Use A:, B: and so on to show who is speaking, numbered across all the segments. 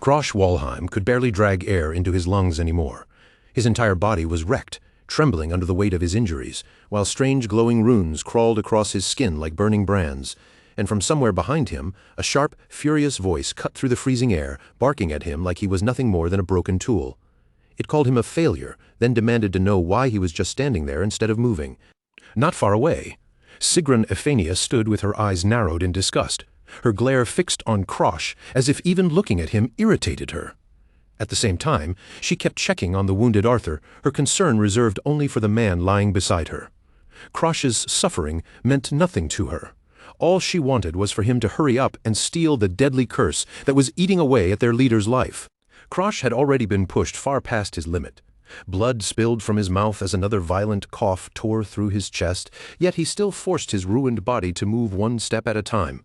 A: Krosh Walheim could barely drag air into his lungs anymore. His entire body was wrecked, trembling under the weight of his injuries, while strange glowing runes crawled across his skin like burning brands. And from somewhere behind him, a sharp, furious voice cut through the freezing air, barking at him like he was nothing more than a broken tool. It called him a failure, then demanded to know why he was just standing there instead of moving. Not far away, Sigrun Ephania stood with her eyes narrowed in disgust, her glare fixed on Krosh, as if even looking at him irritated her. At the same time, she kept checking on the wounded Arthur, her concern reserved only for the man lying beside her. Krosh's suffering meant nothing to her. All she wanted was for him to hurry up and steal the deadly curse that was eating away at their leader's life. Krosh had already been pushed far past his limit. Blood spilled from his mouth as another violent cough tore through his chest, yet he still forced his ruined body to move one step at a time.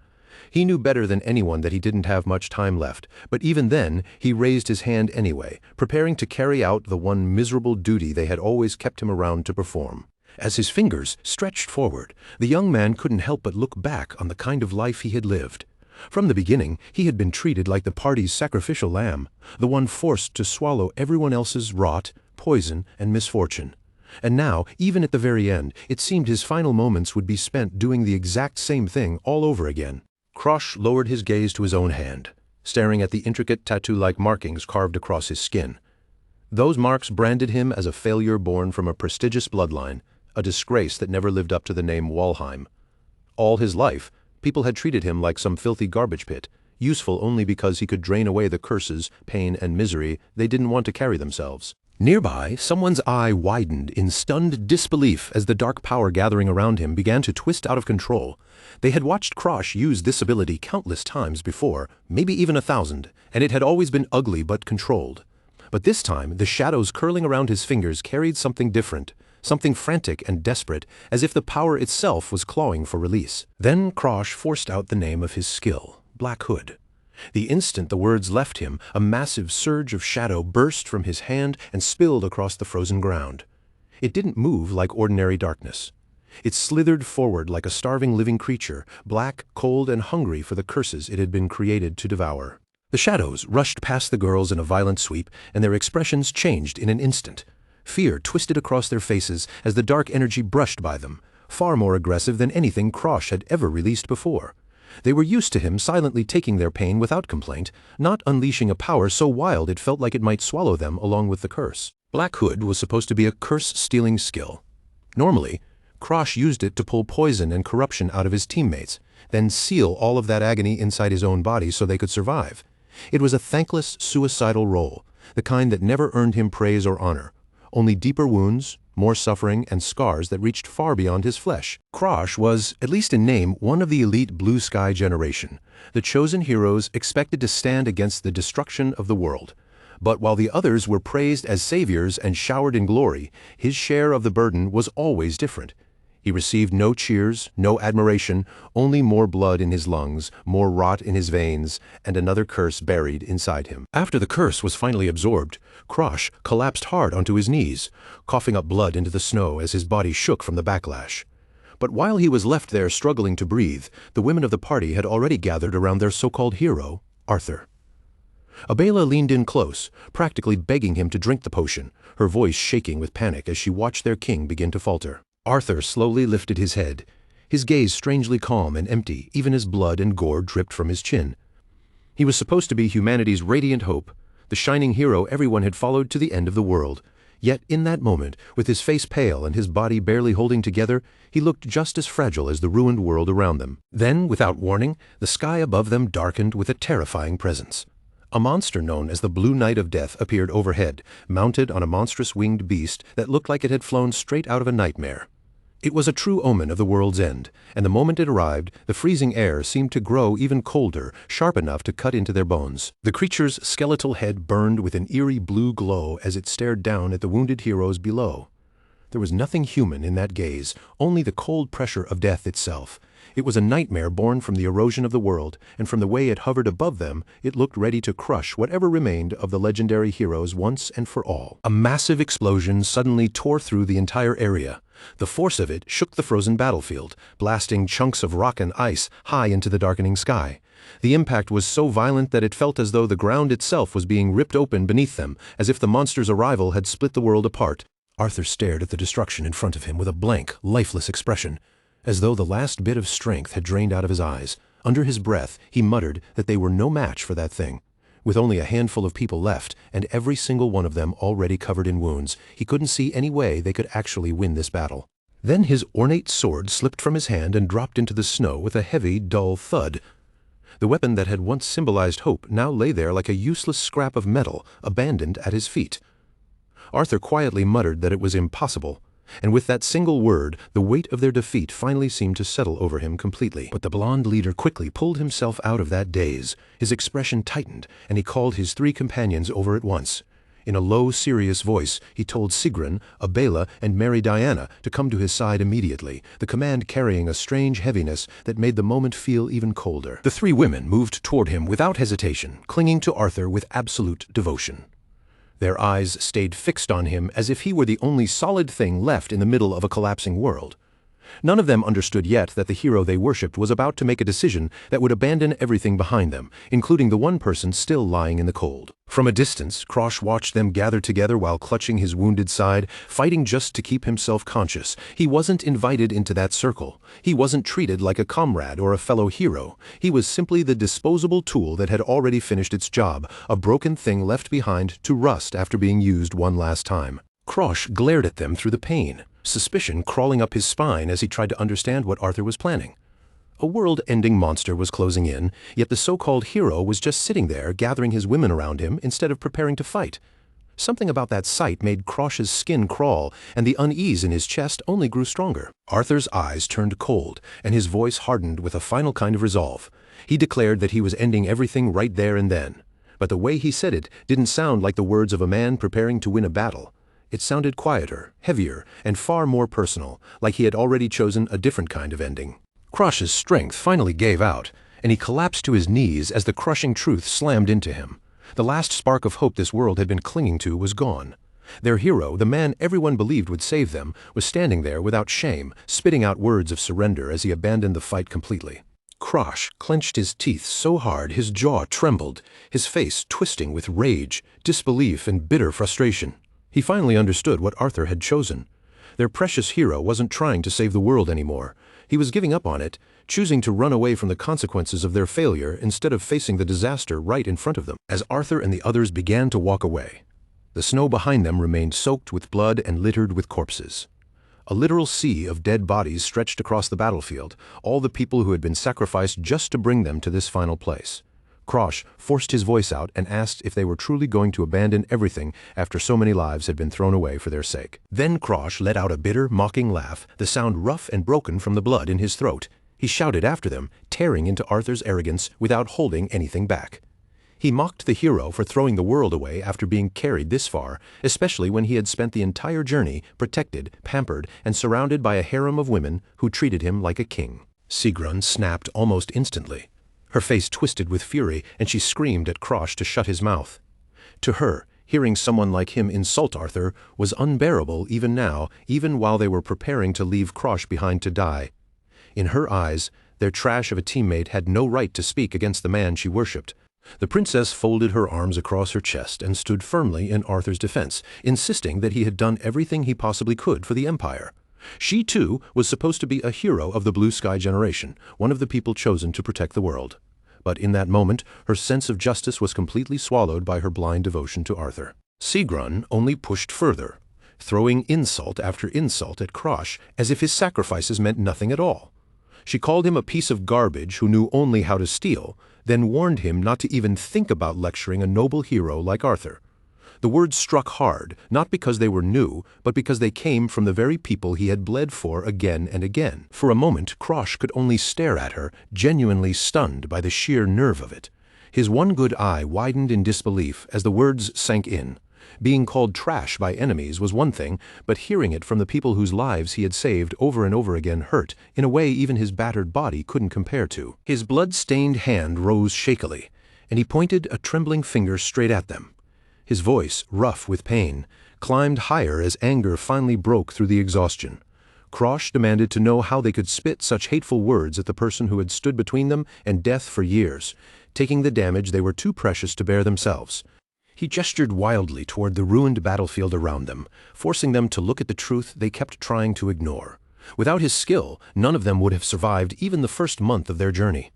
A: He knew better than anyone that he didn't have much time left, but even then he raised his hand anyway, preparing to carry out the one miserable duty they had always kept him around to perform. As his fingers stretched forward, the young man couldn't help but look back on the kind of life he had lived. From the beginning, he had been treated like the party's sacrificial lamb, the one forced to swallow everyone else's rot, poison, and misfortune. And now, even at the very end, it seemed his final moments would be spent doing the exact same thing all over again. Krosh lowered his gaze to his own hand, staring at the intricate tattoo-like markings carved across his skin. Those marks branded him as a failure born from a prestigious bloodline, a disgrace that never lived up to the name Walheim. All his life, people had treated him like some filthy garbage pit, useful only because he could drain away the curses, pain, and misery they didn't want to carry themselves. Nearby, someone's eye widened in stunned disbelief as the dark power gathering around him began to twist out of control. They had watched Krosh use this ability countless times before, maybe even 1,000, and it had always been ugly but controlled. But this time, the shadows curling around his fingers carried something different, something frantic and desperate, as if the power itself was clawing for release. Then Krosh forced out the name of his skill, Black Hood. The instant the words left him, a massive surge of shadow burst from his hand and spilled across the frozen ground. It didn't move like ordinary darkness. It slithered forward like a starving living creature, black, cold, and hungry for the curses it had been created to devour. The shadows rushed past the girls in a violent sweep, and their expressions changed in an instant. Fear twisted across their faces as the dark energy brushed by them, far more aggressive than anything Krosh had ever released before. They were used to him silently taking their pain without complaint, not unleashing a power so wild it felt like it might swallow them along with the curse. Black Hood was supposed to be a curse-stealing skill. Normally, Krosh used it to pull poison and corruption out of his teammates, then seal all of that agony inside his own body so they could survive. It was a thankless, suicidal role, the kind that never earned him praise or honor. Only deeper wounds, more suffering, and scars that reached far beyond his flesh. Krosh was, at least in name, one of the elite Blue Sky generation, the chosen heroes expected to stand against the destruction of the world. But while the others were praised as saviors and showered in glory, his share of the burden was always different. He received no cheers, no admiration, only more blood in his lungs, more rot in his veins, and another curse buried inside him. After the curse was finally absorbed, Krosh collapsed hard onto his knees, coughing up blood into the snow as his body shook from the backlash. But while he was left there struggling to breathe, the women of the party had already gathered around their so-called hero, Arthur. Abela leaned in close, practically begging him to drink the potion, her voice shaking with panic as she watched their king begin to falter. Arthur slowly lifted his head, his gaze strangely calm and empty, even as blood and gore dripped from his chin. He was supposed to be humanity's radiant hope, the shining hero everyone had followed to the end of the world. Yet in that moment, with his face pale and his body barely holding together, he looked just as fragile as the ruined world around them. Then, without warning, the sky above them darkened with a terrifying presence. A monster known as the Blue Knight of Death appeared overhead, mounted on a monstrous winged beast that looked like it had flown straight out of a nightmare. It was a true omen of the world's end, and the moment it arrived, the freezing air seemed to grow even colder, sharp enough to cut into their bones. The creature's skeletal head burned with an eerie blue glow as it stared down at the wounded heroes below. There was nothing human in that gaze, only the cold pressure of death itself. It was a nightmare born from the erosion of the world, and from the way it hovered above them, it looked ready to crush whatever remained of the legendary heroes once and for all. A massive explosion suddenly tore through the entire area. The force of it shook the frozen battlefield, blasting chunks of rock and ice high into the darkening sky. The impact was so violent that it felt as though the ground itself was being ripped open beneath them, as if the monster's arrival had split the world apart. Arthur stared at the destruction in front of him with a blank, lifeless expression, as though the last bit of strength had drained out of his eyes. Under his breath, he muttered that they were no match for that thing. With only a handful of people left, and every single one of them already covered in wounds, he couldn't see any way they could actually win this battle. Then his ornate sword slipped from his hand and dropped into the snow with a heavy, dull thud. The weapon that had once symbolized hope now lay there like a useless scrap of metal, abandoned at his feet. Arthur quietly muttered that it was impossible, and with that single word, the weight of their defeat finally seemed to settle over him completely. But the blond leader quickly pulled himself out of that daze. His expression tightened, and he called his 3 companions over at once. In a low, serious voice, he told Sigrun, Abela, and Mary Diana to come to his side immediately, the command carrying a strange heaviness that made the moment feel even colder. The 3 women moved toward him without hesitation, clinging to Arthur with absolute devotion. Their eyes stayed fixed on him as if he were the only solid thing left in the middle of a collapsing world. None of them understood yet that the hero they worshipped was about to make a decision that would abandon everything behind them, including the one person still lying in the cold. From a distance, Krosh watched them gather together while clutching his wounded side, fighting just to keep himself conscious. He wasn't invited into that circle. He wasn't treated like a comrade or a fellow hero. He was simply the disposable tool that had already finished its job, a broken thing left behind to rust after being used one last time. Krosh glared at them through the pain, suspicion crawling up his spine as he tried to understand what Arthur was planning. A world-ending monster was closing in, yet the so-called hero was just sitting there gathering his women around him instead of preparing to fight. Something about that sight made Krosh's skin crawl, and the unease in his chest only grew stronger. Arthur's eyes turned cold, and his voice hardened with a final kind of resolve. He declared that he was ending everything right there and then. But the way he said it didn't sound like the words of a man preparing to win a battle. It sounded quieter, heavier, and far more personal, like he had already chosen a different kind of ending. Krosh's strength finally gave out, and he collapsed to his knees as the crushing truth slammed into him. The last spark of hope this world had been clinging to was gone. Their hero, the man everyone believed would save them, was standing there without shame, spitting out words of surrender as he abandoned the fight completely. Krosh clenched his teeth so hard his jaw trembled, his face twisting with rage, disbelief, and bitter frustration. He finally understood what Arthur had chosen. Their precious hero wasn't trying to save the world anymore. He was giving up on it, choosing to run away from the consequences of their failure instead of facing the disaster right in front of them. As Arthur and the others began to walk away, the snow behind them remained soaked with blood and littered with corpses. A literal sea of dead bodies stretched across the battlefield, all the people who had been sacrificed just to bring them to this final place. Krosh forced his voice out and asked if they were truly going to abandon everything after so many lives had been thrown away for their sake. Then Krosh let out a bitter, mocking laugh, the sound rough and broken from the blood in his throat. He shouted after them, tearing into Arthur's arrogance without holding anything back. He mocked the hero for throwing the world away after being carried this far, especially when he had spent the entire journey protected, pampered, and surrounded by a harem of women who treated him like a king. Sigrun snapped almost instantly. Her face twisted with fury, and she screamed at Krosh to shut his mouth. To her, hearing someone like him insult Arthur was unbearable even now, even while they were preparing to leave Krosh behind to die. In her eyes, their trash of a teammate had no right to speak against the man she worshipped. The princess folded her arms across her chest and stood firmly in Arthur's defense, insisting that he had done everything he possibly could for the Empire. She, too, was supposed to be a hero of the Blue Sky generation, one of the people chosen to protect the world. But in that moment, her sense of justice was completely swallowed by her blind devotion to Arthur. Sigrun only pushed further, throwing insult after insult at Krosh as if his sacrifices meant nothing at all. She called him a piece of garbage who knew only how to steal, then warned him not to even think about lecturing a noble hero like Arthur. The words struck hard, not because they were new, but because they came from the very people he had bled for again and again. For a moment, Krosh could only stare at her, genuinely stunned by the sheer nerve of it. His one good eye widened in disbelief as the words sank in. Being called trash by enemies was one thing, but hearing it from the people whose lives he had saved over and over again hurt, in a way even his battered body couldn't compare to. His blood-stained hand rose shakily, and he pointed a trembling finger straight at them. His voice, rough with pain, climbed higher as anger finally broke through the exhaustion. Krosh demanded to know how they could spit such hateful words at the person who had stood between them and death for years, taking the damage they were too precious to bear themselves. He gestured wildly toward the ruined battlefield around them, forcing them to look at the truth they kept trying to ignore. Without his skill, none of them would have survived even the first month of their journey.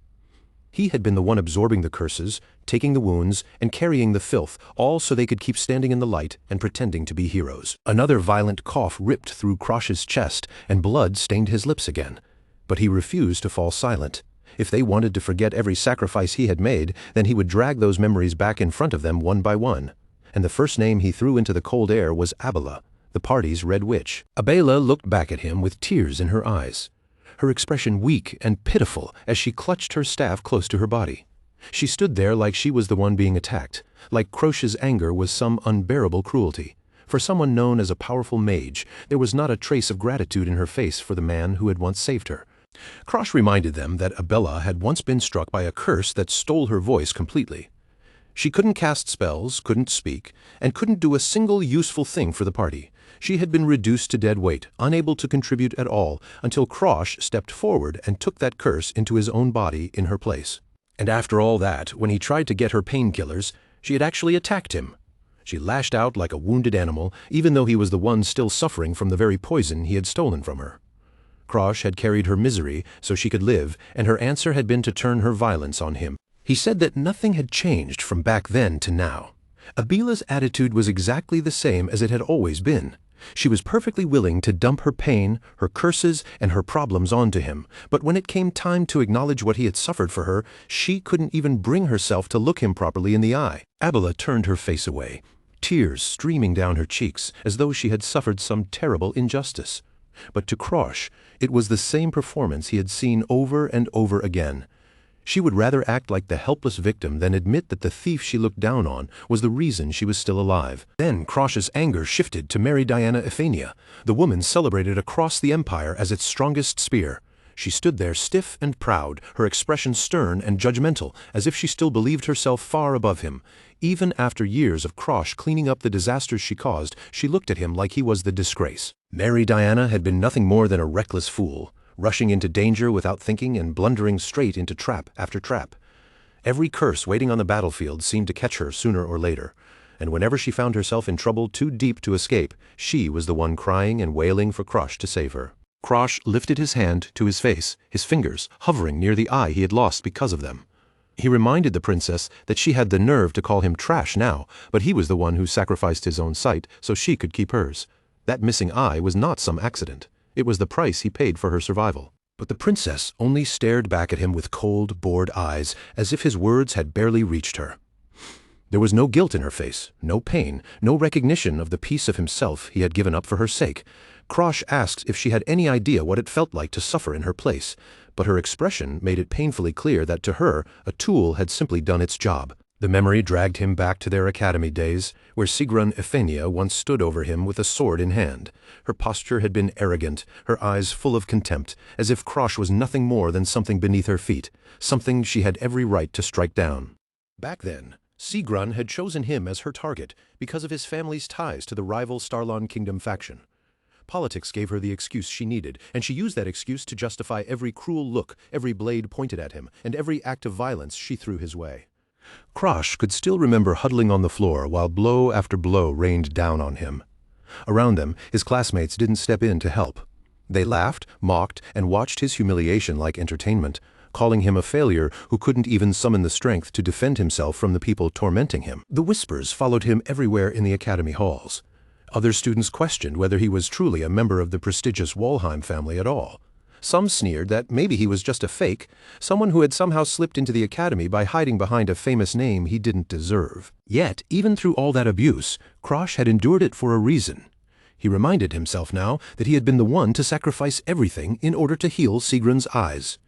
A: He had been the one absorbing the curses, taking the wounds, and carrying the filth, all so they could keep standing in the light and pretending to be heroes. Another violent cough ripped through Krosh's chest, and blood stained his lips again. But he refused to fall silent. If they wanted to forget every sacrifice he had made, then he would drag those memories back in front of them one by one. And the first name he threw into the cold air was Abela, the party's Red Witch. Abela looked back at him with tears in her eyes, her expression weak and pitiful as she clutched her staff close to her body. She stood there like she was the one being attacked, like Krosh's anger was some unbearable cruelty. For someone known as a powerful mage, there was not a trace of gratitude in her face for the man who had once saved her. Krosh reminded them that Abela had once been struck by a curse that stole her voice completely. She couldn't cast spells, couldn't speak, and couldn't do a single useful thing for the party. She had been reduced to dead weight, unable to contribute at all, until Krosh stepped forward and took that curse into his own body in her place. And after all that, when he tried to get her painkillers, she had actually attacked him. She lashed out like a wounded animal, even though he was the one still suffering from the very poison he had stolen from her. Krosh had carried her misery so she could live, and her answer had been to turn her violence on him. He said that nothing had changed from back then to now. Abela's attitude was exactly the same as it had always been. She was perfectly willing to dump her pain, her curses, and her problems onto him, but when it came time to acknowledge what he had suffered for her, she couldn't even bring herself to look him properly in the eye. Abela turned her face away, tears streaming down her cheeks as though she had suffered some terrible injustice. But to Krosh, it was the same performance he had seen over and over again. She would rather act like the helpless victim than admit that the thief she looked down on was the reason she was still alive. Then Krosh's anger shifted to Mary Diana Ephania, the woman celebrated across the empire as its strongest spear. She stood there stiff and proud, her expression stern and judgmental, as if she still believed herself far above him. Even after years of Krosh cleaning up the disasters she caused, she looked at him like he was the disgrace. Mary Diana had been nothing more than a reckless fool, rushing into danger without thinking and blundering straight into trap after trap. Every curse waiting on the battlefield seemed to catch her sooner or later, and whenever she found herself in trouble too deep to escape, she was the one crying and wailing for Krosh to save her. Krosh lifted his hand to his face, his fingers hovering near the eye he had lost because of them. He reminded the princess that she had the nerve to call him trash now, but he was the one who sacrificed his own sight so she could keep hers. That missing eye was not some accident. It was the price he paid for her survival. But the princess only stared back at him with cold, bored eyes, as if his words had barely reached her. There was no guilt in her face, no pain, no recognition of the piece of himself he had given up for her sake. Krosh asked if she had any idea what it felt like to suffer in her place, but her expression made it painfully clear that to her, a tool had simply done its job. The memory dragged him back to their academy days, where Sigrun Ephenia once stood over him with a sword in hand. Her posture had been arrogant, her eyes full of contempt, as if Krosh was nothing more than something beneath her feet, something she had every right to strike down. Back then, Sigrun had chosen him as her target because of his family's ties to the rival Starlon Kingdom faction. Politics gave her the excuse she needed, and she used that excuse to justify every cruel look, every blade pointed at him, and every act of violence she threw his way. Krosh could still remember huddling on the floor while blow after blow rained down on him. Around them, his classmates didn't step in to help. They laughed, mocked, and watched his humiliation like entertainment, calling him a failure who couldn't even summon the strength to defend himself from the people tormenting him. The whispers followed him everywhere in the academy halls. Other students questioned whether he was truly a member of the prestigious Walheim family at all. Some sneered that maybe he was just a fake, someone who had somehow slipped into the academy by hiding behind a famous name he didn't deserve. Yet, even through all that abuse, Krosh had endured it for a reason. He reminded himself now that he had been the one to sacrifice everything in order to heal Sigrun's eyes.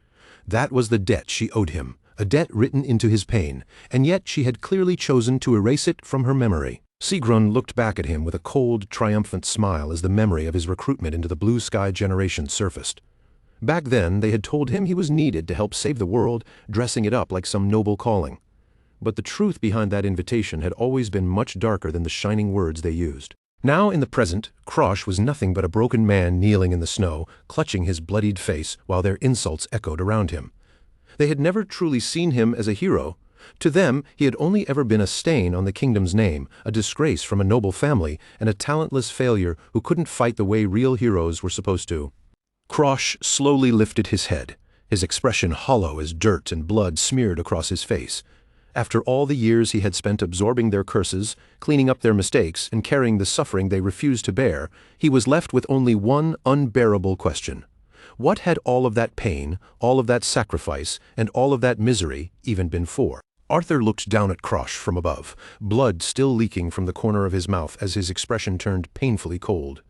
A: That was the debt she owed him, a debt written into his pain, and yet she had clearly chosen to erase it from her memory. Sigrun looked back at him with a cold, triumphant smile as the memory of his recruitment into the Blue Sky generation surfaced. Back then, they had told him he was needed to help save the world, dressing it up like some noble calling. But the truth behind that invitation had always been much darker than the shining words they used. Now in the present, Krosh was nothing but a broken man kneeling in the snow, clutching his bloodied face while their insults echoed around him. They had never truly seen him as a hero. To them, he had only ever been a stain on the kingdom's name, a disgrace from a noble family, and a talentless failure who couldn't fight the way real heroes were supposed to. Krosh slowly lifted his head, his expression hollow as dirt and blood smeared across his face. After all the years he had spent absorbing their curses, cleaning up their mistakes, and carrying the suffering they refused to bear, he was left with only one unbearable question. What had all of that pain, all of that sacrifice, and all of that misery even been for? Arthur looked down at Krosh from above, blood still leaking from the corner of his mouth as his expression turned painfully cold.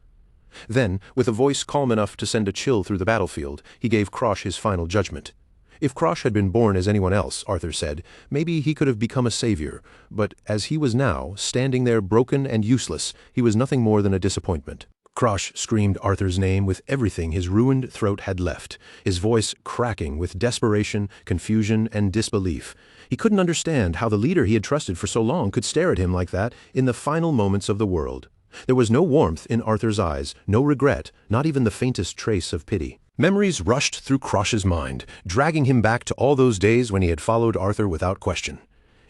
A: Then, with a voice calm enough to send a chill through the battlefield, he gave Krosh his final judgment. If Krosh had been born as anyone else, Arthur said, maybe he could have become a savior, but as he was now, standing there broken and useless, he was nothing more than a disappointment. Krosh screamed Arthur's name with everything his ruined throat had left, his voice cracking with desperation, confusion, and disbelief. He couldn't understand how the leader he had trusted for so long could stare at him like that in the final moments of the world. There was no warmth in Arthur's eyes, no regret, not even the faintest trace of pity. Memories rushed through Krosh's mind, dragging him back to all those days when he had followed Arthur without question.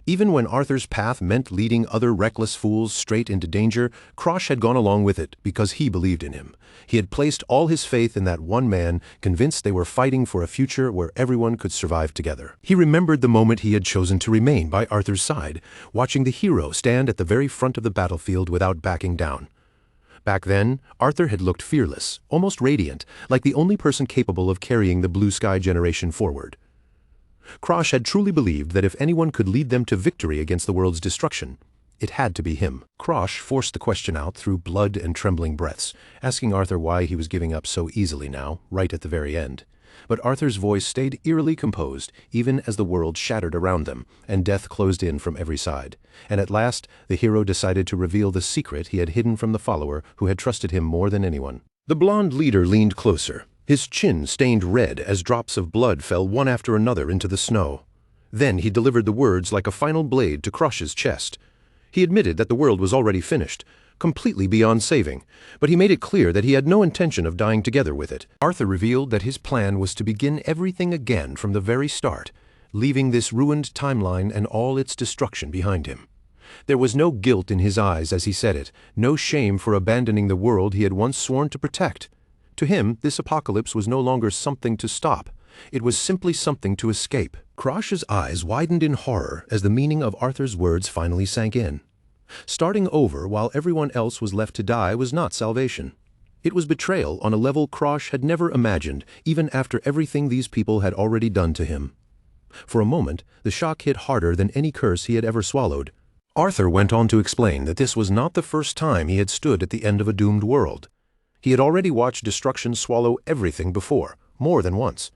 A: Even when Arthur's path meant leading other reckless fools straight into danger, Krosh had gone along with it because he believed in him. He had placed all his faith in that one man, convinced they were fighting for a future where everyone could survive together. He remembered the moment he had chosen to remain by Arthur's side, watching the hero stand at the very front of the battlefield without backing down. Back then, Arthur had looked fearless, almost radiant, like the only person capable of carrying the Blue Sky generation forward. Krosh had truly believed that if anyone could lead them to victory against the world's destruction, it had to be him. Krosh forced the question out through blood and trembling breaths, asking Arthur why he was giving up so easily now, right at the very end. But Arthur's voice stayed eerily composed, even as the world shattered around them, and death closed in from every side. And at last, the hero decided to reveal the secret he had hidden from the follower who had trusted him more than anyone. The blond leader leaned closer, his chin stained red as drops of blood fell one after another into the snow. Then he delivered the words like a final blade to Krosh's chest. He admitted that the world was already finished, completely beyond saving, but he made it clear that he had no intention of dying together with it. Arthur revealed that his plan was to begin everything again from the very start, leaving this ruined timeline and all its destruction behind him. There was no guilt in his eyes as he said it, no shame for abandoning the world he had once sworn to protect. To him, this apocalypse was no longer something to stop. It was simply something to escape. Krosh's eyes widened in horror as the meaning of Arthur's words finally sank in. Starting over while everyone else was left to die was not salvation. It was betrayal on a level Krosh had never imagined, even after everything these people had already done to him. For a moment, the shock hit harder than any curse he had ever swallowed. Arthur went on to explain that this was not the first time he had stood at the end of a doomed world. He had already watched destruction swallow everything before, more than once,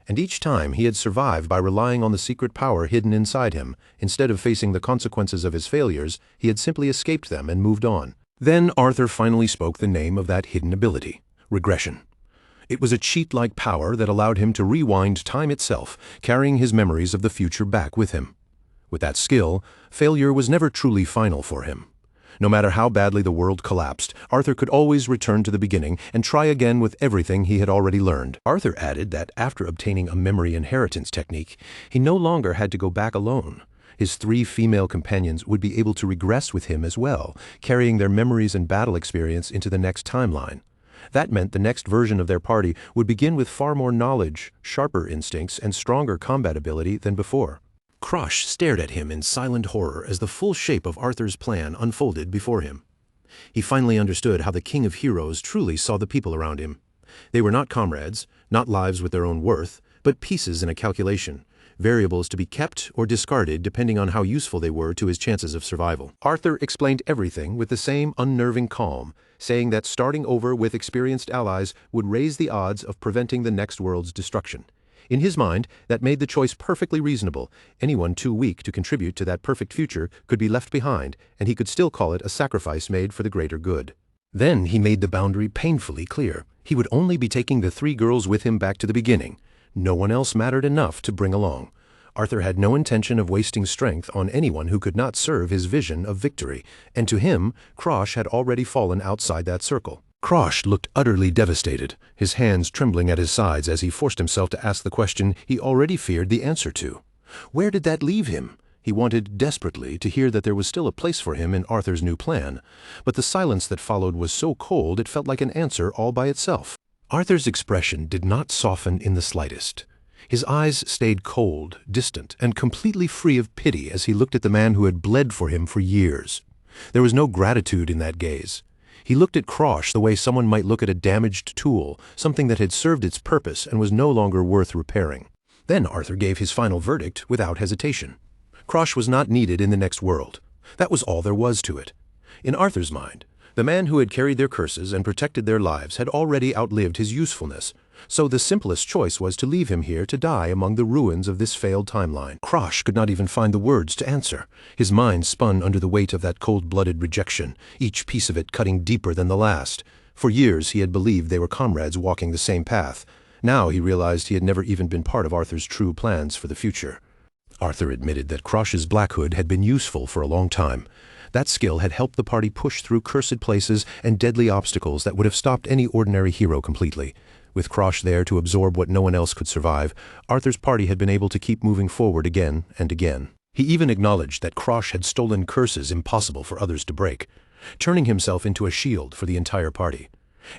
A: and each time he had survived by relying on the secret power hidden inside him. Instead of facing the consequences of his failures, he had simply escaped them and moved on. Then Arthur finally spoke the name of that hidden ability: regression. It was a cheat-like power that allowed him to rewind time itself, carrying his memories of the future back with him. With that skill, failure was never truly final for him. No matter how badly the world collapsed, Arthur could always return to the beginning and try again with everything he had already learned. Arthur added that after obtaining a memory inheritance technique, he no longer had to go back alone. His 3 female companions would be able to regress with him as well, carrying their memories and battle experience into the next timeline. That meant the next version of their party would begin with far more knowledge, sharper instincts, and stronger combat ability than before. Krosh stared at him in silent horror as the full shape of Arthur's plan unfolded before him. He finally understood how the King of Heroes truly saw the people around him. They were not comrades, not lives with their own worth, but pieces in a calculation, variables to be kept or discarded depending on how useful they were to his chances of survival. Arthur explained everything with the same unnerving calm, saying that starting over with experienced allies would raise the odds of preventing the next world's destruction. In his mind, that made the choice perfectly reasonable. Anyone too weak to contribute to that perfect future could be left behind, and he could still call it a sacrifice made for the greater good. Then he made the boundary painfully clear. He would only be taking the 3 girls with him back to the beginning. No one else mattered enough to bring along. Arthur had no intention of wasting strength on anyone who could not serve his vision of victory, and to him, Krosh had already fallen outside that circle. Krosh looked utterly devastated, his hands trembling at his sides as he forced himself to ask the question he already feared the answer to. Where did that leave him? He wanted desperately to hear that there was still a place for him in Arthur's new plan, but the silence that followed was so cold it felt like an answer all by itself. Arthur's expression did not soften in the slightest. His eyes stayed cold, distant, and completely free of pity as he looked at the man who had bled for him for years. There was no gratitude in that gaze. He looked at Krosh the way someone might look at a damaged tool, something that had served its purpose and was no longer worth repairing. Then Arthur gave his final verdict without hesitation. Krosh was not needed in the next world. That was all there was to it. In Arthur's mind, the man who had carried their curses and protected their lives had already outlived his usefulness, so the simplest choice was to leave him here to die among the ruins of this failed timeline. Krosh could not even find the words to answer. His mind spun under the weight of that cold-blooded rejection, each piece of it cutting deeper than the last. For years he had believed they were comrades walking the same path. Now he realized he had never even been part of Arthur's true plans for the future. Arthur admitted that Krosh's Black Hood had been useful for a long time. That skill had helped the party push through cursed places and deadly obstacles that would have stopped any ordinary hero completely. With Krosh there to absorb what no one else could survive, Arthur's party had been able to keep moving forward again and again. He even acknowledged that Krosh had stolen curses impossible for others to break, turning himself into a shield for the entire party.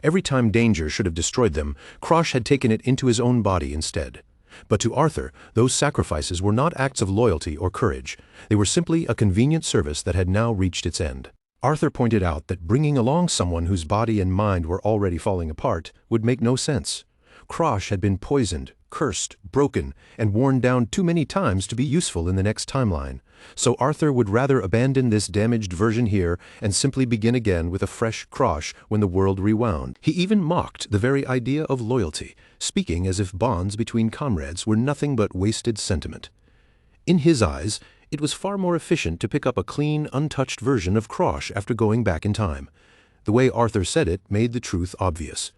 A: Every time danger should have destroyed them, Krosh had taken it into his own body instead. But to Arthur, those sacrifices were not acts of loyalty or courage. They were simply a convenient service that had now reached its end. Arthur pointed out that bringing along someone whose body and mind were already falling apart would make no sense. Krosh had been poisoned, cursed, broken, and worn down too many times to be useful in the next timeline. So Arthur would rather abandon this damaged version here and simply begin again with a fresh Krosh when the world rewound. He even mocked the very idea of loyalty, speaking as if bonds between comrades were nothing but wasted sentiment. In his eyes, it was far more efficient to pick up a clean, untouched version of Krosh after going back in time. The way Arthur said it made the truth obvious.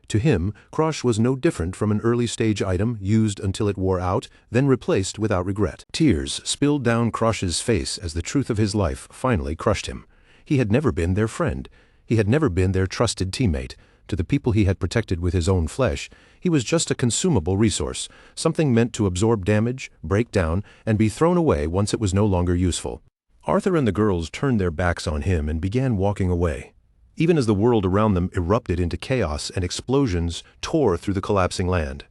A: To him, Krosh was no different from an early-stage item used until it wore out, then replaced without regret. Tears spilled down Krosh's face as the truth of his life finally crushed him. He had never been their friend. He had never been their trusted teammate. To the people he had protected with his own flesh, he was just a consumable resource, something meant to absorb damage, break down, and be thrown away once it was no longer useful. Arthur and the girls turned their backs on him and began walking away. Even as the world around them erupted into chaos and explosions tore through the collapsing land.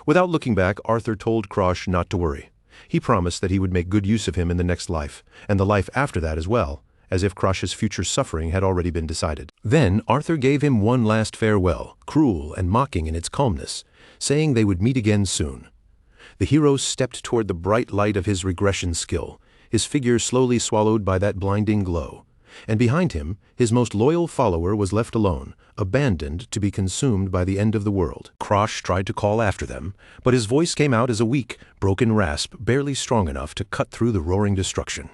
A: Without looking back, Arthur told Krosh not to worry. He promised that he would make good use of him in the next life, and the life after that as well, as if Krosh's future suffering had already been decided. Then Arthur gave him one last farewell, cruel and mocking in its calmness, saying they would meet again soon. The hero stepped toward the bright light of his regression skill, his figure slowly swallowed by that blinding glow. And behind him, his most loyal follower was left alone, abandoned to be consumed by the end of the world. Krosh tried to call after them, but his voice came out as a weak, broken rasp, barely strong enough to cut through the roaring destruction.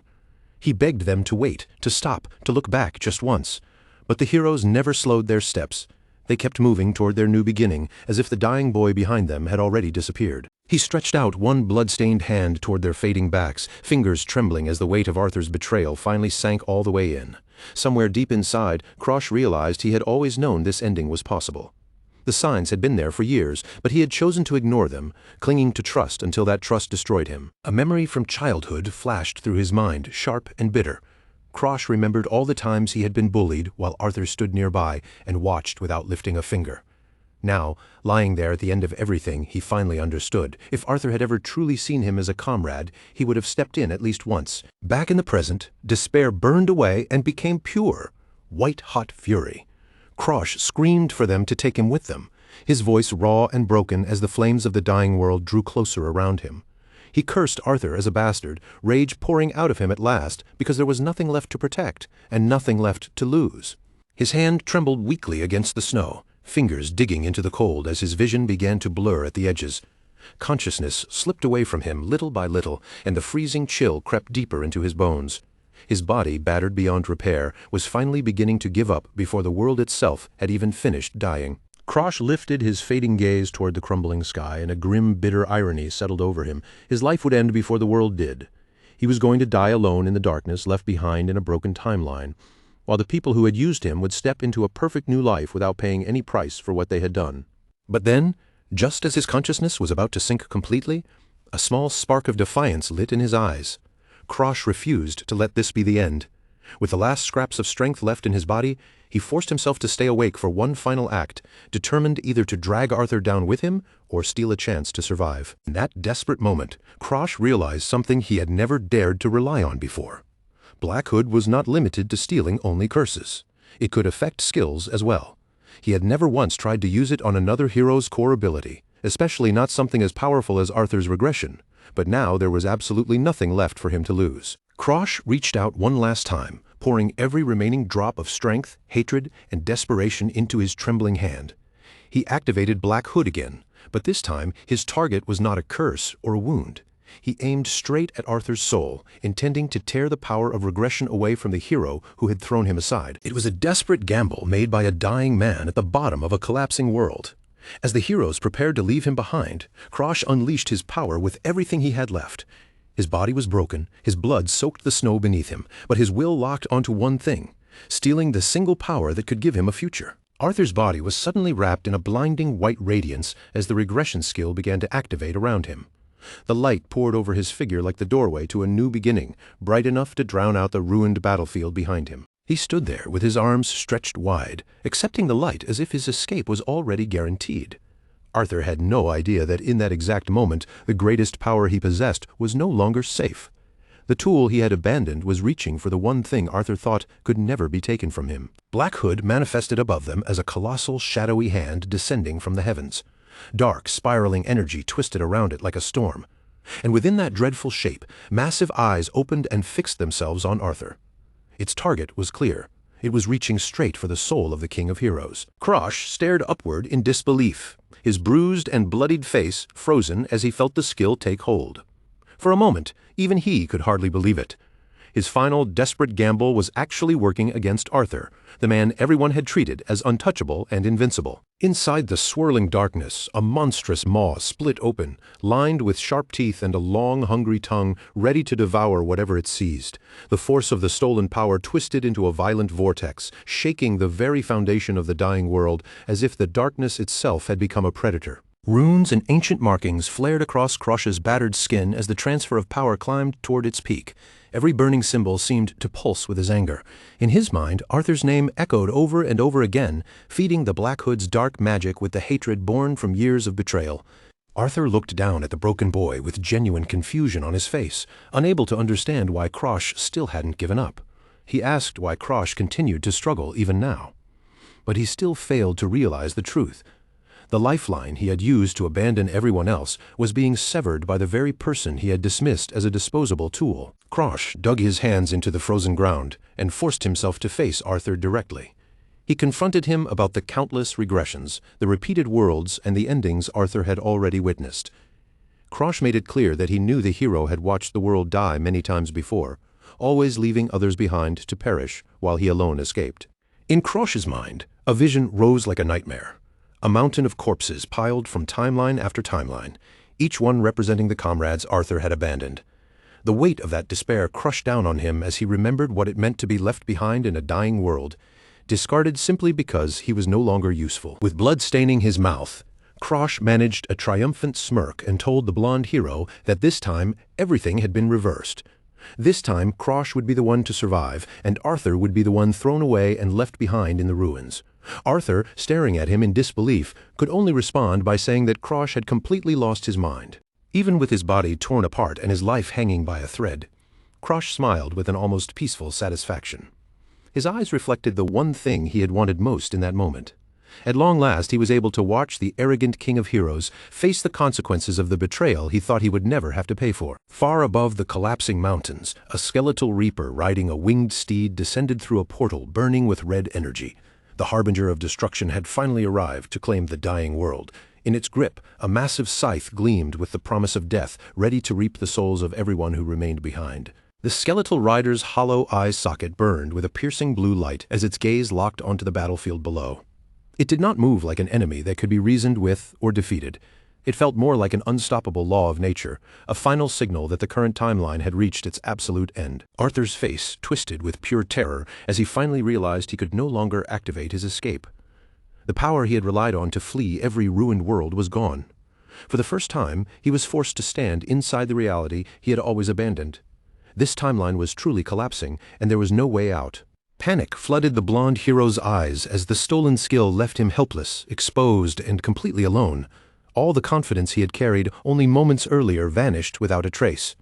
A: He begged them to wait, to stop, to look back just once. But the heroes never slowed their steps. They kept moving toward their new beginning, as if the dying boy behind them had already disappeared. He stretched out one blood-stained hand toward their fading backs, fingers trembling as the weight of Arthur's betrayal finally sank all the way in. Somewhere deep inside, Krosh realized he had always known this ending was possible. The signs had been there for years, but he had chosen to ignore them, clinging to trust until that trust destroyed him. A memory from childhood flashed through his mind, sharp and bitter. Krosh remembered all the times he had been bullied while Arthur stood nearby and watched without lifting a finger. Now, lying there at the end of everything, he finally understood. If Arthur had ever truly seen him as a comrade, he would have stepped in at least once. Back in the present, despair burned away and became pure, white-hot fury. Krosh screamed for them to take him with them, his voice raw and broken as the flames of the dying world drew closer around him. He cursed Arthur as a bastard, rage pouring out of him at last because there was nothing left to protect and nothing left to lose. His hand trembled weakly against the snow, fingers digging into the cold as his vision began to blur at the edges. Consciousness slipped away from him little by little, and the freezing chill crept deeper into his bones. His body, battered beyond repair, was finally beginning to give up before the world itself had even finished dying. Krosh lifted his fading gaze toward the crumbling sky, and a grim, bitter irony settled over him. His life would end before the world did. He was going to die alone in the darkness, left behind in a broken timeline, while the people who had used him would step into a perfect new life without paying any price for what they had done. But then, just as his consciousness was about to sink completely, a small spark of defiance lit in his eyes. Krosh refused to let this be the end. With the last scraps of strength left in his body, he forced himself to stay awake for one final act, determined either to drag Arthur down with him or steal a chance to survive. In that desperate moment, Krosh realized something he had never dared to rely on before. Black Hood was not limited to stealing only curses. It could affect skills as well. He had never once tried to use it on another hero's core ability, especially not something as powerful as Arthur's regression, but now there was absolutely nothing left for him to lose. Krosh reached out one last time, pouring every remaining drop of strength, hatred, and desperation into his trembling hand. He activated Black Hood again, but this time his target was not a curse or a wound. He aimed straight at Arthur's soul, intending to tear the power of regression away from the hero who had thrown him aside. It was a desperate gamble made by a dying man at the bottom of a collapsing world. As the heroes prepared to leave him behind, Krosh unleashed his power with everything he had left. His body was broken, his blood soaked the snow beneath him, but his will locked onto one thing, stealing the single power that could give him a future. Arthur's body was suddenly wrapped in a blinding white radiance as the regression skill began to activate around him. The light poured over his figure like the doorway to a new beginning, bright enough to drown out the ruined battlefield behind him. He stood there with his arms stretched wide, accepting the light as if his escape was already guaranteed. Arthur had no idea that in that exact moment, the greatest power he possessed was no longer safe. The tool he had abandoned was reaching for the one thing Arthur thought could never be taken from him. Black Hood manifested above them as a colossal, shadowy hand descending from the heavens. Dark, spiraling energy twisted around it like a storm. And within that dreadful shape, massive eyes opened and fixed themselves on Arthur. Its target was clear. It was reaching straight for the soul of the King of Heroes. Krosh stared upward in disbelief, his bruised and bloodied face frozen as he felt the skill take hold. For a moment, even he could hardly believe it. His final, desperate gamble was actually working against Arthur, the man everyone had treated as untouchable and invincible. Inside the swirling darkness, a monstrous maw split open, lined with sharp teeth and a long, hungry tongue ready to devour whatever it seized. The force of the stolen power twisted into a violent vortex, shaking the very foundation of the dying world as if the darkness itself had become a predator. Runes and ancient markings flared across Krosh's battered skin as the transfer of power climbed toward its peak. Every burning symbol seemed to pulse with his anger. In his mind, Arthur's name echoed over and over again, feeding the Black Hood's dark magic with the hatred born from years of betrayal. Arthur looked down at the broken boy with genuine confusion on his face, unable to understand why Krosh still hadn't given up. He asked why Krosh continued to struggle even now. But he still failed to realize the truth. The lifeline he had used to abandon everyone else was being severed by the very person he had dismissed as a disposable tool. Krosh dug his hands into the frozen ground and forced himself to face Arthur directly. He confronted him about the countless regressions, the repeated worlds, and the endings Arthur had already witnessed. Krosh made it clear that he knew the hero had watched the world die many times before, always leaving others behind to perish while he alone escaped. In Krosh's mind, a vision rose like a nightmare. A mountain of corpses piled from timeline after timeline, each one representing the comrades Arthur had abandoned. The weight of that despair crushed down on him as he remembered what it meant to be left behind in a dying world, discarded simply because he was no longer useful. With blood staining his mouth, Krosh managed a triumphant smirk and told the blonde hero that this time everything had been reversed. This time Krosh would be the one to survive, and Arthur would be the one thrown away and left behind in the ruins. Arthur, staring at him in disbelief, could only respond by saying that Krosh had completely lost his mind. Even with his body torn apart and his life hanging by a thread, Krosh smiled with an almost peaceful satisfaction. His eyes reflected the one thing he had wanted most in that moment. At long last he was able to watch the arrogant King of Heroes face the consequences of the betrayal he thought he would never have to pay for. Far above the collapsing mountains, a skeletal reaper riding a winged steed descended through a portal burning with red energy. The harbinger of destruction had finally arrived to claim the dying world. In its grip, a massive scythe gleamed with the promise of death, ready to reap the souls of everyone who remained behind. The skeletal rider's hollow eye socket burned with a piercing blue light as its gaze locked onto the battlefield below. It did not move like an enemy that could be reasoned with or defeated. It felt more like an unstoppable law of nature, a final signal that the current timeline had reached its absolute end. Arthur's face twisted with pure terror as he finally realized he could no longer activate his escape. The power he had relied on to flee every ruined world was gone. For the first time, he was forced to stand inside the reality he had always abandoned. This timeline was truly collapsing, and there was no way out. Panic flooded the blonde hero's eyes as the stolen skill left him helpless, exposed, and completely alone. All the confidence he had carried only moments earlier vanished without a trace.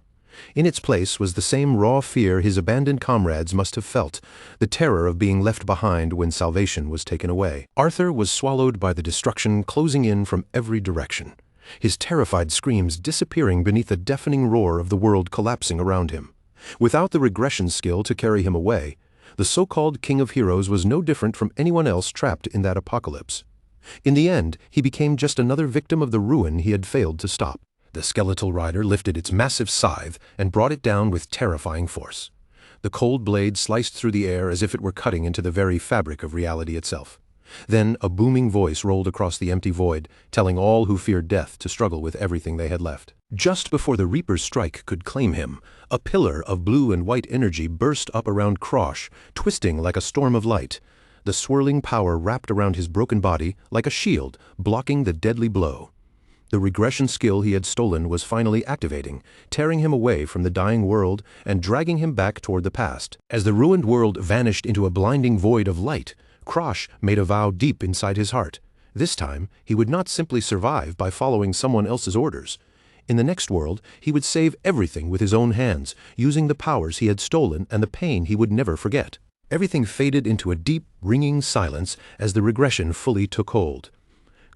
A: In its place was the same raw fear his abandoned comrades must have felt, the terror of being left behind when salvation was taken away. Arthur was swallowed by the destruction closing in from every direction, his terrified screams disappearing beneath the deafening roar of the world collapsing around him. Without the regression skill to carry him away, the so-called King of Heroes was no different from anyone else trapped in that apocalypse. In the end, he became just another victim of the ruin he had failed to stop. The skeletal rider lifted its massive scythe and brought it down with terrifying force. The cold blade sliced through the air as if it were cutting into the very fabric of reality itself. Then a booming voice rolled across the empty void, telling all who feared death to struggle with everything they had left. Just before the Reaper's strike could claim him, a pillar of blue and white energy burst up around Krosh, twisting like a storm of light. The swirling power wrapped around his broken body like a shield, blocking the deadly blow. The regression skill he had stolen was finally activating, tearing him away from the dying world and dragging him back toward the past. As the ruined world vanished into a blinding void of light, Krosh made a vow deep inside his heart. This time, he would not simply survive by following someone else's orders. In the next world, he would save everything with his own hands, using the powers he had stolen and the pain he would never forget. Everything faded into a deep, ringing silence as the regression fully took hold.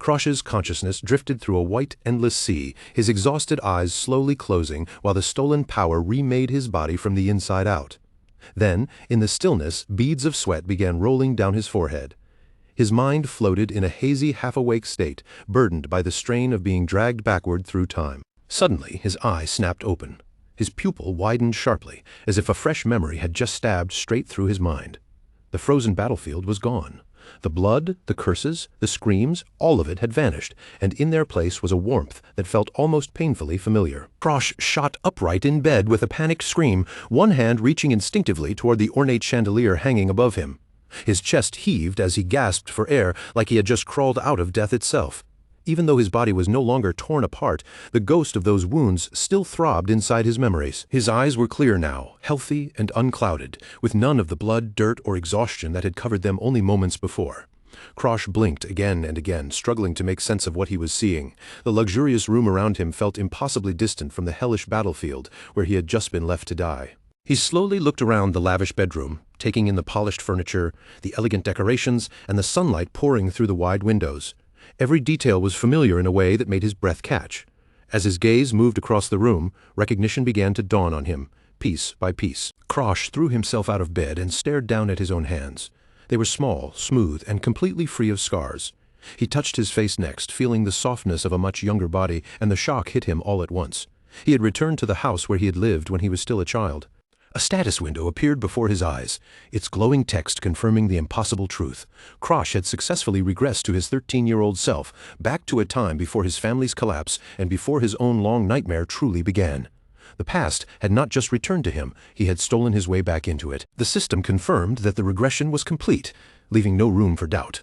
A: Krosh's consciousness drifted through a white, endless sea, his exhausted eyes slowly closing while the stolen power remade his body from the inside out. Then, in the stillness, beads of sweat began rolling down his forehead. His mind floated in a hazy, half-awake state, burdened by the strain of being dragged backward through time. Suddenly, his eye snapped open. His pupil widened sharply, as if a fresh memory had just stabbed straight through his mind. The frozen battlefield was gone. The blood, the curses, the screams, all of it had vanished, and in their place was a warmth that felt almost painfully familiar. Krosh shot upright in bed with a panicked scream, one hand reaching instinctively toward the ornate chandelier hanging above him. His chest heaved as he gasped for air like he had just crawled out of death itself. Even though his body was no longer torn apart, the ghost of those wounds still throbbed inside his memories. His eyes were clear now, healthy and unclouded, with none of the blood, dirt, or exhaustion that had covered them only moments before. Krosh blinked again and again, struggling to make sense of what he was seeing. The luxurious room around him felt impossibly distant from the hellish battlefield where he had just been left to die. He slowly looked around the lavish bedroom, taking in the polished furniture, the elegant decorations, and the sunlight pouring through the wide windows. Every detail was familiar in a way that made his breath catch. As his gaze moved across the room, recognition began to dawn on him, piece by piece. Krosh threw himself out of bed and stared down at his own hands. They were small, smooth, and completely free of scars. He touched his face next, feeling the softness of a much younger body, and the shock hit him all at once. He had returned to the house where he had lived when he was still a child. A status window appeared before his eyes, its glowing text confirming the impossible truth. Krosh had successfully regressed to his 13-year-old self, back to a time before his family's collapse and before his own long nightmare truly began. The past had not just returned to him, he had stolen his way back into it. The system confirmed that the regression was complete, leaving no room for doubt.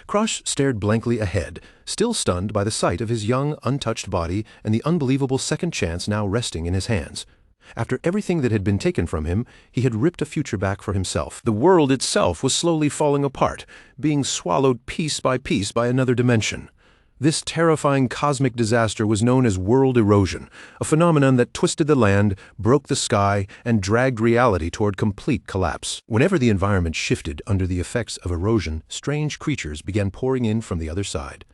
A: Krosh stared blankly ahead, still stunned by the sight of his young, untouched body and the unbelievable second chance now resting in his hands. After everything that had been taken from him, he had ripped a future back for himself. The world itself was slowly falling apart, being swallowed piece by another dimension. This terrifying cosmic disaster was known as world erosion, a phenomenon that twisted the land, broke the sky, and dragged reality toward complete collapse. Whenever the environment shifted under the effects of erosion, strange creatures began pouring in from the other side.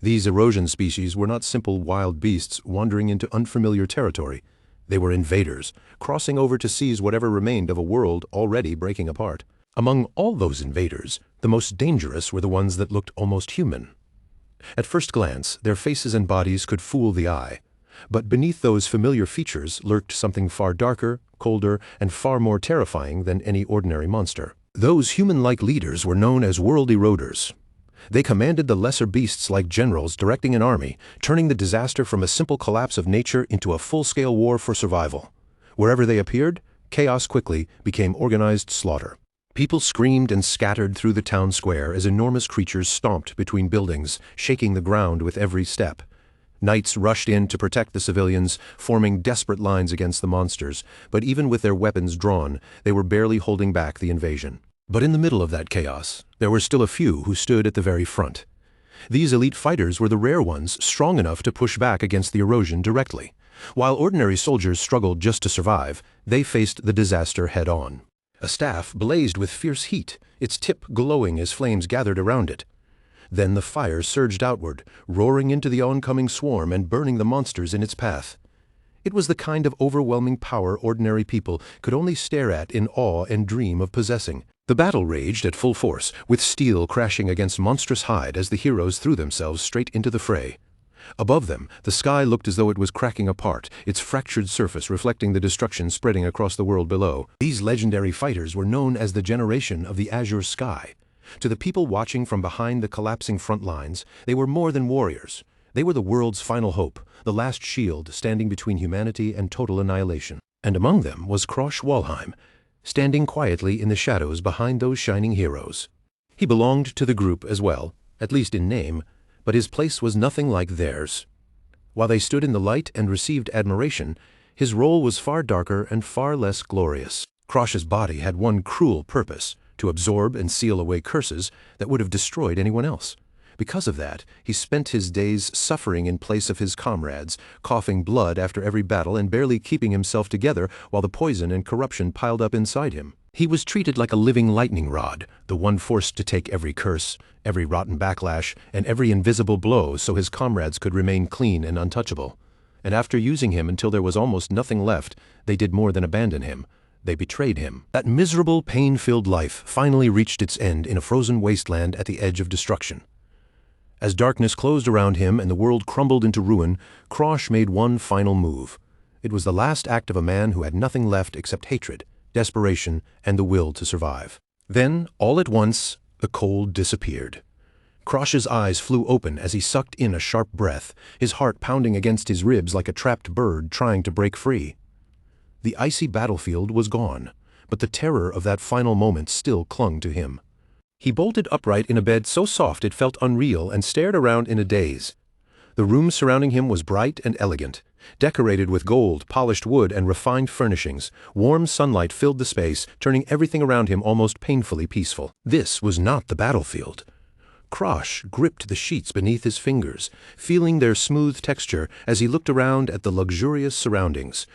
A: These erosion species were not simple wild beasts wandering into unfamiliar territory. They were invaders, crossing over to seize whatever remained of a world already breaking apart. Among all those invaders, the most dangerous were the ones that looked almost human. At first glance, their faces and bodies could fool the eye. But beneath those familiar features lurked something far darker, colder, and far more terrifying than any ordinary monster. Those human-like leaders were known as world eroders. They commanded the lesser beasts like generals directing an army, turning the disaster from a simple collapse of nature into a full-scale war for survival. Wherever they appeared, chaos quickly became organized slaughter. People screamed and scattered through the town square as enormous creatures stomped between buildings, shaking the ground with every step. Knights rushed in to protect the civilians, forming desperate lines against the monsters, but even with their weapons drawn, they were barely holding back the invasion. But in the middle of that chaos, there were still a few who stood at the very front. These elite fighters were the rare ones strong enough to push back against the erosion directly. While ordinary soldiers struggled just to survive, they faced the disaster head-on. A staff blazed with fierce heat, its tip glowing as flames gathered around it. Then the fire surged outward, roaring into the oncoming swarm and burning the monsters in its path. It was the kind of overwhelming power ordinary people could only stare at in awe and dream of possessing. The battle raged at full force, with steel crashing against monstrous hide as the heroes threw themselves straight into the fray. Above them, the sky looked as though it was cracking apart, its fractured surface reflecting the destruction spreading across the world below. These legendary fighters were known as the generation of the azure sky. To the people watching from behind the collapsing front lines, they were more than warriors. They were the world's final hope, the last shield standing between humanity and total annihilation. And among them was Krosh Walheim, standing quietly in the shadows behind those shining heroes. He belonged to the group as well, at least in name, but his place was nothing like theirs. While they stood in the light and received admiration, his role was far darker and far less glorious. Krosh's body had one cruel purpose: to absorb and seal away curses that would have destroyed anyone else. Because of that, he spent his days suffering in place of his comrades, coughing blood after every battle and barely keeping himself together while the poison and corruption piled up inside him. He was treated like a living lightning rod, the one forced to take every curse, every rotten backlash, and every invisible blow so his comrades could remain clean and untouchable. And after using him until there was almost nothing left, they did more than abandon him. They betrayed him. That miserable, pain-filled life finally reached its end in a frozen wasteland at the edge of destruction. As darkness closed around him and the world crumbled into ruin, Krosh made one final move. It was the last act of a man who had nothing left except hatred, desperation, and the will to survive. Then, all at once, the cold disappeared. Krosh's eyes flew open as he sucked in a sharp breath, his heart pounding against his ribs like a trapped bird trying to break free. The icy battlefield was gone, but the terror of that final moment still clung to him. He bolted upright in a bed so soft it felt unreal and stared around in a daze. The room surrounding him was bright and elegant, decorated with gold, polished wood, and refined furnishings. Warm sunlight filled the space, turning everything around him almost painfully peaceful. This was not the battlefield. Krosh gripped the sheets beneath his fingers, feeling their smooth texture as he looked around at the luxurious surroundings.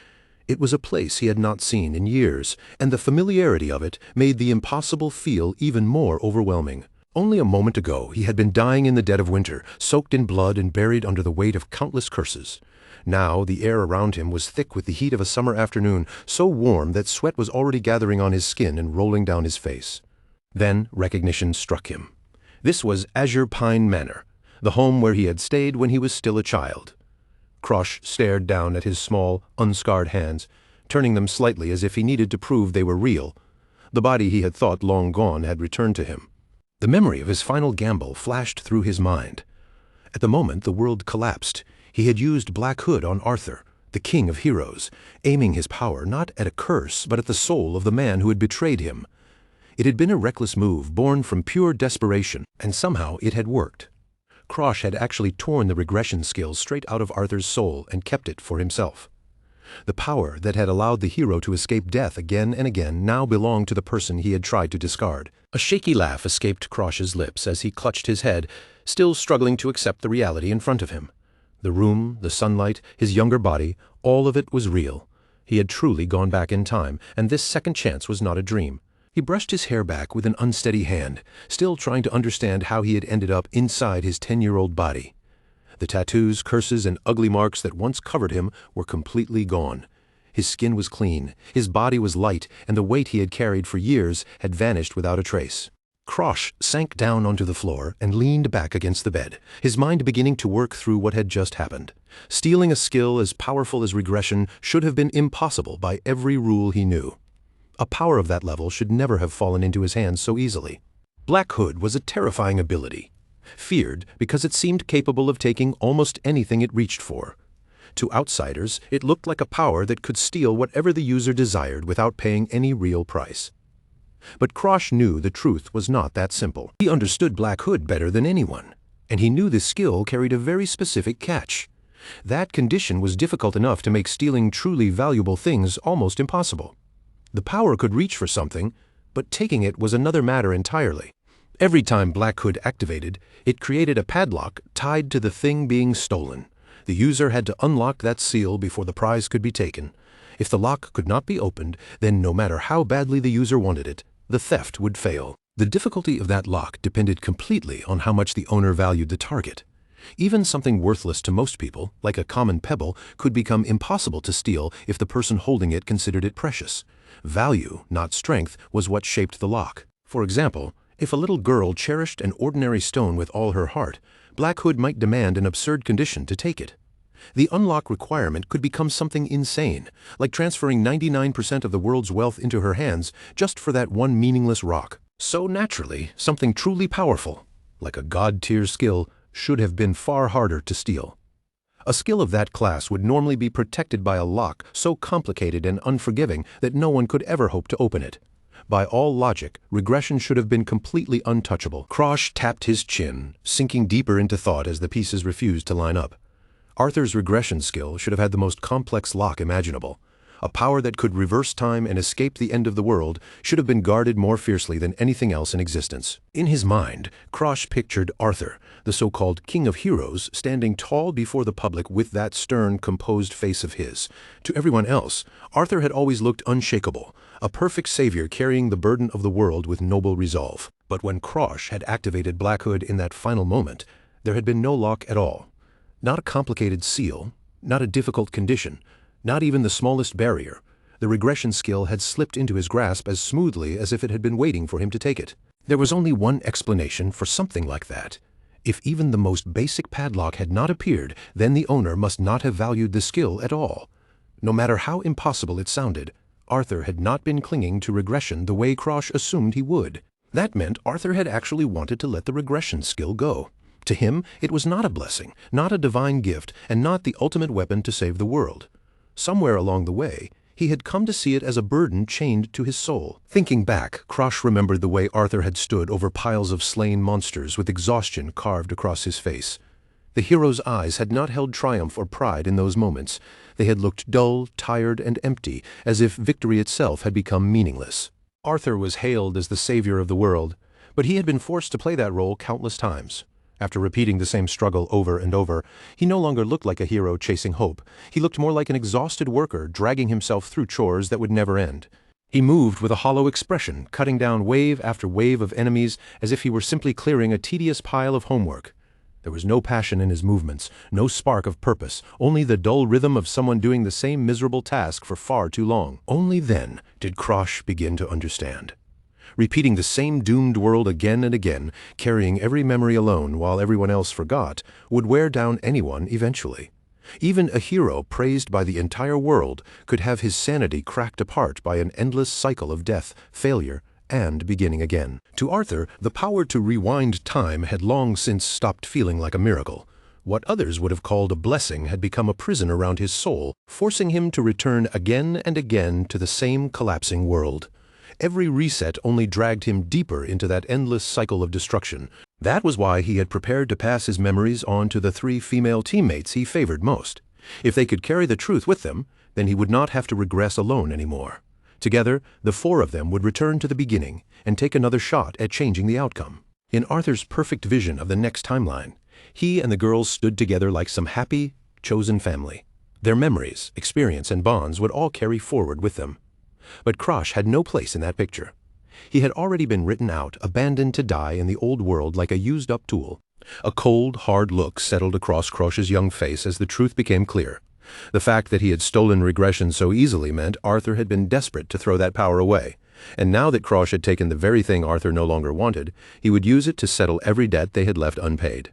A: It was a place he had not seen in years, and the familiarity of it made the impossible feel even more overwhelming. Only a moment ago he had been dying in the dead of winter, soaked in blood and buried under the weight of countless curses. Now the air around him was thick with the heat of a summer afternoon, so warm that sweat was already gathering on his skin and rolling down his face. Then recognition struck him. This was Azure Pine Manor, the home where he had stayed when he was still a child. Krosh stared down at his small, unscarred hands, turning them slightly as if he needed to prove they were real. The body he had thought long gone had returned to him. The memory of his final gamble flashed through his mind. At the moment the world collapsed, he had used Black Hood on Arthur, the king of heroes, aiming his power not at a curse but at the soul of the man who had betrayed him. It had been a reckless move born from pure desperation, and somehow it had worked. Krosh had actually torn the regression skills straight out of Arthur's soul and kept it for himself. The power that had allowed the hero to escape death again and again now belonged to the person he had tried to discard. A shaky laugh escaped Krosh's lips as he clutched his head, still struggling to accept the reality in front of him. The room, the sunlight, his younger body, all of it was real. He had truly gone back in time, and this second chance was not a dream. He brushed his hair back with an unsteady hand, still trying to understand how he had ended up inside his 10-year-old body. The tattoos, curses, and ugly marks that once covered him were completely gone. His skin was clean, his body was light, and the weight he had carried for years had vanished without a trace. Krosh sank down onto the floor and leaned back against the bed, his mind beginning to work through what had just happened. Stealing a skill as powerful as regression should have been impossible by every rule he knew. A power of that level should never have fallen into his hands so easily. Black Hood was a terrifying ability. Feared because it seemed capable of taking almost anything it reached for. To outsiders, it looked like a power that could steal whatever the user desired without paying any real price. But Krosh knew the truth was not that simple. He understood Black Hood better than anyone, and he knew this skill carried a very specific catch. That condition was difficult enough to make stealing truly valuable things almost impossible. The power could reach for something, but taking it was another matter entirely. Every time Black Hood activated, it created a padlock tied to the thing being stolen. The user had to unlock that seal before the prize could be taken. If the lock could not be opened, then no matter how badly the user wanted it, the theft would fail. The difficulty of that lock depended completely on how much the owner valued the target. Even something worthless to most people, like a common pebble, could become impossible to steal if the person holding it considered it precious. Value, not strength, was what shaped the lock. For example, if a little girl cherished an ordinary stone with all her heart, Black Hood might demand an absurd condition to take it. The unlock requirement could become something insane, like transferring 99% of the world's wealth into her hands just for that one meaningless rock. So naturally, something truly powerful, like a god-tier skill, should have been far harder to steal. A skill of that class would normally be protected by a lock so complicated and unforgiving that no one could ever hope to open it. By all logic, regression should have been completely untouchable. Krosh tapped his chin, sinking deeper into thought as the pieces refused to line up. Arthur's regression skill should have had the most complex lock imaginable. A power that could reverse time and escape the end of the world should have been guarded more fiercely than anything else in existence. In his mind, Krosh pictured Arthur, the so-called King of Heroes, standing tall before the public with that stern, composed face of his. To everyone else, Arthur had always looked unshakable, a perfect savior carrying the burden of the world with noble resolve. But when Krosh had activated Black Hood in that final moment, there had been no lock at all. Not a complicated seal, not a difficult condition, not even the smallest barrier. The regression skill had slipped into his grasp as smoothly as if it had been waiting for him to take it. There was only one explanation for something like that. If even the most basic padlock had not appeared, then the owner must not have valued the skill at all. No matter how impossible it sounded, Arthur had not been clinging to regression the way Krosh assumed he would. That meant Arthur had actually wanted to let the regression skill go. To him, it was not a blessing, not a divine gift, and not the ultimate weapon to save the world. Somewhere along the way, he had come to see it as a burden chained to his soul. Thinking back, Krosh remembered the way Arthur had stood over piles of slain monsters with exhaustion carved across his face. The hero's eyes had not held triumph or pride in those moments. They had looked dull, tired, and empty, as if victory itself had become meaningless. Arthur was hailed as the savior of the world, but he had been forced to play that role countless times. After repeating the same struggle over and over, he no longer looked like a hero chasing hope. He looked more like an exhausted worker dragging himself through chores that would never end. He moved with a hollow expression, cutting down wave after wave of enemies as if he were simply clearing a tedious pile of homework. There was no passion in his movements, no spark of purpose, only the dull rhythm of someone doing the same miserable task for far too long. Only then did Krosh begin to understand. Repeating the same doomed world again and again, carrying every memory alone while everyone else forgot, would wear down anyone eventually. Even a hero praised by the entire world could have his sanity cracked apart by an endless cycle of death, failure, and beginning again. To Arthur, the power to rewind time had long since stopped feeling like a miracle. What others would have called a blessing had become a prison around his soul, forcing him to return again and again to the same collapsing world. Every reset only dragged him deeper into that endless cycle of destruction. That was why he had prepared to pass his memories on to the 3 female teammates he favored most. If they could carry the truth with them, then he would not have to regress alone anymore. Together, the 4 of them would return to the beginning and take another shot at changing the outcome. In Arthur's perfect vision of the next timeline, he and the girls stood together like some happy, chosen family. Their memories, experience, and bonds would all carry forward with them. But Krosh had no place in that picture. He had already been written out, abandoned to die in the old world like a used-up tool. A cold, hard look settled across Krosh's young face as the truth became clear. The fact that he had stolen regression so easily meant Arthur had been desperate to throw that power away. And now that Krosh had taken the very thing Arthur no longer wanted, he would use it to settle every debt they had left unpaid.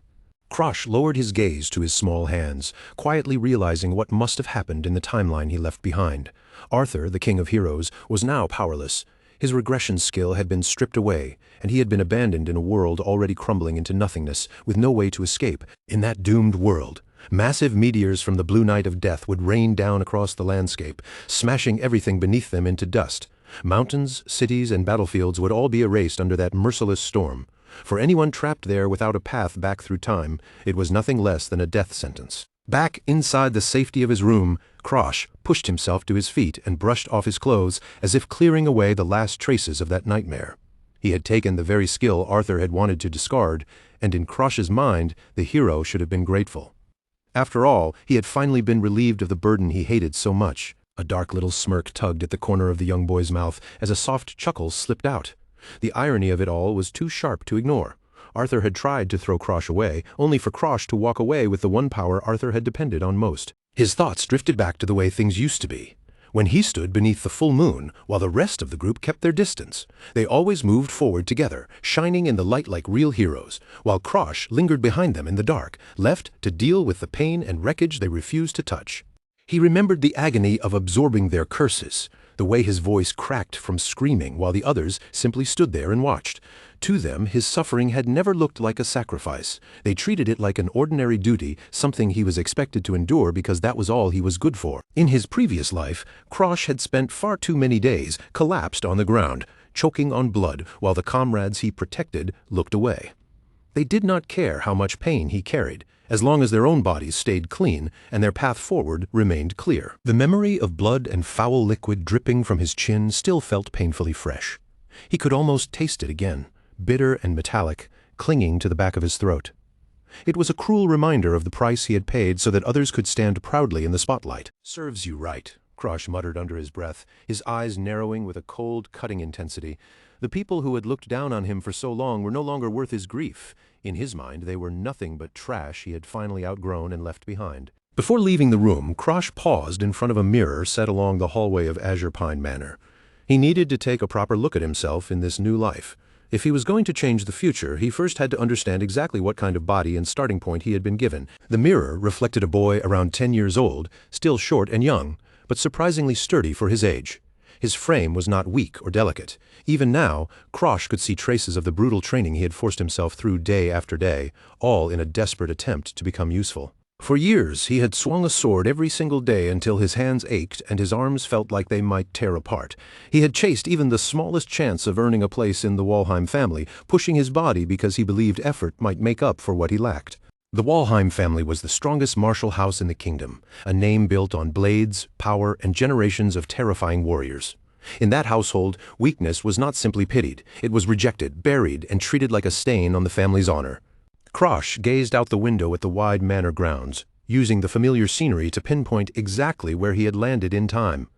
A: Krosh lowered his gaze to his small hands, quietly realizing what must have happened in the timeline he left behind. Arthur, the King of Heroes, was now powerless. His regression skill had been stripped away, and he had been abandoned in a world already crumbling into nothingness, with no way to escape. In that doomed world, massive meteors from the blue night of death would rain down across the landscape, smashing everything beneath them into dust. Mountains, cities, and battlefields would all be erased under that merciless storm. For anyone trapped there without a path back through time, it was nothing less than a death sentence. Back inside the safety of his room, Krosh pushed himself to his feet and brushed off his clothes as if clearing away the last traces of that nightmare. He had taken the very skill Arthur had wanted to discard, and in Krosh's mind, the hero should have been grateful. After all, he had finally been relieved of the burden he hated so much. A dark little smirk tugged at the corner of the young boy's mouth as a soft chuckle slipped out. The irony of it all was too sharp to ignore. Arthur had tried to throw Krosh away, only for Krosh to walk away with the one power Arthur had depended on most. His thoughts drifted back to the way things used to be, when he stood beneath the full moon while the rest of the group kept their distance. They always moved forward together, shining in the light like real heroes, while Krosh lingered behind them in the dark, left to deal with the pain and wreckage they refused to touch. He remembered the agony of absorbing their curses, the way his voice cracked from screaming while the others simply stood there and watched. To them, his suffering had never looked like a sacrifice. They treated it like an ordinary duty, something he was expected to endure because that was all he was good for. In his previous life, Krosh had spent far too many days collapsed on the ground, choking on blood, while the comrades he protected looked away. They did not care how much pain he carried, as long as their own bodies stayed clean and their path forward remained clear. The memory of blood and foul liquid dripping from his chin still felt painfully fresh. He could almost taste it again, bitter and metallic, clinging to the back of his throat. It was a cruel reminder of the price he had paid so that others could stand proudly in the spotlight. "Serves you right," Krosh muttered under his breath, his eyes narrowing with a cold, cutting intensity. The people who had looked down on him for so long were no longer worth his grief. In his mind, they were nothing but trash he had finally outgrown and left behind. Before leaving the room, Krosh paused in front of a mirror set along the hallway of Azure Pine Manor. He needed to take a proper look at himself in this new life. If he was going to change the future, he first had to understand exactly what kind of body and starting point he had been given. The mirror reflected a boy around 10 years old, still short and young, but surprisingly sturdy for his age. His frame was not weak or delicate. Even now, Krosh could see traces of the brutal training he had forced himself through day after day, all in a desperate attempt to become useful. For years, he had swung a sword every single day until his hands ached and his arms felt like they might tear apart. He had chased even the smallest chance of earning a place in the Walheim family, pushing his body because he believed effort might make up for what he lacked. The Walheim family was the strongest martial house in the kingdom, a name built on blades, power, and generations of terrifying warriors. In that household, weakness was not simply pitied, it was rejected, buried, and treated like a stain on the family's honor. Krosh gazed out the window at the wide manor grounds, using the familiar scenery to pinpoint exactly where he had landed in time.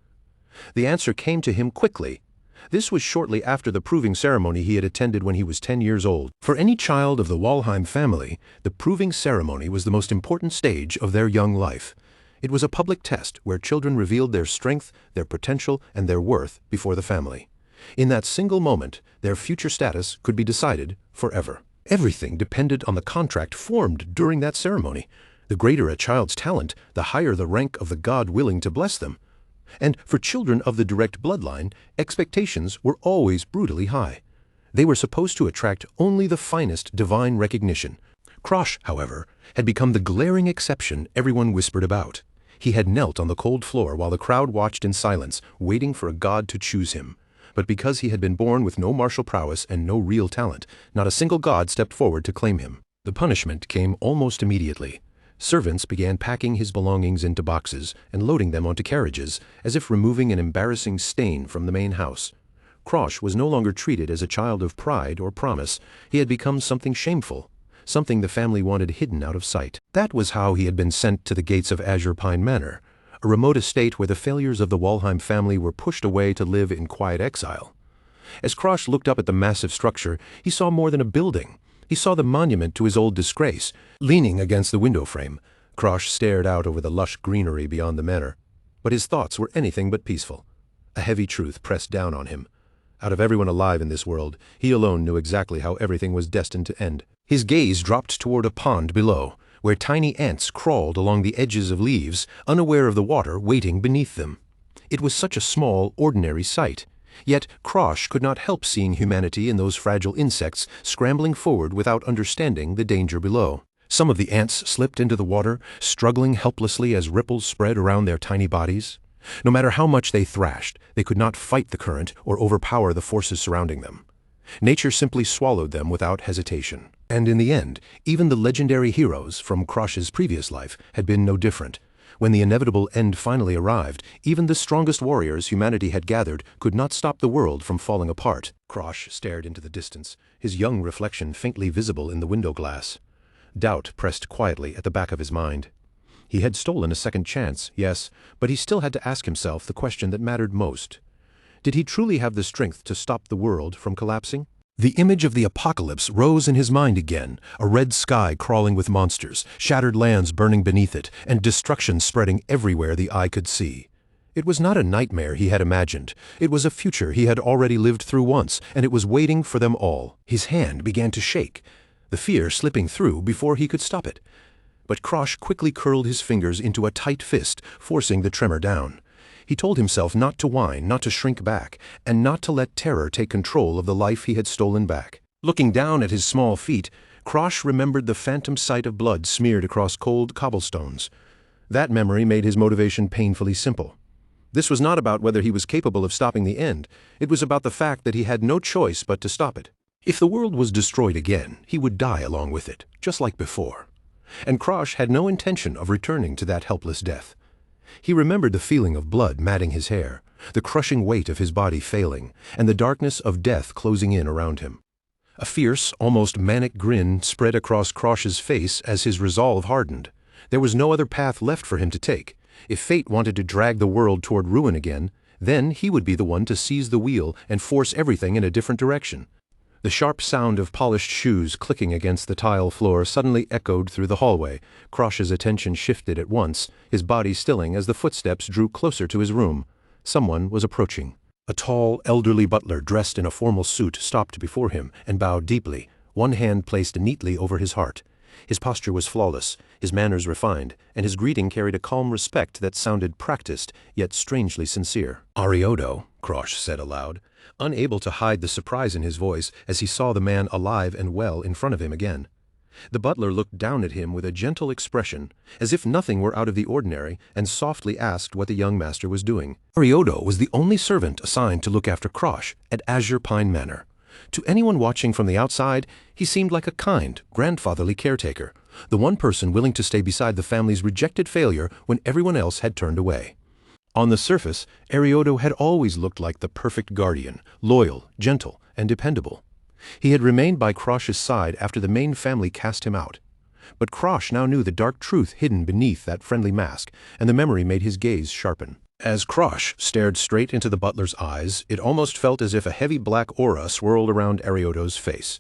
A: The answer came to him quickly. This was shortly after the proving ceremony he had attended when he was 10 years old. For any child of the Walheim family, the proving ceremony was the most important stage of their young life. It was a public test where children revealed their strength, their potential, and their worth before the family. In that single moment, their future status could be decided forever. Everything depended on the contract formed during that ceremony. The greater a child's talent, the higher the rank of the god willing to bless them. And for children of the direct bloodline, expectations were always brutally high. They were supposed to attract only the finest divine recognition. Krosh, however, had become the glaring exception everyone whispered about. He had knelt on the cold floor while the crowd watched in silence, waiting for a god to choose him. But because he had been born with no martial prowess and no real talent, not a single god stepped forward to claim him. The punishment came almost immediately. Servants began packing his belongings into boxes and loading them onto carriages, as if removing an embarrassing stain from the main house. Krosh was no longer treated as a child of pride or promise. He had become something shameful, something the family wanted hidden out of sight. That was how he had been sent to the gates of Azure Pine Manor, a remote estate where the failures of the Walheim family were pushed away to live in quiet exile. As Krosh looked up at the massive structure, he saw more than a building. He saw the monument to his old disgrace. Leaning against the window frame, Krosh stared out over the lush greenery beyond the manor. But his thoughts were anything but peaceful. A heavy truth pressed down on him. Out of everyone alive in this world, he alone knew exactly how everything was destined to end. His gaze dropped toward a pond below, where tiny ants crawled along the edges of leaves, unaware of the water waiting beneath them. It was such a small, ordinary sight. Yet Krosh could not help seeing humanity in those fragile insects scrambling forward without understanding the danger below. Some of the ants slipped into the water, struggling helplessly as ripples spread around their tiny bodies. No matter how much they thrashed, they could not fight the current or overpower the forces surrounding them. Nature simply swallowed them without hesitation. And in the end, even the legendary heroes from Krosh's previous life had been no different. When the inevitable end finally arrived, even the strongest warriors humanity had gathered could not stop the world from falling apart. Krosh stared into the distance, his young reflection faintly visible in the window glass. Doubt pressed quietly at the back of his mind. He had stolen a second chance, yes, but he still had to ask himself the question that mattered most. Did he truly have the strength to stop the world from collapsing? The image of the apocalypse rose in his mind again, a red sky crawling with monsters, shattered lands burning beneath it, and destruction spreading everywhere the eye could see. It was not a nightmare he had imagined. It was a future he had already lived through once, and it was waiting for them all. His hand began to shake, the fear slipping through before he could stop it. But Krosh quickly curled his fingers into a tight fist, forcing the tremor down. He told himself not to whine, not to shrink back, and not to let terror take control of the life he had stolen back. Looking down at his small feet, Krosh remembered the phantom sight of blood smeared across cold cobblestones. That memory made his motivation painfully simple. This was not about whether he was capable of stopping the end. It was about the fact that he had no choice but to stop it. If the world was destroyed again, he would die along with it, just like before. And Krosh had no intention of returning to that helpless death. He remembered the feeling of blood matting his hair, the crushing weight of his body failing, and the darkness of death closing in around him. A fierce, almost manic grin spread across Krosh's face as his resolve hardened. There was no other path left for him to take. If fate wanted to drag the world toward ruin again, then he would be the one to seize the wheel and force everything in a different direction. The sharp sound of polished shoes clicking against the tile floor suddenly echoed through the hallway. Krosh's attention shifted at once, his body stilling as the footsteps drew closer to his room. Someone was approaching. A tall, elderly butler dressed in a formal suit stopped before him and bowed deeply, one hand placed neatly over his heart. His posture was flawless, his manners refined, and his greeting carried a calm respect that sounded practiced, yet strangely sincere. "Arioto," Krosh said aloud, unable to hide the surprise in his voice as he saw the man alive and well in front of him again. The butler looked down at him with a gentle expression, as if nothing were out of the ordinary, and softly asked what the young master was doing. Arioto was the only servant assigned to look after Krosh at Azure Pine Manor. To anyone watching from the outside, he seemed like a kind, grandfatherly caretaker, the one person willing to stay beside the family's rejected failure when everyone else had turned away. On the surface, Arioto had always looked like the perfect guardian, loyal, gentle, and dependable. He had remained by Krosh's side after the main family cast him out. But Krosh now knew the dark truth hidden beneath that friendly mask, and the memory made his gaze sharpen. As Krosh stared straight into the butler's eyes, it almost felt as if a heavy black aura swirled around Arioto's face.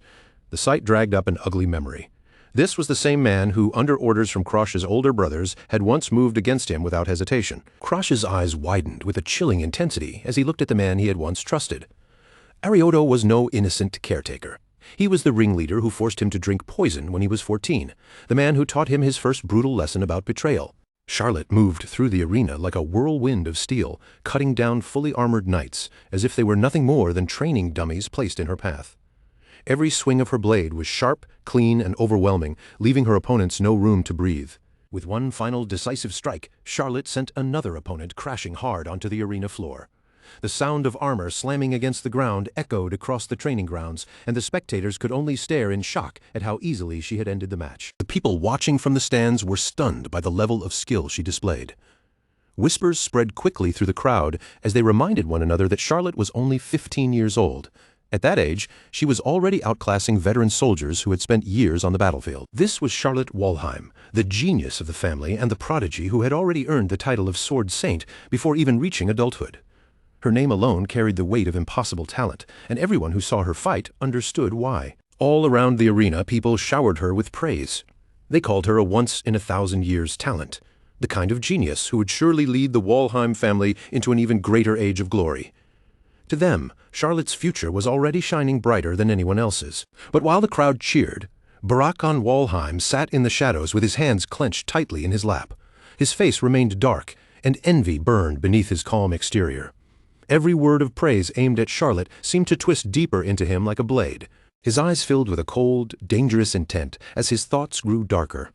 A: The sight dragged up an ugly memory. This was the same man who, under orders from Krosh's older brothers, had once moved against him without hesitation. Krosh's eyes widened with a chilling intensity as he looked at the man he had once trusted. Arioto was no innocent caretaker. He was the ringleader who forced him to drink poison when he was 14, the man who taught him his first brutal lesson about betrayal. Charlotte moved through the arena like a whirlwind of steel, cutting down fully armored knights, as if they were nothing more than training dummies placed in her path. Every swing of her blade was sharp, clean, and overwhelming, leaving her opponents no room to breathe. With one final decisive strike, Charlotte sent another opponent crashing hard onto the arena floor. The sound of armor slamming against the ground echoed across the training grounds, and the spectators could only stare in shock at how easily she had ended the match. The people watching from the stands were stunned by the level of skill she displayed. Whispers spread quickly through the crowd as they reminded one another that Charlotte was only 15 years old. At that age, she was already outclassing veteran soldiers who had spent years on the battlefield. This was Charlotte Walheim, the genius of the family and the prodigy who had already earned the title of Sword Saint before even reaching adulthood. Her name alone carried the weight of impossible talent, and everyone who saw her fight understood why. All around the arena, people showered her with praise. They called her a once-in-a-thousand-years talent, the kind of genius who would surely lead the Walheim family into an even greater age of glory. To them, Charlotte's future was already shining brighter than anyone else's. But while the crowd cheered, Barakan Walheim sat in the shadows with his hands clenched tightly in his lap. His face remained dark, and envy burned beneath his calm exterior. Every word of praise aimed at Charlotte seemed to twist deeper into him like a blade. His eyes filled with a cold, dangerous intent as his thoughts grew darker.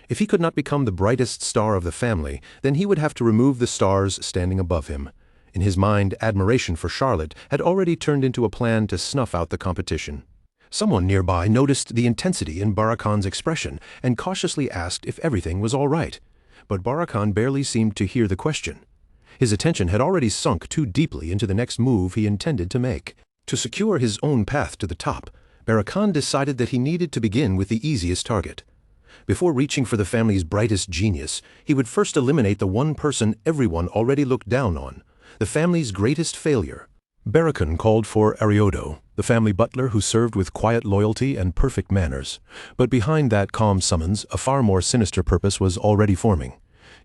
A: If he could not become the brightest star of the family, then he would have to remove the stars standing above him. In his mind, admiration for Charlotte had already turned into a plan to snuff out the competition. Someone nearby noticed the intensity in Barakan's expression and cautiously asked if everything was all right. But Barakan barely seemed to hear the question. His attention had already sunk too deeply into the next move he intended to make. To secure his own path to the top, Barakan decided that he needed to begin with the easiest target. Before reaching for the family's brightest genius, he would first eliminate the one person everyone already looked down on, the family's greatest failure. Barakan called for Ariodo, the family butler who served with quiet loyalty and perfect manners. But behind that calm summons, a far more sinister purpose was already forming.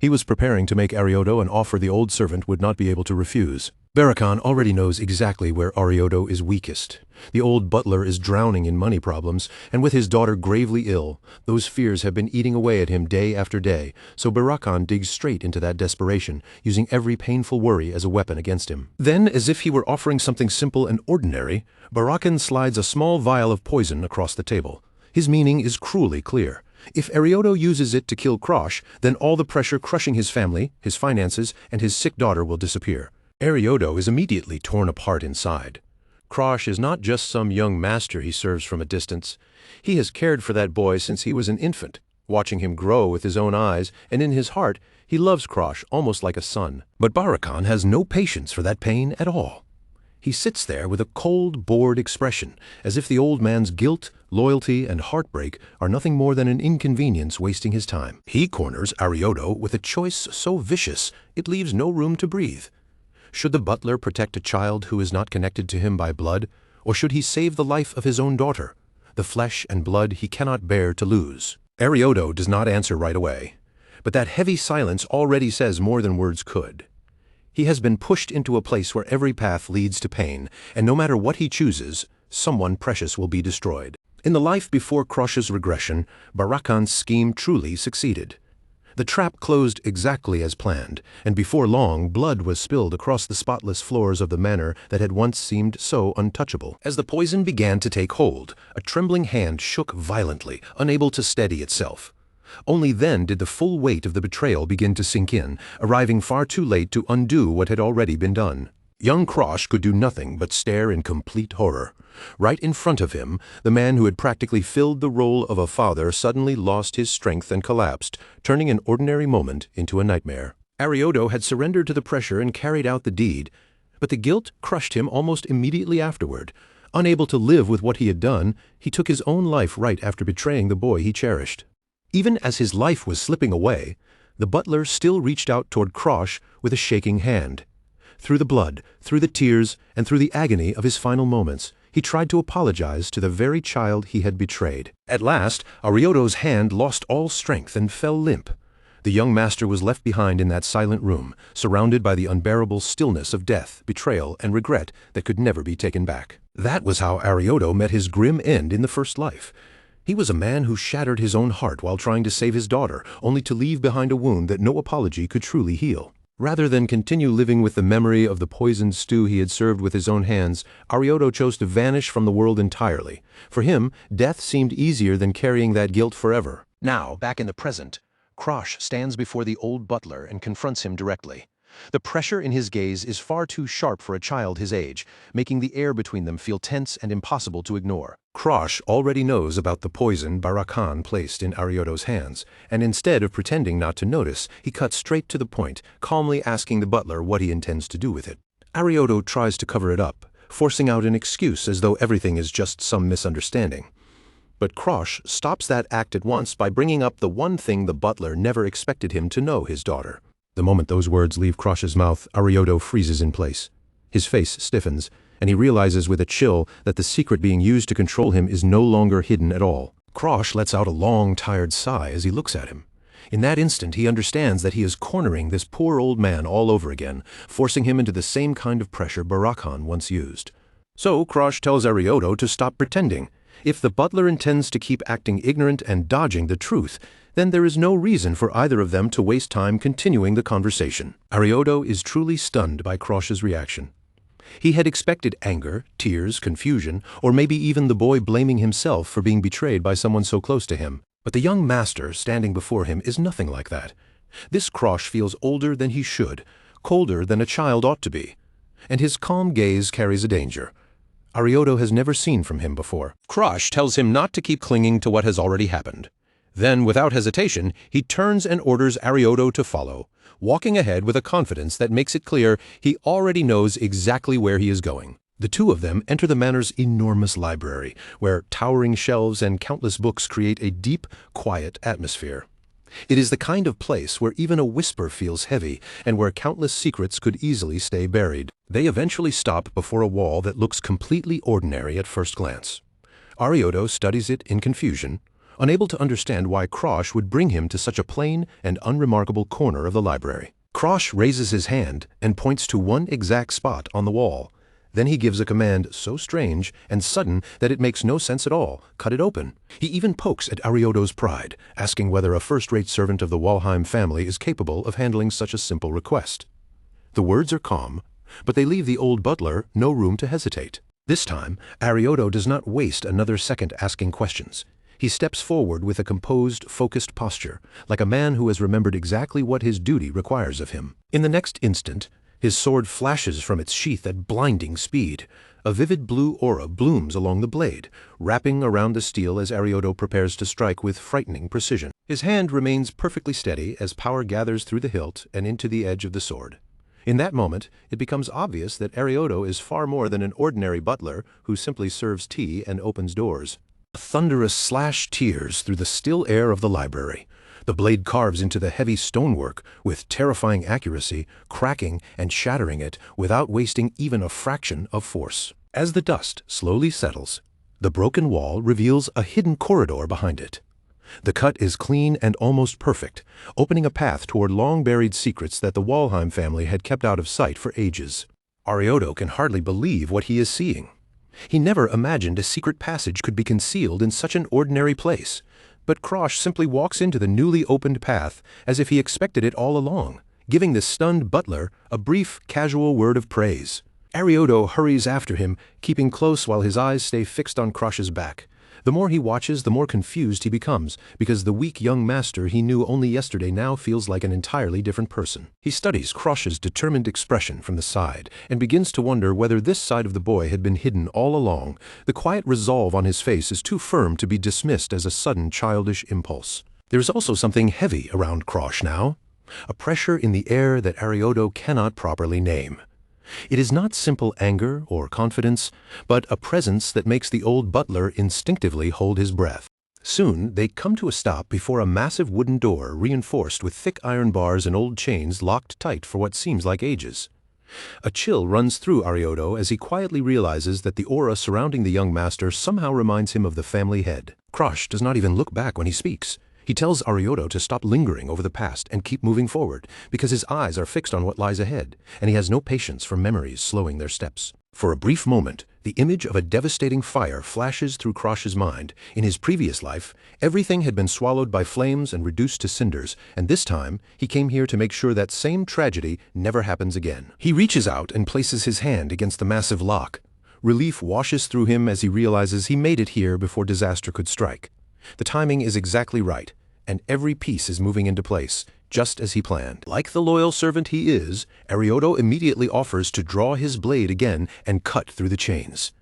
A: He was preparing to make Ariodo an offer the old servant would not be able to refuse. Barakan already knows exactly where Ariodo is weakest. The old butler is drowning in money problems, and with his daughter gravely ill, those fears have been eating away at him day after day, so Barakan digs straight into that desperation, using every painful worry as a weapon against him. Then, as if he were offering something simple and ordinary, Barakan slides a small vial of poison across the table. His meaning is cruelly clear. If Ariodo uses it to kill Krosh, then all the pressure crushing his family, his finances, and his sick daughter will disappear. Ariodo is immediately torn apart inside. Krosh is not just some young master he serves from a distance. He has cared for that boy since he was an infant, watching him grow with his own eyes, and in his heart, he loves Krosh almost like a son. But Barakan has no patience for that pain at all. He sits there with a cold, bored expression, as if the old man's guilt, loyalty, and heartbreak are nothing more than an inconvenience wasting his time. He corners Ariodo with a choice so vicious it leaves no room to breathe. Should the butler protect a child who is not connected to him by blood, or should he save the life of his own daughter, the flesh and blood he cannot bear to lose? Ariodo does not answer right away, but that heavy silence already says more than words could. He has been pushed into a place where every path leads to pain, and no matter what he chooses, someone precious will be destroyed. In the life before Krosh's regression, Barakan's scheme truly succeeded. The trap closed exactly as planned, and before long blood was spilled across the spotless floors of the manor that had once seemed so untouchable. As the poison began to take hold, a trembling hand shook violently, unable to steady itself. Only then did the full weight of the betrayal begin to sink in, arriving far too late to undo what had already been done. Young Krosh could do nothing but stare in complete horror. Right in front of him, the man who had practically filled the role of a father suddenly lost his strength and collapsed, turning an ordinary moment into a nightmare. Ariodo had surrendered to the pressure and carried out the deed, but the guilt crushed him almost immediately afterward. Unable to live with what he had done, he took his own life right after betraying the boy he cherished. Even as his life was slipping away, the butler still reached out toward Krosh with a shaking hand. Through the blood, through the tears, and through the agony of his final moments, he tried to apologize to the very child he had betrayed. At last, Ariodo's hand lost all strength and fell limp. The young master was left behind in that silent room, surrounded by the unbearable stillness of death, betrayal, and regret that could never be taken back. That was how Ariodo met his grim end in the first life. He was a man who shattered his own heart while trying to save his daughter, only to leave behind a wound that no apology could truly heal. Rather than continue living with the memory of the poisoned stew he had served with his own hands, Ariodo chose to vanish from the world entirely. For him, death seemed easier than carrying that guilt forever. Now, back in the present, Krosh stands before the old butler and confronts him directly. The pressure in his gaze is far too sharp for a child his age, making the air between them feel tense and impossible to ignore. Krosh already knows about the poison Barakan placed in Ariodo's hands, and instead of pretending not to notice, he cuts straight to the point, calmly asking the butler what he intends to do with it. Ariodo tries to cover it up, forcing out an excuse as though everything is just some misunderstanding. But Krosh stops that act at once by bringing up the one thing the butler never expected him to know: his daughter. The moment those words leave Krosh's mouth, Ariodo freezes in place. His face stiffens, and he realizes with a chill that the secret being used to control him is no longer hidden at all. Krosh lets out a long, tired sigh as he looks at him. In that instant, he understands that he is cornering this poor old man all over again, forcing him into the same kind of pressure Barakan once used. So Krosh tells Ariodo to stop pretending. If the butler intends to keep acting ignorant and dodging the truth, then there is no reason for either of them to waste time continuing the conversation. Ariodo is truly stunned by Krosh's reaction. He had expected anger, tears, confusion, or maybe even the boy blaming himself for being betrayed by someone so close to him. But the young master standing before him is nothing like that. This Krosh feels older than he should, colder than a child ought to be, and his calm gaze carries a danger. Arioto has never seen from him before. Krosh tells him not to keep clinging to what has already happened. Then, without hesitation, he turns and orders Arioto to follow, walking ahead with a confidence that makes it clear he already knows exactly where he is going. The two of them enter the manor's enormous library, where towering shelves and countless books create a deep, quiet atmosphere. It is the kind of place where even a whisper feels heavy and where countless secrets could easily stay buried. They eventually stop before a wall that looks completely ordinary at first glance. Arioto studies it in confusion, unable to understand why Krosh would bring him to such a plain and unremarkable corner of the library. Krosh raises his hand and points to one exact spot on the wall. Then he gives a command so strange and sudden that it makes no sense at all. Cut it open. He even pokes at Arioto's pride, asking whether a first-rate servant of the Walheim family is capable of handling such a simple request. The words are calm, but they leave the old butler no room to hesitate. This time, Arioto does not waste another second asking questions. He steps forward with a composed, focused posture, like a man who has remembered exactly what his duty requires of him. In the next instant, his sword flashes from its sheath at blinding speed. A vivid blue aura blooms along the blade, wrapping around the steel as Arioto prepares to strike with frightening precision. His hand remains perfectly steady as power gathers through the hilt and into the edge of the sword. In that moment, it becomes obvious that Arioto is far more than an ordinary butler who simply serves tea and opens doors. A thunderous slash tears through the still air of the library. The blade carves into the heavy stonework with terrifying accuracy, cracking and shattering it without wasting even a fraction of force. As the dust slowly settles, the broken wall reveals a hidden corridor behind it. The cut is clean and almost perfect, opening a path toward long-buried secrets that the Walheim family had kept out of sight for ages. Arioto can hardly believe what he is seeing. He never imagined a secret passage could be concealed in such an ordinary place. But Krosh simply walks into the newly opened path as if he expected it all along, giving the stunned butler a brief, casual word of praise. Arioto hurries after him, keeping close while his eyes stay fixed on Krosh's back. The more he watches, the more confused he becomes, because the weak young master he knew only yesterday now feels like an entirely different person. He studies Krosh's determined expression from the side, and begins to wonder whether this side of the boy had been hidden all along. The quiet resolve on his face is too firm to be dismissed as a sudden childish impulse. There is also something heavy around Krosh now, a pressure in the air that Arioto cannot properly name. It is not simple anger or confidence, but a presence that makes the old butler instinctively hold his breath. Soon they come to a stop before a massive wooden door reinforced with thick iron bars and old chains locked tight for what seems like ages. A chill runs through Arioto as he quietly realizes that the aura surrounding the young master somehow reminds him of the family head. Krosh does not even look back when he speaks. He tells Arioto to stop lingering over the past and keep moving forward, because his eyes are fixed on what lies ahead, and he has no patience for memories slowing their steps. For a brief moment, the image of a devastating fire flashes through Krosh's mind. In his previous life, everything had been swallowed by flames and reduced to cinders, and this time, he came here to make sure that same tragedy never happens again. He reaches out and places his hand against the massive lock. Relief washes through him as he realizes he made it here before disaster could strike. The timing is exactly right, and every piece is moving into place, just as he planned. Like the loyal servant he is, Arioto immediately offers to draw his blade again and cut through the chains.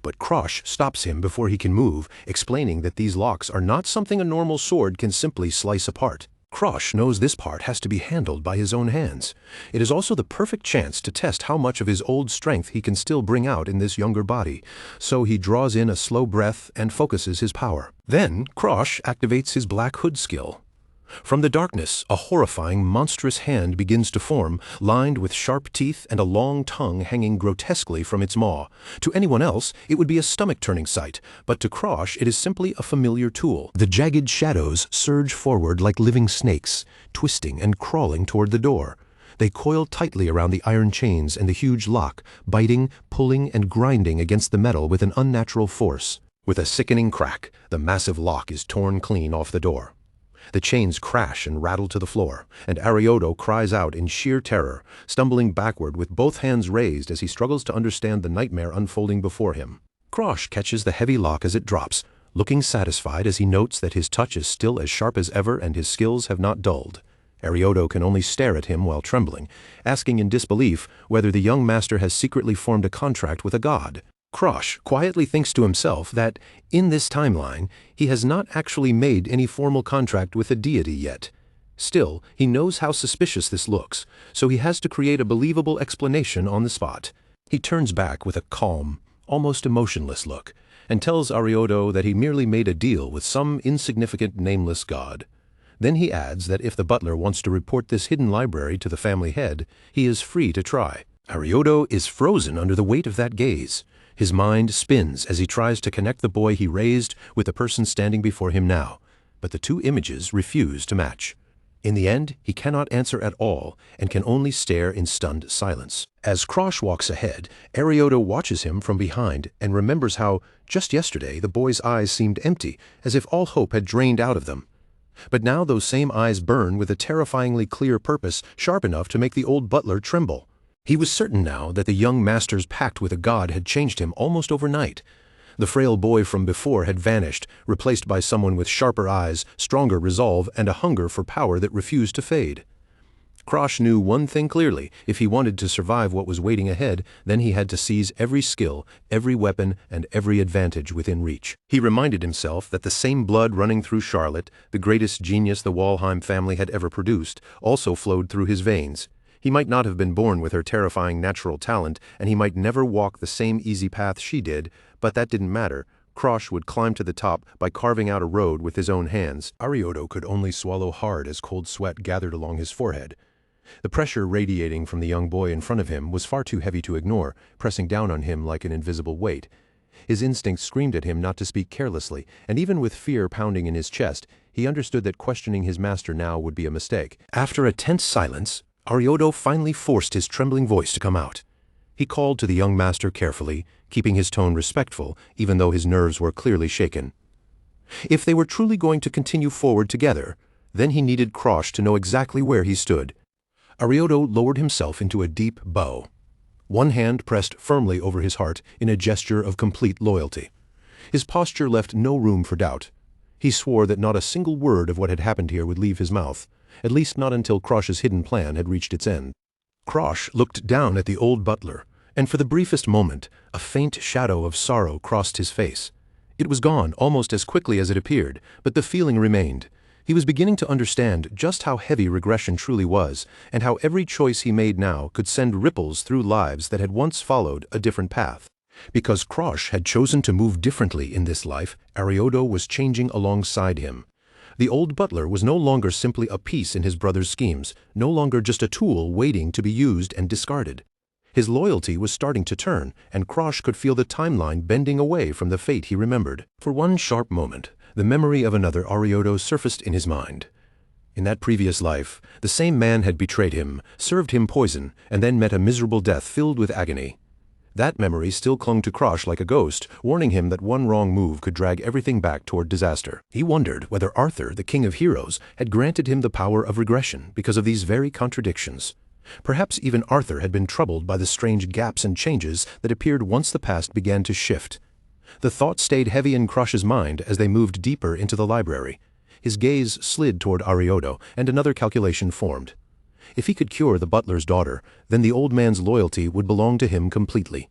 A: But Krosh stops him before he can move, explaining that these locks are not something a normal sword can simply slice apart. Krosh knows this part has to be handled by his own hands. It is also the perfect chance to test how much of his old strength he can still bring out in this younger body, so he draws in a slow breath and focuses his power. Then Krosh activates his Black Hood skill. From the darkness, a horrifying, monstrous hand begins to form, lined with sharp teeth and a long tongue hanging grotesquely from its maw. To anyone else, it would be a stomach-turning sight, but to Krosh it is simply a familiar tool. The jagged shadows surge forward like living snakes, twisting and crawling toward the door. They coil tightly around the iron chains and the huge lock, biting, pulling, and grinding against the metal with an unnatural force. With a sickening crack, the massive lock is torn clean off the door. The chains crash and rattle to the floor, and Arioto cries out in sheer terror, stumbling backward with both hands raised as he struggles to understand the nightmare unfolding before him. Krosh catches the heavy lock as it drops, looking satisfied as he notes that his touch is still as sharp as ever and his skills have not dulled. Arioto can only stare at him while trembling, asking in disbelief whether the young master has secretly formed a contract with a god. Krosh quietly thinks to himself that, in this timeline, he has not actually made any formal contract with a deity yet. Still, he knows how suspicious this looks, so he has to create a believable explanation on the spot. He turns back with a calm, almost emotionless look, and tells Arioto that he merely made a deal with some insignificant nameless god. Then he adds that if the butler wants to report this hidden library to the family head, he is free to try. Arioto is frozen under the weight of that gaze. His mind spins as he tries to connect the boy he raised with the person standing before him now, but the two images refuse to match. In the end, he cannot answer at all and can only stare in stunned silence. As Krosh walks ahead, Arioto watches him from behind and remembers how, just yesterday, the boy's eyes seemed empty, as if all hope had drained out of them. But now those same eyes burn with a terrifyingly clear purpose sharp enough to make the old butler tremble. He was certain now that the young master's pact with a god had changed him almost overnight. The frail boy from before had vanished, replaced by someone with sharper eyes, stronger resolve, and a hunger for power that refused to fade. Krosh knew one thing clearly: if he wanted to survive what was waiting ahead, then he had to seize every skill, every weapon, and every advantage within reach. He reminded himself that the same blood running through Charlotte, the greatest genius the Walheim family had ever produced, also flowed through his veins. He might not have been born with her terrifying natural talent, and he might never walk the same easy path she did, but that didn't matter. Krosh would climb to the top by carving out a road with his own hands. Arioto could only swallow hard as cold sweat gathered along his forehead. The pressure radiating from the young boy in front of him was far too heavy to ignore, pressing down on him like an invisible weight. His instinct screamed at him not to speak carelessly, and even with fear pounding in his chest, he understood that questioning his master now would be a mistake. After a tense silence, Arioto finally forced his trembling voice to come out. He called to the young master carefully, keeping his tone respectful, even though his nerves were clearly shaken. If they were truly going to continue forward together, then he needed Krosh to know exactly where he stood. Arioto lowered himself into a deep bow. One hand pressed firmly over his heart in a gesture of complete loyalty. His posture left no room for doubt. He swore that not a single word of what had happened here would leave his mouth, at least not until Krosh's hidden plan had reached its end. Krosh looked down at the old butler, and for the briefest moment, a faint shadow of sorrow crossed his face. It was gone almost as quickly as it appeared, but the feeling remained. He was beginning to understand just how heavy regression truly was, and how every choice he made now could send ripples through lives that had once followed a different path. Because Krosh had chosen to move differently in this life, Arioto was changing alongside him. The old butler was no longer simply a piece in his brother's schemes, no longer just a tool waiting to be used and discarded. His loyalty was starting to turn, and Krosh could feel the timeline bending away from the fate he remembered. For one sharp moment, the memory of another Arioto surfaced in his mind. In that previous life, the same man had betrayed him, served him poison, and then met a miserable death filled with agony. That memory still clung to Krosh like a ghost, warning him that one wrong move could drag everything back toward disaster. He wondered whether Arthur, the king of heroes, had granted him the power of regression because of these very contradictions. Perhaps even Arthur had been troubled by the strange gaps and changes that appeared once the past began to shift. The thought stayed heavy in Krosh's mind as they moved deeper into the library. His gaze slid toward Arioto, and another calculation formed. If he could cure the butler's daughter, then the old man's loyalty would belong to him completely.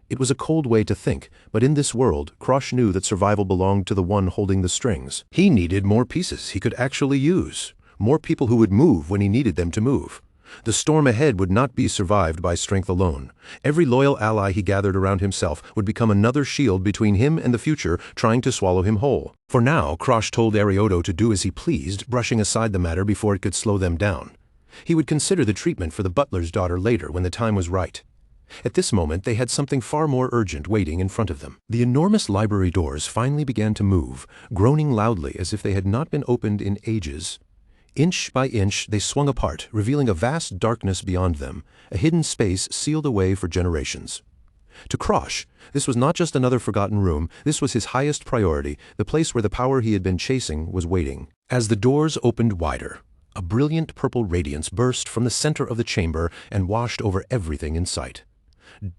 A: It was a cold way to think, but in this world, Krosh knew that survival belonged to the one holding the strings. He needed more pieces he could actually use, more people who would move when he needed them to move. The storm ahead would not be survived by strength alone. Every loyal ally he gathered around himself would become another shield between him and the future trying to swallow him whole. For now, Krosh told Arioto to do as he pleased, brushing aside the matter before it could slow them down. He would consider the treatment for the butler's daughter later when the time was right. At this moment, they had something far more urgent waiting in front of them. The enormous library doors finally began to move, groaning loudly as if they had not been opened in ages. Inch by inch, they swung apart, revealing a vast darkness beyond them, a hidden space sealed away for generations. To Krosh, this was not just another forgotten room, this was his highest priority, the place where the power he had been chasing was waiting. As the doors opened wider, a brilliant purple radiance burst from the center of the chamber and washed over everything in sight.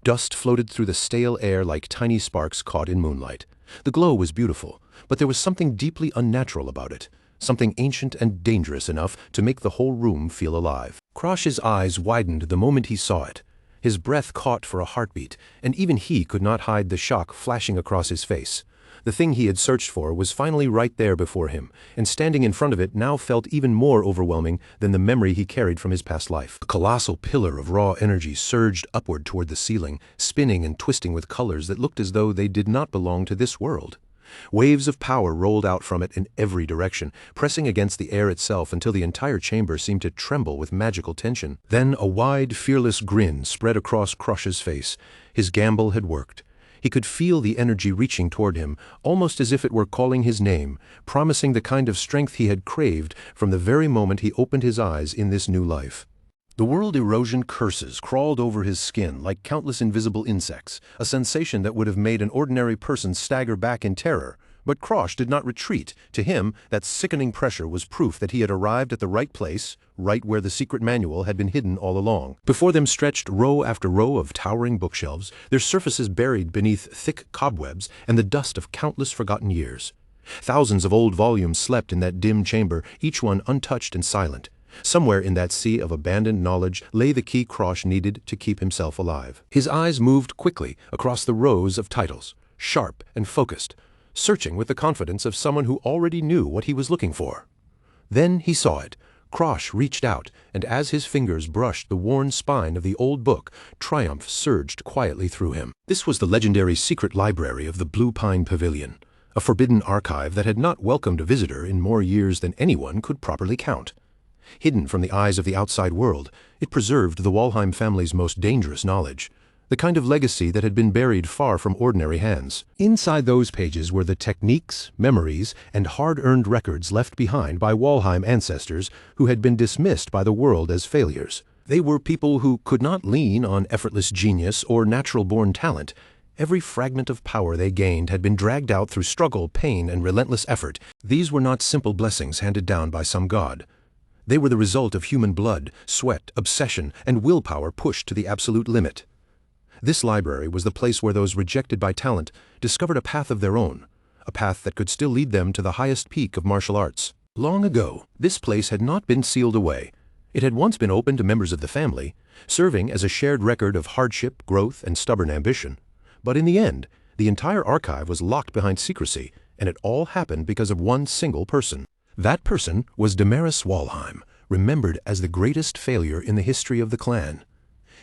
A: Dust floated through the stale air like tiny sparks caught in moonlight. The glow was beautiful, but there was something deeply unnatural about it, something ancient and dangerous enough to make the whole room feel alive. Krosh's eyes widened the moment he saw it. His breath caught for a heartbeat, and even he could not hide the shock flashing across his face. The thing he had searched for was finally right there before him, and standing in front of it now felt even more overwhelming than the memory he carried from his past life. A colossal pillar of raw energy surged upward toward the ceiling, spinning and twisting with colors that looked as though they did not belong to this world. Waves of power rolled out from it in every direction, pressing against the air itself until the entire chamber seemed to tremble with magical tension. Then a wide, fearless grin spread across Krosh's face. His gamble had worked. He could feel the energy reaching toward him, almost as if it were calling his name, promising the kind of strength he had craved from the very moment he opened his eyes in this new life. The world erosion curses crawled over his skin like countless invisible insects, a sensation that would have made an ordinary person stagger back in terror. But Krosh did not retreat. To him, that sickening pressure was proof that he had arrived at the right place, right where the secret manual had been hidden all along. Before them stretched row after row of towering bookshelves, their surfaces buried beneath thick cobwebs and the dust of countless forgotten years. Thousands of old volumes slept in that dim chamber, each one untouched and silent. Somewhere in that sea of abandoned knowledge lay the key Krosh needed to keep himself alive. His eyes moved quickly across the rows of titles, sharp and focused, searching with the confidence of someone who already knew what he was looking for. Then he saw it. Krosh reached out, and as his fingers brushed the worn spine of the old book, triumph surged quietly through him. This was the legendary secret library of the Blue Pine Pavilion, a forbidden archive that had not welcomed a visitor in more years than anyone could properly count. Hidden from the eyes of the outside world, it preserved the Walheim family's most dangerous knowledge, the kind of legacy that had been buried far from ordinary hands. Inside those pages were the techniques, memories, and hard-earned records left behind by Walheim ancestors who had been dismissed by the world as failures. They were people who could not lean on effortless genius or natural-born talent. Every fragment of power they gained had been dragged out through struggle, pain, and relentless effort. These were not simple blessings handed down by some god. They were the result of human blood, sweat, obsession, and willpower pushed to the absolute limit. This library was the place where those rejected by talent discovered a path of their own, a path that could still lead them to the highest peak of martial arts. Long ago, this place had not been sealed away. It had once been open to members of the family, serving as a shared record of hardship, growth, and stubborn ambition. But in the end, the entire archive was locked behind secrecy, and it all happened because of one single person. That person was Damaris Walheim, remembered as the greatest failure in the history of the clan.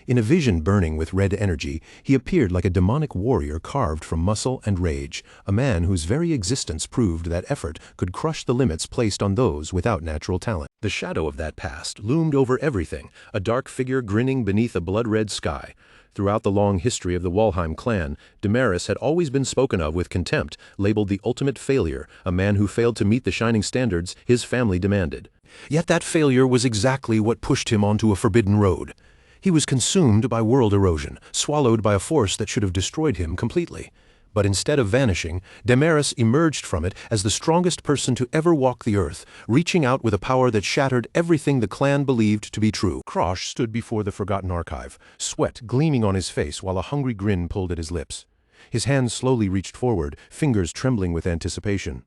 A: In a vision burning with red energy, he appeared like a demonic warrior carved from muscle and rage, a man whose very existence proved that effort could crush the limits placed on those without natural talent. The shadow of that past loomed over everything, a dark figure grinning beneath a blood-red sky. Throughout the long history of the Walheim clan, Damaris had always been spoken of with contempt, labeled the ultimate failure, a man who failed to meet the shining standards his family demanded. Yet that failure was exactly what pushed him onto a forbidden road. He was consumed by world erosion, swallowed by a force that should have destroyed him completely. But instead of vanishing, Damaris emerged from it as the strongest person to ever walk the earth, reaching out with a power that shattered everything the clan believed to be true. Krosh stood before the forgotten archive, sweat gleaming on his face while a hungry grin pulled at his lips. His hands slowly reached forward, fingers trembling with anticipation.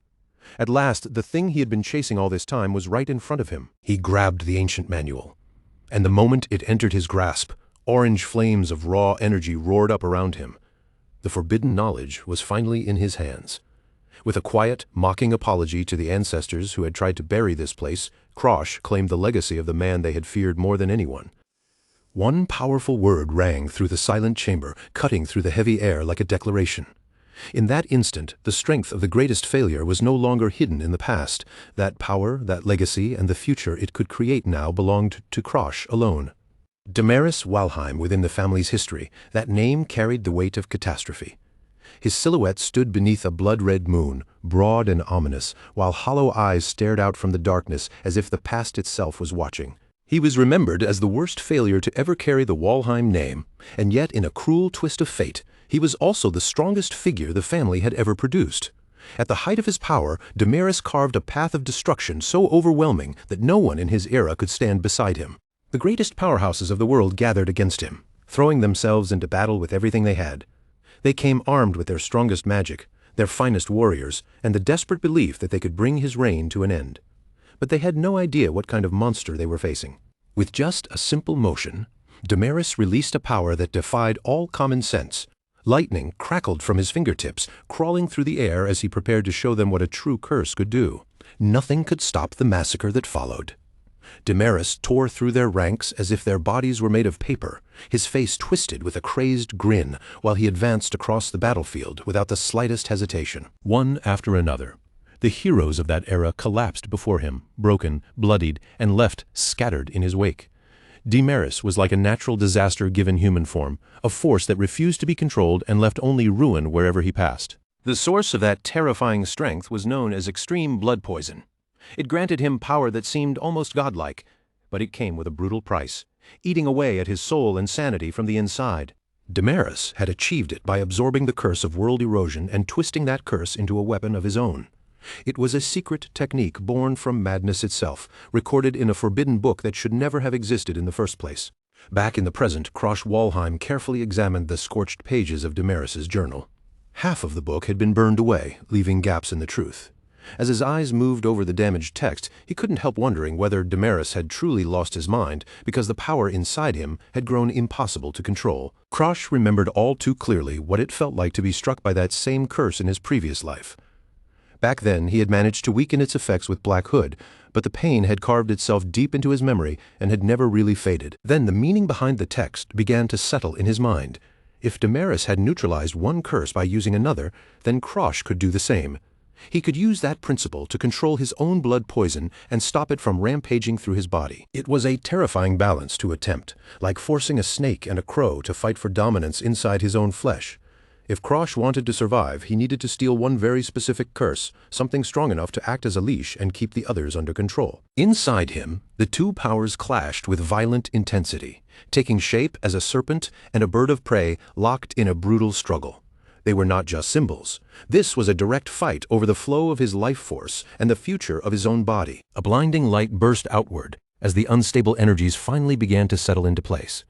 A: At last, the thing he had been chasing all this time was right in front of him. He grabbed the ancient manual. And the moment it entered his grasp, orange flames of raw energy roared up around him. The forbidden knowledge was finally in his hands. With a quiet, mocking apology to the ancestors who had tried to bury this place, Krosh claimed the legacy of the man they had feared more than anyone. One powerful word rang through the silent chamber, cutting through the heavy air like a declaration. In that instant, the strength of the greatest failure was no longer hidden in the past. That power, that legacy, and the future it could create now belonged to Krosh alone. Damaris Walheim within the family's history, that name carried the weight of catastrophe. His silhouette stood beneath a blood-red moon, broad and ominous, while hollow eyes stared out from the darkness as if the past itself was watching. He was remembered as the worst failure to ever carry the Walheim name, and yet in a cruel twist of fate, he was also the strongest figure the family had ever produced. At the height of his power, Damaris carved a path of destruction so overwhelming that no one in his era could stand beside him. The greatest powerhouses of the world gathered against him, throwing themselves into battle with everything they had. They came armed with their strongest magic, their finest warriors, and the desperate belief that they could bring his reign to an end. But they had no idea what kind of monster they were facing. With just a simple motion, Damaris released a power that defied all common sense. Lightning crackled from his fingertips, crawling through the air as he prepared to show them what a true curse could do. Nothing could stop the massacre that followed. Damaris tore through their ranks as if their bodies were made of paper, his face twisted with a crazed grin while he advanced across the battlefield without the slightest hesitation. One after another, the heroes of that era collapsed before him, broken, bloodied, and left scattered in his wake. Damaris was like a natural disaster given human form, a force that refused to be controlled and left only ruin wherever he passed. The source of that terrifying strength was known as extreme blood poison. It granted him power that seemed almost godlike, but it came with a brutal price, eating away at his soul and sanity from the inside. Damaris had achieved it by absorbing the curse of world erosion and twisting that curse into a weapon of his own. It was a secret technique born from madness itself, recorded in a forbidden book that should never have existed in the first place. Back in the present, Krosh Walheim carefully examined the scorched pages of Damaris's journal. Half of the book had been burned away, leaving gaps in the truth. As his eyes moved over the damaged text, he couldn't help wondering whether Damaris had truly lost his mind because the power inside him had grown impossible to control. Krosh remembered all too clearly what it felt like to be struck by that same curse in his previous life. Back then, he had managed to weaken its effects with Black Hood, but the pain had carved itself deep into his memory and had never really faded. Then the meaning behind the text began to settle in his mind. If Damaris had neutralized one curse by using another, then Krosh could do the same. He could use that principle to control his own blood poison and stop it from rampaging through his body. It was a terrifying balance to attempt, like forcing a snake and a crow to fight for dominance inside his own flesh. If Krosh wanted to survive, he needed to steal one very specific curse, something strong enough to act as a leash and keep the others under control. Inside him, the two powers clashed with violent intensity, taking shape as a serpent and a bird of prey locked in a brutal struggle. They were not just symbols. This was a direct fight over the flow of his life force and the future of his own body. A blinding light burst outward as the unstable energies finally began to settle into place.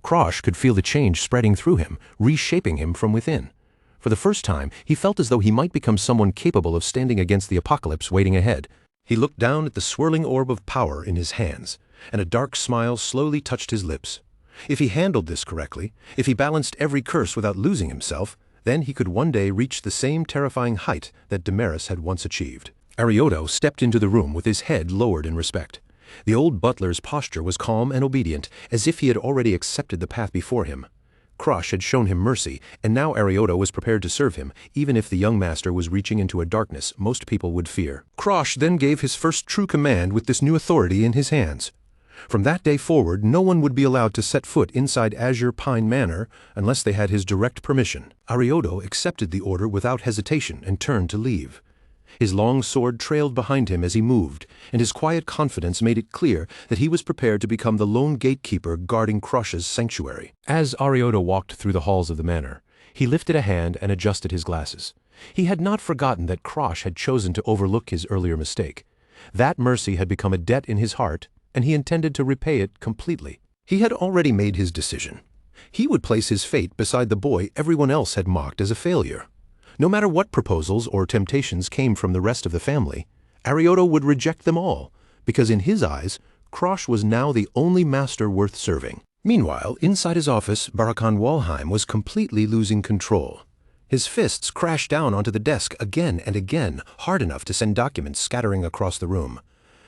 A: Krosh could feel the change spreading through him, reshaping him from within. For the first time, he felt as though he might become someone capable of standing against the apocalypse waiting ahead. He looked down at the swirling orb of power in his hands, and a dark smile slowly touched his lips. If he handled this correctly, if he balanced every curse without losing himself, then he could one day reach the same terrifying height that Damaris had once achieved. Arioto stepped into the room with his head lowered in respect. The old butler's posture was calm and obedient, as if he had already accepted the path before him. Krosh had shown him mercy, and now Arioto was prepared to serve him, even if the young master was reaching into a darkness most people would fear. Krosh then gave his first true command with this new authority in his hands. From that day forward, no one would be allowed to set foot inside Azure Pine Manor unless they had his direct permission. Arioto accepted the order without hesitation and turned to leave. His long sword trailed behind him as he moved, and his quiet confidence made it clear that he was prepared to become the lone gatekeeper guarding Krosh's sanctuary. As Arioto walked through the halls of the manor, he lifted a hand and adjusted his glasses. He had not forgotten that Krosh had chosen to overlook his earlier mistake. That mercy had become a debt in his heart, and he intended to repay it completely. He had already made his decision. He would place his fate beside the boy everyone else had mocked as a failure. No matter what proposals or temptations came from the rest of the family, Arioto would reject them all, because in his eyes, Krosh was now the only master worth serving. Meanwhile, inside his office, Barakan Walheim was completely losing control. His fists crashed down onto the desk again and again, hard enough to send documents scattering across the room.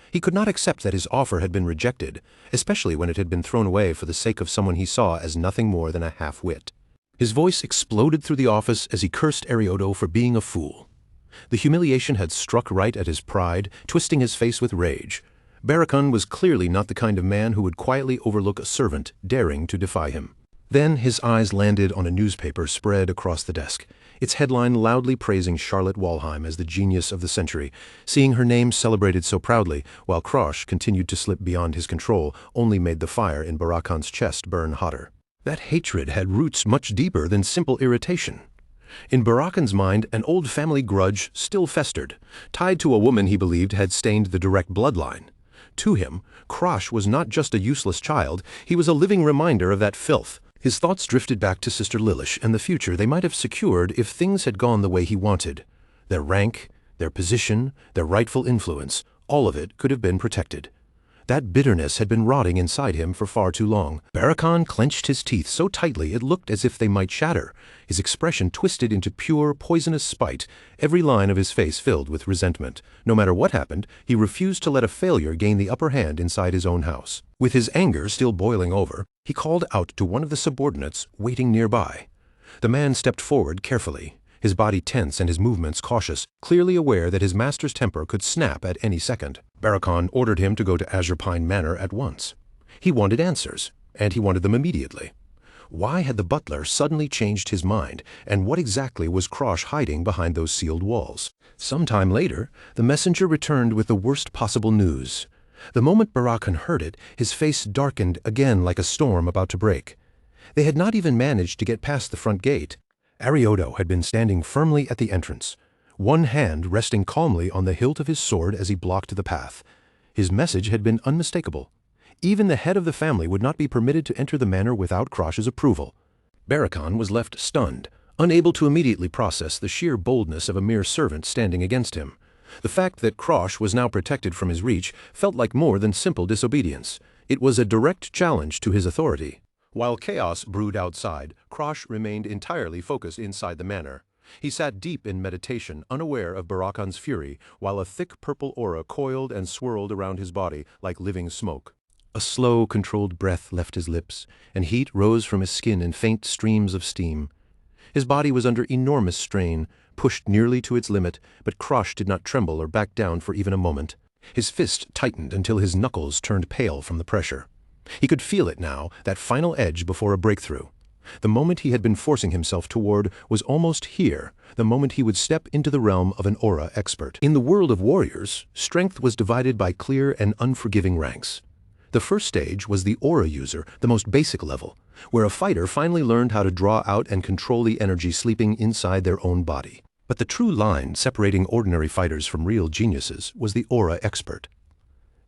A: He could not accept that his offer had been rejected, especially when it had been thrown away for the sake of someone he saw as nothing more than a half-wit. His voice exploded through the office as he cursed Arioto for being a fool. The humiliation had struck right at his pride, twisting his face with rage. Barakan was clearly not the kind of man who would quietly overlook a servant daring to defy him. Then his eyes landed on a newspaper spread across the desk, its headline loudly praising Charlotte Walheim as the genius of the century. Seeing her name celebrated so proudly, while Krosh continued to slip beyond his control, only made the fire in Barakan's chest burn hotter. That hatred had roots much deeper than simple irritation. In Barakan's mind, an old family grudge still festered, tied to a woman he believed had stained the direct bloodline. To him, Krosh was not just a useless child, he was a living reminder of that filth. His thoughts drifted back to Sister Lilish and the future they might have secured if things had gone the way he wanted. Their rank, their position, their rightful influence, all of it could have been protected. That bitterness had been rotting inside him for far too long. Barakan clenched his teeth so tightly it looked as if they might shatter, his expression twisted into pure, poisonous spite, every line of his face filled with resentment. No matter what happened, he refused to let a failure gain the upper hand inside his own house. With his anger still boiling over, he called out to one of the subordinates waiting nearby. The man stepped forward carefully, his body tense and his movements cautious, clearly aware that his master's temper could snap at any second. Barakan ordered him to go to Azure Pine Manor at once. He wanted answers, and he wanted them immediately. Why had the butler suddenly changed his mind, and what exactly was Krosh hiding behind those sealed walls? Some time later, the messenger returned with the worst possible news. The moment Barakan heard it, his face darkened again like a storm about to break. They had not even managed to get past the front gate. Arioto had been standing firmly at the entrance, one hand resting calmly on the hilt of his sword as he blocked the path. His message had been unmistakable. Even the head of the family would not be permitted to enter the manor without Krosh's approval. Barakan was left stunned, unable to immediately process the sheer boldness of a mere servant standing against him. The fact that Krosh was now protected from his reach felt like more than simple disobedience. It was a direct challenge to his authority. While chaos brewed outside, Krosh remained entirely focused inside the manor. He sat deep in meditation, unaware of Barakan's fury, while a thick purple aura coiled and swirled around his body like living smoke. A slow, controlled breath left his lips, and heat rose from his skin in faint streams of steam. His body was under enormous strain, pushed nearly to its limit, but Krosh did not tremble or back down for even a moment. His fist tightened until his knuckles turned pale from the pressure. He could feel it now, that final edge before a breakthrough. The moment he had been forcing himself toward was almost here, the moment he would step into the realm of an aura expert. In the world of warriors, strength was divided by clear and unforgiving ranks. The first stage was the aura user, the most basic level, where a fighter finally learned how to draw out and control the energy sleeping inside their own body. But the true line separating ordinary fighters from real geniuses was the aura expert.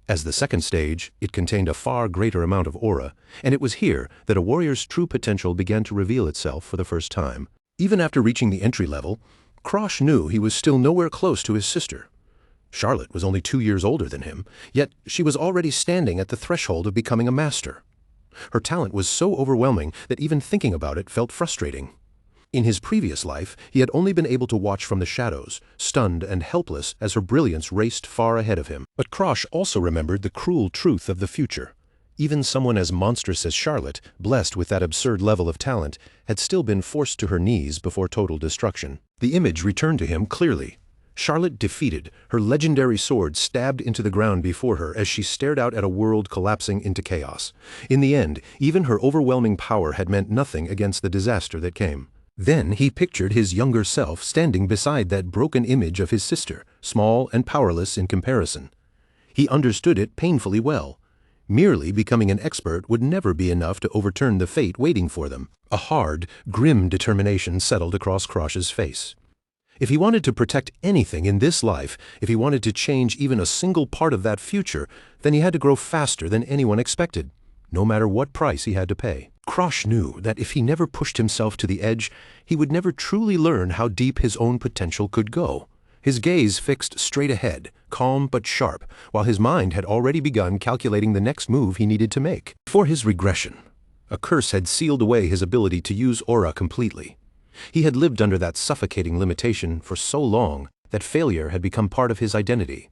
A: As the second stage, it contained a far greater amount of aura, and it was here that a warrior's true potential began to reveal itself for the first time. Even after reaching the entry level, Krosh knew he was still nowhere close to his sister. Charlotte was only 2 years older than him, yet she was already standing at the threshold of becoming a master. Her talent was so overwhelming that even thinking about it felt frustrating. In his previous life, he had only been able to watch from the shadows, stunned and helpless as her brilliance raced far ahead of him. But Krosh also remembered the cruel truth of the future. Even someone as monstrous as Charlotte, blessed with that absurd level of talent, had still been forced to her knees before total destruction. The image returned to him clearly. Charlotte defeated, her legendary sword stabbed into the ground before her as she stared out at a world collapsing into chaos. In the end, even her overwhelming power had meant nothing against the disaster that came. Then he pictured his younger self standing beside that broken image of his sister, small and powerless in comparison. He understood it painfully well. Merely becoming an expert would never be enough to overturn the fate waiting for them. A hard, grim determination settled across Krosh's face. If he wanted to protect anything in this life, if he wanted to change even a single part of that future, then he had to grow faster than anyone expected, no matter what price he had to pay. Krosh knew that if he never pushed himself to the edge, he would never truly learn how deep his own potential could go. His gaze fixed straight ahead, calm but sharp, while his mind had already begun calculating the next move he needed to make. Before his regression, a curse had sealed away his ability to use aura completely. He had lived under that suffocating limitation for so long that failure had become part of his identity.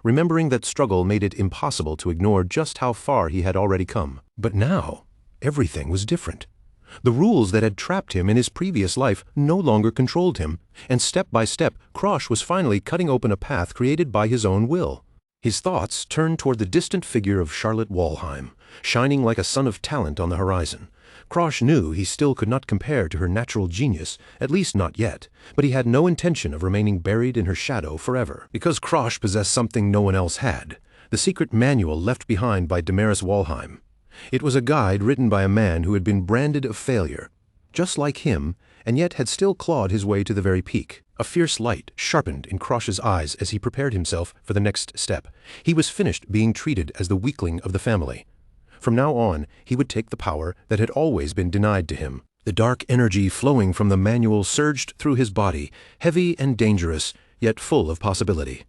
A: Remembering that struggle made it impossible to ignore just how far he had already come. But now, everything was different. The rules that had trapped him in his previous life no longer controlled him, and step by step, Krosh was finally cutting open a path created by his own will. His thoughts turned toward the distant figure of Charlotte Walheim, shining like a sun of talent on the horizon. Krosh knew he still could not compare to her natural genius, at least not yet, but he had no intention of remaining buried in her shadow forever. Because Krosh possessed something no one else had, the secret manual left behind by Damaris Walheim. It was a guide written by a man who had been branded a failure. Just like him, and yet had still clawed his way to the very peak. A fierce light sharpened in Krosh's eyes as he prepared himself for the next step. He was finished being treated as the weakling of the family. From now on, he would take the power that had always been denied to him. The dark energy flowing from the manual surged through his body, heavy and dangerous, yet full of possibility.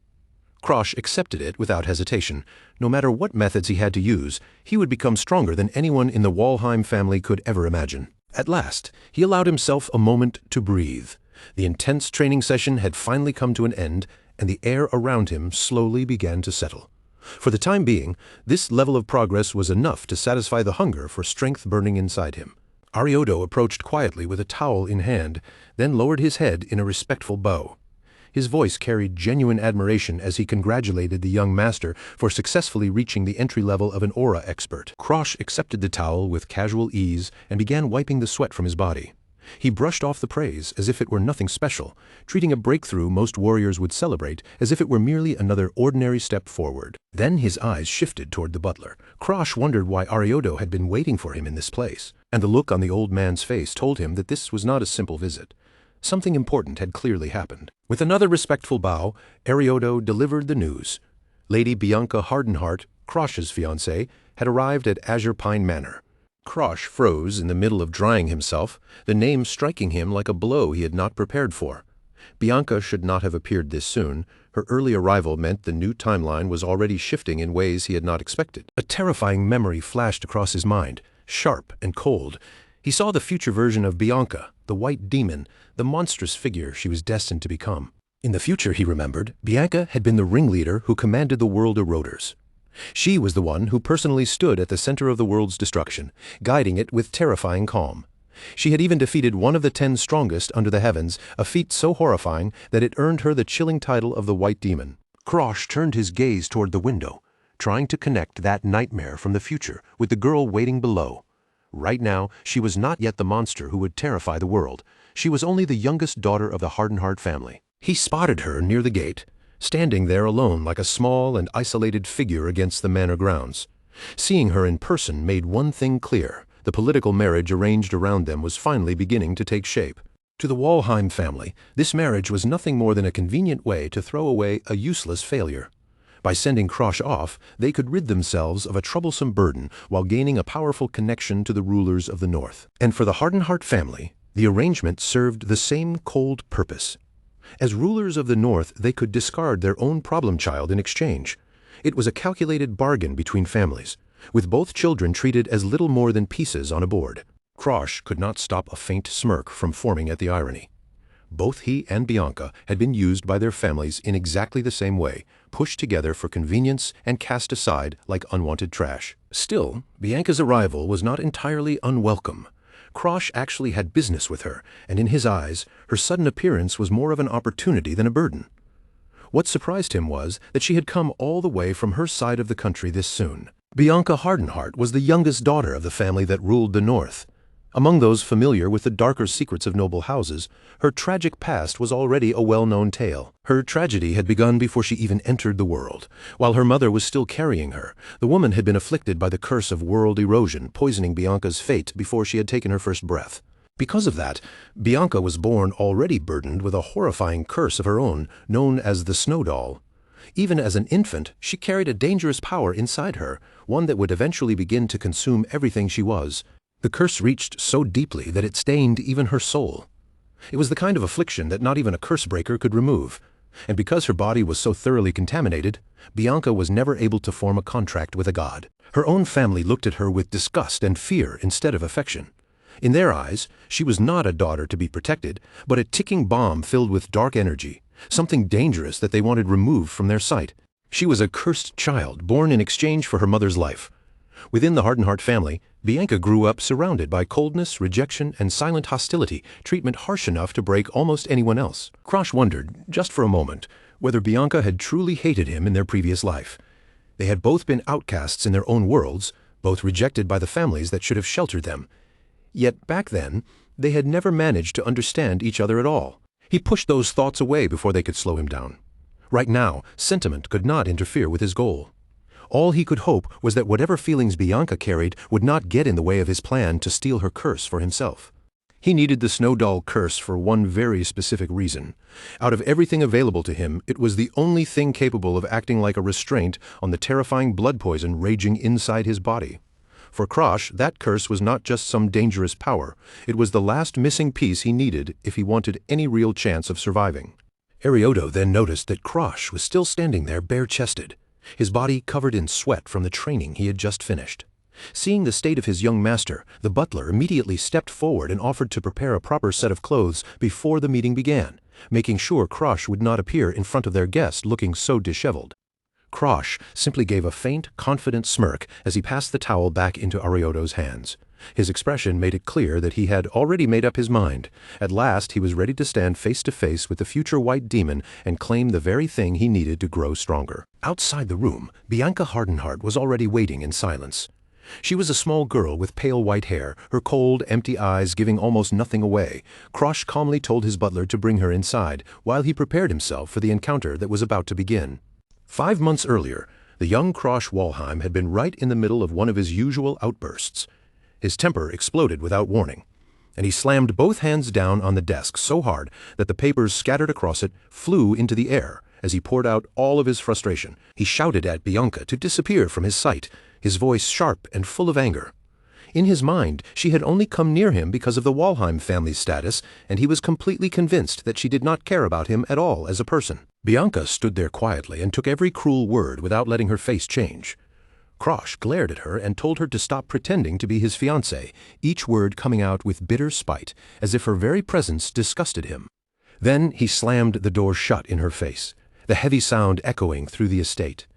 A: Krosh accepted it without hesitation. No matter what methods he had to use, he would become stronger than anyone in the Walheim family could ever imagine. At last, he allowed himself a moment to breathe. The intense training session had finally come to an end, and the air around him slowly began to settle. For the time being, this level of progress was enough to satisfy the hunger for strength burning inside him. Arioto approached quietly with a towel in hand, then lowered his head in a respectful bow. His voice carried genuine admiration as he congratulated the young master for successfully reaching the entry level of an aura expert. Krosh accepted the towel with casual ease and began wiping the sweat from his body. He brushed off the praise as if it were nothing special, treating a breakthrough most warriors would celebrate as if it were merely another ordinary step forward. Then his eyes shifted toward the butler. Krosh wondered why Arioto had been waiting for him in this place, and the look on the old man's face told him that this was not a simple visit. Something important had clearly happened. With another respectful bow, Arioto delivered the news. Lady Bianca Hardenheart, Krosh's fiancée, had arrived at Azure Pine Manor. Krosh froze in the middle of drying himself, the name striking him like a blow he had not prepared for. Bianca should not have appeared this soon. Her early arrival meant the new timeline was already shifting in ways he had not expected. A terrifying memory flashed across his mind, sharp and cold. He saw the future version of Bianca, the white demon, the monstrous figure she was destined to become. In the future, he remembered, Bianca had been the ringleader who commanded the world eroders. She was the one who personally stood at the center of the world's destruction, guiding it with terrifying calm. She had even defeated one of the 10 strongest under the heavens, a feat so horrifying that it earned her the chilling title of the White Demon. Krosh turned his gaze toward the window, trying to connect that nightmare from the future with the girl waiting below. Right now, she was not yet the monster who would terrify the world. She was only the youngest daughter of the Hardenheart family. He spotted her near the gate, standing there alone like a small and isolated figure against the manor grounds. Seeing her in person made one thing clear. The political marriage arranged around them was finally beginning to take shape. To the Walheim family, this marriage was nothing more than a convenient way to throw away a useless failure. By sending Krosh off, they could rid themselves of a troublesome burden while gaining a powerful connection to the rulers of the North. And for the Hardenheart family, the arrangement served the same cold purpose. As rulers of the North, they could discard their own problem child in exchange. It was a calculated bargain between families, with both children treated as little more than pieces on a board. Krosh could not stop a faint smirk from forming at the irony. Both he and Bianca had been used by their families in exactly the same way, pushed together for convenience and cast aside like unwanted trash. Still, Bianca's arrival was not entirely unwelcome. Krosh actually had business with her, and in his eyes, her sudden appearance was more of an opportunity than a burden. What surprised him was that she had come all the way from her side of the country this soon. Bianca Hardenheart was the youngest daughter of the family that ruled the North. Among those familiar with the darker secrets of noble houses, her tragic past was already a well-known tale. Her tragedy had begun before she even entered the world. While her mother was still carrying her, the woman had been afflicted by the curse of world erosion, poisoning Bianca's fate before she had taken her first breath. Because of that, Bianca was born already burdened with a horrifying curse of her own, known as the Snow Doll. Even as an infant, she carried a dangerous power inside her, one that would eventually begin to consume everything she was. The curse reached so deeply that it stained even her soul. It was the kind of affliction that not even a curse breaker could remove. And because her body was so thoroughly contaminated, Bianca was never able to form a contract with a god. Her own family looked at her with disgust and fear instead of affection. In their eyes, she was not a daughter to be protected, but a ticking bomb filled with dark energy, something dangerous that they wanted removed from their sight. She was a cursed child, born in exchange for her mother's life. Within the Hardenheart family, Bianca grew up surrounded by coldness, rejection, and silent hostility, treatment harsh enough to break almost anyone else. Krosh wondered, just for a moment, whether Bianca had truly hated him in their previous life. They had both been outcasts in their own worlds, both rejected by the families that should have sheltered them. Yet back then, they had never managed to understand each other at all. He pushed those thoughts away before they could slow him down. Right now, sentiment could not interfere with his goal. All he could hope was that whatever feelings Bianca carried would not get in the way of his plan to steal her curse for himself. He needed the snow doll curse for one very specific reason. Out of everything available to him, it was the only thing capable of acting like a restraint on the terrifying blood poison raging inside his body. For Krosh, that curse was not just some dangerous power, it was the last missing piece he needed if he wanted any real chance of surviving. Arioto then noticed that Krosh was still standing there bare-chested, his body covered in sweat from the training he had just finished. Seeing the state of his young master, the butler immediately stepped forward and offered to prepare a proper set of clothes before the meeting began, making sure Krosh would not appear in front of their guest looking so disheveled. Krosh simply gave a faint, confident smirk as he passed the towel back into Arioto's hands. His expression made it clear that he had already made up his mind. At last he was ready to stand face to face with the future white demon and claim the very thing he needed to grow stronger. Outside the room, Bianca Hardenheart was already waiting in silence. She was a small girl with pale white hair, her cold, empty eyes giving almost nothing away. Krosh calmly told his butler to bring her inside, while he prepared himself for the encounter that was about to begin. 5 months earlier, the young Krosh Walheim had been right in the middle of one of his usual outbursts. His temper exploded without warning, and he slammed both hands down on the desk so hard that the papers scattered across it flew into the air as he poured out all of his frustration. He shouted at Bianca to disappear from his sight, his voice sharp and full of anger. In his mind, she had only come near him because of the Walheim family's status, and he was completely convinced that she did not care about him at all as a person. Bianca stood there quietly and took every cruel word without letting her face change. Krosh glared at her and told her to stop pretending to be his fiancée, each word coming out with bitter spite, as if her very presence disgusted him. Then he slammed the door shut in her face, the heavy sound echoing through the estate.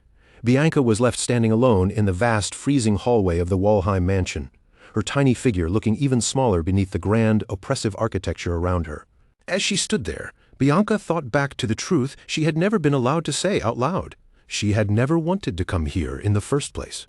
A: Bianca was left standing alone in the vast, freezing hallway of the Walheim mansion, her tiny figure looking even smaller beneath the grand, oppressive architecture around her. As she stood there, Bianca thought back to the truth she had never been allowed to say out loud. She had never wanted to come here in the first place.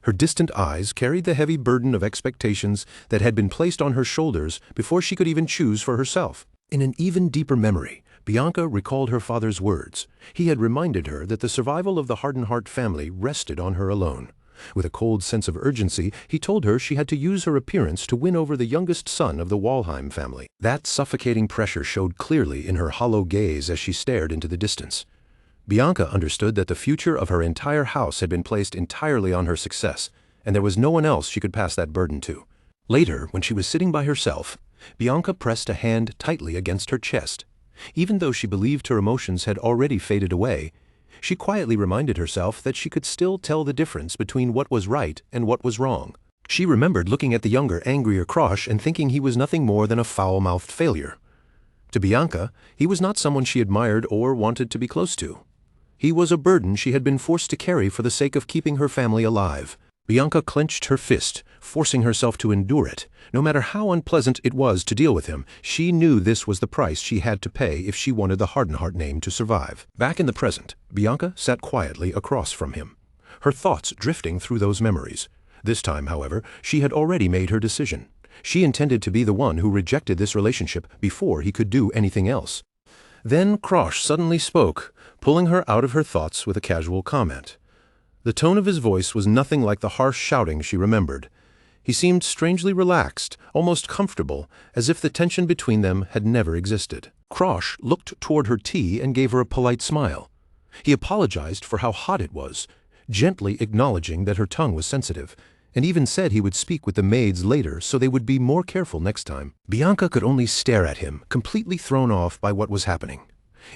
A: Her distant eyes carried the heavy burden of expectations that had been placed on her shoulders before she could even choose for herself. In an even deeper memory, Bianca recalled her father's words. He had reminded her that the survival of the Hardenheart family rested on her alone. With a cold sense of urgency, he told her she had to use her appearance to win over the youngest son of the Walheim family. That suffocating pressure showed clearly in her hollow gaze as she stared into the distance. Bianca understood that the future of her entire house had been placed entirely on her success, and there was no one else she could pass that burden to. Later, when she was sitting by herself, Bianca pressed a hand tightly against her chest. Even though she believed her emotions had already faded away, she quietly reminded herself that she could still tell the difference between what was right and what was wrong. She remembered looking at the younger, angrier Krosh and thinking he was nothing more than a foul-mouthed failure. To Bianca, he was not someone she admired or wanted to be close to. He was a burden she had been forced to carry for the sake of keeping her family alive. Bianca clenched her fist, forcing herself to endure it. No matter how unpleasant it was to deal with him, she knew this was the price she had to pay if she wanted the Hardenheart name to survive. Back in the present, Bianca sat quietly across from him, her thoughts drifting through those memories. This time, however, she had already made her decision. She intended to be the one who rejected this relationship before he could do anything else. Then Krosh suddenly spoke, pulling her out of her thoughts with a casual comment. The tone of his voice was nothing like the harsh shouting she remembered. He seemed strangely relaxed, almost comfortable, as if the tension between them had never existed. Krosh looked toward her tea and gave her a polite smile. He apologized for how hot it was, gently acknowledging that her tongue was sensitive, and even said he would speak with the maids later so they would be more careful next time. Bianca could only stare at him, completely thrown off by what was happening.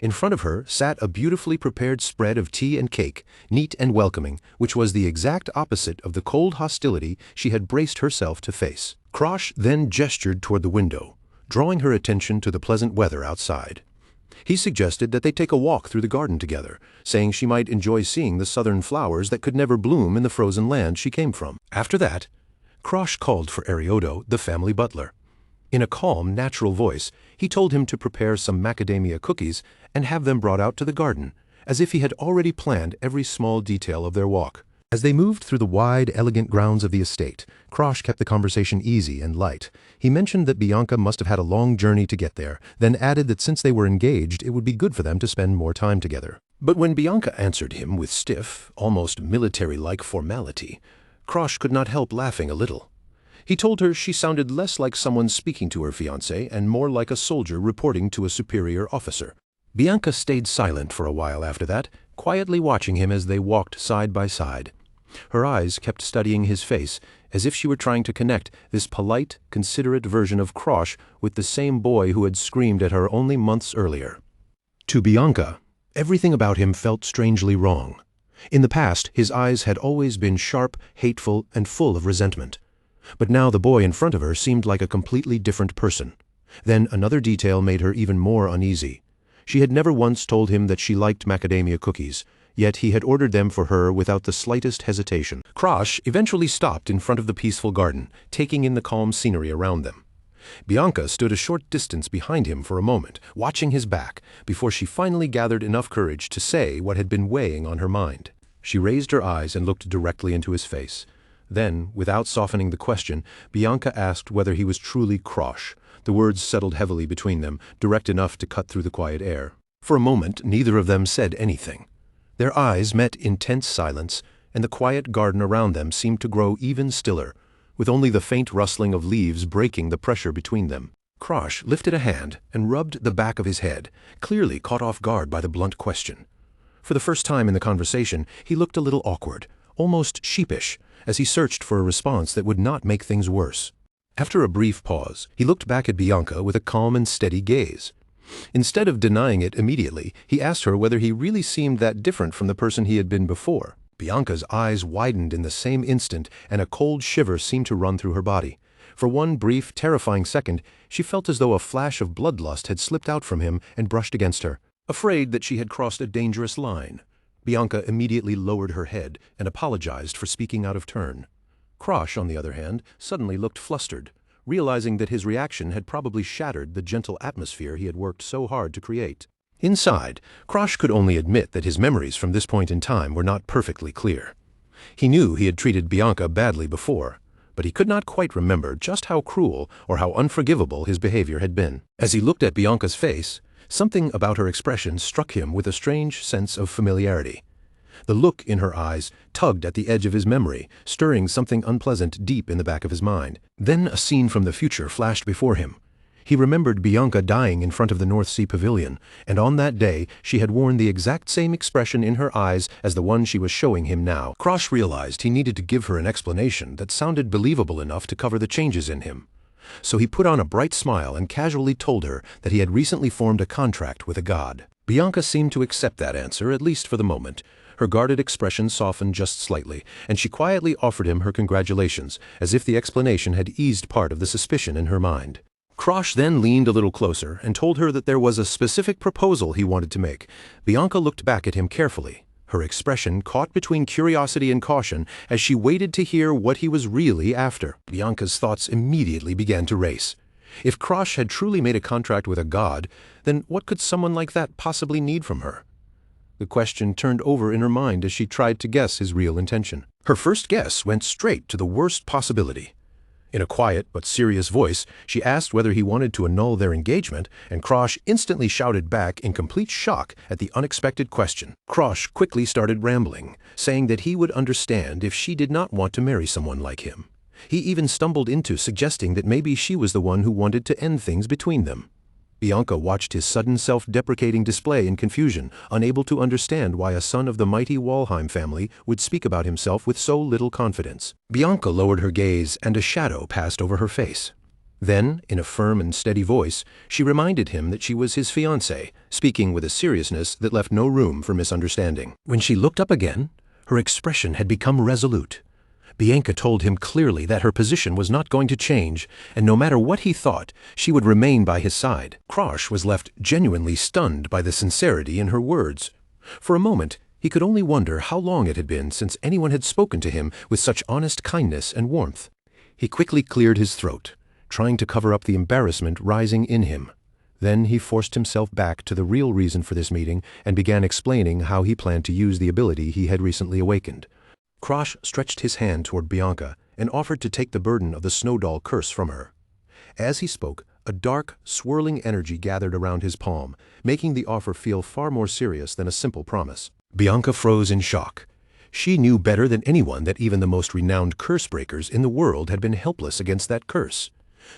A: In front of her sat a beautifully prepared spread of tea and cake, neat and welcoming, which was the exact opposite of the cold hostility she had braced herself to face. Krosh then gestured toward the window, drawing her attention to the pleasant weather outside. He suggested that they take a walk through the garden together, saying she might enjoy seeing the southern flowers that could never bloom in the frozen land she came from. After that, Krosh called for Arioto, the family butler. In a calm, natural voice, he told him to prepare some macadamia cookies and have them brought out to the garden, as if he had already planned every small detail of their walk. As they moved through the wide, elegant grounds of the estate, Krosh kept the conversation easy and light. He mentioned that Bianca must have had a long journey to get there, then added that since they were engaged, it would be good for them to spend more time together. But when Bianca answered him with stiff, almost military-like formality, Krosh could not help laughing a little. He told her she sounded less like someone speaking to her fiancé and more like a soldier reporting to a superior officer. Bianca stayed silent for a while after that, quietly watching him as they walked side by side. Her eyes kept studying his face, as if she were trying to connect this polite, considerate version of Krosh with the same boy who had screamed at her only months earlier. To Bianca, everything about him felt strangely wrong. In the past, his eyes had always been sharp, hateful, and full of resentment. But now the boy in front of her seemed like a completely different person. Then another detail made her even more uneasy. She had never once told him that she liked macadamia cookies, yet he had ordered them for her without the slightest hesitation. Krosh eventually stopped in front of the peaceful garden, taking in the calm scenery around them. Bianca stood a short distance behind him for a moment, watching his back, before she finally gathered enough courage to say what had been weighing on her mind. She raised her eyes and looked directly into his face. Then, without softening the question, Bianca asked whether he was truly Krosh. The words settled heavily between them, direct enough to cut through the quiet air. For a moment, neither of them said anything. Their eyes met in tense silence, and the quiet garden around them seemed to grow even stiller, with only the faint rustling of leaves breaking the pressure between them. Krosh lifted a hand and rubbed the back of his head, clearly caught off guard by the blunt question. For the first time in the conversation, he looked a little awkward, almost sheepish, as he searched for a response that would not make things worse. After a brief pause, he looked back at Bianca with a calm and steady gaze. Instead of denying it immediately, he asked her whether he really seemed that different from the person he had been before. Bianca's eyes widened in the same instant, and a cold shiver seemed to run through her body. For one brief, terrifying second, she felt as though a flash of bloodlust had slipped out from him and brushed against her. Afraid that she had crossed a dangerous line, Bianca immediately lowered her head and apologized for speaking out of turn. Krosh, on the other hand, suddenly looked flustered, realizing that his reaction had probably shattered the gentle atmosphere he had worked so hard to create. Inside, Krosh could only admit that his memories from this point in time were not perfectly clear. He knew he had treated Bianca badly before, but he could not quite remember just how cruel or how unforgivable his behavior had been. As he looked at Bianca's face, something about her expression struck him with a strange sense of familiarity. The look in her eyes tugged at the edge of his memory, stirring something unpleasant deep in the back of his mind. Then a scene from the future flashed before him. He remembered Bianca dying in front of the North Sea Pavilion, and on that day she had worn the exact same expression in her eyes as the one she was showing him now. Krosh realized he needed to give her an explanation that sounded believable enough to cover the changes in him. So he put on a bright smile and casually told her that he had recently formed a contract with a god. Bianca seemed to accept that answer, at least for the moment. Her guarded expression softened just slightly, and she quietly offered him her congratulations, as if the explanation had eased part of the suspicion in her mind. Krosh then leaned a little closer and told her that there was a specific proposal he wanted to make. Bianca looked back at him carefully, her expression caught between curiosity and caution as she waited to hear what he was really after. Bianca's thoughts immediately began to race. If Krosh had truly made a contract with a god, then what could someone like that possibly need from her? The question turned over in her mind as she tried to guess his real intention. Her first guess went straight to the worst possibility. In a quiet but serious voice, she asked whether he wanted to annul their engagement, and Krosh instantly shouted back in complete shock at the unexpected question. Krosh quickly started rambling, saying that he would understand if she did not want to marry someone like him. He even stumbled into suggesting that maybe she was the one who wanted to end things between them. Bianca watched his sudden self-deprecating display in confusion, unable to understand why a son of the mighty Walheim family would speak about himself with so little confidence. Bianca lowered her gaze, and a shadow passed over her face. Then, in a firm and steady voice, she reminded him that she was his fiancée, speaking with a seriousness that left no room for misunderstanding. When she looked up again, her expression had become resolute. Bianca told him clearly that her position was not going to change, and no matter what he thought, she would remain by his side. Krosh was left genuinely stunned by the sincerity in her words. For a moment, he could only wonder how long it had been since anyone had spoken to him with such honest kindness and warmth. He quickly cleared his throat, trying to cover up the embarrassment rising in him. Then he forced himself back to the real reason for this meeting and began explaining how he planned to use the ability he had recently awakened. Krosh stretched his hand toward Bianca and offered to take the burden of the snow doll curse from her. As he spoke, a dark, swirling energy gathered around his palm, making the offer feel far more serious than a simple promise. Bianca froze in shock. She knew better than anyone that even the most renowned curse breakers in the world had been helpless against that curse.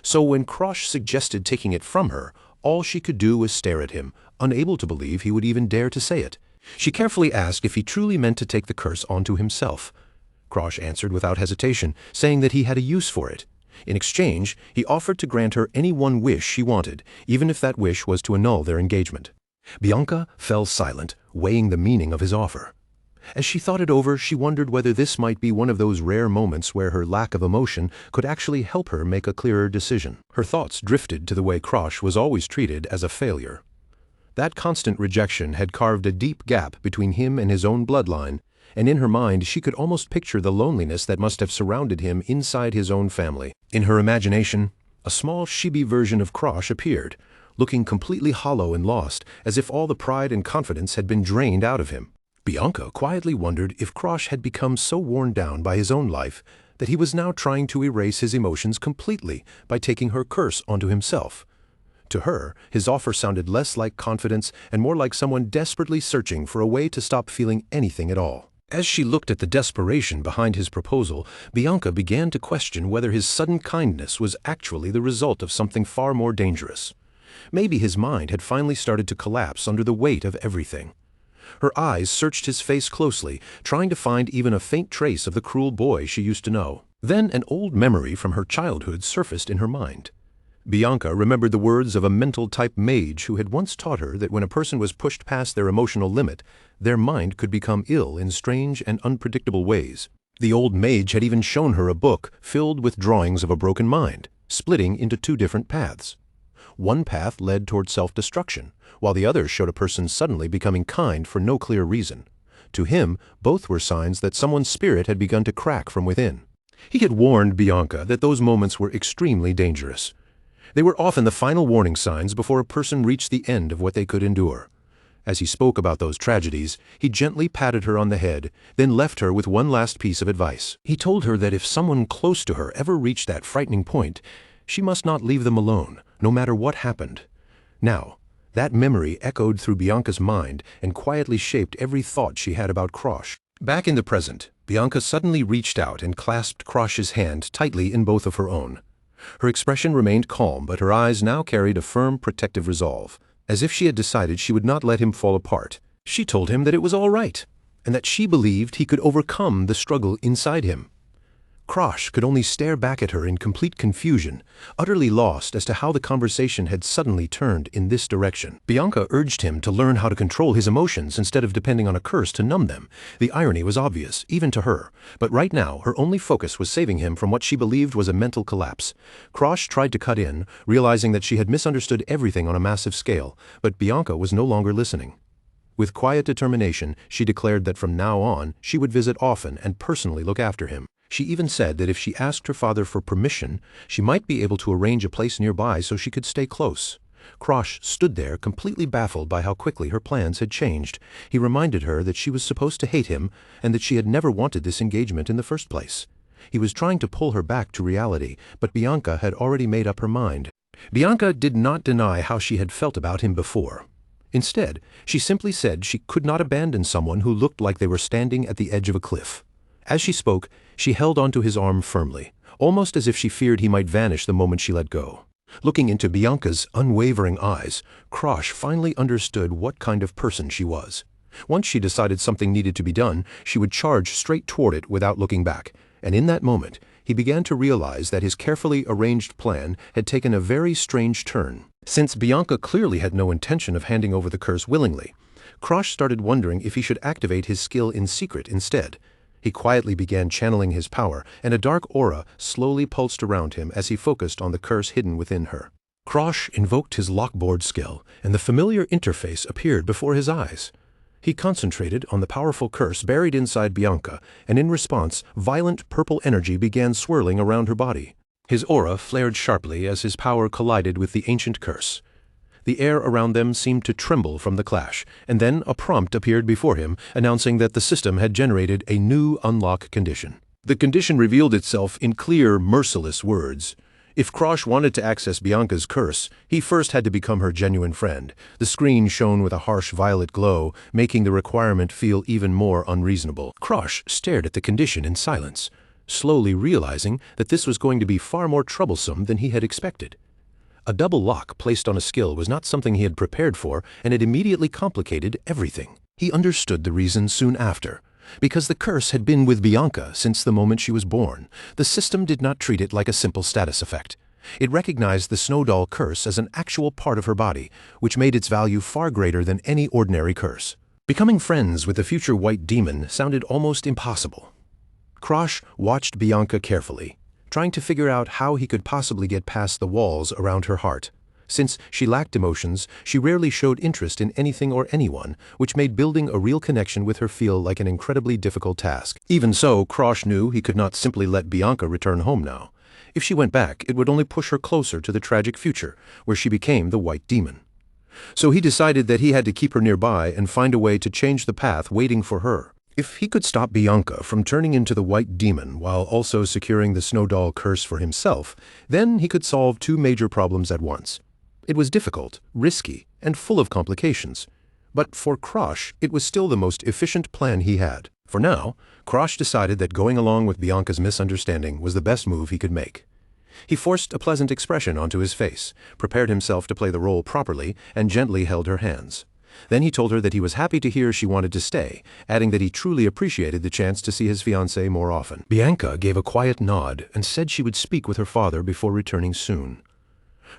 A: So when Krosh suggested taking it from her, all she could do was stare at him, unable to believe he would even dare to say it. She carefully asked if he truly meant to take the curse onto himself. Krosh answered without hesitation, saying that he had a use for it. In exchange, he offered to grant her any one wish she wanted, even if that wish was to annul their engagement. Bianca fell silent, weighing the meaning of his offer. As she thought it over, she wondered whether this might be one of those rare moments where her lack of emotion could actually help her make a clearer decision. Her thoughts drifted to the way Krosh was always treated as a failure. That constant rejection had carved a deep gap between him and his own bloodline, and in her mind she could almost picture the loneliness that must have surrounded him inside his own family. In her imagination, a small chibi version of Krosh appeared, looking completely hollow and lost, as if all the pride and confidence had been drained out of him. Bianca quietly wondered if Krosh had become so worn down by his own life that he was now trying to erase his emotions completely by taking her curse onto himself. To her, his offer sounded less like confidence and more like someone desperately searching for a way to stop feeling anything at all. As she looked at the desperation behind his proposal, Bianca began to question whether his sudden kindness was actually the result of something far more dangerous. Maybe his mind had finally started to collapse under the weight of everything. Her eyes searched his face closely, trying to find even a faint trace of the cruel boy she used to know. Then an old memory from her childhood surfaced in her mind. Bianca remembered the words of a mental-type mage who had once taught her that when a person was pushed past their emotional limit, their mind could become ill in strange and unpredictable ways. The old mage had even shown her a book filled with drawings of a broken mind, splitting into two different paths. One path led toward self-destruction, while the other showed a person suddenly becoming kind for no clear reason. To him, both were signs that someone's spirit had begun to crack from within. He had warned Bianca that those moments were extremely dangerous. They were often the final warning signs before a person reached the end of what they could endure. As he spoke about those tragedies, he gently patted her on the head, then left her with one last piece of advice. He told her that if someone close to her ever reached that frightening point, she must not leave them alone, no matter what happened. Now, that memory echoed through Bianca's mind and quietly shaped every thought she had about Krosh. Back in the present, Bianca suddenly reached out and clasped Krosh's hand tightly in both of her own. Her expression remained calm, but her eyes now carried a firm, protective resolve, as if she had decided she would not let him fall apart. She told him that it was all right, and that she believed he could overcome the struggle inside him. Krosh could only stare back at her in complete confusion, utterly lost as to how the conversation had suddenly turned in this direction. Bianca urged him to learn how to control his emotions instead of depending on a curse to numb them. The irony was obvious, even to her, but right now her only focus was saving him from what she believed was a mental collapse. Krosh tried to cut in, realizing that she had misunderstood everything on a massive scale, but Bianca was no longer listening. With quiet determination, she declared that from now on she would visit often and personally look after him. She even said that if she asked her father for permission, she might be able to arrange a place nearby so she could stay close. Krosh stood there completely baffled by how quickly her plans had changed. He reminded her that she was supposed to hate him and that she had never wanted this engagement in the first place. He was trying to pull her back to reality, but Bianca had already made up her mind. Bianca did not deny how she had felt about him before. Instead, she simply said she could not abandon someone who looked like they were standing at the edge of a cliff. As she spoke, she held onto his arm firmly, almost as if she feared he might vanish the moment she let go. Looking into Bianca's unwavering eyes, Krosh finally understood what kind of person she was. Once she decided something needed to be done, she would charge straight toward it without looking back, and in that moment, he began to realize that his carefully arranged plan had taken a very strange turn. Since Bianca clearly had no intention of handing over the curse willingly, Krosh started wondering if he should activate his skill in secret instead. He quietly began channeling his power, and a dark aura slowly pulsed around him as he focused on the curse hidden within her. Krosh invoked his lockboard skill, and the familiar interface appeared before his eyes. He concentrated on the powerful curse buried inside Bianca, and in response, violent purple energy began swirling around her body. His aura flared sharply as his power collided with the ancient curse. The air around them seemed to tremble from the clash, and then a prompt appeared before him, announcing that the system had generated a new unlock condition. The condition revealed itself in clear, merciless words. If Krosh wanted to access Bianca's curse, he first had to become her genuine friend. The screen shone with a harsh violet glow, making the requirement feel even more unreasonable. Krosh stared at the condition in silence, slowly realizing that this was going to be far more troublesome than he had expected. A double lock placed on a skill was not something he had prepared for, and it immediately complicated everything. He understood the reason soon after. Because the curse had been with Bianca since the moment she was born, the system did not treat it like a simple status effect. It recognized the Snow Doll curse as an actual part of her body, which made its value far greater than any ordinary curse. Becoming friends with the future White Demon sounded almost impossible. Krosh watched Bianca carefully, trying to figure out how he could possibly get past the walls around her heart. Since she lacked emotions, she rarely showed interest in anything or anyone, which made building a real connection with her feel like an incredibly difficult task. Even so, Krosh knew he could not simply let Bianca return home now. If she went back, it would only push her closer to the tragic future, where she became the White Demon. So he decided that he had to keep her nearby and find a way to change the path waiting for her. If he could stop Bianca from turning into the White Demon while also securing the Snow Doll curse for himself, then he could solve two major problems at once. It was difficult, risky, and full of complications. But for Krosh, it was still the most efficient plan he had. For now, Krosh decided that going along with Bianca's misunderstanding was the best move he could make. He forced a pleasant expression onto his face, prepared himself to play the role properly, and gently held her hands. Then he told her that he was happy to hear she wanted to stay, adding that he truly appreciated the chance to see his fiancée more often. Bianca gave a quiet nod and said she would speak with her father before returning soon.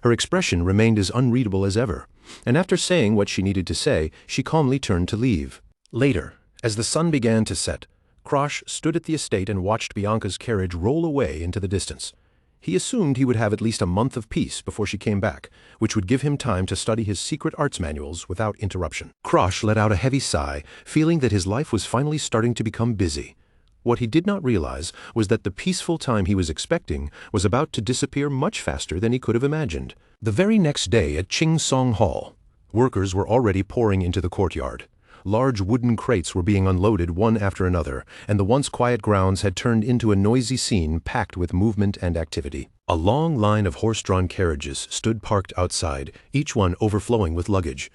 A: Her expression remained as unreadable as ever, and after saying what she needed to say, she calmly turned to leave. Later, as the sun began to set, Krosh stood at the estate and watched Bianca's carriage roll away into the distance. He assumed he would have at least a month of peace before she came back, which would give him time to study his secret arts manuals without interruption. Krosh let out a heavy sigh, feeling that his life was finally starting to become busy. What he did not realize was that the peaceful time he was expecting was about to disappear much faster than he could have imagined. The very next day at Ching Song Hall, workers were already pouring into the courtyard. Large wooden crates were being unloaded one after another, and the once quiet grounds had turned into a noisy scene packed with movement and activity. A long line of horse-drawn carriages stood parked outside, each one overflowing with luggage.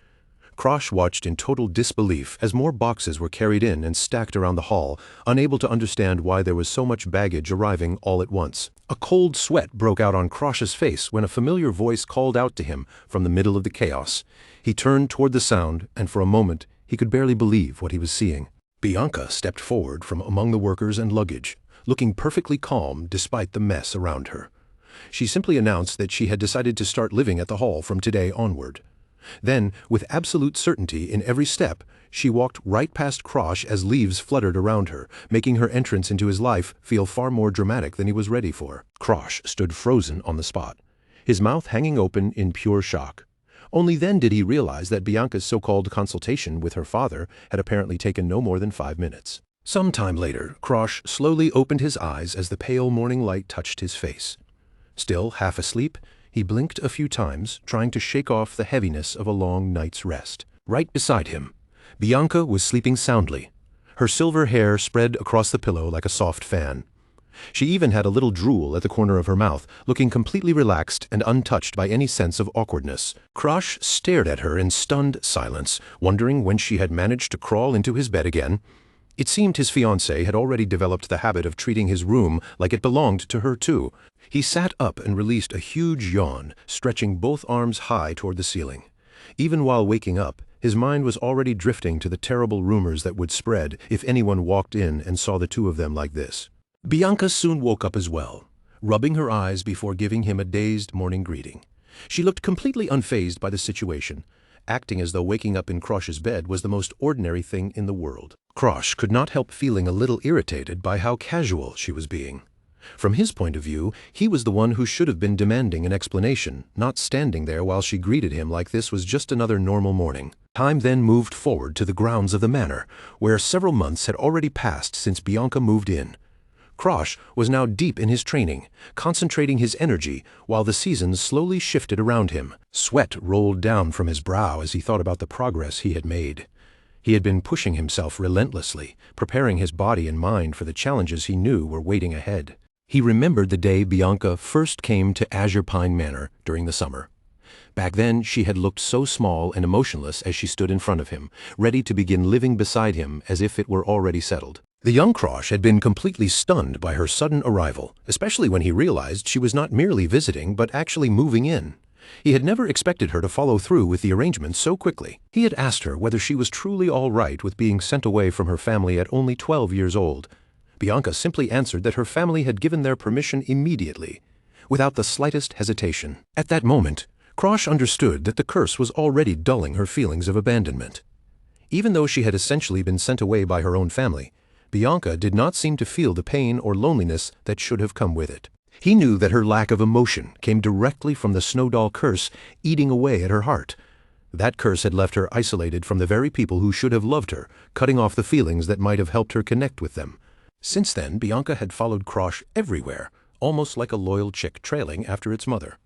A: Krosh watched in total disbelief as more boxes were carried in and stacked around the hall, unable to understand why there was so much baggage arriving all at once. A cold sweat broke out on Krosh's face when a familiar voice called out to him from the middle of the chaos. He turned toward the sound, and for a moment he could barely believe what he was seeing. Bianca stepped forward from among the workers and luggage, looking perfectly calm despite the mess around her. She simply announced that she had decided to start living at the hall from today onward. Then, with absolute certainty in every step, she walked right past Krosh as leaves fluttered around her, making her entrance into his life feel far more dramatic than he was ready for. Krosh stood frozen on the spot, his mouth hanging open in pure shock. Only then did he realize that Bianca's so-called consultation with her father had apparently taken no more than 5 minutes. Some time later, Krosh slowly opened his eyes as the pale morning light touched his face. Still half asleep, he blinked a few times, trying to shake off the heaviness of a long night's rest. Right beside him, Bianca was sleeping soundly, her silver hair spread across the pillow like a soft fan. She even had a little drool at the corner of her mouth, looking completely relaxed and untouched by any sense of awkwardness. Krosh stared at her in stunned silence, wondering when she had managed to crawl into his bed again. It seemed his fiancée had already developed the habit of treating his room like it belonged to her too. He sat up and released a huge yawn, stretching both arms high toward the ceiling. Even while waking up, his mind was already drifting to the terrible rumors that would spread if anyone walked in and saw the two of them like this. Bianca soon woke up as well, rubbing her eyes before giving him a dazed morning greeting. She looked completely unfazed by the situation, acting as though waking up in Krosh's bed was the most ordinary thing in the world. Krosh could not help feeling a little irritated by how casual she was being. From his point of view, he was the one who should have been demanding an explanation, not standing there while she greeted him like this was just another normal morning. Time then moved forward to the grounds of the manor, where several months had already passed since Bianca moved in. Krosh was now deep in his training, concentrating his energy while the seasons slowly shifted around him. Sweat rolled down from his brow as he thought about the progress he had made. He had been pushing himself relentlessly, preparing his body and mind for the challenges he knew were waiting ahead. He remembered the day Bianca first came to Azure Pine Manor during the summer. Back then, she had looked so small and emotionless as she stood in front of him, ready to begin living beside him as if it were already settled. The young Krosh had been completely stunned by her sudden arrival, especially when he realized she was not merely visiting but actually moving in. He had never expected her to follow through with the arrangements so quickly. He had asked her whether she was truly all right with being sent away from her family at only 12 years old. Bianca simply answered that her family had given their permission immediately, without the slightest hesitation. At that moment, Krosh understood that the curse was already dulling her feelings of abandonment. Even though she had essentially been sent away by her own family, Bianca did not seem to feel the pain or loneliness that should have come with it. He knew that her lack of emotion came directly from the Snow Doll curse eating away at her heart. That curse had left her isolated from the very people who should have loved her, cutting off the feelings that might have helped her connect with them. Since then, Bianca had followed Krosh everywhere, almost like a loyal chick trailing after its mother.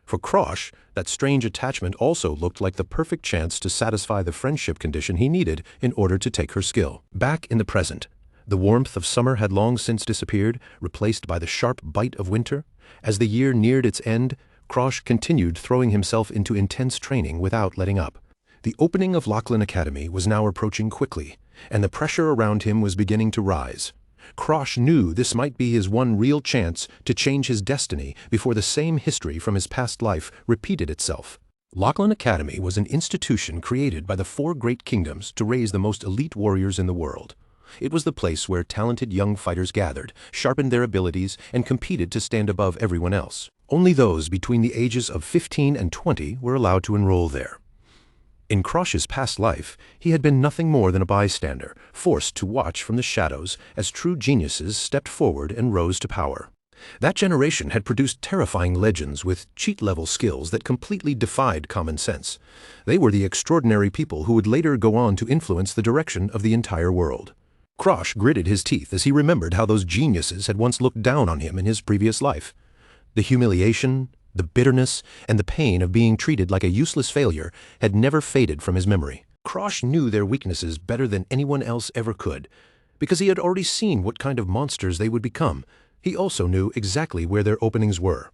A: For Krosh, that strange attachment also looked like the perfect chance to satisfy the friendship condition he needed in order to take her skill. Back in the present, the warmth of summer had long since disappeared, replaced by the sharp bite of winter. As the year neared its end, Krosh continued throwing himself into intense training without letting up. The opening of Lachlan Academy was now approaching quickly, and the pressure around him was beginning to rise. Krosh knew this might be his one real chance to change his destiny before the same history from his past life repeated itself. Lachlan Academy was an institution created by the 4 great kingdoms to raise the most elite warriors in the world. It was the place where talented young fighters gathered, sharpened their abilities, and competed to stand above everyone else. Only those between the ages of 15 and 20 were allowed to enroll there. In Krosh's past life, he had been nothing more than a bystander, forced to watch from the shadows as true geniuses stepped forward and rose to power. That generation had produced terrifying legends with cheat-level skills that completely defied common sense. They were the extraordinary people who would later go on to influence the direction of the entire world. Krosh gritted his teeth as he remembered how those geniuses had once looked down on him in his previous life. The humiliation, the bitterness, and the pain of being treated like a useless failure had never faded from his memory. Krosh knew their weaknesses better than anyone else ever could, because he had already seen what kind of monsters they would become. He also knew exactly where their openings were.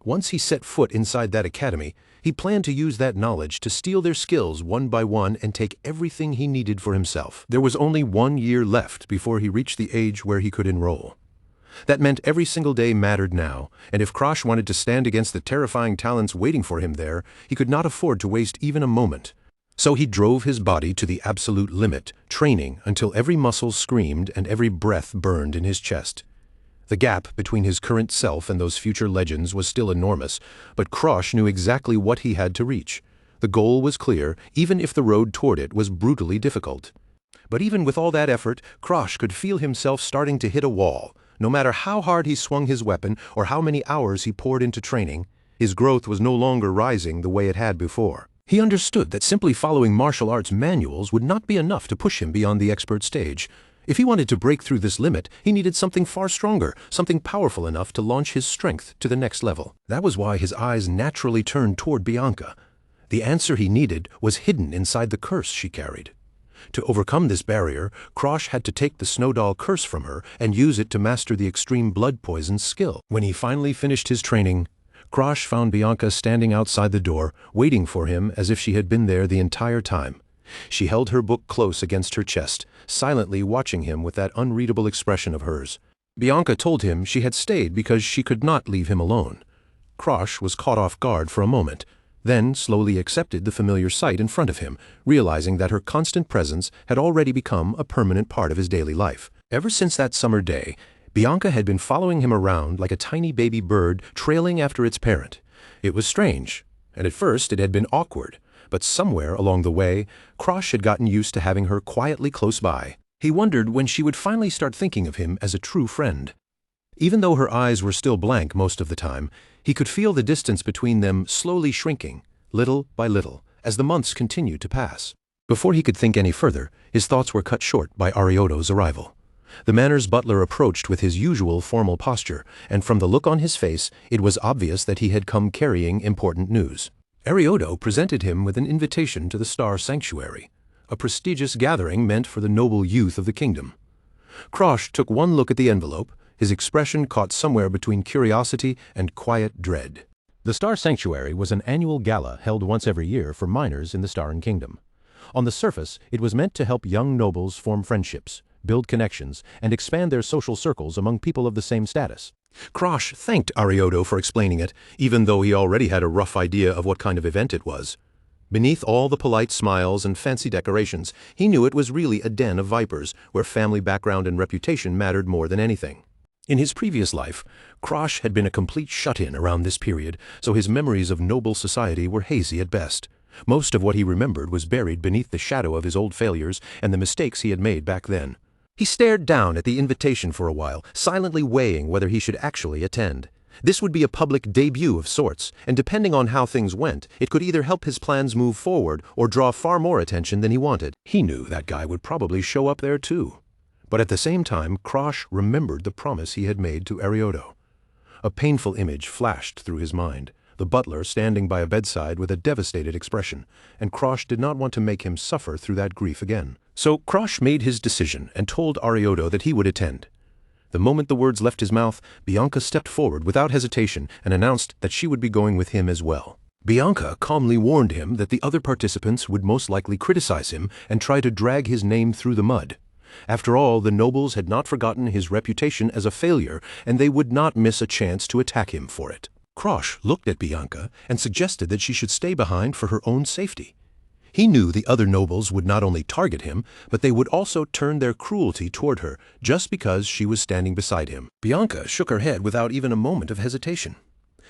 A: Once he set foot inside that academy, he planned to use that knowledge to steal their skills one by one and take everything he needed for himself. There was only 1 year left before he reached the age where he could enroll. That meant every single day mattered now, and if Krosh wanted to stand against the terrifying talents waiting for him there, he could not afford to waste even a moment. So he drove his body to the absolute limit, training until every muscle screamed and every breath burned in his chest. The gap between his current self and those future legends was still enormous, but Krosh knew exactly what he had to reach. The goal was clear, even if the road toward it was brutally difficult. But even with all that effort, Krosh could feel himself starting to hit a wall. No matter how hard he swung his weapon or how many hours he poured into training, his growth was no longer rising the way it had before. He understood that simply following martial arts manuals would not be enough to push him beyond the expert stage. If he wanted to break through this limit, he needed something far stronger, something powerful enough to launch his strength to the next level. That was why his eyes naturally turned toward Bianca. The answer he needed was hidden inside the curse she carried. To overcome this barrier, Krosh had to take the Snow Doll curse from her and use it to master the extreme blood poison skill. When he finally finished his training, Krosh found Bianca standing outside the door, waiting for him as if she had been there the entire time. She held her book close against her chest, silently watching him with that unreadable expression of hers. Bianca told him she had stayed because she could not leave him alone. Krosh was caught off guard for a moment, then slowly accepted the familiar sight in front of him, realizing that her constant presence had already become a permanent part of his daily life. Ever since that summer day, Bianca had been following him around like a tiny baby bird trailing after its parent. It was strange, and at first it had been awkward. But somewhere along the way, Krosh had gotten used to having her quietly close by. He wondered when she would finally start thinking of him as a true friend. Even though her eyes were still blank most of the time, he could feel the distance between them slowly shrinking, little by little, as the months continued to pass. Before he could think any further, his thoughts were cut short by Arioto's arrival. The manor's butler approached with his usual formal posture, and from the look on his face, it was obvious that he had come carrying important news. Arioto presented him with an invitation to the Star Sanctuary, a prestigious gathering meant for the noble youth of the kingdom. Krosh took one look at the envelope, his expression caught somewhere between curiosity and quiet dread. The Star Sanctuary was an annual gala held once every year for miners in the Starren Kingdom. On the surface, it was meant to help young nobles form friendships, build connections, and expand their social circles among people of the same status. Krosh thanked Arioto for explaining it, even though he already had a rough idea of what kind of event it was. Beneath all the polite smiles and fancy decorations, he knew it was really a den of vipers, where family background and reputation mattered more than anything. In his previous life, Krosh had been a complete shut-in around this period, so his memories of noble society were hazy at best. Most of what he remembered was buried beneath the shadow of his old failures and the mistakes he had made back then. He stared down at the invitation for a while, silently weighing whether he should actually attend. This would be a public debut of sorts, and depending on how things went, it could either help his plans move forward or draw far more attention than he wanted. He knew that guy would probably show up there too. But at the same time, Krosh remembered the promise he had made to Arioto. A painful image flashed through his mind, the butler standing by a bedside with a devastated expression, and Krosh did not want to make him suffer through that grief again. So Krosh made his decision and told Arioto that he would attend. The moment the words left his mouth, Bianca stepped forward without hesitation and announced that she would be going with him as well. Bianca calmly warned him that the other participants would most likely criticize him and try to drag his name through the mud. After all, the nobles had not forgotten his reputation as a failure, and they would not miss a chance to attack him for it. Krosh looked at Bianca and suggested that she should stay behind for her own safety. He knew the other nobles would not only target him, but they would also turn their cruelty toward her just because she was standing beside him. Bianca shook her head without even a moment of hesitation.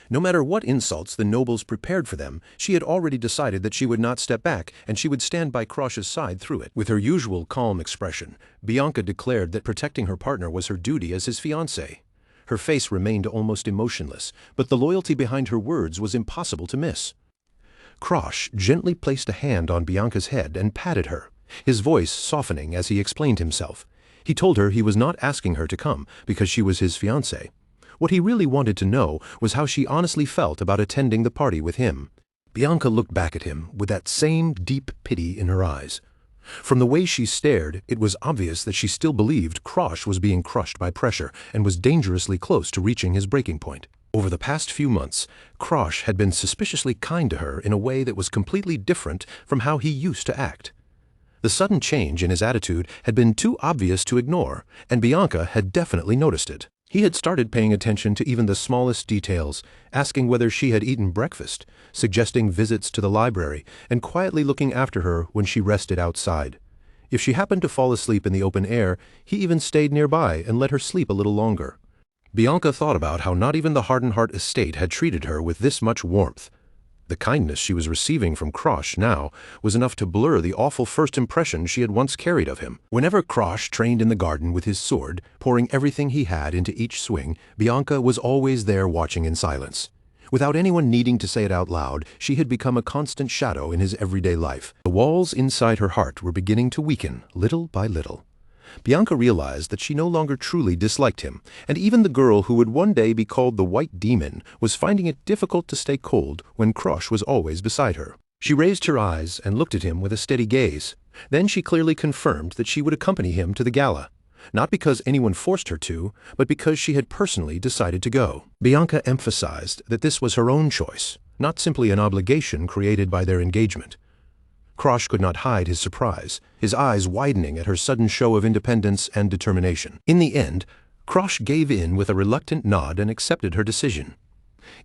A: No matter what insults the nobles prepared for them, she had already decided that she would not step back and she would stand by Krosh's side through it. With her usual calm expression, Bianca declared that protecting her partner was her duty as his fiancé. Her face remained almost emotionless, but the loyalty behind her words was impossible to miss. Krosh gently placed a hand on Bianca's head and patted her, his voice softening as he explained himself. He told her he was not asking her to come because she was his fiancée. What he really wanted to know was how she honestly felt about attending the party with him. Bianca looked back at him with that same deep pity in her eyes. From the way she stared, it was obvious that she still believed Krosh was being crushed by pressure and was dangerously close to reaching his breaking point. Over the past few months, Krosh had been suspiciously kind to her in a way that was completely different from how he used to act. The sudden change in his attitude had been too obvious to ignore, and Bianca had definitely noticed it. He had started paying attention to even the smallest details, asking whether she had eaten breakfast, suggesting visits to the library, and quietly looking after her when she rested outside. If she happened to fall asleep in the open air, he even stayed nearby and let her sleep a little longer. Bianca thought about how not even the Hardenhart estate had treated her with this much warmth. The kindness she was receiving from Krosh now was enough to blur the awful first impression she had once carried of him. Whenever Krosh trained in the garden with his sword, pouring everything he had into each swing, Bianca was always there watching in silence. Without anyone needing to say it out loud, she had become a constant shadow in his everyday life. The walls inside her heart were beginning to weaken, little by little. Bianca realized that she no longer truly disliked him, and even the girl who would one day be called the White Demon was finding it difficult to stay cold when Krosh was always beside her. She raised her eyes and looked at him with a steady gaze. Then she clearly confirmed that she would accompany him to the gala, not because anyone forced her to, but because she had personally decided to go. Bianca emphasized that this was her own choice, not simply an obligation created by their engagement. Krosh could not hide his surprise, his eyes widening at her sudden show of independence and determination. In the end, Krosh gave in with a reluctant nod and accepted her decision.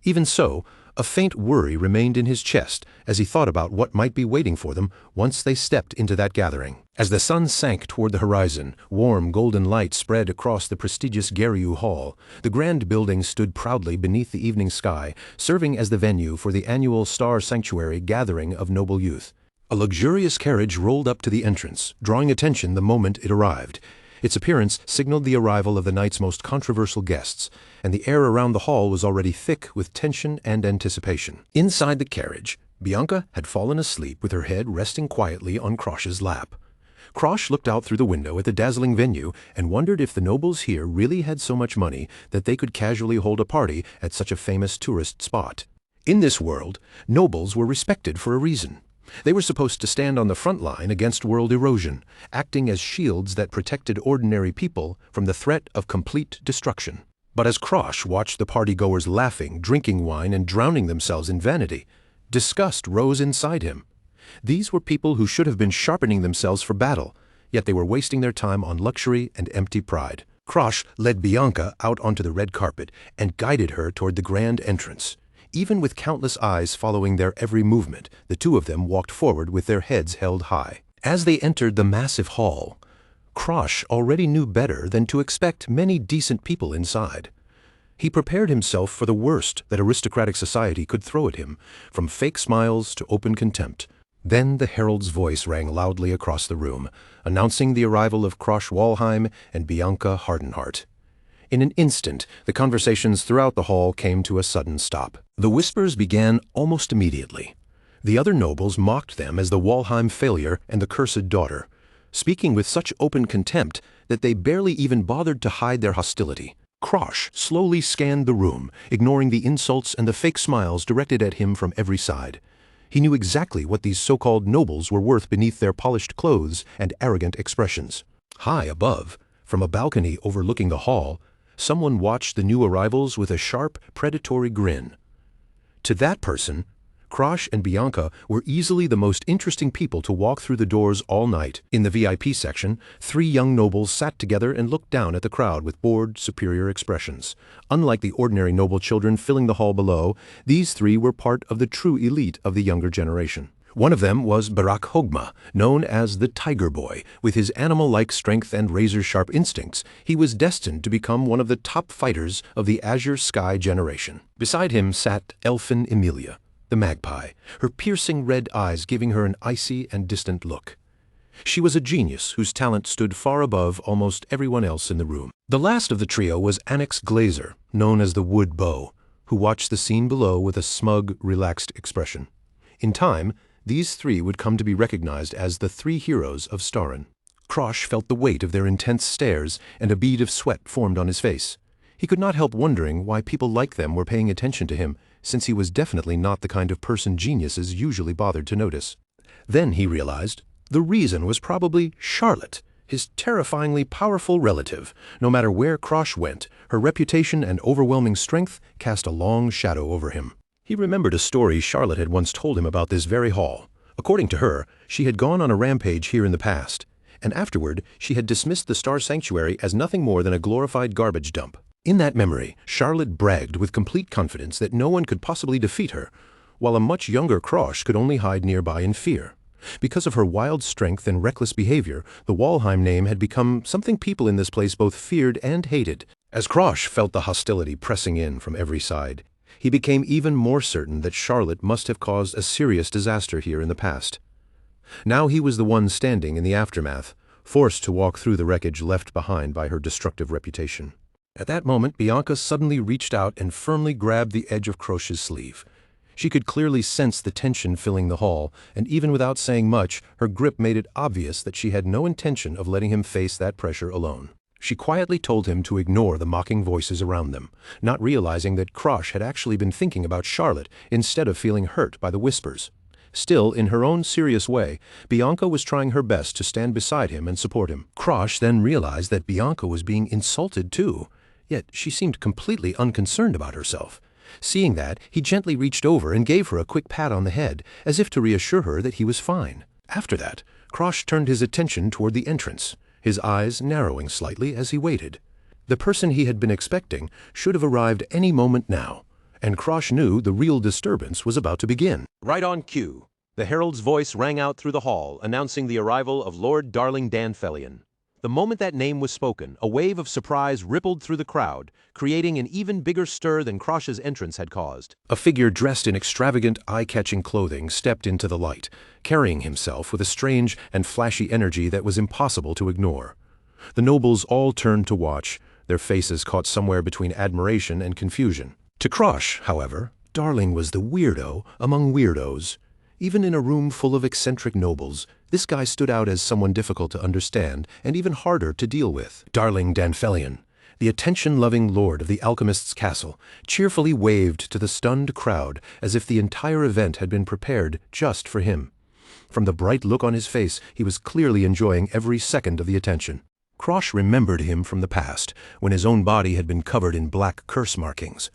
A: Even so, a faint worry remained in his chest as he thought about what might be waiting for them once they stepped into that gathering. As the sun sank toward the horizon, warm golden light spread across the prestigious Garyu Hall. The grand building stood proudly beneath the evening sky, serving as the venue for the annual Star Sanctuary gathering of noble youth. A luxurious carriage rolled up to the entrance, drawing attention the moment it arrived. Its appearance signaled the arrival of the night's most controversial guests, and the air around the hall was already thick with tension and anticipation. Inside the carriage, Bianca had fallen asleep with her head resting quietly on Krosh's lap. Krosh looked out through the window at the dazzling venue and wondered if the nobles here really had so much money that they could casually hold a party at such a famous tourist spot. In this world, nobles were respected for a reason. They were supposed to stand on the front line against world erosion, acting as shields that protected ordinary people from the threat of complete destruction. But as Krosh watched the partygoers laughing, drinking wine, and drowning themselves in vanity, disgust rose inside him. These were people who should have been sharpening themselves for battle, yet they were wasting their time on luxury and empty pride. Krosh led Bianca out onto the red carpet and guided her toward the grand entrance. Even with countless eyes following their every movement, the two of them walked forward with their heads held high. As they entered the massive hall, Krosh already knew better than to expect many decent people inside. He prepared himself for the worst that aristocratic society could throw at him, from fake smiles to open contempt. Then the herald's voice rang loudly across the room, announcing the arrival of Krosh Walheim and Bianca Hardenhart. In an instant, the conversations throughout the hall came to a sudden stop. The whispers began almost immediately. The other nobles mocked them as the Walheim failure and the cursed daughter, speaking with such open contempt that they barely even bothered to hide their hostility. Krosh slowly scanned the room, ignoring the insults and the fake smiles directed at him from every side. He knew exactly what these so-called nobles were worth beneath their polished clothes and arrogant expressions. High above, from a balcony overlooking the hall, someone watched the new arrivals with a sharp, predatory grin. To that person, Krosh and Bianca were easily the most interesting people to walk through the doors all night. In the VIP section, 3 young nobles sat together and looked down at the crowd with bored, superior expressions. Unlike the ordinary noble children filling the hall below, these 3 were part of the true elite of the younger generation. One of them was Barak Hogma, known as the Tiger Boy. With his animal-like strength and razor-sharp instincts, he was destined to become one of the top fighters of the Azure Sky generation. Beside him sat Elfin Emilia, the magpie, her piercing red eyes giving her an icy and distant look. She was a genius whose talent stood far above almost everyone else in the room. The last of the trio was Annex Glazer, known as the Wood Bow, who watched the scene below with a smug, relaxed expression. In time, these 3 would come to be recognized as the 3 heroes of Starin. Krosh felt the weight of their intense stares, and a bead of sweat formed on his face. He could not help wondering why people like them were paying attention to him, since he was definitely not the kind of person geniuses usually bothered to notice. Then he realized the reason was probably Charlotte, his terrifyingly powerful relative. No matter where Krosh went, her reputation and overwhelming strength cast a long shadow over him. He remembered a story Charlotte had once told him about this very hall. According to her, she had gone on a rampage here in the past, and afterward she had dismissed the Star Sanctuary as nothing more than a glorified garbage dump. In that memory, Charlotte bragged with complete confidence that no one could possibly defeat her, while a much younger Krosh could only hide nearby in fear. Because of her wild strength and reckless behavior, the Walheim name had become something people in this place both feared and hated. As Krosh felt the hostility pressing in from every side, he became even more certain that Charlotte must have caused a serious disaster here in the past. Now he was the one standing in the aftermath, forced to walk through the wreckage left behind by her destructive reputation. At that moment, Bianca suddenly reached out and firmly grabbed the edge of Krosh's sleeve. She could clearly sense the tension filling the hall, and even without saying much, her grip made it obvious that she had no intention of letting him face that pressure alone. She quietly told him to ignore the mocking voices around them, not realizing that Krosh had actually been thinking about Charlotte instead of feeling hurt by the whispers. Still, in her own serious way, Bianca was trying her best to stand beside him and support him. Krosh then realized that Bianca was being insulted too, yet she seemed completely unconcerned about herself. Seeing that, he gently reached over and gave her a quick pat on the head, as if to reassure her that he was fine. After that, Krosh turned his attention toward the entrance, his eyes narrowing slightly as he waited. The person he had been expecting should have arrived any moment now, and Krosh knew the real disturbance was about to begin. Right on cue, the herald's voice rang out through the hall, announcing the arrival of Lord Darling Danfelion. The moment that name was spoken, a wave of surprise rippled through the crowd, creating an even bigger stir than Krosh's entrance had caused. A figure dressed in extravagant, eye-catching clothing stepped into the light, carrying himself with a strange and flashy energy that was impossible to ignore. The nobles all turned to watch, their faces caught somewhere between admiration and confusion. To Krosh, however, Darling was the weirdo among weirdos. Even in a room full of eccentric nobles, this guy stood out as someone difficult to understand and even harder to deal with. Darling Danfelion, the attention-loving lord of the alchemist's castle, cheerfully waved to the stunned crowd as if the entire event had been prepared just for him. From the bright look on his face, he was clearly enjoying every second of the attention. Krosh remembered him from the past, when his own body had been covered in black curse markings.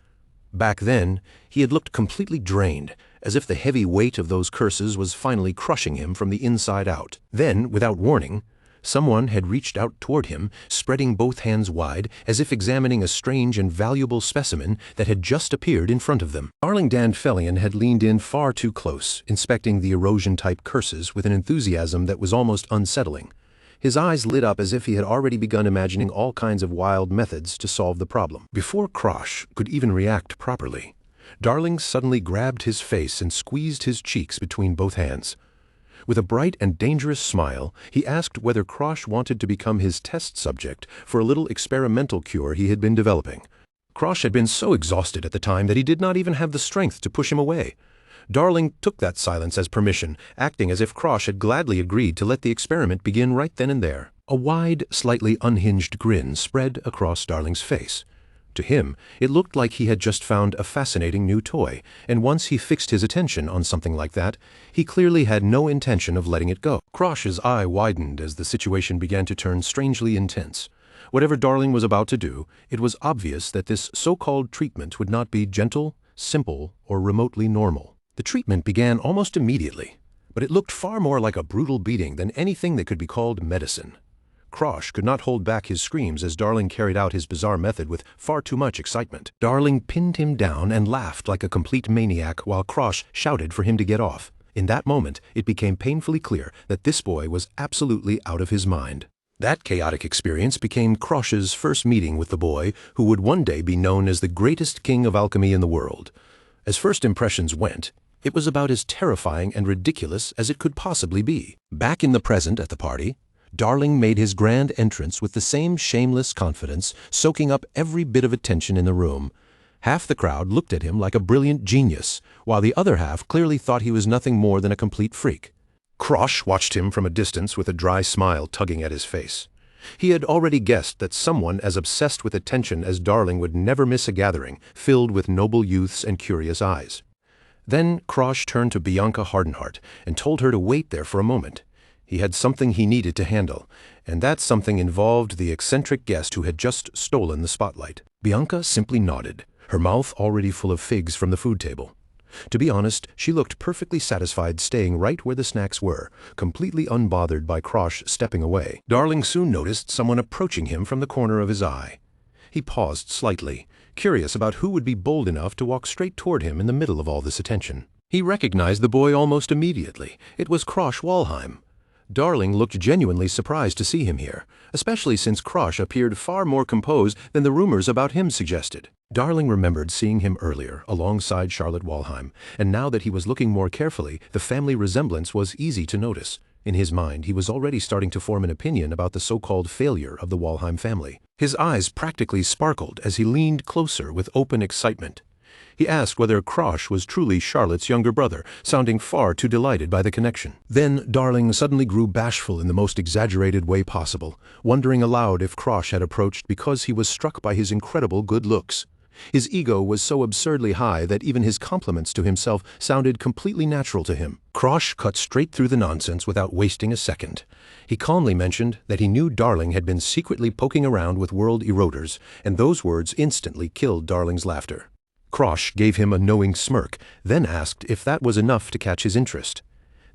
A: Back then, he had looked completely drained, as if the heavy weight of those curses was finally crushing him from the inside out. Then, without warning, someone had reached out toward him, spreading both hands wide, as if examining a strange and valuable specimen that had just appeared in front of them. Darling Dan Felion had leaned in far too close, inspecting the erosion-type curses with an enthusiasm that was almost unsettling. His eyes lit up as if he had already begun imagining all kinds of wild methods to solve the problem. Before Krosh could even react properly, Darling suddenly grabbed his face and squeezed his cheeks between both hands. With a bright and dangerous smile, he asked whether Krosh wanted to become his test subject for a little experimental cure he had been developing. Krosh had been so exhausted at the time that he did not even have the strength to push him away. Darling took that silence as permission, acting as if Krosh had gladly agreed to let the experiment begin right then and there. A wide, slightly unhinged grin spread across Darling's face. To him, it looked like he had just found a fascinating new toy, and once he fixed his attention on something like that, he clearly had no intention of letting it go. Krosh's eye widened as the situation began to turn strangely intense. Whatever Darling was about to do, it was obvious that this so-called treatment would not be gentle, simple, or remotely normal. The treatment began almost immediately, but it looked far more like a brutal beating than anything that could be called medicine. Krosh could not hold back his screams as Darling carried out his bizarre method with far too much excitement. Darling pinned him down and laughed like a complete maniac while Krosh shouted for him to get off. In that moment, it became painfully clear that this boy was absolutely out of his mind. That chaotic experience became Krosh's first meeting with the boy who would one day be known as the greatest king of alchemy in the world. As first impressions went, it was about as terrifying and ridiculous as it could possibly be. Back in the present at the party, Darling made his grand entrance with the same shameless confidence, soaking up every bit of attention in the room. Half the crowd looked at him like a brilliant genius, while the other half clearly thought he was nothing more than a complete freak. Krosh watched him from a distance with a dry smile tugging at his face. He had already guessed that someone as obsessed with attention as Darling would never miss a gathering filled with noble youths and curious eyes. Then Krosh turned to Bianca Hardenheart and told her to wait there for a moment. He had something he needed to handle, and that something involved the eccentric guest who had just stolen the spotlight. Bianca simply nodded, her mouth already full of figs from the food table. To be honest, she looked perfectly satisfied staying right where the snacks were, completely unbothered by Krosh stepping away. Darling soon noticed someone approaching him from the corner of his eye. He paused slightly, curious about who would be bold enough to walk straight toward him in the middle of all this attention. He recognized the boy almost immediately. It was Krosh Walheim. Darling looked genuinely surprised to see him here, especially since Krosh appeared far more composed than the rumors about him suggested. Darling remembered seeing him earlier, alongside Charlotte Walheim, and now that he was looking more carefully, the family resemblance was easy to notice. In his mind, he was already starting to form an opinion about the so-called failure of the Walheim family. His eyes practically sparkled as he leaned closer with open excitement. He asked whether Krosh was truly Charlotte's younger brother, sounding far too delighted by the connection. Then Darling suddenly grew bashful in the most exaggerated way possible, wondering aloud if Krosh had approached because he was struck by his incredible good looks. His ego was so absurdly high that even his compliments to himself sounded completely natural to him. Krosh cut straight through the nonsense without wasting a second. He calmly mentioned that he knew Darling had been secretly poking around with world eroders, and those words instantly killed Darling's laughter. Krosh gave him a knowing smirk, then asked if that was enough to catch his interest.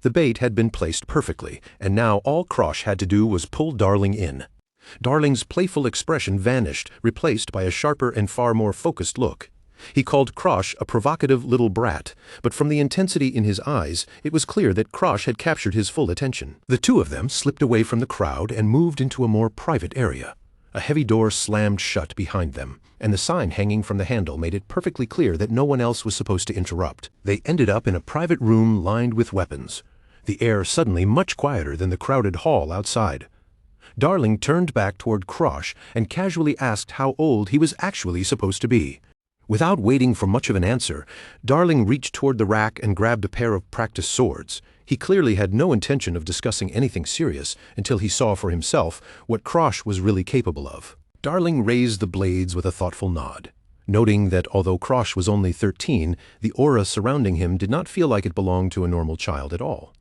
A: The bait had been placed perfectly, and now all Krosh had to do was pull Darling in. Darling's playful expression vanished, replaced by a sharper and far more focused look. He called Krosh a provocative little brat, but from the intensity in his eyes, it was clear that Krosh had captured his full attention. The two of them slipped away from the crowd and moved into a more private area. A heavy door slammed shut behind them, and the sign hanging from the handle made it perfectly clear that no one else was supposed to interrupt. They ended up in a private room lined with weapons, the air suddenly much quieter than the crowded hall outside. Darling turned back toward Krosh and casually asked how old he was actually supposed to be. Without waiting for much of an answer, Darling reached toward the rack and grabbed a pair of practice swords. He clearly had no intention of discussing anything serious until he saw for himself what Krosh was really capable of. Darling raised the blades with a thoughtful nod, noting that although Krosh was only 13, the aura surrounding him did not feel like it belonged to a normal child at all.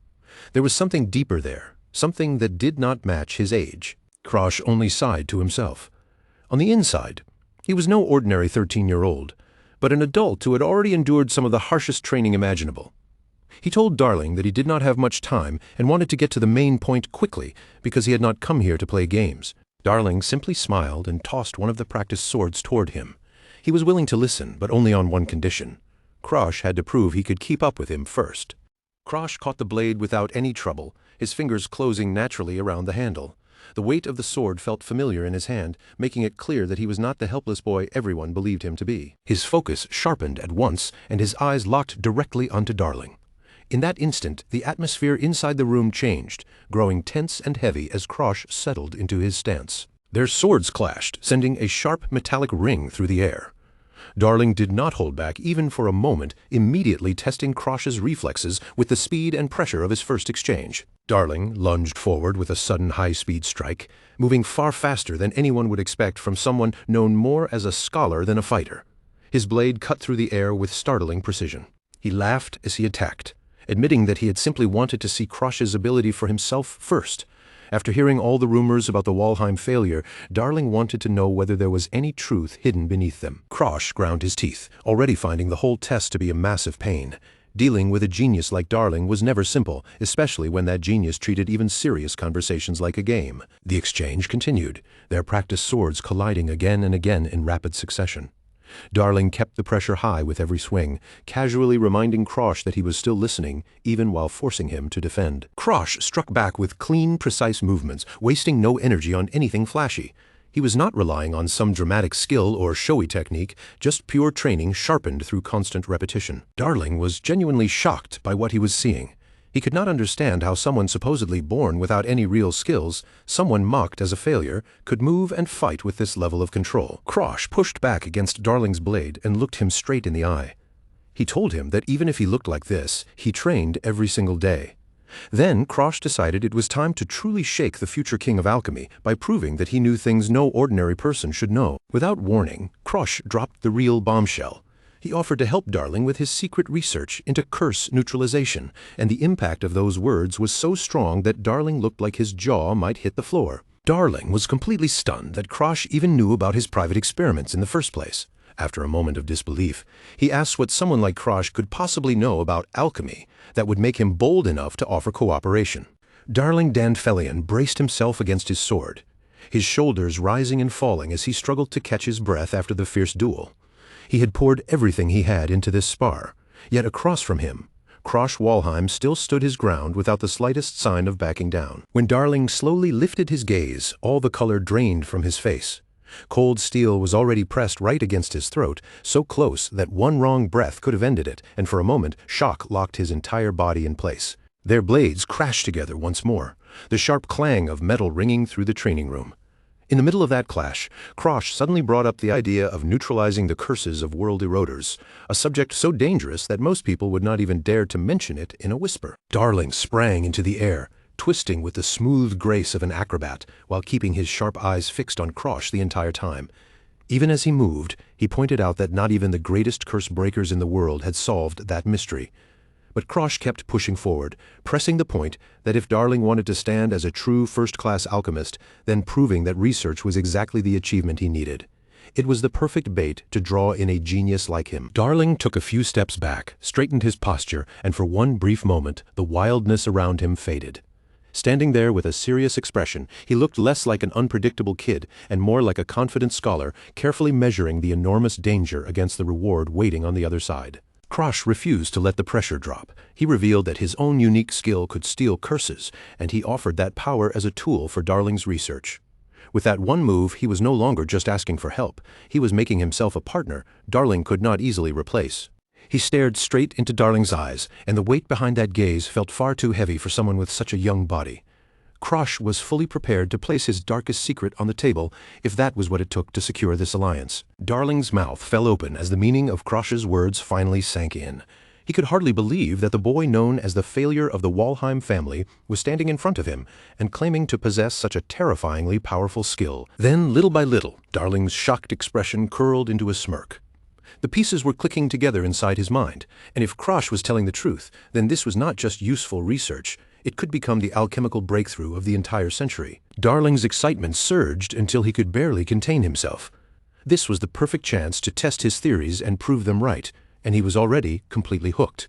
A: There was something deeper there, something that did not match his age. Krosh only sighed to himself. On the inside, he was no ordinary 13-year-old, but an adult who had already endured some of the harshest training imaginable. He told Darling that he did not have much time and wanted to get to the main point quickly because he had not come here to play games. Darling simply smiled and tossed one of the practice swords toward him. He was willing to listen, but only on one condition. Krosh had to prove he could keep up with him first. Krosh caught the blade without any trouble, his fingers closing naturally around the handle. The weight of the sword felt familiar in his hand, making it clear that he was not the helpless boy everyone believed him to be. His focus sharpened at once, and his eyes locked directly onto Darling. In that instant, the atmosphere inside the room changed, growing tense and heavy as Krosh settled into his stance. Their swords clashed, sending a sharp metallic ring through the air. Darling did not hold back even for a moment, immediately testing Krosh's reflexes with the speed and pressure of his first exchange. Darling lunged forward with a sudden high-speed strike, moving far faster than anyone would expect from someone known more as a scholar than a fighter. His blade cut through the air with startling precision. He laughed as he attacked, admitting that he had simply wanted to see Krosh's ability for himself first. After hearing all the rumors about the Walheim failure, Darling wanted to know whether there was any truth hidden beneath them. Krosh ground his teeth, already finding the whole test to be a massive pain. Dealing with a genius like Darling was never simple, especially when that genius treated even serious conversations like a game. The exchange continued, their practiced swords colliding again and again in rapid succession. Darling kept the pressure high with every swing, casually reminding Krosh that he was still listening, even while forcing him to defend. Krosh struck back with clean, precise movements, wasting no energy on anything flashy. He was not relying on some dramatic skill or showy technique, just pure training sharpened through constant repetition. Darling was genuinely shocked by what he was seeing. He could not understand how someone supposedly born without any real skills, someone mocked as a failure, could move and fight with this level of control. Krosh pushed back against Darling's blade and looked him straight in the eye. He told him that even if he looked like this, he trained every single day. Then Krosh decided it was time to truly shake the future king of alchemy by proving that he knew things no ordinary person should know. Without warning, Krosh dropped the real bombshell. He offered to help Darling with his secret research into curse neutralization, and the impact of those words was so strong that Darling looked like his jaw might hit the floor. Darling was completely stunned that Krosh even knew about his private experiments in the first place. After a moment of disbelief, he asked what someone like Krosh could possibly know about alchemy that would make him bold enough to offer cooperation. Darling Danfelion braced himself against his sword, his shoulders rising and falling as he struggled to catch his breath after the fierce duel. He had poured everything he had into this spar, yet across from him, Krosh Walheim still stood his ground without the slightest sign of backing down. When Darling slowly lifted his gaze, all the color drained from his face. Cold steel was already pressed right against his throat, so close that one wrong breath could have ended it, and for a moment shock locked his entire body in place. Their blades crashed together once more, the sharp clang of metal ringing through the training room. In the middle of that clash, Krosh suddenly brought up the idea of neutralizing the curses of world eroders, a subject so dangerous that most people would not even dare to mention it in a whisper. Darling sprang into the air, twisting with the smooth grace of an acrobat, while keeping his sharp eyes fixed on Krosh the entire time. Even as he moved, he pointed out that not even the greatest curse breakers in the world had solved that mystery. But Krosh kept pushing forward, pressing the point that if Darling wanted to stand as a true first-class alchemist, then proving that research was exactly the achievement he needed. It was the perfect bait to draw in a genius like him. Darling took a few steps back, straightened his posture, and for one brief moment, the wildness around him faded. Standing there with a serious expression, he looked less like an unpredictable kid and more like a confident scholar, carefully measuring the enormous danger against the reward waiting on the other side. Krosh refused to let the pressure drop. He revealed that his own unique skill could steal curses, and he offered that power as a tool for Darling's research. With that one move, he was no longer just asking for help. He was making himself a partner Darling could not easily replace. He stared straight into Darling's eyes, and the weight behind that gaze felt far too heavy for someone with such a young body. Krosh was fully prepared to place his darkest secret on the table if that was what it took to secure this alliance. Darling's mouth fell open as the meaning of Krosh's words finally sank in. He could hardly believe that the boy known as the failure of the Walheim family was standing in front of him and claiming to possess such a terrifyingly powerful skill. Then, little by little, Darling's shocked expression curled into a smirk. The pieces were clicking together inside his mind, and if Krosh was telling the truth, then this was not just useful research. It could become the alchemical breakthrough of the entire century. Darling's excitement surged until he could barely contain himself. This was the perfect chance to test his theories and prove them right, and he was already completely hooked.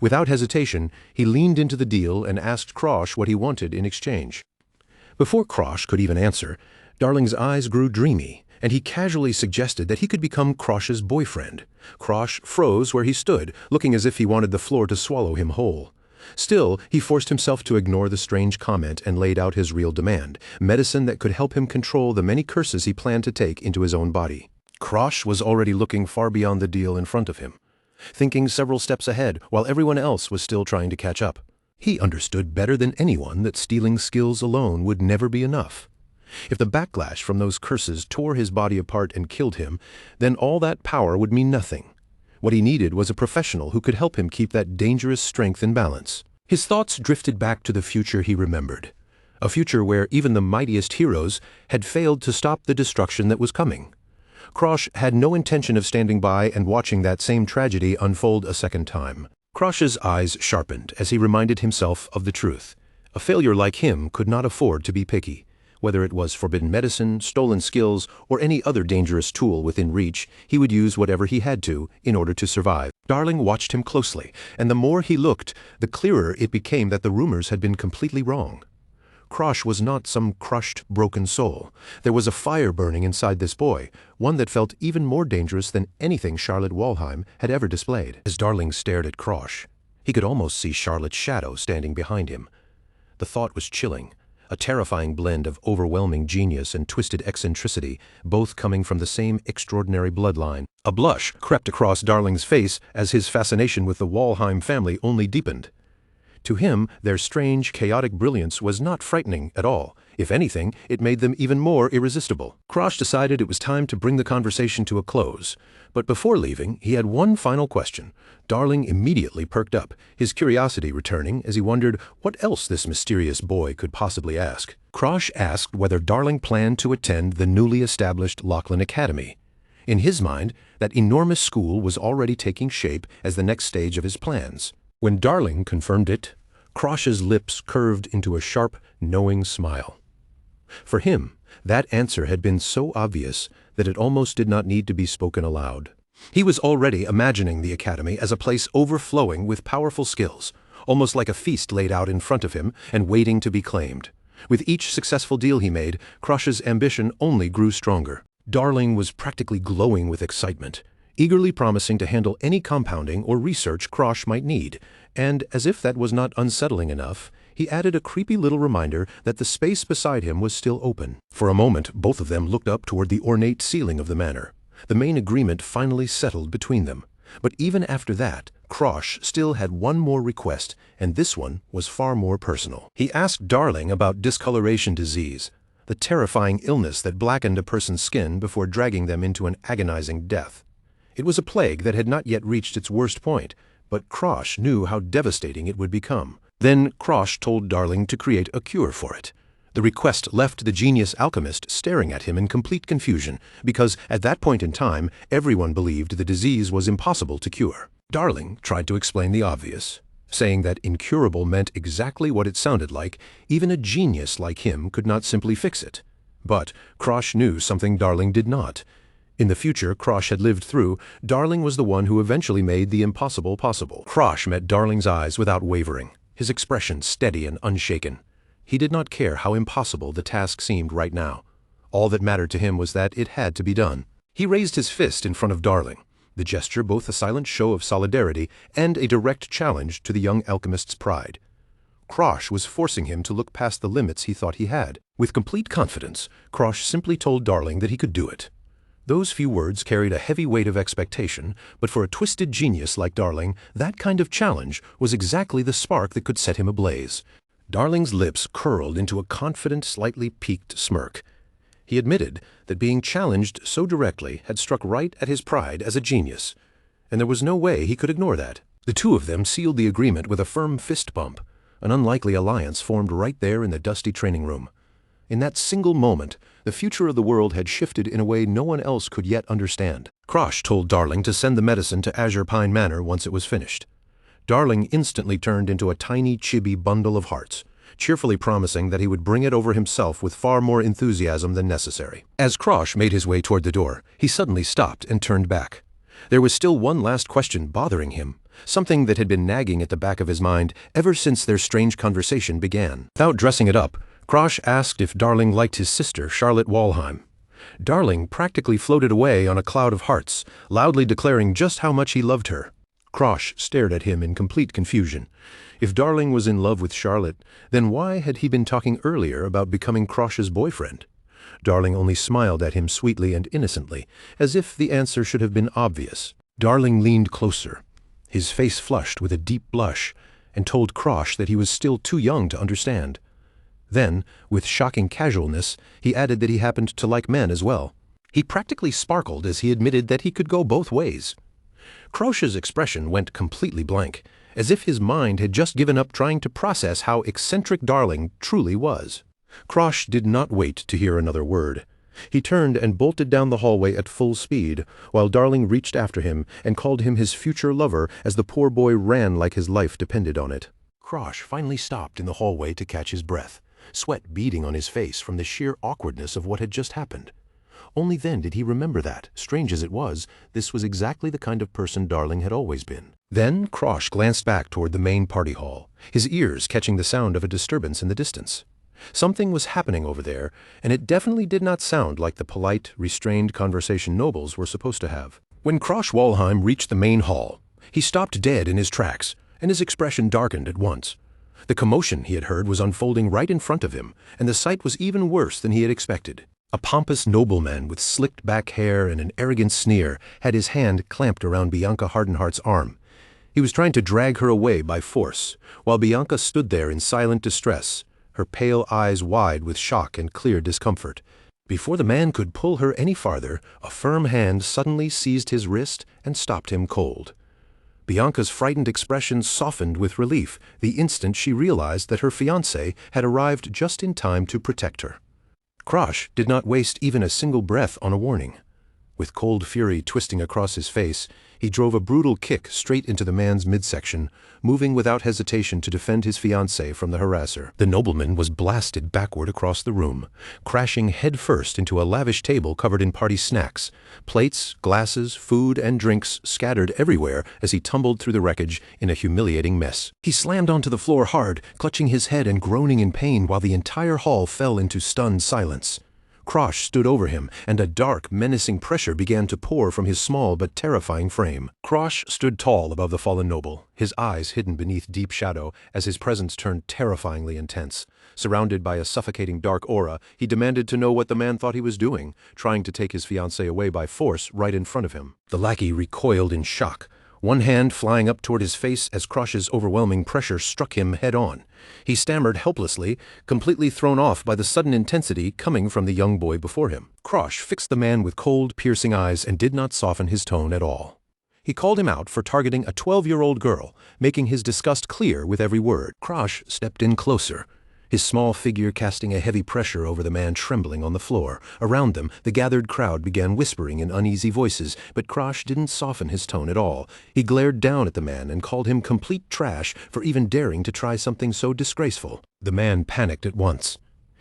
A: Without hesitation, he leaned into the deal and asked Krosh what he wanted in exchange. Before Krosh could even answer, Darling's eyes grew dreamy, and he casually suggested that he could become Krosh's boyfriend. Krosh froze where he stood, looking as if he wanted the floor to swallow him whole. Still, he forced himself to ignore the strange comment and laid out his real demand, medicine that could help him control the many curses he planned to take into his own body. Krosh was already looking far beyond the deal in front of him, thinking several steps ahead while everyone else was still trying to catch up. He understood better than anyone that stealing skills alone would never be enough. If the backlash from those curses tore his body apart and killed him, then all that power would mean nothing. What he needed was a professional who could help him keep that dangerous strength in balance. His thoughts drifted back to the future he remembered, a future where even the mightiest heroes had failed to stop the destruction that was coming. Krosh had no intention of standing by and watching that same tragedy unfold a second time. Krosh's eyes sharpened as he reminded himself of the truth. A failure like him could not afford to be picky. Whether it was forbidden medicine, stolen skills, or any other dangerous tool within reach, he would use whatever he had to in order to survive. Darling watched him closely, and the more he looked, the clearer it became that the rumors had been completely wrong. Krosh was not some crushed, broken soul. There was a fire burning inside this boy, one that felt even more dangerous than anything Charlotte Walheim had ever displayed. As Darling stared at Krosh, he could almost see Charlotte's shadow standing behind him. The thought was chilling. A terrifying blend of overwhelming genius and twisted eccentricity, both coming from the same extraordinary bloodline. A blush crept across Darling's face as his fascination with the Walheim family only deepened. To him, their strange, chaotic brilliance was not frightening at all. If anything, it made them even more irresistible. Krosh decided it was time to bring the conversation to a close. But before leaving, he had one final question. Darling immediately perked up, his curiosity returning as he wondered what else this mysterious boy could possibly ask. Krosh asked whether Darling planned to attend the newly established Lachlan Academy. In his mind, that enormous school was already taking shape as the next stage of his plans. When Darling confirmed it, Krosh's lips curved into a sharp, knowing smile. For him, that answer had been so obvious that it almost did not need to be spoken aloud. He was already imagining the academy as a place overflowing with powerful skills, almost like a feast laid out in front of him and waiting to be claimed. With each successful deal he made, Krosh's ambition only grew stronger. Darling was practically glowing with excitement, eagerly promising to handle any compounding or research Krosh might need, and as if that was not unsettling enough, he added a creepy little reminder that the space beside him was still open. For a moment, both of them looked up toward the ornate ceiling of the manor. The main agreement finally settled between them. But even after that, Krosh still had one more request, and this one was far more personal. He asked Darling about discoloration disease, the terrifying illness that blackened a person's skin before dragging them into an agonizing death. It was a plague that had not yet reached its worst point, but Krosh knew how devastating it would become. Then Krosh told Darling to create a cure for it. The request left the genius alchemist staring at him in complete confusion, because at that point in time, everyone believed the disease was impossible to cure. Darling tried to explain the obvious, saying that incurable meant exactly what it sounded like. Even a genius like him could not simply fix it. But Krosh knew something Darling did not. In the future Krosh had lived through, Darling was the one who eventually made the impossible possible. Krosh met Darling's eyes without wavering, his expression steady and unshaken. He did not care how impossible the task seemed right now. All that mattered to him was that it had to be done. He raised his fist in front of Darling, the gesture both a silent show of solidarity and a direct challenge to the young alchemist's pride. Krosh was forcing him to look past the limits he thought he had. With complete confidence, Krosh simply told Darling that he could do it. Those few words carried a heavy weight of expectation, but for a twisted genius like Darling, that kind of challenge was exactly the spark that could set him ablaze. Darling's lips curled into a confident, slightly piqued smirk. He admitted that being challenged so directly had struck right at his pride as a genius, and there was no way he could ignore that. The two of them sealed the agreement with a firm fist bump, an unlikely alliance formed right there in the dusty training room. In that single moment, the future of the world had shifted in a way no one else could yet understand. Krosh told Darling to send the medicine to Azure Pine Manor once it was finished. Darling instantly turned into a tiny, chibi bundle of hearts, cheerfully promising that he would bring it over himself with far more enthusiasm than necessary. As Krosh made his way toward the door, he suddenly stopped and turned back. There was still one last question bothering him, something that had been nagging at the back of his mind ever since their strange conversation began. Without dressing it up, Krosh asked if Darling liked his sister, Charlotte Walheim. Darling practically floated away on a cloud of hearts, loudly declaring just how much he loved her. Krosh stared at him in complete confusion. If Darling was in love with Charlotte, then why had he been talking earlier about becoming Krosh's boyfriend? Darling only smiled at him sweetly and innocently, as if the answer should have been obvious. Darling leaned closer, his face flushed with a deep blush, and told Krosh that he was still too young to understand. Then, with shocking casualness, he added that he happened to like men as well. He practically sparkled as he admitted that he could go both ways. Krosh's expression went completely blank, as if his mind had just given up trying to process how eccentric Darling truly was. Krosh did not wait to hear another word. He turned and bolted down the hallway at full speed, while Darling reached after him and called him his future lover as the poor boy ran like his life depended on it. Krosh finally stopped in the hallway to catch his breath, sweat beading on his face from the sheer awkwardness of what had just happened. Only then did he remember that, strange as it was, this was exactly the kind of person Darling had always been. Then Krosh glanced back toward the main party hall, his ears catching the sound of a disturbance in the distance. Something was happening over there, and it definitely did not sound like the polite, restrained conversation nobles were supposed to have. When Krosh Walheim reached the main hall, he stopped dead in his tracks, and his expression darkened at once. The commotion he had heard was unfolding right in front of him, and the sight was even worse than he had expected. A pompous nobleman with slicked back hair and an arrogant sneer had his hand clamped around Bianca Hardenhart's arm. He was trying to drag her away by force, while Bianca stood there in silent distress, her pale eyes wide with shock and clear discomfort. Before the man could pull her any farther, a firm hand suddenly seized his wrist and stopped him cold. Bianca's frightened expression softened with relief the instant she realized that her fiancé had arrived just in time to protect her. Krosh did not waste even a single breath on a warning. With cold fury twisting across his face, he drove a brutal kick straight into the man's midsection, moving without hesitation to defend his fiancée from the harasser. The nobleman was blasted backward across the room, crashing headfirst into a lavish table covered in party snacks. Plates, glasses, food, and drinks scattered everywhere as he tumbled through the wreckage in a humiliating mess. He slammed onto the floor hard, clutching his head and groaning in pain while the entire hall fell into stunned silence. Krosh stood over him, and a dark, menacing pressure began to pour from his small but terrifying frame. Krosh stood tall above the fallen noble, his eyes hidden beneath deep shadow as his presence turned terrifyingly intense. Surrounded by a suffocating dark aura, he demanded to know what the man thought he was doing, trying to take his fiancée away by force right in front of him. The lackey recoiled in shock, one hand flying up toward his face as Krosh's overwhelming pressure struck him head-on. He stammered helplessly, completely thrown off by the sudden intensity coming from the young boy before him. Krosh fixed the man with cold, piercing eyes and did not soften his tone at all. He called him out for targeting a 12-year-old girl, making his disgust clear with every word. Krosh stepped in closer, his small figure casting a heavy pressure over the man trembling on the floor. Around them, the gathered crowd began whispering in uneasy voices, but Krosh didn't soften his tone at all. He glared down at the man and called him complete trash for even daring to try something so disgraceful. The man panicked at once,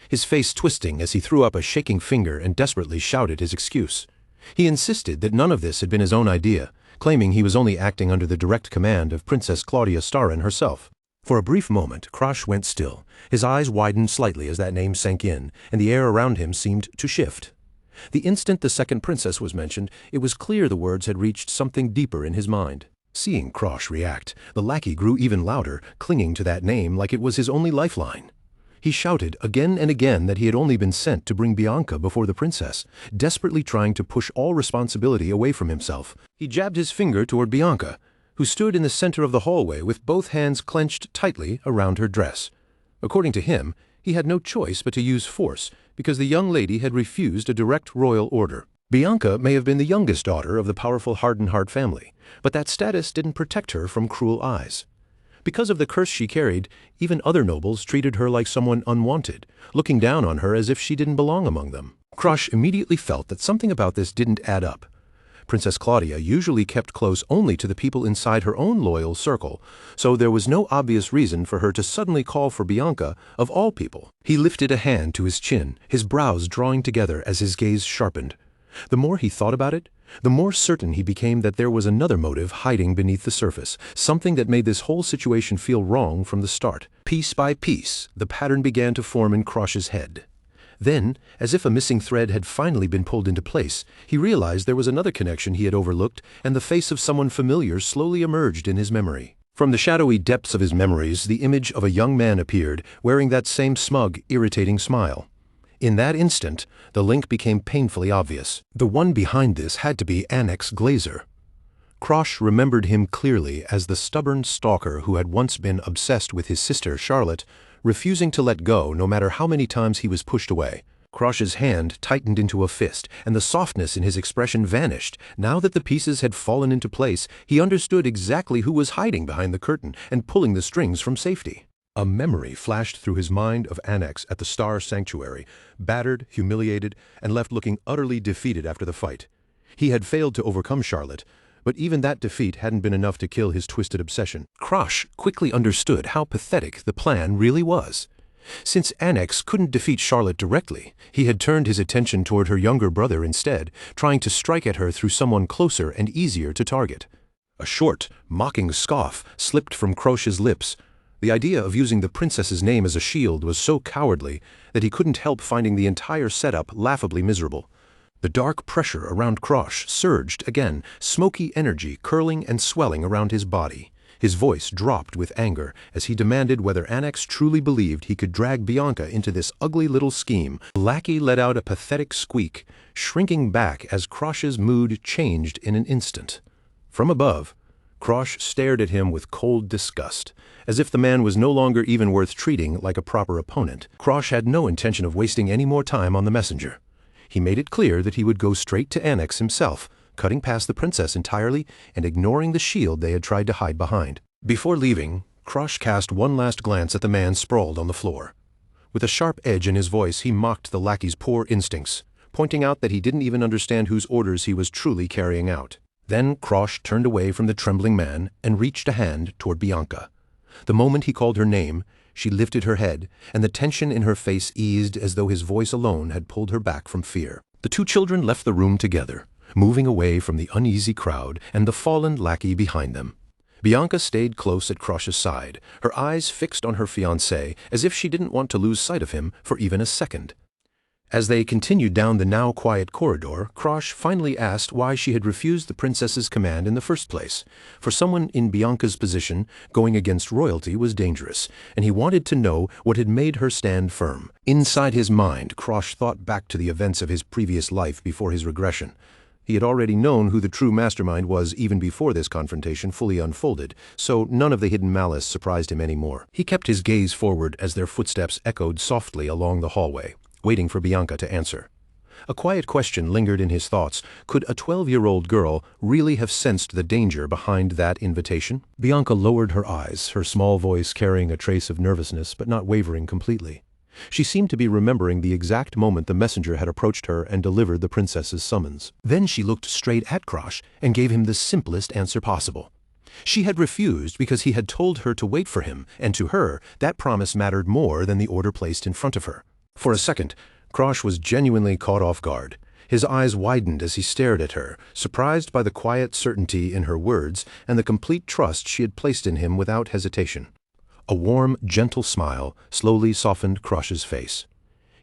A: his face twisting as he threw up a shaking finger and desperately shouted his excuse. He insisted that none of this had been his own idea, claiming he was only acting under the direct command of Princess Claudia Starin herself. For a brief moment, Krosh went still. His eyes widened slightly as that name sank in, and the air around him seemed to shift. The instant the second princess was mentioned, it was clear the words had reached something deeper in his mind. Seeing Krosh react, the lackey grew even louder, clinging to that name like it was his only lifeline. He shouted again and again that he had only been sent to bring Bianca before the princess, desperately trying to push all responsibility away from himself. He jabbed his finger toward Bianca, who stood in the center of the hallway with both hands clenched tightly around her dress. According to him, he had no choice but to use force because the young lady had refused a direct royal order. Bianca may have been the youngest daughter of the powerful Hardenhart family, but that status didn't protect her from cruel eyes. Because of the curse she carried, even other nobles treated her like someone unwanted, looking down on her as if she didn't belong among them. Krosh immediately felt that something about this didn't add up. Princess Claudia usually kept close only to the people inside her own loyal circle, so there was no obvious reason for her to suddenly call for Bianca, of all people. He lifted a hand to his chin, his brows drawing together as his gaze sharpened. The more he thought about it, the more certain he became that there was another motive hiding beneath the surface, something that made this whole situation feel wrong from the start. Piece by piece, the pattern began to form in Krosh's head. Then, as if a missing thread had finally been pulled into place, he realized there was another connection he had overlooked, and the face of someone familiar slowly emerged in his memory. From the shadowy depths of his memories, the image of a young man appeared, wearing that same smug, irritating smile. In that instant, the link became painfully obvious. The one behind this had to be Annex Glazer. Krosh remembered him clearly as the stubborn stalker who had once been obsessed with his sister Charlotte, refusing to let go no matter how many times he was pushed away. Krosh's hand tightened into a fist, and the softness in his expression vanished. Now that the pieces had fallen into place, he understood exactly who was hiding behind the curtain and pulling the strings from safety. A memory flashed through his mind of Annex at the Star Sanctuary, battered, humiliated, and left looking utterly defeated after the fight. He had failed to overcome Charlotte, but even that defeat hadn't been enough to kill his twisted obsession. Krosh quickly understood how pathetic the plan really was. Since Annex couldn't defeat Charlotte directly, he had turned his attention toward her younger brother instead, trying to strike at her through someone closer and easier to target. A short, mocking scoff slipped from Krosh's lips. The idea of using the princess's name as a shield was so cowardly that he couldn't help finding the entire setup laughably miserable. The dark pressure around Krosh surged again, smoky energy curling and swelling around his body. His voice dropped with anger as he demanded whether Annex truly believed he could drag Bianca into this ugly little scheme. The lackey let out a pathetic squeak, shrinking back as Krosh's mood changed in an instant. From above, Krosh stared at him with cold disgust, as if the man was no longer even worth treating like a proper opponent. Krosh had no intention of wasting any more time on the messenger. He made it clear that he would go straight to Annex himself, cutting past the princess entirely and ignoring the shield they had tried to hide behind. Before leaving, Krosh cast one last glance at the man sprawled on the floor. With a sharp edge in his voice, he mocked the lackey's poor instincts, pointing out that he didn't even understand whose orders he was truly carrying out. Then Krosh turned away from the trembling man and reached a hand toward Bianca. The moment he called her name, she lifted her head, and the tension in her face eased as though his voice alone had pulled her back from fear. The two children left the room together, moving away from the uneasy crowd and the fallen lackey behind them. Bianca stayed close at Krosh's side, her eyes fixed on her fiancé as if she didn't want to lose sight of him for even a second. As they continued down the now quiet corridor, Krosh finally asked why she had refused the princess's command in the first place. For someone in Bianca's position, going against royalty was dangerous, and he wanted to know what had made her stand firm. Inside his mind, Krosh thought back to the events of his previous life before his regression. He had already known who the true mastermind was even before this confrontation fully unfolded, so none of the hidden malice surprised him anymore. He kept his gaze forward as their footsteps echoed softly along the hallway, waiting for Bianca to answer. A quiet question lingered in his thoughts. Could a 12-year-old girl really have sensed the danger behind that invitation? Bianca lowered her eyes, her small voice carrying a trace of nervousness but not wavering completely. She seemed to be remembering the exact moment the messenger had approached her and delivered the princess's summons. Then she looked straight at Krosh and gave him the simplest answer possible. She had refused because he had told her to wait for him, and to her, that promise mattered more than the order placed in front of her. For a second, Krosh was genuinely caught off guard. His eyes widened as he stared at her, surprised by the quiet certainty in her words and the complete trust she had placed in him without hesitation. A warm, gentle smile slowly softened Krosh's face.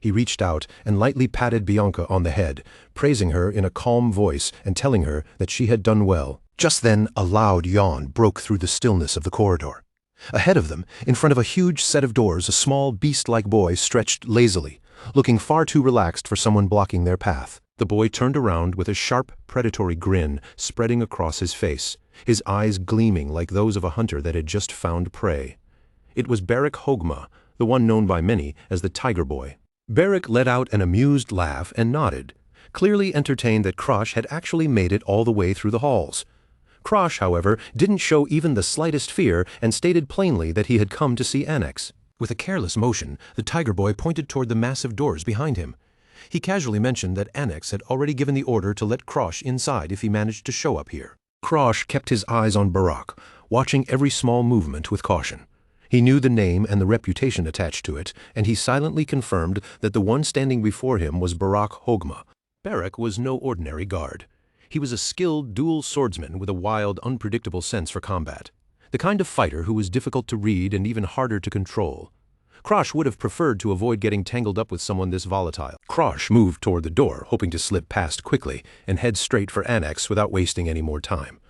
A: He reached out and lightly patted Bianca on the head, praising her in a calm voice and telling her that she had done well. Just then, a loud yawn broke through the stillness of the corridor. Ahead of them, in front of a huge set of doors, a small beast-like boy stretched lazily, looking far too relaxed for someone blocking their path. The boy turned around with a sharp, predatory grin spreading across his face, his eyes gleaming like those of a hunter that had just found prey. It was Beric Hogma, the one known by many as the Tiger Boy. Beric let out an amused laugh and nodded, clearly entertained that Krosh had actually made it all the way through the halls. Krosh, however, didn't show even the slightest fear and stated plainly that he had come to see Annex. With a careless motion, the Tiger Boy pointed toward the massive doors behind him. He casually mentioned that Annex had already given the order to let Krosh inside if he managed to show up here. Krosh kept his eyes on Barak, watching every small movement with caution. He knew the name and the reputation attached to it, and he silently confirmed that the one standing before him was Barak Hogma. Barak was no ordinary guard. He was a skilled dual swordsman with a wild, unpredictable sense for combat. The kind of fighter who was difficult to read and even harder to control. Krosh would have preferred to avoid getting tangled up with someone this volatile. Krosh moved toward the door, hoping to slip past quickly and head straight for Annex without wasting any more time.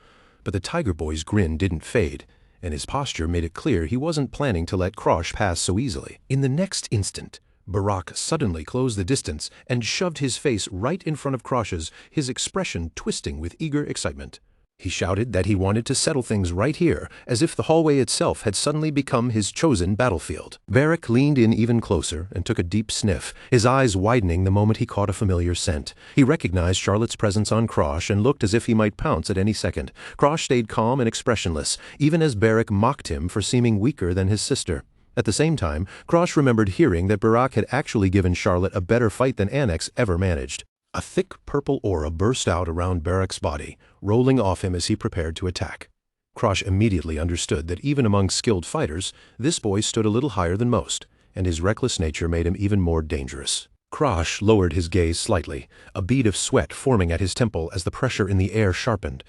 A: But the Tiger Boy's grin didn't fade, and his posture made it clear he wasn't planning to let Krosh pass so easily. In the next instant, Barak suddenly closed the distance and shoved his face right in front of Krosh's, his expression twisting with eager excitement. He shouted that he wanted to settle things right here, as if the hallway itself had suddenly become his chosen battlefield. Barak leaned in even closer and took a deep sniff, his eyes widening the moment he caught a familiar scent. He recognized Charlotte's presence on Krosh and looked as if he might pounce at any second. Krosh stayed calm and expressionless, even as Barak mocked him for seeming weaker than his sister. At the same time, Krosh remembered hearing that Barak had actually given Charlotte a better fight than Annex ever managed. A thick purple aura burst out around Barak's body, rolling off him as he prepared to attack. Krosh immediately understood that even among skilled fighters, this boy stood a little higher than most, and his reckless nature made him even more dangerous. Krosh lowered his gaze slightly, a bead of sweat forming at his temple as the pressure in the air sharpened.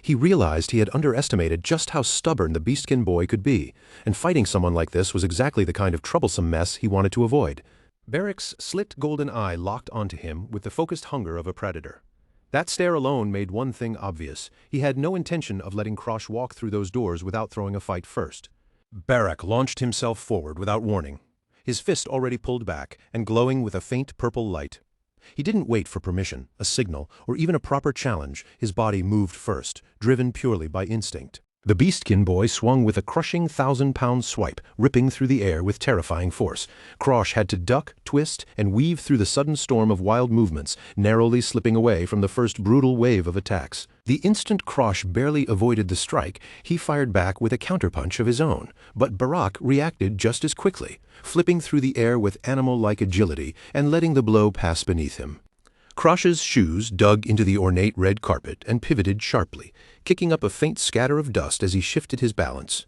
A: He realized he had underestimated just how stubborn the Beastkin boy could be, and fighting someone like this was exactly the kind of troublesome mess he wanted to avoid. Barak's slit golden eye locked onto him with the focused hunger of a predator. That stare alone made one thing obvious. He had no intention of letting Krosh walk through those doors without throwing a fight first. Barak launched himself forward without warning, his fist already pulled back and glowing with a faint purple light. He didn't wait for permission, a signal, or even a proper challenge. His body moved first, driven purely by instinct. The Beastkin boy swung with a crushing 1,000-pound swipe, ripping through the air with terrifying force. Krosh had to duck, twist, and weave through the sudden storm of wild movements, narrowly slipping away from the first brutal wave of attacks. The instant Krosh barely avoided the strike, he fired back with a counterpunch of his own, but Barak reacted just as quickly, flipping through the air with animal-like agility and letting the blow pass beneath him. Krosh's shoes dug into the ornate red carpet and pivoted sharply, kicking up a faint scatter of dust as he shifted his balance.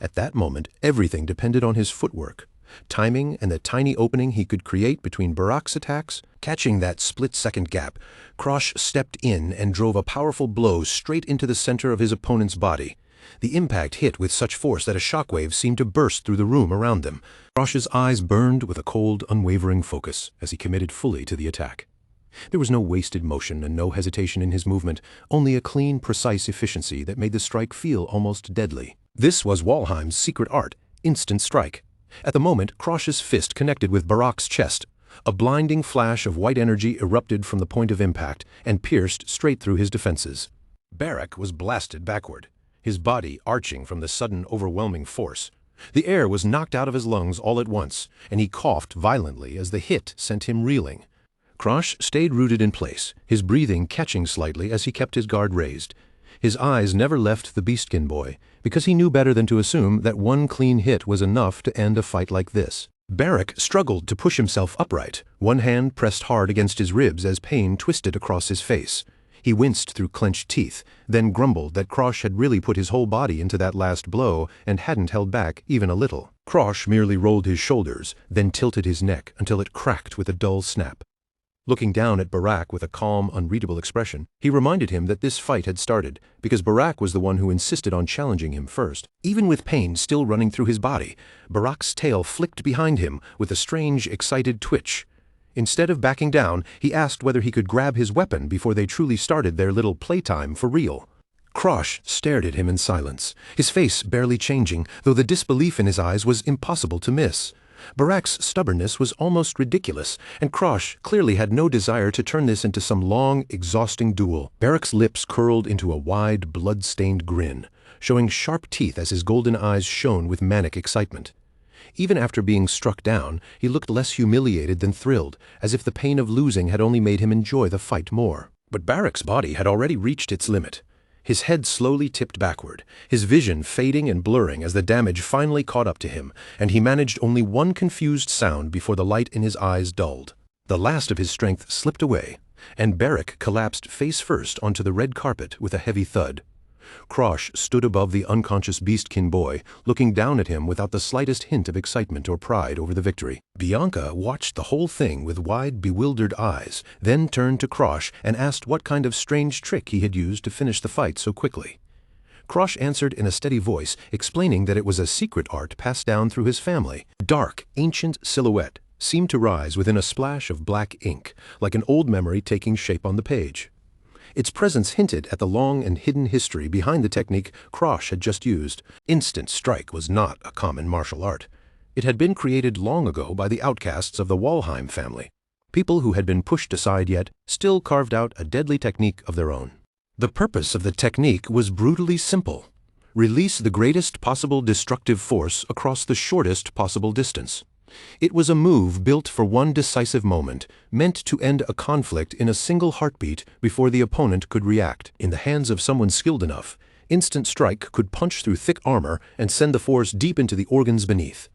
A: At that moment, everything depended on his footwork, timing and the tiny opening he could create between Barak's attacks. Catching that split-second gap, Krosh stepped in and drove a powerful blow straight into the center of his opponent's body. The impact hit with such force that a shockwave seemed to burst through the room around them. Krosh's eyes burned with a cold, unwavering focus as he committed fully to the attack. There was no wasted motion and no hesitation in his movement, only a clean, precise efficiency that made the strike feel almost deadly. This was Walheim's secret art, instant strike. At the moment, Krosh's fist connected with Barak's chest. A blinding flash of white energy erupted from the point of impact and pierced straight through his defenses. Barak was blasted backward, his body arching from the sudden, overwhelming force. The air was knocked out of his lungs all at once, and he coughed violently as the hit sent him reeling. Krosh stayed rooted in place, his breathing catching slightly as he kept his guard raised. His eyes never left the Beastkin boy, because he knew better than to assume that one clean hit was enough to end a fight like this. Barak struggled to push himself upright, one hand pressed hard against his ribs as pain twisted across his face. He winced through clenched teeth, then grumbled that Krosh had really put his whole body into that last blow and hadn't held back even a little. Krosh merely rolled his shoulders, then tilted his neck until it cracked with a dull snap. Looking down at Barak with a calm, unreadable expression, he reminded him that this fight had started, because Barak was the one who insisted on challenging him first. Even with pain still running through his body, Barak's tail flicked behind him with a strange, excited twitch. Instead of backing down, he asked whether he could grab his weapon before they truly started their little playtime for real. Krosh stared at him in silence, his face barely changing, though the disbelief in his eyes was impossible to miss. Barak's stubbornness was almost ridiculous, and Krosh clearly had no desire to turn this into some long, exhausting duel. Barak's lips curled into a wide, blood-stained grin, showing sharp teeth as his golden eyes shone with manic excitement. Even after being struck down, he looked less humiliated than thrilled, as if the pain of losing had only made him enjoy the fight more. But Barak's body had already reached its limit. His head slowly tipped backward, his vision fading and blurring as the damage finally caught up to him, and he managed only one confused sound before the light in his eyes dulled. The last of his strength slipped away, and Barrick collapsed face first onto the red carpet with a heavy thud. Krosh stood above the unconscious beastkin boy, looking down at him without the slightest hint of excitement or pride over the victory. Bianca watched the whole thing with wide, bewildered eyes, then turned to Krosh and asked what kind of strange trick he had used to finish the fight so quickly. Krosh answered in a steady voice, explaining that it was a secret art passed down through his family. A dark, ancient silhouette seemed to rise within a splash of black ink, like an old memory taking shape on the page. Its presence hinted at the long and hidden history behind the technique Krosh had just used. Instant strike was not a common martial art. It had been created long ago by the outcasts of the Walheim family, people who had been pushed aside yet still carved out a deadly technique of their own. The purpose of the technique was brutally simple: release the greatest possible destructive force across the shortest possible distance. It was a move built for one decisive moment, meant to end a conflict in a single heartbeat before the opponent could react. In the hands of someone skilled enough, instant strike could punch through thick armor and send the force deep into the organs beneath.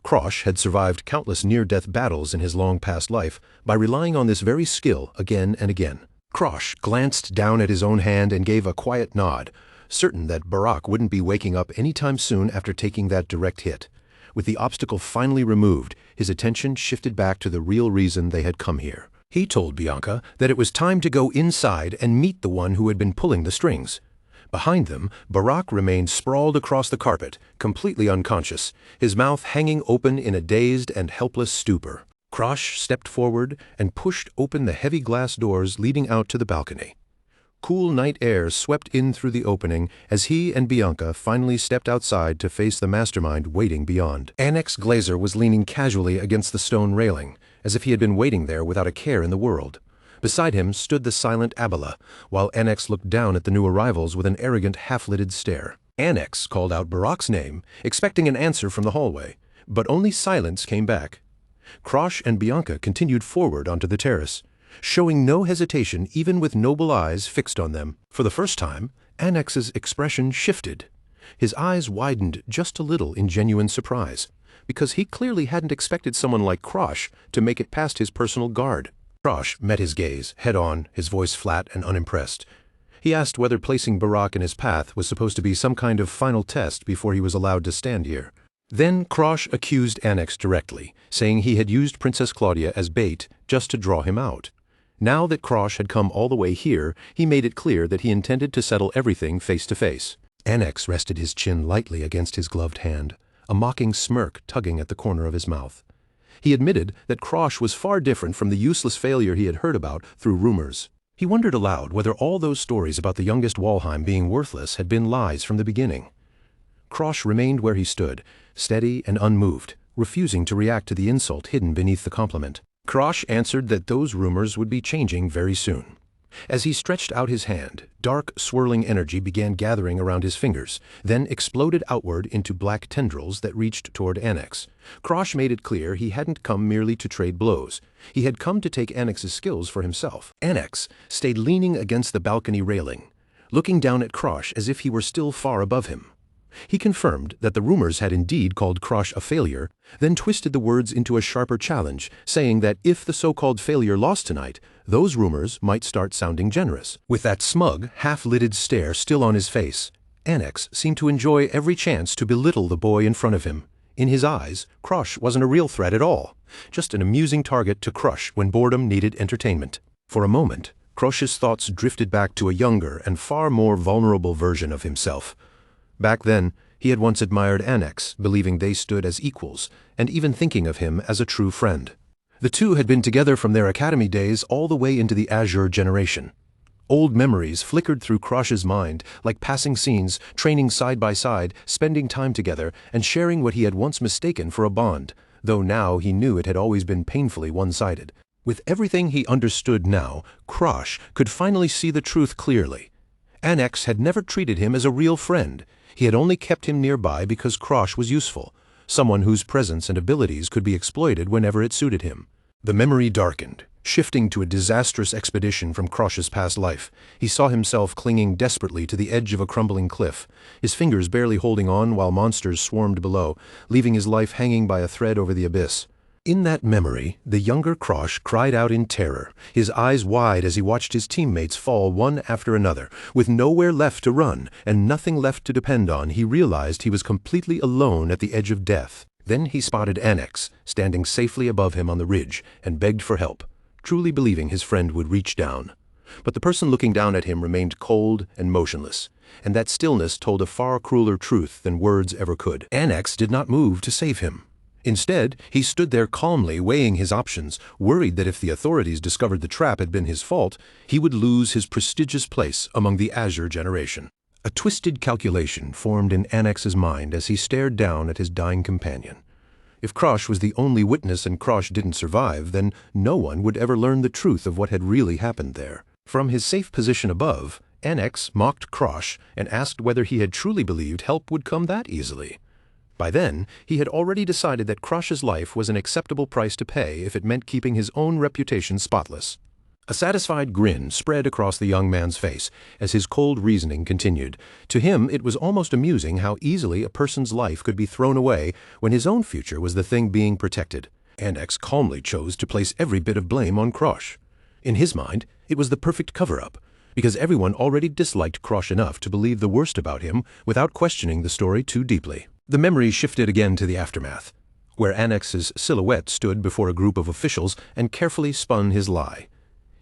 A: Krosh had survived countless near-death battles in his long-past life by relying on this very skill again and again. Krosh glanced down at his own hand and gave a quiet nod, certain that Barak wouldn't be waking up anytime soon after taking that direct hit. With the obstacle finally removed, his attention shifted back to the real reason they had come here. He told Bianca that it was time to go inside and meet the one who had been pulling the strings. Behind them, Barak remained sprawled across the carpet, completely unconscious, his mouth hanging open in a dazed and helpless stupor. Krosh stepped forward and pushed open the heavy glass doors leading out to the balcony. Cool night air swept in through the opening as he and Bianca finally stepped outside to face the mastermind waiting beyond. Annex Glazer was leaning casually against the stone railing, as if he had been waiting there without a care in the world. Beside him stood the silent Abela, while Annex looked down at the new arrivals with an arrogant half-lidded stare. Annex called out Barak's name, expecting an answer from the hallway, but only silence came back. Krosh and Bianca continued forward onto the terrace, showing no hesitation even with noble eyes fixed on them. For the first time, Annex's expression shifted. His eyes widened just a little in genuine surprise, because he clearly hadn't expected someone like Krosh to make it past his personal guard. Krosh met his gaze, head-on, his voice flat and unimpressed. He asked whether placing Barak in his path was supposed to be some kind of final test before he was allowed to stand here. Then Krosh accused Annex directly, saying he had used Princess Claudia as bait just to draw him out. Now that Krosh had come all the way here, he made it clear that he intended to settle everything face to face. Annex rested his chin lightly against his gloved hand, a mocking smirk tugging at the corner of his mouth. He admitted that Krosh was far different from the useless failure he had heard about through rumors. He wondered aloud whether all those stories about the youngest Walheim being worthless had been lies from the beginning. Krosh remained where he stood, steady and unmoved, refusing to react to the insult hidden beneath the compliment. Krosh answered that those rumors would be changing very soon. As he stretched out his hand, dark, swirling energy began gathering around his fingers, then exploded outward into black tendrils that reached toward Annex. Krosh made it clear he hadn't come merely to trade blows. He had come to take Annex's skills for himself. Annex stayed leaning against the balcony railing, looking down at Krosh as if he were still far above him. He confirmed that the rumors had indeed called Krosh a failure, then twisted the words into a sharper challenge, saying that if the so-called failure lost tonight, those rumors might start sounding generous. With that smug, half-lidded stare still on his face, Annex seemed to enjoy every chance to belittle the boy in front of him. In his eyes, Krosh wasn't a real threat at all, just an amusing target to crush when boredom needed entertainment. For a moment, Krosh's thoughts drifted back to a younger and far more vulnerable version of himself. Back then, he had once admired Annex, believing they stood as equals, and even thinking of him as a true friend. The two had been together from their academy days all the way into the Azure generation. Old memories flickered through Krosh's mind like passing scenes, training side by side, spending time together, and sharing what he had once mistaken for a bond, though now he knew it had always been painfully one-sided. With everything he understood now, Krosh could finally see the truth clearly. Annex had never treated him as a real friend. He had only kept him nearby because Krosh was useful, someone whose presence and abilities could be exploited whenever it suited him. The memory darkened, shifting to a disastrous expedition from Krosh's past life. He saw himself clinging desperately to the edge of a crumbling cliff, his fingers barely holding on while monsters swarmed below, leaving his life hanging by a thread over the abyss. In that memory, the younger Krosh cried out in terror, his eyes wide as he watched his teammates fall one after another. With nowhere left to run and nothing left to depend on, he realized he was completely alone at the edge of death. Then he spotted Annex, standing safely above him on the ridge, and begged for help, truly believing his friend would reach down. But the person looking down at him remained cold and motionless, and that stillness told a far crueler truth than words ever could. Annex did not move to save him. Instead, he stood there calmly weighing his options, worried that if the authorities discovered the trap had been his fault, he would lose his prestigious place among the Azure generation. A twisted calculation formed in Annex's mind as he stared down at his dying companion. If Krosh was the only witness and Krosh didn't survive, then no one would ever learn the truth of what had really happened there. From his safe position above, Annex mocked Krosh and asked whether he had truly believed help would come that easily. By then, he had already decided that Krosh's life was an acceptable price to pay if it meant keeping his own reputation spotless. A satisfied grin spread across the young man's face as his cold reasoning continued. To him, it was almost amusing how easily a person's life could be thrown away when his own future was the thing being protected. Annex calmly chose to place every bit of blame on Krosh. In his mind, it was the perfect cover-up, because everyone already disliked Krosh enough to believe the worst about him without questioning the story too deeply. The memory shifted again to the aftermath, where Annex's silhouette stood before a group of officials and carefully spun his lie.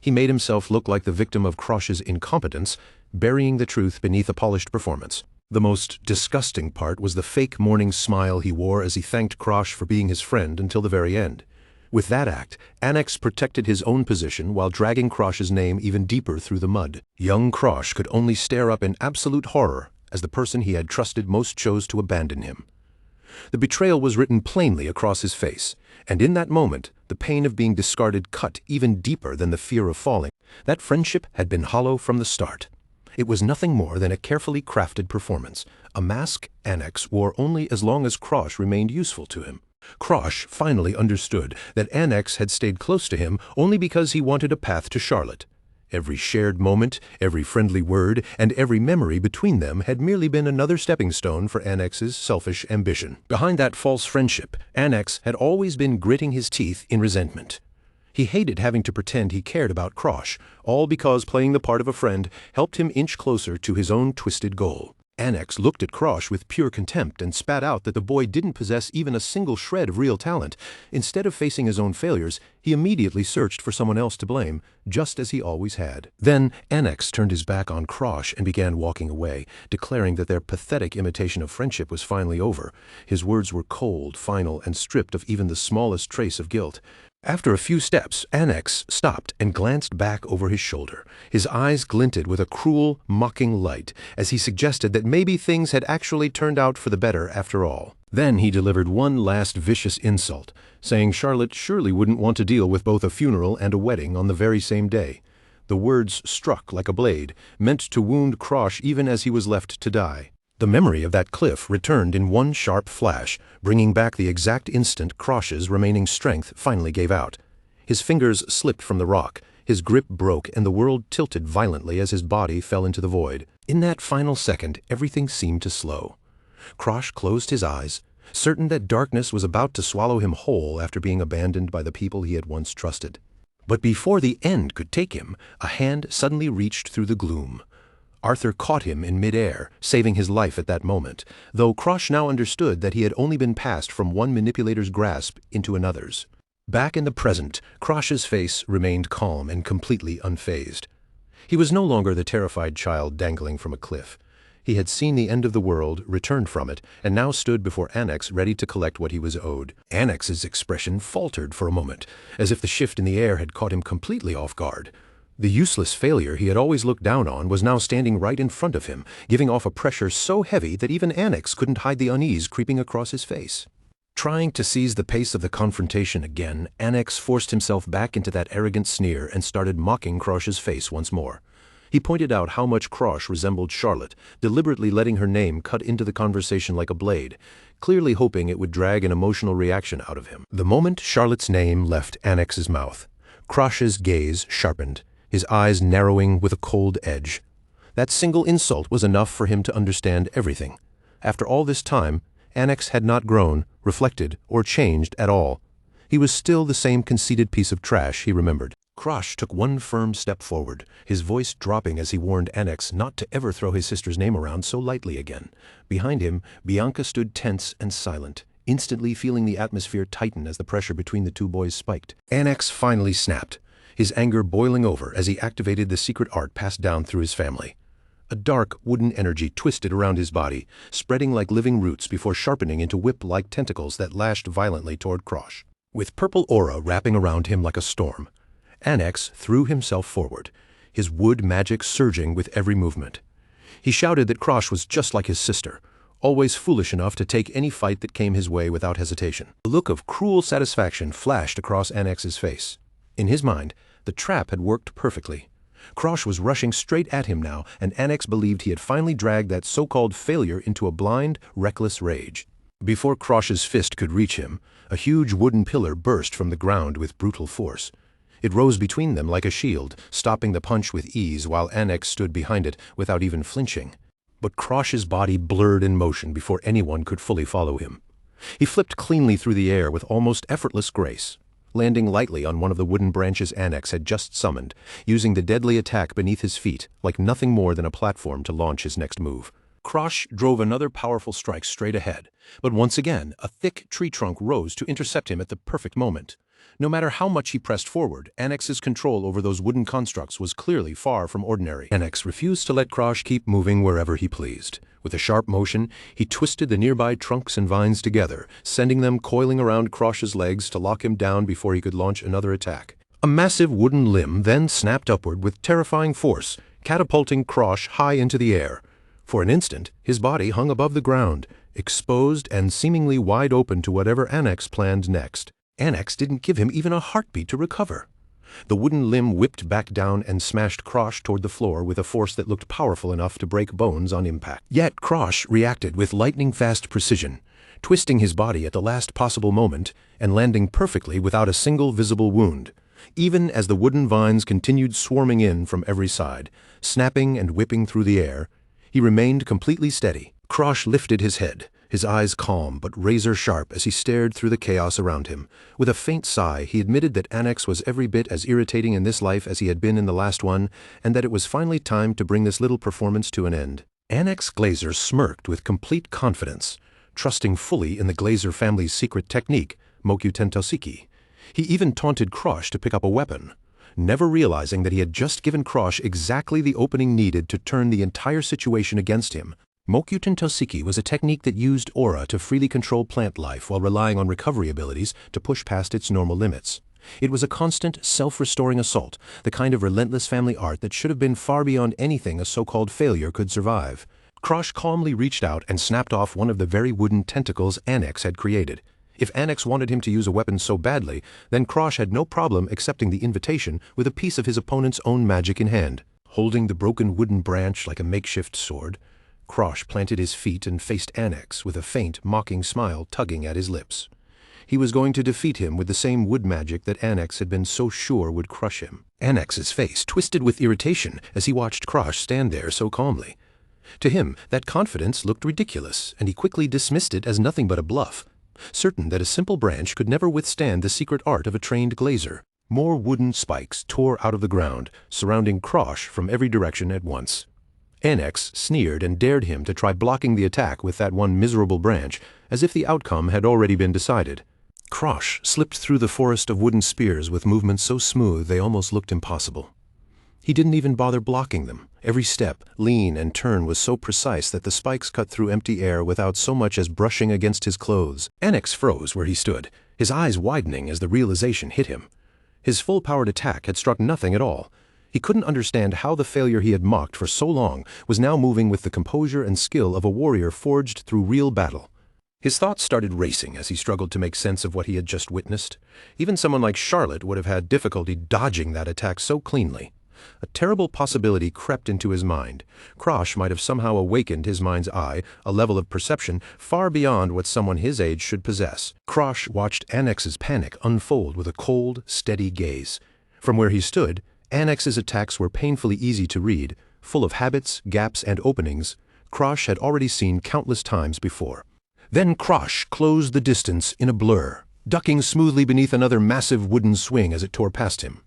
A: He made himself look like the victim of Krosh's incompetence, burying the truth beneath a polished performance. The most disgusting part was the fake mourning smile he wore as he thanked Krosh for being his friend until the very end. With that act, Annex protected his own position while dragging Krosh's name even deeper through the mud. Young Krosh could only stare up in absolute horror as the person he had trusted most chose to abandon him. The betrayal was written plainly across his face, and in that moment, the pain of being discarded cut even deeper than the fear of falling. That friendship had been hollow from the start. It was nothing more than a carefully crafted performance, a mask Annex wore only as long as Krosh remained useful to him. Krosh finally understood that Annex had stayed close to him only because he wanted a path to Charlotte. Every shared moment, every friendly word, and every memory between them had merely been another stepping stone for Annex's selfish ambition. Behind that false friendship, Annex had always been gritting his teeth in resentment. He hated having to pretend he cared about Krosh, all because playing the part of a friend helped him inch closer to his own twisted goal. Annex looked at Krosh with pure contempt and spat out that the boy didn't possess even a single shred of real talent. Instead of facing his own failures, he immediately searched for someone else to blame, just as he always had. Then Annex turned his back on Krosh and began walking away, declaring that their pathetic imitation of friendship was finally over. His words were cold, final, and stripped of even the smallest trace of guilt. After a few steps, Annex stopped and glanced back over his shoulder. His eyes glinted with a cruel, mocking light as he suggested that maybe things had actually turned out for the better after all. Then he delivered one last vicious insult, saying Charlotte surely wouldn't want to deal with both a funeral and a wedding on the very same day. The words struck like a blade, meant to wound Krosh even as he was left to die. The memory of that cliff returned in one sharp flash, bringing back the exact instant Krosh's remaining strength finally gave out. His fingers slipped from the rock, his grip broke, and the world tilted violently as his body fell into the void. In that final second, everything seemed to slow. Krosh closed his eyes, certain that darkness was about to swallow him whole after being abandoned by the people he had once trusted. But before the end could take him, a hand suddenly reached through the gloom. Arthur caught him in midair, saving his life at that moment, though Krosh now understood that he had only been passed from one manipulator's grasp into another's. Back in the present, Krosh's face remained calm and completely unfazed. He was no longer the terrified child dangling from a cliff. He had seen the end of the world, returned from it, and now stood before Annex ready to collect what he was owed. Annex's expression faltered for a moment, as if the shift in the air had caught him completely off guard. The useless failure he had always looked down on was now standing right in front of him, giving off a pressure so heavy that even Annex couldn't hide the unease creeping across his face. Trying to seize the pace of the confrontation again, Annex forced himself back into that arrogant sneer and started mocking Krosh's face once more. He pointed out how much Krosh resembled Charlotte, deliberately letting her name cut into the conversation like a blade, clearly hoping it would drag an emotional reaction out of him. The moment Charlotte's name left Annex's mouth, Krosh's gaze sharpened, his eyes narrowing with a cold edge. That single insult was enough for him to understand everything. After all this time, Annex had not grown, reflected, or changed at all. He was still the same conceited piece of trash, he remembered. Krosh took one firm step forward, his voice dropping as he warned Annex not to ever throw his sister's name around so lightly again. Behind him, Bianca stood tense and silent, instantly feeling the atmosphere tighten as the pressure between the two boys spiked. Annex finally snapped, his anger boiling over as he activated the secret art passed down through his family. A dark, wooden energy twisted around his body, spreading like living roots before sharpening into whip-like tentacles that lashed violently toward Krosh. With purple aura wrapping around him like a storm, Annex threw himself forward, his wood magic surging with every movement. He shouted that Krosh was just like his sister, always foolish enough to take any fight that came his way without hesitation. A look of cruel satisfaction flashed across Annex's face. In his mind, the trap had worked perfectly. Krosh was rushing straight at him now, and Annex believed he had finally dragged that so-called failure into a blind, reckless rage. Before Krosh's fist could reach him, a huge wooden pillar burst from the ground with brutal force. It rose between them like a shield, stopping the punch with ease while Annex stood behind it without even flinching. But Krosh's body blurred in motion before anyone could fully follow him. He flipped cleanly through the air with almost effortless grace, landing lightly on one of the wooden branches Annex had just summoned, using the deadly attack beneath his feet like nothing more than a platform to launch his next move. Krosh drove another powerful strike straight ahead, but once again a thick tree trunk rose to intercept him at the perfect moment. No matter how much he pressed forward, Annex's control over those wooden constructs was clearly far from ordinary. Annex refused to let Krosh keep moving wherever he pleased. With a sharp motion, he twisted the nearby trunks and vines together, sending them coiling around Krosh's legs to lock him down before he could launch another attack. A massive wooden limb then snapped upward with terrifying force, catapulting Krosh high into the air. For an instant, his body hung above the ground, exposed and seemingly wide open to whatever Annex planned next. Annex didn't give him even a heartbeat to recover. The wooden limb whipped back down and smashed Krosh toward the floor with a force that looked powerful enough to break bones on impact. Yet Krosh reacted with lightning-fast precision, twisting his body at the last possible moment and landing perfectly without a single visible wound, even as the wooden vines continued swarming in from every side, snapping and whipping through the air. He remained completely steady. Krosh lifted his head, his eyes calm but razor-sharp as he stared through the chaos around him. With a faint sigh, he admitted that Annex was every bit as irritating in this life as he had been in the last one, and that it was finally time to bring this little performance to an end. Annex Glazer smirked with complete confidence, trusting fully in the Glazer family's secret technique, Moku Tentosiki. He even taunted Krosh to pick up a weapon, never realizing that he had just given Krosh exactly the opening needed to turn the entire situation against him. Moku Tentosiki was a technique that used aura to freely control plant life while relying on recovery abilities to push past its normal limits. It was a constant, self-restoring assault, the kind of relentless family art that should have been far beyond anything a so-called failure could survive. Krosh calmly reached out and snapped off one of the very wooden tentacles Annex had created. If Annex wanted him to use a weapon so badly, then Krosh had no problem accepting the invitation with a piece of his opponent's own magic in hand. Holding the broken wooden branch like a makeshift sword, Krosh planted his feet and faced Annex with a faint, mocking smile tugging at his lips. He was going to defeat him with the same wood magic that Annex had been so sure would crush him. Annex's face twisted with irritation as he watched Krosh stand there so calmly. To him, that confidence looked ridiculous, and he quickly dismissed it as nothing but a bluff, certain that a simple branch could never withstand the secret art of a trained glazer. More wooden spikes tore out of the ground, surrounding Krosh from every direction at once. Annex sneered and dared him to try blocking the attack with that one miserable branch, as if the outcome had already been decided. Krosh slipped through the forest of wooden spears with movements so smooth they almost looked impossible. He didn't even bother blocking them. Every step, lean, and turn was so precise that the spikes cut through empty air without so much as brushing against his clothes. Annex froze where he stood, his eyes widening as the realization hit him. His full-powered attack had struck nothing at all. He couldn't understand how the failure he had mocked for so long was now moving with the composure and skill of a warrior forged through real battle. His thoughts started racing as he struggled to make sense of what he had just witnessed. Even someone like Charlotte would have had difficulty dodging that attack so cleanly. A terrible possibility crept into his mind. Krosh might have somehow awakened his mind's eye, a level of perception far beyond what someone his age should possess. Krosh watched Annex's panic unfold with a cold, steady gaze. From where he stood, Annex's attacks were painfully easy to read, full of habits, gaps, and openings Krosh had already seen countless times before. Then Krosh closed the distance in a blur, ducking smoothly beneath another massive wooden swing as it tore past him.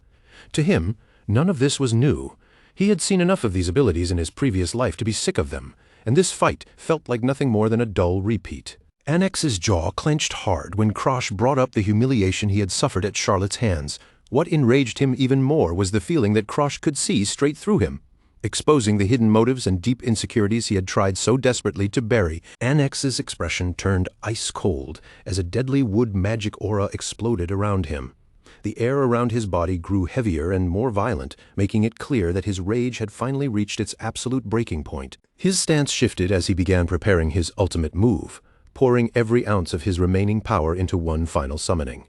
A: To him, none of this was new. He had seen enough of these abilities in his previous life to be sick of them, and this fight felt like nothing more than a dull repeat. Annex's jaw clenched hard when Krosh brought up the humiliation he had suffered at Charlotte's hands. What enraged him even more was the feeling that Krosh could see straight through him, exposing the hidden motives and deep insecurities he had tried so desperately to bury. Annex's expression turned ice-cold as a deadly wood magic aura exploded around him. The air around his body grew heavier and more violent, making it clear that his rage had finally reached its absolute breaking point. His stance shifted as he began preparing his ultimate move, pouring every ounce of his remaining power into one final summoning.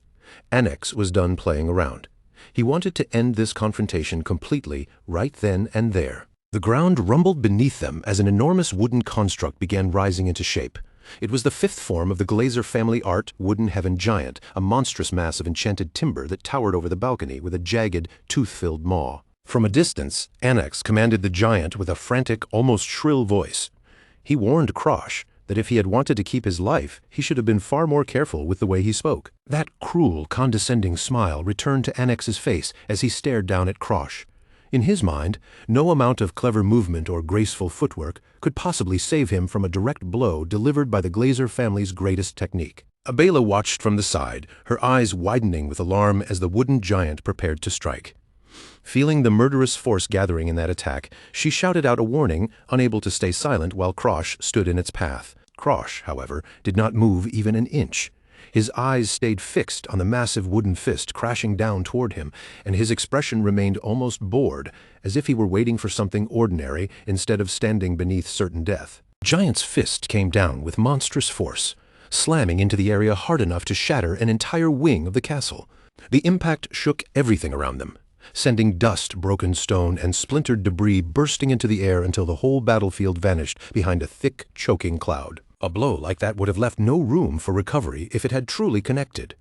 A: Annex was done playing around. He wanted to end this confrontation completely, right then and there. The ground rumbled beneath them as an enormous wooden construct began rising into shape. It was the fifth form of the Glazer family art wooden heaven giant, a monstrous mass of enchanted timber that towered over the balcony with a jagged, tooth-filled maw. From a distance, Annex commanded the giant with a frantic, almost shrill voice. He warned Krosh that if he had wanted to keep his life, he should have been far more careful with the way he spoke. That cruel, condescending smile returned to Annex's face as he stared down at Krosh. In his mind, no amount of clever movement or graceful footwork could possibly save him from a direct blow delivered by the Glazer family's greatest technique. Abela watched from the side, her eyes widening with alarm as the wooden giant prepared to strike. Feeling the murderous force gathering in that attack, she shouted out a warning, unable to stay silent while Krosh stood in its path. Krosh, however, did not move even an inch. His eyes stayed fixed on the massive wooden fist crashing down toward him, and his expression remained almost bored, as if he were waiting for something ordinary instead of standing beneath certain death. The giant's fist came down with monstrous force, slamming into the area hard enough to shatter an entire wing of the castle. The impact shook everything around them, sending dust, broken stone, and splintered debris bursting into the air until the whole battlefield vanished behind a thick, choking cloud. A blow like that would have left no room for recovery if it had truly connected.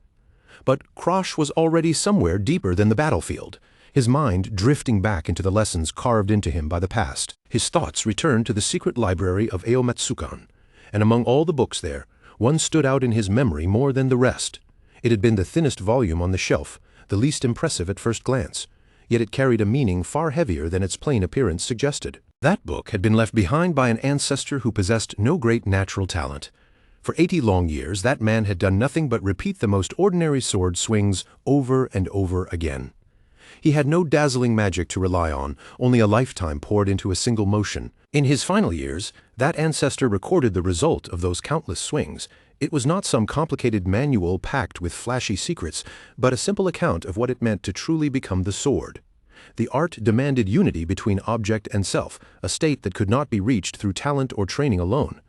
A: But Krosh was already somewhere deeper than the battlefield, his mind drifting back into the lessons carved into him by the past. His thoughts returned to the secret library of Aomatsukan, and among all the books there, one stood out in his memory more than the rest. It had been the thinnest volume on the shelf, the least impressive at first glance, yet it carried a meaning far heavier than its plain appearance suggested. That book had been left behind by an ancestor who possessed no great natural talent. For 80 long years, that man had done nothing but repeat the most ordinary sword swings over and over again. He had no dazzling magic to rely on, only a lifetime poured into a single motion. In his final years, that ancestor recorded the result of those countless swings. It was not some complicated manual packed with flashy secrets, but a simple account of what it meant to truly become the sword. The art demanded unity between object and self, a state that could not be reached through talent or training alone.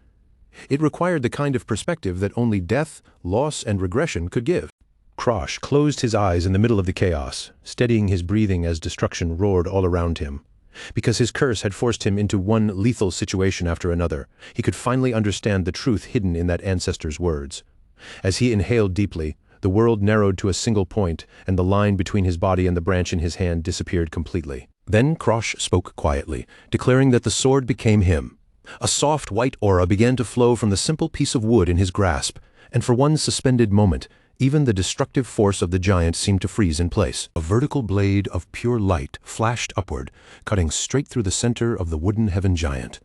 A: It required the kind of perspective that only death, loss, and regression could give. Krosh closed his eyes in the middle of the chaos, steadying his breathing as destruction roared all around him. Because his curse had forced him into one lethal situation after another, he could finally understand the truth hidden in that ancestor's words. As he inhaled deeply, the world narrowed to a single point, and the line between his body and the branch in his hand disappeared completely. Then Krosh spoke quietly, declaring that the sword became him. A soft white aura began to flow from the simple piece of wood in his grasp, and for one suspended moment, even the destructive force of the giant seemed to freeze in place. A vertical blade of pure light flashed upward, cutting straight through the center of the wooden heaven giant.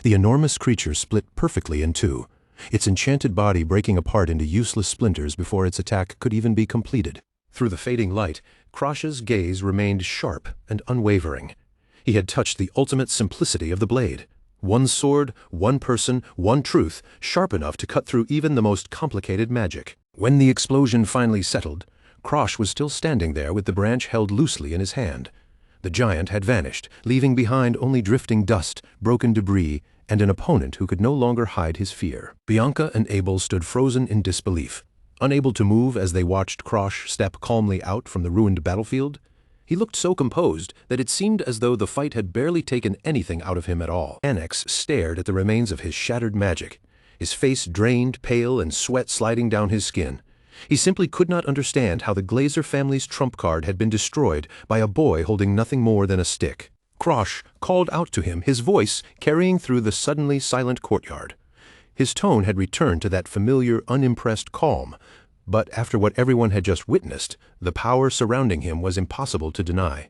A: The enormous creature split perfectly in two, its enchanted body breaking apart into useless splinters before its attack could even be completed. Through the fading light, Krosh's gaze remained sharp and unwavering. He had touched the ultimate simplicity of the blade. One sword, one person, one truth, sharp enough to cut through even the most complicated magic. When the explosion finally settled, Krosh was still standing there with the branch held loosely in his hand. The giant had vanished, leaving behind only drifting dust, broken debris, and an opponent who could no longer hide his fear. Bianca and Abel stood frozen in disbelief, unable to move as they watched Krosh step calmly out from the ruined battlefield. He looked so composed that it seemed as though the fight had barely taken anything out of him at all. Annex stared at the remains of his shattered magic, his face drained, pale, and sweat sliding down his skin. He simply could not understand how the Glazer family's trump card had been destroyed by a boy holding nothing more than a stick. Krosh called out to him, his voice carrying through the suddenly silent courtyard. His tone had returned to that familiar, unimpressed calm, But after what everyone had just witnessed, the power surrounding him was impossible to deny.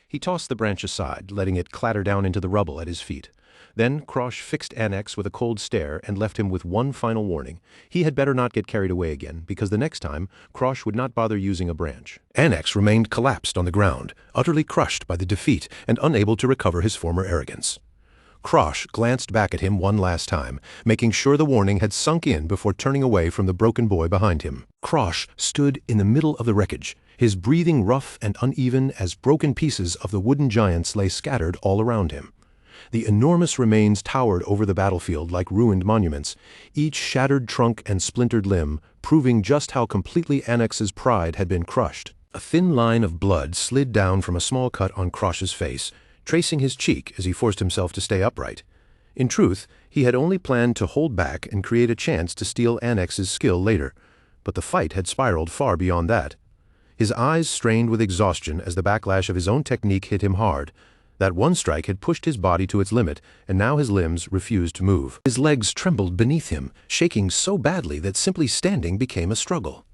A: He tossed the branch aside, letting it clatter down into the rubble at his feet. Then Krosh fixed Annex with a cold stare and left him with one final warning. He had better not get carried away again, because the next time, Krosh would not bother using a branch. Annex remained collapsed on the ground, utterly crushed by the defeat and unable to recover his former arrogance. Krosh glanced back at him one last time, making sure the warning had sunk in before turning away from the broken boy behind him. Krosh stood in the middle of the wreckage, his breathing rough and uneven as broken pieces of the wooden giants lay scattered all around him. The enormous remains towered over the battlefield like ruined monuments, each shattered trunk and splintered limb, proving just how completely Annex's pride had been crushed. A thin line of blood slid down from a small cut on Krosh's face, tracing his cheek as he forced himself to stay upright. In truth, he had only planned to hold back and create a chance to steal Annex's skill later, but the fight had spiraled far beyond that. His eyes strained with exhaustion as the backlash of his own technique hit him hard. That one strike had pushed his body to its limit, and now his limbs refused to move. His legs trembled beneath him, shaking so badly that simply standing became a struggle.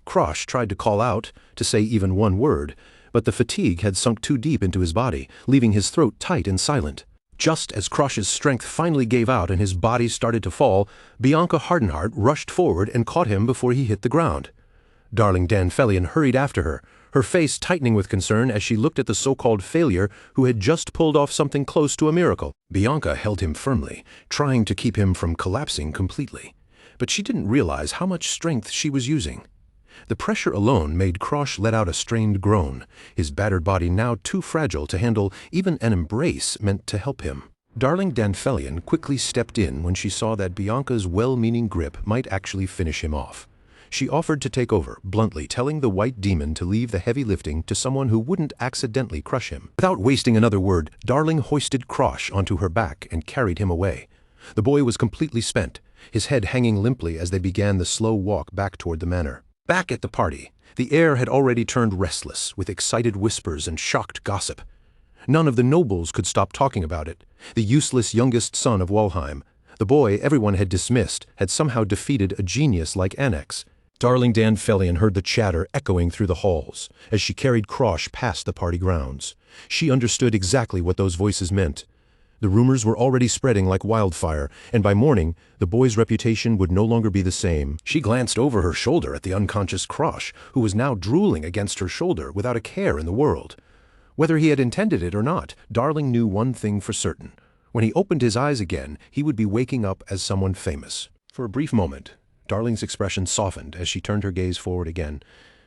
A: Krosh tried to call out, to say even one word, but the fatigue had sunk too deep into his body, leaving his throat tight and silent. Just as Krosh's strength finally gave out and his body started to fall, Bianca Hardenheart rushed forward and caught him before he hit the ground. Darling Danfelion hurried after her, her face tightening with concern as she looked at the so-called failure who had just pulled off something close to a miracle. Bianca held him firmly, trying to keep him from collapsing completely. But she didn't realize how much strength she was using. The pressure alone made Krosh let out a strained groan, his battered body now too fragile to handle even an embrace meant to help him. Darling Danfelion quickly stepped in when she saw that Bianca's well-meaning grip might actually finish him off. She offered to take over, bluntly telling the white demon to leave the heavy lifting to someone who wouldn't accidentally crush him. Without wasting another word, Darling hoisted Krosh onto her back and carried him away. The boy was completely spent, his head hanging limply as they began the slow walk back toward the manor. Back at the party, the air had already turned restless, with excited whispers and shocked gossip. None of the nobles could stop talking about it. The useless youngest son of Walheim, the boy everyone had dismissed, had somehow defeated a genius like Annex. Darling Danfelion heard the chatter echoing through the halls as she carried Krosh past the party grounds. She understood exactly what those voices meant. The rumors were already spreading like wildfire, and by morning, the boy's reputation would no longer be the same. She glanced over her shoulder at the unconscious Krosh, who was now drooling against her shoulder without a care in the world. Whether he had intended it or not, Darling knew one thing for certain. When he opened his eyes again, he would be waking up as someone famous. For a brief moment, Darling's expression softened as she turned her gaze forward again,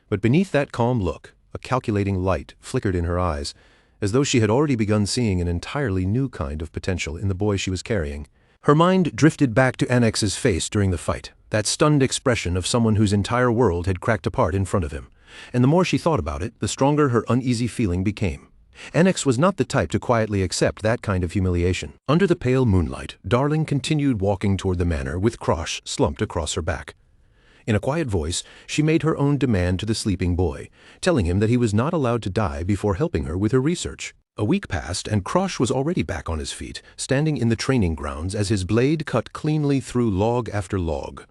A: but beneath that calm look, a calculating light flickered in her eyes, as though she had already begun seeing an entirely new kind of potential in the boy she was carrying. Her mind drifted back to Annex's face during the fight, that stunned expression of someone whose entire world had cracked apart in front of him, and the more she thought about it, the stronger her uneasy feeling became. Annex was not the type to quietly accept that kind of humiliation. Under the pale moonlight, Darling continued walking toward the manor with Krosh slumped across her back. In a quiet voice, she made her own demand to the sleeping boy, telling him that he was not allowed to die before helping her with her research. A week passed, and Krosh was already back on his feet, standing in the training grounds as his blade cut cleanly through log after log.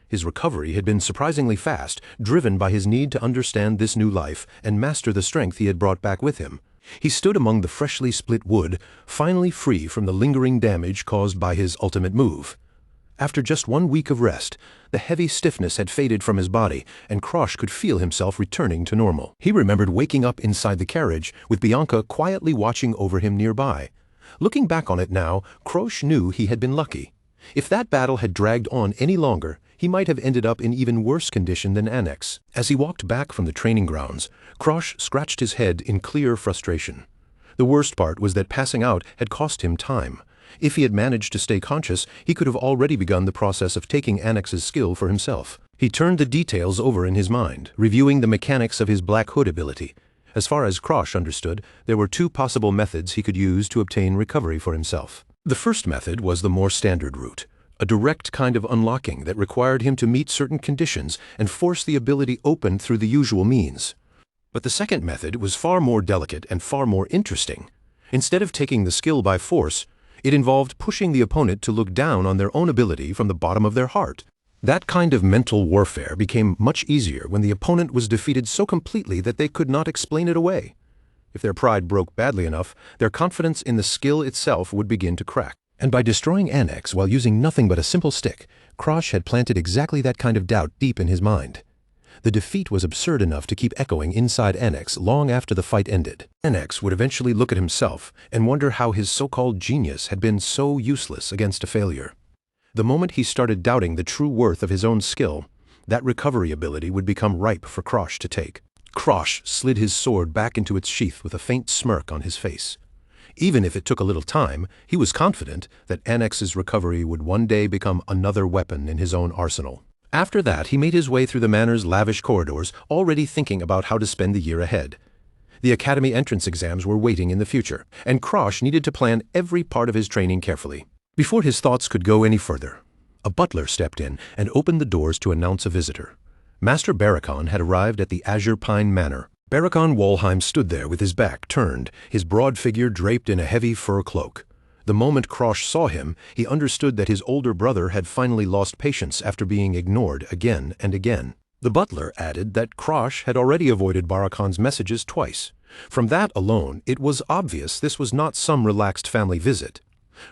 A: His recovery had been surprisingly fast, driven by his need to understand this new life and master the strength he had brought back with him. He stood among the freshly split wood, finally free from the lingering damage caused by his ultimate move. After just 1 week of rest, the heavy stiffness had faded from his body, and Krosh could feel himself returning to normal. He remembered waking up inside the carriage, with Bianca quietly watching over him nearby. Looking back on it now, Krosh knew he had been lucky. If that battle had dragged on any longer, he might have ended up in even worse condition than Annex. As he walked back from the training grounds, Krosh scratched his head in clear frustration. The worst part was that passing out had cost him time. If he had managed to stay conscious, he could have already begun the process of taking Annex's skill for himself. He turned the details over in his mind, reviewing the mechanics of his Black Hood ability. As far as Krosh understood, there were 2 possible methods he could use to obtain recovery for himself. The first method was the more standard route, a direct kind of unlocking that required him to meet certain conditions and force the ability open through the usual means. But the second method was far more delicate and far more interesting. Instead of taking the skill by force, it involved pushing the opponent to look down on their own ability from the bottom of their heart. That kind of mental warfare became much easier when the opponent was defeated so completely that they could not explain it away. If their pride broke badly enough, their confidence in the skill itself would begin to crack. And by destroying Annex while using nothing but a simple stick, Krosh had planted exactly that kind of doubt deep in his mind. The defeat was absurd enough to keep echoing inside Annex long after the fight ended. Annex would eventually look at himself and wonder how his so-called genius had been so useless against a failure. The moment he started doubting the true worth of his own skill, that recovery ability would become ripe for Krosh to take. Krosh slid his sword back into its sheath with a faint smirk on his face. Even if it took a little time, he was confident that Annex's recovery would one day become another weapon in his own arsenal. After that, he made his way through the manor's lavish corridors, already thinking about how to spend the year ahead. The academy entrance exams were waiting in the future, and Krosh needed to plan every part of his training carefully. Before his thoughts could go any further, a butler stepped in and opened the doors to announce a visitor. Master Barracon had arrived at the Azure Pine Manor. Barracon Walheim stood there with his back turned, his broad figure draped in a heavy fur cloak. The moment Krosh saw him, he understood that his older brother had finally lost patience after being ignored again and again. The butler added that Krosh had already avoided Barracon's messages twice. From that alone, it was obvious this was not some relaxed family visit.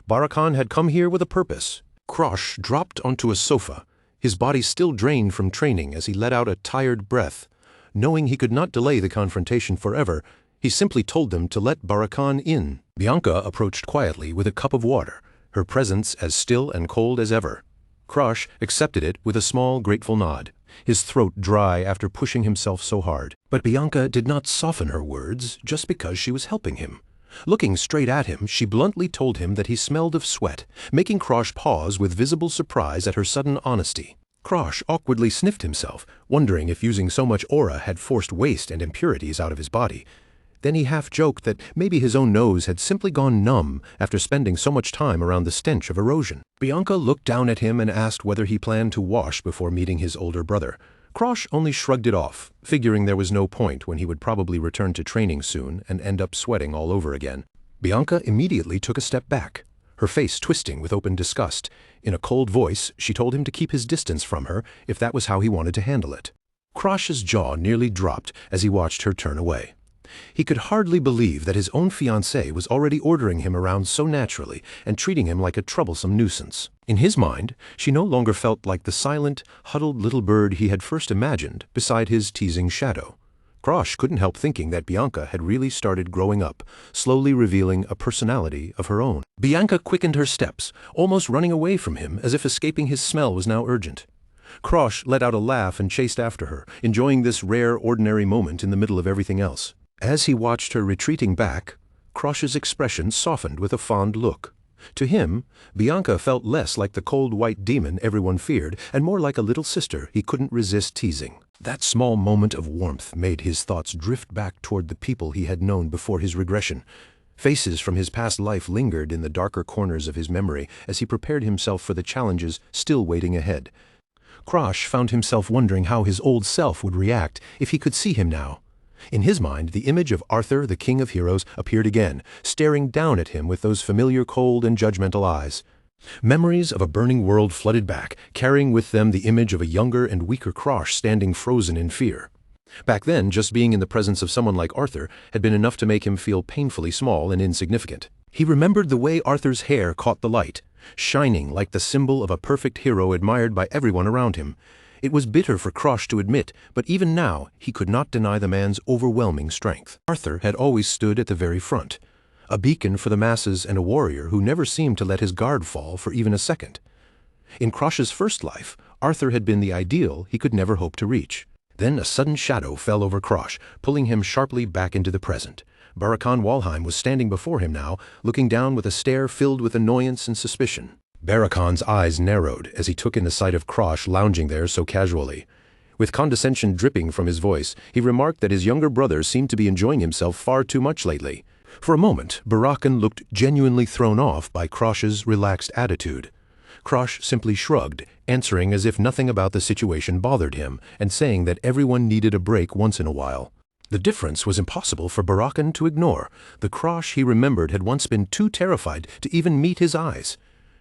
A: Barracon had come here with a purpose. Krosh dropped onto a sofa, his body still drained from training as he let out a tired breath. Knowing he could not delay the confrontation forever, he simply told them to let Barracon in. Bianca approached quietly with a cup of water, her presence as still and cold as ever. Krosh accepted it with a small, grateful nod, his throat dry after pushing himself so hard. But Bianca did not soften her words just because she was helping him. Looking straight at him, she bluntly told him that he smelled of sweat, making Krosh pause with visible surprise at her sudden honesty. Krosh awkwardly sniffed himself, wondering if using so much aura had forced waste and impurities out of his body. Then he half-joked that maybe his own nose had simply gone numb after spending so much time around the stench of erosion. Bianca looked down at him and asked whether he planned to wash before meeting his older brother. Krosh only shrugged it off, figuring there was no point when he would probably return to training soon and end up sweating all over again. Bianca immediately took a step back, her face twisting with open disgust. In a cold voice, she told him to keep his distance from her if that was how he wanted to handle it. Krosh's jaw nearly dropped as he watched her turn away. He could hardly believe that his own fiancée was already ordering him around so naturally and treating him like a troublesome nuisance. In his mind, she no longer felt like the silent, huddled little bird he had first imagined beside his teasing shadow. Krosh couldn't help thinking that Bianca had really started growing up, slowly revealing a personality of her own. Bianca quickened her steps, almost running away from him as if escaping his smell was now urgent. Krosh let out a laugh and chased after her, enjoying this rare, ordinary moment in the middle of everything else. As he watched her retreating back, Krosh's expression softened with a fond look. To him, Bianca felt less like the cold white demon everyone feared and more like a little sister he couldn't resist teasing. That small moment of warmth made his thoughts drift back toward the people he had known before his regression. Faces from his past life lingered in the darker corners of his memory as he prepared himself for the challenges still waiting ahead. Krosh found himself wondering how his old self would react if he could see him now. In his mind, the image of Arthur, the King of Heroes, appeared again, staring down at him with those familiar cold and judgmental eyes. Memories of a burning world flooded back, carrying with them the image of a younger and weaker Krosh standing frozen in fear. Back then, just being in the presence of someone like Arthur had been enough to make him feel painfully small and insignificant. He remembered the way Arthur's hair caught the light, shining like the symbol of a perfect hero admired by everyone around him. It was bitter for Krosh to admit, but even now he could not deny the man's overwhelming strength. Arthur had always stood at the very front, a beacon for the masses and a warrior who never seemed to let his guard fall for even a second. In Krosh's first life, Arthur had been the ideal he could never hope to reach. Then a sudden shadow fell over Krosh, pulling him sharply back into the present. Barracon Walheim was standing before him now, looking down with a stare filled with annoyance and suspicion. Barracon's eyes narrowed as he took in the sight of Krosh lounging there so casually. With condescension dripping from his voice, he remarked that his younger brother seemed to be enjoying himself far too much lately. For a moment, Barracon looked genuinely thrown off by Krosh's relaxed attitude. Krosh simply shrugged, answering as if nothing about the situation bothered him, and saying that everyone needed a break once in a while. The difference was impossible for Barracon to ignore. The Krosh he remembered had once been too terrified to even meet his eyes.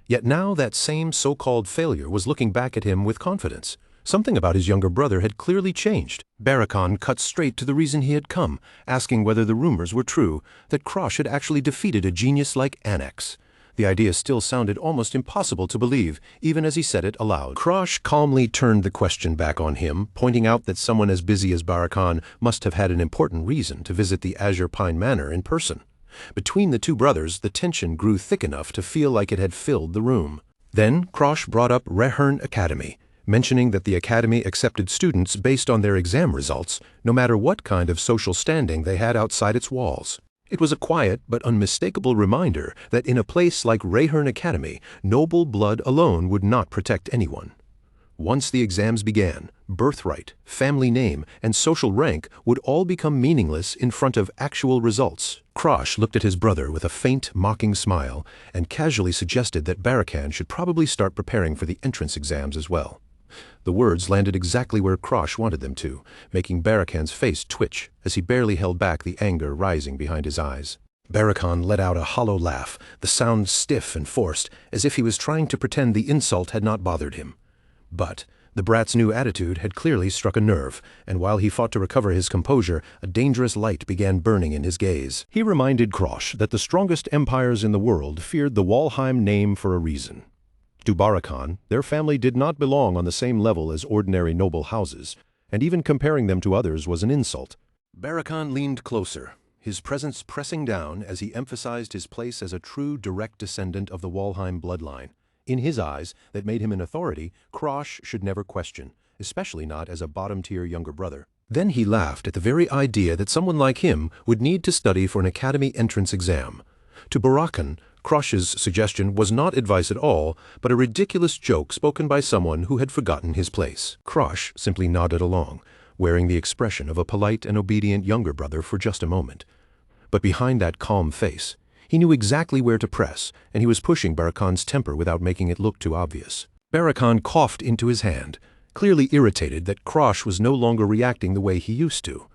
A: Yet now that same so-called failure was looking back at him with confidence. Something about his younger brother had clearly changed. Barakan cut straight to the reason he had come, asking whether the rumors were true, that Krosh had actually defeated a genius like Annex. The idea still sounded almost impossible to believe, even as he said it aloud. Krosh calmly turned the question back on him, pointing out that someone as busy as Barakan must have had an important reason to visit the Azure Pine Manor in person. Between the two brothers, the tension grew thick enough to feel like it had filled the room. Then Krosh brought up Rewrote Academy, mentioning that the academy accepted students based on their exam results, no matter what kind of social standing they had outside its walls. It was a quiet but unmistakable reminder that in a place like Rewrote Academy, noble blood alone would not protect anyone. Once the exams began, birthright, family name, and social rank would all become meaningless in front of actual results. Krosh looked at his brother with a faint, mocking smile and casually suggested that Barakan should probably start preparing for the entrance exams as well. The words landed exactly where Krosh wanted them to, making Barakan's face twitch as he barely held back the anger rising behind his eyes. Barakan let out a hollow laugh, the sound stiff and forced, as if he was trying to pretend the insult had not bothered him. But the brat's new attitude had clearly struck a nerve, and while he fought to recover his composure, a dangerous light began burning in his gaze. He reminded Krosh that the strongest empires in the world feared the Walheim name for a reason. To Barakan, their family did not belong on the same level as ordinary noble houses, and even comparing them to others was an insult. Barakan leaned closer, his presence pressing down as he emphasized his place as a true direct descendant of the Walheim bloodline. In his eyes, that made him an authority Krosh should never question, especially not as a bottom-tier younger brother. Then he laughed at the very idea that someone like him would need to study for an academy entrance exam. To Barakan, Krosh's suggestion was not advice at all, but a ridiculous joke spoken by someone who had forgotten his place. Krosh simply nodded along, wearing the expression of a polite and obedient younger brother for just a moment. But behind that calm face, he knew exactly where to press, and he was pushing Barakan's temper without making it look too obvious. Barakan coughed into his hand, clearly irritated that Krosh was no longer reacting the way he used to.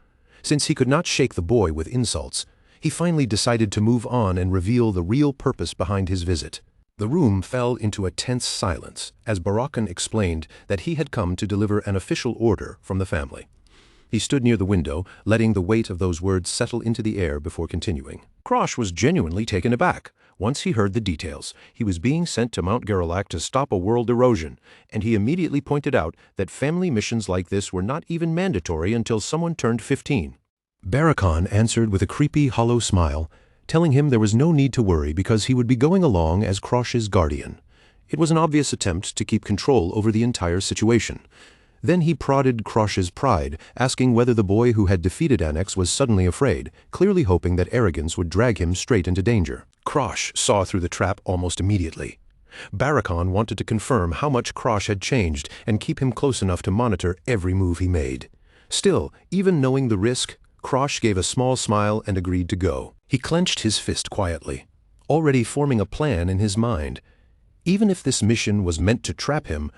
A: Since he could not shake the boy with insults, he finally decided to move on and reveal the real purpose behind his visit. The room fell into a tense silence as Barakan explained that he had come to deliver an official order from the family. He stood near the window, letting the weight of those words settle into the air before continuing. Krosh was genuinely taken aback. Once he heard the details, he was being sent to Mount Gerlach to stop a world erosion, and he immediately pointed out that family missions like this were not even mandatory until someone turned 15. Barakan answered with a creepy, hollow smile, telling him there was no need to worry because he would be going along as Krosh's guardian. It was an obvious attempt to keep control over the entire situation. Then he prodded Krosh's pride, asking whether the boy who had defeated Annex was suddenly afraid, clearly hoping that arrogance would drag him straight into danger. Krosh saw through the trap almost immediately. Barakan wanted to confirm how much Krosh had changed and keep him close enough to monitor every move he made. Still, even knowing the risk, Krosh gave a small smile and agreed to go. He clenched his fist quietly, already forming a plan in his mind. Even if this mission was meant to trap him,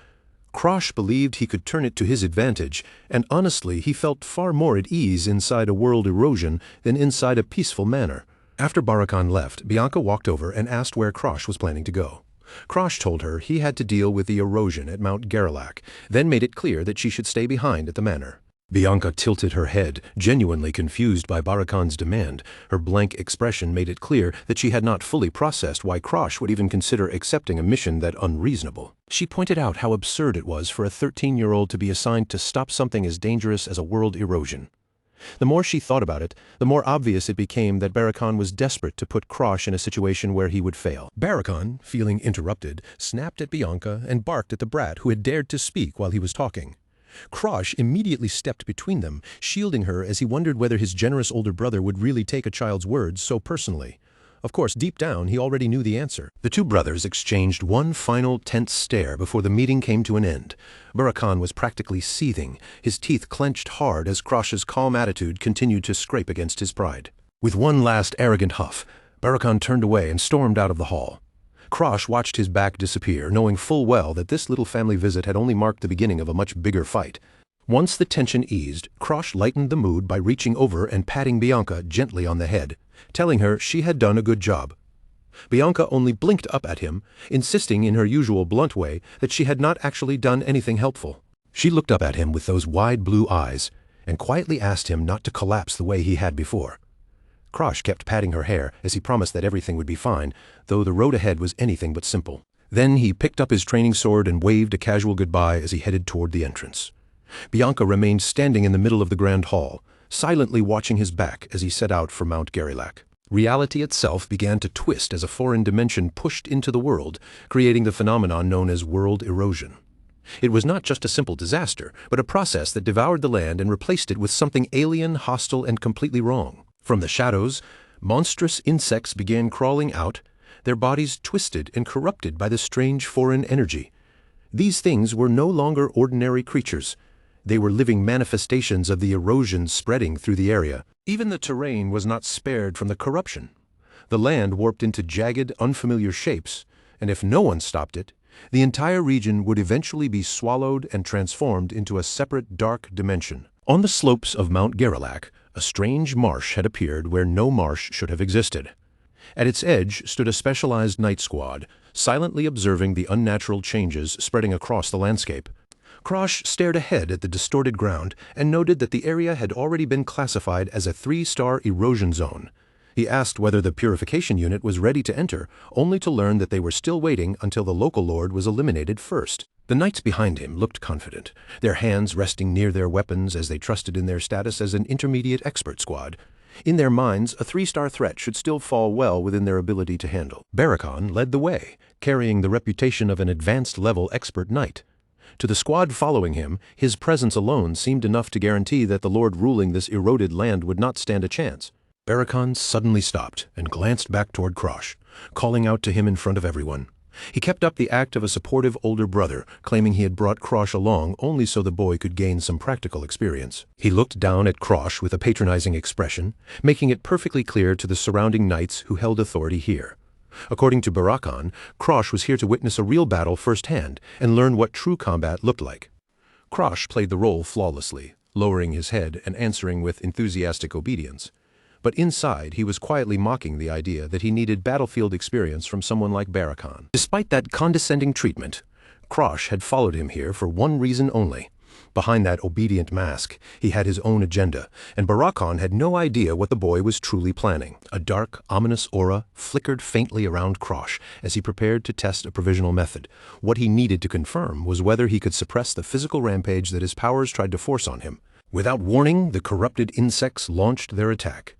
A: Krosh believed he could turn it to his advantage, and honestly he felt far more at ease inside a world erosion than inside a peaceful manor. After Barakan left, Bianca walked over and asked where Krosh was planning to go. Krosh told her he had to deal with the erosion at Mount Gerlach, then made it clear that she should stay behind at the manor. Bianca tilted her head, genuinely confused by Barakan's demand. Her blank expression made it clear that she had not fully processed why Krosh would even consider accepting a mission that unreasonable. She pointed out how absurd it was for a 13-year-old to be assigned to stop something as dangerous as a world erosion. The more she thought about it, the more obvious it became that Barakan was desperate to put Krosh in a situation where he would fail. Barakan, feeling interrupted, snapped at Bianca and barked at the brat who had dared to speak while he was talking. Krosh immediately stepped between them, shielding her as he wondered whether his generous older brother would really take a child's words so personally. Of course, deep down, he already knew the answer. The two brothers exchanged one final tense stare before the meeting came to an end. Barakan was practically seething, his teeth clenched hard as Krosh's calm attitude continued to scrape against his pride. With one last arrogant huff, Barakan turned away and stormed out of the hall. Krosh watched his back disappear, knowing full well that this little family visit had only marked the beginning of a much bigger fight. Once the tension eased, Krosh lightened the mood by reaching over and patting Bianca gently on the head, telling her she had done a good job. Bianca only blinked up at him, insisting in her usual blunt way that she had not actually done anything helpful. She looked up at him with those wide blue eyes, and quietly asked him not to collapse the way he had before. Krosh kept patting her hair as he promised that everything would be fine, though the road ahead was anything but simple. Then he picked up his training sword and waved a casual goodbye as he headed toward the entrance. Bianca remained standing in the middle of the grand hall, silently watching his back as he set out for Mount Gerlach. Reality itself began to twist as a foreign dimension pushed into the world, creating the phenomenon known as world erosion. It was not just a simple disaster, but a process that devoured the land and replaced it with something alien, hostile, and completely wrong. From the shadows, monstrous insects began crawling out, their bodies twisted and corrupted by the strange foreign energy. These things were no longer ordinary creatures. They were living manifestations of the erosion spreading through the area. Even the terrain was not spared from the corruption. The land warped into jagged, unfamiliar shapes, and if no one stopped it, the entire region would eventually be swallowed and transformed into a separate dark dimension. On the slopes of Mount Gerlach, a strange marsh had appeared where no marsh should have existed. At its edge stood a specialized night squad, silently observing the unnatural changes spreading across the landscape. Krosh stared ahead at the distorted ground and noted that the area had already been classified as a 3-star erosion zone. He asked whether the purification unit was ready to enter, only to learn that they were still waiting until the local lord was eliminated first. The knights behind him looked confident, their hands resting near their weapons as they trusted in their status as an intermediate expert squad. In their minds, a 3-star threat should still fall well within their ability to handle. Barakon led the way, carrying the reputation of an advanced-level expert knight. To the squad following him, his presence alone seemed enough to guarantee that the lord ruling this eroded land would not stand a chance. Barakon suddenly stopped and glanced back toward Krosh, calling out to him in front of everyone. He kept up the act of a supportive older brother, claiming he had brought Krosh along only so the boy could gain some practical experience. He looked down at Krosh with a patronizing expression, making it perfectly clear to the surrounding knights who held authority here. According to Barakon, Krosh was here to witness a real battle firsthand and learn what true combat looked like. Krosh played the role flawlessly, lowering his head and answering with enthusiastic obedience. But inside, he was quietly mocking the idea that he needed battlefield experience from someone like Barakon. Despite that condescending treatment, Krosh had followed him here for one reason only. Behind that obedient mask, he had his own agenda, and Barakon had no idea what the boy was truly planning. A dark, ominous aura flickered faintly around Krosh as he prepared to test a provisional method. What he needed to confirm was whether he could suppress the physical rampage that his powers tried to force on him. Without warning, the corrupted insects launched their attack.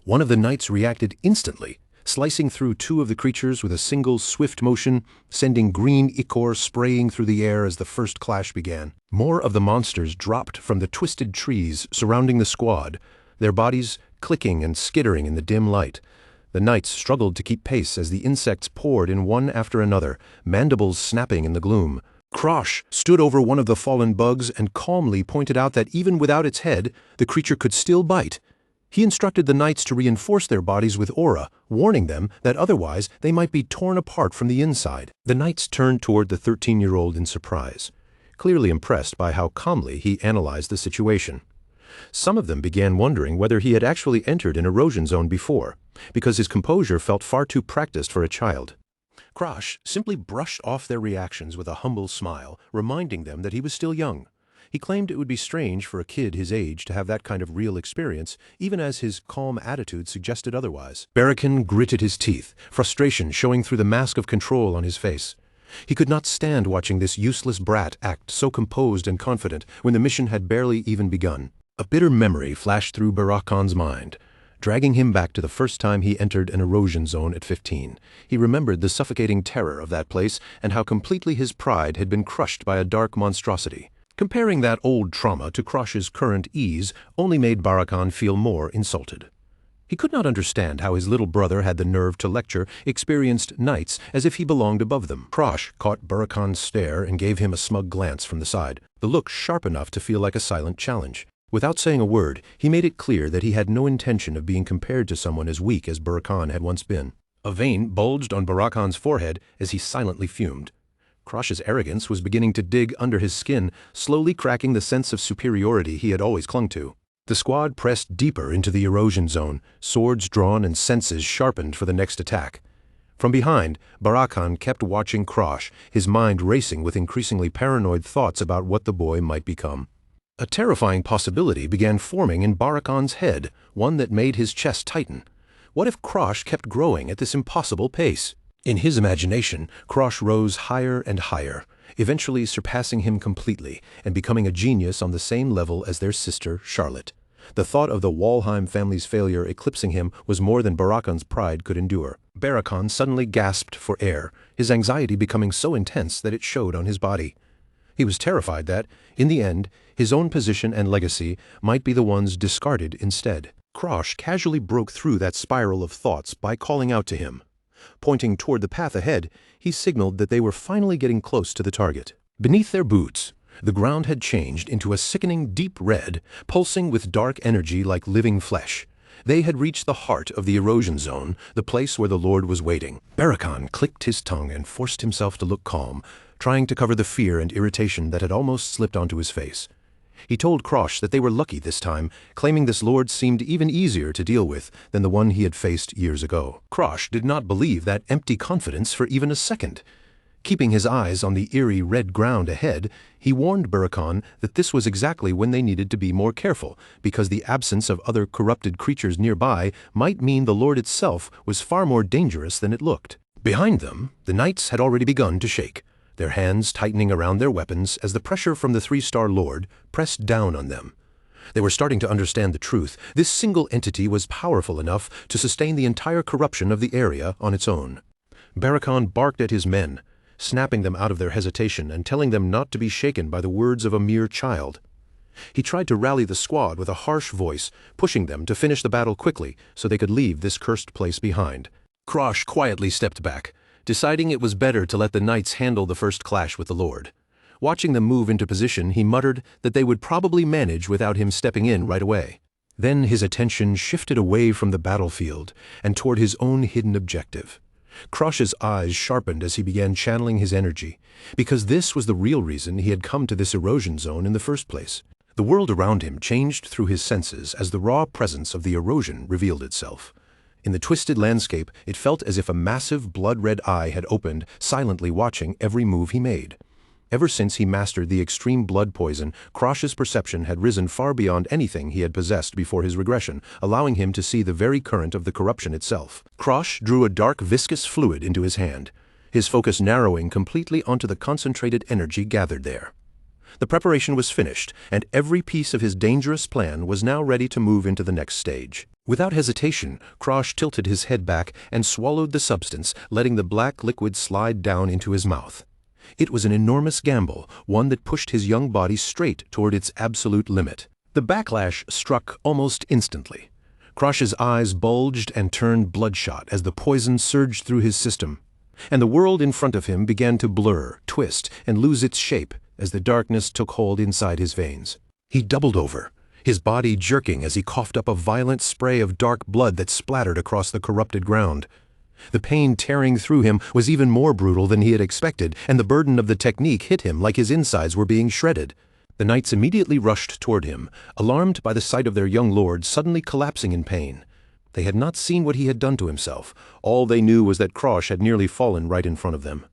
A: One of the knights reacted instantly, slicing through 2 of the creatures with a single swift motion, sending green ichor spraying through the air as the first clash began. More of the monsters dropped from the twisted trees surrounding the squad, their bodies clicking and skittering in the dim light. The knights struggled to keep pace as the insects poured in one after another, mandibles snapping in the gloom. Krosh stood over one of the fallen bugs and calmly pointed out that even without its head, the creature could still bite. He instructed the knights to reinforce their bodies with aura, warning them that otherwise they might be torn apart from the inside. The knights turned toward the 13-year-old in surprise, clearly impressed by how calmly he analyzed the situation. Some of them began wondering whether he had actually entered an erosion zone before, because his composure felt far too practiced for a child. Krosh simply brushed off their reactions with a humble smile, reminding them that he was still young. He claimed it would be strange for a kid his age to have that kind of real experience, even as his calm attitude suggested otherwise. Barakon gritted his teeth, frustration showing through the mask of control on his face. He could not stand watching this useless brat act so composed and confident when the mission had barely even begun. A bitter memory flashed through Barakon's mind, dragging him back to the first time he entered an erosion zone at 15. He remembered the suffocating terror of that place and how completely his pride had been crushed by a dark monstrosity. Comparing that old trauma to Krosh's current ease only made Barakon feel more insulted. He could not understand how his little brother had the nerve to lecture experienced knights as if he belonged above them. Krosh caught Barakon's stare and gave him a smug glance from the side, the look sharp enough to feel like a silent challenge. Without saying a word, he made it clear that he had no intention of being compared to someone as weak as Barakon had once been. A vein bulged on Barakon's forehead as he silently fumed. Krosh's arrogance was beginning to dig under his skin, slowly cracking the sense of superiority he had always clung to. The squad pressed deeper into the erosion zone, swords drawn and senses sharpened for the next attack. From behind, Barakan kept watching Krosh, his mind racing with increasingly paranoid thoughts about what the boy might become. A terrifying possibility began forming in Barakan's head, one that made his chest tighten. What if Krosh kept growing at this impossible pace? In his imagination, Krosh rose higher and higher, eventually surpassing him completely and becoming a genius on the same level as their sister, Charlotte. The thought of the Walheim family's failure eclipsing him was more than Barakan's pride could endure. Barakan suddenly gasped for air, his anxiety becoming so intense that it showed on his body. He was terrified that, in the end, his own position and legacy might be the ones discarded instead. Krosh casually broke through that spiral of thoughts by calling out to him. Pointing toward the path ahead, he signaled that they were finally getting close to the target. Beneath their boots, the ground had changed into a sickening deep red, pulsing with dark energy like living flesh. They had reached the heart of the erosion zone, the place where the Lord was waiting. Barakan clicked his tongue and forced himself to look calm, trying to cover the fear and irritation that had almost slipped onto his face. He told Krosh that they were lucky this time, claiming this Lord seemed even easier to deal with than the one he had faced years ago. Krosh did not believe that empty confidence for even a second. Keeping his eyes on the eerie red ground ahead, he warned Barakan that this was exactly when they needed to be more careful, because the absence of other corrupted creatures nearby might mean the Lord itself was far more dangerous than it looked. Behind them, the knights had already begun to shake, their hands tightening around their weapons as the pressure from the three-star Lord pressed down on them. They were starting to understand the truth. This single entity was powerful enough to sustain the entire corruption of the area on its own. Barakan barked at his men, snapping them out of their hesitation and telling them not to be shaken by the words of a mere child. He tried to rally the squad with a harsh voice, pushing them to finish the battle quickly so they could leave this cursed place behind. Krosh quietly stepped back, deciding it was better to let the knights handle the first clash with the Lord. Watching them move into position, he muttered that they would probably manage without him stepping in right away. Then his attention shifted away from the battlefield and toward his own hidden objective. Krosh's eyes sharpened as he began channeling his energy, because this was the real reason he had come to this erosion zone in the first place. The world around him changed through his senses as the raw presence of the erosion revealed itself. In the twisted landscape, it felt as if a massive blood-red eye had opened, silently watching every move he made. Ever since he mastered the extreme blood poison, Krosh's perception had risen far beyond anything he had possessed before his regression, allowing him to see the very current of the corruption itself. Krosh drew a dark viscous fluid into his hand, his focus narrowing completely onto the concentrated energy gathered there. The preparation was finished, and every piece of his dangerous plan was now ready to move into the next stage. Without hesitation, Krosh tilted his head back and swallowed the substance, letting the black liquid slide down into his mouth. It was an enormous gamble, one that pushed his young body straight toward its absolute limit. The backlash struck almost instantly. Krosh's eyes bulged and turned bloodshot as the poison surged through his system, and the world in front of him began to blur, twist, and lose its shape as the darkness took hold inside his veins. He doubled over, his body jerking as he coughed up a violent spray of dark blood that splattered across the corrupted ground. The pain tearing through him was even more brutal than he had expected, and the burden of the technique hit him like his insides were being shredded. The knights immediately rushed toward him, alarmed by the sight of their young lord suddenly collapsing in pain. They had not seen what he had done to himself. All they knew was that Krosh had nearly fallen right in front of them.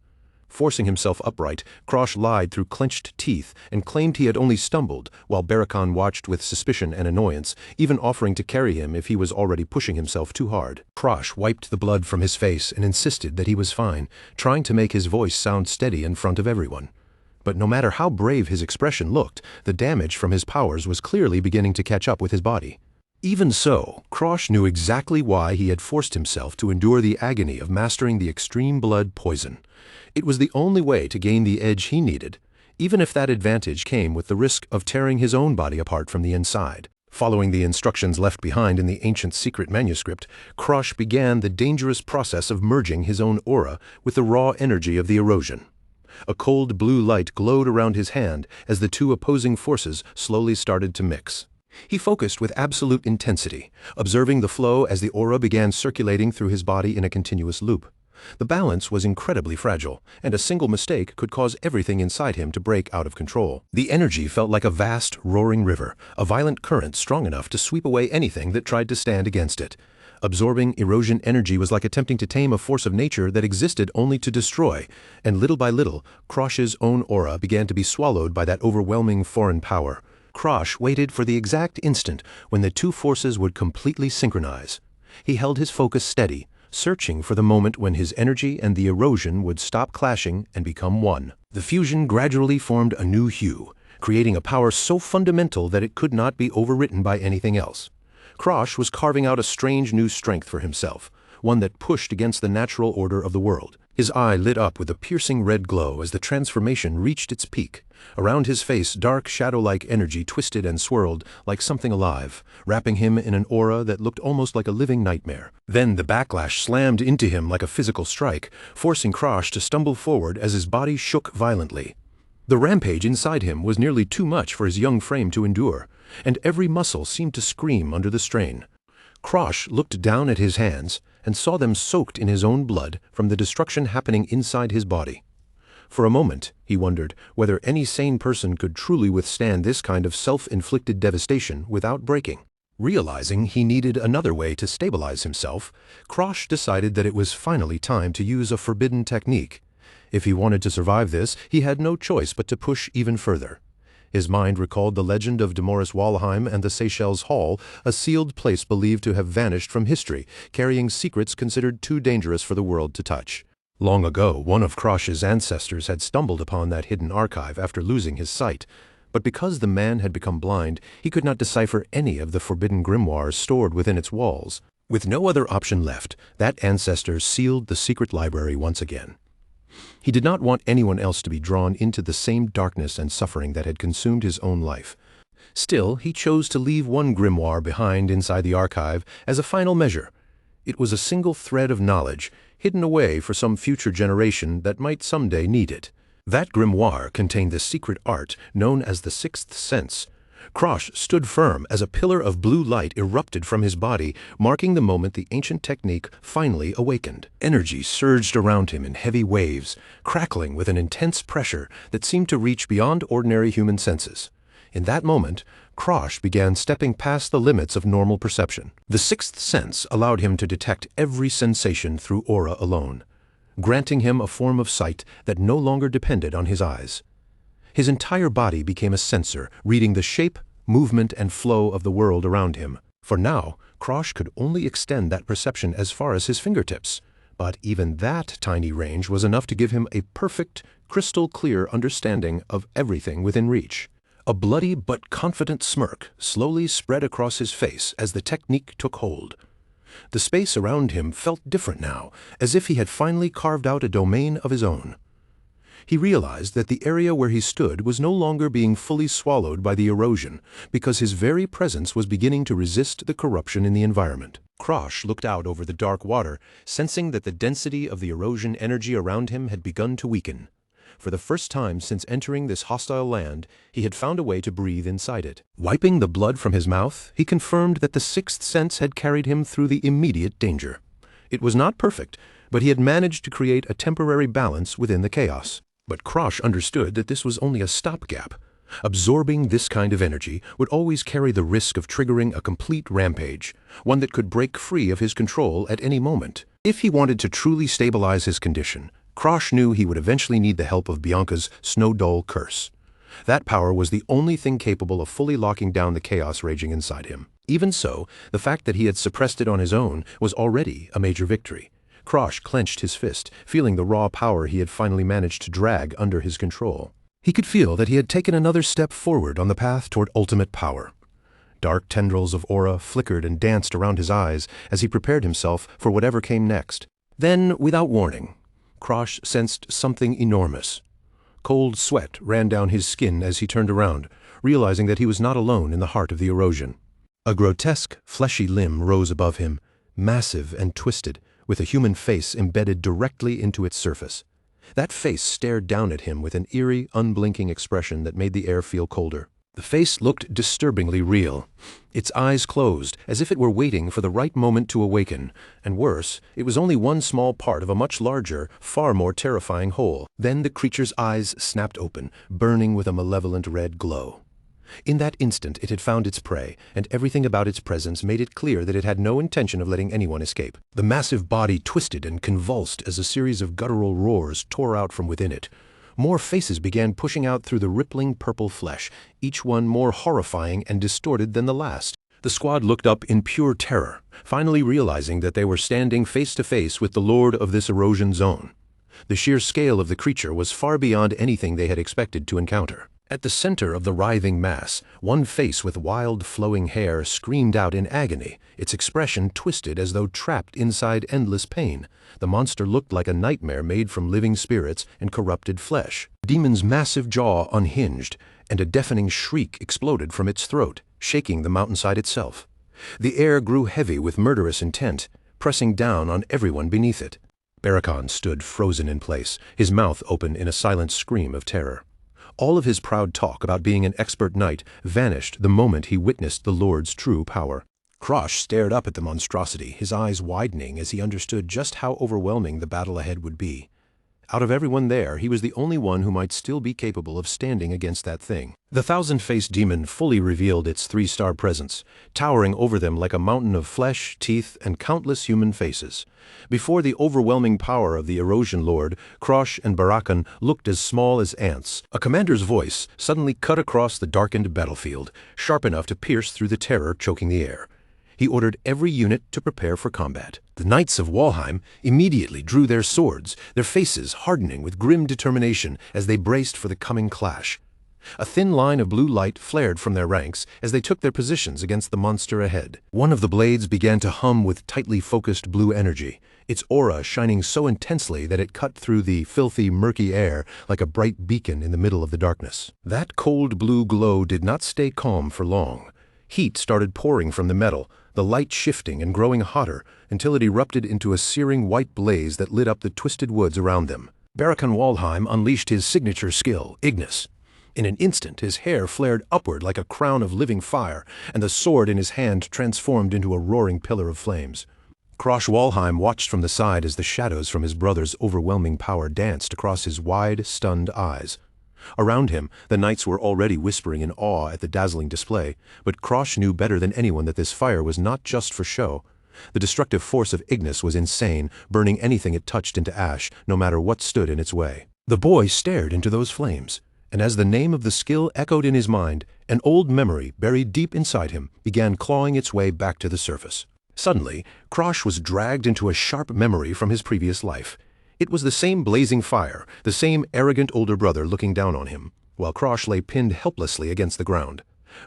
A: Forcing himself upright, Krosh lied through clenched teeth and claimed he had only stumbled, while Barakan watched with suspicion and annoyance, even offering to carry him if he was already pushing himself too hard. Krosh wiped the blood from his face and insisted that he was fine, trying to make his voice sound steady in front of everyone. But no matter how brave his expression looked, the damage from his powers was clearly beginning to catch up with his body. Even so, Krosh knew exactly why he had forced himself to endure the agony of mastering the extreme blood poison. It was the only way to gain the edge he needed, even if that advantage came with the risk of tearing his own body apart from the inside. Following the instructions left behind in the ancient secret manuscript, Krosh began the dangerous process of merging his own aura with the raw energy of the erosion. A cold blue light glowed around his hand as the two opposing forces slowly started to mix. He focused with absolute intensity, observing the flow as the aura began circulating through his body in a continuous loop. The balance was incredibly fragile, and a single mistake could cause everything inside him to break out of control. The energy felt like a vast, roaring river, a violent current strong enough to sweep away anything that tried to stand against it. Absorbing erosion energy was like attempting to tame a force of nature that existed only to destroy, and little by little, Krosh's own aura began to be swallowed by that overwhelming foreign power. Krosh waited for the exact instant when the two forces would completely synchronize. He held his focus steady, searching for the moment when his energy and the erosion would stop clashing and become one. The fusion gradually formed a new hue, creating a power so fundamental that it could not be overwritten by anything else. Krosh was carving out a strange new strength for himself, one that pushed against the natural order of the world. His eye lit up with a piercing red glow as the transformation reached its peak. Around his face, dark shadow-like energy twisted and swirled like something alive, wrapping him in an aura that looked almost like a living nightmare. Then the backlash slammed into him like a physical strike, forcing Krosh to stumble forward as his body shook violently. The rampage inside him was nearly too much for his young frame to endure, and every muscle seemed to scream under the strain. Krosh looked down at his hands and saw them soaked in his own blood from the destruction happening inside his body. For a moment, he wondered whether any sane person could truly withstand this kind of self-inflicted devastation without breaking. Realizing he needed another way to stabilize himself, Krosh decided that it was finally time to use a forbidden technique. If he wanted to survive this, he had no choice but to push even further. His mind recalled the legend of Demoris Walheim and the Seychelles Hall, a sealed place believed to have vanished from history, carrying secrets considered too dangerous for the world to touch. Long ago, one of Krosh's ancestors had stumbled upon that hidden archive after losing his sight, but because the man had become blind, he could not decipher any of the forbidden grimoires stored within its walls. With no other option left, that ancestor sealed the secret library once again. He did not want anyone else to be drawn into the same darkness and suffering that had consumed his own life. Still, he chose to leave one grimoire behind inside the archive as a final measure. It was a single thread of knowledge, hidden away for some future generation that might someday need it. That grimoire contained the secret art known as the Sixth Sense. Krosh stood firm as a pillar of blue light erupted from his body, marking the moment the ancient technique finally awakened. Energy surged around him in heavy waves, crackling with an intense pressure that seemed to reach beyond ordinary human senses. In that moment, Krosh began stepping past the limits of normal perception. The Sixth Sense allowed him to detect every sensation through aura alone, granting him a form of sight that no longer depended on his eyes. His entire body became a sensor, reading the shape, movement, and flow of the world around him. For now, Krosh could only extend that perception as far as his fingertips, but even that tiny range was enough to give him a perfect, crystal-clear understanding of everything within reach. A bloody but confident smirk slowly spread across his face as the technique took hold. The space around him felt different now, as if he had finally carved out a domain of his own. He realized that the area where he stood was no longer being fully swallowed by the erosion, because his very presence was beginning to resist the corruption in the environment. Krosh looked out over the dark water, sensing that the density of the erosion energy around him had begun to weaken. For the first time since entering this hostile land, he had found a way to breathe inside it. Wiping the blood from his mouth, he confirmed that the Sixth Sense had carried him through the immediate danger. It was not perfect, but he had managed to create a temporary balance within the chaos. But Krosh understood that this was only a stopgap. Absorbing this kind of energy would always carry the risk of triggering a complete rampage, one that could break free of his control at any moment. If he wanted to truly stabilize his condition, Krosh knew he would eventually need the help of Bianca's Snowdoll curse. That power was the only thing capable of fully locking down the chaos raging inside him. Even so, the fact that he had suppressed it on his own was already a major victory. Krosh clenched his fist, feeling the raw power he had finally managed to drag under his control. He could feel that he had taken another step forward on the path toward ultimate power. Dark tendrils of aura flickered and danced around his eyes as he prepared himself for whatever came next. Then, without warning, Krosh sensed something enormous. Cold sweat ran down his skin as he turned around, realizing that he was not alone in the heart of the erosion. A grotesque, fleshy limb rose above him, massive and twisted, with a human face embedded directly into its surface. That face stared down at him with an eerie, unblinking expression that made the air feel colder. The face looked disturbingly real. Its eyes closed, as if it were waiting for the right moment to awaken, and worse, it was only one small part of a much larger, far more terrifying whole. Then the creature's eyes snapped open, burning with a malevolent red glow. In that instant it had found its prey, and everything about its presence made it clear that it had no intention of letting anyone escape. The massive body twisted and convulsed as a series of guttural roars tore out from within it. More faces began pushing out through the rippling purple flesh, each one more horrifying and distorted than the last. The squad looked up in pure terror, finally realizing that they were standing face to face with the lord of this erosion zone. The sheer scale of the creature was far beyond anything they had expected to encounter. At the center of the writhing mass, one face with wild flowing hair screamed out in agony, its expression twisted as though trapped inside endless pain. The monster looked like a nightmare made from living spirits and corrupted flesh. The demon's massive jaw unhinged, and a deafening shriek exploded from its throat, shaking the mountainside itself. The air grew heavy with murderous intent, pressing down on everyone beneath it. Barrakan stood frozen in place, his mouth open in a silent scream of terror. All of his proud talk about being an expert knight vanished the moment he witnessed the Lord's true power. Krosh stared up at the monstrosity, his eyes widening as he understood just how overwhelming the battle ahead would be. Out of everyone there, he was the only one who might still be capable of standing against that thing. The thousand-faced demon fully revealed its three-star presence, towering over them like a mountain of flesh, teeth, and countless human faces. Before the overwhelming power of the Erosion Lord, Krosh and Barrakan looked as small as ants. A commander's voice suddenly cut across the darkened battlefield, sharp enough to pierce through the terror choking the air. He ordered every unit to prepare for combat. The knights of Walheim immediately drew their swords, their faces hardening with grim determination as they braced for the coming clash. A thin line of blue light flared from their ranks as they took their positions against the monster ahead. One of the blades began to hum with tightly focused blue energy, its aura shining so intensely that it cut through the filthy, murky air like a bright beacon in the middle of the darkness. That cold blue glow did not stay calm for long. Heat started pouring from the metal, the light shifting and growing hotter until it erupted into a searing white blaze that lit up the twisted woods around them. Barrakan Walheim unleashed his signature skill, Ignis. In an instant, his hair flared upward like a crown of living fire, and the sword in his hand transformed into a roaring pillar of flames. Krosh Walheim watched from the side as the shadows from his brother's overwhelming power danced across his wide, stunned eyes. Around him, the knights were already whispering in awe at the dazzling display, but Krosh knew better than anyone that this fire was not just for show. The destructive force of Ignis was insane, burning anything it touched into ash, no matter what stood in its way. The boy stared into those flames, and as the name of the skill echoed in his mind, an old memory buried deep inside him began clawing its way back to the surface. Suddenly, Krosh was dragged into a sharp memory from his previous life. It was the same blazing fire, the same arrogant older brother looking down on him, while Krosh lay pinned helplessly against the ground.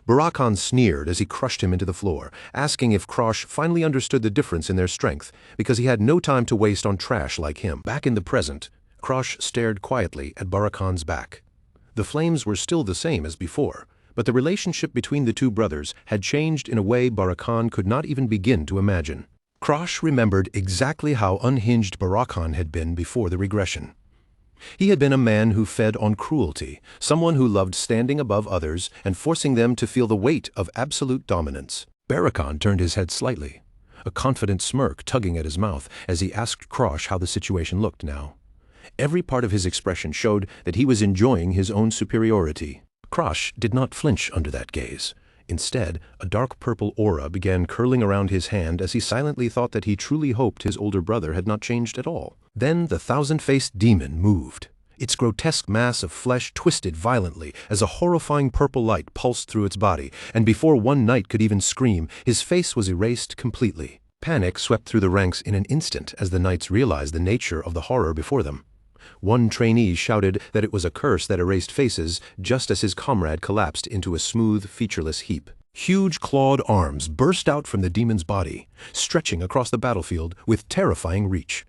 A: Barrakan sneered as he crushed him into the floor, asking if Krosh finally understood the difference in their strength, because he had no time to waste on trash like him. Back in the present, Krosh stared quietly at Barrakan's back. The flames were still the same as before, but the relationship between the two brothers had changed in a way Barrakan could not even begin to imagine. Krosh remembered exactly how unhinged Barrakan had been before the regression. He had been a man who fed on cruelty, someone who loved standing above others and forcing them to feel the weight of absolute dominance. Barrakan turned his head slightly, a confident smirk tugging at his mouth as he asked Krosh how the situation looked now. Every part of his expression showed that he was enjoying his own superiority. Krosh did not flinch under that gaze. Instead, a dark purple aura began curling around his hand as he silently thought that he truly hoped his older brother had not changed at all. Then the thousand-faced demon moved. Its grotesque mass of flesh twisted violently as a horrifying purple light pulsed through its body, and before one knight could even scream, his face was erased completely. Panic swept through the ranks in an instant as the knights realized the nature of the horror before them. One trainee shouted that it was a curse that erased faces just as his comrade collapsed into a smooth, featureless heap. Huge clawed arms burst out from the demon's body, stretching across the battlefield with terrifying reach.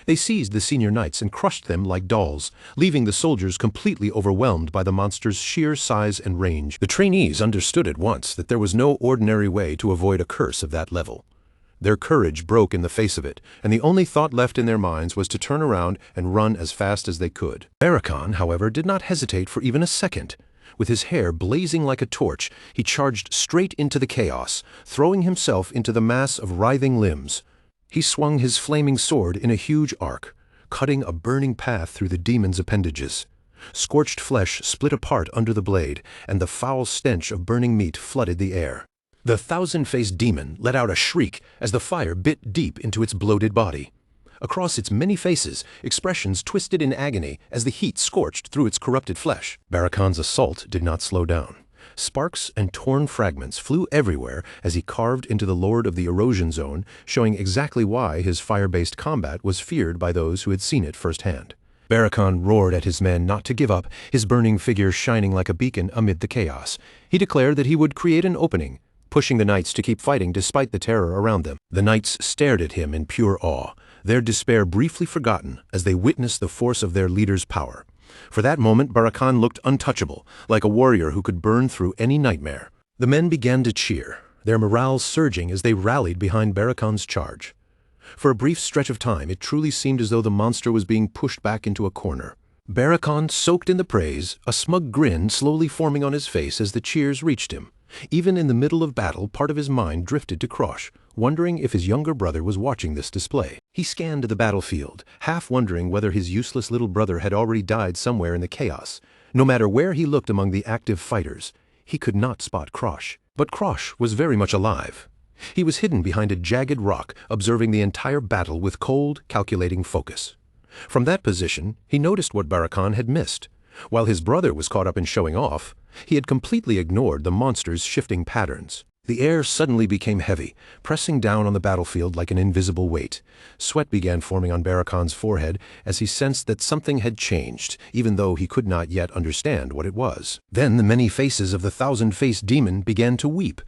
A: They seized the senior knights and crushed them like dolls, leaving the soldiers completely overwhelmed by the monster's sheer size and range. The trainees understood at once that there was no ordinary way to avoid a curse of that level. Their courage broke in the face of it, and the only thought left in their minds was to turn around and run as fast as they could. Barrakan, however, did not hesitate for even a second. With his hair blazing like a torch, he charged straight into the chaos, throwing himself into the mass of writhing limbs. He swung his flaming sword in a huge arc, cutting a burning path through the demon's appendages. Scorched flesh split apart under the blade, and the foul stench of burning meat flooded the air. The thousand-faced demon let out a shriek as the fire bit deep into its bloated body. Across its many faces, expressions twisted in agony as the heat scorched through its corrupted flesh. Barakan's assault did not slow down. Sparks and torn fragments flew everywhere as he carved into the Lord of the Erosion Zone, showing exactly why his fire-based combat was feared by those who had seen it firsthand. Barakan roared at his men not to give up, his burning figure shining like a beacon amid the chaos. He declared that he would create an opening, pushing the knights to keep fighting despite the terror around them. The knights stared at him in pure awe, their despair briefly forgotten as they witnessed the force of their leader's power. For that moment, Barakan looked untouchable, like a warrior who could burn through any nightmare. The men began to cheer, their morale surging as they rallied behind Barakan's charge. For a brief stretch of time, it truly seemed as though the monster was being pushed back into a corner. Barakan soaked in the praise, a smug grin slowly forming on his face as the cheers reached him. Even in the middle of battle, part of his mind drifted to Krosh, wondering if his younger brother was watching this display. He scanned the battlefield, half wondering whether his useless little brother had already died somewhere in the chaos. No matter where he looked among the active fighters, he could not spot Krosh. But Krosh was very much alive. He was hidden behind a jagged rock, observing the entire battle with cold, calculating focus. From that position, he noticed what Barakan had missed. While his brother was caught up in showing off, he had completely ignored the monster's shifting patterns. The air suddenly became heavy, pressing down on the battlefield like an invisible weight. Sweat began forming on Barakan's forehead as he sensed that something had changed, even though he could not yet understand what it was. Then the many faces of the thousand-faced demon began to weep,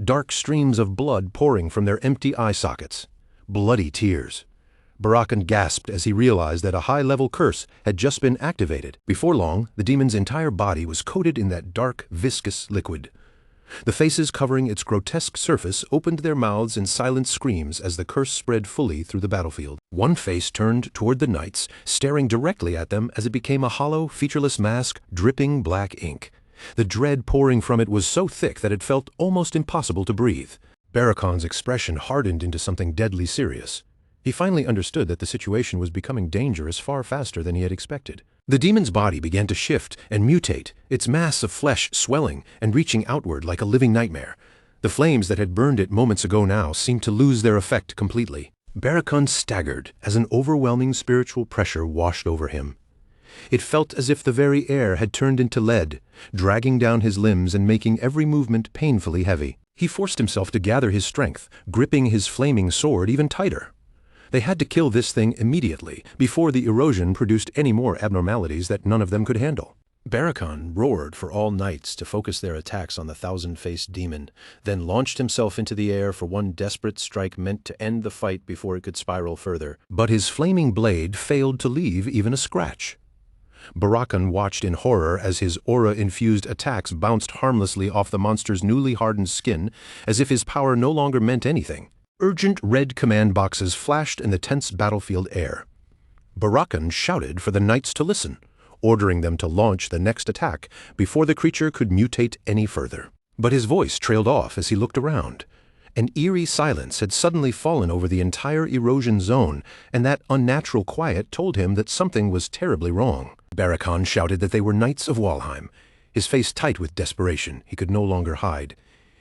A: dark streams of blood pouring from their empty eye sockets. Bloody tears. Barakan gasped as he realized that a high-level curse had just been activated. Before long, the demon's entire body was coated in that dark, viscous liquid. The faces covering its grotesque surface opened their mouths in silent screams as the curse spread fully through the battlefield. One face turned toward the knights, staring directly at them as it became a hollow, featureless mask dripping black ink. The dread pouring from it was so thick that it felt almost impossible to breathe. Barakan's expression hardened into something deadly serious. He finally understood that the situation was becoming dangerous far faster than he had expected. The demon's body began to shift and mutate, its mass of flesh swelling and reaching outward like a living nightmare. The flames that had burned it moments ago now seemed to lose their effect completely. Barakan staggered as an overwhelming spiritual pressure washed over him. It felt as if the very air had turned into lead, dragging down his limbs and making every movement painfully heavy. He forced himself to gather his strength, gripping his flaming sword even tighter. They had to kill this thing immediately, before the erosion produced any more abnormalities that none of them could handle. Barakan roared for all knights to focus their attacks on the thousand-faced demon, then launched himself into the air for one desperate strike meant to end the fight before it could spiral further. But his flaming blade failed to leave even a scratch. Barakan watched in horror as his aura-infused attacks bounced harmlessly off the monster's newly hardened skin, as if his power no longer meant anything. Urgent red command boxes flashed in the tense battlefield air. Barakan shouted for the knights to listen, ordering them to launch the next attack before the creature could mutate any further. But his voice trailed off as he looked around. An eerie silence had suddenly fallen over the entire erosion zone, and that unnatural quiet told him that something was terribly wrong. Barakan shouted that they were knights of Walheim, his face tight with desperation he could no longer hide.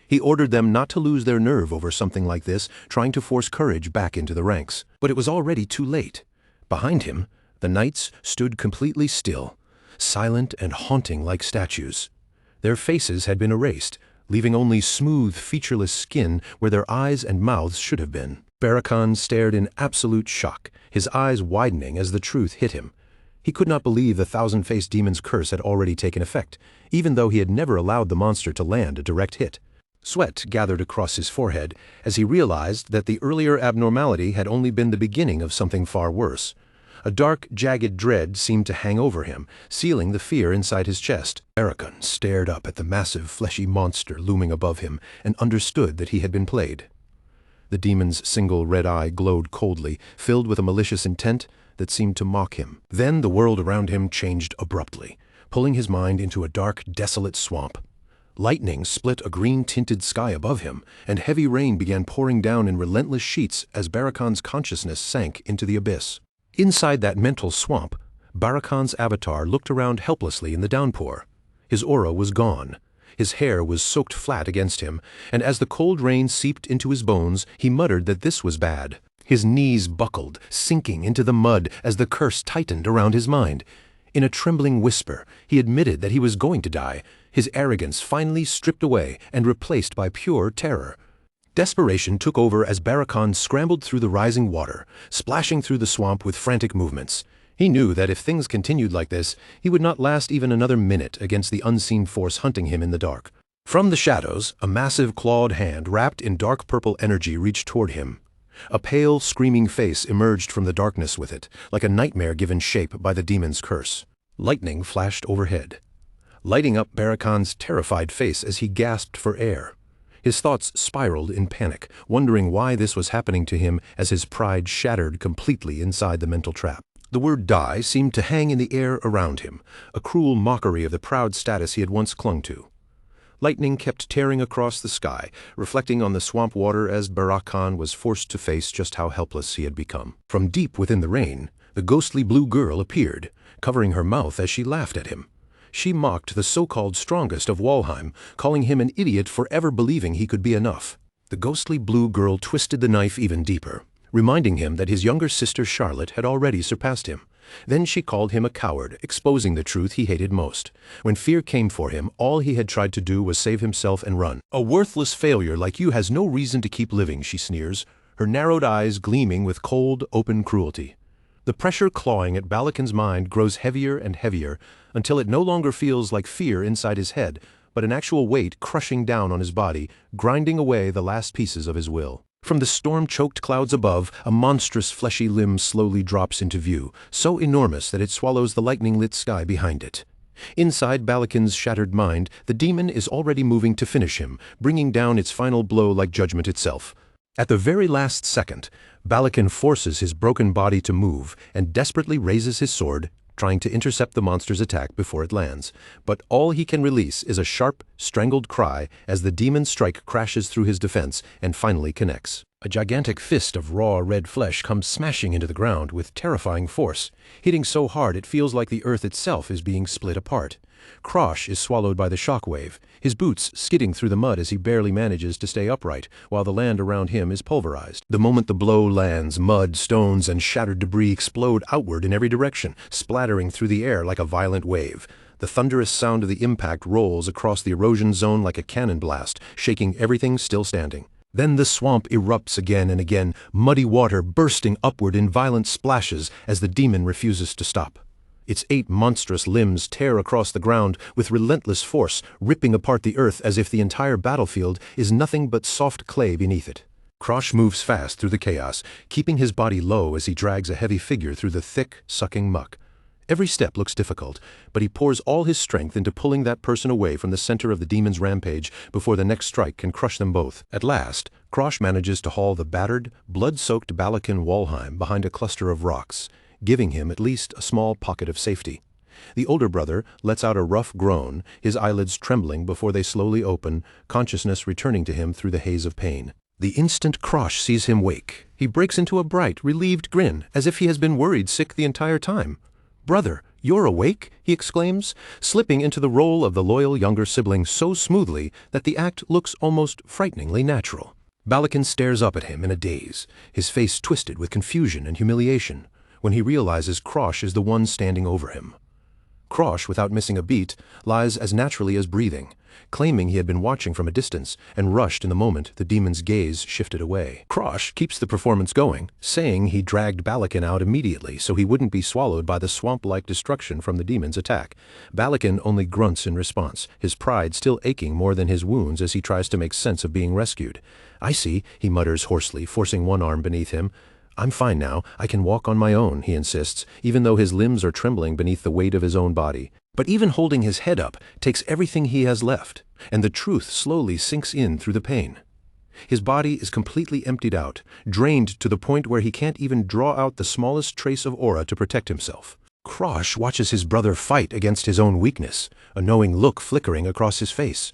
A: He ordered them not to lose their nerve over something like this, trying to force courage back into the ranks. But it was already too late. Behind him, the knights stood completely still, silent and haunting like statues. Their faces had been erased, leaving only smooth, featureless skin where their eyes and mouths should have been. Barakan stared in absolute shock, his eyes widening as the truth hit him. He could not believe the thousand-faced demon's curse had already taken effect, even though he had never allowed the monster to land a direct hit. Sweat gathered across his forehead as he realized that the earlier abnormality had only been the beginning of something far worse. A dark, jagged dread seemed to hang over him, sealing the fear inside his chest. Barakan stared up at the massive, fleshy monster looming above him and understood that he had been played. The demon's single red eye glowed coldly, filled with a malicious intent that seemed to mock him. Then the world around him changed abruptly, pulling his mind into a dark, desolate swamp. Lightning split a green-tinted sky above him, and heavy rain began pouring down in relentless sheets as Barakan's consciousness sank into the abyss. Inside that mental swamp, Barakan's avatar looked around helplessly in the downpour. His aura was gone. His hair was soaked flat against him, and as the cold rain seeped into his bones, he muttered that this was bad. His knees buckled, sinking into the mud as the curse tightened around his mind. In a trembling whisper, he admitted that he was going to die, his arrogance finally stripped away and replaced by pure terror. Desperation took over as Barakan scrambled through the rising water, splashing through the swamp with frantic movements. He knew that if things continued like this, he would not last even another minute against the unseen force hunting him in the dark. From the shadows, a massive clawed hand wrapped in dark purple energy reached toward him. A pale, screaming face emerged from the darkness with it, like a nightmare given shape by the demon's curse. Lightning flashed overhead, lighting up Barakan's terrified face as he gasped for air. His thoughts spiraled in panic, wondering why this was happening to him as his pride shattered completely inside the mental trap. The word die seemed to hang in the air around him, a cruel mockery of the proud status he had once clung to. Lightning kept tearing across the sky, reflecting on the swamp water as Barakan was forced to face just how helpless he had become. From deep within the rain, the ghostly blue girl appeared, covering her mouth as she laughed at him. She mocked the so-called strongest of Walheim, calling him an idiot for ever believing he could be enough. The ghostly blue girl twisted the knife even deeper, reminding him that his younger sister Charlotte had already surpassed him. Then she called him a coward, exposing the truth he hated most. When fear came for him, all he had tried to do was save himself and run. "A worthless failure like you has no reason to keep living," she sneers, her narrowed eyes gleaming with cold, open cruelty. The pressure clawing at Balakan's mind grows heavier and heavier, until it no longer feels like fear inside his head, but an actual weight crushing down on his body, grinding away the last pieces of his will. From the storm-choked clouds above, a monstrous fleshy limb slowly drops into view, so enormous that it swallows the lightning-lit sky behind it. Inside Balakan's shattered mind, the demon is already moving to finish him, bringing down its final blow like judgment itself. At the very last second, Balakan forces his broken body to move and desperately raises his sword, trying to intercept the monster's attack before it lands. But all he can release is a sharp, strangled cry as the demon's strike crashes through his defense and finally connects. A gigantic fist of raw red flesh comes smashing into the ground with terrifying force, hitting so hard it feels like the earth itself is being split apart. Krosh is swallowed by the shockwave, his boots skidding through the mud as he barely manages to stay upright, while the land around him is pulverized. The moment the blow lands, mud, stones, and shattered debris explode outward in every direction, splattering through the air like a violent wave. The thunderous sound of the impact rolls across the erosion zone like a cannon blast, shaking everything still standing. Then the swamp erupts again and again, muddy water bursting upward in violent splashes as the demon refuses to stop. Its 8 monstrous limbs tear across the ground with relentless force, ripping apart the earth as if the entire battlefield is nothing but soft clay beneath it. Krosh moves fast through the chaos, keeping his body low as he drags a heavy figure through the thick, sucking muck. Every step looks difficult, but he pours all his strength into pulling that person away from the center of the demon's rampage before the next strike can crush them both. At last, Krosh manages to haul the battered, blood-soaked Balakan Walheim behind a cluster of rocks, giving him at least a small pocket of safety. The older brother lets out a rough groan, his eyelids trembling before they slowly open, consciousness returning to him through the haze of pain. The instant Krosh sees him wake, he breaks into a bright, relieved grin, as if he has been worried sick the entire time. "Brother, you're awake?" he exclaims, slipping into the role of the loyal younger sibling so smoothly that the act looks almost frighteningly natural. Balakan stares up at him in a daze, his face twisted with confusion and humiliation, when he realizes Krosh is the one standing over him. Krosh, without missing a beat, lies as naturally as breathing, claiming he had been watching from a distance and rushed in the moment the demon's gaze shifted away. Krosh keeps the performance going, saying he dragged Balakan out immediately so he wouldn't be swallowed by the swamp-like destruction from the demon's attack. Balakan only grunts in response, his pride still aching more than his wounds as he tries to make sense of being rescued. "I see," he mutters hoarsely, forcing one arm beneath him. "I'm fine now, I can walk on my own," he insists, even though his limbs are trembling beneath the weight of his own body. But even holding his head up takes everything he has left, and the truth slowly sinks in through the pain. His body is completely emptied out, drained to the point where he can't even draw out the smallest trace of aura to protect himself. Krosh watches his brother fight against his own weakness, a knowing look flickering across his face.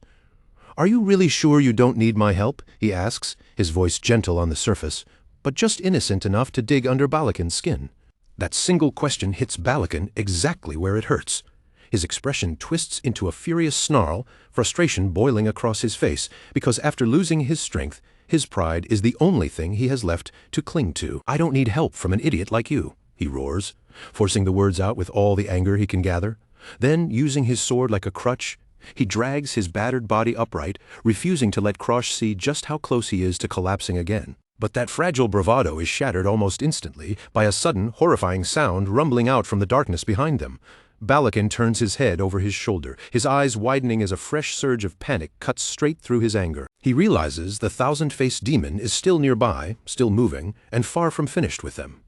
A: "Are you really sure you don't need my help?" he asks, his voice gentle on the surface, but just innocent enough to dig under Balakan's skin. That single question hits Balakin exactly where it hurts. His expression twists into a furious snarl, frustration boiling across his face, because after losing his strength, his pride is the only thing he has left to cling to. "I don't need help from an idiot like you," he roars, forcing the words out with all the anger he can gather. Then, using his sword like a crutch, he drags his battered body upright, refusing to let Krosh see just how close he is to collapsing again. But that fragile bravado is shattered almost instantly by a sudden, horrifying sound rumbling out from the darkness behind them. Balakin turns his head over his shoulder, his eyes widening as a fresh surge of panic cuts straight through his anger. He realizes the thousand-faced demon is still nearby, still moving, and far from finished with them.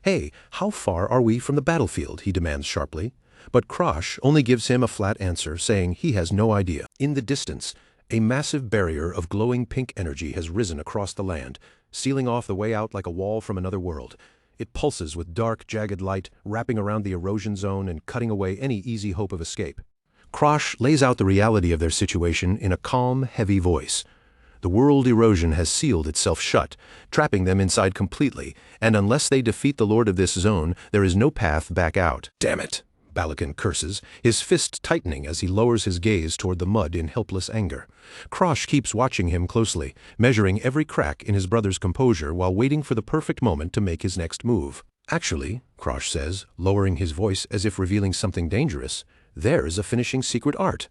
A: "Hey, how far are we from the battlefield?" he demands sharply. But Krosh only gives him a flat answer, saying he has no idea. In the distance, a massive barrier of glowing pink energy has risen across the land, sealing off the way out like a wall from another world. It pulses with dark, jagged light, wrapping around the erosion zone and cutting away any easy hope of escape. Krosh lays out the reality of their situation in a calm, heavy voice. The world erosion has sealed itself shut, trapping them inside completely, and unless they defeat the lord of this zone, there is no path back out. "Damn it!" Balakin curses, his fist tightening as he lowers his gaze toward the mud in helpless anger. Krosh keeps watching him closely, measuring every crack in his brother's composure while waiting for the perfect moment to make his next move. "Actually," Krosh says, lowering his voice as if revealing something dangerous, "there's a finishing secret art."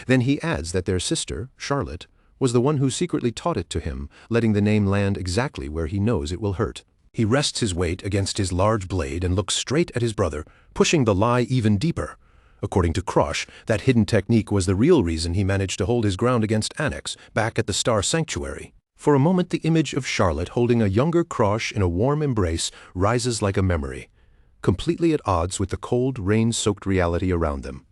A: Then he adds that their sister, Charlotte, was the one who secretly taught it to him, letting the name land exactly where he knows it will hurt. He rests his weight against his large blade and looks straight at his brother, pushing the lie even deeper. According to Krosh, that hidden technique was the real reason he managed to hold his ground against Annex, back at the Star Sanctuary. For a moment the image of Charlotte holding a younger Krosh in a warm embrace rises like a memory, completely at odds with the cold, rain-soaked reality around them.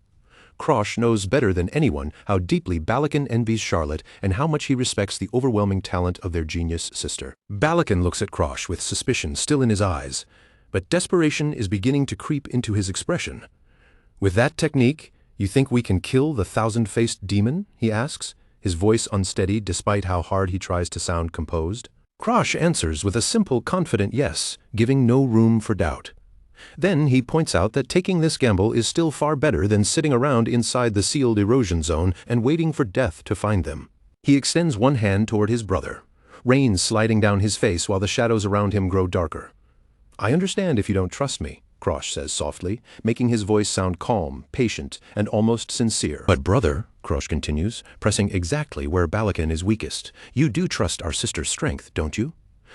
A: Krosh knows better than anyone how deeply Balakin envies Charlotte and how much he respects the overwhelming talent of their genius sister. Balakin looks at Krosh with suspicion still in his eyes, but desperation is beginning to creep into his expression. "With that technique, you think we can kill the thousand-faced demon?" he asks, his voice unsteady despite how hard he tries to sound composed. Krosh answers with a simple, confident yes, giving no room for doubt. Then he points out that taking this gamble is still far better than sitting around inside the sealed erosion zone and waiting for death to find them. He extends one hand toward his brother, rain sliding down his face while the shadows around him grow darker. "I understand if you don't trust me," Krosh says softly, making his voice sound calm, patient, and almost sincere. "But brother," Krosh continues, pressing exactly where Balakin is weakest, "you do trust our sister's strength, don't you?"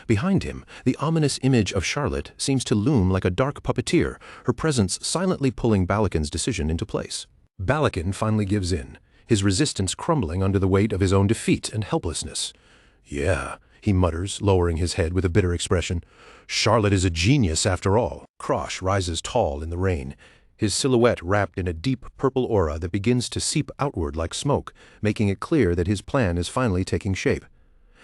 A: Behind him, the ominous image of Charlotte seems to loom like a dark puppeteer, her presence silently pulling Balakin's decision into place. Balakin finally gives in, his resistance crumbling under the weight of his own defeat and helplessness. "Yeah," he mutters, lowering his head with a bitter expression. "Charlotte is a genius after all." Krosh rises tall in the rain, his silhouette wrapped in a deep purple aura that begins to seep outward like smoke, making it clear that his plan is finally taking shape.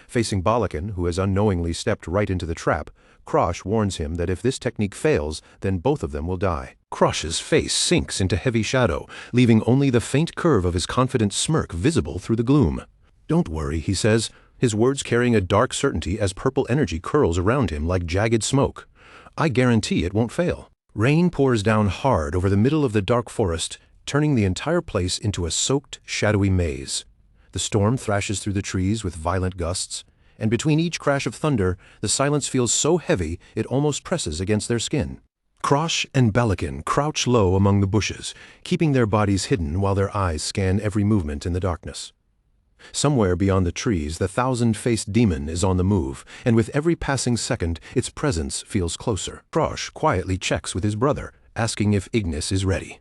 A: Facing Balakin, who has unknowingly stepped right into the trap, Krosh warns him that if this technique fails, then both of them will die. Krosh's face sinks into heavy shadow, leaving only the faint curve of his confident smirk visible through the gloom. "Don't worry," he says, his words carrying a dark certainty as purple energy curls around him like jagged smoke. "I guarantee it won't fail." Rain pours down hard over the middle of the dark forest, turning the entire place into a soaked, shadowy maze. The storm thrashes through the trees with violent gusts, and between each crash of thunder, the silence feels so heavy it almost presses against their skin. Krosh and Balakin crouch low among the bushes, keeping their bodies hidden while their eyes scan every movement in the darkness. Somewhere beyond the trees, the thousand-faced demon is on the move, and with every passing second, its presence feels closer. Krosh quietly checks with his brother, asking if Ignis is ready.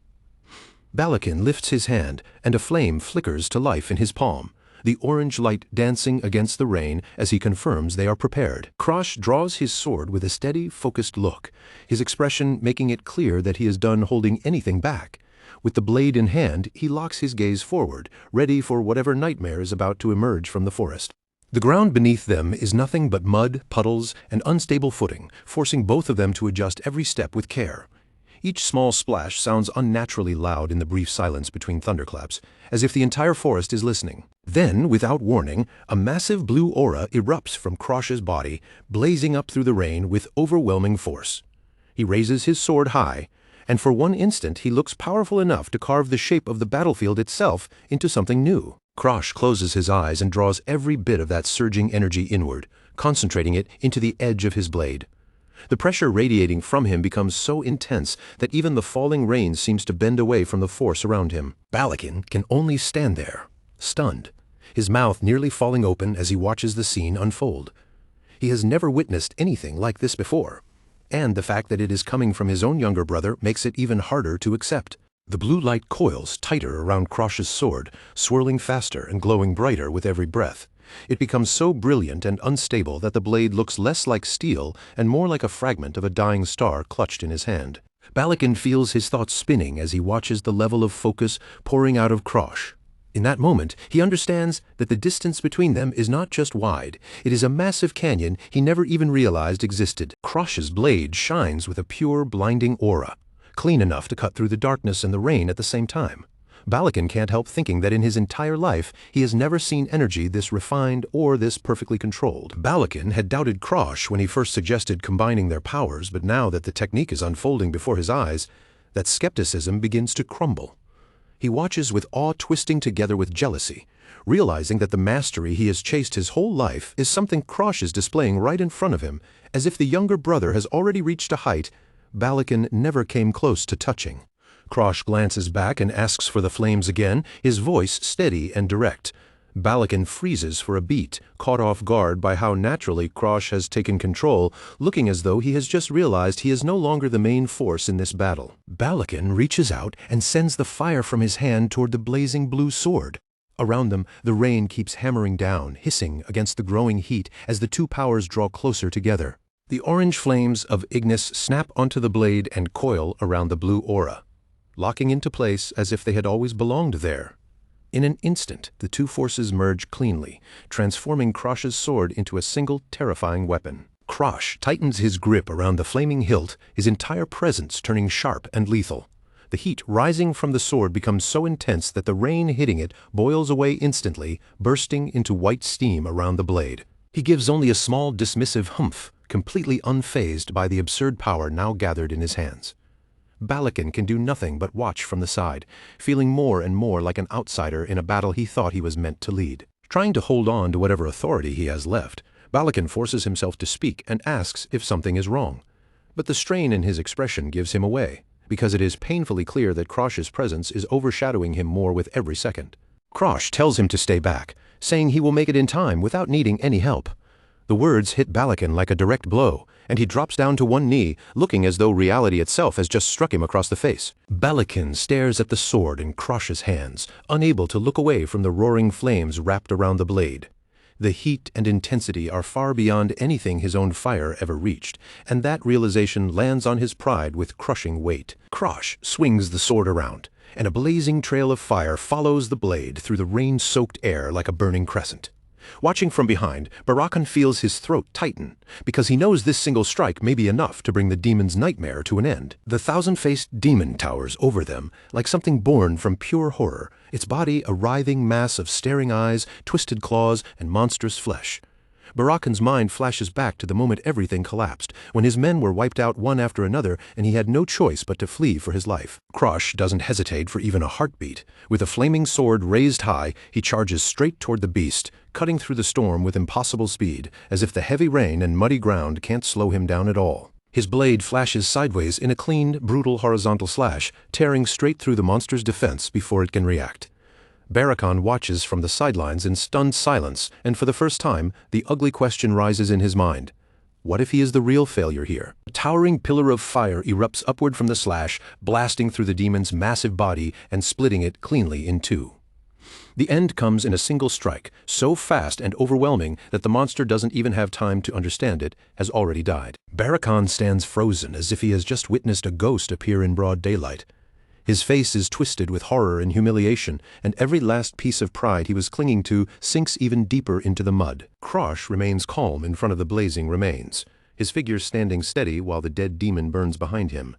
A: Balakin lifts his hand, and a flame flickers to life in his palm, the orange light dancing against the rain as he confirms they are prepared. Krosh draws his sword with a steady, focused look, his expression making it clear that he is done holding anything back. With the blade in hand, he locks his gaze forward, ready for whatever nightmare is about to emerge from the forest. The ground beneath them is nothing but mud, puddles, and unstable footing, forcing both of them to adjust every step with care. Each small splash sounds unnaturally loud in the brief silence between thunderclaps, as if the entire forest is listening. Then, without warning, a massive blue aura erupts from Krosh's body, blazing up through the rain with overwhelming force. He raises his sword high, and for one instant he looks powerful enough to carve the shape of the battlefield itself into something new. Krosh closes his eyes and draws every bit of that surging energy inward, concentrating it into the edge of his blade. The pressure radiating from him becomes so intense that even the falling rain seems to bend away from the force around him. Balakin can only stand there, stunned, his mouth nearly falling open as he watches the scene unfold. He has never witnessed anything like this before, and the fact that it is coming from his own younger brother makes it even harder to accept. The blue light coils tighter around Krosh's sword, swirling faster and glowing brighter with every breath. It becomes so brilliant and unstable that the blade looks less like steel and more like a fragment of a dying star clutched in his hand. Balakin feels his thoughts spinning as he watches the level of focus pouring out of Krosh. In that moment, he understands that the distance between them is not just wide, it is a massive canyon he never even realized existed. Krosh's blade shines with a pure, blinding aura, clean enough to cut through the darkness and the rain at the same time. Balakin can't help thinking that in his entire life he has never seen energy this refined or this perfectly controlled. Balakin had doubted Krosh when he first suggested combining their powers, but now that the technique is unfolding before his eyes, that skepticism begins to crumble. He watches with awe twisting together with jealousy, realizing that the mastery he has chased his whole life is something Krosh is displaying right in front of him, as if the younger brother has already reached a height Balakin never came close to touching. Krosh glances back and asks for the flames again, his voice steady and direct. Balakin freezes for a beat, caught off guard by how naturally Krosh has taken control, looking as though he has just realized he is no longer the main force in this battle. Balakin reaches out and sends the fire from his hand toward the blazing blue sword. Around them, the rain keeps hammering down, hissing against the growing heat as the two powers draw closer together. The orange flames of Ignis snap onto the blade and coil around the blue aura, locking into place as if they had always belonged there. In an instant, the two forces merge cleanly, transforming Krosh's sword into a single terrifying weapon. Krosh tightens his grip around the flaming hilt, his entire presence turning sharp and lethal. The heat rising from the sword becomes so intense that the rain hitting it boils away instantly, bursting into white steam around the blade. He gives only a small dismissive humph, completely unfazed by the absurd power now gathered in his hands. Balakin can do nothing but watch from the side, feeling more and more like an outsider in a battle he thought he was meant to lead. Trying to hold on to whatever authority he has left, Balakin forces himself to speak and asks if something is wrong. But the strain in his expression gives him away, because it is painfully clear that Krosh's presence is overshadowing him more with every second. Krosh tells him to stay back, saying he will make it in time without needing any help. The words hit Balakin like a direct blow, and he drops down to one knee, looking as though reality itself has just struck him across the face. Balakin stares at the sword in Krosh's hands, unable to look away from the roaring flames wrapped around the blade. The heat and intensity are far beyond anything his own fire ever reached, and that realization lands on his pride with crushing weight. Krosh swings the sword around, and a blazing trail of fire follows the blade through the rain-soaked air like a burning crescent. Watching from behind, Barakan feels his throat tighten, because he knows this single strike may be enough to bring the demon's nightmare to an end. The thousand-faced demon towers over them, like something born from pure horror, its body a writhing mass of staring eyes, twisted claws, and monstrous flesh. Barakan's mind flashes back to the moment everything collapsed, when his men were wiped out one after another and he had no choice but to flee for his life. Krosh doesn't hesitate for even a heartbeat. With a flaming sword raised high, he charges straight toward the beast, cutting through the storm with impossible speed, as if the heavy rain and muddy ground can't slow him down at all. His blade flashes sideways in a clean, brutal horizontal slash, tearing straight through the monster's defense before it can react. Barakan watches from the sidelines in stunned silence, and for the first time, the ugly question rises in his mind. What if he is the real failure here? A towering pillar of fire erupts upward from the slash, blasting through the demon's massive body and splitting it cleanly in two. The end comes in a single strike, so fast and overwhelming that the monster doesn't even have time to understand it, has already died. Barakan stands frozen as if he has just witnessed a ghost appear in broad daylight. His face is twisted with horror and humiliation, and every last piece of pride he was clinging to sinks even deeper into the mud. Krosh remains calm in front of the blazing remains, his figure standing steady while the dead demon burns behind him.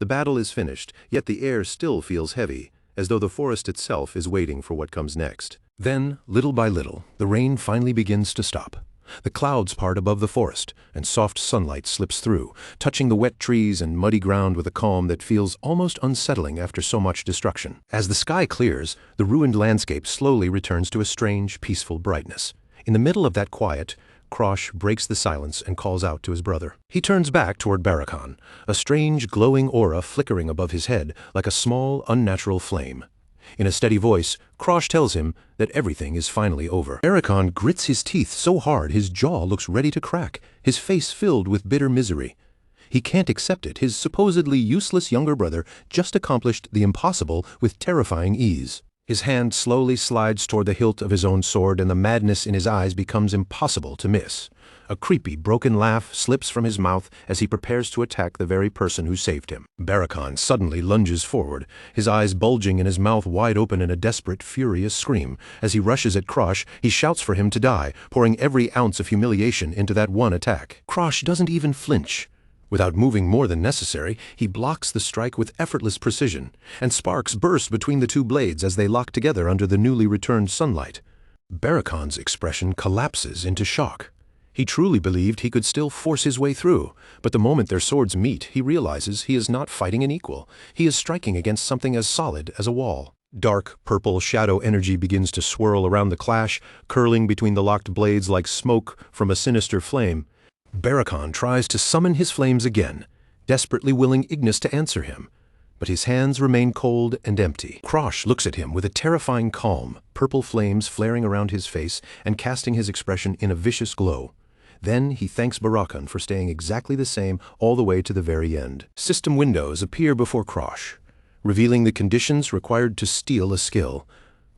A: The battle is finished, yet the air still feels heavy, as though the forest itself is waiting for what comes next. Then, little by little, the rain finally begins to stop. The clouds part above the forest, and soft sunlight slips through, touching the wet trees and muddy ground with a calm that feels almost unsettling after so much destruction. As the sky clears, the ruined landscape slowly returns to a strange, peaceful brightness. In the middle of that quiet, Krosh breaks the silence and calls out to his brother. He turns back toward Barrakan, a strange, glowing aura flickering above his head like a small, unnatural flame. In a steady voice, Krosh tells him that everything is finally over. Barrakan grits his teeth so hard his jaw looks ready to crack, his face filled with bitter misery. He can't accept it. His supposedly useless younger brother just accomplished the impossible with terrifying ease. His hand slowly slides toward the hilt of his own sword, and the madness in his eyes becomes impossible to miss. A creepy, broken laugh slips from his mouth as he prepares to attack the very person who saved him. Barrakan suddenly lunges forward, his eyes bulging and his mouth wide open in a desperate, furious scream. As he rushes at Krosh, he shouts for him to die, pouring every ounce of humiliation into that one attack. Krosh doesn't even flinch. Without moving more than necessary, he blocks the strike with effortless precision, and sparks burst between the two blades as they lock together under the newly returned sunlight. Barrakan's expression collapses into shock. He truly believed he could still force his way through, but the moment their swords meet, he realizes he is not fighting an equal. He is striking against something as solid as a wall. Dark, purple shadow energy begins to swirl around the clash, curling between the locked blades like smoke from a sinister flame. Barrakan tries to summon his flames again, desperately willing Ignis to answer him, but his hands remain cold and empty. Krosh looks at him with a terrifying calm, purple flames flaring around his face and casting his expression in a vicious glow. Then he thanks Barrakan for staying exactly the same all the way to the very end. System windows appear before Krosh, revealing the conditions required to steal a skill.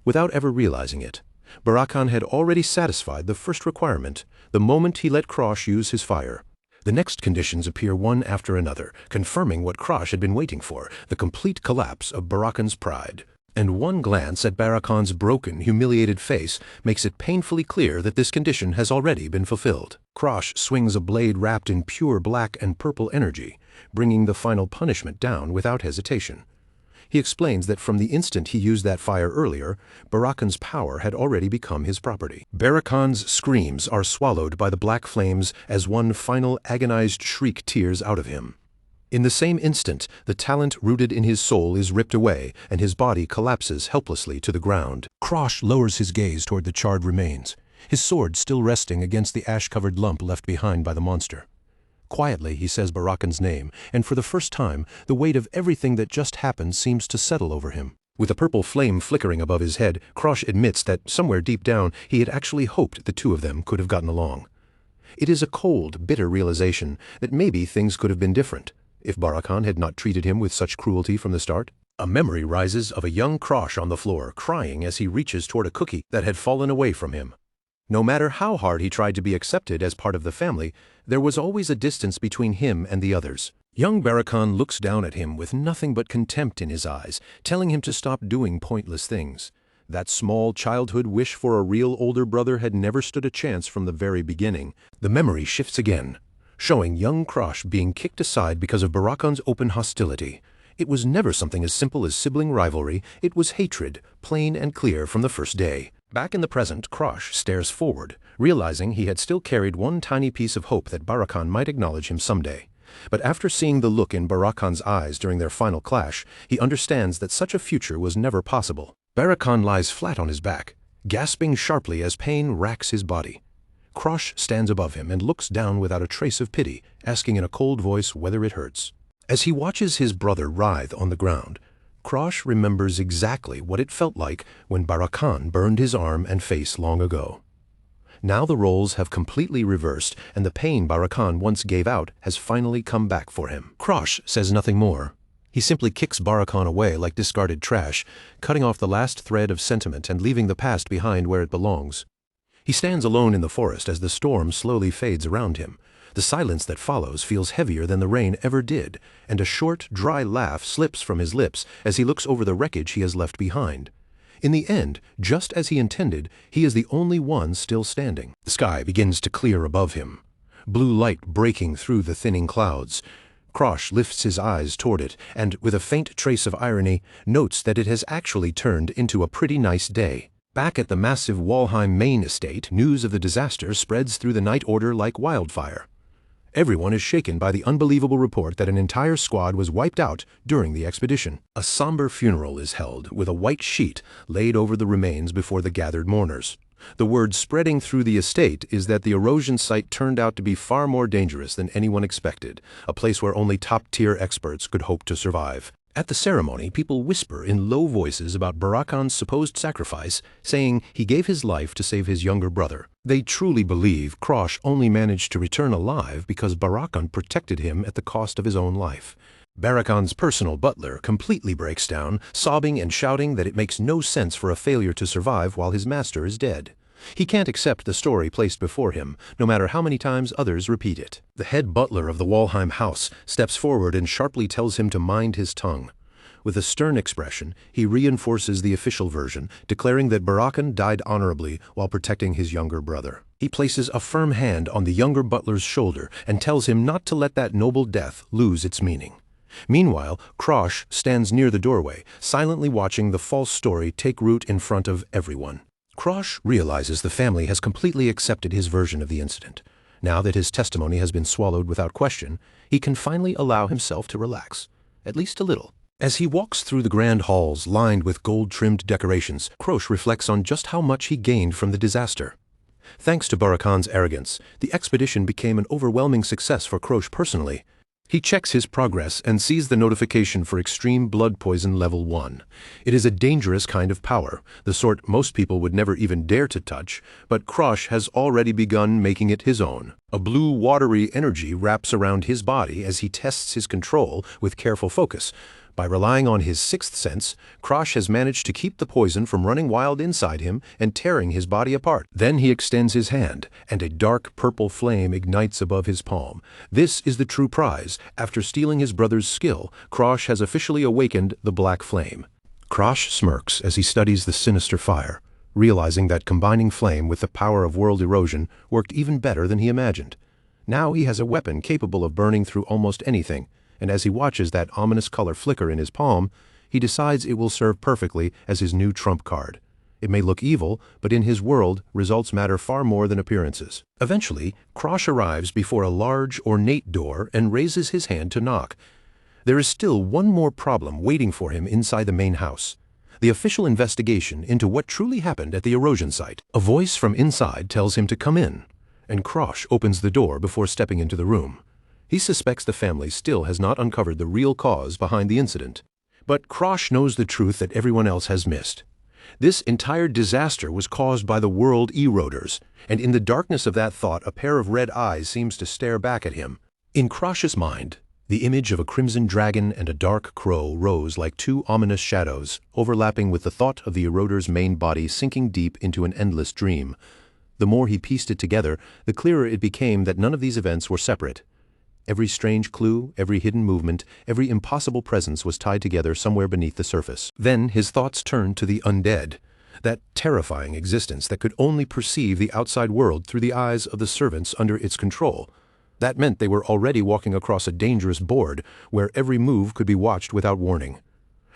A: Without ever realizing it, Barrakan had already satisfied the first requirement the moment he let Krosh use his fire. The next conditions appear one after another, confirming what Krosh had been waiting for, the complete collapse of Barrakan's pride. And one glance at Barrakan's broken, humiliated face makes it painfully clear that this condition has already been fulfilled. Krosh swings a blade wrapped in pure black and purple energy, bringing the final punishment down without hesitation. He explains that from the instant he used that fire earlier, Barrakan's power had already become his property. Barrakan's screams are swallowed by the black flames as one final agonized shriek tears out of him. In the same instant, the talent rooted in his soul is ripped away, and his body collapses helplessly to the ground. Krosh lowers his gaze toward the charred remains, his sword still resting against the ash-covered lump left behind by the monster. Quietly, he says Barrakan's name, and for the first time, the weight of everything that just happened seems to settle over him. With a purple flame flickering above his head, Krosh admits that somewhere deep down he had actually hoped the two of them could have gotten along. It is a cold, bitter realization that maybe things could have been different if Barrakan had not treated him with such cruelty from the start. A memory rises of a young Krosh on the floor, crying as he reaches toward a cookie that had fallen away from him. No matter how hard he tried to be accepted as part of the family, there was always a distance between him and the others. Young Barrakan looks down at him with nothing but contempt in his eyes, telling him to stop doing pointless things. That small childhood wish for a real older brother had never stood a chance from the very beginning. The memory shifts again, showing young Krosh being kicked aside because of Barrakan's open hostility. It was never something as simple as sibling rivalry, it was hatred, plain and clear from the first day. Back in the present, Krosh stares forward, realizing he had still carried one tiny piece of hope that Barrakan might acknowledge him someday. But after seeing the look in Barrakan's eyes during their final clash, he understands that such a future was never possible. Barrakan lies flat on his back, gasping sharply as pain racks his body. Krosh stands above him and looks down without a trace of pity, asking in a cold voice whether it hurts. As he watches his brother writhe on the ground, Krosh remembers exactly what it felt like when Barrakan burned his arm and face long ago. Now the roles have completely reversed, and the pain Barrakan once gave out has finally come back for him. Krosh says nothing more. He simply kicks Barrakan away like discarded trash, cutting off the last thread of sentiment and leaving the past behind where it belongs. He stands alone in the forest as the storm slowly fades around him. The silence that follows feels heavier than the rain ever did, and a short, dry laugh slips from his lips as he looks over the wreckage he has left behind. In the end, just as he intended, he is the only one still standing. The sky begins to clear above him, blue light breaking through the thinning clouds. Krosh lifts his eyes toward it, and with a faint trace of irony, notes that it has actually turned into a pretty nice day. Back at the massive Walheim main estate, news of the disaster spreads through the Night Order like wildfire. Everyone is shaken by the unbelievable report that an entire squad was wiped out during the expedition. A somber funeral is held, with a white sheet laid over the remains before the gathered mourners. The word spreading through the estate is that the erosion site turned out to be far more dangerous than anyone expected, a place where only top-tier experts could hope to survive. At the ceremony, people whisper in low voices about Barakan's supposed sacrifice, saying he gave his life to save his younger brother. They truly believe Krosh only managed to return alive because Barakan protected him at the cost of his own life. Barakan's personal butler completely breaks down, sobbing and shouting that it makes no sense for a failure to survive while his master is dead. He can't accept the story placed before him, no matter how many times others repeat it. The head butler of the Walheim house steps forward and sharply tells him to mind his tongue. With a stern expression, he reinforces the official version, declaring that Barakan died honorably while protecting his younger brother. He places a firm hand on the younger butler's shoulder and tells him not to let that noble death lose its meaning. Meanwhile, Krosh stands near the doorway, silently watching the false story take root in front of everyone. Krosh realizes the family has completely accepted his version of the incident. Now that his testimony has been swallowed without question, he can finally allow himself to relax, at least a little. As he walks through the grand halls lined with gold-trimmed decorations, Krosh reflects on just how much he gained from the disaster. Thanks to Barakan's arrogance, the expedition became an overwhelming success for Krosh personally. He checks his progress and sees the notification for extreme blood poison level 1. It is a dangerous kind of power, the sort most people would never even dare to touch, but Krosh has already begun making it his own. A blue, watery energy wraps around his body as he tests his control with careful focus. By relying on his sixth sense, Krosh has managed to keep the poison from running wild inside him and tearing his body apart. Then he extends his hand, and a dark purple flame ignites above his palm. This is the true prize. After stealing his brother's skill, Krosh has officially awakened the black flame. Krosh smirks as he studies the sinister fire, realizing that combining flame with the power of world erosion worked even better than he imagined. Now he has a weapon capable of burning through almost anything, and as he watches that ominous color flicker in his palm, he decides it will serve perfectly as his new trump card. It may look evil, but in his world, results matter far more than appearances. Eventually, Krosh arrives before a large, ornate door and raises his hand to knock. There is still one more problem waiting for him inside the main house: the official investigation into what truly happened at the erosion site. A voice from inside tells him to come in, and Krosh opens the door before stepping into the room. He suspects the family still has not uncovered the real cause behind the incident. But Krosh knows the truth that everyone else has missed. This entire disaster was caused by the world eroders, and in the darkness of that thought, a pair of red eyes seems to stare back at him. In Krosh's mind, the image of a crimson dragon and a dark crow rose like two ominous shadows, overlapping with the thought of the eroder's main body sinking deep into an endless dream. The more he pieced it together, the clearer it became that none of these events were separate. Every strange clue, every hidden movement, every impossible presence was tied together somewhere beneath the surface. Then his thoughts turned to the undead, that terrifying existence that could only perceive the outside world through the eyes of the servants under its control. That meant they were already walking across a dangerous board where every move could be watched without warning.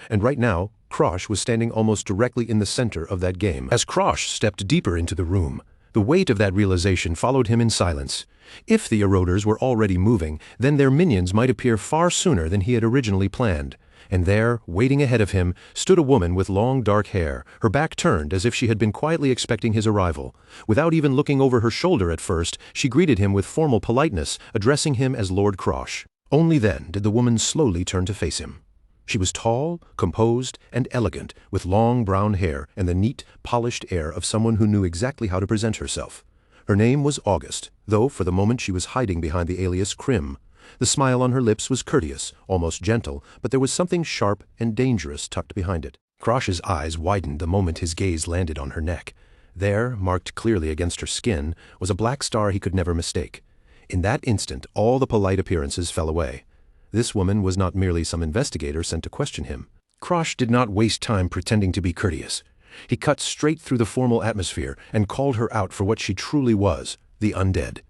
A: And right now, Krosh was standing almost directly in the center of that game. As Krosh stepped deeper into the room, the weight of that realization followed him in silence. If the eroders were already moving, then their minions might appear far sooner than he had originally planned. And there, waiting ahead of him, stood a woman with long dark hair, her back turned as if she had been quietly expecting his arrival. Without even looking over her shoulder at first, she greeted him with formal politeness, addressing him as Lord Krosh. Only then did the woman slowly turn to face him. She was tall, composed, and elegant, with long brown hair and the neat, polished air of someone who knew exactly how to present herself. Her name was August, though for the moment she was hiding behind the alias Krim. The smile on her lips was courteous, almost gentle, but there was something sharp and dangerous tucked behind it. Krosh's eyes widened the moment his gaze landed on her neck. There, marked clearly against her skin, was a black star he could never mistake. In that instant, all the polite appearances fell away. This woman was not merely some investigator sent to question him. Krosh did not waste time pretending to be courteous. He cut straight through the formal atmosphere and called her out for what she truly was, the undead.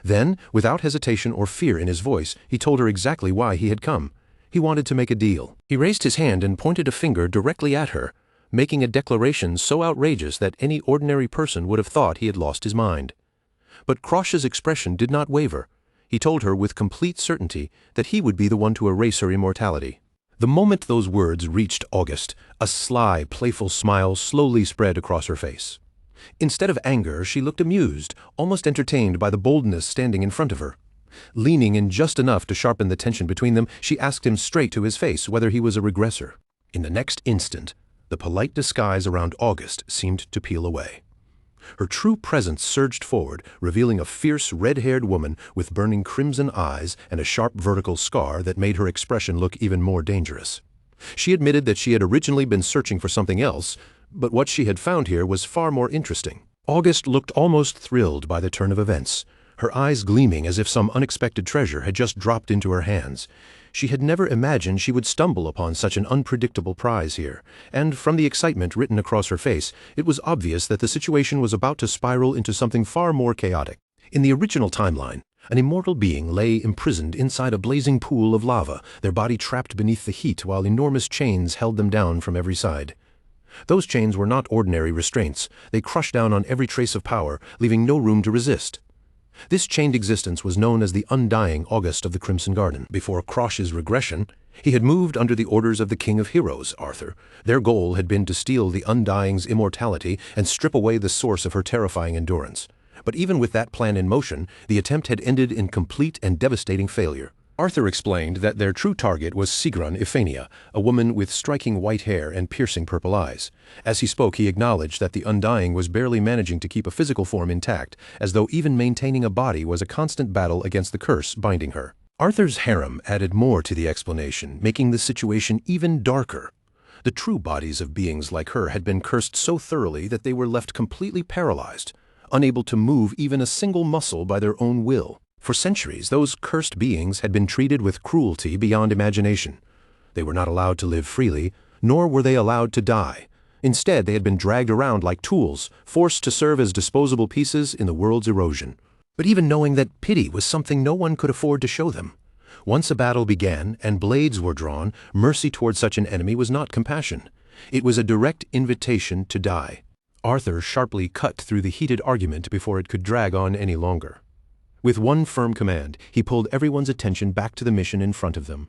A: Then, without hesitation or fear in his voice, he told her exactly why he had come. He wanted to make a deal. He raised his hand and pointed a finger directly at her. making a declaration so outrageous that any ordinary person would have thought he had lost his mind. But Krosh's expression did not waver. He told her with complete certainty that he would be the one to erase her immortality. The moment those words reached August, a sly, playful smile slowly spread across her face. Instead of anger, she looked amused, almost entertained by the boldness standing in front of her. Leaning in just enough to sharpen the tension between them, she asked him straight to his face whether he was a regressor. In the next instant, the polite disguise around August seemed to peel away. Her true presence surged forward, revealing a fierce, red-haired woman with burning crimson eyes and a sharp vertical scar that made her expression look even more dangerous. She admitted that she had originally been searching for something else, but what she had found here was far more interesting. August looked almost thrilled by the turn of events, her eyes gleaming as if some unexpected treasure had just dropped into her hands. She had never imagined she would stumble upon such an unpredictable prize here, and from the excitement written across her face, it was obvious that the situation was about to spiral into something far more chaotic. In the original timeline, an immortal being lay imprisoned inside a blazing pool of lava, their body trapped beneath the heat while enormous chains held them down from every side. Those chains were not ordinary restraints. They crushed down on every trace of power, leaving no room to resist. This chained existence was known as the undying August of the Crimson Garden. Before Krosh's regression, he had moved under the orders of the King of Heroes, Arthur. Their goal had been to steal the Undying's immortality and strip away the source of her terrifying endurance. But even with that plan in motion, the attempt had ended in complete and devastating failure. Arthur explained that their true target was Sigrun Iphania, a woman with striking white hair and piercing purple eyes. As he spoke, he acknowledged that the Undying was barely managing to keep a physical form intact, as though even maintaining a body was a constant battle against the curse binding her. Arthur's harem added more to the explanation, making the situation even darker. The true bodies of beings like her had been cursed so thoroughly that they were left completely paralyzed, unable to move even a single muscle by their own will. For centuries, those cursed beings had been treated with cruelty beyond imagination. They were not allowed to live freely, nor were they allowed to die. Instead, they had been dragged around like tools, forced to serve as disposable pieces in the world's erosion. But even knowing that pity was something no one could afford to show them. Once a battle began and blades were drawn, mercy toward such an enemy was not compassion. It was a direct invitation to die. Arthur sharply cut through the heated argument before it could drag on any longer. With one firm command, he pulled everyone's attention back to the mission in front of them.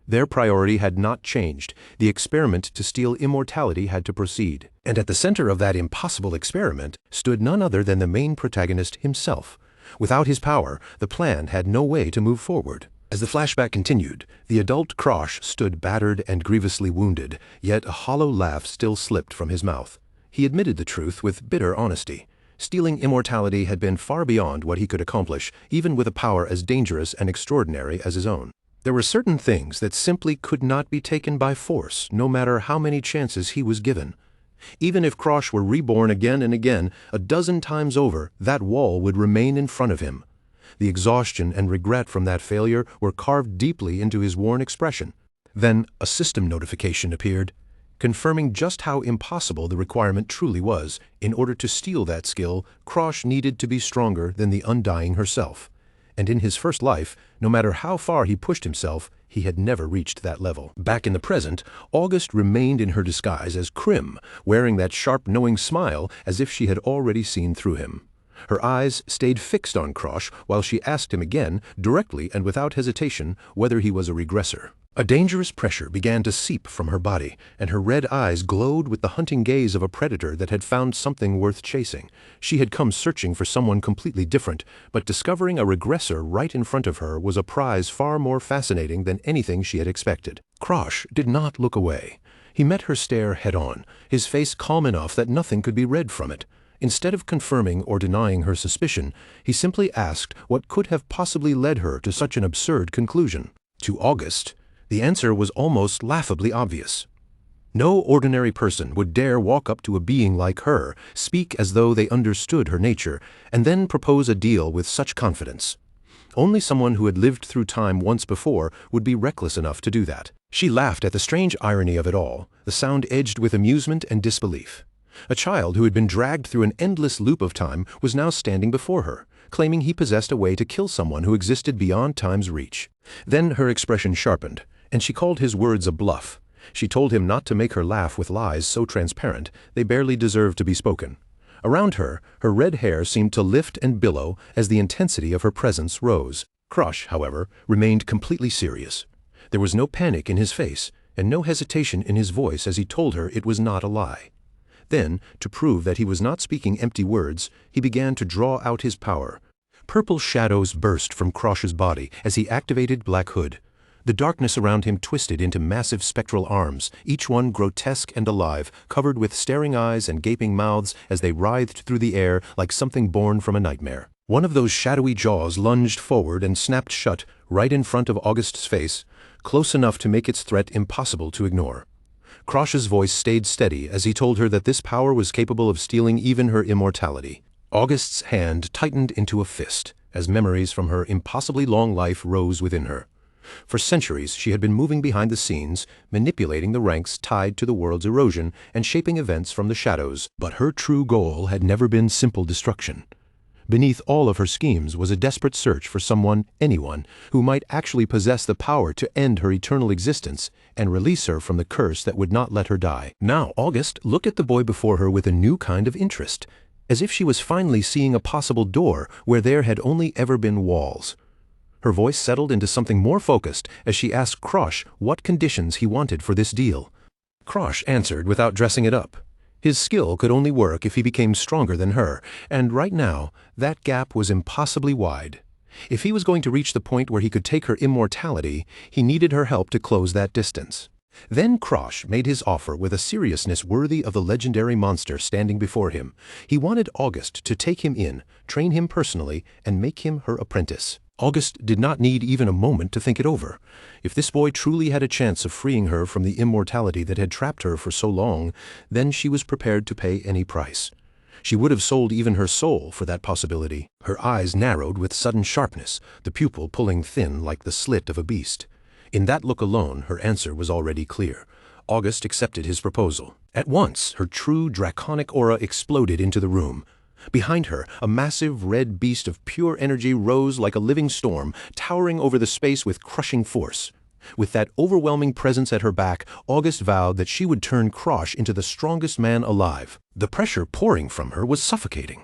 A: Their priority had not changed. The experiment to steal immortality had to proceed. And at the center of that impossible experiment stood none other than the main protagonist himself. Without his power, the plan had no way to move forward. As the flashback continued, the adult Krosh stood battered and grievously wounded, yet a hollow laugh still slipped from his mouth. He admitted the truth with bitter honesty. Stealing immortality had been far beyond what he could accomplish, even with a power as dangerous and extraordinary as his own. There were certain things that simply could not be taken by force, no matter how many chances he was given. Even if Krosh were reborn again and again, a dozen times over, that wall would remain in front of him. The exhaustion and regret from that failure were carved deeply into his worn expression. Then a system notification appeared, confirming just how impossible the requirement truly was. In order to steal that skill, Krosh needed to be stronger than the Undying herself. And in his first life, no matter how far he pushed himself, he had never reached that level. Back in the present, August remained in her disguise as Krim, wearing that sharp, knowing smile as if she had already seen through him. Her eyes stayed fixed on Krosh while she asked him again, directly and without hesitation, whether he was a regressor. A dangerous pressure began to seep from her body, and her red eyes glowed with the hunting gaze of a predator that had found something worth chasing. She had come searching for someone completely different, but discovering a regressor right in front of her was a prize far more fascinating than anything she had expected. Krosh did not look away. He met her stare head-on, his face calm enough that nothing could be read from it. Instead of confirming or denying her suspicion, he simply asked what could have possibly led her to such an absurd conclusion. To August, the answer was almost laughably obvious. No ordinary person would dare walk up to a being like her, speak as though they understood her nature, and then propose a deal with such confidence. Only someone who had lived through time once before would be reckless enough to do that. She laughed at the strange irony of it all, the sound edged with amusement and disbelief. A child who had been dragged through an endless loop of time was now standing before her, claiming he possessed a way to kill someone who existed beyond time's reach. Then her expression sharpened, and she called his words a bluff. She told him not to make her laugh with lies so transparent they barely deserved to be spoken. Around her, her red hair seemed to lift and billow as the intensity of her presence rose. Crush, however, remained completely serious. There was no panic in his face, and no hesitation in his voice as he told her it was not a lie. Then, to prove that he was not speaking empty words, he began to draw out his power. Purple shadows burst from Crush's body as he activated Black Hood. The darkness around him twisted into massive spectral arms, each one grotesque and alive, covered with staring eyes and gaping mouths as they writhed through the air like something born from a nightmare. One of those shadowy jaws lunged forward and snapped shut right in front of August's face, close enough to make its threat impossible to ignore. Crush's voice stayed steady as he told her that this power was capable of stealing even her immortality. August's hand tightened into a fist as memories from her impossibly long life rose within her. For centuries she had been moving behind the scenes, manipulating the ranks tied to the world's erosion and shaping events from the shadows, but her true goal had never been simple destruction. Beneath all of her schemes was a desperate search for someone, anyone, who might actually possess the power to end her eternal existence and release her from the curse that would not let her die. Now August looked at the boy before her with a new kind of interest, as if she was finally seeing a possible door where there had only ever been walls. Her voice settled into something more focused as she asked Crush what conditions he wanted for this deal. Crush answered without dressing it up. His skill could only work if he became stronger than her, and right now, that gap was impossibly wide. If he was going to reach the point where he could take her immortality, he needed her help to close that distance. Then Crush made his offer with a seriousness worthy of the legendary monster standing before him. He wanted August to take him in, train him personally, and make him her apprentice. August did not need even a moment to think it over. If this boy truly had a chance of freeing her from the immortality that had trapped her for so long, then she was prepared to pay any price. She would have sold even her soul for that possibility. Her eyes narrowed with sudden sharpness, the pupil pulling thin like the slit of a beast. In that look alone, her answer was already clear. August accepted his proposal. At once, her true draconic aura exploded into the room. Behind her, a massive red beast of pure energy rose like a living storm, towering over the space with crushing force. With that overwhelming presence at her back, August vowed that she would turn Crush into the strongest man alive. The pressure pouring from her was suffocating.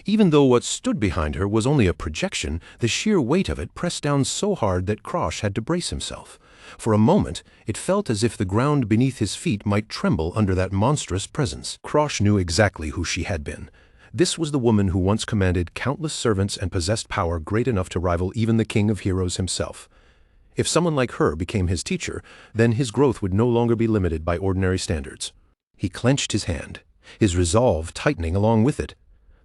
A: Even though what stood behind her was only a projection, the sheer weight of it pressed down so hard that Crush had to brace himself. For a moment, it felt as if the ground beneath his feet might tremble under that monstrous presence. Crush knew exactly who she had been. This was the woman who once commanded countless servants and possessed power great enough to rival even the king of heroes himself. If someone like her became his teacher, then his growth would no longer be limited by ordinary standards. He clenched his hand, his resolve tightening along with it.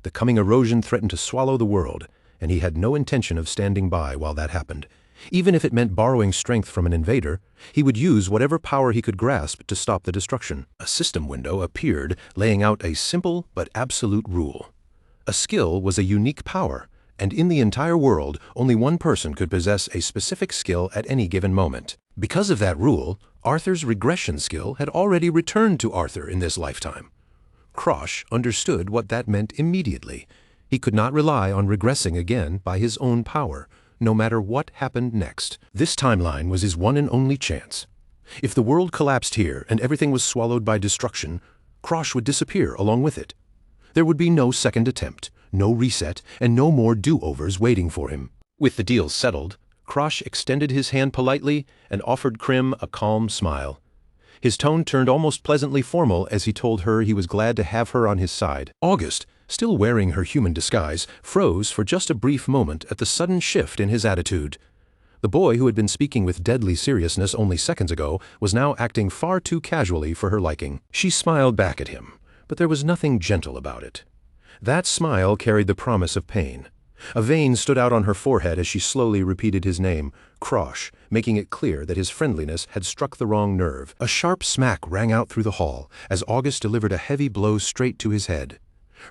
A: The coming erosion threatened to swallow the world, and he had no intention of standing by while that happened. Even if it meant borrowing strength from an invader, he would use whatever power he could grasp to stop the destruction. A system window appeared, laying out a simple but absolute rule. A skill was a unique power, and in the entire world, only one person could possess a specific skill at any given moment. Because of that rule, Arthur's regression skill had already returned to Arthur in this lifetime. Crush understood what that meant immediately. He could not rely on regressing again by his own power, no matter what happened next. This timeline was his one and only chance. If the world collapsed here and everything was swallowed by destruction, Crush would disappear along with it. There would be no second attempt, no reset, and no more do-overs waiting for him. With the deal settled, Crush extended his hand politely and offered Krim a calm smile. His tone turned almost pleasantly formal as he told her he was glad to have her on his side. August, still wearing her human disguise, froze for just a brief moment at the sudden shift in his attitude. The boy who had been speaking with deadly seriousness only seconds ago was now acting far too casually for her liking. She smiled back at him, but there was nothing gentle about it. That smile carried the promise of pain. A vein stood out on her forehead as she slowly repeated his name, Crush, making it clear that his friendliness had struck the wrong nerve. A sharp smack rang out through the hall as August delivered a heavy blow straight to his head.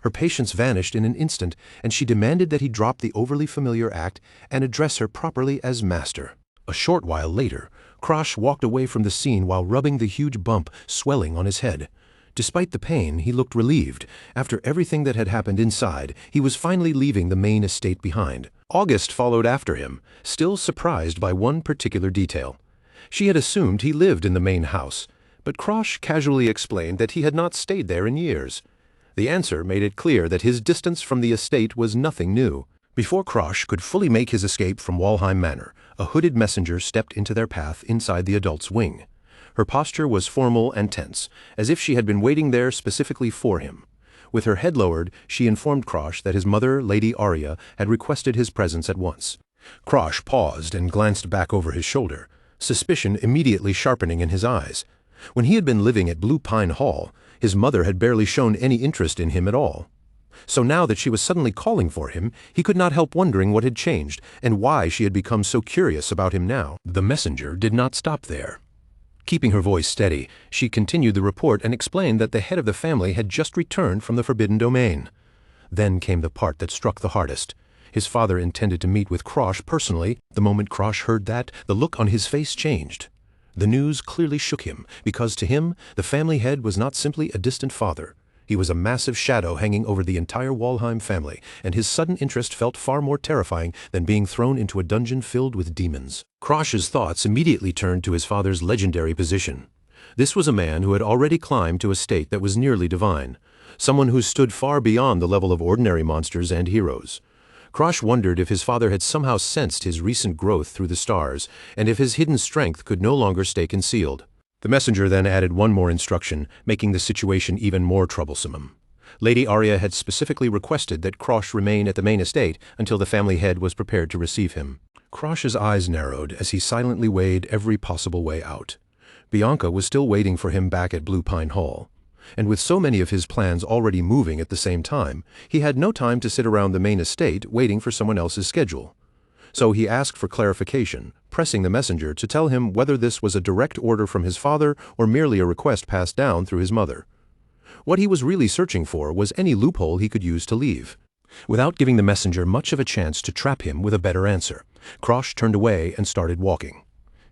A: Her patience vanished in an instant, and she demanded that he drop the overly familiar act and address her properly as master. A short while later, Crush walked away from the scene while rubbing the huge bump swelling on his head. Despite the pain, he looked relieved. After everything that had happened inside, he was finally leaving the main estate behind. August followed after him, still surprised by one particular detail. She had assumed he lived in the main house, but Krosh casually explained that he had not stayed there in years. The answer made it clear that his distance from the estate was nothing new. Before Krosh could fully make his escape from Walheim Manor, a hooded messenger stepped into their path inside the adult's wing. Her posture was formal and tense, as if she had been waiting there specifically for him. With her head lowered, she informed Krosh that his mother, Lady Arya, had requested his presence at once. Krosh paused and glanced back over his shoulder, suspicion immediately sharpening in his eyes. When he had been living at Blue Pine Hall, his mother had barely shown any interest in him at all. So now that she was suddenly calling for him, he could not help wondering what had changed and why she had become so curious about him now. The messenger did not stop there. Keeping her voice steady, she continued the report and explained that the head of the family had just returned from the Forbidden Domain. Then came the part that struck the hardest. His father intended to meet with Krosh personally. The moment Krosh heard that, the look on his face changed. The news clearly shook him, because to him, the family head was not simply a distant father. He was a massive shadow hanging over the entire Walheim family, and his sudden interest felt far more terrifying than being thrown into a dungeon filled with demons. Krosh's thoughts immediately turned to his father's legendary position. This was a man who had already climbed to a state that was nearly divine, someone who stood far beyond the level of ordinary monsters and heroes. Krosh wondered if his father had somehow sensed his recent growth through the stars, and if his hidden strength could no longer stay concealed. The messenger then added one more instruction, making the situation even more troublesome. Lady Arya had specifically requested that Krosh remain at the main estate until the family head was prepared to receive him. Krosh's eyes narrowed as he silently weighed every possible way out. Bianca was still waiting for him back at Blue Pine Hall. And with so many of his plans already moving at the same time, he had no time to sit around the main estate waiting for someone else's schedule. So he asked for clarification, pressing the messenger to tell him whether this was a direct order from his father or merely a request passed down through his mother. What he was really searching for was any loophole he could use to leave. Without giving the messenger much of a chance to trap him with a better answer, Krosh turned away and started walking.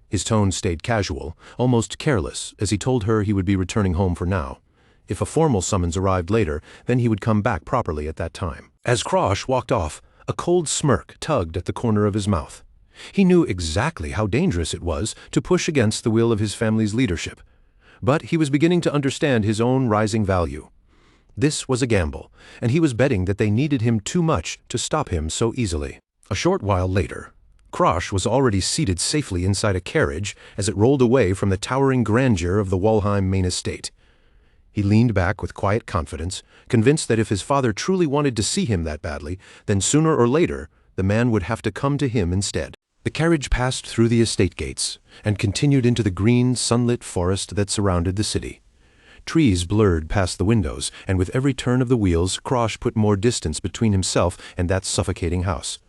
A: His tone stayed casual, almost careless, as he told her he would be returning home for now. If a formal summons arrived later, then he would come back properly at that time. As Krosh walked off, a cold smirk tugged at the corner of his mouth. He knew exactly how dangerous it was to push against the will of his family's leadership. But he was beginning to understand his own rising value. This was a gamble, and he was betting that they needed him too much to stop him so easily. A short while later, Krosh was already seated safely inside a carriage as it rolled away from the towering grandeur of the Walheim main estate. He leaned back with quiet confidence, convinced that if his father truly wanted to see him that badly, then sooner or later, the man would have to come to him instead. The carriage passed through the estate gates and continued into the green, sunlit forest that surrounded the city. Trees blurred past the windows, and with every turn of the wheels, Krosh put more distance between himself and that suffocating house.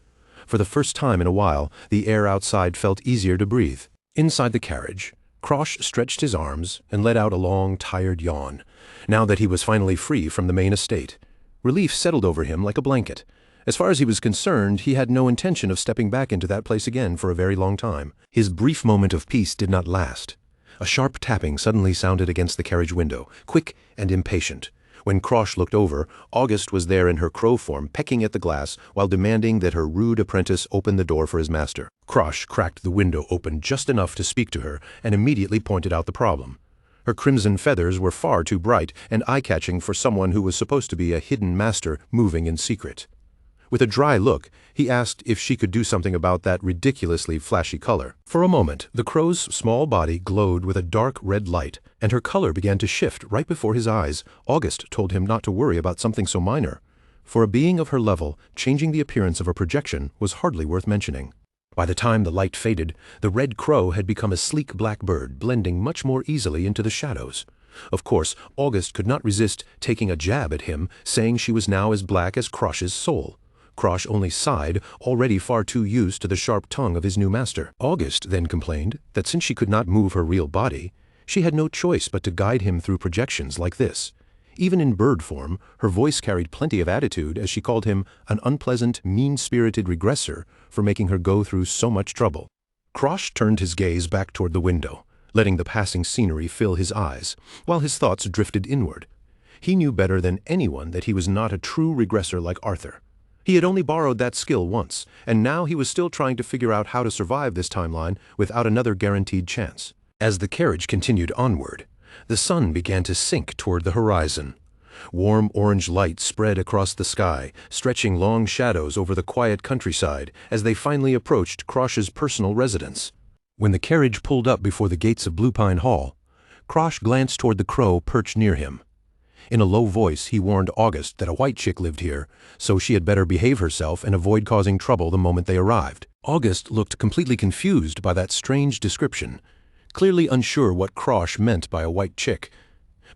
A: For the first time in a while, the air outside felt easier to breathe. Inside the carriage, Krosh stretched his arms and let out a long, tired yawn, now that he was finally free from the main estate. Relief settled over him like a blanket. As far as he was concerned, he had no intention of stepping back into that place again for a very long time. His brief moment of peace did not last. A sharp tapping suddenly sounded against the carriage window, quick and impatient. When Krosh looked over, August was there in her crow form, pecking at the glass while demanding that her rude apprentice open the door for his master. Krosh cracked the window open just enough to speak to her and immediately pointed out the problem. Her crimson feathers were far too bright and eye-catching for someone who was supposed to be a hidden master moving in secret. With a dry look, he asked if she could do something about that ridiculously flashy color. For a moment, the crow's small body glowed with a dark red light, and her color began to shift right before his eyes. August told him not to worry about something so minor. For a being of her level, changing the appearance of a projection was hardly worth mentioning. By the time the light faded, the red crow had become a sleek black bird, blending much more easily into the shadows. Of course, August could not resist taking a jab at him, saying she was now as black as Krosh's soul. Krosh only sighed, already far too used to the sharp tongue of his new master. August then complained that since she could not move her real body, she had no choice but to guide him through projections like this. Even in bird form, her voice carried plenty of attitude as she called him an unpleasant, mean-spirited regressor for making her go through so much trouble. Krosh turned his gaze back toward the window, letting the passing scenery fill his eyes, while his thoughts drifted inward. He knew better than anyone that he was not a true regressor like Arthur. He had only borrowed that skill once, and now he was still trying to figure out how to survive this timeline without another guaranteed chance. As the carriage continued onward, The sun began to sink toward the horizon. Warm orange light spread across the sky, stretching long shadows over the quiet countryside as they finally approached Krosh's personal residence. When the carriage pulled up before the gates of Blue Pine Hall, Krosh glanced toward the crow perched near him. In a low voice, he warned August that a white chick lived here, so she had better behave herself and avoid causing trouble the moment they arrived. August looked completely confused by that strange description, clearly unsure what Krosh meant by a white chick.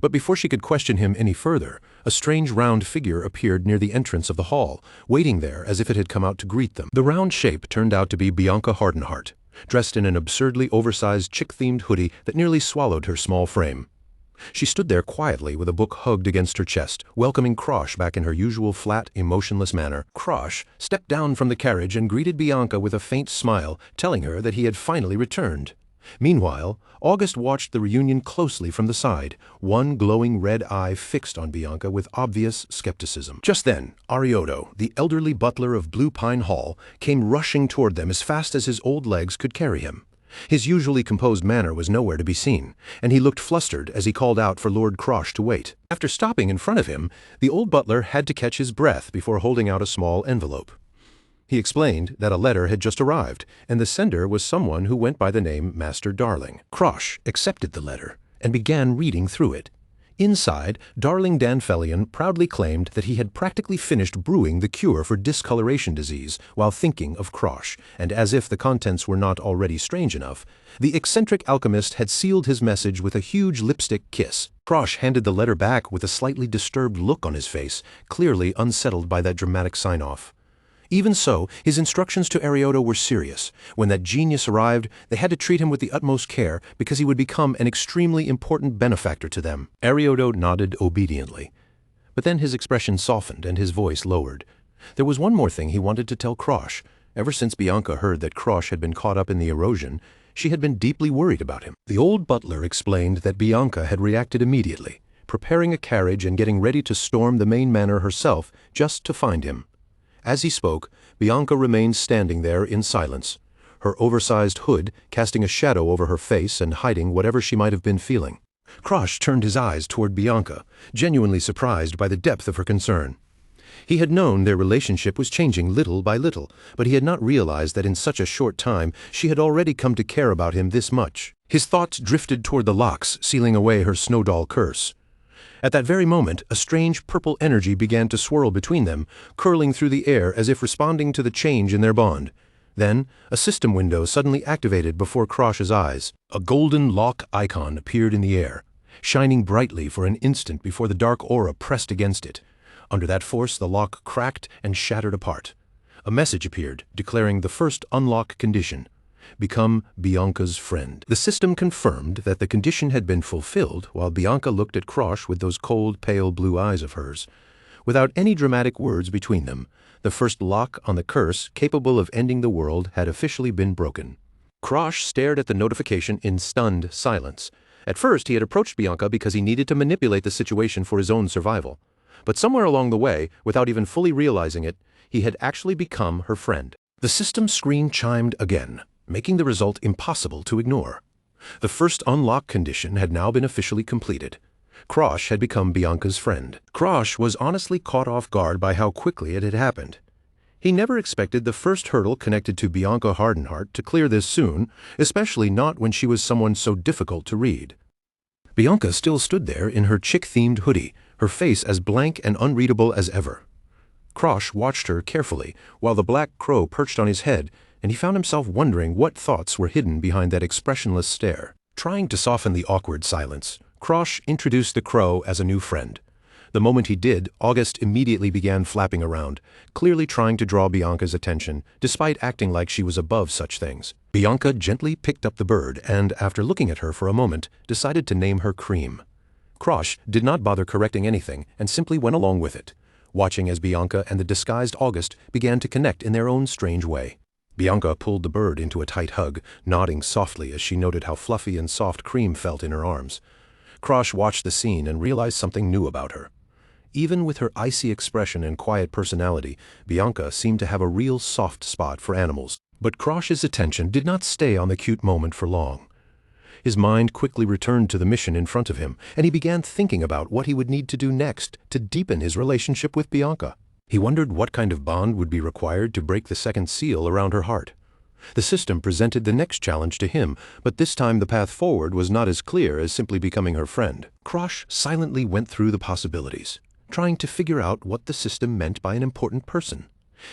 A: But before she could question him any further, a strange round figure appeared near the entrance of the hall, waiting there as if it had come out to greet them. The round shape turned out to be Bianca Hardenhart, dressed in an absurdly oversized chick-themed hoodie that nearly swallowed her small frame. She stood there quietly with a book hugged against her chest, welcoming Krosh back in her usual flat, emotionless manner. Krosh stepped down from the carriage and greeted Bianca with a faint smile, telling her that he had finally returned. Meanwhile, August watched the reunion closely from the side, one glowing red eye fixed on Bianca with obvious skepticism. Just then, Rewrote, the elderly butler of Blue Pine Hall, came rushing toward them as fast as his old legs could carry him. His usually composed manner was nowhere to be seen, and he looked flustered as he called out for Lord Krosh to wait. After stopping in front of him, the old butler had to catch his breath before holding out a small envelope. He explained that a letter had just arrived, and the sender was someone who went by the name Master Darling. Krosh accepted the letter and began reading through it. Inside, Darling Danfelion proudly claimed that he had practically finished brewing the cure for discoloration disease while thinking of Krosh, and as if the contents were not already strange enough, the eccentric alchemist had sealed his message with a huge lipstick kiss. Krosh handed the letter back with a slightly disturbed look on his face, clearly unsettled by that dramatic sign-off. Even so, his instructions to Rewrote were serious. When that genius arrived, they had to treat him with the utmost care because he would become an extremely important benefactor to them. Rewrote nodded obediently. But then his expression softened and his voice lowered. There was one more thing he wanted to tell Krosh. Ever since Bianca heard that Krosh had been caught up in the erosion, she had been deeply worried about him. The old butler explained that Bianca had reacted immediately, preparing a carriage and getting ready to storm the main manor herself just to find him. As he spoke, Bianca remained standing there in silence, her oversized hood casting a shadow over her face and hiding whatever she might have been feeling. Krosh turned his eyes toward Bianca, genuinely surprised by the depth of her concern. He had known their relationship was changing little by little, but he had not realized that in such a short time she had already come to care about him this much. His thoughts drifted toward the locks, sealing away her snowdoll curse. At that very moment, a strange purple energy began to swirl between them, curling through the air as if responding to the change in their bond. Then, a system window suddenly activated before Krosh's eyes. A golden lock icon appeared in the air, shining brightly for an instant before the dark aura pressed against it. Under that force, the lock cracked and shattered apart. A message appeared, declaring the first unlock condition: become Bianca's friend. The system confirmed that the condition had been fulfilled while Bianca looked at Krosh with those cold, pale blue eyes of hers. Without any dramatic words between them, the first lock on the curse capable of ending the world had officially been broken. Krosh stared at the notification in stunned silence. At first, he had approached Bianca because he needed to manipulate the situation for his own survival. But somewhere along the way, without even fully realizing it, he had actually become her friend. The system screen chimed again, making the result impossible to ignore. The first unlock condition had now been officially completed. Krosh had become Bianca's friend. Krosh was honestly caught off guard by how quickly it had happened. He never expected the first hurdle connected to Bianca Hardenhart to clear this soon, especially not when she was someone so difficult to read. Bianca still stood there in her chick-themed hoodie, her face as blank and unreadable as ever. Krosh watched her carefully, while the black crow perched on his head, and he found himself wondering what thoughts were hidden behind that expressionless stare. Trying to soften the awkward silence, Krosh introduced the crow as a new friend. The moment he did, August immediately began flapping around, clearly trying to draw Bianca's attention, despite acting like she was above such things. Bianca gently picked up the bird and, after looking at her for a moment, decided to name her Cream. Krosh did not bother correcting anything and simply went along with it, watching as Bianca and the disguised August began to connect in their own strange way. Bianca pulled the bird into a tight hug, nodding softly as she noted how fluffy and soft Cream felt in her arms. Krosh watched the scene and realized something new about her. Even with her icy expression and quiet personality, Bianca seemed to have a real soft spot for animals. But Krosh's attention did not stay on the cute moment for long. His mind quickly returned to the mission in front of him, and he began thinking about what he would need to do next to deepen his relationship with Bianca. He wondered what kind of bond would be required to break the second seal around her heart. The system presented the next challenge to him, but this time the path forward was not as clear as simply becoming her friend. Krosh silently went through the possibilities, trying to figure out what the system meant by an important person.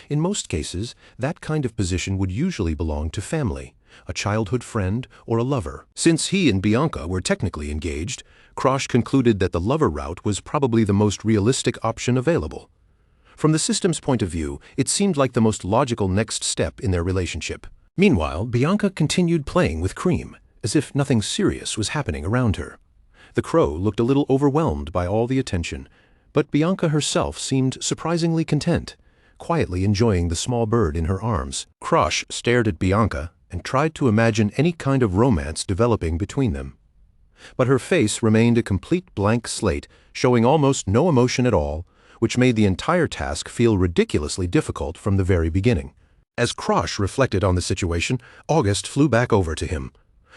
A: In most cases, that kind of position would usually belong to family, a childhood friend, or a lover. Since he and Bianca were technically engaged, Krosh concluded that the lover route was probably the most realistic option available. From the system's point of view, it seemed like the most logical next step in their relationship. Meanwhile, Bianca continued playing with Cream, as if nothing serious was happening around her. The crow looked a little overwhelmed by all the attention, but Bianca herself seemed surprisingly content, quietly enjoying the small bird in her arms. Krosh stared at Bianca and tried to imagine any kind of romance developing between them. But her face remained a complete blank slate, showing almost no emotion at all, which made the entire task feel ridiculously difficult from the very beginning. As Krosh reflected on the situation, August flew back over to him.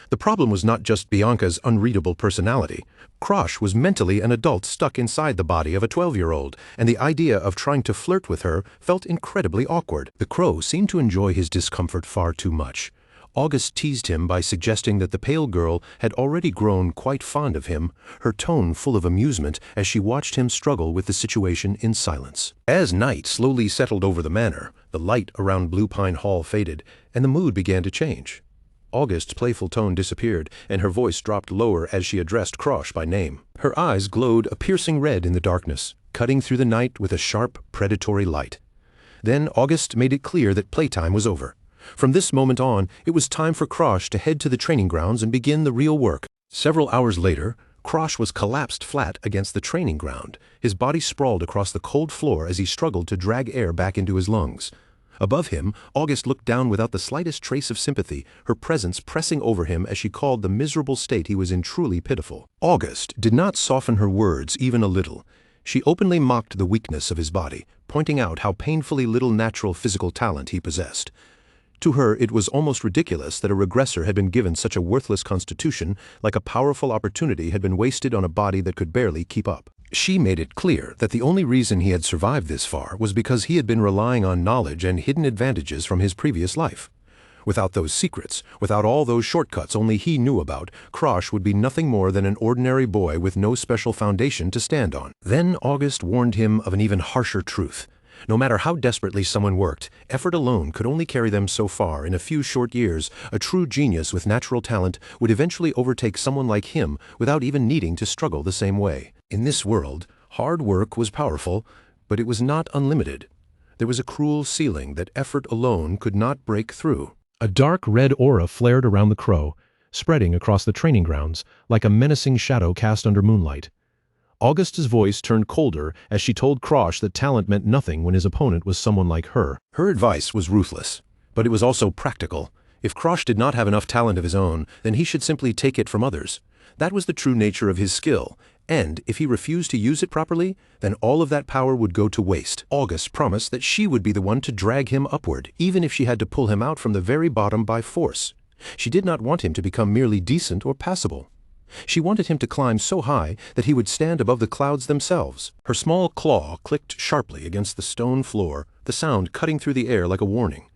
A: The problem was not just Bianca's unreadable personality. Krosh was mentally an adult stuck inside the body of a 12-year-old, and the idea of trying to flirt with her felt incredibly awkward. The crow seemed to enjoy his discomfort far too much. August teased him by suggesting that the pale girl had already grown quite fond of him, her tone full of amusement as she watched him struggle with the situation in silence. As night slowly settled over the manor, the light around Blue Pine Hall faded, and the mood began to change. August's playful tone disappeared, and her voice dropped lower as she addressed Krosh by name. Her eyes glowed a piercing red in the darkness, cutting through the night with a sharp, predatory light. Then August made it clear that playtime was over. From this moment on, it was time for Krosh to head to the training grounds and begin the real work. Several hours later, Krosh was collapsed flat against the training ground, his body sprawled across the cold floor as he struggled to drag air back into his lungs. Above him, August looked down without the slightest trace of sympathy, her presence pressing over him as she called the miserable state he was in truly pitiful. August did not soften her words even a little. She openly mocked the weakness of his body, pointing out how painfully little natural physical talent he possessed. To her, it was almost ridiculous that a regressor had been given such a worthless constitution, like a powerful opportunity had been wasted on a body that could barely keep up. She made it clear that the only reason he had survived this far was because he had been relying on knowledge and hidden advantages from his previous life. Without those secrets, without all those shortcuts only he knew about, Krosh would be nothing more than an ordinary boy with no special foundation to stand on. Then August warned him of an even harsher truth. No matter how desperately someone worked, effort alone could only carry them so far. In a few short years, a true genius with natural talent would eventually overtake someone like him without even needing to struggle the same way. In this world, hard work was powerful, but it was not unlimited. There was a cruel ceiling that effort alone could not break through. A dark red aura flared around the crow, spreading across the training grounds like a menacing shadow cast under moonlight. August's voice turned colder as she told Krosh that talent meant nothing when his opponent was someone like her. Her advice was ruthless, but it was also practical. If Krosh did not have enough talent of his own, then he should simply take it from others. That was the true nature of his skill, and if he refused to use it properly, then all of that power would go to waste. August promised that she would be the one to drag him upward, even if she had to pull him out from the very bottom by force. She did not want him to become merely decent or passable. She wanted him to climb so high that he would stand above the clouds themselves. Her small claw clicked sharply against the stone floor, the sound cutting through the air like a warning.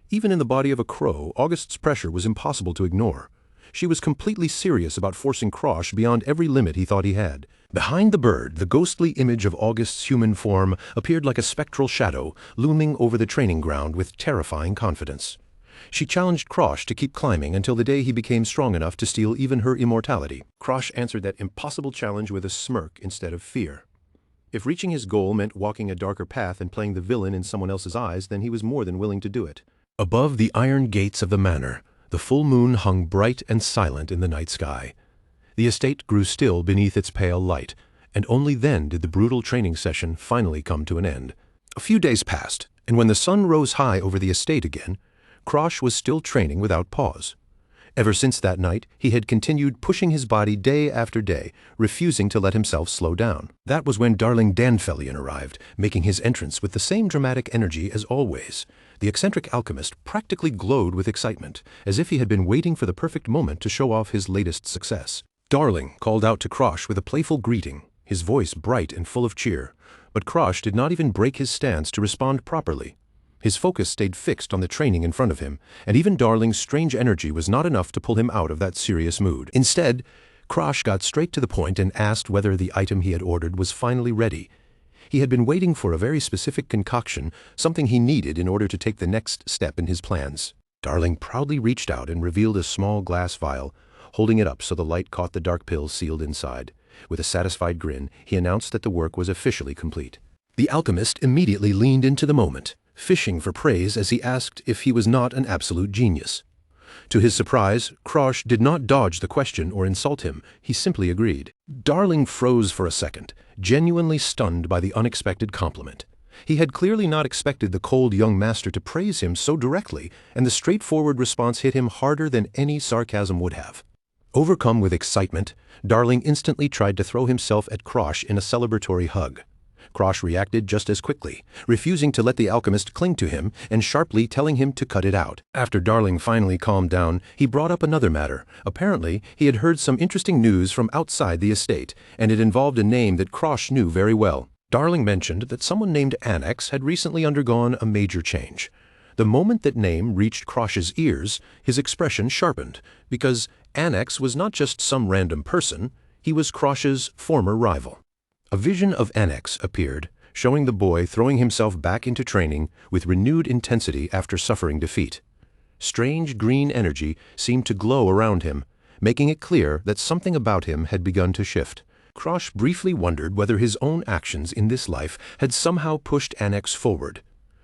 A: Even in the body of a crow, August's pressure was impossible to ignore. She was completely serious about forcing Krosh beyond every limit he thought he had. Behind the bird, the ghostly image of August's human form appeared like a spectral shadow, looming over the training ground with terrifying confidence. She challenged Krosh to keep climbing until the day he became strong enough to steal even her immortality. Krosh answered that impossible challenge with a smirk instead of fear. If reaching his goal meant walking a darker path and playing the villain in someone else's eyes, then he was more than willing to do it. Above the iron gates of the manor, the full moon hung bright and silent in the night sky. The estate grew still beneath its pale light, and only then did the brutal training session finally come to an end. A few days passed, and when the sun rose high over the estate again, Krosh was still training without pause. Ever since that night, he had continued pushing his body day after day, refusing to let himself slow down. That was when darling Danfelion arrived, making his entrance with the same dramatic energy as always. The eccentric alchemist practically glowed with excitement, as if he had been waiting for the perfect moment to show off his latest success. Darling called out to Krosh with a playful greeting, his voice bright and full of cheer. But Krosh did not even break his stance to respond properly. His focus stayed fixed on the training in front of him, and even Darling's strange energy was not enough to pull him out of that serious mood. Instead, Krosh got straight to the point and asked whether the item he had ordered was finally ready. He had been waiting for a very specific concoction, something he needed in order to take the next step in his plans. Darling proudly reached out and revealed a small glass vial, holding it up so the light caught the dark pill sealed inside. With a satisfied grin, he announced that the work was officially complete. The alchemist immediately leaned into the moment, fishing for praise as he asked if he was not an absolute genius. To his surprise, Krosh did not dodge the question or insult him, he simply agreed. Darling froze for a second, genuinely stunned by the unexpected compliment. He had clearly not expected the cold young master to praise him so directly, and the straightforward response hit him harder than any sarcasm would have. Overcome with excitement, Darling instantly tried to throw himself at Krosh in a celebratory hug. Krosh reacted just as quickly, refusing to let the alchemist cling to him and sharply telling him to cut it out. After Darling finally calmed down, he brought up another matter. Apparently, he had heard some interesting news from outside the estate, and it involved a name that Krosh knew very well. Darling mentioned that someone named Annex had recently undergone a major change. The moment that name reached Krosh's ears, his expression sharpened, because Annex was not just some random person, he was Krosh's former rival. A vision of Annex appeared, showing the boy throwing himself back into training with renewed intensity after suffering defeat. Strange green energy seemed to glow around him, making it clear that something about him had begun to shift. Krosh briefly wondered whether his own actions in this life had somehow pushed Annex forward.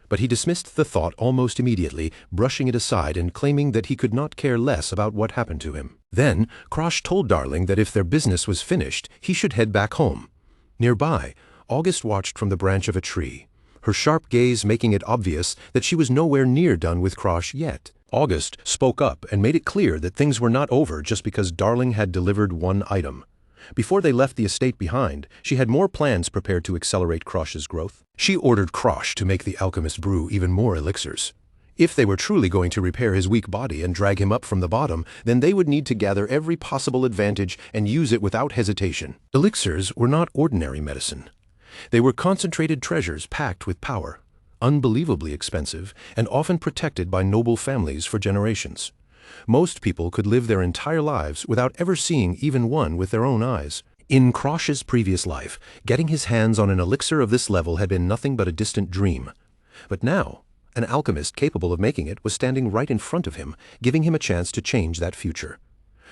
A: But he dismissed the thought almost immediately, brushing it aside and claiming that he could not care less about what happened to him. Then, Krosh told Darling that if their business was finished, he should head back home. Nearby, August watched from the branch of a tree, her sharp gaze making it obvious that she was nowhere near done with Krosh yet. August spoke up and made it clear that things were not over just because Darling had delivered one item. Before they left the estate behind, she had more plans prepared to accelerate Krosh's growth. She ordered Krosh to make the alchemist brew even more elixirs. If they were truly going to repair his weak body and drag him up from the bottom, then they would need to gather every possible advantage and use it without hesitation. Elixirs were not ordinary medicine. They were concentrated treasures packed with power, unbelievably expensive, and often protected by noble families for generations. Most people could live their entire lives without ever seeing even one with their own eyes. In Krosh's previous life, getting his hands on an elixir of this level had been nothing but a distant dream. But now, an alchemist capable of making it was standing right in front of him, giving him a chance to change that future.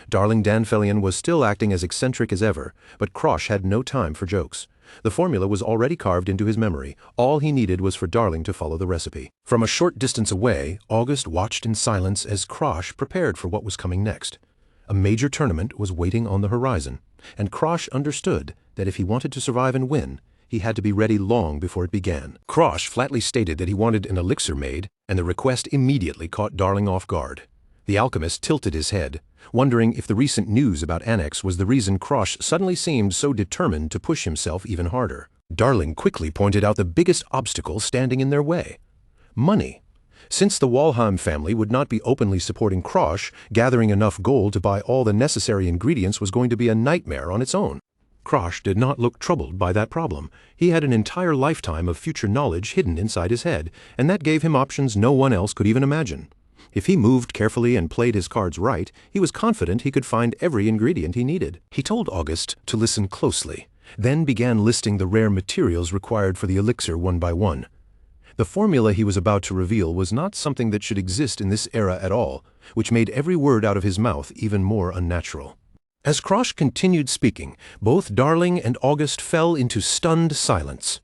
A: Darling Danfelion was still acting as eccentric as ever, but Krosh had no time for jokes. The formula was already carved into his memory. All he needed was for Darling to follow the recipe. From a short distance away, August watched in silence as Krosh prepared for what was coming next. A major tournament was waiting on the horizon, and Krosh understood that if he wanted to survive and win, he had to be ready long before it began. Krosh flatly stated that he wanted an elixir made, and the request immediately caught Darling off guard. The alchemist tilted his head, wondering if the recent news about Annex was the reason Krosh suddenly seemed so determined to push himself even harder. Darling quickly pointed out the biggest obstacle standing in their way: money. Since the Walheim family would not be openly supporting Krosh, gathering enough gold to buy all the necessary ingredients was going to be a nightmare on its own. Krosh did not look troubled by that problem. He had an entire lifetime of future knowledge hidden inside his head, and that gave him options no one else could even imagine. If he moved carefully and played his cards right, he was confident he could find every ingredient he needed. He told August to listen closely, then began listing the rare materials required for the elixir one by one. The formula he was about to reveal was not something that should exist in this era at all, which made every word out of his mouth even more unnatural. As Krosh continued speaking, both Darling and August fell into stunned silence.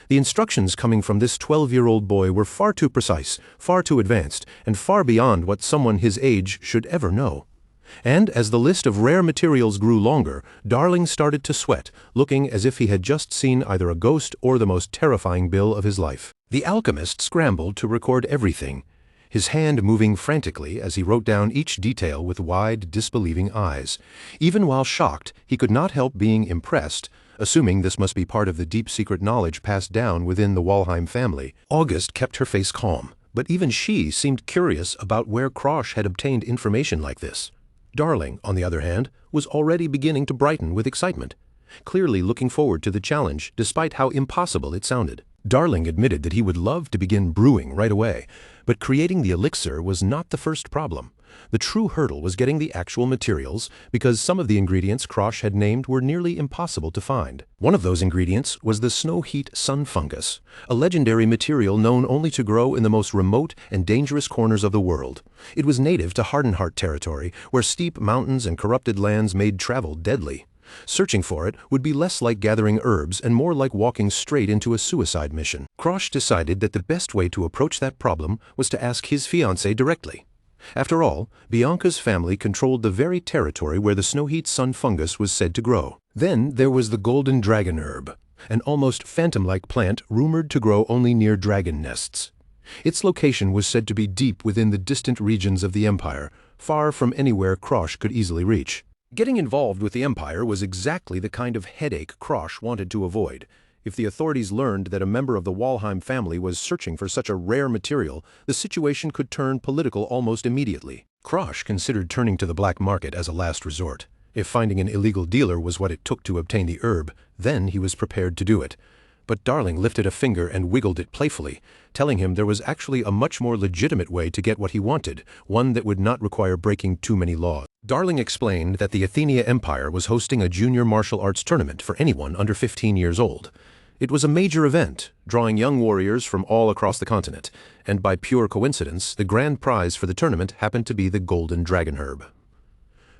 A: The instructions coming from this 12-year-old boy were far too precise, far too advanced, and far beyond what someone his age should ever know. And as the list of rare materials grew longer, Darling started to sweat, looking as if he had just seen either a ghost or the most terrifying bill of his life. The alchemist scrambled to record everything. his hand moving frantically as he wrote down each detail with wide, disbelieving eyes. Even while shocked, he could not help being impressed, assuming this must be part of the deep secret knowledge passed down within the Walheim family. August kept her face calm, but even she seemed curious about where Krosh had obtained information like this. Darling, on the other hand, was already beginning to brighten with excitement, clearly looking forward to the challenge despite how impossible it sounded. Darling admitted that he would love to begin brewing right away, but creating the elixir was not the first problem. The true hurdle was getting the actual materials, because some of the ingredients Krosh had named were nearly impossible to find. One of those ingredients was the snow heat sun fungus, a legendary material known only to grow in the most remote and dangerous corners of the world. It was native to Hardenheart territory, where steep mountains and corrupted lands made travel deadly. Searching for it would be less like gathering herbs and more like walking straight into a suicide mission. Krosh decided that the best way to approach that problem was to ask his fiancée directly. After all, Bianca's family controlled the very territory where the snow-heat sun fungus was said to grow. Then there was the golden dragon herb, an almost phantom-like plant rumored to grow only near dragon nests. Its location was said to be deep within the distant regions of the Empire, far from anywhere Krosh could easily reach. Getting involved with the Empire was exactly the kind of headache Krosh wanted to avoid. If the authorities learned that a member of the Walheim family was searching for such a rare material, the situation could turn political almost immediately. Krosh considered turning to the black market as a last resort. If finding an illegal dealer was what it took to obtain the herb, then he was prepared to do it. But Darling lifted a finger and wiggled it playfully, telling him there was actually a much more legitimate way to get what he wanted, one that would not require breaking too many laws. Darling explained that the Athenia Empire was hosting a junior martial arts tournament for anyone under 15 years old. It was a major event, drawing young warriors from all across the continent, and by pure coincidence, the grand prize for the tournament happened to be the golden dragon herb.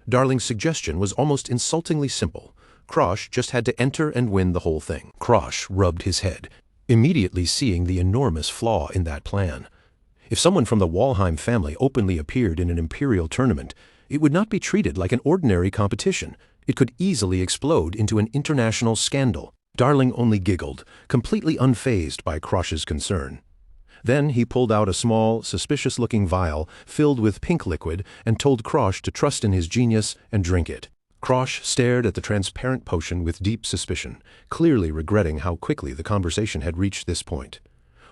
A: Darling's suggestion was almost insultingly simple. Krosh just had to enter and win the whole thing. Krosh rubbed his head, immediately seeing the enormous flaw in that plan. If someone from the Walheim family openly appeared in an imperial tournament, it would not be treated like an ordinary competition. It could easily explode into an international scandal. Darling only giggled, completely unfazed by Krosh's concern. Then he pulled out a small, suspicious-looking vial filled with pink liquid and told Krosh to trust in his genius and drink it. Krosh stared at the transparent potion with deep suspicion, clearly regretting how quickly the conversation had reached this point.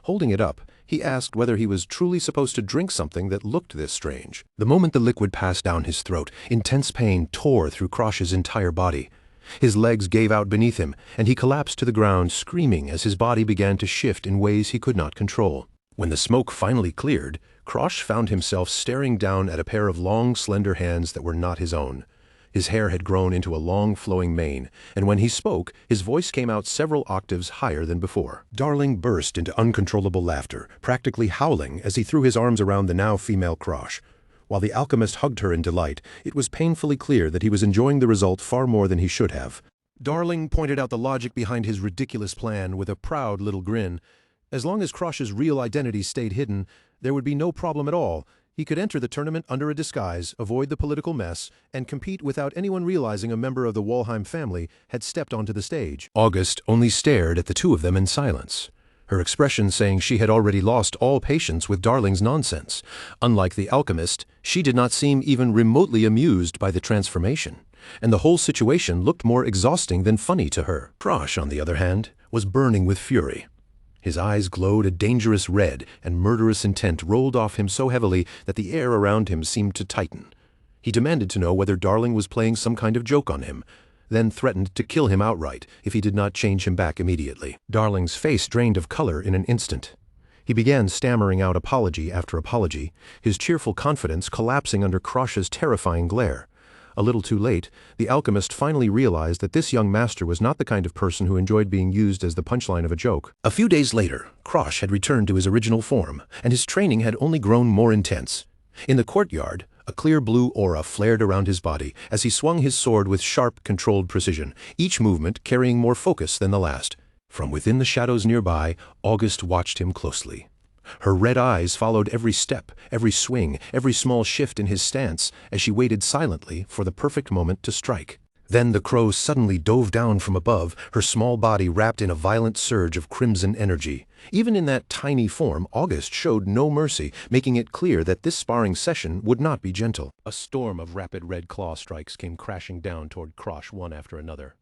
A: Holding it up, he asked whether he was truly supposed to drink something that looked this strange. The moment the liquid passed down his throat, intense pain tore through Krosh's entire body. His legs gave out beneath him, and he collapsed to the ground, screaming as his body began to shift in ways he could not control. When the smoke finally cleared, Krosh found himself staring down at a pair of long, slender hands that were not his own. His hair had grown into a long, flowing mane, and when he spoke, his voice came out several octaves higher than before. Darling burst into uncontrollable laughter, practically howling as he threw his arms around the now female Krosh. While the alchemist hugged her in delight, it was painfully clear that he was enjoying the result far more than he should have. Darling pointed out the logic behind his ridiculous plan with a proud little grin. As long as Krosh's real identity stayed hidden, there would be no problem at all. He could enter the tournament under a disguise, avoid the political mess, and compete without anyone realizing a member of the Walheim family had stepped onto the stage. August only stared at the two of them in silence, her expression saying she had already lost all patience with Darling's nonsense. Unlike the alchemist, she did not seem even remotely amused by the transformation, and the whole situation looked more exhausting than funny to her. Krosh, on the other hand, was burning with fury. His eyes glowed a dangerous red, and murderous intent rolled off him so heavily that the air around him seemed to tighten. He demanded to know whether Darling was playing some kind of joke on him, then threatened to kill him outright if he did not change him back immediately. Darling's face drained of color in an instant. He began stammering out apology after apology, his cheerful confidence collapsing under Krosh's terrifying glare. A little too late, the alchemist finally realized that this young master was not the kind of person who enjoyed being used as the punchline of a joke. A few days later, Krosh had returned to his original form, and his training had only grown more intense. In the courtyard, a clear blue aura flared around his body as he swung his sword with sharp, controlled precision, each movement carrying more focus than the last. From within the shadows nearby, August watched him closely. Her red eyes followed every step, every swing, every small shift in his stance as she waited silently for the perfect moment to strike. Then the crow suddenly dove down from above, her small body wrapped in a violent surge of crimson energy. Even in that tiny form, August showed no mercy, making it clear that this sparring session would not be gentle. A storm of rapid red claw strikes came crashing down toward Krosh one after another.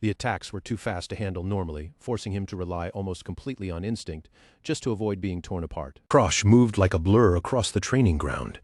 A: The attacks were too fast to handle normally, forcing him to rely almost completely on instinct, just to avoid being torn apart. Krosh moved like a blur across the training ground,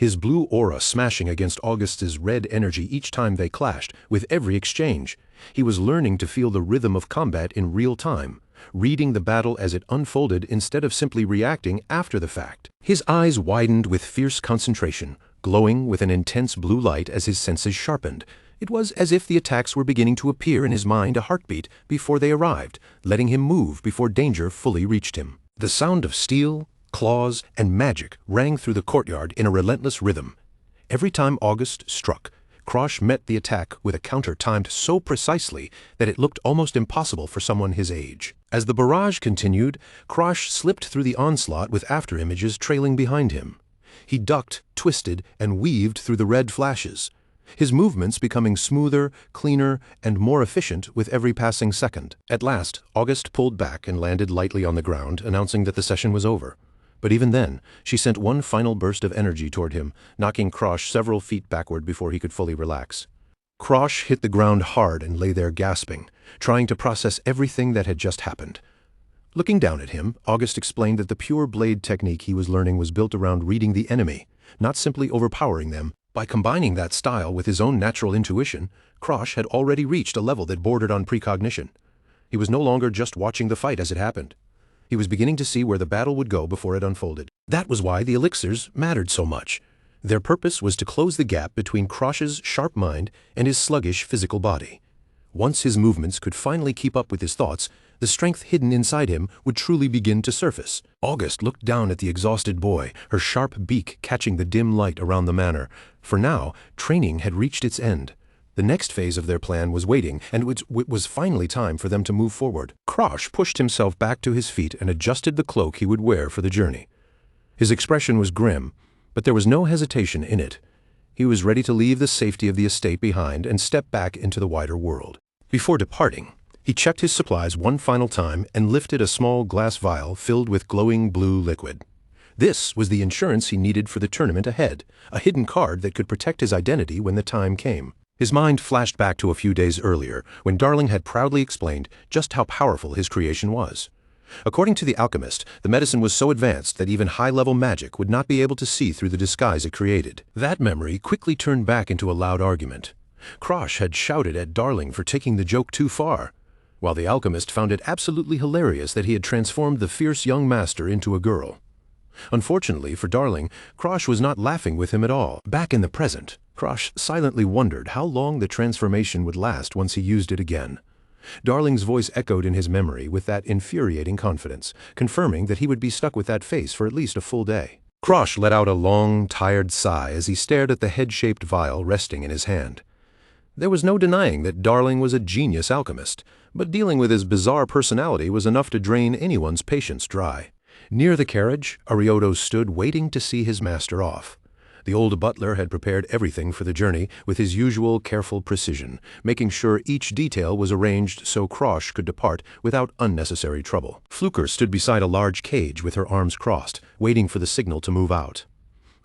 A: his blue aura smashing against August's red energy each time they clashed. With every exchange, he was learning to feel the rhythm of combat in real time, reading the battle as it unfolded instead of simply reacting after the fact. His eyes widened with fierce concentration, glowing with an intense blue light as his senses sharpened. It was as if the attacks were beginning to appear in his mind a heartbeat before they arrived, letting him move before danger fully reached him. The sound of steel, claws, and magic rang through the courtyard in a relentless rhythm. Every time August struck, Krosh met the attack with a counter timed so precisely that it looked almost impossible for someone his age. As the barrage continued, Krosh slipped through the onslaught with afterimages trailing behind him. He ducked, twisted, and weaved through the red flashes, his movements becoming smoother, cleaner, and more efficient with every passing second. At last, August pulled back and landed lightly on the ground, announcing that the session was over. But even then, she sent one final burst of energy toward him, knocking Krosh several feet backward before he could fully relax. Krosh hit the ground hard and lay there gasping, trying to process everything that had just happened. Looking down at him, August explained that the pure blade technique he was learning was built around reading the enemy, not simply overpowering them. By combining that style with his own natural intuition, Krosh had already reached a level that bordered on precognition. He was no longer just watching the fight as it happened. He was beginning to see where the battle would go before it unfolded. That was why the elixirs mattered so much. Their purpose was to close the gap between Krosh's sharp mind and his sluggish physical body. Once his movements could finally keep up with his thoughts, the strength hidden inside him would truly begin to surface. August looked down at the exhausted boy, her sharp beak catching the dim light around the manor. For now, training had reached its end. The next phase of their plan was waiting, and it was finally time for them to move forward. Krosh pushed himself back to his feet and adjusted the cloak he would wear for the journey. His expression was grim, but there was no hesitation in it. He was ready to leave the safety of the estate behind and step back into the wider world. Before departing, he checked his supplies one final time and lifted a small glass vial filled with glowing blue liquid. This was the insurance he needed for the tournament ahead, a hidden card that could protect his identity when the time came. His mind flashed back to a few days earlier, when Darling had proudly explained just how powerful his creation was. According to the alchemist, the medicine was so advanced that even high-level magic would not be able to see through the disguise it created. That memory quickly turned back into a loud argument. Krosh had shouted at Darling for taking the joke too far, while the alchemist found it absolutely hilarious that he had transformed the fierce young master into a girl. Unfortunately for Darling, Krosh was not laughing with him at all. Back in the present, Krosh silently wondered how long the transformation would last once he used it again. Darling's voice echoed in his memory with that infuriating confidence, confirming that he would be stuck with that face for at least a full day. Krosh let out a long, tired sigh as he stared at the head-shaped vial resting in his hand. There was no denying that Darling was a genius alchemist, but dealing with his bizarre personality was enough to drain anyone's patience dry. Near the carriage, Arioto stood waiting to see his master off. The old butler had prepared everything for the journey with his usual careful precision, making sure each detail was arranged so Krosh could depart without unnecessary trouble. Fluker stood beside a large cage with her arms crossed, waiting for the signal to move out.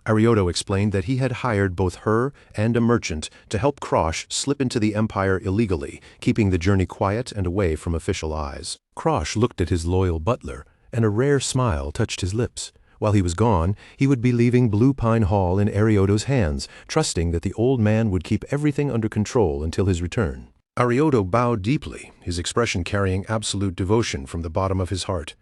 A: Arioto explained that he had hired both her and a merchant to help Krosh slip into the Empire illegally, keeping the journey quiet and away from official eyes. Krosh looked at his loyal butler, and a rare smile touched his lips. While he was gone, he would be leaving Blue Pine Hall in Arioto's hands, trusting that the old man would keep everything under control until his return. Arioto bowed deeply, his expression carrying absolute devotion from the bottom of his heart.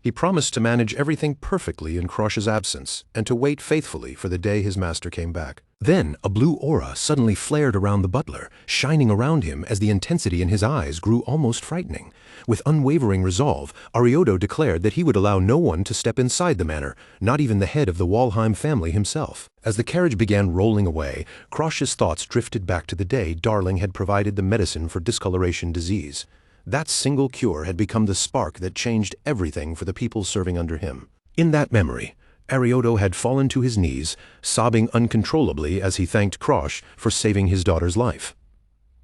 A: He promised to manage everything perfectly in Krosh's absence, and to wait faithfully for the day his master came back. Then a blue aura suddenly flared around the butler, shining around him as the intensity in his eyes grew almost frightening. With unwavering resolve, Arioto declared that he would allow no one to step inside the manor, not even the head of the Walheim family himself. As the carriage began rolling away, Krosh's thoughts drifted back to the day Darling had provided the medicine for discoloration disease. That single cure had become the spark that changed everything for the people serving under him. In that memory, Arioto had fallen to his knees, sobbing uncontrollably as he thanked Krosh for saving his daughter's life.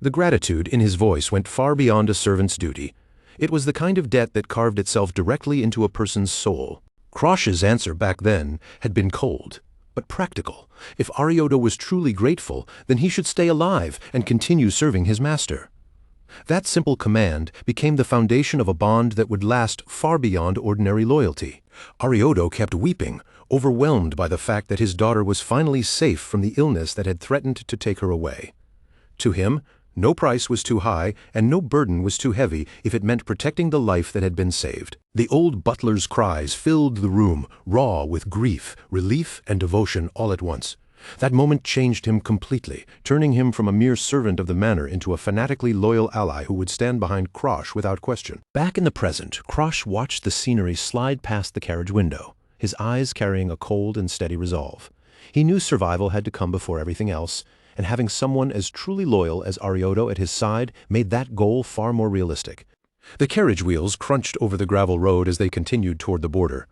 A: The gratitude in his voice went far beyond a servant's duty. It was the kind of debt that carved itself directly into a person's soul. Krosh's answer back then had been cold, but practical. If Arioto was truly grateful, then he should stay alive and continue serving his master. That simple command became the foundation of a bond that would last far beyond ordinary loyalty. Arioto kept weeping, overwhelmed by the fact that his daughter was finally safe from the illness that had threatened to take her away. To him, no price was too high and no burden was too heavy if it meant protecting the life that had been saved. The old butler's cries filled the room, raw with grief, relief, and devotion all at once. That moment changed him completely, turning him from a mere servant of the manor into a fanatically loyal ally who would stand behind Krosh without question. Back in the present, Krosh watched the scenery slide past the carriage window, his eyes carrying a cold and steady resolve. He knew survival had to come before everything else, and having someone as truly loyal as Arioto at his side made that goal far more realistic. The carriage wheels crunched over the gravel road as they continued toward the border.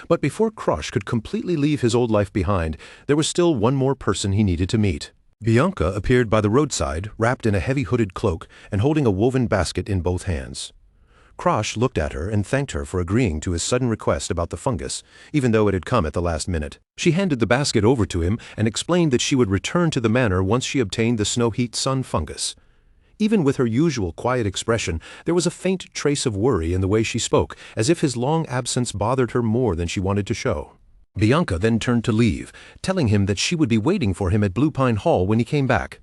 A: But before Krosh could completely leave his old life behind, there was still one more person he needed to meet. Bianca appeared by the roadside, wrapped in a heavy hooded cloak and holding a woven basket in both hands. Krosh looked at her and thanked her for agreeing to his sudden request about the fungus, even though it had come at the last minute. She handed the basket over to him and explained that she would return to the manor once she obtained the snow-heat sun fungus. Even with her usual quiet expression, there was a faint trace of worry in the way she spoke, as if his long absence bothered her more than she wanted to show. Bianca then turned to leave, telling him that she would be waiting for him at Blue Pine Hall when he came back.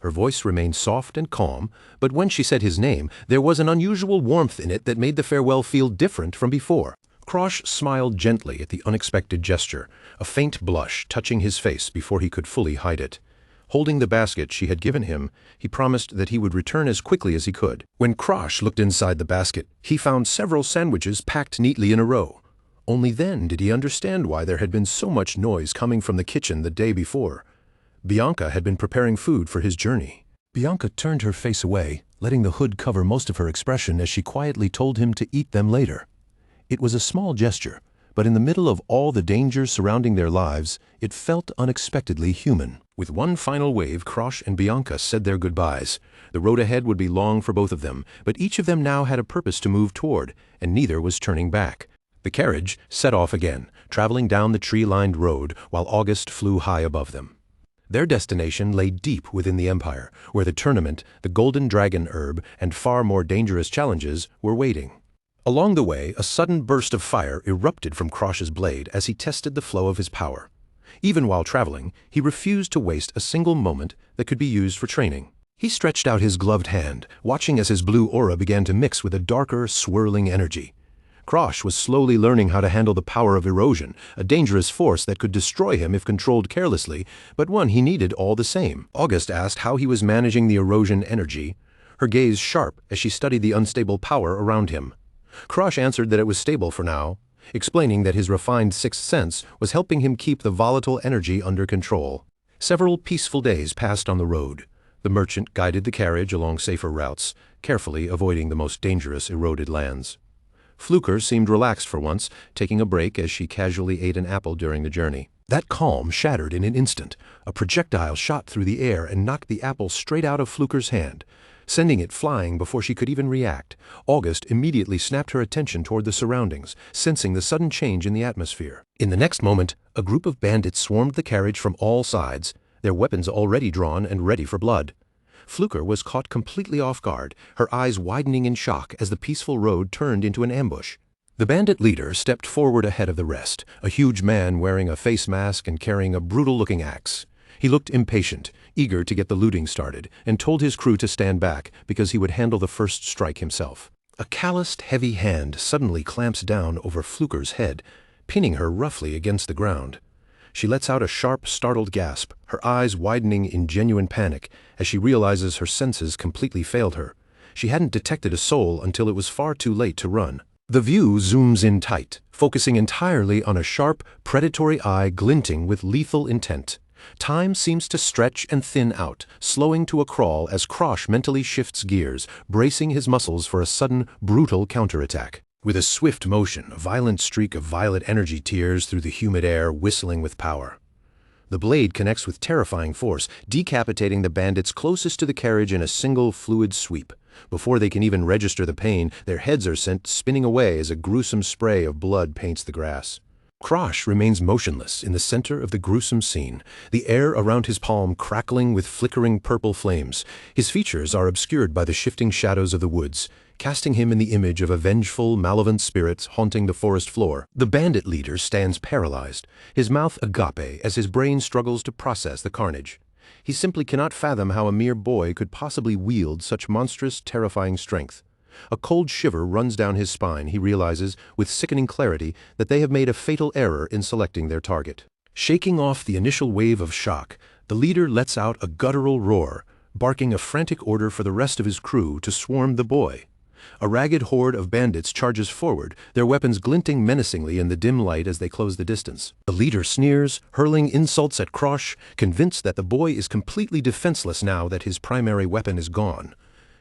A: Her voice remained soft and calm, but when she said his name, there was an unusual warmth in it that made the farewell feel different from before. Krosh smiled gently at the unexpected gesture, a faint blush touching his face before he could fully hide it. Holding the basket she had given him, he promised that he would return as quickly as he could. When Krosh looked inside the basket, he found several sandwiches packed neatly in a row. Only then did he understand why there had been so much noise coming from the kitchen the day before. Bianca had been preparing food for his journey. Bianca turned her face away, letting the hood cover most of her expression as she quietly told him to eat them later. It was a small gesture, but in the middle of all the dangers surrounding their lives, it felt unexpectedly human. With one final wave, Krosh and Bianca said their goodbyes. The road ahead would be long for both of them, but each of them now had a purpose to move toward, and neither was turning back. The carriage set off again, traveling down the tree-lined road while August flew high above them. Their destination lay deep within the Empire, where the tournament, the Golden Dragon Herb, and far more dangerous challenges were waiting. Along the way, a sudden burst of fire erupted from Krosh's blade as he tested the flow of his power. Even while traveling, he refused to waste a single moment that could be used for training. He stretched out his gloved hand, watching as his blue aura began to mix with a darker, swirling energy. Krosh was slowly learning how to handle the power of erosion, a dangerous force that could destroy him if controlled carelessly, but one he needed all the same. August asked how he was managing the erosion energy, her gaze sharp as she studied the unstable power around him. Krosh answered that it was stable for now, explaining that his refined sixth sense was helping him keep the volatile energy under control. Several peaceful days passed on the road. The merchant guided the carriage along safer routes, carefully avoiding the most dangerous eroded lands. Fluker seemed relaxed for once, taking a break as she casually ate an apple during the journey. That calm shattered in an instant. A projectile shot through the air and knocked the apple straight out of Fluker's hand, sending it flying before she could even react. August immediately snapped her attention toward the surroundings, sensing the sudden change in the atmosphere. In the next moment, a group of bandits swarmed the carriage from all sides, their weapons already drawn and ready for blood. Fluker was caught completely off guard, her eyes widening in shock as the peaceful road turned into an ambush. The bandit leader stepped forward ahead of the rest, a huge man wearing a face mask and carrying a brutal-looking axe. He looked impatient, eager to get the looting started, and told his crew to stand back because he would handle the first strike himself. A calloused, heavy hand suddenly clamps down over Fluker's head, pinning her roughly against the ground. She lets out a sharp, startled gasp, her eyes widening in genuine panic as she realizes her senses completely failed her. She hadn't detected a soul until it was far too late to run. The view zooms in tight, focusing entirely on a sharp, predatory eye glinting with lethal intent. Time seems to stretch and thin out, slowing to a crawl as Krosh mentally shifts gears, bracing his muscles for a sudden, brutal counterattack. With a swift motion, a violent streak of violet energy tears through the humid air, whistling with power. The blade connects with terrifying force, decapitating the bandits closest to the carriage in a single fluid sweep. Before they can even register the pain, their heads are sent spinning away as a gruesome spray of blood paints the grass. Krosh remains motionless in the center of the gruesome scene, the air around his palm crackling with flickering purple flames. His features are obscured by the shifting shadows of the woods, casting him in the image of a vengeful, malevolent spirit haunting the forest floor. The bandit leader stands paralyzed, his mouth agape as his brain struggles to process the carnage. He simply cannot fathom how a mere boy could possibly wield such monstrous, terrifying strength. A cold shiver runs down his spine. He realizes, with sickening clarity, that they have made a fatal error in selecting their target. Shaking off the initial wave of shock, the leader lets out a guttural roar, barking a frantic order for the rest of his crew to swarm the boy. A ragged horde of bandits charges forward, their weapons glinting menacingly in the dim light as they close the distance. The leader sneers, hurling insults at Krosh, convinced that the boy is completely defenseless now that his primary weapon is gone.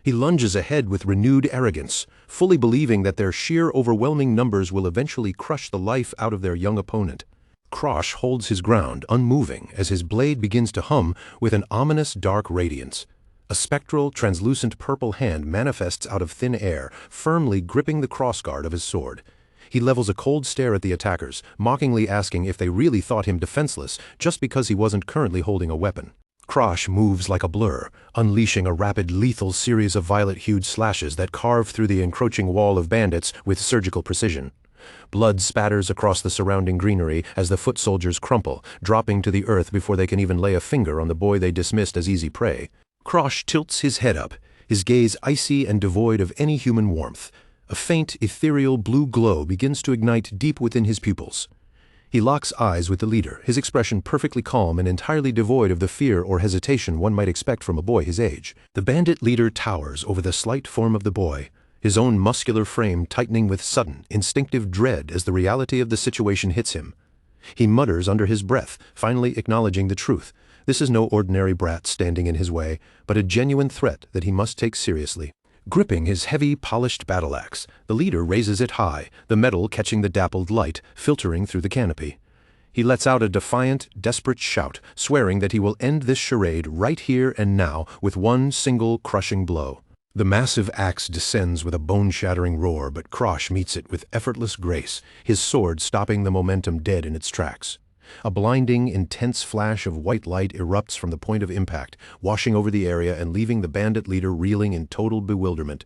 A: He lunges ahead with renewed arrogance, fully believing that their sheer overwhelming numbers will eventually crush the life out of their young opponent. Krosh holds his ground, unmoving, as his blade begins to hum with an ominous dark radiance. A spectral, translucent purple hand manifests out of thin air, firmly gripping the crossguard of his sword. He levels a cold stare at the attackers, mockingly asking if they really thought him defenseless just because he wasn't currently holding a weapon. Krosh moves like a blur, unleashing a rapid, lethal series of violet-hued slashes that carve through the encroaching wall of bandits with surgical precision. Blood spatters across the surrounding greenery as the foot soldiers crumple, dropping to the earth before they can even lay a finger on the boy they dismissed as easy prey. Krosh tilts his head up, his gaze icy and devoid of any human warmth. A faint, ethereal blue glow begins to ignite deep within his pupils. He locks eyes with the leader, his expression perfectly calm and entirely devoid of the fear or hesitation one might expect from a boy his age. The bandit leader towers over the slight form of the boy, his own muscular frame tightening with sudden, instinctive dread as the reality of the situation hits him. He mutters under his breath, finally acknowledging the truth. This is no ordinary brat standing in his way, but a genuine threat that he must take seriously. Gripping his heavy, polished battle axe, the leader raises it high, the metal catching the dappled light, filtering through the canopy. He lets out a defiant, desperate shout, swearing that he will end this charade right here and now with one single crushing blow. The massive axe descends with a bone-shattering roar, but Krosh meets it with effortless grace, his sword stopping the momentum dead in its tracks. A blinding, intense flash of white light erupts from the point of impact, washing over the area and leaving the bandit leader reeling in total bewilderment.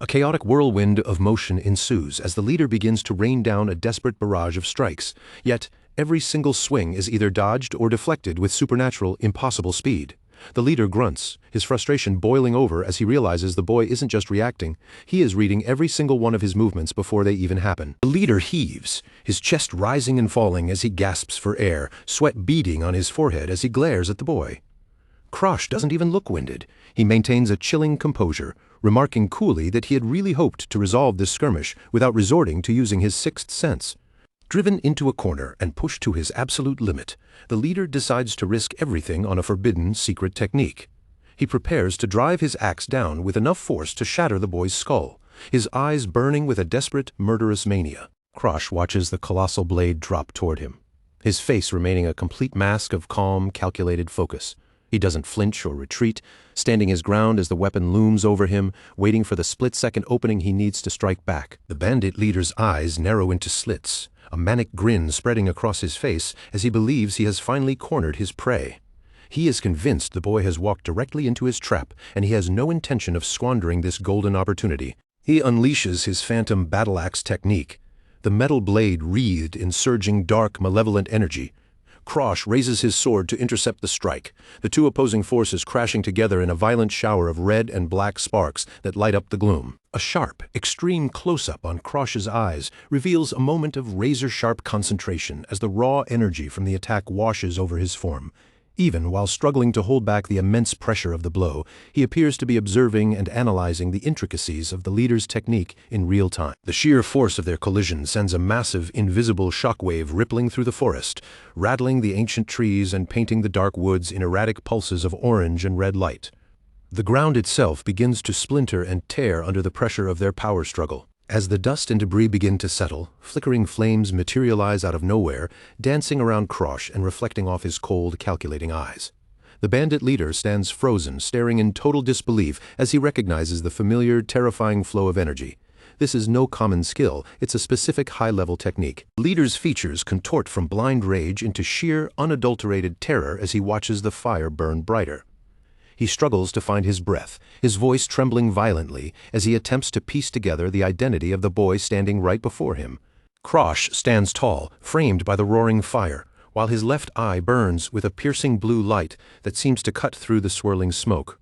A: A chaotic whirlwind of motion ensues as the leader begins to rain down a desperate barrage of strikes, yet every single swing is either dodged or deflected with supernatural, impossible speed. The leader grunts, his frustration boiling over as he realizes the boy isn't just reacting, he is reading every single one of his movements before they even happen. The leader heaves, his chest rising and falling as he gasps for air, sweat beading on his forehead as he glares at the boy. Krosh doesn't even look winded. He maintains a chilling composure, remarking coolly that he had really hoped to resolve this skirmish without resorting to using his sixth sense. Driven into a corner and pushed to his absolute limit, the leader decides to risk everything on a forbidden secret technique. He prepares to drive his axe down with enough force to shatter the boy's skull, his eyes burning with a desperate, murderous mania. Krosh watches the colossal blade drop toward him, his face remaining a complete mask of calm, calculated focus. He doesn't flinch or retreat, standing his ground as the weapon looms over him, waiting for the split-second opening he needs to strike back. The bandit leader's eyes narrow into slits, a manic grin spreading across his face as he believes he has finally cornered his prey. He is convinced the boy has walked directly into his trap, and he has no intention of squandering this golden opportunity. He unleashes his phantom battle axe technique, the metal blade wreathed in surging, dark, malevolent energy. Krosh raises his sword to intercept the strike, the two opposing forces crashing together in a violent shower of red and black sparks that light up the gloom. A sharp, extreme close-up on Krosh's eyes reveals a moment of razor-sharp concentration as the raw energy from the attack washes over his form. Even while struggling to hold back the immense pressure of the blow, he appears to be observing and analyzing the intricacies of the leader's technique in real time. The sheer force of their collision sends a massive, invisible shockwave rippling through the forest, rattling the ancient trees and painting the dark woods in erratic pulses of orange and red light. The ground itself begins to splinter and tear under the pressure of their power struggle. As the dust and debris begin to settle, flickering flames materialize out of nowhere, dancing around Krosh and reflecting off his cold, calculating eyes. The bandit leader stands frozen, staring in total disbelief as he recognizes the familiar, terrifying flow of energy. This is no common skill, it's a specific high-level technique. The leader's features contort from blind rage into sheer, unadulterated terror as he watches the fire burn brighter. He struggles to find his breath, his voice trembling violently as he attempts to piece together the identity of the boy standing right before him. Krosh stands tall, framed by the roaring fire, while his left eye burns with a piercing blue light that seems to cut through the swirling smoke.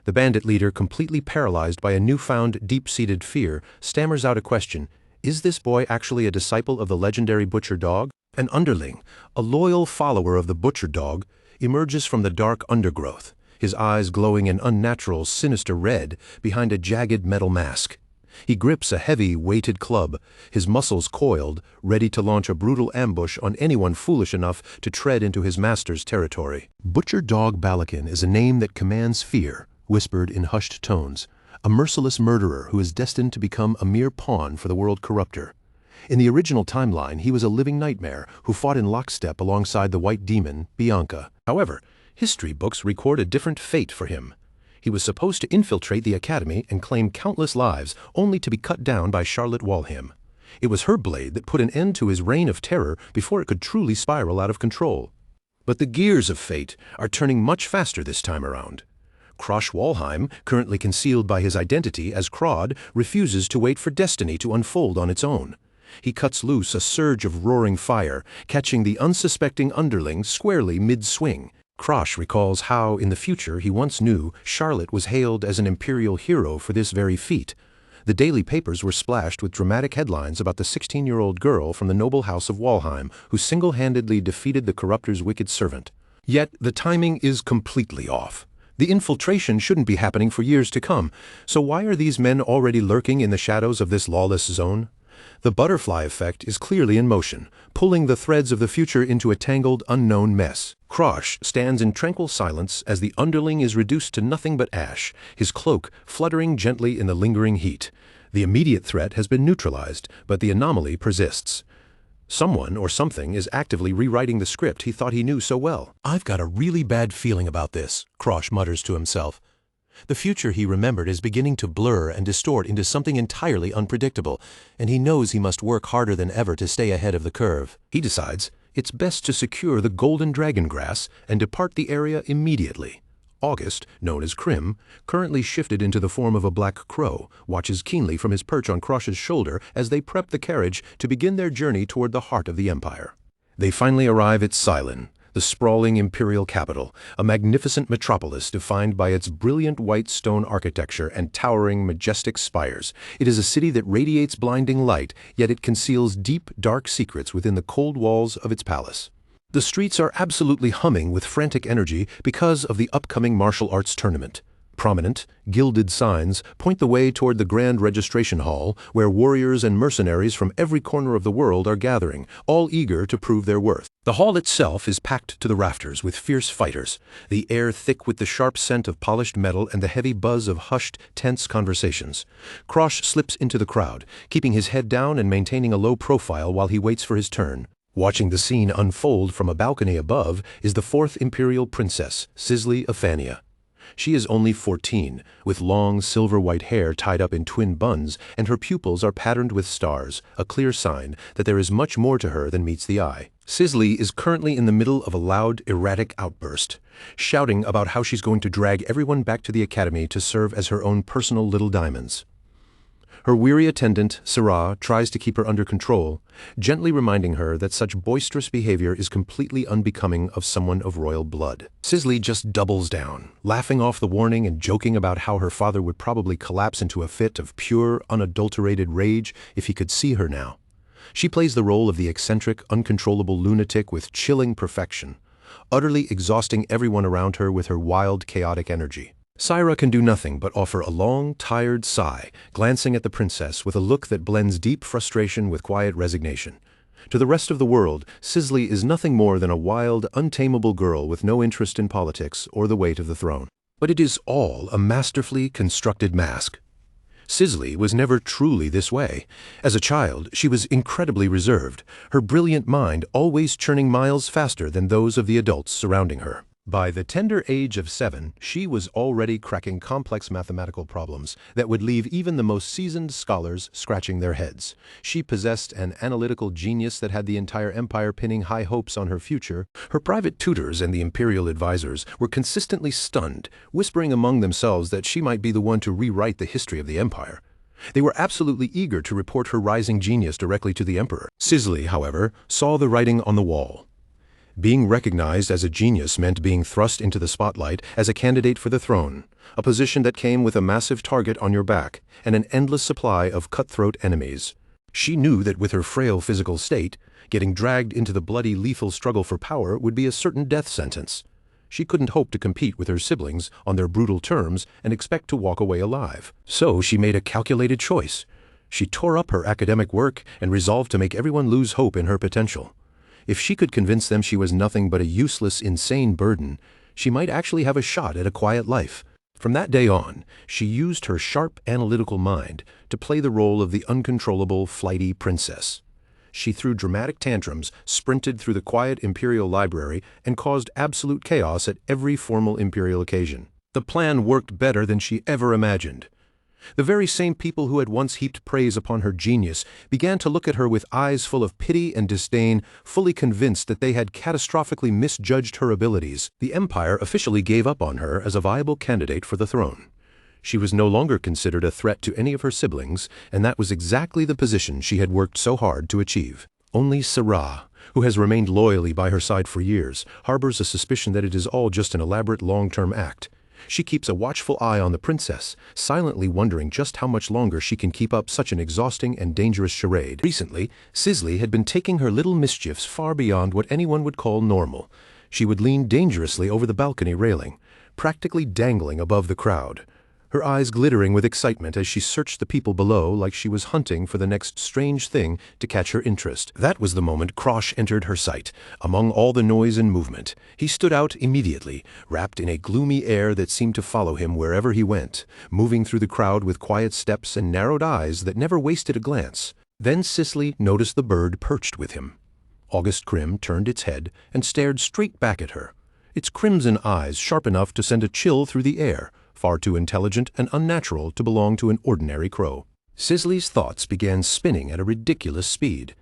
A: The bandit leader, completely paralyzed by a newfound, deep-seated fear, stammers out a question. Is this boy actually a disciple of the legendary butcher dog? An underling, a loyal follower of the butcher dog, emerges from the dark undergrowth, his eyes glowing an unnatural, sinister red behind a jagged metal mask. He grips a heavy, weighted club, his muscles coiled, ready to launch a brutal ambush on anyone foolish enough to tread into his master's territory. Butcher Dog Balakin is a name that commands fear, whispered in hushed tones, a merciless murderer who is destined to become a mere pawn for the World Corruptor. In the original timeline, he was a living nightmare who fought in lockstep alongside the white demon, Bianca. However, history books record a different fate for him. He was supposed to infiltrate the academy and claim countless lives, only to be cut down by Charlotte Walham. It was her blade that put an end to his reign of terror before it could truly spiral out of control. But the gears of fate are turning much faster this time around. Krosh Walheim, currently concealed by his identity as Krod, refuses to wait for destiny to unfold on its own. He cuts loose a surge of roaring fire, catching the unsuspecting underling squarely mid-swing. Krosh recalls how, in the future, he once knew Charlotte was hailed as an imperial hero for this very feat. The daily papers were splashed with dramatic headlines about the 16-year-old girl from the noble house of Walheim who single-handedly defeated the corruptor's wicked servant. Yet the timing is completely off. The infiltration shouldn't be happening for years to come, so why are these men already lurking in the shadows of this lawless zone? The butterfly effect is clearly in motion, pulling the threads of the future into a tangled, unknown mess. Krosh stands in tranquil silence as the underling is reduced to nothing but ash, his cloak fluttering gently in the lingering heat. The immediate threat has been neutralized, but the anomaly persists. Someone or something is actively rewriting the script he thought he knew so well. "I've got a really bad feeling about this," Krosh mutters to himself. The future he remembered is beginning to blur and distort into something entirely unpredictable, and he knows he must work harder than ever to stay ahead of the curve. He decides it's best to secure the golden dragon grass and depart the area immediately. August, known as Krim, currently shifted into the form of a black crow, watches keenly from his perch on Krosh's shoulder as they prep the carriage to begin their journey toward the heart of the empire. They finally arrive at Cylon, the sprawling imperial capital, a magnificent metropolis defined by its brilliant white stone architecture and towering, majestic spires. It is a city that radiates blinding light, yet it conceals deep, dark secrets within the cold walls of its palace. The streets are absolutely humming with frantic energy because of the upcoming martial arts tournament. Prominent, gilded signs point the way toward the Grand Registration Hall, where warriors and mercenaries from every corner of the world are gathering, all eager to prove their worth. The hall itself is packed to the rafters with fierce fighters, the air thick with the sharp scent of polished metal and the heavy buzz of hushed, tense conversations. Krosh slips into the crowd, keeping his head down and maintaining a low profile while he waits for his turn. Watching the scene unfold from a balcony above is the fourth imperial princess, Sisley Aphania. She is only 14, with long silver-white hair tied up in twin buns, and her pupils are patterned with stars, a clear sign that there is much more to her than meets the eye. Sisley is currently in the middle of a loud, erratic outburst, shouting about how she's going to drag everyone back to the academy to serve as her own personal little diamonds. Her weary attendant, Sarah, tries to keep her under control, gently reminding her that such boisterous behavior is completely unbecoming of someone of royal blood. Sisley just doubles down, laughing off the warning and joking about how her father would probably collapse into a fit of pure, unadulterated rage if he could see her now. She plays the role of the eccentric, uncontrollable lunatic with chilling perfection, utterly exhausting everyone around her with her wild, chaotic energy. Syra can do nothing but offer a long, tired sigh, glancing at the princess with a look that blends deep frustration with quiet resignation. To the rest of the world, Sisley is nothing more than a wild, untamable girl with no interest in politics or the weight of the throne. But it is all a masterfully constructed mask. Sisley was never truly this way. As a child, she was incredibly reserved, her brilliant mind always churning miles faster than those of the adults surrounding her. By the tender age of 7, she was already cracking complex mathematical problems that would leave even the most seasoned scholars scratching their heads. She possessed an analytical genius that had the entire empire pinning high hopes on her future. Her private tutors and the imperial advisors were consistently stunned, whispering among themselves that she might be the one to rewrite the history of the empire. They were absolutely eager to report her rising genius directly to the emperor. Sisley, however, saw the writing on the wall. Being recognized as a genius meant being thrust into the spotlight as a candidate for the throne, a position that came with a massive target on your back and an endless supply of cutthroat enemies. She knew that with her frail physical state, getting dragged into the bloody, lethal struggle for power would be a certain death sentence. She couldn't hope to compete with her siblings on their brutal terms and expect to walk away alive. So she made a calculated choice. She tore up her academic work and resolved to make everyone lose hope in her potential. If she could convince them she was nothing but a useless, insane burden, she might actually have a shot at a quiet life. From that day on, she used her sharp, analytical mind to play the role of the uncontrollable, flighty princess. She threw dramatic tantrums, sprinted through the quiet imperial library, and caused absolute chaos at every formal imperial occasion. The plan worked better than she ever imagined. The very same people who had once heaped praise upon her genius began to look at her with eyes full of pity and disdain, fully convinced that they had catastrophically misjudged her abilities. The empire officially gave up on her as a viable candidate for the throne. She was no longer considered a threat to any of her siblings, and that was exactly the position she had worked so hard to achieve. Only Sarah, who has remained loyally by her side for years, harbors a suspicion that it is all just an elaborate long-term act. She keeps a watchful eye on the princess, silently wondering just how much longer she can keep up such an exhausting and dangerous charade. Recently, Sisley had been taking her little mischiefs far beyond what anyone would call normal. She would lean dangerously over the balcony railing, practically dangling above the crowd, her eyes glittering with excitement as she searched the people below like she was hunting for the next strange thing to catch her interest. That was the moment Krosh entered her sight. Among all the noise and movement, he stood out immediately, wrapped in a gloomy air that seemed to follow him wherever he went, moving through the crowd with quiet steps and narrowed eyes that never wasted a glance. Then Sisley noticed the bird perched with him. August Krim turned its head and stared straight back at her, its crimson eyes sharp enough to send a chill through the air, far too intelligent and unnatural to belong to an ordinary crow. Sisley's thoughts began spinning at a ridiculous speed.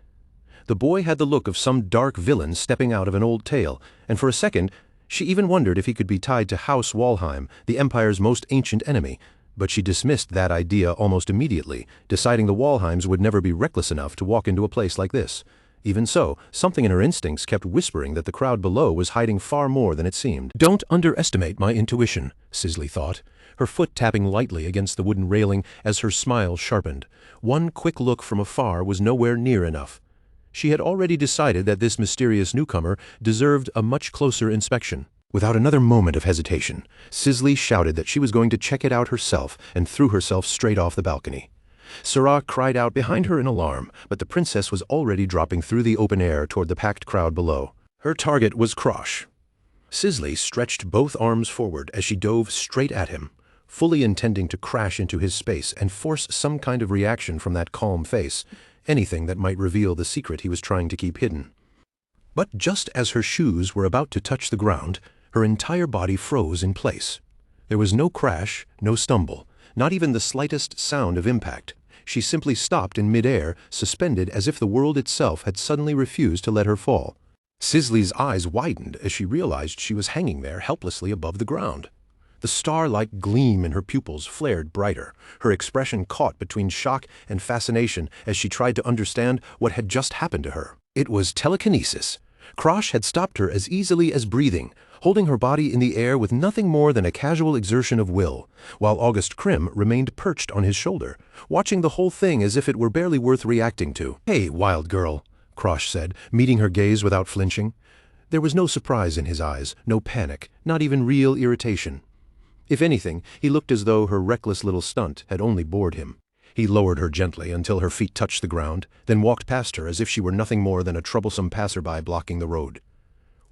A: The boy had the look of some dark villain stepping out of an old tale, and for a second she even wondered if he could be tied to House Walheim, the Empire's most ancient enemy, but she dismissed that idea almost immediately, deciding the Walheims would never be reckless enough to walk into a place like this. Even so, something in her instincts kept whispering that the crowd below was hiding far more than it seemed. "Don't underestimate my intuition," Sisley thought, her foot tapping lightly against the wooden railing as her smile sharpened. One quick look from afar was nowhere near enough. She had already decided that this mysterious newcomer deserved a much closer inspection. Without another moment of hesitation, Sisley shouted that she was going to check it out herself and threw herself straight off the balcony. Sarah cried out behind her in alarm, but the princess was already dropping through the open air toward the packed crowd below. Her target was Krosh. Sisley stretched both arms forward as she dove straight at him, fully intending to crash into his space and force some kind of reaction from that calm face, anything that might reveal the secret he was trying to keep hidden. But just as her shoes were about to touch the ground, her entire body froze in place. There was no crash, no stumble, not even the slightest sound of impact. She simply stopped in midair, suspended as if the world itself had suddenly refused to let her fall. Sisley's eyes widened as she realized she was hanging there helplessly above the ground. The star-like gleam in her pupils flared brighter, her expression caught between shock and fascination as she tried to understand what had just happened to her. It was telekinesis. Krosh had stopped her as easily as breathing, holding her body in the air with nothing more than a casual exertion of will, while August Krim remained perched on his shoulder, watching the whole thing as if it were barely worth reacting to. "Hey, wild girl," Krosh said, meeting her gaze without flinching. There was no surprise in his eyes, no panic, not even real irritation. If anything, he looked as though her reckless little stunt had only bored him. He lowered her gently until her feet touched the ground, then walked past her as if she were nothing more than a troublesome passerby blocking the road.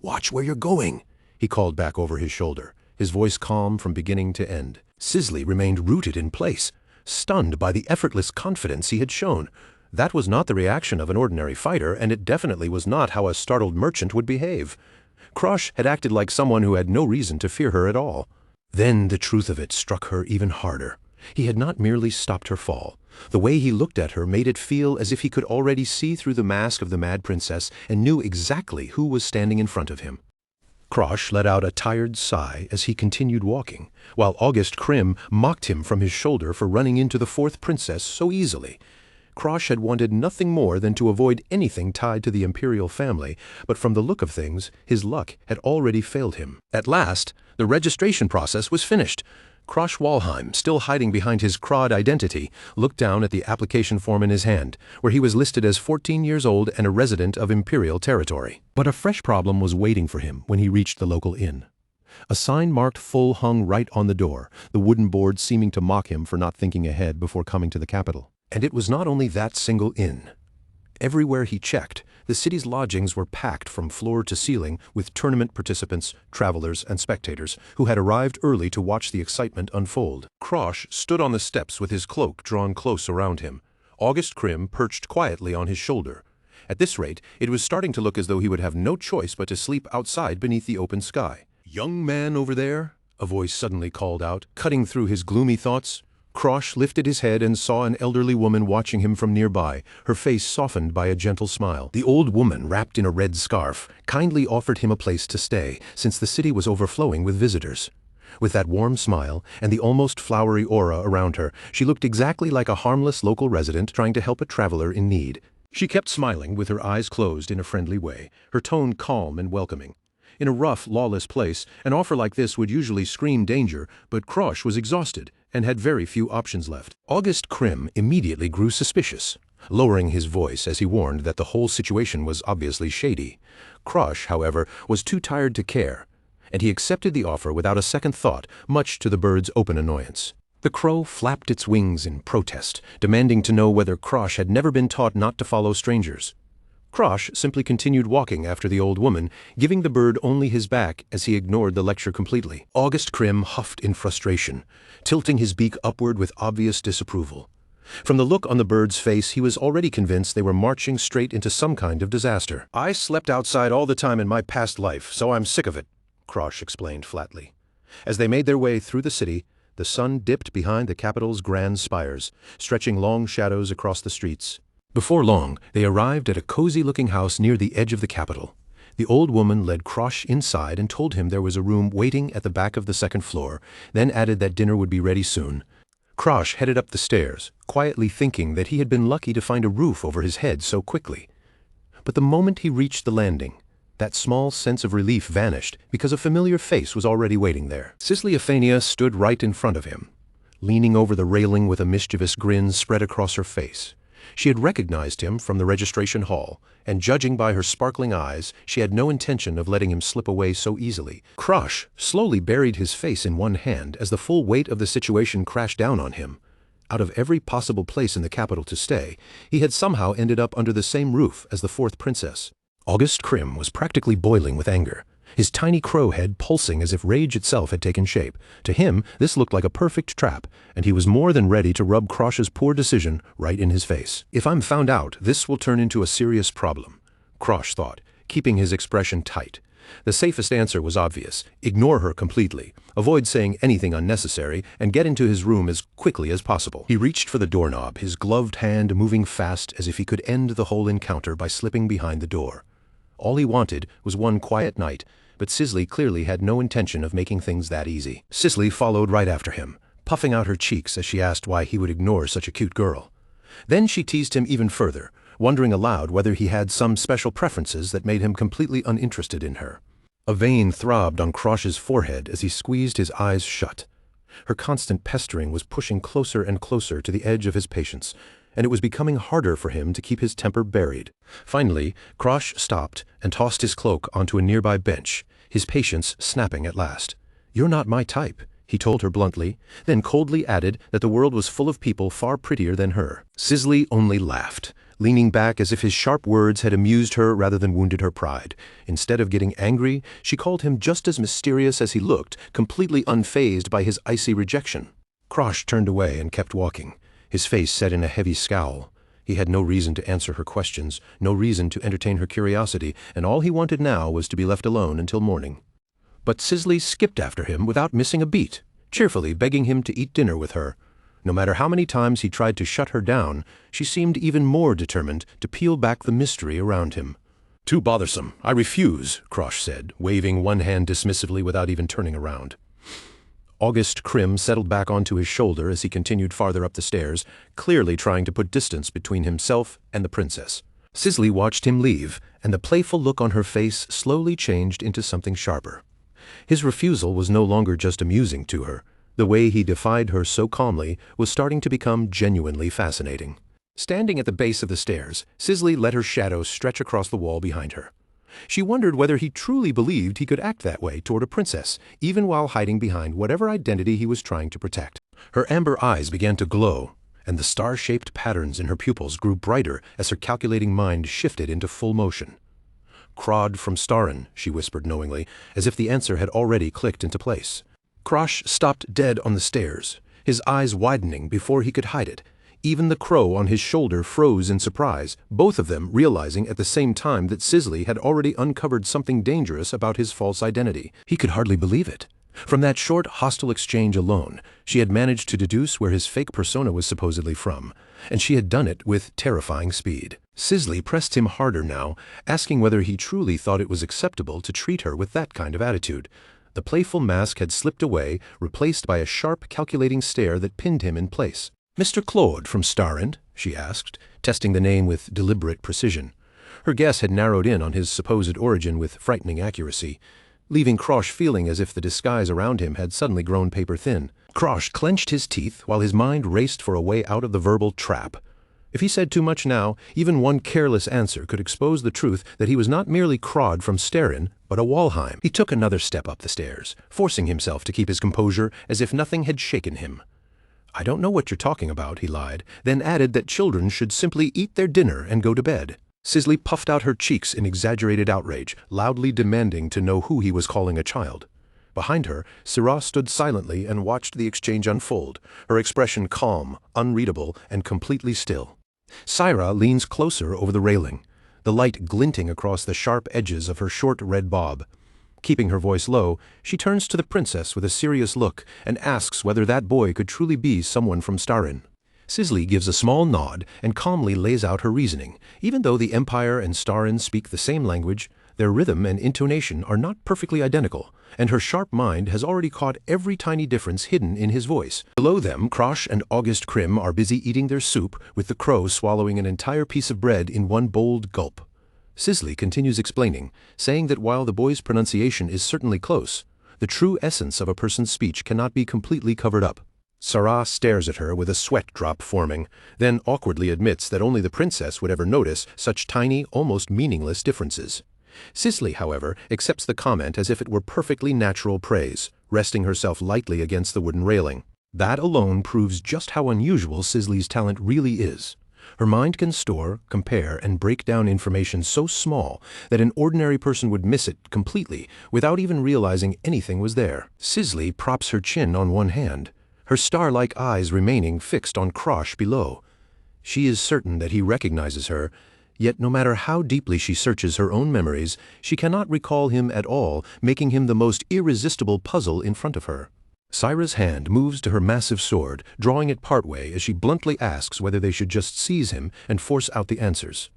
A: "Watch where you're going," he called back over his shoulder, his voice calm from beginning to end. Sisley remained rooted in place. stunned by the effortless confidence he had shown. That was not the reaction of an ordinary fighter, and it definitely was not how a startled merchant would behave. Krosh had acted like someone who had no reason to fear her at all. Then the truth of it struck her even harder. He had not merely stopped her fall. The way he looked at her made it feel as if he could already see through the mask of the Mad Princess and knew exactly who was standing in front of him. Krosh let out a tired sigh as he continued walking, while August Krim mocked him from his shoulder for running into the fourth princess so easily. Krosh had wanted nothing more than to avoid anything tied to the imperial family, but from the look of things, his luck had already failed him. At last, the registration process was finished. Krosh Walheim, still hiding behind his Krod identity, looked down at the application form in his hand, where he was listed as 14 years old and a resident of imperial territory. But a fresh problem was waiting for him when he reached the local inn. A sign marked full hung right on the door, the wooden board seeming to mock him for not thinking ahead before coming to the capital. And it was not only that single inn. Everywhere he checked, the city's lodgings were packed from floor to ceiling with tournament participants, travelers, and spectators who had arrived early to watch the excitement unfold. Krosh stood on the steps with his cloak drawn close around him, August Krim perched quietly on his shoulder. At this rate, it was starting to look as though he would have no choice but to sleep outside beneath the open sky. "Young man over there?" a voice suddenly called out, cutting through his gloomy thoughts. Krosh lifted his head and saw an elderly woman watching him from nearby, her face softened by a gentle smile. The old woman, wrapped in a red scarf, kindly offered him a place to stay, since the city was overflowing with visitors. With that warm smile and the almost flowery aura around her, she looked exactly like a harmless local resident trying to help a traveler in need. She kept smiling with her eyes closed in a friendly way, her tone calm and welcoming. In a rough, lawless place, an offer like this would usually scream danger, but Krosh was exhausted and had very few options left. August Krim immediately grew suspicious, lowering his voice as he warned that the whole situation was obviously shady. Krosh, however, was too tired to care, and he accepted the offer without a second thought, much to the bird's open annoyance. The crow flapped its wings in protest, demanding to know whether Krosh had never been taught not to follow strangers. Krosh simply continued walking after the old woman, giving the bird only his back as he ignored the lecture completely. August Krim huffed in frustration, tilting his beak upward with obvious disapproval. From the look on the bird's face, he was already convinced they were marching straight into some kind of disaster. "I slept outside all the time in my past life, so I'm sick of it," Krosh explained flatly. As they made their way through the city, the sun dipped behind the capital's grand spires, stretching long shadows across the streets. Before long, they arrived at a cozy-looking house near the edge of the capital. The old woman led Krosh inside and told him there was a room waiting at the back of the second floor, then added that dinner would be ready soon. Krosh headed up the stairs, quietly thinking that he had been lucky to find a roof over his head so quickly. But the moment he reached the landing, that small sense of relief vanished because a familiar face was already waiting there. Cisleophania stood right in front of him, leaning over the railing with a mischievous grin spread across her face. She had recognized him from the registration hall, and judging by her sparkling eyes, she had no intention of letting him slip away so easily. Krosh slowly buried his face in one hand as the full weight of the situation crashed down on him. Out of every possible place in the capital to stay, he had somehow ended up under the same roof as the fourth princess. August Krim was practically boiling with anger, his tiny crow head pulsing as if rage itself had taken shape. To him, this looked like a perfect trap, and he was more than ready to rub Krosh's poor decision right in his face. "If I'm found out, this will turn into a serious problem," Krosh thought, keeping his expression tight. The safest answer was obvious: ignore her completely, avoid saying anything unnecessary, and get into his room as quickly as possible. He reached for the doorknob, his gloved hand moving fast as if he could end the whole encounter by slipping behind the door. All he wanted was one quiet night, but Sisley clearly had no intention of making things that easy. Sisley followed right after him, puffing out her cheeks as she asked why he would ignore such a cute girl. Then she teased him even further, wondering aloud whether he had some special preferences that made him completely uninterested in her. A vein throbbed on Krosh's forehead as he squeezed his eyes shut. Her constant pestering was pushing closer and closer to the edge of his patience, and it was becoming harder for him to keep his temper buried. Finally, Krosh stopped and tossed his cloak onto a nearby bench, his patience snapping at last. "You're not my type," he told her bluntly, then coldly added that the world was full of people far prettier than her. Sisley only laughed, leaning back as if his sharp words had amused her rather than wounded her pride. Instead of getting angry, she called him just as mysterious as he looked, completely unfazed by his icy rejection. Krosh turned away and kept walking, his face set in a heavy scowl. He had no reason to answer her questions, no reason to entertain her curiosity, and all he wanted now was to be left alone until morning. But Sisley skipped after him without missing a beat, cheerfully begging him to eat dinner with her. No matter how many times he tried to shut her down, she seemed even more determined to peel back the mystery around him. "Too bothersome. I refuse," Krosh said, waving one hand dismissively without even turning around. August Krim settled back onto his shoulder as he continued farther up the stairs, clearly trying to put distance between himself and the princess. Sisley watched him leave, and the playful look on her face slowly changed into something sharper. His refusal was no longer just amusing to her. The way he defied her so calmly was starting to become genuinely fascinating. Standing at the base of the stairs, Sisley let her shadow stretch across the wall behind her. She wondered whether he truly believed he could act that way toward a princess, even while hiding behind whatever identity he was trying to protect. Her amber eyes began to glow, and the star-shaped patterns in her pupils grew brighter as her calculating mind shifted into full motion. "Krod from Starin," she whispered knowingly, as if the answer had already clicked into place. Krosh stopped dead on the stairs, his eyes widening before he could hide it. Even the crow on his shoulder froze in surprise, both of them realizing at the same time that Sisley had already uncovered something dangerous about his false identity. He could hardly believe it. From that short, hostile exchange alone, she had managed to deduce where his fake persona was supposedly from, and she had done it with terrifying speed. Sisley pressed him harder now, asking whether he truly thought it was acceptable to treat her with that kind of attitude. The playful mask had slipped away, replaced by a sharp, calculating stare that pinned him in place. "Mr. Claude from Starend?" she asked, testing the name with deliberate precision. Her guess had narrowed in on his supposed origin with frightening accuracy, leaving Krosh feeling as if the disguise around him had suddenly grown paper-thin. Krosh clenched his teeth while his mind raced for a way out of the verbal trap. If he said too much now, even one careless answer could expose the truth that he was not merely Krod from Starin, but a Walheim. He took another step up the stairs, forcing himself to keep his composure as if nothing had shaken him. "I don't know what you're talking about," he lied, then added that children should simply eat their dinner and go to bed. Sisley puffed out her cheeks in exaggerated outrage, loudly demanding to know who he was calling a child. Behind her, Syrah stood silently and watched the exchange unfold, her expression calm, unreadable, and completely still. Syrah leans closer over the railing, the light glinting across the sharp edges of her short red bob. Keeping her voice low, she turns to the princess with a serious look and asks whether that boy could truly be someone from Starin. Sisley gives a small nod and calmly lays out her reasoning. Even though the Empire and Starin speak the same language, their rhythm and intonation are not perfectly identical, and her sharp mind has already caught every tiny difference hidden in his voice. Below them, Krosh and August Krim are busy eating their soup, with the crow swallowing an entire piece of bread in one bold gulp. Sisley continues explaining, saying that while the boy's pronunciation is certainly close, the true essence of a person's speech cannot be completely covered up. Syrah stares at her with a sweat drop forming, then awkwardly admits that only the princess would ever notice such tiny, almost meaningless differences. Sisley, however, accepts the comment as if it were perfectly natural praise, resting herself lightly against the wooden railing. That alone proves just how unusual Sisley's talent really is. Her mind can store, compare, and break down information so small that an ordinary person would miss it completely without even realizing anything was there. Sisley props her chin on one hand, her star-like eyes remaining fixed on Krosh below. She is certain that he recognizes her, yet no matter how deeply she searches her own memories, she cannot recall him at all, making him the most irresistible puzzle in front of her. Syrah's hand moves to her massive sword, drawing it partway as she bluntly asks whether they should just seize him and force out the answers.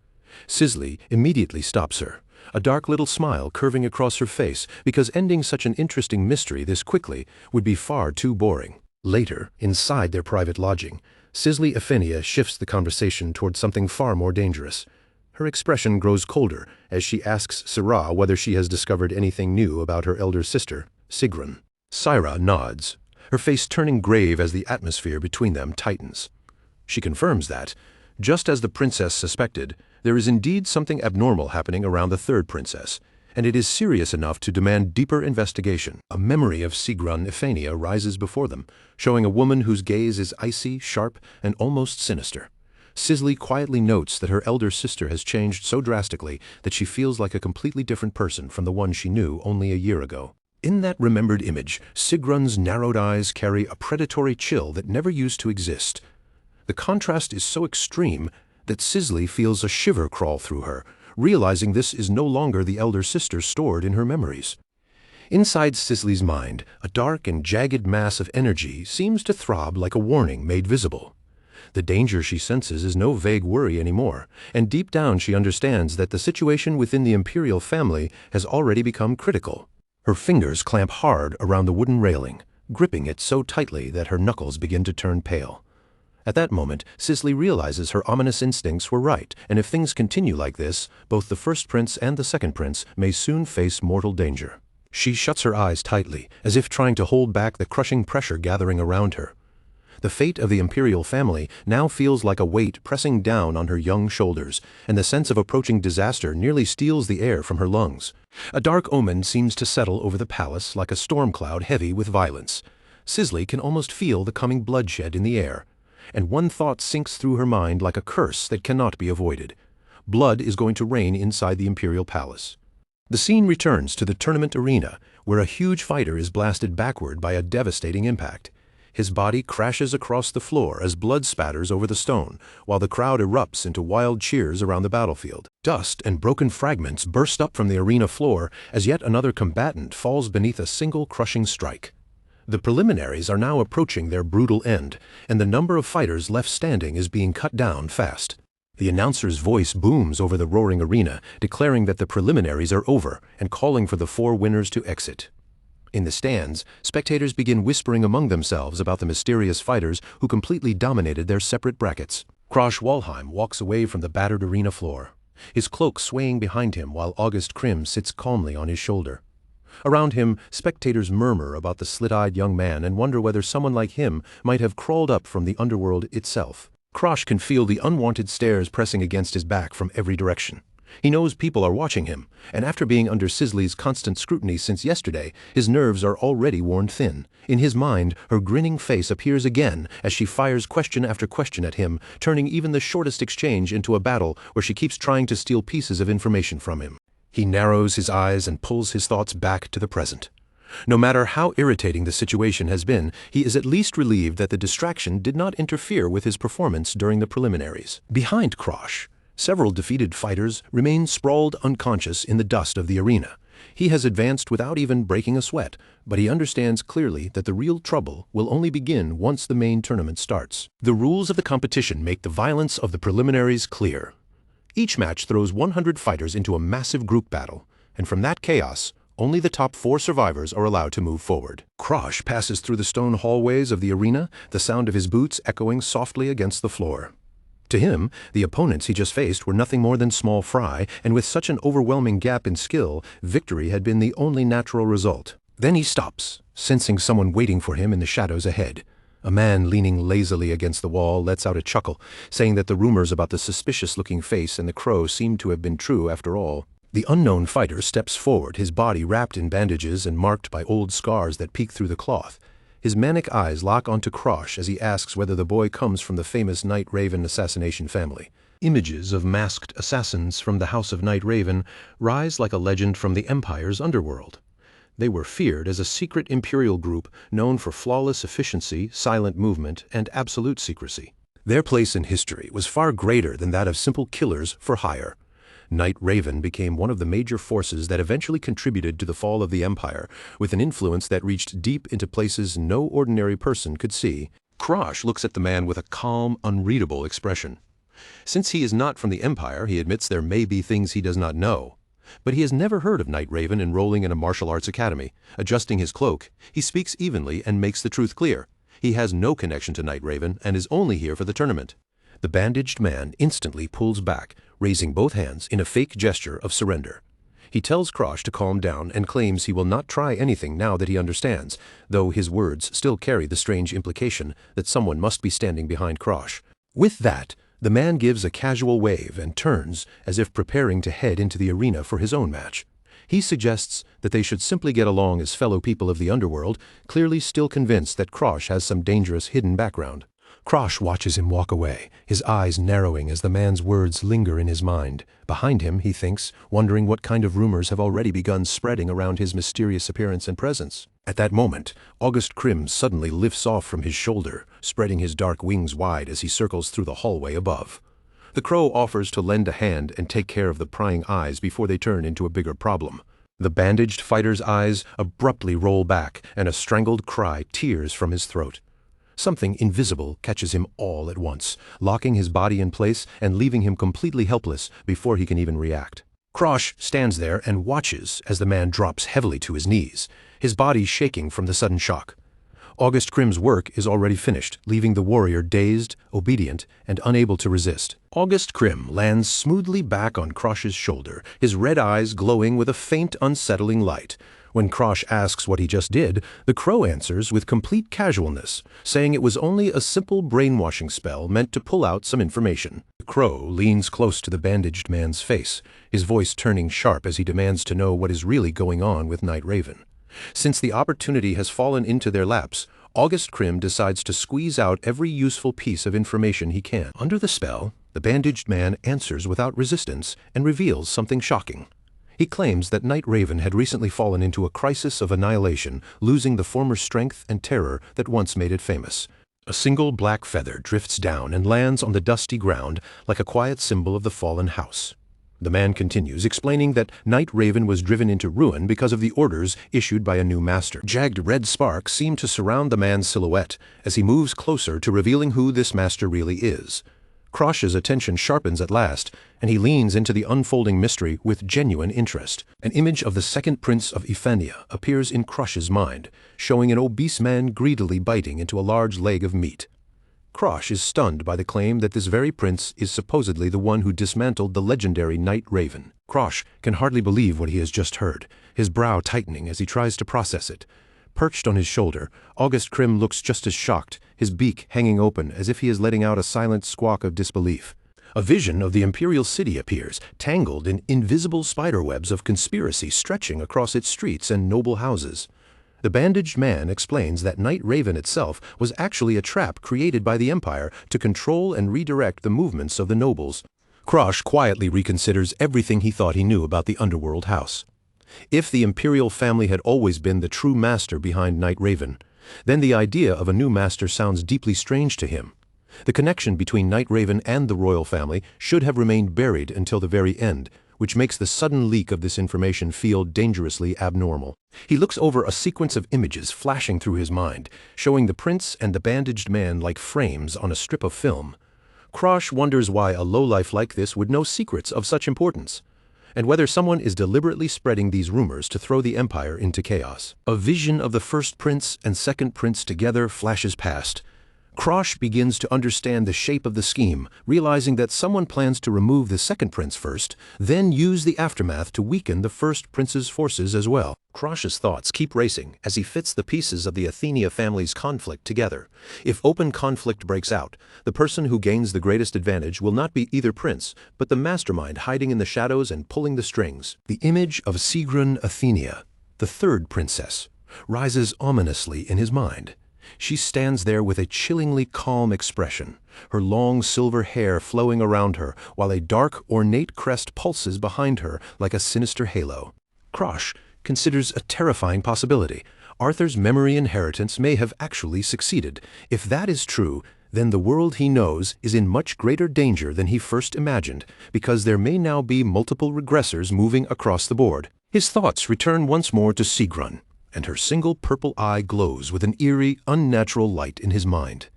A: Sisley immediately stops her, a dark little smile curving across her face, because ending such an interesting mystery this quickly would be far too boring. Later, inside their private lodging, Sisley Ephenia shifts the conversation toward something far more dangerous. Her expression grows colder as she asks Syrah whether she has discovered anything new about her elder sister, Sigrun. Syrah nods, her face turning grave as the atmosphere between them tightens. She confirms that, just as the princess suspected, there is indeed something abnormal happening around the third princess, and it is serious enough to demand deeper investigation. A memory of Sigrun Ephenia rises before them, showing a woman whose gaze is icy, sharp, and almost sinister. Sisley quietly notes that her elder sister has changed so drastically that she feels like a completely different person from the one she knew only a year ago. In that remembered image, Sigrun's narrowed eyes carry a predatory chill that never used to exist. The contrast is so extreme that Sisley feels a shiver crawl through her, realizing this is no longer the elder sister stored in her memories. Inside Sisley's mind, a dark and jagged mass of energy seems to throb like a warning made visible. The danger she senses is no vague worry anymore, and deep down she understands that the situation within the imperial family has already become critical. Her fingers clamp hard around the wooden railing, gripping it so tightly that her knuckles begin to turn pale. At that moment, Sisley realizes her ominous instincts were right, and if things continue like this, both the first prince and the second prince may soon face mortal danger. She shuts her eyes tightly, as if trying to hold back the crushing pressure gathering around her. The fate of the imperial family now feels like a weight pressing down on her young shoulders, and the sense of approaching disaster nearly steals the air from her lungs. A dark omen seems to settle over the palace like a storm cloud heavy with violence. Sisley can almost feel the coming bloodshed in the air, and one thought sinks through her mind like a curse that cannot be avoided. Blood is going to rain inside the imperial palace. The scene returns to the tournament arena, where a huge fighter is blasted backward by a devastating impact. His body crashes across the floor as blood spatters over the stone, while the crowd erupts into wild cheers around the battlefield. Dust and broken fragments burst up from the arena floor as yet another combatant falls beneath a single crushing strike. The preliminaries are now approaching their brutal end, and the number of fighters left standing is being cut down fast. The announcer's voice booms over the roaring arena, declaring that the preliminaries are over and calling for the 4 winners to exit. In the stands, spectators begin whispering among themselves about the mysterious fighters who completely dominated their separate brackets. Krosh Walheim walks away from the battered arena floor, his cloak swaying behind him while August Krim sits calmly on his shoulder. Around him, spectators murmur about the slit-eyed young man and wonder whether someone like him might have crawled up from the underworld itself. Krosh can feel the unwanted stares pressing against his back from every direction. He knows people are watching him, and after being under Sisley's constant scrutiny since yesterday, his nerves are already worn thin. In his mind, her grinning face appears again as she fires question after question at him, turning even the shortest exchange into a battle where she keeps trying to steal pieces of information from him. He narrows his eyes and pulls his thoughts back to the present. No matter how irritating the situation has been, he is at least relieved that the distraction did not interfere with his performance during the preliminaries. Behind Krosh, several defeated fighters remain sprawled unconscious in the dust of the arena. He has advanced without even breaking a sweat, but he understands clearly that the real trouble will only begin once the main tournament starts. The rules of the competition make the violence of the preliminaries clear. Each match throws 100 fighters into a massive group battle, and from that chaos, only the top 4 survivors are allowed to move forward. Krosh passes through the stone hallways of the arena, the sound of his boots echoing softly against the floor. To him, the opponents he just faced were nothing more than small fry, and with such an overwhelming gap in skill, victory had been the only natural result. Then he stops, sensing someone waiting for him in the shadows ahead. A man leaning lazily against the wall lets out a chuckle, saying that the rumors about the suspicious-looking face and the crow seemed to have been true after all. The unknown fighter steps forward, his body wrapped in bandages and marked by old scars that peek through the cloth. His manic eyes lock onto Krosh as he asks whether the boy comes from the famous Night Raven assassination family. Images of masked assassins from the House of Night Raven rise like a legend from the Empire's underworld. They were feared as a secret imperial group known for flawless efficiency, silent movement, and absolute secrecy. Their place in history was far greater than that of simple killers for hire. Night Raven became one of the major forces that eventually contributed to the fall of the Empire, with an influence that reached deep into places no ordinary person could see. Krosh looks at the man with a calm, unreadable expression. Since he is not from the Empire, he admits there may be things he does not know. But he has never heard of Night Raven enrolling in a martial arts academy. Adjusting his cloak, he speaks evenly and makes the truth clear. He has no connection to Night Raven and is only here for the tournament. The bandaged man instantly pulls back, raising both hands in a fake gesture of surrender. He tells Krosh to calm down and claims he will not try anything now that he understands, though his words still carry the strange implication that someone must be standing behind Krosh. With that, the man gives a casual wave and turns as if preparing to head into the arena for his own match. He suggests that they should simply get along as fellow people of the underworld, clearly still convinced that Krosh has some dangerous hidden background. Krosh watches him walk away, his eyes narrowing as the man's words linger in his mind. Behind him, he thinks, wondering what kind of rumors have already begun spreading around his mysterious appearance and presence. At that moment, August Krim suddenly lifts off from his shoulder, spreading his dark wings wide as he circles through the hallway above. The crow offers to lend a hand and take care of the prying eyes before they turn into a bigger problem. The bandaged fighter's eyes abruptly roll back, and a strangled cry tears from his throat. Something invisible catches him all at once, locking his body in place and leaving him completely helpless before he can even react. Krosh stands there and watches as the man drops heavily to his knees, his body shaking from the sudden shock. August Krim's work is already finished, leaving the warrior dazed, obedient, and unable to resist. August Krim lands smoothly back on Krosh's shoulder, his red eyes glowing with a faint, unsettling light. When Krosh asks what he just did, the crow answers with complete casualness, saying it was only a simple brainwashing spell meant to pull out some information. The crow leans close to the bandaged man's face, his voice turning sharp as he demands to know what is really going on with Night Raven. Since the opportunity has fallen into their laps, August Krim decides to squeeze out every useful piece of information he can. Under the spell, the bandaged man answers without resistance and reveals something shocking. He claims that Night Raven had recently fallen into a crisis of annihilation, losing the former strength and terror that once made it famous. A single black feather drifts down and lands on the dusty ground like a quiet symbol of the fallen house. The man continues, explaining that Night Raven was driven into ruin because of the orders issued by a new master. Jagged red sparks seem to surround the man's silhouette as he moves closer to revealing who this master really is. Krosh's attention sharpens at last, and he leans into the unfolding mystery with genuine interest. An image of the second prince of Ifania appears in Krosh's mind, showing an obese man greedily biting into a large leg of meat. Krosh is stunned by the claim that this very prince is supposedly the one who dismantled the legendary Night Raven. Krosh can hardly believe what he has just heard, his brow tightening as he tries to process it. Perched on his shoulder, August Krim looks just as shocked, his beak hanging open as if he is letting out a silent squawk of disbelief. A vision of the imperial city appears, tangled in invisible spiderwebs of conspiracy stretching across its streets and noble houses. The bandaged man explains that Night Raven itself was actually a trap created by the Empire to control and redirect the movements of the nobles. Krosh quietly reconsiders everything he thought he knew about the underworld house. If the imperial family had always been the true master behind Night Raven, then the idea of a new master sounds deeply strange to him. The connection between Night Raven and the royal family should have remained buried until the very end, which makes the sudden leak of this information feel dangerously abnormal. He looks over a sequence of images flashing through his mind, showing the prince and the bandaged man like frames on a strip of film. Krosh wonders why a lowlife like this would know secrets of such importance, and whether someone is deliberately spreading these rumors to throw the Empire into chaos. A vision of the first prince and second prince together flashes past. Krosh begins to understand the shape of the scheme, realizing that someone plans to remove the second prince first, then use the aftermath to weaken the first prince's forces as well. Krosh's thoughts keep racing as he fits the pieces of the Athenia family's conflict together. If open conflict breaks out, the person who gains the greatest advantage will not be either prince, but the mastermind hiding in the shadows and pulling the strings. The image of Sigrun Athenia, the third princess, rises ominously in his mind. She stands there with a chillingly calm expression, her long silver hair flowing around her, while a dark, ornate crest pulses behind her like a sinister halo. Krosh considers a terrifying possibility. Arthur's memory inheritance may have actually succeeded. If that is true, then the world he knows is in much greater danger than he first imagined, because there may now be multiple regressors moving across the board. His thoughts return once more to Sigrun, and her single purple eye glows with an eerie, unnatural light in his mind.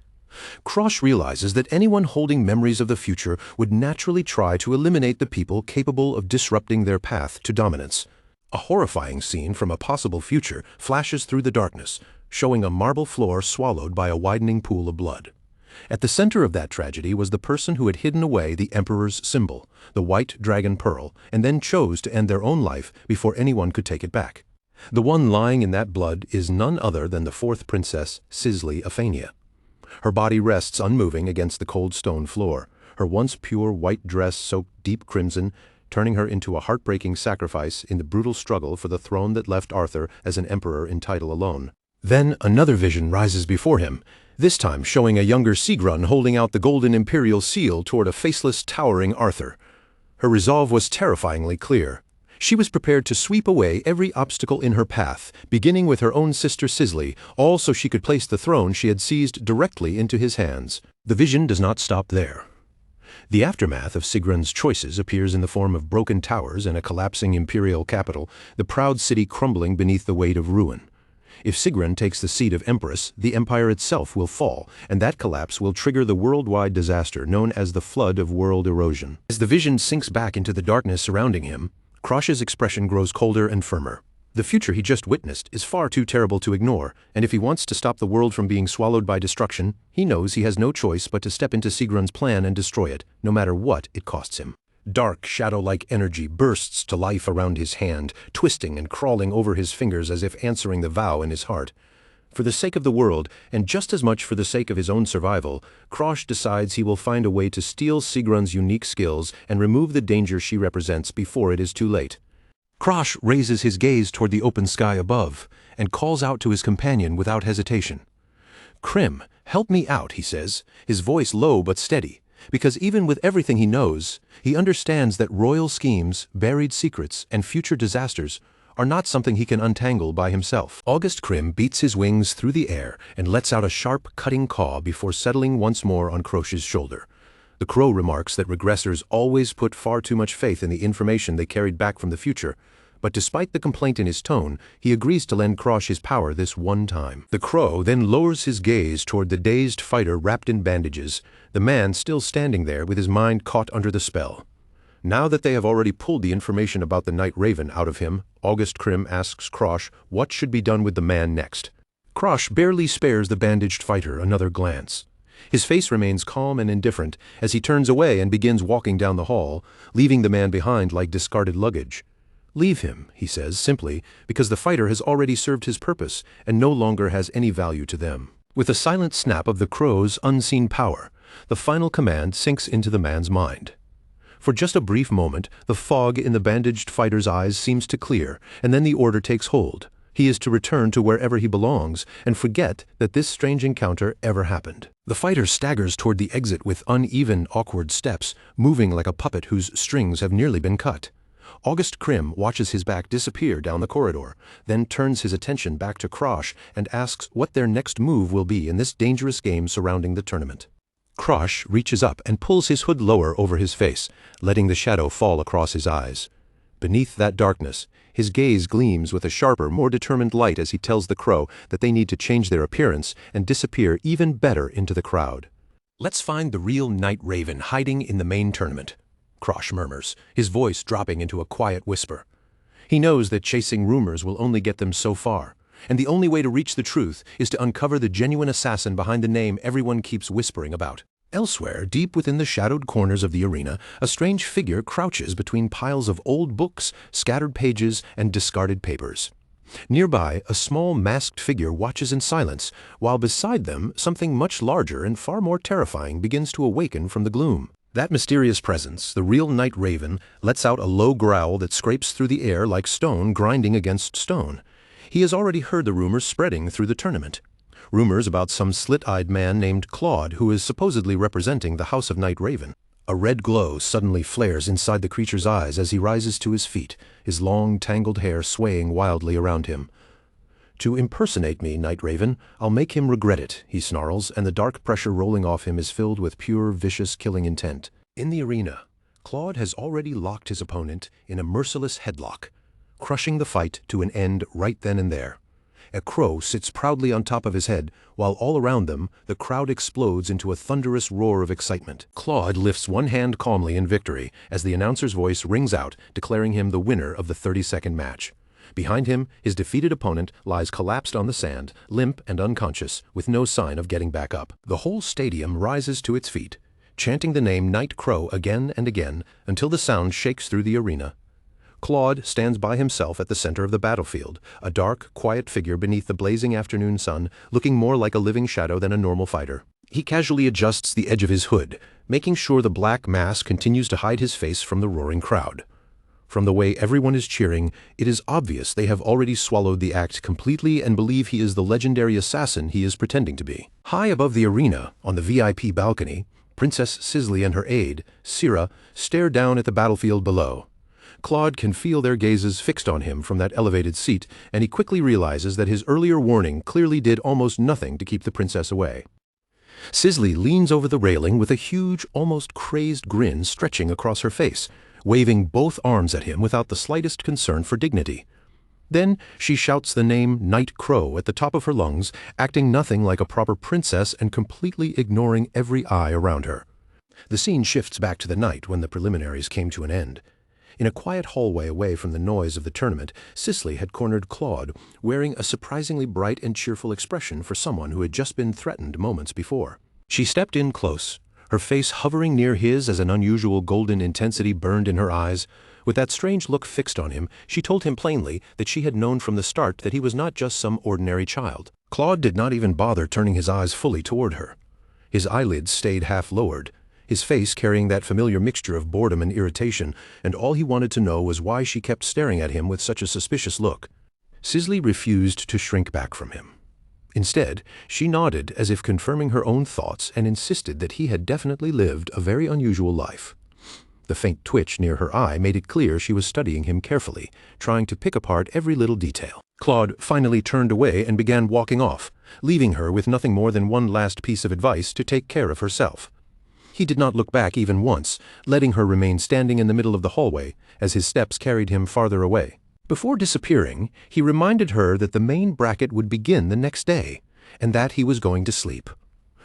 A: Krosh realizes that anyone holding memories of the future would naturally try to eliminate the people capable of disrupting their path to dominance. A horrifying scene from a possible future flashes through the darkness, showing a marble floor swallowed by a widening pool of blood. At the center of that tragedy was the person who had hidden away the Emperor's symbol, the white dragon pearl, and then chose to end their own life before anyone could take it back. The one lying in that blood is none other than the fourth princess, Sisley Aphania. Her body rests unmoving against the cold stone floor, her once pure white dress soaked deep crimson, turning her into a heartbreaking sacrifice in the brutal struggle for the throne that left Arthur as an emperor in title alone. Then another vision rises before him, this time showing a younger Sigrun holding out the golden imperial seal toward a faceless, towering Arthur. Her resolve was terrifyingly clear. She was prepared to sweep away every obstacle in her path, beginning with her own sister Sisley, all so she could place the throne she had seized directly into his hands. The vision does not stop there. The aftermath of Sigrun's choices appears in the form of broken towers and a collapsing imperial capital, the proud city crumbling beneath the weight of ruin. If Sigrun takes the seat of Empress, the empire itself will fall, and that collapse will trigger the worldwide disaster known as the Flood of World Erosion. As the vision sinks back into the darkness surrounding him, Krosh's expression grows colder and firmer. The future he just witnessed is far too terrible to ignore, and if he wants to stop the world from being swallowed by destruction, he knows he has no choice but to step into Sigrun's plan and destroy it, no matter what it costs him. Dark, shadow-like energy bursts to life around his hand, twisting and crawling over his fingers as if answering the vow in his heart. For the sake of the world, and just as much for the sake of his own survival, Krosh decides he will find a way to steal Sigrun's unique skills and remove the danger she represents before it is too late. Krosh raises his gaze toward the open sky above, and calls out to his companion without hesitation. "Krim, help me out," he says, his voice low but steady. Because even with everything he knows, he understands that royal schemes, buried secrets, and future disasters are not something he can untangle by himself. August Krim beats his wings through the air and lets out a sharp, cutting caw before settling once more on Krosh's shoulder. The crow remarks that regressors always put far too much faith in the information they carried back from the future, but despite the complaint in his tone, he agrees to lend Krosh his power this one time. The crow then lowers his gaze toward the dazed fighter wrapped in bandages, the man still standing there with his mind caught under the spell. Now that they have already pulled the information about the Night Raven out of him, August Krim asks Krosh what should be done with the man next. Krosh barely spares the bandaged fighter another glance. His face remains calm and indifferent as he turns away and begins walking down the hall, leaving the man behind like discarded luggage. "Leave him," he says simply, because the fighter has already served his purpose and no longer has any value to them. With a silent snap of the crow's unseen power, the final command sinks into the man's mind. For just a brief moment, the fog in the bandaged fighter's eyes seems to clear, and then the order takes hold. He is to return to wherever he belongs and forget that this strange encounter ever happened. The fighter staggers toward the exit with uneven, awkward steps, moving like a puppet whose strings have nearly been cut. August Krim watches his back disappear down the corridor, then turns his attention back to Krosh and asks what their next move will be in this dangerous game surrounding the tournament. Krosh reaches up and pulls his hood lower over his face, letting the shadow fall across his eyes. Beneath that darkness, his gaze gleams with a sharper, more determined light as he tells the crow that they need to change their appearance and disappear even better into the crowd. "Let's find the real Night Raven hiding in the main tournament," Krosh murmurs, his voice dropping into a quiet whisper. He knows that chasing rumors will only get them so far, and the only way to reach the truth is to uncover the genuine assassin behind the name everyone keeps whispering about. Elsewhere, deep within the shadowed corners of the arena, a strange figure crouches between piles of old books, scattered pages, and discarded papers. Nearby, a small masked figure watches in silence, while beside them, something much larger and far more terrifying begins to awaken from the gloom. That mysterious presence, the real Night Raven, lets out a low growl that scrapes through the air like stone grinding against stone. He has already heard the rumors spreading through the tournament. Rumors about some slit-eyed man named Claude who is supposedly representing the House of Night Raven. A red glow suddenly flares inside the creature's eyes as he rises to his feet, his long, tangled hair swaying wildly around him. "To impersonate me, Night Raven, I'll make him regret it," he snarls, and the dark pressure rolling off him is filled with pure, vicious killing intent. In the arena, Claude has already locked his opponent in a merciless headlock, crushing the fight to an end right then and there. A crow sits proudly on top of his head, while all around them, the crowd explodes into a thunderous roar of excitement. Claude lifts one hand calmly in victory as the announcer's voice rings out, declaring him the winner of the 30-second match. Behind him, his defeated opponent lies collapsed on the sand, limp and unconscious, with no sign of getting back up. The whole stadium rises to its feet, chanting the name Night Crow again and again until the sound shakes through the arena. Claude stands by himself at the center of the battlefield, a dark, quiet figure beneath the blazing afternoon sun, looking more like a living shadow than a normal fighter. He casually adjusts the edge of his hood, making sure the black mask continues to hide his face from the roaring crowd. From the way everyone is cheering, it is obvious they have already swallowed the act completely and believe he is the legendary assassin he is pretending to be. High above the arena, on the VIP balcony, Princess Sisley and her aide, Sira, stare down at the battlefield below. Claude can feel their gazes fixed on him from that elevated seat, and he quickly realizes that his earlier warning clearly did almost nothing to keep the princess away. Sisley leans over the railing with a huge, almost crazed grin stretching across her face, waving both arms at him without the slightest concern for dignity. Then she shouts the name Night Crow at the top of her lungs, acting nothing like a proper princess and completely ignoring every eye around her. The scene shifts back to the night when the preliminaries came to an end. In a quiet hallway away from the noise of the tournament, Sisley had cornered Claude, wearing a surprisingly bright and cheerful expression for someone who had just been threatened moments before. She stepped in close, her face hovering near his as an unusual golden intensity burned in her eyes. With that strange look fixed on him, she told him plainly that she had known from the start that he was not just some ordinary child. Claude did not even bother turning his eyes fully toward her. His eyelids stayed half lowered, his face carrying that familiar mixture of boredom and irritation, and all he wanted to know was why she kept staring at him with such a suspicious look. Sisley refused to shrink back from him. Instead, she nodded as if confirming her own thoughts and insisted that he had definitely lived a very unusual life. The faint twitch near her eye made it clear she was studying him carefully, trying to pick apart every little detail. Claude finally turned away and began walking off, leaving her with nothing more than one last piece of advice to take care of herself. He did not look back even once, letting her remain standing in the middle of the hallway as his steps carried him farther away. Before disappearing, he reminded her that the main bracket would begin the next day, and that he was going to sleep.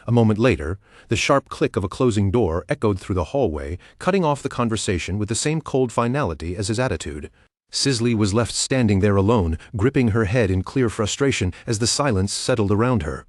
A: A moment later, the sharp click of a closing door echoed through the hallway, cutting off the conversation with the same cold finality as his attitude. Sisley was left standing there alone, gripping her head in clear frustration as the silence settled around her.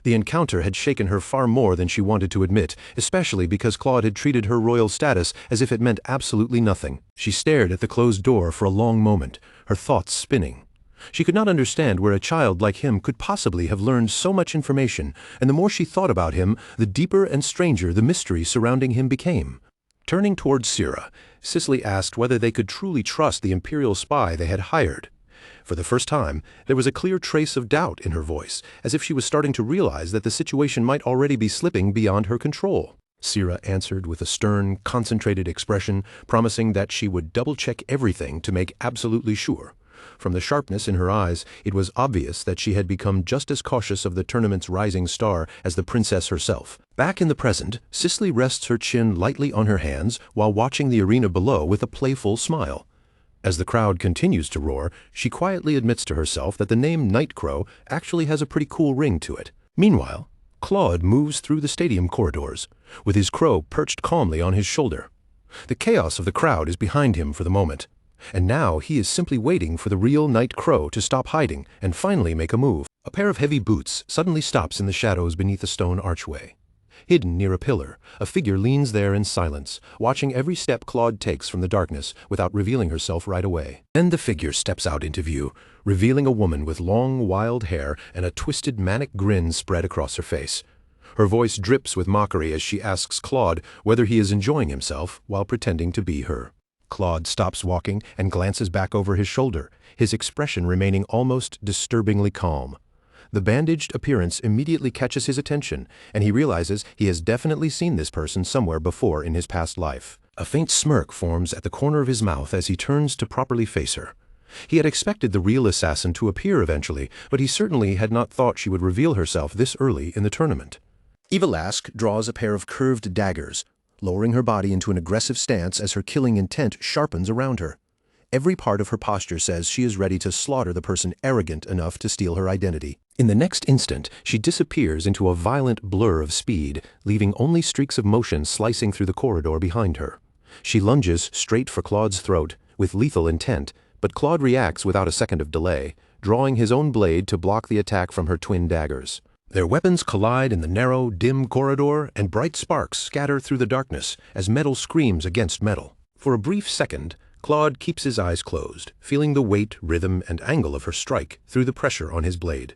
A: The encounter had shaken her far more than she wanted to admit, especially because Claude had treated her royal status as if it meant absolutely nothing. She stared at the closed door for a long moment, her thoughts spinning. She could not understand where a child like him could possibly have learned so much information, and the more she thought about him, the deeper and stranger the mystery surrounding him became. Turning towards Sira, Sisley asked whether they could truly trust the imperial spy they had hired. For the first time, there was a clear trace of doubt in her voice, as if she was starting to realize that the situation might already be slipping beyond her control. Sira answered with a stern, concentrated expression, promising that she would double-check everything to make absolutely sure. From the sharpness in her eyes, it was obvious that she had become just as cautious of the tournament's rising star as the princess herself. Back in the present, Sisley rests her chin lightly on her hands while watching the arena below with a playful smile. As the crowd continues to roar, she quietly admits to herself that the name Night Crow actually has a pretty cool ring to it. Meanwhile, Claude moves through the stadium corridors, with his crow perched calmly on his shoulder. The chaos of the crowd is behind him for the moment, and now he is simply waiting for the real Night Crow to stop hiding and finally make a move. A pair of heavy boots suddenly stops in the shadows beneath a stone archway. Hidden near a pillar, a figure leans there in silence, watching every step Claude takes from the darkness without revealing herself right away. Then the figure steps out into view, revealing a woman with long, wild hair and a twisted, manic grin spread across her face. Her voice drips with mockery as she asks Claude whether he is enjoying himself while pretending to be her. Claude stops walking and glances back over his shoulder, his expression remaining almost disturbingly calm. The bandaged appearance immediately catches his attention, and he realizes he has definitely seen this person somewhere before in his past life. A faint smirk forms at the corner of his mouth as he turns to properly face her. He had expected the real assassin to appear eventually, but he certainly had not thought she would reveal herself this early in the tournament. Eva Lask draws a pair of curved daggers, lowering her body into an aggressive stance as her killing intent sharpens around her. Every part of her posture says she is ready to slaughter the person arrogant enough to steal her identity. In the next instant, she disappears into a violent blur of speed, leaving only streaks of motion slicing through the corridor behind her. She lunges straight for Claude's throat, with lethal intent, but Claude reacts without a second of delay, drawing his own blade to block the attack from her twin daggers. Their weapons collide in the narrow, dim corridor, and bright sparks scatter through the darkness as metal screams against metal. For a brief second, Claude keeps his eyes closed, feeling the weight, rhythm, and angle of her strike through the pressure on his blade.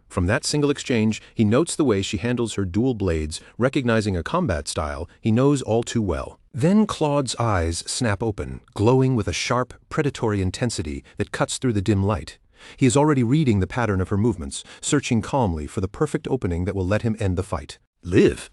A: From that single exchange, he notes the way she handles her dual blades, recognizing a combat style he knows all too well. Then Claude's eyes snap open, glowing with a sharp, predatory intensity that cuts through the dim light. He is already reading the pattern of her movements, searching calmly for the perfect opening that will let him end the fight. Liv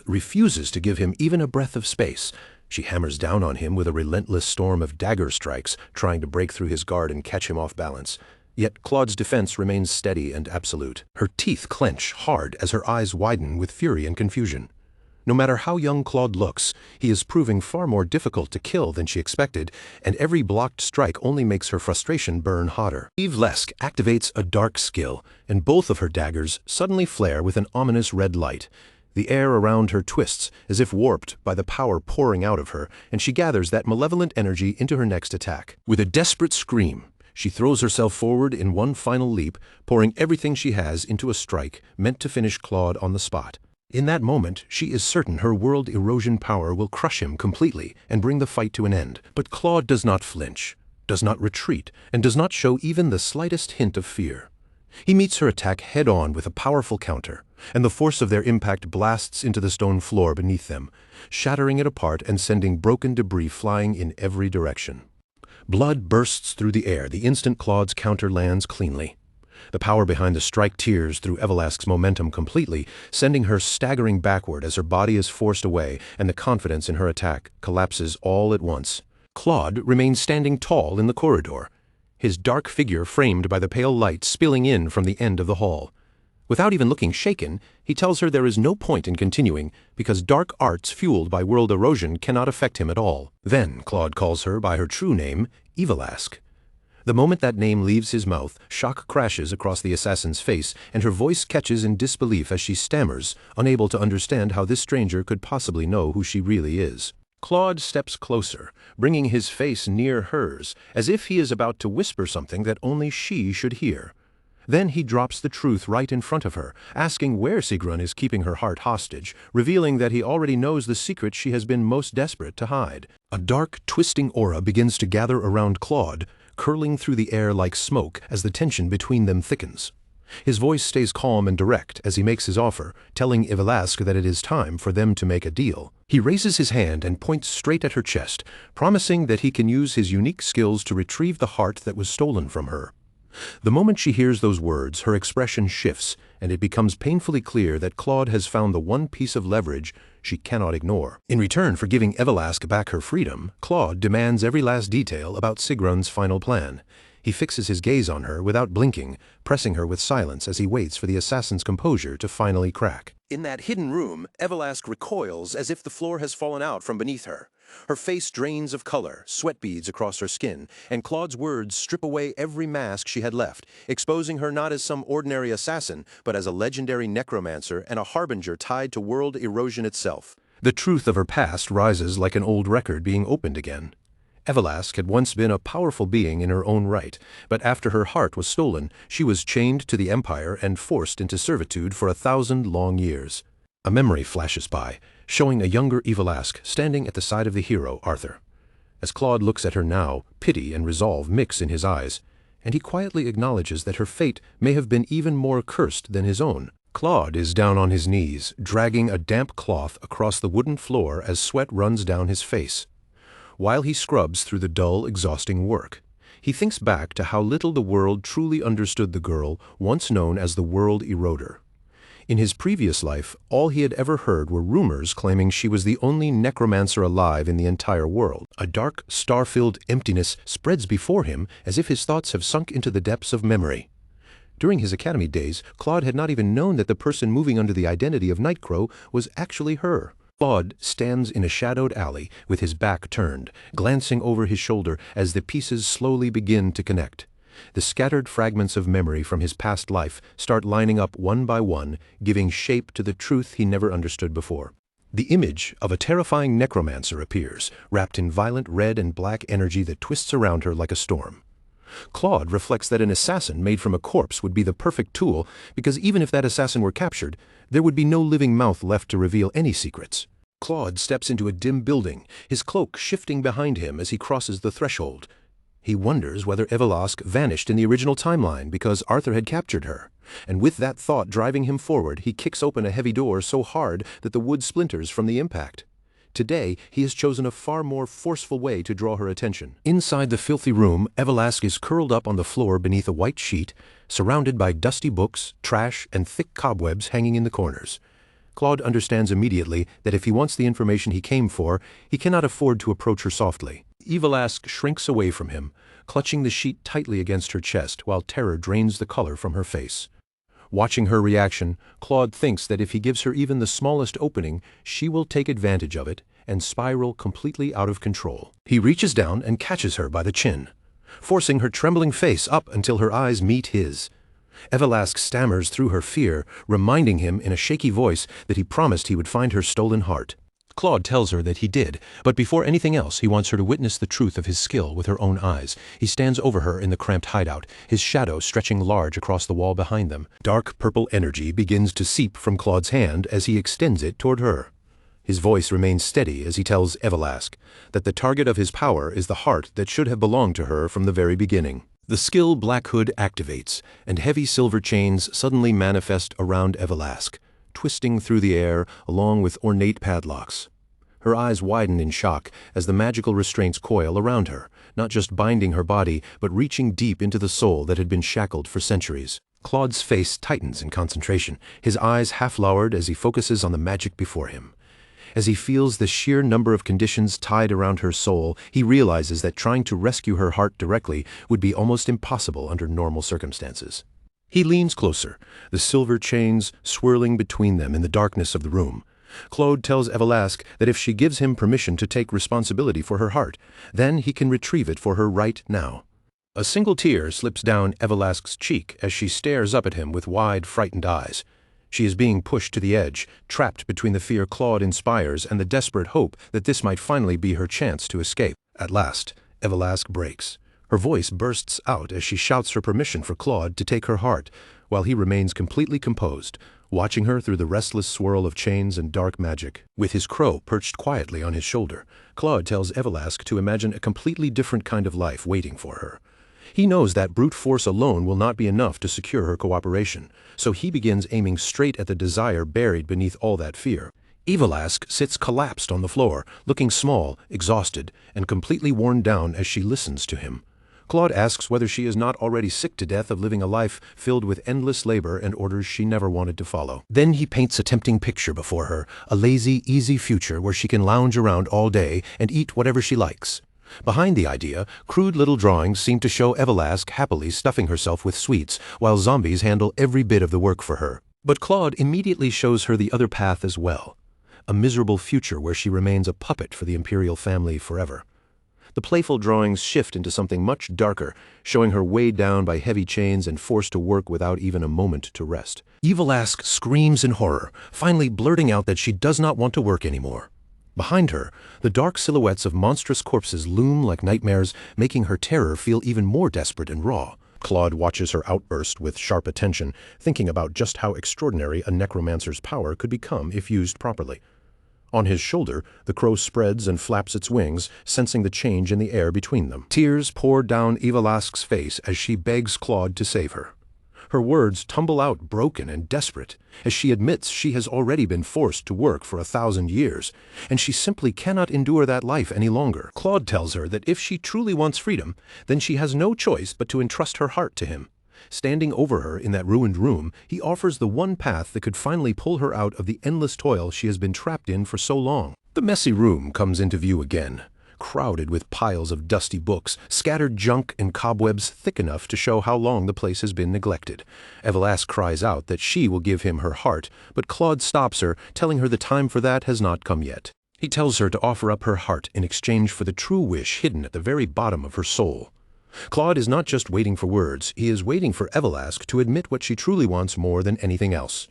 A: refuses to give him even a breath of space. She hammers down on him with a relentless storm of dagger strikes, trying to break through his guard and catch him off balance. Yet Claude's defense remains steady and absolute. Her teeth clench hard as her eyes widen with fury and confusion. No matter how young Claude looks, he is proving far more difficult to kill than she expected, and every blocked strike only makes her frustration burn hotter. Lesk activates a dark skill, and both of her daggers suddenly flare with an ominous red light. The air around her twists, as if warped by the power pouring out of her, and she gathers that malevolent energy into her next attack. With a desperate scream, she throws herself forward in one final leap, pouring everything she has into a strike meant to finish Claude on the spot. In that moment, she is certain her world erosion power will crush him completely and bring the fight to an end. But Claude does not flinch, does not retreat, and does not show even the slightest hint of fear. He meets her attack head-on with a powerful counter, and the force of their impact blasts into the stone floor beneath them, shattering it apart and sending broken debris flying in every direction. Blood bursts through the air the instant Claude's counter lands cleanly. The power behind the strike tears through Evelask's momentum completely, sending her staggering backward as her body is forced away and the confidence in her attack collapses all at once. Claude remains standing tall in the corridor, his dark figure framed by the pale light spilling in from the end of the hall. Without even looking shaken, he tells her there is no point in continuing because dark arts fueled by world erosion cannot affect him at all. Then Claude calls her by her true name, Evelask. The moment that name leaves his mouth, shock crashes across the assassin's face, and her voice catches in disbelief as she stammers, unable to understand how this stranger could possibly know who she really is. Claude steps closer, bringing his face near hers, as if he is about to whisper something that only she should hear. Then he drops the truth right in front of her, asking where Sigrun is keeping her heart hostage, revealing that he already knows the secret she has been most desperate to hide. A dark, twisting aura begins to gather around Claude, curling through the air like smoke as the tension between them thickens. His voice stays calm and direct as he makes his offer, telling Evelask that it is time for them to make a deal. He raises his hand and points straight at her chest, promising that he can use his unique skills to retrieve the heart that was stolen from her. The moment she hears those words, her expression shifts, and it becomes painfully clear that Claude has found the one piece of leverage she cannot ignore. In return for giving Evelask back her freedom, Claude demands every last detail about Sigrun's final plan. He fixes his gaze on her without blinking, pressing her with silence as he waits for the assassin's composure to finally crack. In that hidden room, Evelask recoils as if the floor has fallen out from beneath her. Her face drains of color, sweat beads across her skin, and Claude's words strip away every mask she had left, exposing her not as some ordinary assassin, but as a legendary necromancer and a harbinger tied to world erosion itself. The truth of her past rises like an old record being opened again. Evelask had once been a powerful being in her own right, but after her heart was stolen, she was chained to the Empire and forced into servitude for 1,000 long years. A memory flashes by, showing a younger Evelask standing at the side of the hero, Arthur. As Claude looks at her now, pity and resolve mix in his eyes, and he quietly acknowledges that her fate may have been even more cursed than his own. Claude is down on his knees, dragging a damp cloth across the wooden floor as sweat runs down his face. While he scrubs through the dull, exhausting work, he thinks back to how little the world truly understood the girl once known as the World Eroder. In his previous life, all he had ever heard were rumors claiming she was the only necromancer alive in the entire world. A dark, star-filled emptiness spreads before him as if his thoughts have sunk into the depths of memory. During his academy days, Claude had not even known that the person moving under the identity of Nightcrow was actually her. Claude stands in a shadowed alley with his back turned, glancing over his shoulder as the pieces slowly begin to connect. The scattered fragments of memory from his past life start lining up one by one, giving shape to the truth he never understood before. The image of a terrifying necromancer appears, wrapped in violent red and black energy that twists around her like a storm. Claude reflects that an assassin made from a corpse would be the perfect tool because even if that assassin were captured, there would be no living mouth left to reveal any secrets. Claude steps into a dim building, his cloak shifting behind him as he crosses the threshold. He wonders whether Evelask vanished in the original timeline because Arthur had captured her. And with that thought driving him forward, he kicks open a heavy door so hard that the wood splinters from the impact. Today, he has chosen a far more forceful way to draw her attention. Inside the filthy room, Evelask is curled up on the floor beneath a white sheet, surrounded by dusty books, trash, and thick cobwebs hanging in the corners. Claude understands immediately that if he wants the information he came for, he cannot afford to approach her softly. Evelask shrinks away from him, clutching the sheet tightly against her chest while terror drains the color from her face. Watching her reaction, Claude thinks that if he gives her even the smallest opening, she will take advantage of it and spiral completely out of control. He reaches down and catches her by the chin, forcing her trembling face up until her eyes meet his. Evelask stammers through her fear, reminding him in a shaky voice that he promised he would find her stolen heart. Claude tells her that he did, but before anything else he wants her to witness the truth of his skill with her own eyes. He stands over her in the cramped hideout, his shadow stretching large across the wall behind them. Dark purple energy begins to seep from Claude's hand as he extends it toward her. His voice remains steady as he tells Evelask that the target of his power is the heart that should have belonged to her from the very beginning. The skill Black Hood activates, and heavy silver chains suddenly manifest around Evelask, twisting through the air along with ornate padlocks. Her eyes widen in shock as the magical restraints coil around her, not just binding her body, but reaching deep into the soul that had been shackled for centuries. Claude's face tightens in concentration, his eyes half-lowered as he focuses on the magic before him. As he feels the sheer number of conditions tied around her soul, he realizes that trying to rescue her heart directly would be almost impossible under normal circumstances. He leans closer, the silver chains swirling between them in the darkness of the room. Claude tells Evelask that if she gives him permission to take responsibility for her heart, then he can retrieve it for her right now. A single tear slips down Evelask's cheek as she stares up at him with wide, frightened eyes. She is being pushed to the edge, trapped between the fear Claude inspires and the desperate hope that this might finally be her chance to escape. At last, Evelask breaks. Her voice bursts out as she shouts for permission for Claude to take her heart, while he remains completely composed, watching her through the restless swirl of chains and dark magic. With his crow perched quietly on his shoulder, Claude tells Evelask to imagine a completely different kind of life waiting for her. He knows that brute force alone will not be enough to secure her cooperation, so he begins aiming straight at the desire buried beneath all that fear. Evelask sits collapsed on the floor, looking small, exhausted, and completely worn down as she listens to him. Claude asks whether she is not already sick to death of living a life filled with endless labor and orders she never wanted to follow. Then he paints a tempting picture before her, a lazy, easy future where she can lounge around all day and eat whatever she likes. Behind the idea, crude little drawings seem to show Evelask happily stuffing herself with sweets, while zombies handle every bit of the work for her. But Claude immediately shows her the other path as well, a miserable future where she remains a puppet for the imperial family forever. The playful drawings shift into something much darker, showing her weighed down by heavy chains and forced to work without even a moment to rest. Evelask screams in horror, finally blurting out that she does not want to work anymore. Behind her, the dark silhouettes of monstrous corpses loom like nightmares, making her terror feel even more desperate and raw. Claude watches her outburst with sharp attention, thinking about just how extraordinary a necromancer's power could become if used properly. On his shoulder, the crow spreads and flaps its wings, sensing the change in the air between them. Tears pour down Evelask's face as she begs Claude to save her. Her words tumble out broken and desperate, as she admits she has already been forced to work for 1,000 years, and she simply cannot endure that life any longer. Claude tells her that if she truly wants freedom, then she has no choice but to entrust her heart to him. Standing over her in that ruined room, he offers the one path that could finally pull her out of the endless toil she has been trapped in for so long. The messy room comes into view again, crowded with piles of dusty books, scattered junk and cobwebs thick enough to show how long the place has been neglected. Evelask cries out that she will give him her heart, but Claude stops her, telling her the time for that has not come yet. He tells her to offer up her heart in exchange for the true wish hidden at the very bottom of her soul. Claude is not just waiting for words, he is waiting for Evelask to admit what she truly wants more than anything else.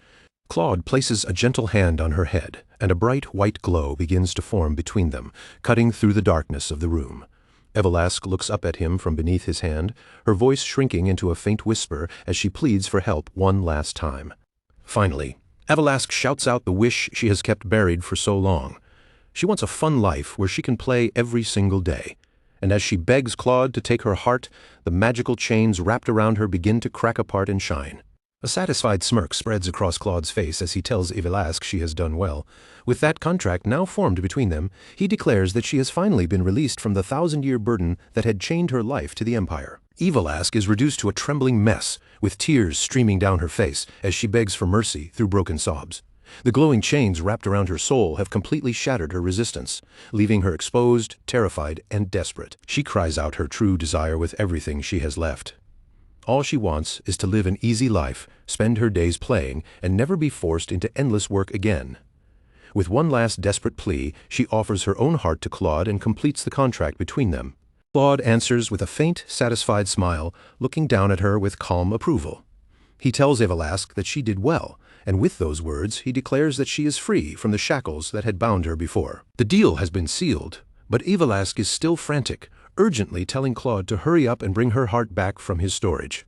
A: Claude places a gentle hand on her head, and a bright white glow begins to form between them, cutting through the darkness of the room. Evelask looks up at him from beneath his hand, her voice shrinking into a faint whisper as she pleads for help one last time. Finally, Evelask shouts out the wish she has kept buried for so long. She wants a fun life where she can play every single day. and as she begs Claude to take her heart, the magical chains wrapped around her begin to crack apart and shine. A satisfied smirk spreads across Claude's face as he tells Yvelasque she has done well. With that contract now formed between them, he declares that she has finally been released from the 1,000-year burden that had chained her life to the Empire. Yvelasque is reduced to a trembling mess, with tears streaming down her face as she begs for mercy through broken sobs. The glowing chains wrapped around her soul have completely shattered her resistance, leaving her exposed, terrified, and desperate. She cries out her true desire with everything she has left. All she wants is to live an easy life, spend her days playing, and never be forced into endless work again. With one last desperate plea, she offers her own heart to Claude and completes the contract between them. Claude answers with a faint, satisfied smile, looking down at her with calm approval. He tells Yvelasque that she did well, and with those words he declares that she is free from the shackles that had bound her before. The deal has been sealed, but Yvelasque is still frantic, urgently telling Claude to hurry up and bring her heart back from his storage.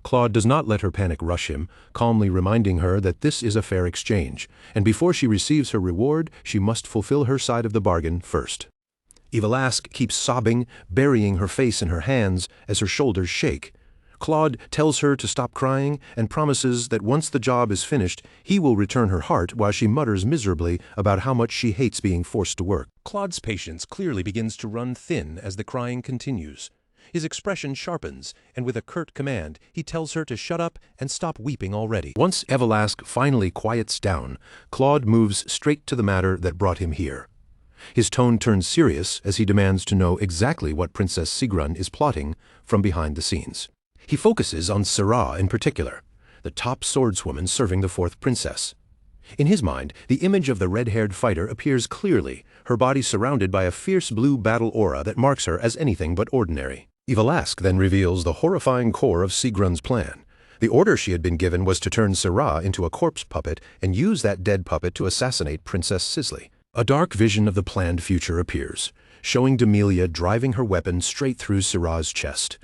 A: Claude does not let her panic rush him, calmly reminding her that this is a fair exchange, and before she receives her reward, she must fulfill her side of the bargain first. Yvelasque keeps sobbing, burying her face in her hands as her shoulders shake. Claude tells her to stop crying and promises that once the job is finished, he will return her heart while she mutters miserably about how much she hates being forced to work. Claude's patience clearly begins to run thin as the crying continues. His expression sharpens, and with a curt command, he tells her to shut up and stop weeping already. Once Yvelasque finally quiets down, Claude moves straight to the matter that brought him here. His tone turns serious as he demands to know exactly what Princess Sigrun is plotting from behind the scenes. He focuses on Syrah in particular, the top swordswoman serving the fourth princess. In his mind, the image of the red-haired fighter appears clearly, her body surrounded by a fierce blue battle aura that marks her as anything but ordinary. Yvelasque then reveals the horrifying core of Sigrun's plan. The order she had been given was to turn Syrah into a corpse puppet and use that dead puppet to assassinate Princess Sisley. A dark vision of the planned future appears, showing Demelia driving her weapon straight through Syrah's chest.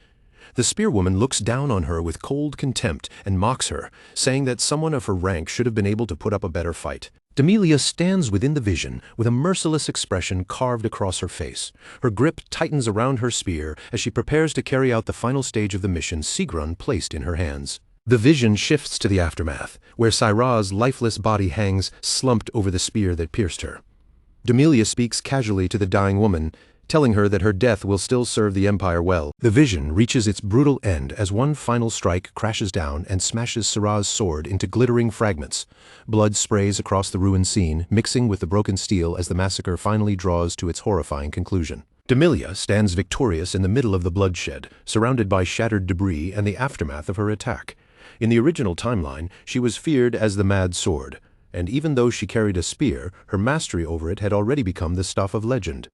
A: The spearwoman looks down on her with cold contempt and mocks her, saying that someone of her rank should have been able to put up a better fight. Demelia stands within the vision with a merciless expression carved across her face. Her grip tightens around her spear as she prepares to carry out the final stage of the mission Sigrun placed in her hands. The vision shifts to the aftermath, where Syrah's lifeless body hangs slumped over the spear that pierced her. Demelia speaks casually to the dying woman, telling her that her death will still serve the Empire well. The vision reaches its brutal end as one final strike crashes down and smashes Syrah's sword into glittering fragments. Blood sprays across the ruined scene, mixing with the broken steel as the massacre finally draws to its horrifying conclusion. Demelia stands victorious in the middle of the bloodshed, surrounded by shattered debris and the aftermath of her attack. In the original timeline, she was feared as the Mad Sword, and even though she carried a spear, her mastery over it had already become the stuff of legend.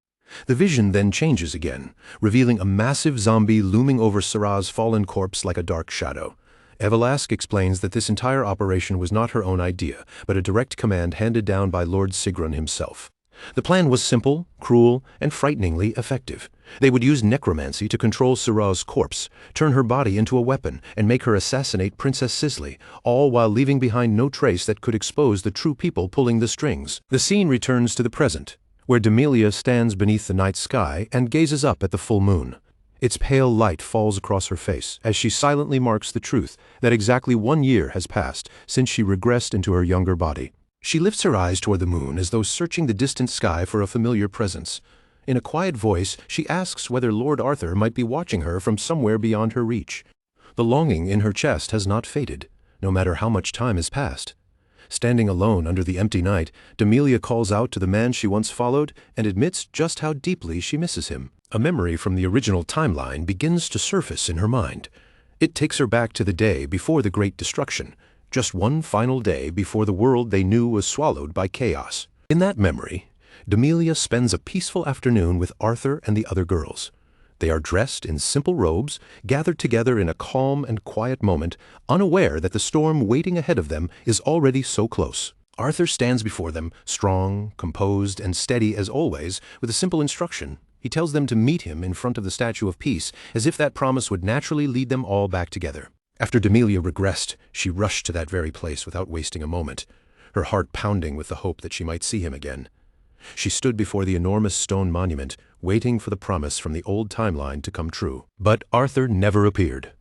A: The vision then changes again, revealing a massive zombie looming over Syrah's fallen corpse like a dark shadow. Yvelasque explains that this entire operation was not her own idea, but a direct command handed down by Lord Sigrun himself. The plan was simple, cruel, and frighteningly effective. They would use necromancy to control Syrah's corpse, turn her body into a weapon, and make her assassinate Princess Sisley, all while leaving behind no trace that could expose the true people pulling the strings. The scene returns to the present, where Demelia stands beneath the night sky and gazes up at the full moon. Its pale light falls across her face as she silently marks the truth that exactly 1 year has passed since she regressed into her younger body. She lifts her eyes toward the moon as though searching the distant sky for a familiar presence. In a quiet voice, she asks whether Lord Arthur might be watching her from somewhere beyond her reach. The longing in her chest has not faded, no matter how much time has passed. Standing alone under the empty night, Demelia calls out to the man she once followed and admits just how deeply she misses him. A memory from the original timeline begins to surface in her mind. It takes her back to the day before the Great Destruction, just one final day before the world they knew was swallowed by chaos. In that memory, Demelia spends a peaceful afternoon with Arthur and the other girls. They are dressed in simple robes, gathered together in a calm and quiet moment, unaware that the storm waiting ahead of them is already so close. Arthur stands before them, strong, composed, and steady as always, with a simple instruction. He tells them to meet him in front of the Statue of Peace, as if that promise would naturally lead them all back together. After Demelia regressed, she rushed to that very place without wasting a moment, her heart pounding with the hope that she might see him again. She stood before the enormous stone monument, waiting for the promise from the old timeline to come true. But Arthur never appeared.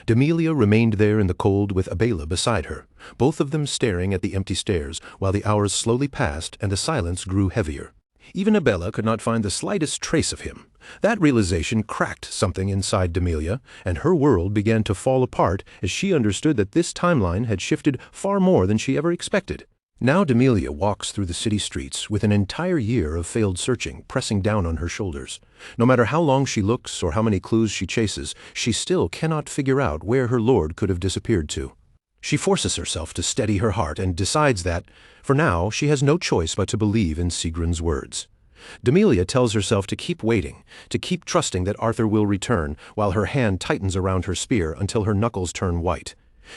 A: Demelia remained there in the cold with Abela beside her, both of them staring at the empty stairs, while the hours slowly passed and the silence grew heavier. Even Abela could not find the slightest trace of him. That realization cracked something inside Demelia, and her world began to fall apart as she understood that this timeline had shifted far more than she ever expected. Now Demelia walks through the city streets with an entire year of failed searching pressing down on her shoulders. No matter how long she looks or how many clues she chases, she still cannot figure out where her lord could have disappeared to. She forces herself to steady her heart and decides that, for now, she has no choice but to believe in Sigrun's words. Demelia tells herself to keep waiting, to keep trusting that Arthur will return, while her hand tightens around her spear until her knuckles turn white.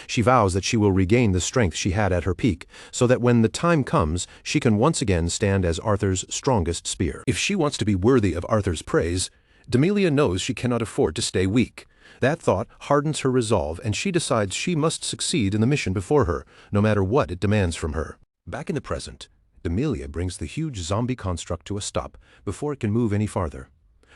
A: She vows that she will regain the strength she had at her peak, so that when the time comes, she can once again stand as Arthur's strongest spear. If she wants to be worthy of Arthur's praise, Demelia knows she cannot afford to stay weak. That thought hardens her resolve, and she decides she must succeed in the mission before her, no matter what it demands from her. Back in the present, Demelia brings the huge zombie construct to a stop before it can move any farther.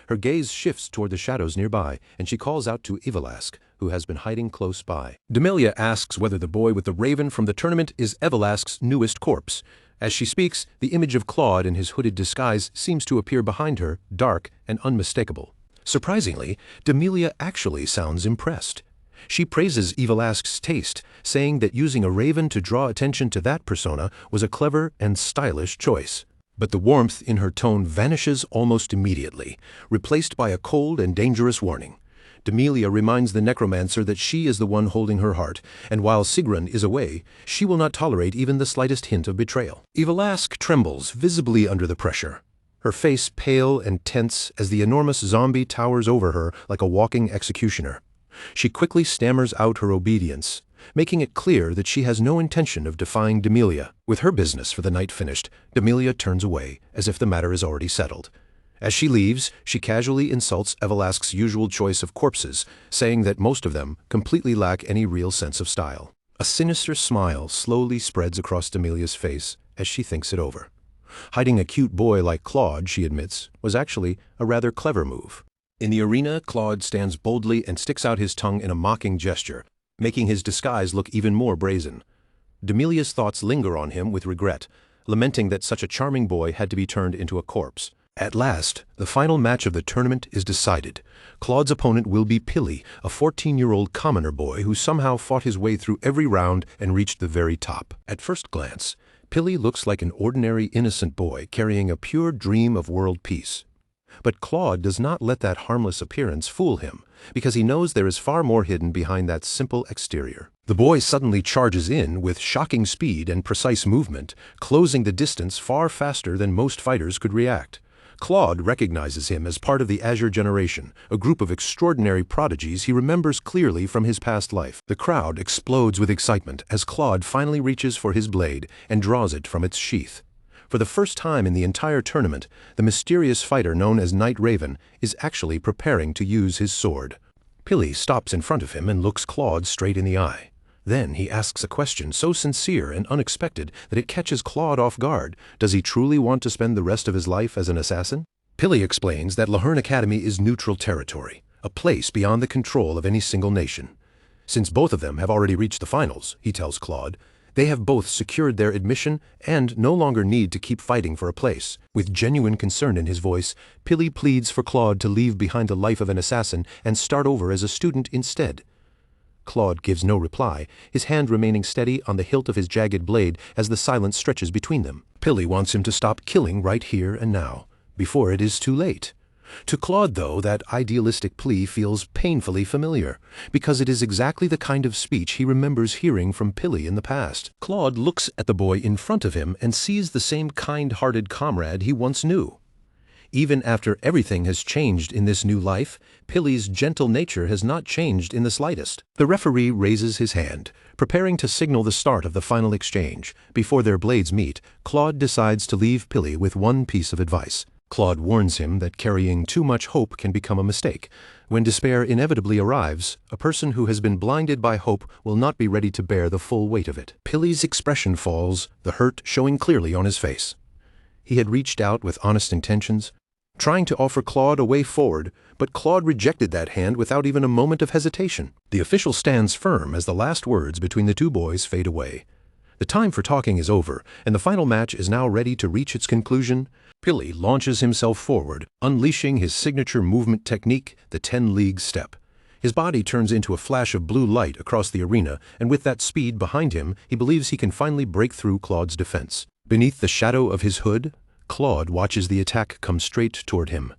A: Her gaze shifts toward the shadows nearby, and she calls out to Ivalask, who has been hiding close by. Demelia asks whether the boy with the raven from the tournament is Ivalask's newest corpse. As she speaks, the image of Claude in his hooded disguise seems to appear behind her, dark and unmistakable. Surprisingly, Demelia actually sounds impressed. She praises Ivalask's taste, saying that using a raven to draw attention to that persona was a clever and stylish choice. But the warmth in her tone vanishes almost immediately, replaced by a cold and dangerous warning. Demelia reminds the necromancer that she is the one holding her heart, and while Sigrun is away, she will not tolerate even the slightest hint of betrayal. Ivalask trembles visibly under the pressure, her face pale and tense as the enormous zombie towers over her like a walking executioner. She quickly stammers out her obedience, making it clear that she has no intention of defying Demelia. With her business for the night finished, Demelia turns away, as if the matter is already settled. As she leaves, she casually insults Ivalask's usual choice of corpses, saying that most of them completely lack any real sense of style. A sinister smile slowly spreads across Demelia's face as she thinks it over. Hiding a cute boy like Claude, she admits, was actually a rather clever move. In the arena, Claude stands boldly and sticks out his tongue in a mocking gesture, making his disguise look even more brazen. Demelia's thoughts linger on him with regret, lamenting that such a charming boy had to be turned into a corpse. At last, the final match of the tournament is decided. Claude's opponent will be Pili, a 14-year-old commoner boy who somehow fought his way through every round and reached the very top. At first glance, Pili looks like an ordinary innocent boy carrying a pure dream of world peace. But Claude does not let that harmless appearance fool him, because he knows there is far more hidden behind that simple exterior. The boy suddenly charges in with shocking speed and precise movement, closing the distance far faster than most fighters could react. Claude recognizes him as part of the Azure generation, a group of extraordinary prodigies he remembers clearly from his past life. The crowd explodes with excitement as Claude finally reaches for his blade and draws it from its sheath. For the first time in the entire tournament, the mysterious fighter known as Night Raven is actually preparing to use his sword. Pili stops in front of him and looks Claude straight in the eye. Then he asks a question so sincere and unexpected that it catches Claude off guard. Does he truly want to spend the rest of his life as an assassin? Pili explains that Lahern Academy is neutral territory, a place beyond the control of any single nation. Since both of them have already reached the finals, he tells Claude, they have both secured their admission and no longer need to keep fighting for a place. With genuine concern in his voice, Pili pleads for Claude to leave behind the life of an assassin and start over as a student instead. Claude gives no reply, his hand remaining steady on the hilt of his jagged blade as the silence stretches between them. Pili wants him to stop killing right here and now, before it is too late. To Claude, though, that idealistic plea feels painfully familiar, because it is exactly the kind of speech he remembers hearing from Pili in the past. Claude looks at the boy in front of him and sees the same kind-hearted comrade he once knew. Even after everything has changed in this new life, Pili's gentle nature has not changed in the slightest. The referee raises his hand, preparing to signal the start of the final exchange. Before their blades meet, Claude decides to leave Pili with one piece of advice. Claude warns him that carrying too much hope can become a mistake. When despair inevitably arrives, a person who has been blinded by hope will not be ready to bear the full weight of it. Pili's expression falls, the hurt showing clearly on his face. He had reached out with honest intentions, trying to offer Claude a way forward, but Claude rejected that hand without even a moment of hesitation. The official stands firm as the last words between the two boys fade away. The time for talking is over, and the final match is now ready to reach its conclusion. Pili launches himself forward, unleashing his signature movement technique, the 10-league step. His body turns into a flash of blue light across the arena, and with that speed behind him, he believes he can finally break through Claude's defense. Beneath the shadow of his hood, Claude watches the attack come straight toward him.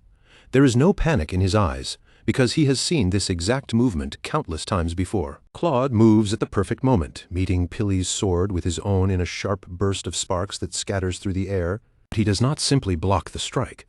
A: There is no panic in his eyes, because he has seen this exact movement countless times before. Claude moves at the perfect moment, meeting Pili's sword with his own in a sharp burst of sparks that scatters through the air. He does not simply block the strike.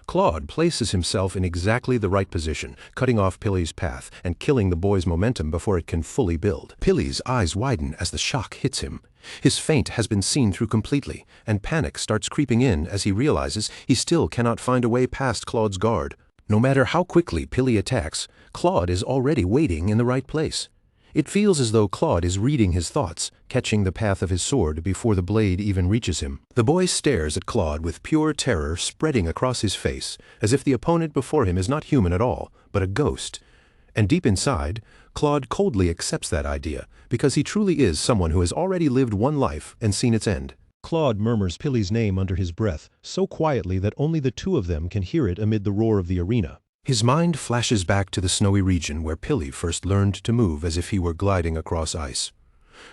A: Claude places himself in exactly the right position, cutting off Pili's path and killing the boy's momentum before it can fully build. Pili's eyes widen as the shock hits him. His feint has been seen through completely, and panic starts creeping in as he realizes he still cannot find a way past Claude's guard. No matter how quickly Pili attacks, Claude is already waiting in the right place. It feels as though Claude is reading his thoughts, catching the path of his sword before the blade even reaches him. The boy stares at Claude with pure terror spreading across his face, as if the opponent before him is not human at all, but a ghost. And deep inside, Claude coldly accepts that idea, because he truly is someone who has already lived one life and seen its end. Claude murmurs Pili's name under his breath, so quietly that only the two of them can hear it amid the roar of the arena. His mind flashes back to the snowy region where Pili first learned to move as if he were gliding across ice.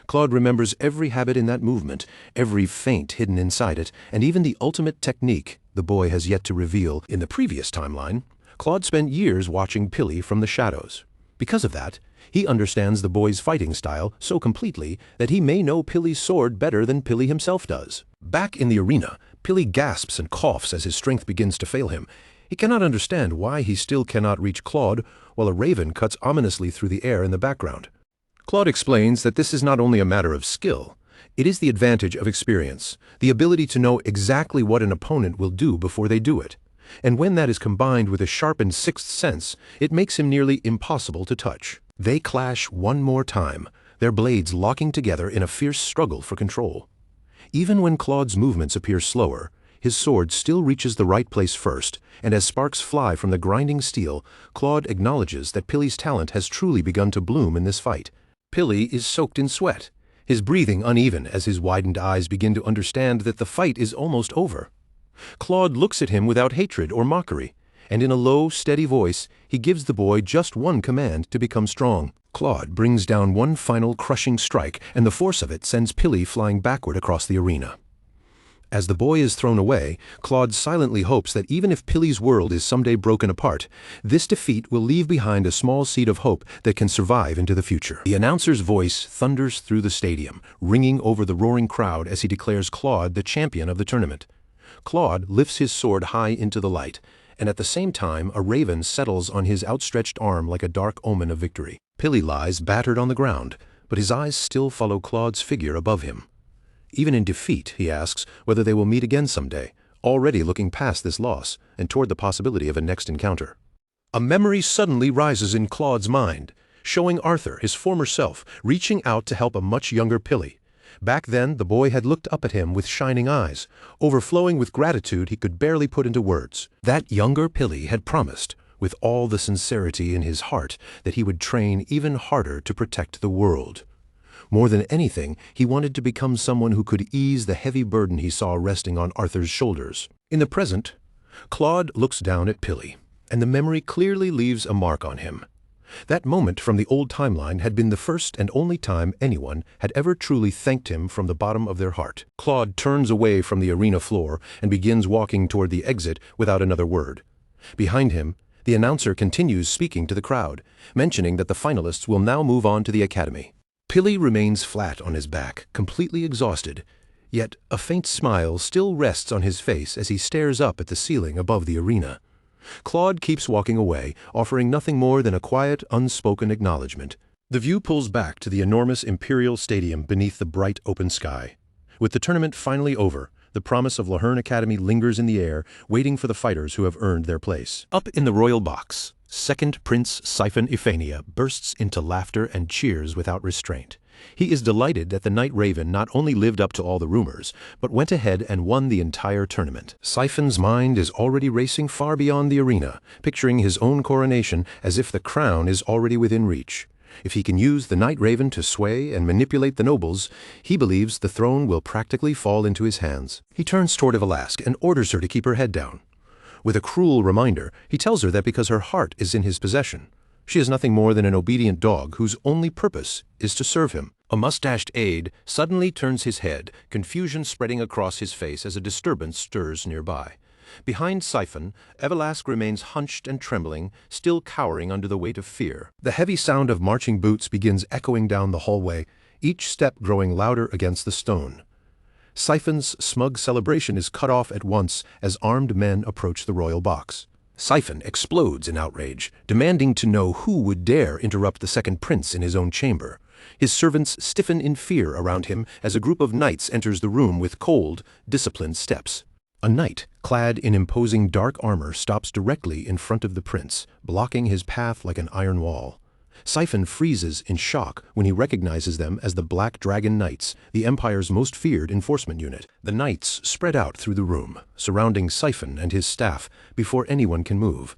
A: Claude remembers every habit in that movement, every feint hidden inside it, and even the ultimate technique the boy has yet to reveal. In the previous timeline, Claude spent years watching Pili from the shadows. Because of that, he understands the boy's fighting style so completely that he may know Pili's sword better than Pili himself does. Back in the arena, Pili gasps and coughs as his strength begins to fail him. He cannot understand why he still cannot reach Claude, while a raven cuts ominously through the air in the background. Claude explains that this is not only a matter of skill, it is the advantage of experience, the ability to know exactly what an opponent will do before they do it. And when that is combined with a sharpened sixth sense, it makes him nearly impossible to touch. They clash one more time, their blades locking together in a fierce struggle for control. Even when Claude's movements appear slower, his sword still reaches the right place first, and as sparks fly from the grinding steel, Claude acknowledges that Pili's talent has truly begun to bloom in this fight. Pili is soaked in sweat, his breathing uneven as his widened eyes begin to understand that the fight is almost over. Claude looks at him without hatred or mockery, and in a low, steady voice, he gives the boy just one command to become strong. Claude brings down one final crushing strike, and the force of it sends Pili flying backward across the arena. As the boy is thrown away, Claude silently hopes that even if Pili's world is someday broken apart, this defeat will leave behind a small seed of hope that can survive into the future. The announcer's voice thunders through the stadium, ringing over the roaring crowd as he declares Claude the champion of the tournament. Claude lifts his sword high into the light, and at the same time a raven settles on his outstretched arm like a dark omen of victory. Pili lies battered on the ground, but his eyes still follow Claude's figure above him. Even in defeat, he asks whether they will meet again someday, already looking past this loss and toward the possibility of a next encounter. A memory suddenly rises in Claude's mind, showing Arthur, his former self, reaching out to help a much younger Pili. Back then, the boy had looked up at him with shining eyes, overflowing with gratitude he could barely put into words. That younger Pili had promised, with all the sincerity in his heart, that he would train even harder to protect the world. More than anything, he wanted to become someone who could ease the heavy burden he saw resting on Arthur's shoulders. In the present, Claude looks down at Pili, and the memory clearly leaves a mark on him. That moment from the old timeline had been the first and only time anyone had ever truly thanked him from the bottom of their heart. Claude turns away from the arena floor and begins walking toward the exit without another word. Behind him, the announcer continues speaking to the crowd, mentioning that the finalists will now move on to the academy. Pili remains flat on his back, completely exhausted, yet a faint smile still rests on his face as he stares up at the ceiling above the arena. Claude keeps walking away, offering nothing more than a quiet, unspoken acknowledgement. The view pulls back to the enormous Imperial Stadium beneath the bright open sky. With the tournament finally over, the promise of Lahern Academy lingers in the air, waiting for the fighters who have earned their place. Up in the royal box, Second Prince Siphon Iphania bursts into laughter and cheers without restraint. He is delighted that the Night Raven not only lived up to all the rumors, but went ahead and won the entire tournament. Siphon's mind is already racing far beyond the arena, picturing his own coronation as if the crown is already within reach. If he can use the Night Raven to sway and manipulate the nobles, he believes the throne will practically fall into his hands. He turns toward Ivalask and orders her to keep her head down. With a cruel reminder, he tells her that because her heart is in his possession, she is nothing more than an obedient dog whose only purpose is to serve him. A mustached aide suddenly turns his head, confusion spreading across his face as a disturbance stirs nearby. Behind Siphon, Ivalask remains hunched and trembling, still cowering under the weight of fear. The heavy sound of marching boots begins echoing down the hallway, each step growing louder against the stone. Siphon's smug celebration is cut off at once as armed men approach the royal box. Siphon explodes in outrage, demanding to know who would dare interrupt the second prince in his own chamber. His servants stiffen in fear around him as a group of knights enters the room with cold, disciplined steps. A knight, clad in imposing dark armor, stops directly in front of the prince, blocking his path like an iron wall. Siphon freezes in shock when he recognizes them as the Black Dragon Knights, the Empire's most feared enforcement unit. The knights spread out through the room, surrounding Siphon and his staff before anyone can move.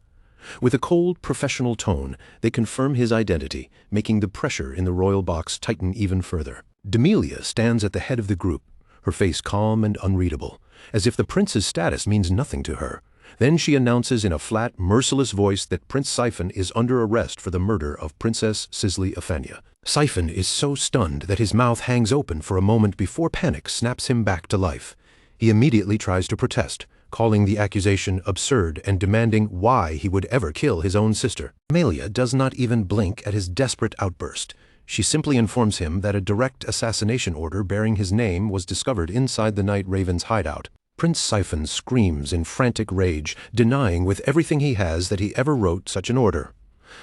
A: With a cold, professional tone, they confirm his identity, making the pressure in the royal box tighten even further. Demelia stands at the head of the group, her face calm and unreadable, as if the prince's status means nothing to her. Then she announces in a flat, merciless voice that Prince Siphon is under arrest for the murder of Princess Sisley Ephenia. Siphon is so stunned that his mouth hangs open for a moment before panic snaps him back to life. He immediately tries to protest, calling the accusation absurd and demanding why he would ever kill his own sister. Amelia does not even blink at his desperate outburst. She simply informs him that a direct assassination order bearing his name was discovered inside the Night Raven's hideout. Prince Siphon screams in frantic rage, denying with everything he has that he ever wrote such an order.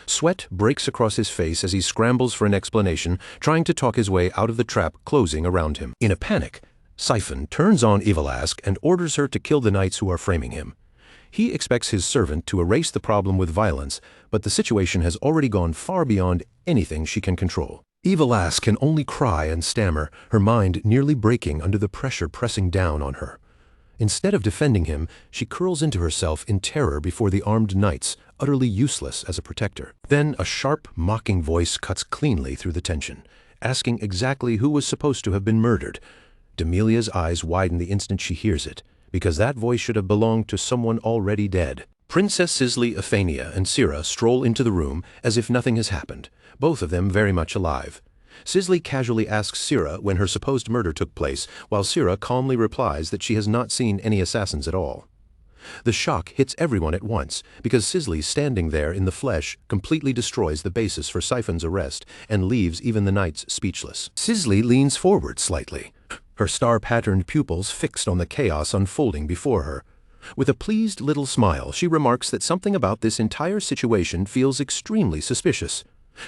A: Sweat breaks across his face as he scrambles for an explanation, trying to talk his way out of the trap closing around him. In a panic, Siphon turns on Ivalask and orders her to kill the knights who are framing him. He expects his servant to erase the problem with violence, but the situation has already gone far beyond anything she can control. Ivalask can only cry and stammer, her mind nearly breaking under the pressure pressing down on her. Instead of defending him, she curls into herself in terror before the armed knights, utterly useless as a protector. Then a sharp, mocking voice cuts cleanly through the tension, asking exactly who was supposed to have been murdered. Demelia's eyes widen the instant she hears it, because that voice should have belonged to someone already dead. Princess Sisley Ephenia and Sira stroll into the room as if nothing has happened, both of them very much alive. Sisley casually asks Sira when her supposed murder took place, while Sira calmly replies that she has not seen any assassins at all. The shock hits everyone at once, because Sisley standing there in the flesh completely destroys the basis for Siphon's arrest and leaves even the knights speechless. Sisley leans forward slightly, her star-patterned pupils fixed on the chaos unfolding before her. With a pleased little smile, she remarks that something about this entire situation feels extremely suspicious,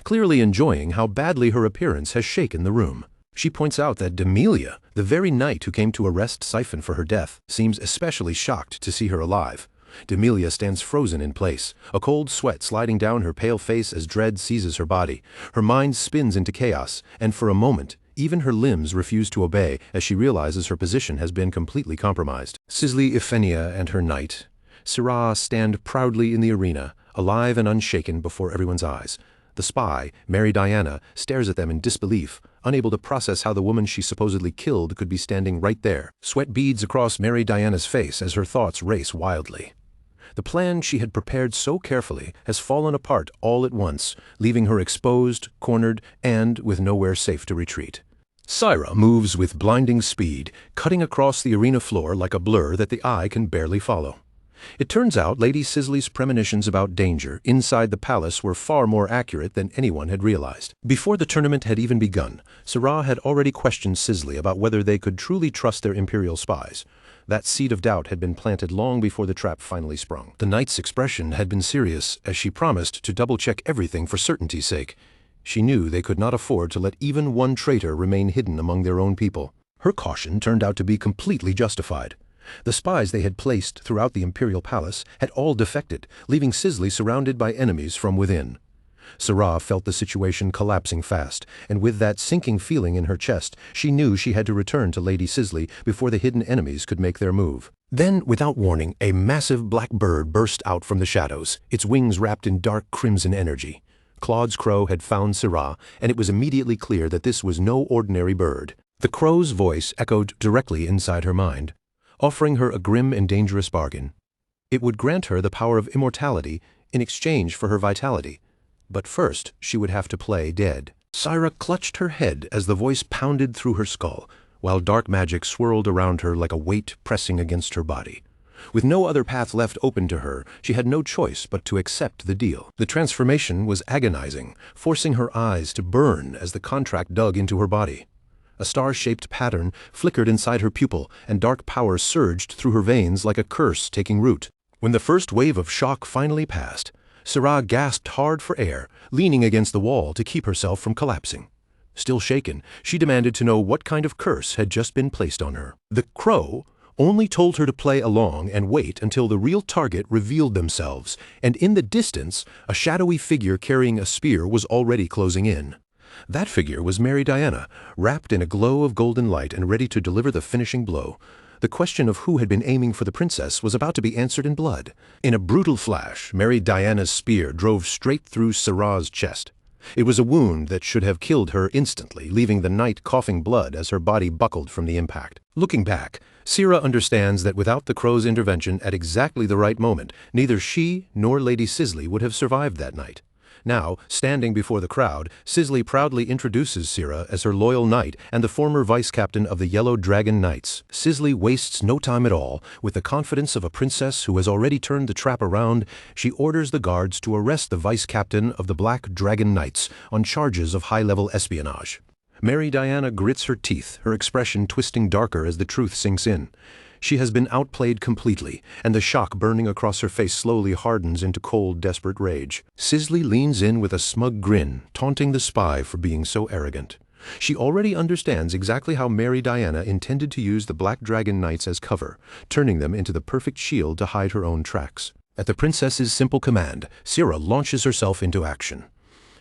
A: clearly enjoying how badly her appearance has shaken the room. She points out that Demelia, the very knight who came to arrest Siphon for her death, seems especially shocked to see her alive. Demelia stands frozen in place, a cold sweat sliding down her pale face as dread seizes her body. Her mind spins into chaos, and for a moment, even her limbs refuse to obey as she realizes her position has been completely compromised. Sisley Ephenia and her knight, Sirah, stand proudly in the arena, alive and unshaken before everyone's eyes. The spy, Mary Diana, stares at them in disbelief, unable to process how the woman she supposedly killed could be standing right there. Sweat beads across Mary Diana's face as her thoughts race wildly. The plan she had prepared so carefully has fallen apart all at once, leaving her exposed, cornered, and with nowhere safe to retreat. Sira moves with blinding speed, cutting across the arena floor like a blur that the eye can barely follow. It turns out Lady Sisley's premonitions about danger inside the palace were far more accurate than anyone had realized. Before the tournament had even begun, Sirah had already questioned Sisley about whether they could truly trust their imperial spies. That seed of doubt had been planted long before the trap finally sprung. The knight's expression had been serious, as she promised to double-check everything for certainty's sake. She knew they could not afford to let even one traitor remain hidden among their own people. Her caution turned out to be completely justified. The spies they had placed throughout the imperial palace had all defected, leaving Sisley surrounded by enemies from within. Syrah felt the situation collapsing fast, and with that sinking feeling in her chest, she knew she had to return to Lady Sisley before the hidden enemies could make their move. Then, without warning, a massive black bird burst out from the shadows, its wings wrapped in dark crimson energy. Claude's crow had found Syrah, and it was immediately clear that this was no ordinary bird. The crow's voice echoed directly inside her mind, offering her a grim and dangerous bargain. It would grant her the power of immortality in exchange for her vitality. But first, she would have to play dead. Syrah clutched her head as the voice pounded through her skull, while dark magic swirled around her like a weight pressing against her body. With no other path left open to her, she had no choice but to accept the deal. The transformation was agonizing, forcing her eyes to burn as the contract dug into her body. A star-shaped pattern flickered inside her pupil, and dark power surged through her veins like a curse taking root. When the first wave of shock finally passed, Syrah gasped hard for air, leaning against the wall to keep herself from collapsing. Still shaken, she demanded to know what kind of curse had just been placed on her. The crow only told her to play along and wait until the real target revealed themselves, and in the distance, a shadowy figure carrying a spear was already closing in. That figure was Mary Diana, wrapped in a glow of golden light and ready to deliver the finishing blow. The question of who had been aiming for the princess was about to be answered in blood. In a brutal flash, Mary Diana's spear drove straight through Syrah's chest. It was a wound that should have killed her instantly, leaving the knight coughing blood as her body buckled from the impact. Looking back, Syrah understands that without the crow's intervention at exactly the right moment, neither she nor Lady Sisley would have survived that night. Now, standing before the crowd, Sisley proudly introduces Syrah as her loyal knight and the former vice-captain of the Yellow Dragon Knights. Sisley wastes no time at all. With the confidence of a princess who has already turned the trap around, she orders the guards to arrest the vice-captain of the Black Dragon Knights on charges of high-level espionage. Mary Diana grits her teeth, her expression twisting darker as the truth sinks in. She has been outplayed completely, and the shock burning across her face slowly hardens into cold, desperate rage. Sisley leans in with a smug grin, taunting the spy for being so arrogant. She already understands exactly how Mary Diana intended to use the Black Dragon Knights as cover, turning them into the perfect shield to hide her own tracks. At the princess's simple command, Syrah launches herself into action.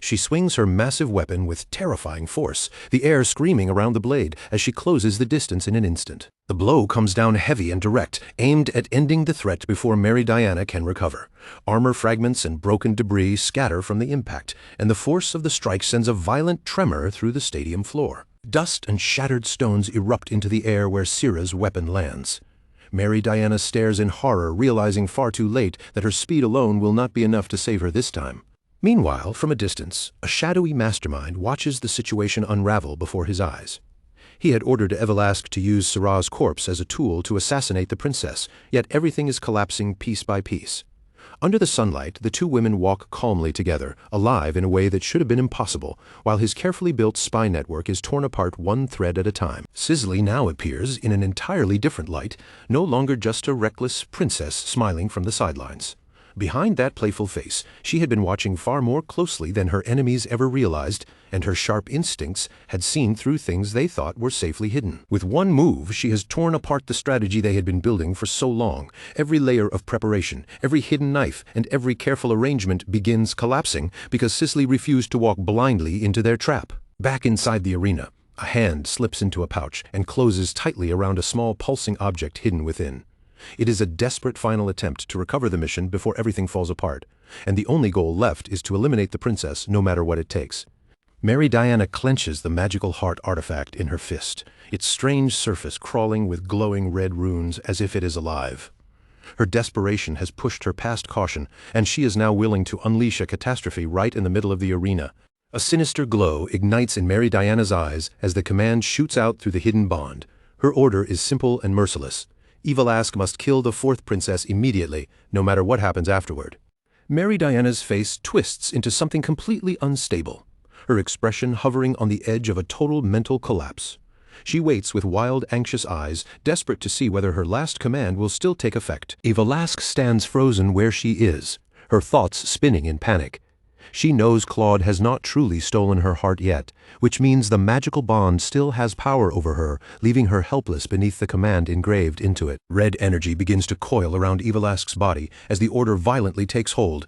A: She swings her massive weapon with terrifying force, the air screaming around the blade as she closes the distance in an instant. The blow comes down heavy and direct, aimed at ending the threat before Mary Diana can recover. Armor fragments and broken debris scatter from the impact, and the force of the strike sends a violent tremor through the stadium floor. Dust and shattered stones erupt into the air where Syrah's weapon lands. Mary Diana stares in horror, realizing far too late that her speed alone will not be enough to save her this time. Meanwhile, from a distance, a shadowy mastermind watches the situation unravel before his eyes. He had ordered Evelask to use Syrah's corpse as a tool to assassinate the princess, yet everything is collapsing piece by piece. Under the sunlight, the two women walk calmly together, alive in a way that should have been impossible, while his carefully built spy network is torn apart one thread at a time. Sisley now appears in an entirely different light, no longer just a reckless princess smiling from the sidelines. Behind that playful face, she had been watching far more closely than her enemies ever realized, and her sharp instincts had seen through things they thought were safely hidden. With one move, she has torn apart the strategy they had been building for so long. Every layer of preparation, every hidden knife, and every careful arrangement begins collapsing because Sisley refused to walk blindly into their trap. Back inside the arena, a hand slips into a pouch and closes tightly around a small pulsing object hidden within. It is a desperate final attempt to recover the mission before everything falls apart, and the only goal left is to eliminate the princess no matter what it takes. Mary Diana clenches the magical heart artifact in her fist, its strange surface crawling with glowing red runes as if it is alive. Her desperation has pushed her past caution, and she is now willing to unleash a catastrophe right in the middle of the arena. A sinister glow ignites in Mary Diana's eyes as the command shoots out through the hidden bond. Her order is simple and merciless. Evelask must kill the fourth princess immediately, no matter what happens afterward. Mary Diana's face twists into something completely unstable, her expression hovering on the edge of a total mental collapse. She waits with wild, anxious eyes, desperate to see whether her last command will still take effect. Evelask stands frozen where she is, her thoughts spinning in panic. She knows Claude has not truly stolen her heart yet, which means the magical bond still has power over her, leaving her helpless beneath the command engraved into it. Red energy begins to coil around Evelask's body as the order violently takes hold.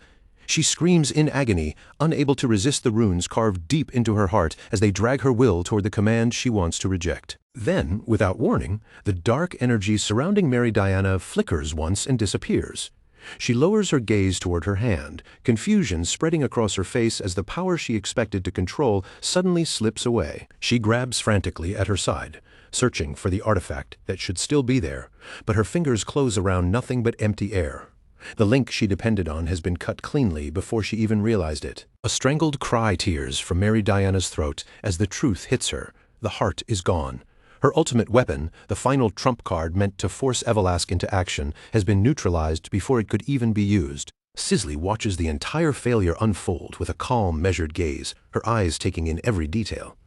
A: She screams in agony, unable to resist the runes carved deep into her heart as they drag her will toward the command she wants to reject. Then, without warning, the dark energy surrounding Mary Diana flickers once and disappears. She lowers her gaze toward her hand, confusion spreading across her face as the power she expected to control suddenly slips away. She grabs frantically at her side, searching for the artifact that should still be there, but her fingers close around nothing but empty air. The link she depended on has been cut cleanly before she even realized it. A strangled cry tears from Mary Diana's throat as the truth hits her. The heart is gone. Her ultimate weapon, the final trump card meant to force Evelask into action, has been neutralized before it could even be used. Sisley watches the entire failure unfold with a calm, measured gaze, her eyes taking in every detail.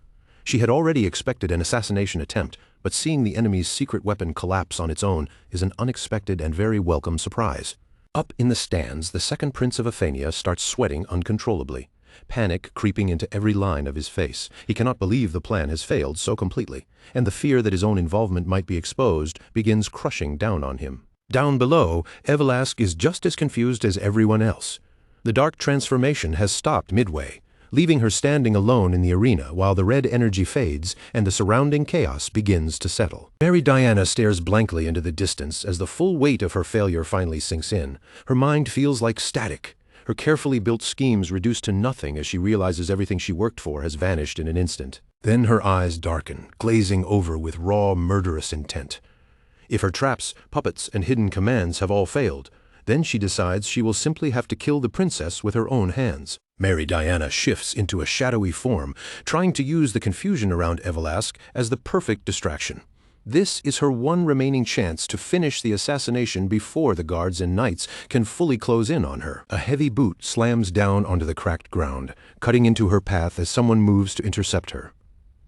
A: She had already expected an assassination attempt, but seeing the enemy's secret weapon collapse on its own is an unexpected and very welcome surprise. Up in the stands, the second Prince of Athenia starts sweating uncontrollably, panic creeping into every line of his face. He cannot believe the plan has failed so completely, and the fear that his own involvement might be exposed begins crushing down on him. Down below, Evelask is just as confused as everyone else. The dark transformation has stopped midway, leaving her standing alone in the arena while the red energy fades and the surrounding chaos begins to settle. Mary Diana stares blankly into the distance as the full weight of her failure finally sinks in. Her mind feels like static, her carefully built schemes reduced to nothing as she realizes everything she worked for has vanished in an instant. Then her eyes darken, glazing over with raw, murderous intent. If her traps, puppets, and hidden commands have all failed, then she decides she will simply have to kill the princess with her own hands. Mary Diana shifts into a shadowy form, trying to use the confusion around Evelask as the perfect distraction. This is her one remaining chance to finish the assassination before the guards and knights can fully close in on her. A heavy boot slams down onto the cracked ground, cutting into her path as someone moves to intercept her.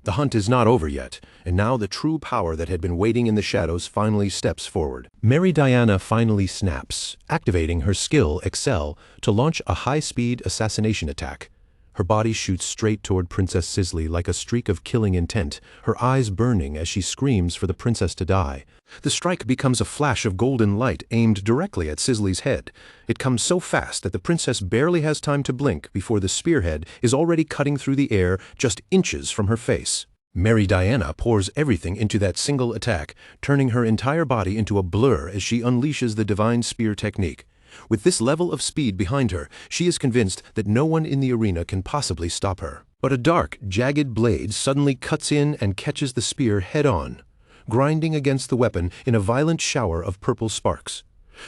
A: The hunt is not over yet, and now the true power that had been waiting in the shadows finally steps forward. Mary Diana finally snaps, activating her skill Excel to launch a high-speed assassination attack. Her body shoots straight toward Princess Sisley like a streak of killing intent, her eyes burning as she screams for the princess to die. The strike becomes a flash of golden light aimed directly at Sisley's head. It comes so fast that the princess barely has time to blink before the spearhead is already cutting through the air just inches from her face. Mary Diana pours everything into that single attack, turning her entire body into a blur as she unleashes the divine spear technique. With this level of speed behind her, she is convinced that no one in the arena can possibly stop her. But a dark, jagged blade suddenly cuts in and catches the spear head-on, grinding against the weapon in a violent shower of purple sparks.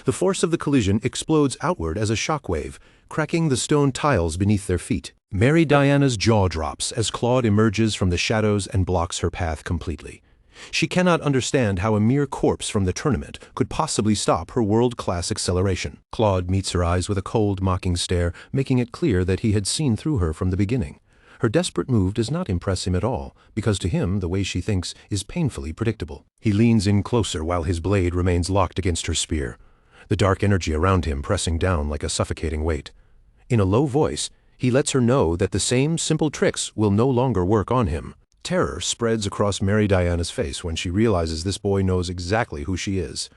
A: The force of the collision explodes outward as a shockwave, cracking the stone tiles beneath their feet. Mary Diana's jaw drops as Claude emerges from the shadows and blocks her path completely. She cannot understand how a mere corpse from the tournament could possibly stop her world-class acceleration. Claude meets her eyes with a cold, mocking stare, making it clear that he had seen through her from the beginning. Her desperate move does not impress him at all, because to him the way she thinks is painfully predictable. He leans in closer while his blade remains locked against her spear, the dark energy around him pressing down like a suffocating weight. In a low voice, he lets her know that the same simple tricks will no longer work on him. Terror spreads across Mary Diana's face when she realizes this boy knows exactly who she is.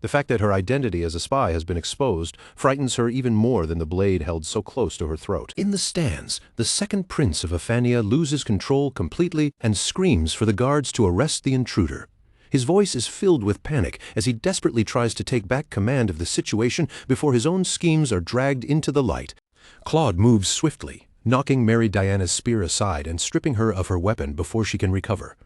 A: The fact that her identity as a spy has been exposed frightens her even more than the blade held so close to her throat. In the stands, the second Prince of Athenia loses control completely and screams for the guards to arrest the intruder. His voice is filled with panic as he desperately tries to take back command of the situation before his own schemes are dragged into the light. Claude moves swiftly, knocking Mary Diana's spear aside and stripping her of her weapon before she can recover.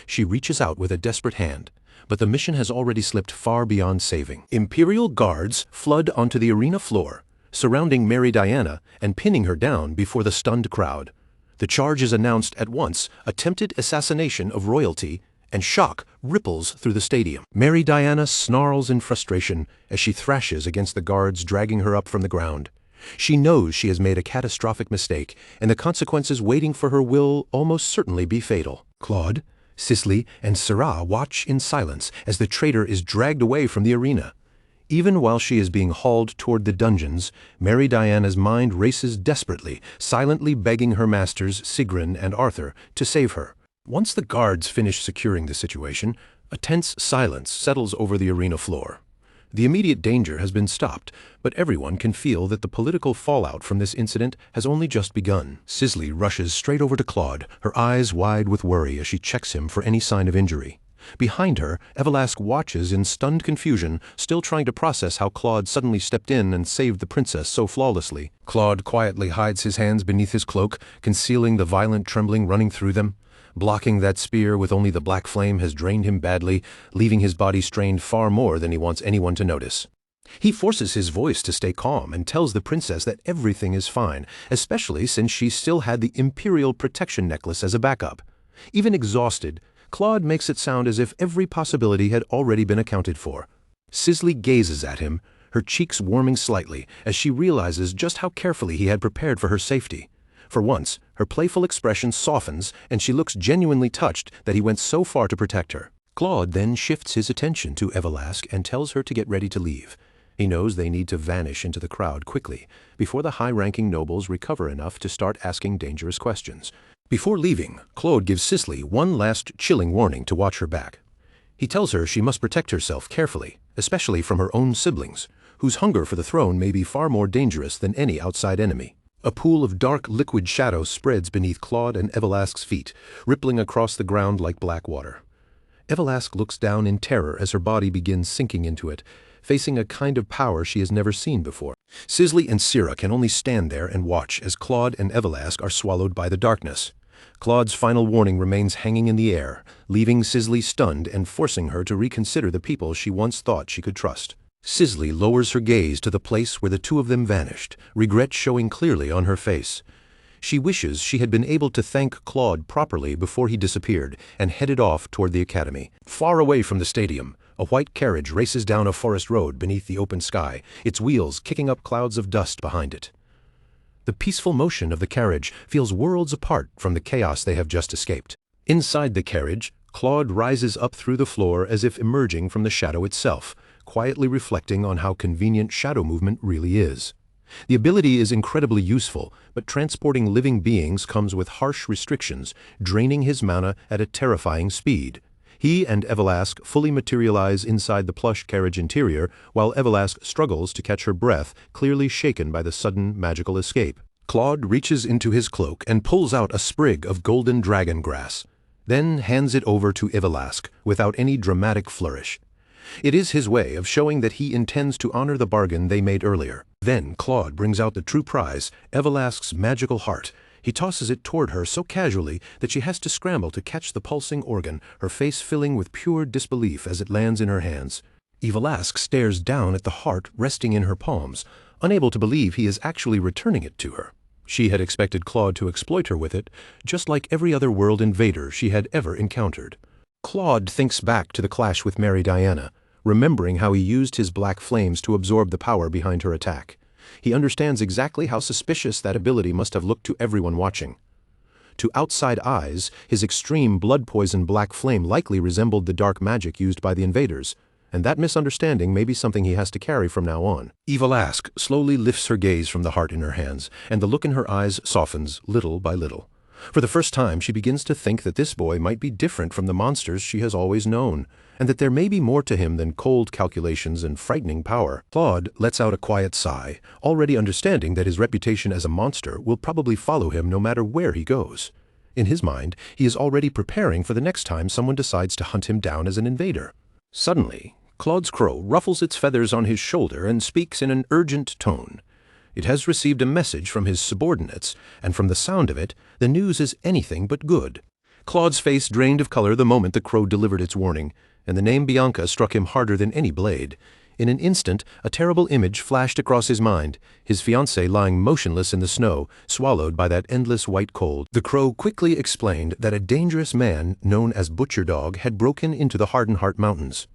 A: She reaches out with a desperate hand, but the mission has already slipped far beyond saving. Imperial guards flood onto the arena floor, surrounding Mary Diana and pinning her down before the stunned crowd. The charge is announced at once: attempted assassination of royalty, and shock ripples through the stadium. Mary Diana snarls in frustration as she thrashes against the guards dragging her up from the ground. She knows she has made a catastrophic mistake, and the consequences waiting for her will almost certainly be fatal. Claude, Sisley, and Syrah watch in silence as the traitor is dragged away from the arena. Even while she is being hauled toward the dungeons, Mary Diana's mind races desperately, silently begging her masters, Sigrun and Arthur, to save her. Once the guards finish securing the situation, a tense silence settles over the arena floor. The immediate danger has been stopped, but everyone can feel that the political fallout from this incident has only just begun. Sisley rushes straight over to Claude, her eyes wide with worry as she checks him for any sign of injury. Behind her, Everlask watches in stunned confusion, still trying to process how Claude suddenly stepped in and saved the princess so flawlessly. Claude quietly hides his hands beneath his cloak, concealing the violent trembling running through them. Blocking that spear with only the black flame has drained him badly, leaving his body strained far more than he wants anyone to notice. He forces his voice to stay calm and tells the princess that everything is fine, especially since she still had the Imperial Protection Necklace as a backup. Even exhausted, Claude makes it sound as if every possibility had already been accounted for. Sisley gazes at him, her cheeks warming slightly as she realizes just how carefully he had prepared for her safety. For once, her playful expression softens and she looks genuinely touched that he went so far to protect her. Claude then shifts his attention to Everlask and tells her to get ready to leave. He knows they need to vanish into the crowd quickly, before the high-ranking nobles recover enough to start asking dangerous questions. Before leaving, Claude gives Sisley one last chilling warning to watch her back. He tells her she must protect herself carefully, especially from her own siblings, whose hunger for the throne may be far more dangerous than any outside enemy. A pool of dark liquid shadow spreads beneath Claude and Everlask's feet, rippling across the ground like black water. Everlask looks down in terror as her body begins sinking into it, facing a kind of power she has never seen before. Sisley and Syrah can only stand there and watch as Claude and Everlask are swallowed by the darkness. Claude's final warning remains hanging in the air, leaving Sisley stunned and forcing her to reconsider the people she once thought she could trust. Sisley lowers her gaze to the place where the two of them vanished, regret showing clearly on her face. She wishes she had been able to thank Claude properly before he disappeared and headed off toward the academy. Far away from the stadium, a white carriage races down a forest road beneath the open sky, its wheels kicking up clouds of dust behind it. The peaceful motion of the carriage feels worlds apart from the chaos they have just escaped. Inside the carriage, Claude rises up through the floor as if emerging from the shadow itself, quietly reflecting on how convenient shadow movement really is. The ability is incredibly useful, but transporting living beings comes with harsh restrictions, draining his mana at a terrifying speed. He and Everlask fully materialize inside the plush carriage interior, while Everlask struggles to catch her breath, clearly shaken by the sudden magical escape. Claude reaches into his cloak and pulls out a sprig of golden dragon grass, then hands it over to Everlask without any dramatic flourish. It is his way of showing that he intends to honor the bargain they made earlier. Then Claude brings out the true prize, Everlask's magical heart. He tosses it toward her so casually that she has to scramble to catch the pulsing organ, her face filling with pure disbelief as it lands in her hands. Everlask stares down at the heart resting in her palms, unable to believe he is actually returning it to her. She had expected Claude to exploit her with it, just like every other world invader she had ever encountered. Claude thinks back to the clash with Mary Diana, remembering how he used his black flames to absorb the power behind her attack. He understands exactly how suspicious that ability must have looked to everyone watching. To outside eyes, his extreme blood-poison black flame likely resembled the dark magic used by the invaders, and that misunderstanding may be something he has to carry from now on. Everlask slowly lifts her gaze from the heart in her hands, and the look in her eyes softens little by little. For the first time, she begins to think that this boy might be different from the monsters she has always known, and that there may be more to him than cold calculations and frightening power. Claude lets out a quiet sigh, already understanding that his reputation as a monster will probably follow him no matter where he goes. In his mind, he is already preparing for the next time someone decides to hunt him down as an invader. Suddenly, Claude's crow ruffles its feathers on his shoulder and speaks in an urgent tone. It has received a message from his subordinates, and from the sound of it, the news is anything but good. Claude's face drained of color the moment the crow delivered its warning, and the name Bianca struck him harder than any blade. In an instant, a terrible image flashed across his mind, his fiancée lying motionless in the snow, swallowed by that endless white cold. The crow quickly explained that a dangerous man known as Butcher Dog had broken into the Hardenheart Mountains.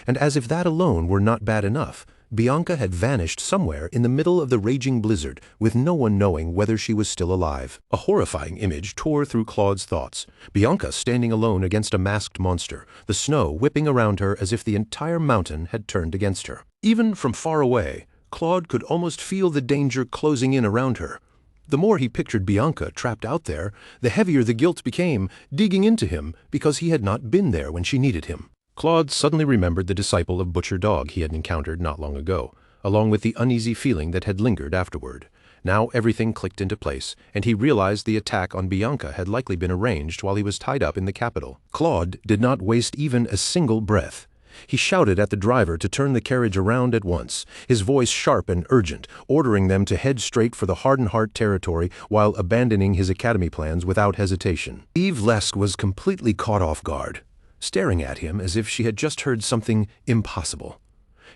A: And as if that alone were not bad enough, Bianca had vanished somewhere in the middle of the raging blizzard, with no one knowing whether she was still alive. A horrifying image tore through Claude's thoughts. Bianca standing alone against a masked monster, the snow whipping around her as if the entire mountain had turned against her. Even from far away, Claude could almost feel the danger closing in around her. The more he pictured Bianca trapped out there, the heavier the guilt became, digging into him because he had not been there when she needed him. Claude suddenly remembered the disciple of Butcher Dog he had encountered not long ago, along with the uneasy feeling that had lingered afterward. Now everything clicked into place, and he realized the attack on Bianca had likely been arranged while he was tied up in the capital. Claude did not waste even a single breath. He shouted at the driver to turn the carriage around at once, his voice sharp and urgent, ordering them to head straight for the Hardenhart territory while abandoning his academy plans without hesitation. Eve Lesk was completely caught off guard, staring at him as if she had just heard something impossible.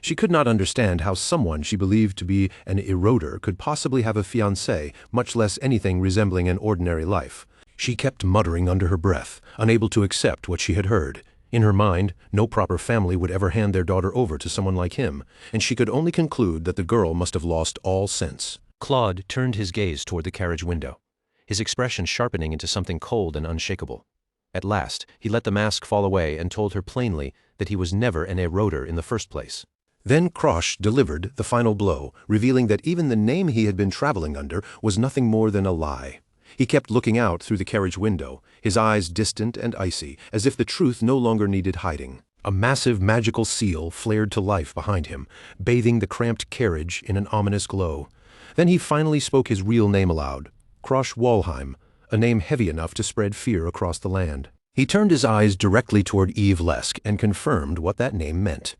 A: She could not understand how someone she believed to be an eroder could possibly have a fiancé, much less anything resembling an ordinary life. She kept muttering under her breath, unable to accept what she had heard. In her mind, no proper family would ever hand their daughter over to someone like him, and she could only conclude that the girl must have lost all sense. Claude turned his gaze toward the carriage window, his expression sharpening into something cold and unshakable. At last, he let the mask fall away and told her plainly that he was never an eroder in the first place. Then Krosh delivered the final blow, revealing that even the name he had been traveling under was nothing more than a lie. He kept looking out through the carriage window, his eyes distant and icy, as if the truth no longer needed hiding. A massive magical seal flared to life behind him, bathing the cramped carriage in an ominous glow. Then he finally spoke his real name aloud, Krosh Walheim, a name heavy enough to spread fear across the land. He turned his eyes directly toward Eve Lesk and confirmed what that name meant.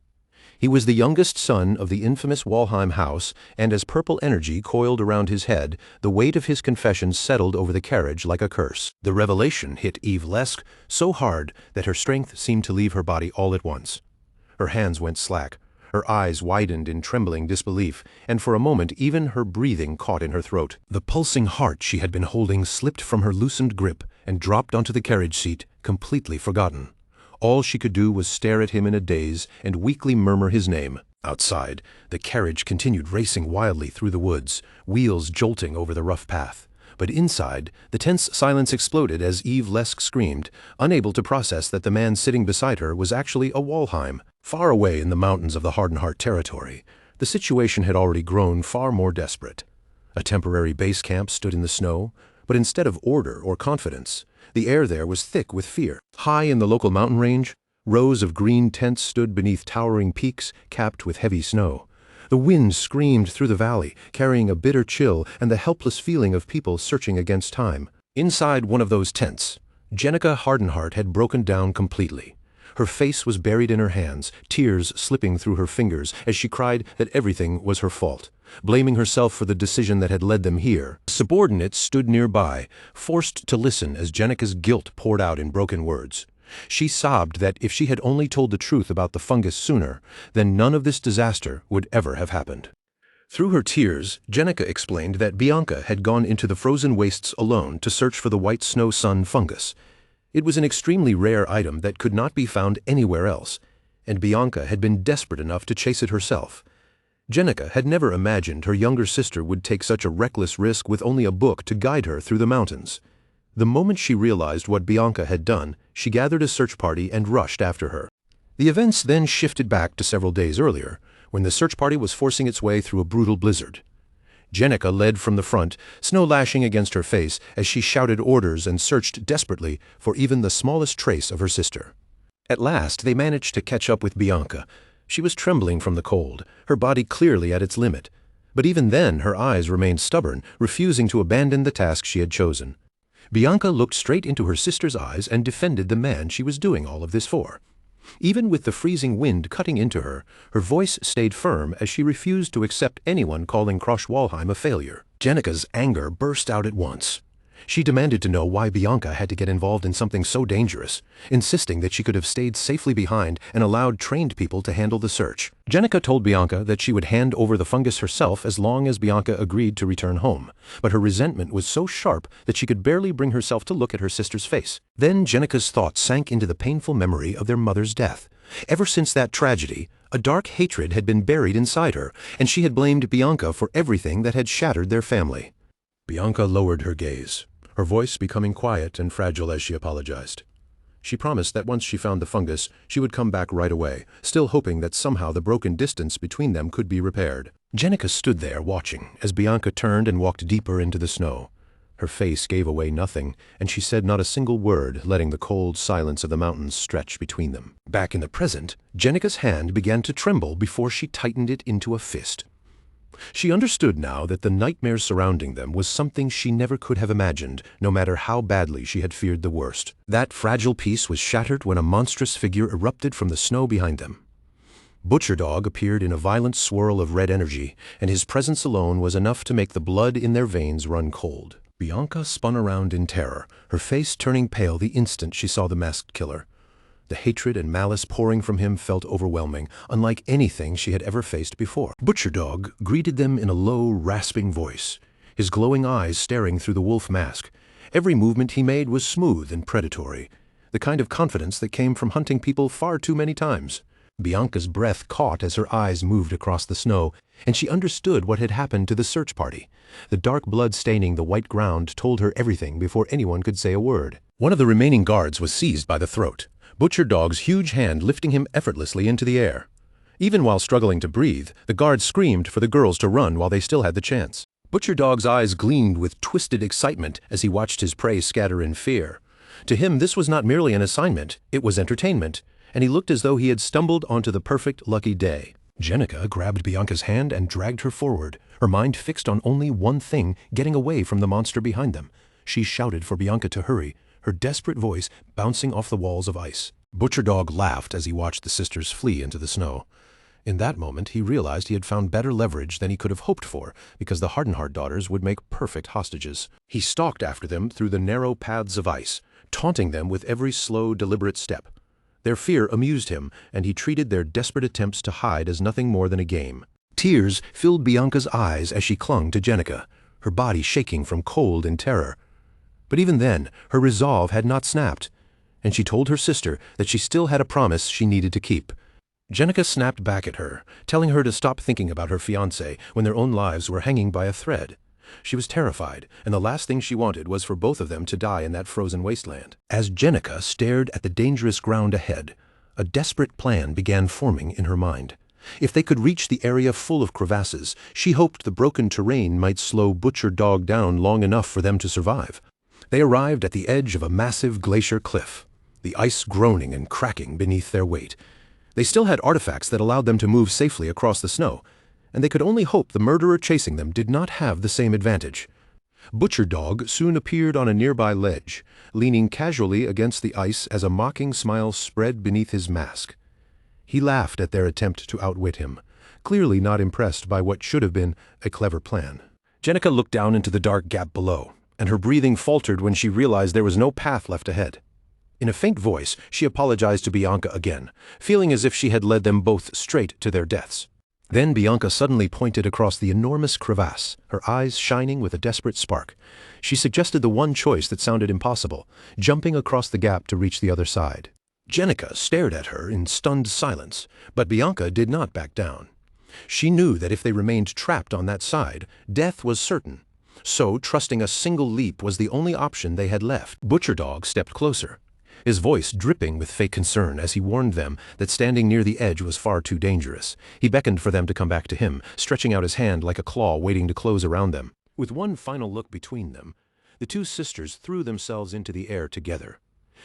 A: He was the youngest son of the infamous Walheim house, and as purple energy coiled around his head, the weight of his confession settled over the carriage like a curse. The revelation hit Eve Lesk so hard that her strength seemed to leave her body all at once. Her hands went slack, her eyes widened in trembling disbelief, and for a moment even her breathing caught in her throat. The pulsing heart she had been holding slipped from her loosened grip and dropped onto the carriage seat, completely forgotten. All she could do was stare at him in a daze and weakly murmur his name. Outside, the carriage continued racing wildly through the woods, wheels jolting over the rough path. But inside, the tense silence exploded as Eve Lesk screamed, unable to process that the man sitting beside her was actually a Walheim. Far away in the mountains of the Hardenhart territory, the situation had already grown far more desperate. A temporary base camp stood in the snow, but instead of order or confidence, the air there was thick with fear. High in the local mountain range, rows of green tents stood beneath towering peaks capped with heavy snow. The wind screamed through the valley, carrying a bitter chill and the helpless feeling of people searching against time. Inside one of those tents, Jenica Hardenhart had broken down completely. Her face was buried in her hands, tears slipping through her fingers as she cried that everything was her fault, blaming herself for the decision that had led them here. Subordinates stood nearby, forced to listen as Jenica's guilt poured out in broken words. She sobbed that if she had only told the truth about the fungus sooner, then none of this disaster would ever have happened. Through her tears, Jenica explained that Bianca had gone into the frozen wastes alone to search for the white snow sun fungus. It was an extremely rare item that could not be found anywhere else, and Bianca had been desperate enough to chase it herself. Jenica had never imagined her younger sister would take such a reckless risk with only a book to guide her through the mountains. The moment she realized what Bianca had done, she gathered a search party and rushed after her. The events then shifted back to several days earlier, when the search party was forcing its way through a brutal blizzard. Jenica led from the front, snow lashing against her face as she shouted orders and searched desperately for even the smallest trace of her sister. At last, they managed to catch up with Bianca. She was trembling from the cold, her body clearly at its limit. But even then, her eyes remained stubborn, refusing to abandon the task she had chosen. Bianca looked straight into her sister's eyes and defended the man she was doing all of this for. Even with the freezing wind cutting into her, her voice stayed firm as she refused to accept anyone calling Krosh Walheim a failure. Jenica's anger burst out at once. She demanded to know why Bianca had to get involved in something so dangerous, insisting that she could have stayed safely behind and allowed trained people to handle the search. Jenica told Bianca that she would hand over the fungus herself as long as Bianca agreed to return home, but her resentment was so sharp that she could barely bring herself to look at her sister's face. Then Jenica's thoughts sank into the painful memory of their mother's death. Ever since that tragedy, a dark hatred had been buried inside her, and she had blamed Bianca for everything that had shattered their family. Bianca lowered her gaze, her voice becoming quiet and fragile as she apologized. She promised that once she found the fungus, she would come back right away, still hoping that somehow the broken distance between them could be repaired. Jenica stood there watching as Bianca turned and walked deeper into the snow. Her face gave away nothing, and she said not a single word, letting the cold silence of the mountains stretch between them. Back in the present, Jenica's hand began to tremble before she tightened it into a fist. She understood now that the nightmare surrounding them was something she never could have imagined, no matter how badly she had feared the worst. That fragile peace was shattered when a monstrous figure erupted from the snow behind them. Butcher Dog appeared in a violent swirl of red energy, and his presence alone was enough to make the blood in their veins run cold. Bianca spun around in terror, her face turning pale the instant she saw the masked killer. The hatred and malice pouring from him felt overwhelming, unlike anything she had ever faced before. Butcher Dog greeted them in a low, rasping voice, his glowing eyes staring through the wolf mask. Every movement he made was smooth and predatory, the kind of confidence that came from hunting people far too many times. Bianca's breath caught as her eyes moved across the snow, and she understood what had happened to the search party. The dark blood staining the white ground told her everything before anyone could say a word. One of the remaining guards was seized by the throat, Butcher Dog's huge hand lifting him effortlessly into the air. Even while struggling to breathe, the guard screamed for the girls to run while they still had the chance. Butcher Dog's eyes gleamed with twisted excitement as he watched his prey scatter in fear. To him, this was not merely an assignment, it was entertainment, and he looked as though he had stumbled onto the perfect lucky day. Jenica grabbed Bianca's hand and dragged her forward, her mind fixed on only one thing, getting away from the monster behind them. She shouted for Bianca to hurry, her desperate voice bouncing off the walls of ice. Butcher Dog laughed as he watched the sisters flee into the snow. In that moment, he realized he had found better leverage than he could have hoped for, because the Hardenhard daughters would make perfect hostages. He stalked after them through the narrow paths of ice, taunting them with every slow, deliberate step. Their fear amused him, and he treated their desperate attempts to hide as nothing more than a game. Tears filled Bianca's eyes as she clung to Jenica, her body shaking from cold and terror. But even then, her resolve had not snapped, and she told her sister that she still had a promise she needed to keep. Jenica snapped back at her, telling her to stop thinking about her fiancé when their own lives were hanging by a thread. She was terrified, and the last thing she wanted was for both of them to die in that frozen wasteland. As Jenica stared at the dangerous ground ahead, a desperate plan began forming in her mind. If they could reach the area full of crevasses, she hoped the broken terrain might slow Butcher Dog down long enough for them to survive. They arrived at the edge of a massive glacier cliff, the ice groaning and cracking beneath their weight. They still had artifacts that allowed them to move safely across the snow, and they could only hope the murderer chasing them did not have the same advantage. Butcher Dog soon appeared on a nearby ledge, leaning casually against the ice as a mocking smile spread beneath his mask. He laughed at their attempt to outwit him, clearly not impressed by what should have been a clever plan. Jenica looked down into the dark gap below, and her breathing faltered when she realized there was no path left ahead. In a faint voice, she apologized to Bianca again, feeling as if she had led them both straight to their deaths. Then Bianca suddenly pointed across the enormous crevasse, her eyes shining with a desperate spark. She suggested the one choice that sounded impossible, jumping across the gap to reach the other side. Jenica stared at her in stunned silence, but Bianca did not back down. She knew that if they remained trapped on that side, death was certain. So, trusting a single leap was the only option they had left. Butcher Dog stepped closer, his voice dripping with fake concern as he warned them that standing near the edge was far too dangerous. He beckoned for them to come back to him, stretching out his hand like a claw waiting to close around them. With one final look between them, the two sisters threw themselves into the air together.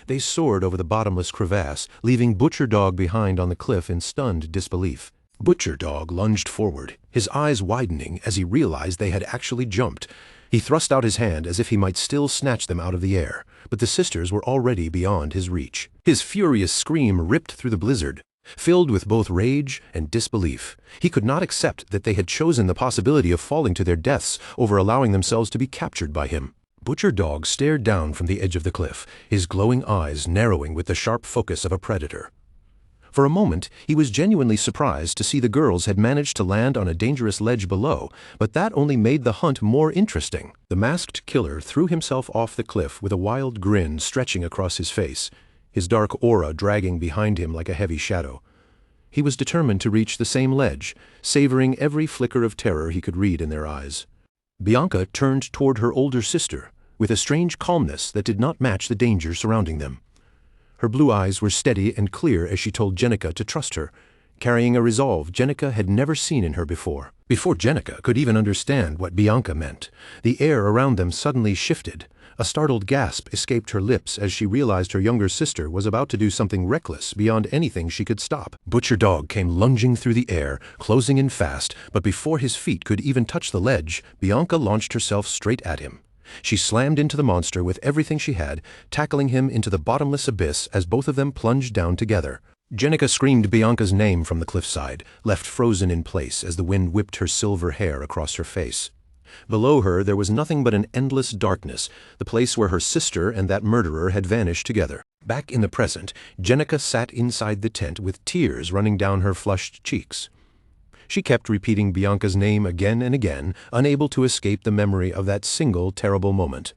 A: They soared over the bottomless crevasse, leaving Butcher Dog behind on the cliff in stunned disbelief. Butcher Dog lunged forward, his eyes widening as he realized they had actually jumped. He thrust out his hand as if he might still snatch them out of the air, but the sisters were already beyond his reach. His furious scream ripped through the blizzard, filled with both rage and disbelief. He could not accept that they had chosen the possibility of falling to their deaths over allowing themselves to be captured by him. Butcher Dog stared down from the edge of the cliff, his glowing eyes narrowing with the sharp focus of a predator. For a moment, he was genuinely surprised to see the girls had managed to land on a dangerous ledge below, but that only made the hunt more interesting. The masked killer threw himself off the cliff with a wild grin stretching across his face, his dark aura dragging behind him like a heavy shadow. He was determined to reach the same ledge, savoring every flicker of terror he could read in their eyes. Bianca turned toward her older sister, with a strange calmness that did not match the danger surrounding them. Her blue eyes were steady and clear as she told Jenica to trust her, carrying a resolve Jenica had never seen in her before. Before Jenica could even understand what Bianca meant, the air around them suddenly shifted. A startled gasp escaped her lips as she realized her younger sister was about to do something reckless beyond anything she could stop. Butcher Dog came lunging through the air, closing in fast, but before his feet could even touch the ledge, Bianca launched herself straight at him. She slammed into the monster with everything she had, tackling him into the bottomless abyss as both of them plunged down together. Jenica screamed Bianca's name from the cliffside, left frozen in place as the wind whipped her silver hair across her face. Below her there was nothing but an endless darkness, the place where her sister and that murderer had vanished together. Back in the present, Jenica sat inside the tent with tears running down her flushed cheeks. She kept repeating Bianca's name again and again, unable to escape the memory of that single terrible moment.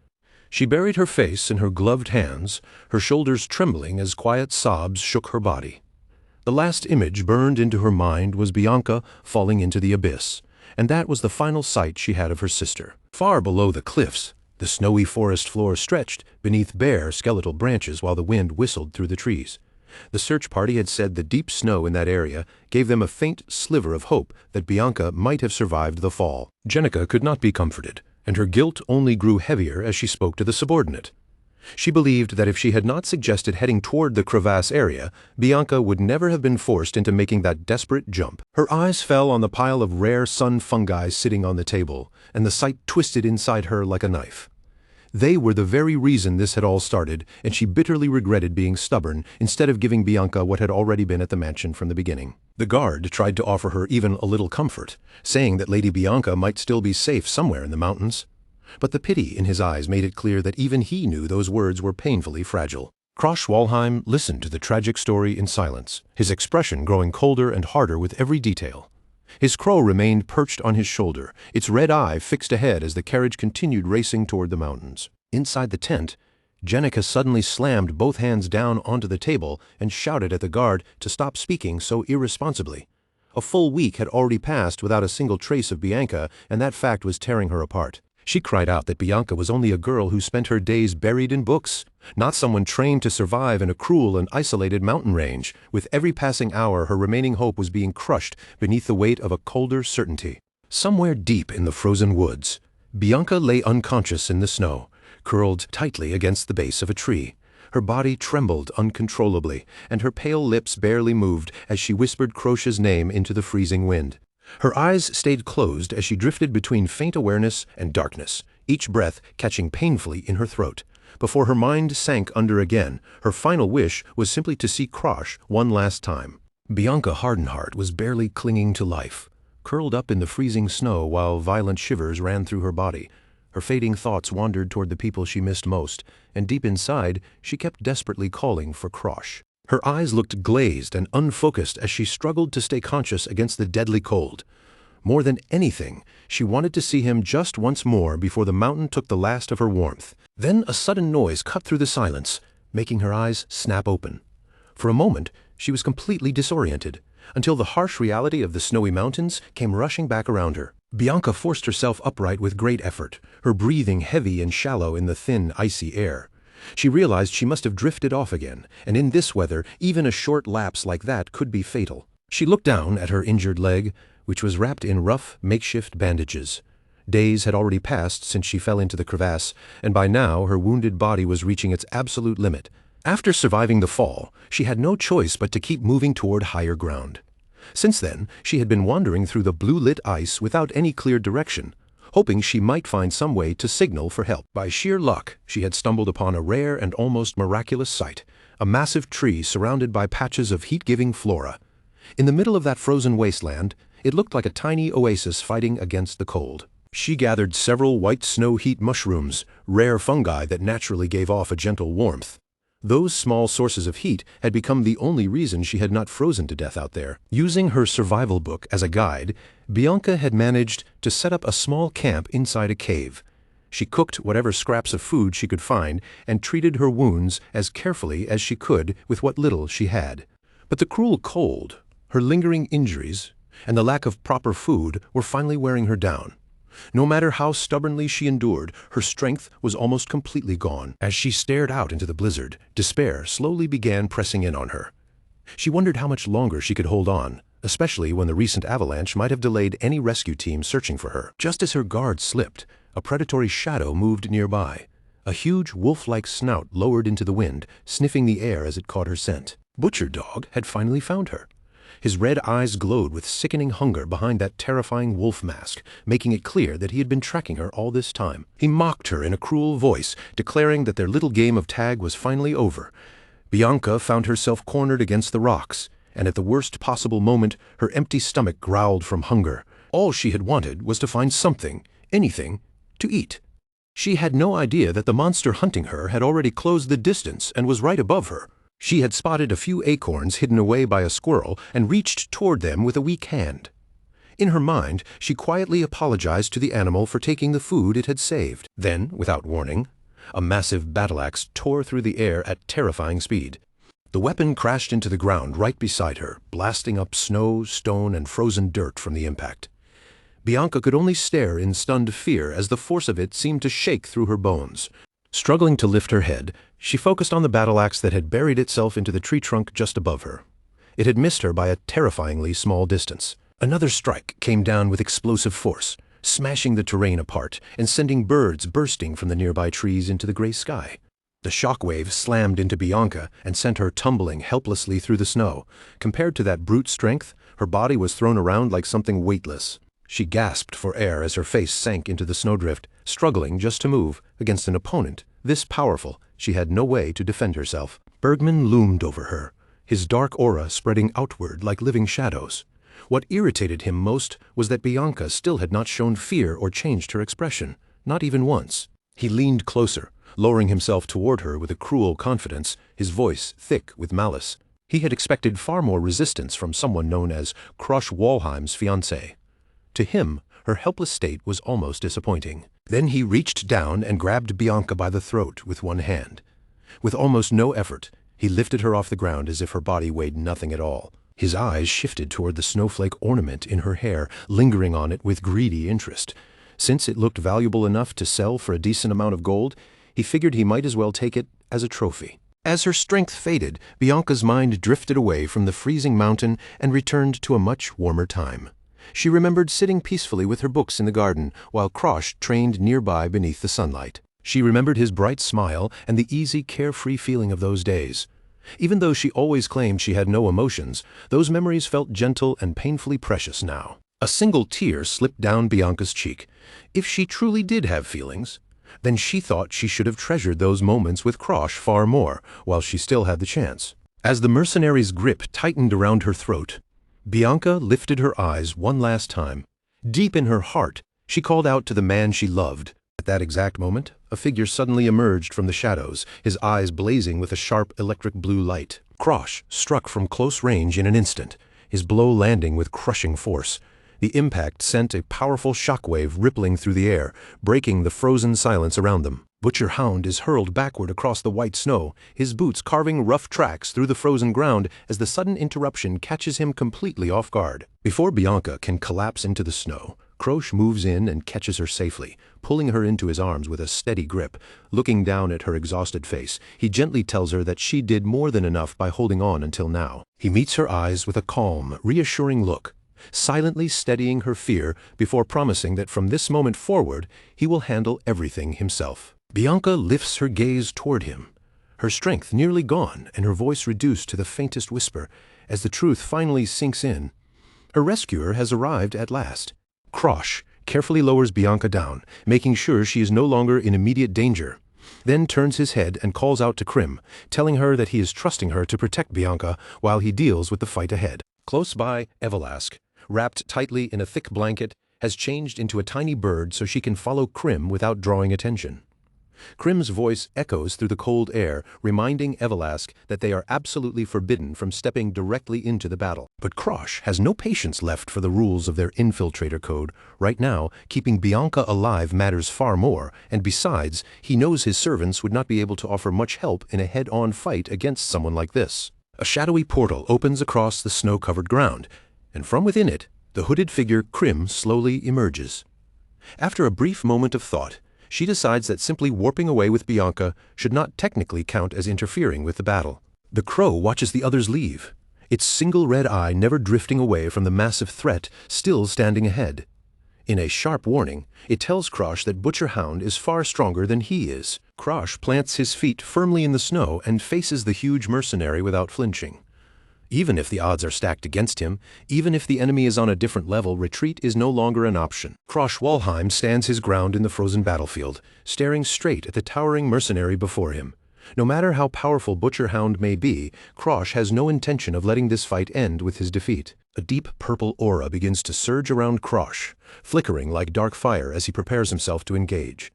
A: She buried her face in her gloved hands, her shoulders trembling as quiet sobs shook her body. The last image burned into her mind was Bianca falling into the abyss, and that was the final sight she had of her sister. Far below the cliffs, the snowy forest floor stretched beneath bare skeletal branches while the wind whistled through the trees. The search party had said the deep snow in that area gave them a faint sliver of hope that Bianca might have survived the fall. Jenica could not be comforted, and her guilt only grew heavier as she spoke to the subordinate. She believed that if she had not suggested heading toward the crevasse area, Bianca would never have been forced into making that desperate jump. Her eyes fell on the pile of rare sun fungi sitting on the table, and the sight twisted inside her like a knife. They were the very reason this had all started, and she bitterly regretted being stubborn instead of giving Bianca what had already been at the mansion from the beginning. The guard tried to offer her even a little comfort, saying that Lady Bianca might still be safe somewhere in the mountains. But the pity in his eyes made it clear that even he knew those words were painfully fragile. Krosh Walheim listened to the tragic story in silence, his expression growing colder and harder with every detail. His crow remained perched on his shoulder, its red eye fixed ahead as the carriage continued racing toward the mountains. Inside the tent, Jenica suddenly slammed both hands down onto the table and shouted at the guard to stop speaking so irresponsibly. A full week had already passed without a single trace of Bianca, and that fact was tearing her apart. She cried out that Bianca was only a girl who spent her days buried in books, not someone trained to survive in a cruel and isolated mountain range. With every passing hour, her remaining hope was being crushed beneath the weight of a colder certainty. Somewhere deep in the frozen woods, Bianca lay unconscious in the snow, curled tightly against the base of a tree. Her body trembled uncontrollably, and her pale lips barely moved as she whispered Krosh's name into the freezing wind. Her eyes stayed closed as she drifted between faint awareness and darkness, each breath catching painfully in her throat. Before her mind sank under again, her final wish was simply to see Krosh one last time. Bianca Hardenheart was barely clinging to life, curled up in the freezing snow while violent shivers ran through her body. Her fading thoughts wandered toward the people she missed most, and deep inside, she kept desperately calling for Krosh. Her eyes looked glazed and unfocused as she struggled to stay conscious against the deadly cold. More than anything, she wanted to see him just once more before the mountain took the last of her warmth. Then a sudden noise cut through the silence, making her eyes snap open. For a moment, she was completely disoriented, until the harsh reality of the snowy mountains came rushing back around her. Bianca forced herself upright with great effort, her breathing heavy and shallow in the thin, icy air. She realized she must have drifted off again, and in this weather, even a short lapse like that could be fatal. She looked down at her injured leg, which was wrapped in rough, makeshift bandages. Days had already passed since she fell into the crevasse, and by now her wounded body was reaching its absolute limit. After surviving the fall, she had no choice but to keep moving toward higher ground. Since then, she had been wandering through the blue-lit ice without any clear direction, hoping she might find some way to signal for help. By sheer luck, she had stumbled upon a rare and almost miraculous sight, a massive tree surrounded by patches of heat-giving flora. In the middle of that frozen wasteland, it looked like a tiny oasis fighting against the cold. She gathered several white snow heat mushrooms, rare fungi that naturally gave off a gentle warmth. Those small sources of heat had become the only reason she had not frozen to death out there. Using her survival book as a guide, Bianca had managed to set up a small camp inside a cave. She cooked whatever scraps of food she could find and treated her wounds as carefully as she could with what little she had. But the cruel cold, her lingering injuries, and the lack of proper food were finally wearing her down. No matter how stubbornly she endured, her strength was almost completely gone. As she stared out into the blizzard, despair slowly began pressing in on her. She wondered how much longer she could hold on, especially when the recent avalanche might have delayed any rescue team searching for her. Just as her guard slipped, a predatory shadow moved nearby. A huge wolf-like snout lowered into the wind, sniffing the air as it caught her scent. Butcher Dog had finally found her. His red eyes glowed with sickening hunger behind that terrifying wolf mask, making it clear that he had been tracking her all this time. He mocked her in a cruel voice, declaring that their little game of tag was finally over. Bianca found herself cornered against the rocks, and at the worst possible moment, her empty stomach growled from hunger. All she had wanted was to find something, anything, to eat. She had no idea that the monster hunting her had already closed the distance and was right above her. She had spotted a few acorns hidden away by a squirrel and reached toward them with a weak hand. In her mind, she quietly apologized to the animal for taking the food it had saved. Then, without warning, a massive battle axe tore through the air at terrifying speed. The weapon crashed into the ground right beside her, blasting up snow, stone, and frozen dirt from the impact. Bianca could only stare in stunned fear as the force of it seemed to shake through her bones. Struggling to lift her head, she focused on the battle axe that had buried itself into the tree trunk just above her. It had missed her by a terrifyingly small distance. Another strike came down with explosive force, smashing the terrain apart and sending birds bursting from the nearby trees into the gray sky. The shockwave slammed into Bianca and sent her tumbling helplessly through the snow. Compared to that brute strength, her body was thrown around like something weightless. She gasped for air as her face sank into the snowdrift, struggling just to move against an opponent this powerful. She had no way to defend herself. Bergman loomed over her, his dark aura spreading outward like living shadows. What irritated him most was that Bianca still had not shown fear or changed her expression, not even once. He leaned closer, lowering himself toward her with a cruel confidence, his voice thick with malice. He had expected far more resistance from someone known as Crush Walheim's fiancée. To him, her helpless state was almost disappointing. Then he reached down and grabbed Bianca by the throat with one hand. With almost no effort, he lifted her off the ground as if her body weighed nothing at all. His eyes shifted toward the snowflake ornament in her hair, lingering on it with greedy interest. Since it looked valuable enough to sell for a decent amount of gold, he figured he might as well take it as a trophy. As her strength faded, Bianca's mind drifted away from the freezing mountain and returned to a much warmer time. She remembered sitting peacefully with her books in the garden while Krosh trained nearby beneath the sunlight. She remembered his bright smile and the easy, carefree feeling of those days. Even though she always claimed she had no emotions, those memories felt gentle and painfully precious now. A single tear slipped down Bianca's cheek. If she truly did have feelings, then she thought she should have treasured those moments with Krosh far more while she still had the chance. As the mercenary's grip tightened around her throat, Bianca lifted her eyes one last time. Deep in her heart, she called out to the man she loved. At that exact moment, a figure suddenly emerged from the shadows, his eyes blazing with a sharp electric blue light. Krosh struck from close range in an instant, his blow landing with crushing force. The impact sent a powerful shockwave rippling through the air, breaking the frozen silence around them. Butcher Hound is hurled backward across the white snow, his boots carving rough tracks through the frozen ground as the sudden interruption catches him completely off guard. Before Bianca can collapse into the snow, Krosh moves in and catches her safely, pulling her into his arms with a steady grip. Looking down at her exhausted face, he gently tells her that she did more than enough by holding on until now. He meets her eyes with a calm, reassuring look, silently steadying her fear before promising that from this moment forward, he will handle everything himself. Bianca lifts her gaze toward him, her strength nearly gone and her voice reduced to the faintest whisper as the truth finally sinks in. Her rescuer has arrived at last. Krosh carefully lowers Bianca down, making sure she is no longer in immediate danger, then turns his head and calls out to Krim, telling her that he is trusting her to protect Bianca while he deals with the fight ahead. Close by, Evelask, wrapped tightly in a thick blanket, has changed into a tiny bird so she can follow Krim without drawing attention. Krim's voice echoes through the cold air, reminding Evelask that they are absolutely forbidden from stepping directly into the battle. But Krosh has no patience left for the rules of their infiltrator code. Right now, keeping Bianca alive matters far more, and besides, he knows his servants would not be able to offer much help in a head-on fight against someone like this. A shadowy portal opens across the snow-covered ground, and from within it, the hooded figure Krim slowly emerges. After a brief moment of thought, she decides that simply warping away with Bianca should not technically count as interfering with the battle. The crow watches the others leave. its single red eye never drifting away from the massive threat still standing ahead. In a sharp warning, it tells Krosh that Butcher Hound is far stronger than he is. Krosh plants his feet firmly in the snow and faces the huge mercenary without flinching. Even if the odds are stacked against him, even if the enemy is on a different level, retreat is no longer an option. Krosh Walheim stands his ground in the frozen battlefield, staring straight at the towering mercenary before him. No matter how powerful Butcher Hound may be, Krosh has no intention of letting this fight end with his defeat. A deep purple aura begins to surge around Krosh, flickering like dark fire as he prepares himself to engage.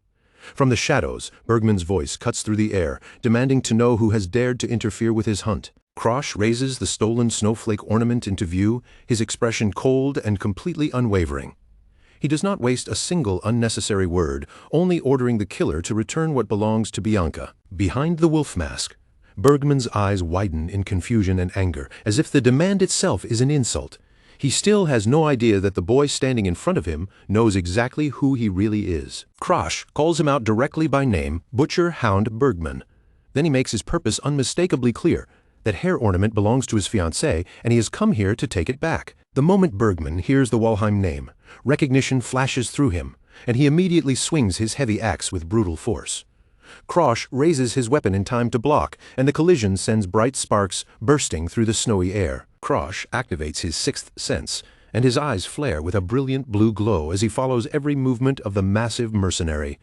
A: From the shadows, Bergman's voice cuts through the air, demanding to know who has dared to interfere with his hunt. Krosh raises the stolen snowflake ornament into view, his expression cold and completely unwavering. He does not waste a single unnecessary word, only ordering the killer to return what belongs to Bianca. Behind the wolf mask, Bergman's eyes widen in confusion and anger, as if the demand itself is an insult. He still has no idea that the boy standing in front of him knows exactly who he really is. Krosh calls him out directly by name, Butcher Hound Bergman. Then he makes his purpose unmistakably clear, that hair ornament belongs to his fiancée, and he has come here to take it back. The moment Bergman hears the Walheim name, recognition flashes through him, and he immediately swings his heavy axe with brutal force. Krosh raises his weapon in time to block, and the collision sends bright sparks bursting through the snowy air. Krosh activates his sixth sense, and his eyes flare with a brilliant blue glow as he follows every movement of the massive mercenary.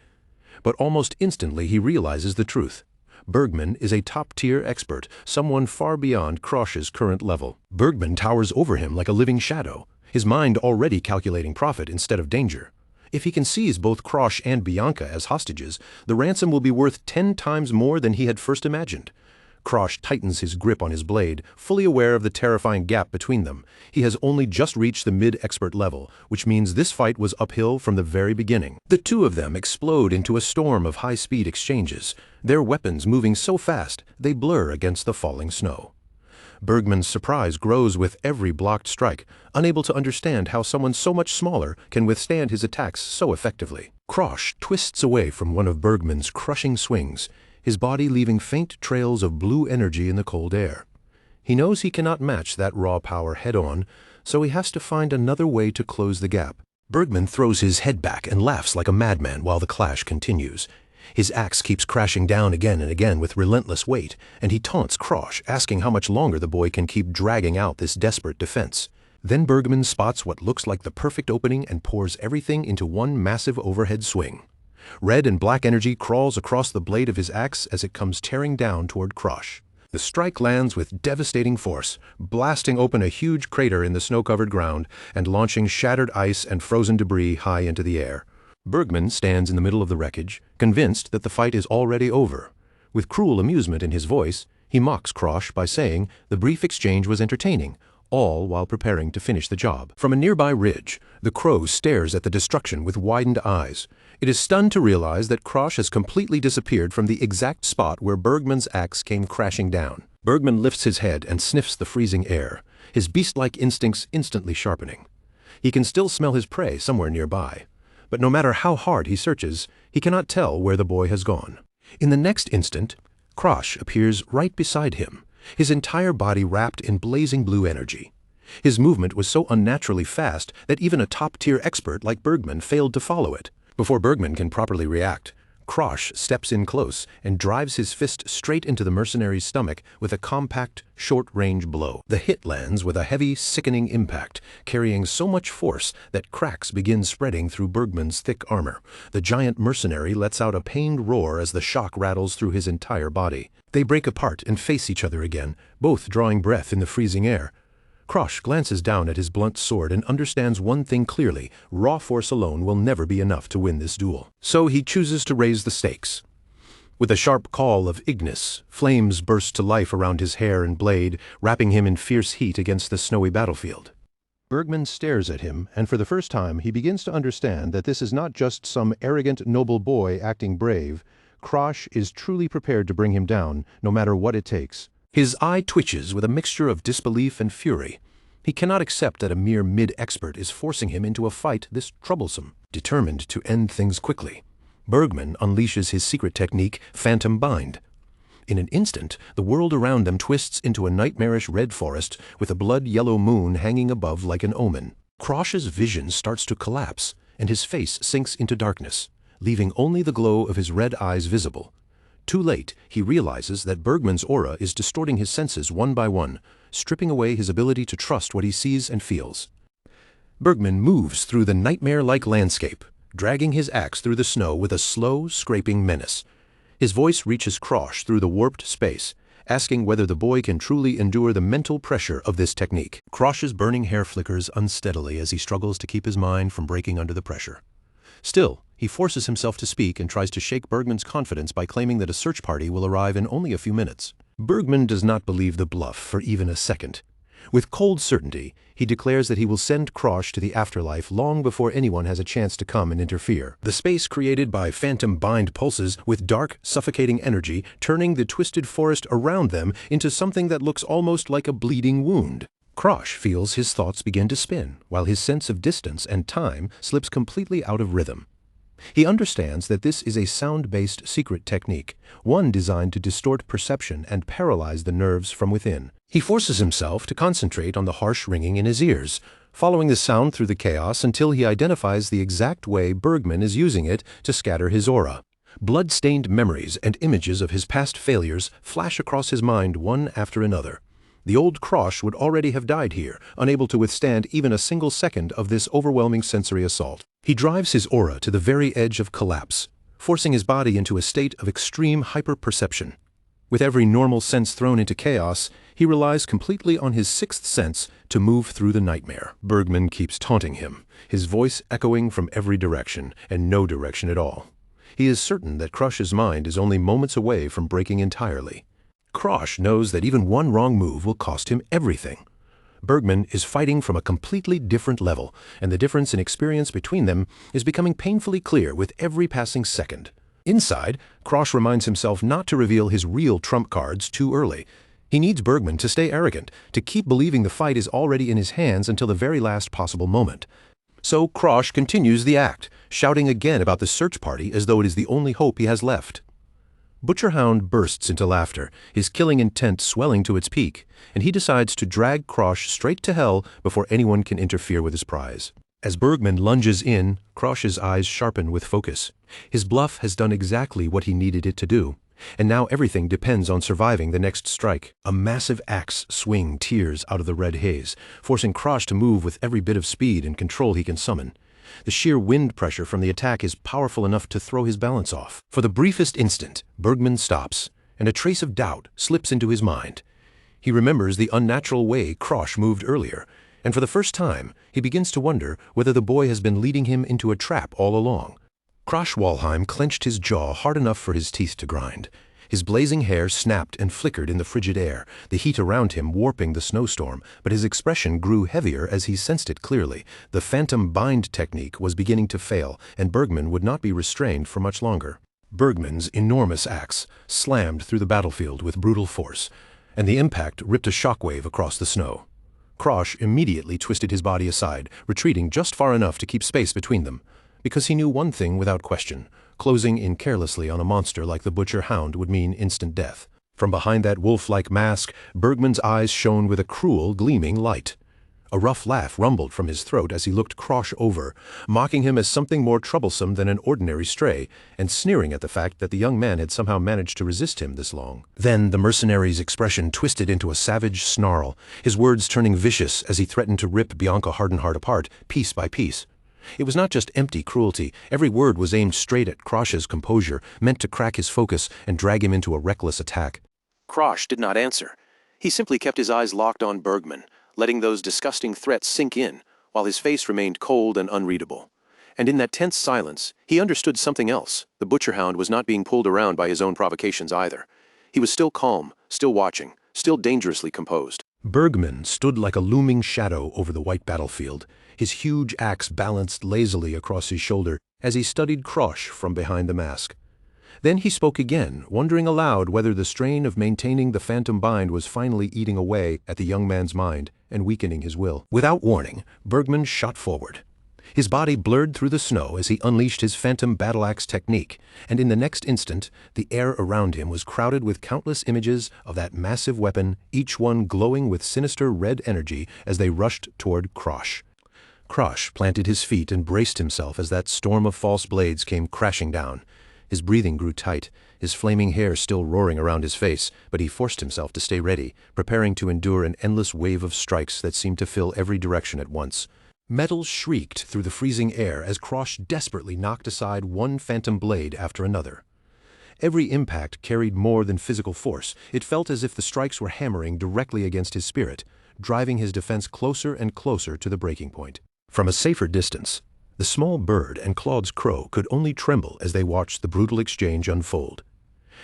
A: But almost instantly he realizes the truth. Bergman is a top-tier expert, someone far beyond Krosh's current level. Bergman towers over him like a living shadow, his mind already calculating profit instead of danger. If he can seize both Krosh and Bianca as hostages, the ransom will be worth 10 times more than he had first imagined. Krosh tightens his grip on his blade, fully aware of the terrifying gap between them. He has only just reached the mid-expert level, which means this fight was uphill from the very beginning. The two of them explode into a storm of high-speed exchanges, their weapons moving so fast they blur against the falling snow. Bergman's surprise grows with every blocked strike, unable to understand how someone so much smaller can withstand his attacks so effectively. Krosh twists away from one of Bergman's crushing swings, his body leaving faint trails of blue energy in the cold air. He knows he cannot match that raw power head-on, so he has to find another way to close the gap. Bergman throws his head back and laughs like a madman while the clash continues. His axe keeps crashing down again and again with relentless weight, and he taunts Krosh, asking how much longer the boy can keep dragging out this desperate defense. Then Bergman spots what looks like the perfect opening and pours everything into one massive overhead swing. Red and black energy crawls across the blade of his axe as it comes tearing down toward Krosh. The strike lands with devastating force, blasting open a huge crater in the snow-covered ground and launching shattered ice and frozen debris high into the air. Bergman stands in the middle of the wreckage, convinced that the fight is already over. With cruel amusement in his voice, he mocks Krosh by saying the brief exchange was entertaining, all while preparing to finish the job. From a nearby ridge, the crow stares at the destruction with widened eyes. It is stunned to realize that Krosh has completely disappeared from the exact spot where Bergman's axe came crashing down. Bergman lifts his head and sniffs the freezing air, his beast-like instincts instantly sharpening. He can still smell his prey somewhere nearby, but no matter how hard he searches, he cannot tell where the boy has gone. In the next instant, Krosh appears right beside him, his entire body wrapped in blazing blue energy. His movement was so unnaturally fast that even a top-tier expert like Bergman failed to follow it. Before Bergman can properly react, Krosh steps in close and drives his fist straight into the mercenary's stomach with a compact, short-range blow. The hit lands with a heavy, sickening impact, carrying so much force that cracks begin spreading through Bergman's thick armor. The giant mercenary lets out a pained roar as the shock rattles through his entire body. They break apart and face each other again, both drawing breath in the freezing air. Krosh glances down at his blunt sword and understands one thing clearly: raw force alone will never be enough to win this duel. So he chooses to raise the stakes. With a sharp call of Ignis, flames burst to life around his hair and blade, wrapping him in fierce heat against the snowy battlefield. Bergman stares at him, and for the first time he begins to understand that this is not just some arrogant, noble boy acting brave. Krosh is truly prepared to bring him down, no matter what it takes. His eye twitches with a mixture of disbelief and fury. He cannot accept that a mere mid-expert is forcing him into a fight this troublesome. Determined to end things quickly, Bergman unleashes his secret technique, Phantom Bind. In an instant, the world around them twists into a nightmarish red forest with a blood-yellow moon hanging above like an omen. Krosh's vision starts to collapse, and his face sinks into darkness, leaving only the glow of his red eyes visible. Too late, he realizes that Bergman's aura is distorting his senses one by one, stripping away his ability to trust what he sees and feels. Bergman moves through the nightmare-like landscape, dragging his axe through the snow with a slow, scraping menace. His voice reaches Krosh through the warped space, asking whether the boy can truly endure the mental pressure of this technique. Krosh's burning hair flickers unsteadily as he struggles to keep his mind from breaking under the pressure. Still, he forces himself to speak and tries to shake Bergman's confidence by claiming that a search party will arrive in only a few minutes. Bergman does not believe the bluff for even a second. With cold certainty, he declares that he will send Krosh to the afterlife long before anyone has a chance to come and interfere. The space created by phantom bind pulses with dark, suffocating energy, turning the twisted forest around them into something that looks almost like a bleeding wound. Krosh feels his thoughts begin to spin, while his sense of distance and time slips completely out of rhythm. He understands that this is a sound-based secret technique, one designed to distort perception and paralyze the nerves from within. He forces himself to concentrate on the harsh ringing in his ears, following the sound through the chaos until he identifies the exact way Bergman is using it to scatter his aura. Blood-stained memories and images of his past failures flash across his mind one after another. The old Krosh would already have died here, unable to withstand even a single second of this overwhelming sensory assault. He drives his aura to the very edge of collapse, forcing his body into a state of extreme hyper-perception. With every normal sense thrown into chaos, he relies completely on his sixth sense to move through the nightmare. Bergman keeps taunting him, his voice echoing from every direction, and no direction at all. He is certain that Krosh's mind is only moments away from breaking entirely. Krosh knows that even one wrong move will cost him everything. Bergman is fighting from a completely different level, and the difference in experience between them is becoming painfully clear with every passing second. Inside, Krosh reminds himself not to reveal his real trump cards too early. He needs Bergman to stay arrogant, to keep believing the fight is already in his hands until the very last possible moment. So Krosh continues the act, shouting again about the search party as though it is the only hope he has left. Butcherhound bursts into laughter, his killing intent swelling to its peak, and he decides to drag Krosh straight to hell before anyone can interfere with his prize. As Bergman lunges in, Krosh's eyes sharpen with focus. His bluff has done exactly what he needed it to do, and now everything depends on surviving the next strike. A massive axe swing tears out of the red haze, forcing Krosh to move with every bit of speed and control he can summon. The sheer wind pressure from the attack is powerful enough to throw his balance off. For the briefest instant, Bergman stops, and a trace of doubt slips into his mind. He remembers the unnatural way Krosh moved earlier, and for the first time, he begins to wonder whether the boy has been leading him into a trap all along. Krosh Walheim clenched his jaw hard enough for his teeth to grind. His blazing hair snapped and flickered in the frigid air, the heat around him warping the snowstorm, but his expression grew heavier as he sensed it clearly. The phantom bind technique was beginning to fail, and Bergman would not be restrained for much longer. Bergman's enormous axe slammed through the battlefield with brutal force, and the impact ripped a shockwave across the snow. Krosh immediately twisted his body aside, retreating just far enough to keep space between them, because he knew one thing without question: closing in carelessly on a monster like the butcher hound would mean instant death. From behind that wolf-like mask, Bergman's eyes shone with a cruel, gleaming light. A rough laugh rumbled from his throat as he looked Krosh over, mocking him as something more troublesome than an ordinary stray, and sneering at the fact that the young man had somehow managed to resist him this long. Then the mercenary's expression twisted into a savage snarl, his words turning vicious as he threatened to rip Bianca Hardenhart apart, piece by piece. It was not just empty cruelty. Every word was aimed straight at Krosh's composure, meant to crack his focus and drag him into a reckless attack. Krosh did not answer. He simply kept his eyes locked on Bergman, letting those disgusting threats sink in, while his face remained cold and unreadable. And in that tense silence, he understood something else. The butcherhound was not being pulled around by his own provocations either. He was still calm, still watching, still dangerously composed. Bergman stood like a looming shadow over the white battlefield, his huge axe balanced lazily across his shoulder as he studied Krosh from behind the mask. Then he spoke again, wondering aloud whether the strain of maintaining the phantom bind was finally eating away at the young man's mind and weakening his will. Without warning, Bergman shot forward. His body blurred through the snow as he unleashed his phantom battle-axe technique, and in the next instant, the air around him was crowded with countless images of that massive weapon, each one glowing with sinister red energy as they rushed toward Krosh. Krosh planted his feet and braced himself as that storm of false blades came crashing down. His breathing grew tight, his flaming hair still roaring around his face, but he forced himself to stay ready, preparing to endure an endless wave of strikes that seemed to fill every direction at once. Metal shrieked through the freezing air as Krosh desperately knocked aside one phantom blade after another. Every impact carried more than physical force. It felt as if the strikes were hammering directly against his spirit, driving his defense closer and closer to the breaking point. From a safer distance, the small bird and Claude's crow could only tremble as they watched the brutal exchange unfold.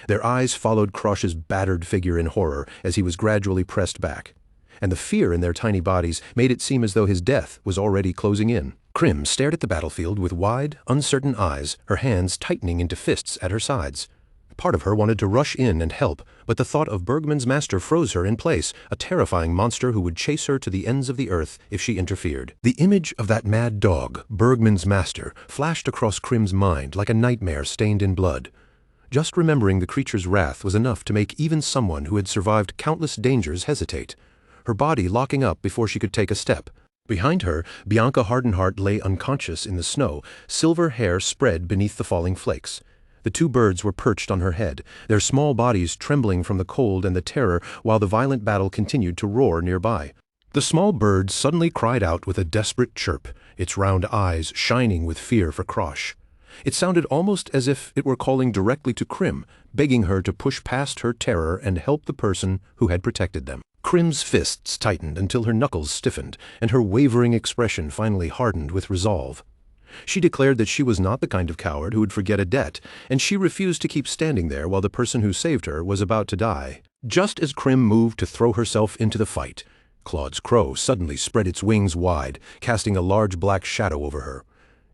A: Their eyes followed Krosh's battered figure in horror as he was gradually pressed back, and the fear in their tiny bodies made it seem as though his death was already closing in. Krim stared at the battlefield with wide, uncertain eyes, her hands tightening into fists at her sides. Part of her wanted to rush in and help, but the thought of Bergman's master froze her in place, a terrifying monster who would chase her to the ends of the earth if she interfered. The image of that mad dog, Bergman's master, flashed across Krim's mind like a nightmare stained in blood. Just remembering the creature's wrath was enough to make even someone who had survived countless dangers hesitate, her body locking up before she could take a step. Behind her, Bianca Hardenheart lay unconscious in the snow, silver hair spread beneath the falling flakes. The two birds were perched on her head, their small bodies trembling from the cold and the terror while the violent battle continued to roar nearby. The small bird suddenly cried out with a desperate chirp, its round eyes shining with fear for Krosh. It sounded almost as if it were calling directly to Krim, begging her to push past her terror and help the person who had protected them. Krim's fists tightened until her knuckles stiffened, and her wavering expression finally hardened with resolve. She declared that she was not the kind of coward who would forget a debt, and she refused to keep standing there while the person who saved her was about to die. Just as Krim moved to throw herself into the fight, Claude's crow suddenly spread its wings wide, casting a large black shadow over her.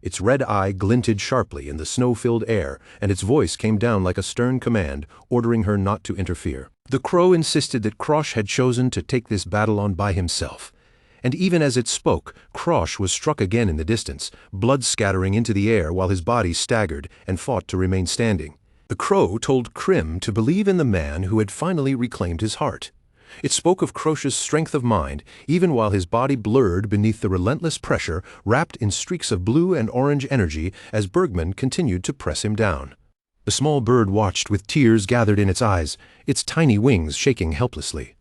A: Its red eye glinted sharply in the snow-filled air, and its voice came down like a stern command, ordering her not to interfere. The crow insisted that Krosh had chosen to take this battle on by himself. And even as it spoke, Krosh was struck again in the distance, blood scattering into the air while his body staggered and fought to remain standing. The crow told Krim to believe in the man who had finally reclaimed his heart. It spoke of Krosh's strength of mind, even while his body blurred beneath the relentless pressure, wrapped in streaks of blue and orange energy as Bergman continued to press him down. The small bird watched with tears gathered in its eyes, its tiny wings shaking helplessly.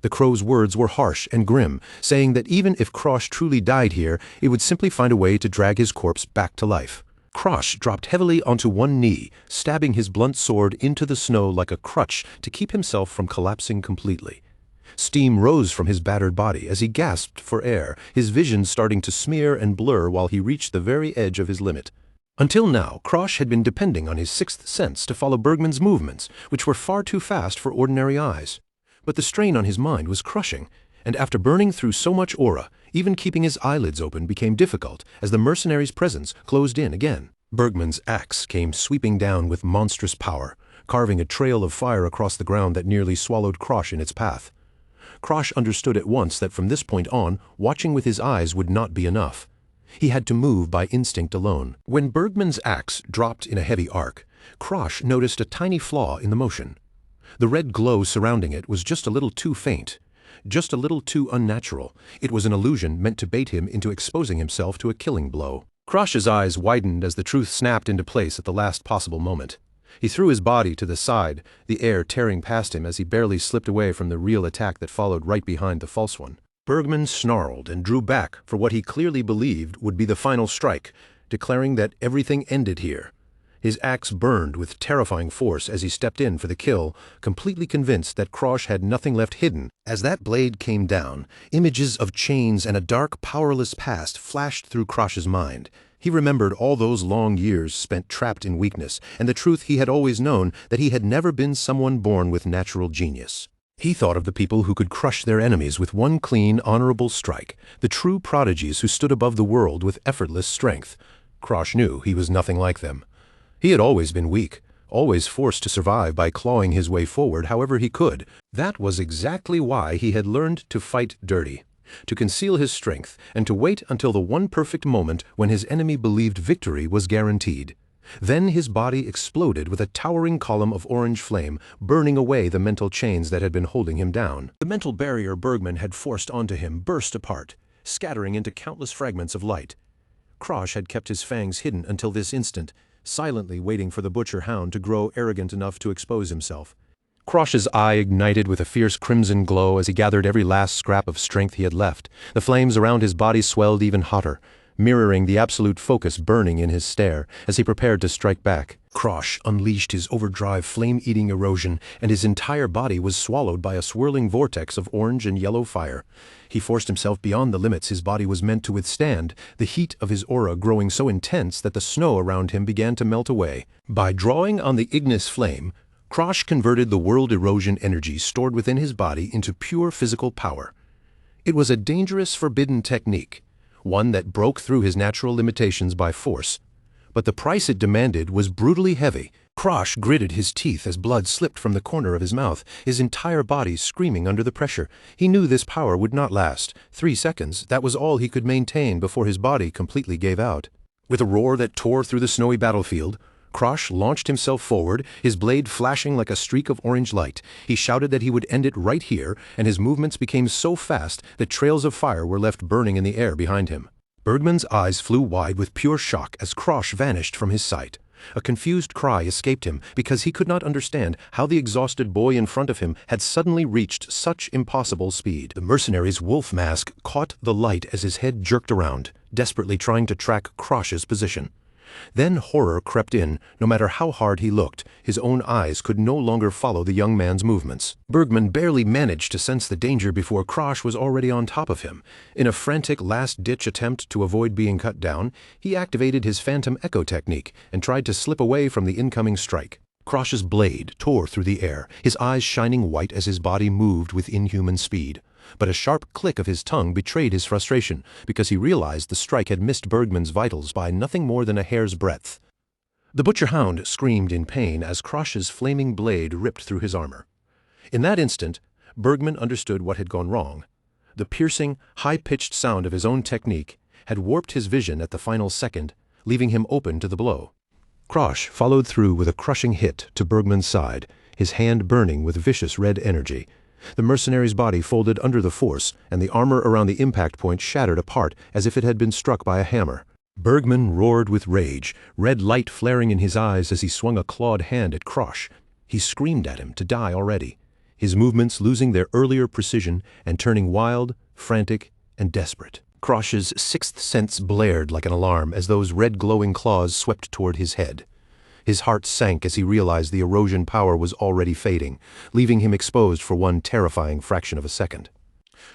A: The crow's words were harsh and grim, saying that even if Krosh truly died here, it would simply find a way to drag his corpse back to life. Krosh dropped heavily onto one knee, stabbing his blunt sword into the snow like a crutch to keep himself from collapsing completely. Steam rose from his battered body as he gasped for air, his vision starting to smear and blur while he reached the very edge of his limit. Until now, Krosh had been depending on his sixth sense to follow Bergman's movements, which were far too fast for ordinary eyes. But the strain on his mind was crushing, and after burning through so much aura, even keeping his eyelids open became difficult as the mercenary's presence closed in again. Bergman's axe came sweeping down with monstrous power, carving a trail of fire across the ground that nearly swallowed Krosh in its path. Krosh understood at once that from this point on, watching with his eyes would not be enough. He had to move by instinct alone. When Bergman's axe dropped in a heavy arc, Krosh noticed a tiny flaw in the motion. The red glow surrounding it was just a little too faint, just a little too unnatural. It was an illusion meant to bait him into exposing himself to a killing blow. Krosh's eyes widened as the truth snapped into place at the last possible moment. He threw his body to the side, the air tearing past him as he barely slipped away from the real attack that followed right behind the false one. Bergman snarled and drew back for what he clearly believed would be the final strike, declaring that everything ended here. His axe burned with terrifying force as he stepped in for the kill, completely convinced that Krosh had nothing left hidden. As that blade came down, images of chains and a dark, powerless past flashed through Krosh's mind. He remembered all those long years spent trapped in weakness, and the truth he had always known, that he had never been someone born with natural genius. He thought of the people who could crush their enemies with one clean, honorable strike, the true prodigies who stood above the world with effortless strength. Krosh knew he was nothing like them. He had always been weak, always forced to survive by clawing his way forward however he could. That was exactly why he had learned to fight dirty. to conceal his strength and to wait until the one perfect moment when his enemy believed victory was guaranteed. Then his body exploded with a towering column of orange flame, burning away the mental chains that had been holding him down. The mental barrier Bergman had forced onto him burst apart, scattering into countless fragments of light. Krosh had kept his fangs hidden until this instant, silently waiting for the butcher hound to grow arrogant enough to expose himself. Krosh's eye ignited with a fierce crimson glow as he gathered every last scrap of strength he had left. The flames around his body swelled even hotter, mirroring the absolute focus burning in his stare as he prepared to strike back. Krosh unleashed his overdrive flame-eating erosion, and his entire body was swallowed by a swirling vortex of orange and yellow fire. He forced himself beyond the limits his body was meant to withstand, the heat of his aura growing so intense that the snow around him began to melt away. By drawing on the ignis flame, Krosh converted the world erosion energy stored within his body into pure physical power. It was a dangerous, forbidden technique, one that broke through his natural limitations by force. But the price it demanded was brutally heavy. Krosh gritted his teeth as blood slipped from the corner of his mouth, his entire body screaming under the pressure. He knew this power would not last. 3 seconds, that was all he could maintain before his body completely gave out. With a roar that tore through the snowy battlefield, Krosh launched himself forward, his blade flashing like a streak of orange light. He shouted that he would end it right here, and his movements became so fast that trails of fire were left burning in the air behind him. Bergman's eyes flew wide with pure shock as Krosh vanished from his sight. A confused cry escaped him because he could not understand how the exhausted boy in front of him had suddenly reached such impossible speed. The mercenary's wolf mask caught the light as his head jerked around, desperately trying to track Krosh's position. Then horror crept in. No matter how hard he looked, his own eyes could no longer follow the young man's movements. Bergman barely managed to sense the danger before Krosh was already on top of him. In a frantic last-ditch attempt to avoid being cut down, he activated his phantom echo technique and tried to slip away from the incoming strike. Krosh's blade tore through the air, his eyes shining white as his body moved with inhuman speed. But a sharp click of his tongue betrayed his frustration, because he realized the strike had missed Bergman's vitals by nothing more than a hair's breadth. The butcher hound screamed in pain as Krosh's flaming blade ripped through his armor. In that instant, Bergman understood what had gone wrong. The piercing, high-pitched sound of his own technique had warped his vision at the final second, leaving him open to the blow. Krosh followed through with a crushing hit to Bergman's side, his hand burning with vicious red energy. The mercenary's body folded under the force, and the armor around the impact point shattered apart as if it had been struck by a hammer. Bergman roared with rage, red light flaring in his eyes as he swung a clawed hand at Krosh. He screamed at him to die already, his movements losing their earlier precision and turning wild, frantic, and desperate. Krosh's sixth sense blared like an alarm as those red glowing claws swept toward his head. His heart sank as he realized the erosion power was already fading, leaving him exposed for one terrifying fraction of a second.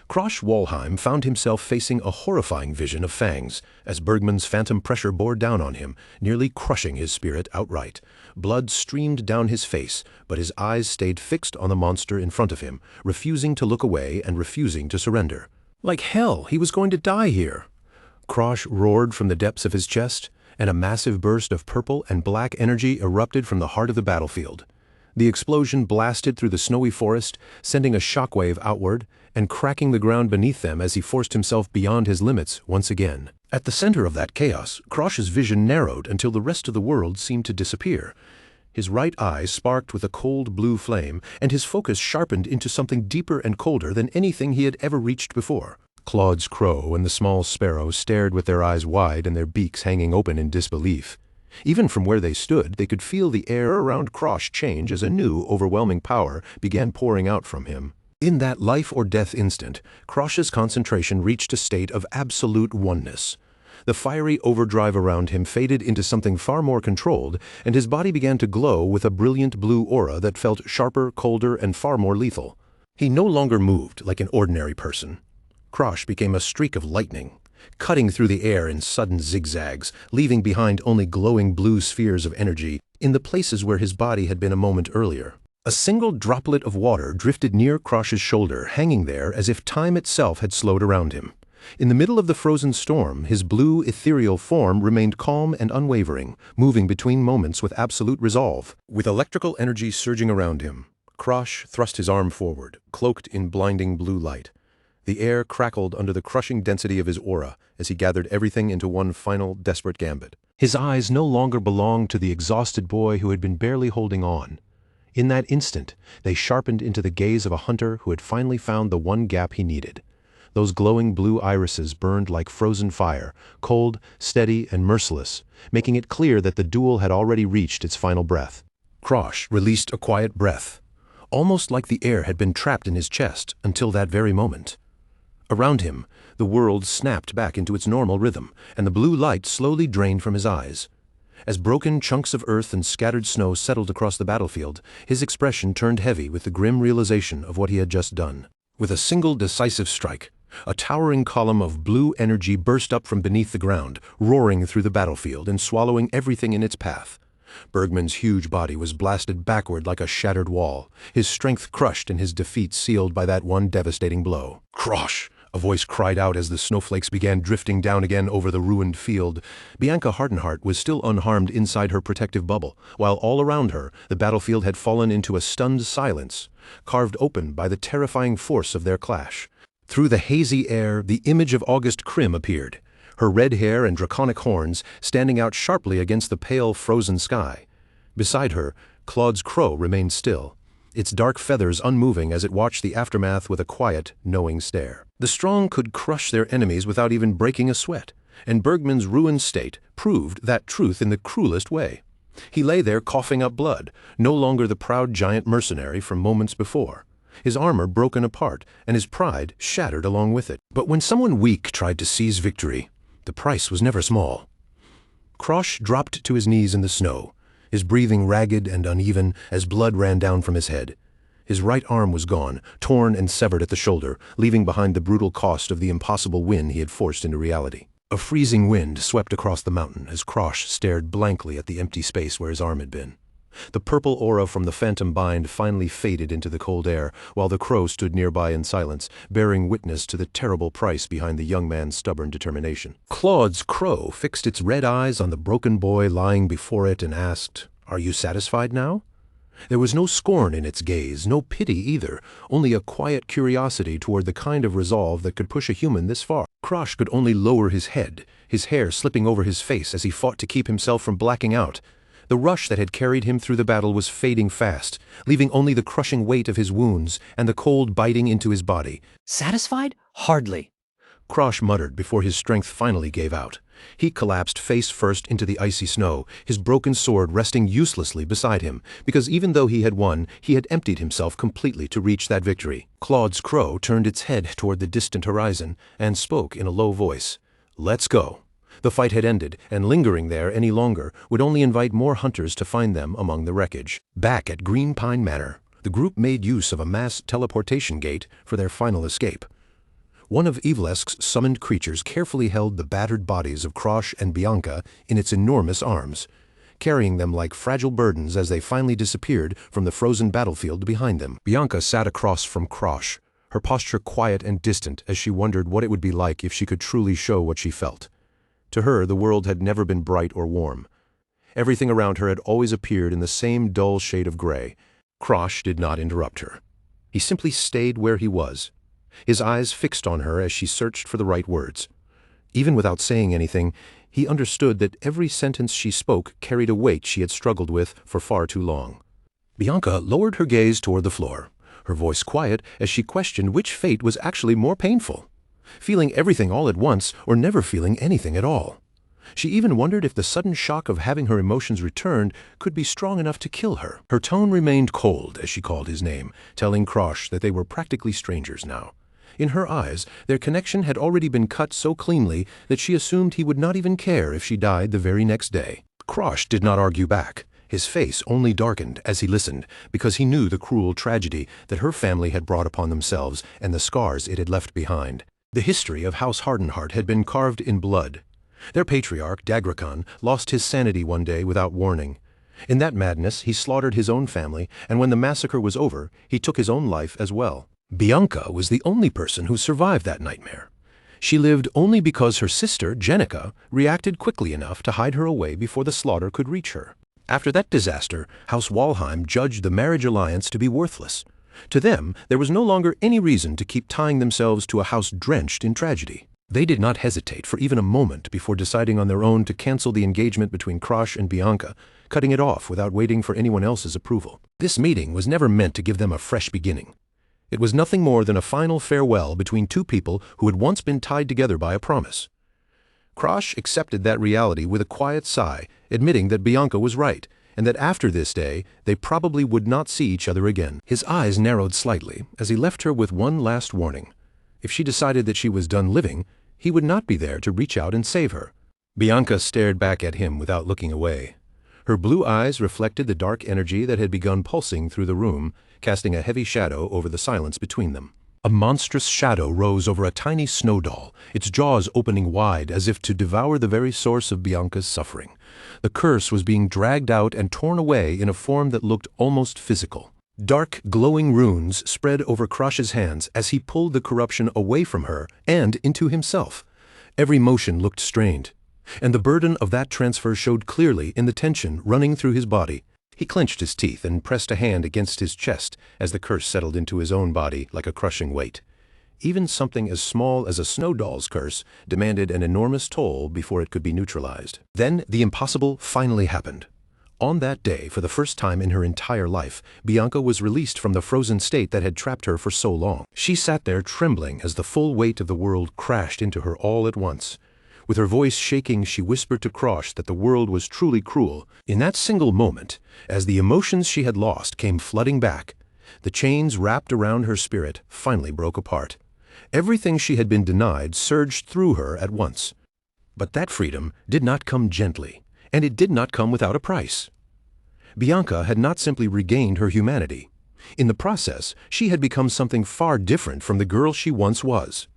A: Krosh Walheim found himself facing a horrifying vision of fangs as Bergman's phantom pressure bore down on him, nearly crushing his spirit outright. Blood streamed down his face, but his eyes stayed fixed on the monster in front of him, refusing to look away and refusing to surrender. Like hell, he was going to die here. Krosh roared from the depths of his chest, and a massive burst of purple and black energy erupted from the heart of the battlefield. The explosion blasted through the snowy forest, sending a shockwave outward and cracking the ground beneath them as he forced himself beyond his limits once again. At the center of that chaos, Krosh's vision narrowed until the rest of the world seemed to disappear. His right eye sparked with a cold blue flame, and his focus sharpened into something deeper and colder than anything he had ever reached before. Claude's crow and the small sparrow stared with their eyes wide and their beaks hanging open in disbelief. Even from where they stood, they could feel the air around Krosh change as a new, overwhelming power began pouring out from him. In that life-or-death instant, Krosh's concentration reached a state of absolute oneness. The fiery overdrive around him faded into something far more controlled, and his body began to glow with a brilliant blue aura that felt sharper, colder, and far more lethal. He no longer moved like an ordinary person. Krosh became a streak of lightning, cutting through the air in sudden zigzags, leaving behind only glowing blue spheres of energy in the places where his body had been a moment earlier. A single droplet of water drifted near Krosh's shoulder, hanging there as if time itself had slowed around him. In the middle of the frozen storm, his blue, ethereal form remained calm and unwavering, moving between moments with absolute resolve. With electrical energy surging around him, Krosh thrust his arm forward, cloaked in blinding blue light. The air crackled under the crushing density of his aura as he gathered everything into one final, desperate gambit. His eyes no longer belonged to the exhausted boy who had been barely holding on. In that instant, they sharpened into the gaze of a hunter who had finally found the one gap he needed. Those glowing blue irises burned like frozen fire, cold, steady, and merciless, making it clear that the duel had already reached its final breath. Krosh released a quiet breath, almost like the air had been trapped in his chest until that very moment. Around him, the world snapped back into its normal rhythm, and the blue light slowly drained from his eyes. As broken chunks of earth and scattered snow settled across the battlefield, his expression turned heavy with the grim realization of what he had just done. With a single decisive strike, a towering column of blue energy burst up from beneath the ground, roaring through the battlefield and swallowing everything in its path. Bergman's huge body was blasted backward like a shattered wall, his strength crushed and his defeat sealed by that one devastating blow. "Krosh!" a voice cried out as the snowflakes began drifting down again over the ruined field. Bianca Hardenhart was still unharmed inside her protective bubble, while all around her, the battlefield had fallen into a stunned silence, carved open by the terrifying force of their clash. Through the hazy air, the image of August Krim appeared, her red hair and draconic horns standing out sharply against the pale, frozen sky. Beside her, Claude's crow remained still, its dark feathers unmoving as it watched the aftermath with a quiet, knowing stare. The strong could crush their enemies without even breaking a sweat, and Bergman's ruined state proved that truth in the cruelest way. He lay there coughing up blood, no longer the proud giant mercenary from moments before, his armor broken apart and his pride shattered along with it. But when someone weak tried to seize victory, the price was never small. Krosh dropped to his knees in the snow, his breathing ragged and uneven as blood ran down from his head. His right arm was gone, torn and severed at the shoulder, leaving behind the brutal cost of the impossible win he had forced into reality. A freezing wind swept across the mountain as Krosh stared blankly at the empty space where his arm had been. The purple aura from the phantom bind finally faded into the cold air, while the crow stood nearby in silence, bearing witness to the terrible price behind the young man's stubborn determination. Claude's crow fixed its red eyes on the broken boy lying before it and asked, "Are you satisfied now?" There was no scorn in its gaze, no pity either, only a quiet curiosity toward the kind of resolve that could push a human this far. Krosh could only lower his head, his hair slipping over his face as he fought to keep himself from blacking out. The rush that had carried him through the battle was fading fast, leaving only the crushing weight of his wounds and the cold biting into his body.
B: "Satisfied? Hardly."
A: Krosh muttered before his strength finally gave out. He collapsed face first into the icy snow, his broken sword resting uselessly beside him, because even though he had won, he had emptied himself completely to reach that victory. Claude's crow turned its head toward the distant horizon and spoke in a low voice. "Let's go." The fight had ended, and lingering there any longer would only invite more hunters to find them among the wreckage. Back at Green Pine Manor, the group made use of a mass teleportation gate for their final escape. One of Evelesk's summoned creatures carefully held the battered bodies of Krosh and Bianca in its enormous arms, carrying them like fragile burdens as they finally disappeared from the frozen battlefield behind them. Bianca sat across from Krosh, her posture quiet and distant as she wondered what it would be like if she could truly show what she felt. To her, the world had never been bright or warm. Everything around her had always appeared in the same dull shade of gray. Krosh did not interrupt her. He simply stayed where he was, his eyes fixed on her as she searched for the right words. Even without saying anything, he understood that every sentence she spoke carried a weight she had struggled with for far too long. Bianca lowered her gaze toward the floor, her voice quiet as she questioned which fate was actually more painful, feeling everything all at once or never feeling anything at all. She even wondered if the sudden shock of having her emotions returned could be strong enough to kill her. Her tone remained cold as she called his name, telling Krosh that they were practically strangers now. In her eyes, their connection had already been cut so cleanly that she assumed he would not even care if she died the very next day. Krosh did not argue back. His face only darkened as he listened, because he knew the cruel tragedy that her family had brought upon themselves and the scars it had left behind. The history of House Hardenhart had been carved in blood. Their patriarch, Dagrakhan, lost his sanity one day without warning. In that madness, he slaughtered his own family, and when the massacre was over, he took his own life as well. Bianca was the only person who survived that nightmare. She lived only because her sister, Jenica, reacted quickly enough to hide her away before the slaughter could reach her. After that disaster, House Walheim judged the marriage alliance to be worthless. To them, there was no longer any reason to keep tying themselves to a house drenched in tragedy. They did not hesitate for even a moment before deciding on their own to cancel the engagement between Krosh and Bianca, cutting it off without waiting for anyone else's approval. This meeting was never meant to give them a fresh beginning. It was nothing more than a final farewell between two people who had once been tied together by a promise. Krosh accepted that reality with a quiet sigh, admitting that Bianca was right, and that after this day, they probably would not see each other again. His eyes narrowed slightly as he left her with one last warning. If she decided that she was done living, he would not be there to reach out and save her. Bianca stared back at him without looking away. Her blue eyes reflected the dark energy that had begun pulsing through the room, casting a heavy shadow over the silence between them. A monstrous shadow rose over a tiny snow doll, its jaws opening wide as if to devour the very source of Bianca's suffering. The curse was being dragged out and torn away in a form that looked almost physical. Dark, glowing runes spread over Krosh's hands as he pulled the corruption away from her and into himself. Every motion looked strained, and the burden of that transfer showed clearly in the tension running through his body. He clenched his teeth and pressed a hand against his chest as the curse settled into his own body like a crushing weight. Even something as small as a snow doll's curse demanded an enormous toll before it could be neutralized. Then the impossible finally happened. On that day, for the first time in her entire life, Bianca was released from the frozen state that had trapped her for so long. She sat there trembling as the full weight of the world crashed into her all at once. With her voice shaking, she whispered to Krosh that the world was truly cruel. In that single moment, as the emotions she had lost came flooding back, the chains wrapped around her spirit finally broke apart. Everything she had been denied surged through her at once. But that freedom did not come gently, and it did not come without a price. Bianca had not simply regained her humanity. In the process, she had become something far different from the girl she once was.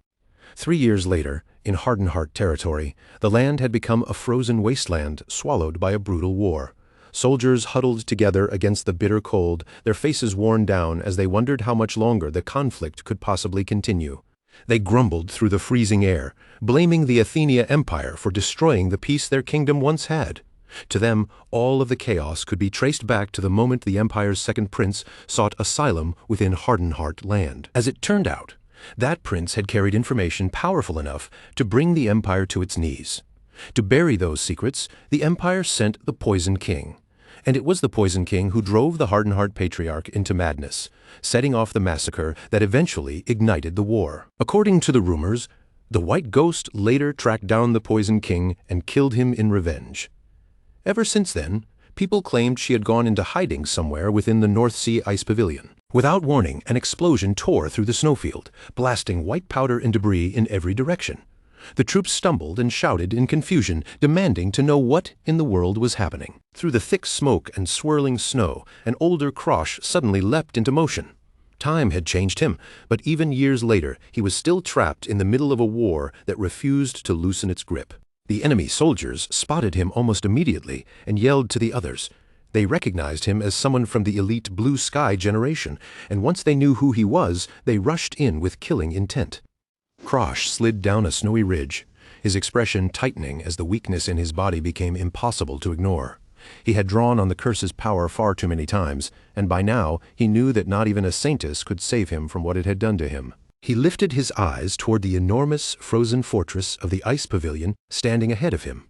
A: 3 years later, in Hardenheart territory, the land had become a frozen wasteland swallowed by a brutal war. Soldiers huddled together against the bitter cold, their faces worn down as they wondered how much longer the conflict could possibly continue. They grumbled through the freezing air, blaming the Athenia Empire for destroying the peace their kingdom once had. To them, all of the chaos could be traced back to the moment the Empire's second prince sought asylum within Hardenheart land. As it turned out, that prince had carried information powerful enough to bring the Empire to its knees. To bury those secrets, the Empire sent the Poison King. And it was the Poison King who drove the Hardenheart Patriarch into madness, setting off the massacre that eventually ignited the war. According to the rumors, the White Ghost later tracked down the Poison King and killed him in revenge. Ever since then, people claimed she had gone into hiding somewhere within the North Sea Ice Pavilion. Without warning, an explosion tore through the snowfield, blasting white powder and debris in every direction. The troops stumbled and shouted in confusion, demanding to know what in the world was happening. Through the thick smoke and swirling snow, an older Krosh suddenly leapt into motion. Time had changed him, but even years later, he was still trapped in the middle of a war that refused to loosen its grip. The enemy soldiers spotted him almost immediately and yelled to the others. They recognized him as someone from the elite Blue Sky generation, and once they knew who he was, they rushed in with killing intent. Krosh slid down a snowy ridge, his expression tightening as the weakness in his body became impossible to ignore. He had drawn on the curse's power far too many times, and by now he knew that not even a saintess could save him from what it had done to him. He lifted his eyes toward the enormous frozen fortress of the Ice Pavilion standing ahead of him.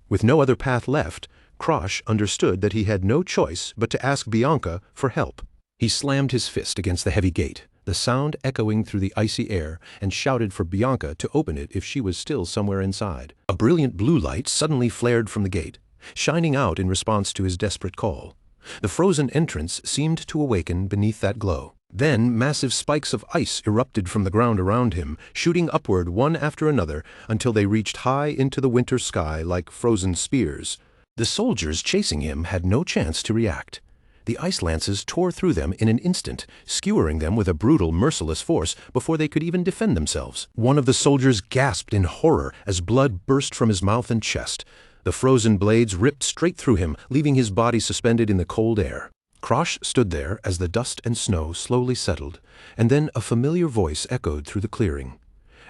A: With no other path left, Krosh understood that he had no choice but to ask Bianca for help. He slammed his fist against the heavy gate, the sound echoing through the icy air, and shouted for Bianca to open it if she was still somewhere inside. A brilliant blue light suddenly flared from the gate, shining out in response to his desperate call. The frozen entrance seemed to awaken beneath that glow. Then massive spikes of ice erupted from the ground around him, shooting upward one after another until they reached high into the winter sky like frozen spears. The soldiers chasing him had no chance to react. The ice lances tore through them in an instant, skewering them with a brutal, merciless force before they could even defend themselves. One of the soldiers gasped in horror as blood burst from his mouth and chest. The frozen blades ripped straight through him, leaving his body suspended in the cold air. Krosh stood there as the dust and snow slowly settled, and then a familiar voice echoed through the clearing.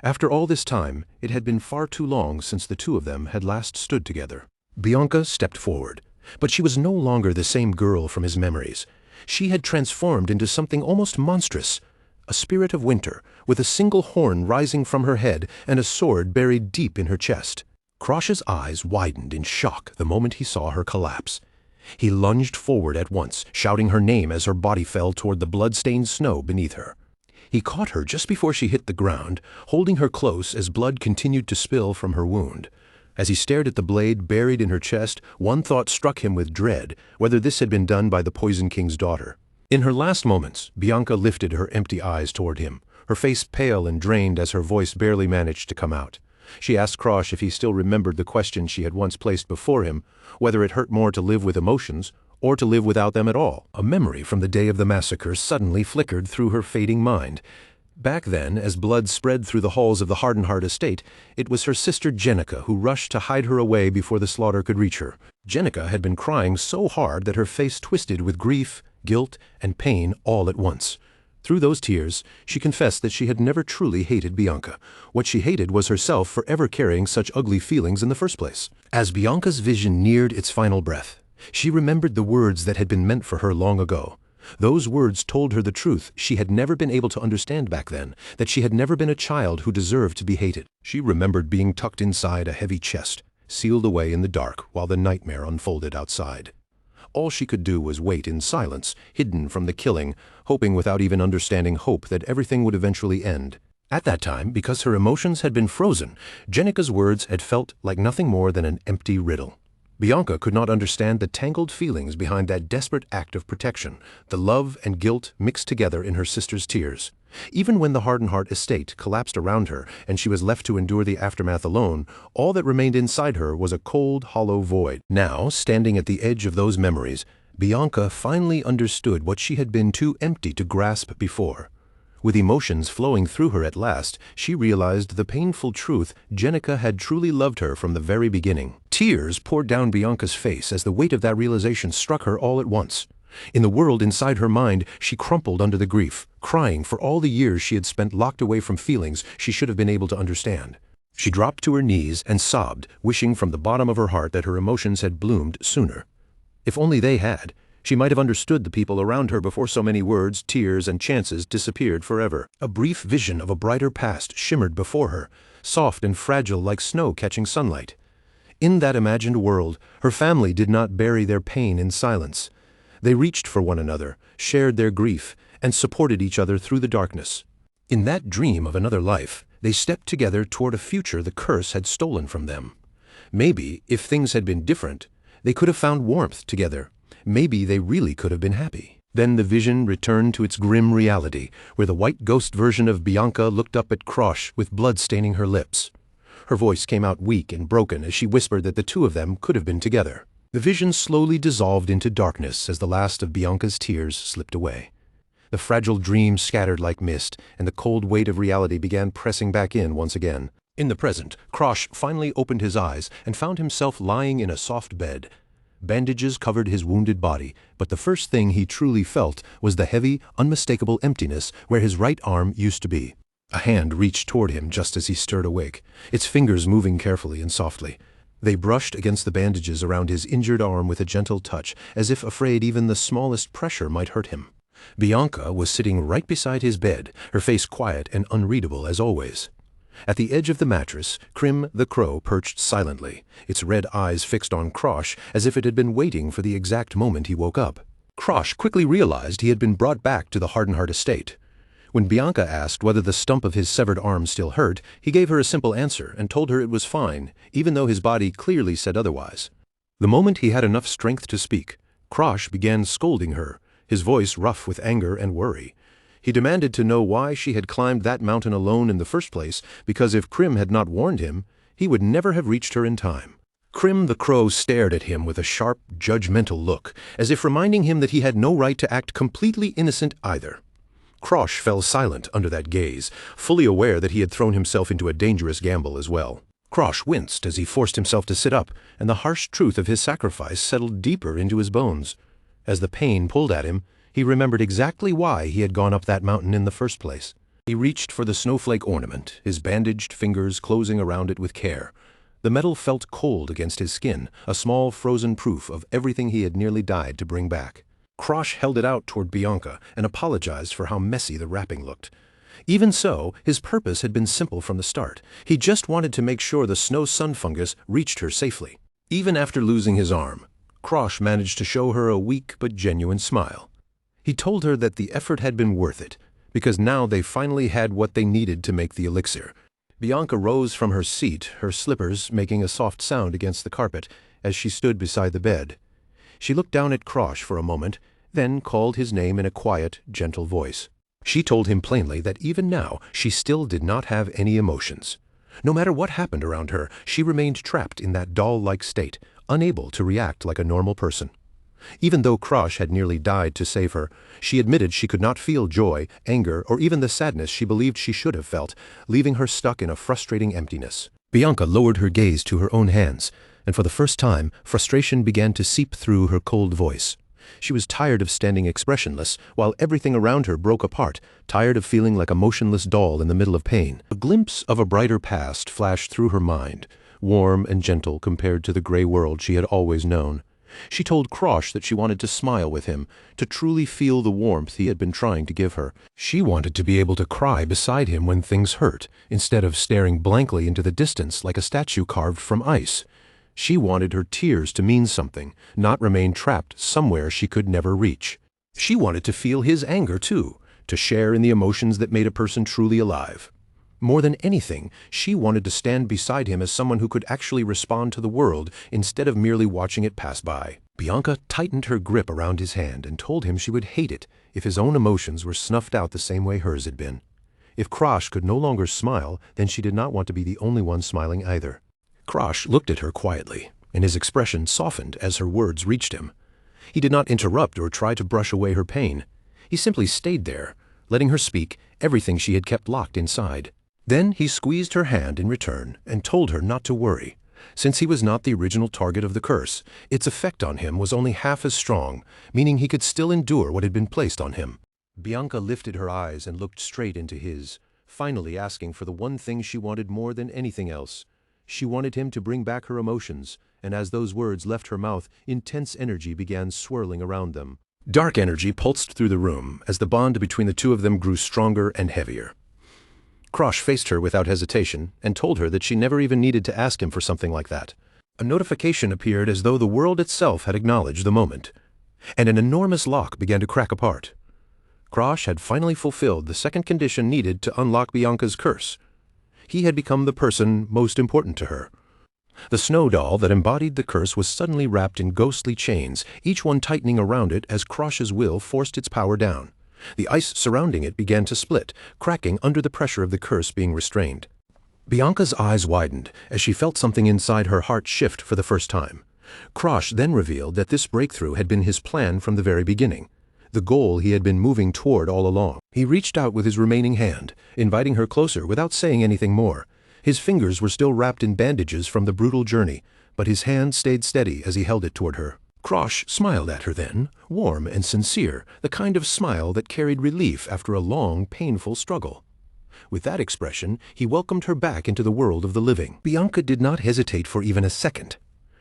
A: After all this time, it had been far too long since the two of them had last stood together. Bianca stepped forward, but she was no longer the same girl from his memories. She had transformed into something almost monstrous, a spirit of winter, with a single horn rising from her head and a sword buried deep in her chest. Krosh's eyes widened in shock the moment he saw her collapse. He lunged forward at once, shouting her name as her body fell toward the blood-stained snow beneath her. He caught her just before she hit the ground, holding her close as blood continued to spill from her wound. As he stared at the blade buried in her chest, one thought struck him with dread, whether this had been done by the Poison King's daughter. In her last moments, Bianca lifted her empty eyes toward him, her face pale and drained as her voice barely managed to come out. She asked Krosh if he still remembered the question she had once placed before him, whether it hurt more to live with emotions or to live without them at all. A memory from the day of the massacre suddenly flickered through her fading mind. Back then, as blood spread through the halls of the Hardenhart estate, it was her sister Jenica who rushed to hide her away before the slaughter could reach her. Jenica had been crying so hard that her face twisted with grief, guilt, and pain all at once. Through those tears, she confessed that she had never truly hated Bianca. What she hated was herself for ever carrying such ugly feelings in the first place. As Bianca's vision neared its final breath, she remembered the words that had been meant for her long ago. Those words told her the truth she had never been able to understand back then, that she had never been a child who deserved to be hated. She remembered being tucked inside a heavy chest, sealed away in the dark while the nightmare unfolded outside. All she could do was wait in silence, hidden from the killing, hoping without even understanding hope that everything would eventually end. At that time, because her emotions had been frozen, Jenica's words had felt like nothing more than an empty riddle. Bianca could not understand the tangled feelings behind that desperate act of protection, the love and guilt mixed together in her sister's tears. Even when the Hardenhart estate collapsed around her and she was left to endure the aftermath alone, all that remained inside her was a cold, hollow void. Now, standing at the edge of those memories, Bianca finally understood what she had been too empty to grasp before. With emotions flowing through her at last, she realized the painful truth: Jenica had truly loved her from the very beginning. Tears poured down Bianca's face as the weight of that realization struck her all at once. In the world inside her mind, she crumpled under the grief, crying for all the years she had spent locked away from feelings she should have been able to understand. She dropped to her knees and sobbed, wishing from the bottom of her heart that her emotions had bloomed sooner. If only they had, she might have understood the people around her before so many words, tears, and chances disappeared forever. A brief vision of a brighter past shimmered before her, soft and fragile like snow catching sunlight. In that imagined world, her family did not bury their pain in silence. They reached for one another, shared their grief, and supported each other through the darkness. In that dream of another life, they stepped together toward a future the curse had stolen from them. Maybe, if things had been different, they could have found warmth together. Maybe they really could have been happy. Then the vision returned to its grim reality, where the white ghost version of Bianca looked up at Krosh with blood staining her lips. Her voice came out weak and broken as she whispered that the two of them could have been together. The vision slowly dissolved into darkness as the last of Bianca's tears slipped away. The fragile dream scattered like mist, and the cold weight of reality began pressing back in once again. In the present, Krosh finally opened his eyes and found himself lying in a soft bed. Bandages covered his wounded body, but the first thing he truly felt was the heavy, unmistakable emptiness where his right arm used to be. A hand reached toward him just as he stirred awake, its fingers moving carefully and softly. They brushed against the bandages around his injured arm with a gentle touch, as if afraid even the smallest pressure might hurt him. Bianca was sitting right beside his bed, her face quiet and unreadable as always. At the edge of the mattress, Krim the crow perched silently, its red eyes fixed on Krosh as if it had been waiting for the exact moment he woke up. Krosh quickly realized he had been brought back to the Hardenhart estate. When Bianca asked whether the stump of his severed arm still hurt, he gave her a simple answer and told her it was fine, even though his body clearly said otherwise. The moment he had enough strength to speak, Krosh began scolding her, his voice rough with anger and worry. He demanded to know why she had climbed that mountain alone in the first place, because if Krim had not warned him, he would never have reached her in time. Krim the crow stared at him with a sharp, judgmental look, as if reminding him that he had no right to act completely innocent either. Krosh fell silent under that gaze, fully aware that he had thrown himself into a dangerous gamble as well. Krosh winced as he forced himself to sit up, and the harsh truth of his sacrifice settled deeper into his bones. As the pain pulled at him, he remembered exactly why he had gone up that mountain in the first place. He reached for the snowflake ornament, his bandaged fingers closing around it with care. The metal felt cold against his skin, a small frozen proof of everything he had nearly died to bring back. Krosh held it out toward Bianca and apologized for how messy the wrapping looked. Even so, his purpose had been simple from the start. He just wanted to make sure the snow sun fungus reached her safely. Even after losing his arm, Krosh managed to show her a weak but genuine smile. He told her that the effort had been worth it, because now they finally had what they needed to make the elixir. Bianca rose from her seat, her slippers making a soft sound against the carpet as she stood beside the bed. She looked down at Krosh for a moment, then called his name in a quiet, gentle voice. She told him plainly that even now she still did not have any emotions. No matter what happened around her, she remained trapped in that doll-like state, unable to react like a normal person. Even though Krosh had nearly died to save her, she admitted she could not feel joy, anger, or even the sadness she believed she should have felt, leaving her stuck in a frustrating emptiness. Bianca lowered her gaze to her own hands, and for the first time, frustration began to seep through her cold voice. She was tired of standing expressionless while everything around her broke apart, tired of feeling like a motionless doll in the middle of pain. A glimpse of a brighter past flashed through her mind, warm and gentle compared to the gray world she had always known. She told Krosh that she wanted to smile with him, to truly feel the warmth he had been trying to give her. She wanted to be able to cry beside him when things hurt, instead of staring blankly into the distance like a statue carved from ice. She wanted her tears to mean something, not remain trapped somewhere she could never reach. She wanted to feel his anger too, to share in the emotions that made a person truly alive. More than anything, she wanted to stand beside him as someone who could actually respond to the world instead of merely watching it pass by. Bianca tightened her grip around his hand and told him she would hate it if his own emotions were snuffed out the same way hers had been. If Krosh could no longer smile, then she did not want to be the only one smiling either. Krosh looked at her quietly, and his expression softened as her words reached him. He did not interrupt or try to brush away her pain. He simply stayed there, letting her speak everything she had kept locked inside. Then he squeezed her hand in return and told her not to worry. Since he was not the original target of the curse, its effect on him was only half as strong, meaning he could still endure what had been placed on him. Bianca lifted her eyes and looked straight into his, finally asking for the one thing she wanted more than anything else. She wanted him to bring back her emotions, and as those words left her mouth, intense energy began swirling around them. Dark energy pulsed through the room as the bond between the two of them grew stronger and heavier. Krosh faced her without hesitation and told her that she never even needed to ask him for something like that. A notification appeared as though the world itself had acknowledged the moment, and an enormous lock began to crack apart. Krosh had finally fulfilled the second condition needed to unlock Bianca's curse. He had become the person most important to her. The snow doll that embodied the curse was suddenly wrapped in ghostly chains, each one tightening around it as Krosh's will forced its power down. The ice surrounding it began to split, cracking under the pressure of the curse being restrained. Bianca's eyes widened as she felt something inside her heart shift for the first time. Krosh then revealed that this breakthrough had been his plan from the very beginning, the goal he had been moving toward all along. He reached out with his remaining hand, inviting her closer without saying anything more. His fingers were still wrapped in bandages from the brutal journey, but his hand stayed steady as he held it toward her. Krosh smiled at her then, warm and sincere, the kind of smile that carried relief after a long, painful struggle. With that expression, he welcomed her back into the world of the living. Bianca did not hesitate for even a second.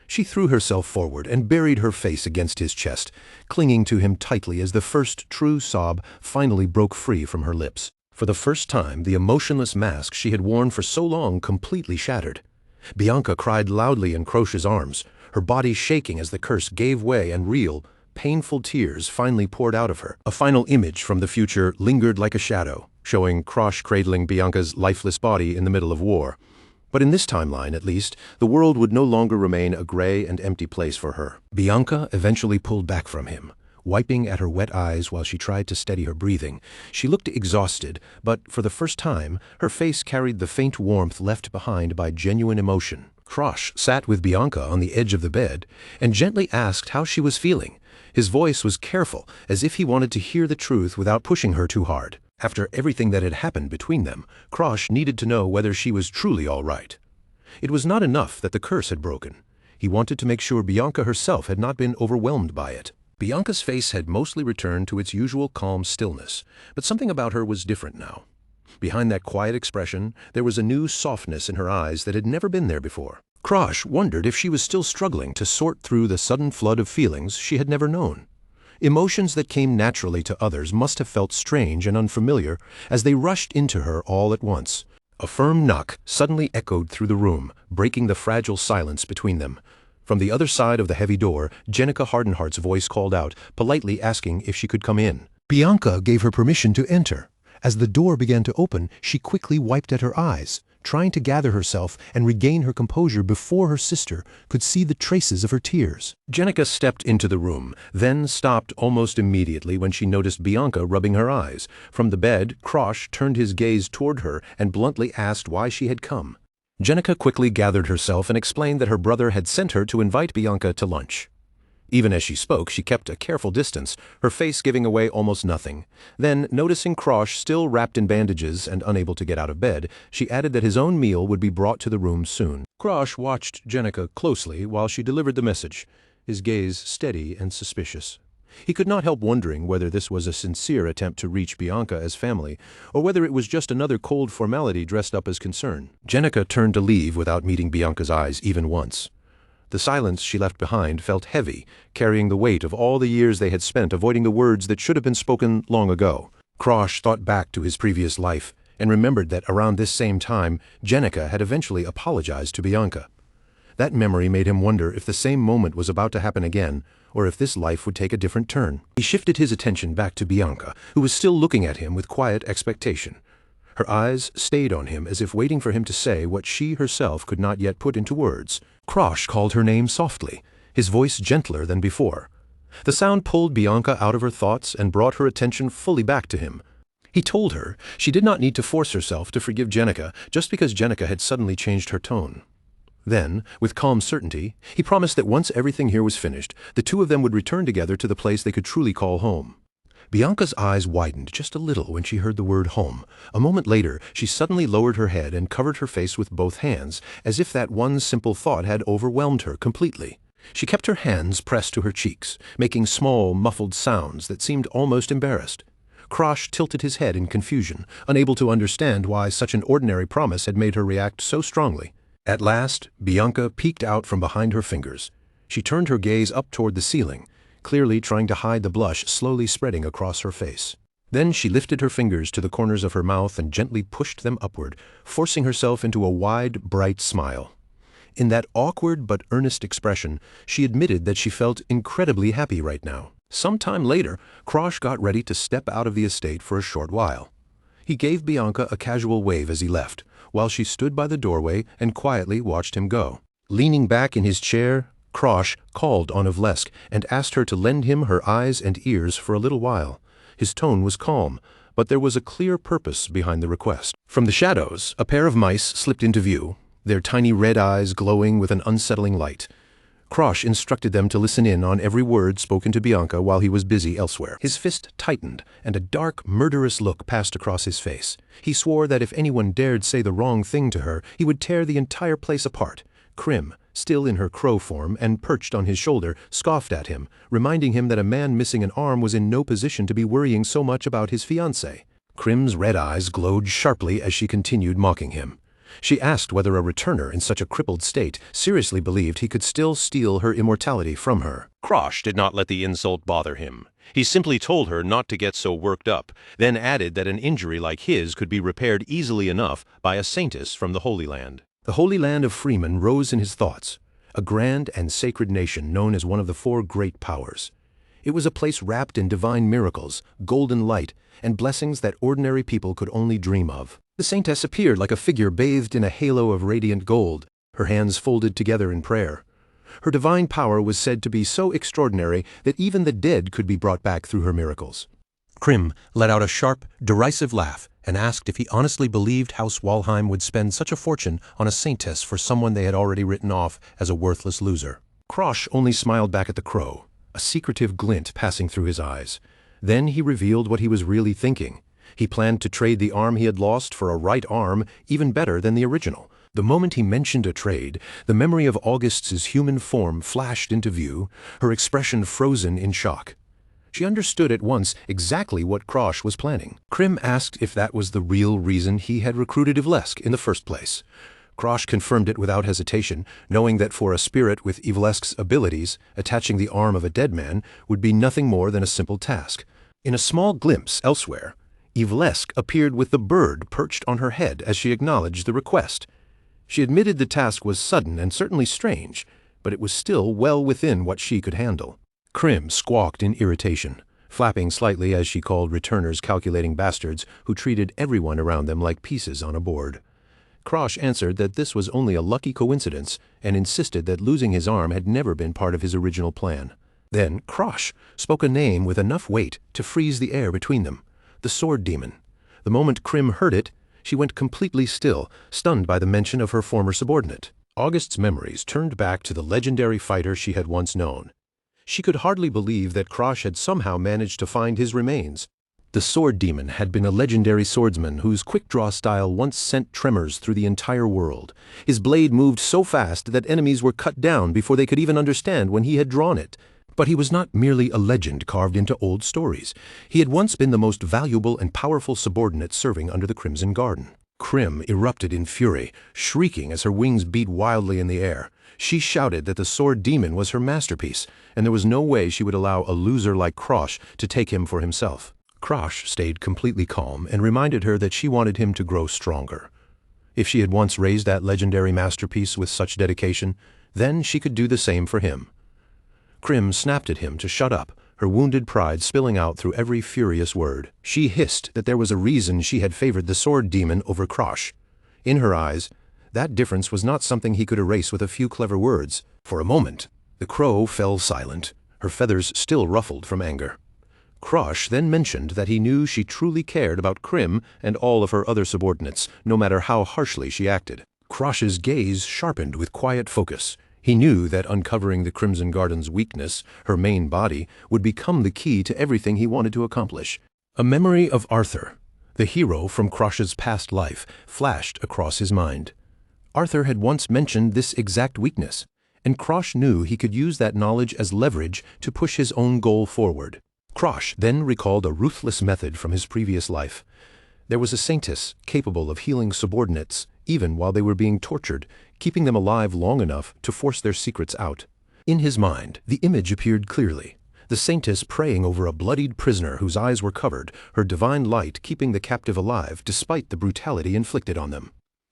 A: She threw herself forward and buried her face against his chest, clinging to him tightly as the first true sob finally broke free from her lips. For the first time, the emotionless mask she had worn for so long completely shattered. Bianca cried loudly in Krosh's arms, her body shaking as the curse gave way and real, painful tears finally poured out of her. A final image from the future lingered like a shadow, showing Krosh cradling Bianca's lifeless body in the middle of war. But in this timeline, at least, the world would no longer remain a gray and empty place for her. Bianca eventually pulled back from him, wiping at her wet eyes while she tried to steady her breathing. She looked exhausted, but for the first time, her face carried the faint warmth left behind by genuine emotion. Krosh sat with Bianca on the edge of the bed and gently asked how she was feeling. His voice was careful, as if he wanted to hear the truth without pushing her too hard. After everything that had happened between them, Krosh needed to know whether she was truly all right. It was not enough that the curse had broken. He wanted to make sure Bianca herself had not been overwhelmed by it. Bianca's face had mostly returned to its usual calm stillness, but something about her was different now. Behind that quiet expression, there was a new softness in her eyes that had never been there before. Krosh wondered if she was still struggling to sort through the sudden flood of feelings she had never known. Emotions that came naturally to others must have felt strange and unfamiliar as they rushed into her all at once. A firm knock suddenly echoed through the room, breaking the fragile silence between them. From the other side of the heavy door, Jenica Hardenhart's voice called out, politely asking if she could come in. Bianca gave her permission to enter. As the door began to open, she quickly wiped at her eyes, trying to gather herself and regain her composure before her sister could see the traces of her tears. Jenica stepped into the room, then stopped almost immediately when she noticed Bianca rubbing her eyes. From the bed, Krosh turned his gaze toward her and bluntly asked why she had come. Jenica quickly gathered herself and explained that her brother had sent her to invite Bianca to lunch. Even as she spoke, she kept a careful distance, her face giving away almost nothing. Then, noticing Krosh still wrapped in bandages and unable to get out of bed, she added that his own meal would be brought to the room soon. Krosh watched Jenica closely while she delivered the message, his gaze steady and suspicious. He could not help wondering whether this was a sincere attempt to reach Bianca as family, or whether it was just another cold formality dressed up as concern. Jenica turned to leave without meeting Bianca's eyes even once. The silence she left behind felt heavy, carrying the weight of all the years they had spent avoiding the words that should have been spoken long ago. Krosh thought back to his previous life and remembered that around this same time, Jenica had eventually apologized to Bianca. That memory made him wonder if the same moment was about to happen again, or if this life would take a different turn. He shifted his attention back to Bianca, who was still looking at him with quiet expectation. Her eyes stayed on him as if waiting for him to say what she herself could not yet put into words. Krosh called her name softly, his voice gentler than before. The sound pulled Bianca out of her thoughts and brought her attention fully back to him. He told her she did not need to force herself to forgive Jenica just because Jenica had suddenly changed her tone. Then, with calm certainty, he promised that once everything here was finished, the two of them would return together to the place they could truly call home. Bianca's eyes widened just a little when she heard the word home. A moment later, she suddenly lowered her head and covered her face with both hands, as if that one simple thought had overwhelmed her completely. She kept her hands pressed to her cheeks, making small, muffled sounds that seemed almost embarrassed. Krosh tilted his head in confusion, unable to understand why such an ordinary promise had made her react so strongly. At last, Bianca peeked out from behind her fingers. She turned her gaze up toward the ceiling, clearly trying to hide the blush slowly spreading across her face. Then she lifted her fingers to the corners of her mouth and gently pushed them upward, forcing herself into a wide, bright smile. In that awkward but earnest expression, she admitted that she felt incredibly happy right now. Some time later, Krosh got ready to step out of the estate for a short while. He gave Bianca a casual wave as he left, while she stood by the doorway and quietly watched him go. Leaning back in his chair, Krosh called on Vlesk and asked her to lend him her eyes and ears for a little while. His tone was calm, but there was a clear purpose behind the request. From the shadows, a pair of mice slipped into view, their tiny red eyes glowing with an unsettling light. Krosh instructed them to listen in on every word spoken to Bianca while he was busy elsewhere. His fist tightened, and a dark, murderous look passed across his face. He swore that if anyone dared say the wrong thing to her, he would tear the entire place apart. Krim, still in her crow form and perched on his shoulder, scoffed at him, reminding him that a man missing an arm was in no position to be worrying so much about his fiancée. Krim's red eyes glowed sharply as she continued mocking him. She asked whether a returner in such a crippled state seriously believed he could still steal her immortality from her. Krosh did not let the insult bother him. He simply told her not to get so worked up, then added that an injury like his could be repaired easily enough by a saintess from the Holy Land. The Holy Land of Freeman rose in his thoughts, a grand and sacred nation known as one of the four great powers. It was a place wrapped in divine miracles, golden light, and blessings that ordinary people could only dream of. The saintess appeared like a figure bathed in a halo of radiant gold, her hands folded together in prayer. Her divine power was said to be so extraordinary that even the dead could be brought back through her miracles. Krim let out a sharp, derisive laugh and asked if he honestly believed House Walheim would spend such a fortune on a saintess for someone they had already written off as a worthless loser. Krosh only smiled back at the crow, a secretive glint passing through his eyes. Then he revealed what he was really thinking. He planned to trade the arm he had lost for a right arm even better than the original. The moment he mentioned a trade, the memory of August's human form flashed into view, her expression frozen in shock. She understood at once exactly what Krosh was planning. Krim asked if that was the real reason he had recruited Vlesk in the first place. Krosh confirmed it without hesitation, knowing that for a spirit with Evilesk's abilities, attaching the arm of a dead man would be nothing more than a simple task. In a small glimpse elsewhere, Evelesk appeared with the bird perched on her head as she acknowledged the request. She admitted the task was sudden and certainly strange, but it was still well within what she could handle. Krim squawked in irritation, flapping slightly as she called returners calculating bastards who treated everyone around them like pieces on a board. Krosh answered that this was only a lucky coincidence and insisted that losing his arm had never been part of his original plan. Then Krosh spoke a name with enough weight to freeze the air between them, the Sword Demon. The moment Krim heard it, she went completely still, stunned by the mention of her former subordinate. August's memories turned back to the legendary fighter she had once known. She could hardly believe that Krosh had somehow managed to find his remains. The Sword Demon had been a legendary swordsman whose quick-draw style once sent tremors through the entire world. His blade moved so fast that enemies were cut down before they could even understand when he had drawn it. But he was not merely a legend carved into old stories. He had once been the most valuable and powerful subordinate serving under the Crimson Garden. Krim erupted in fury, shrieking as her wings beat wildly in the air. She shouted that the Sword Demon was her masterpiece, and there was no way she would allow a loser like Krosh to take him for himself. Krosh stayed completely calm and reminded her that she wanted him to grow stronger. If she had once raised that legendary masterpiece with such dedication, then she could do the same for him. Krim snapped at him to shut up, her wounded pride spilling out through every furious word. She hissed that there was a reason she had favored the Sword Demon over Krosh. In her eyes, that difference was not something he could erase with a few clever words. For a moment, the crow fell silent, her feathers still ruffled from anger. Krosh then mentioned that he knew she truly cared about Krim and all of her other subordinates, no matter how harshly she acted. Krosh's gaze sharpened with quiet focus. He knew that uncovering the Crimson Garden's weakness, her main body, would become the key to everything he wanted to accomplish. A memory of Arthur, the hero from Krosh's past life, flashed across his mind. Arthur had once mentioned this exact weakness, and Krosh knew he could use that knowledge as leverage to push his own goal forward. Krosh then recalled a ruthless method from his previous life. There was a saintess capable of healing subordinates even while they were being tortured, keeping them alive long enough to force their secrets out. In his mind, the image appeared clearly. The saintess praying over a bloodied prisoner whose eyes were covered, her divine light keeping the captive alive despite the brutality inflicted on them.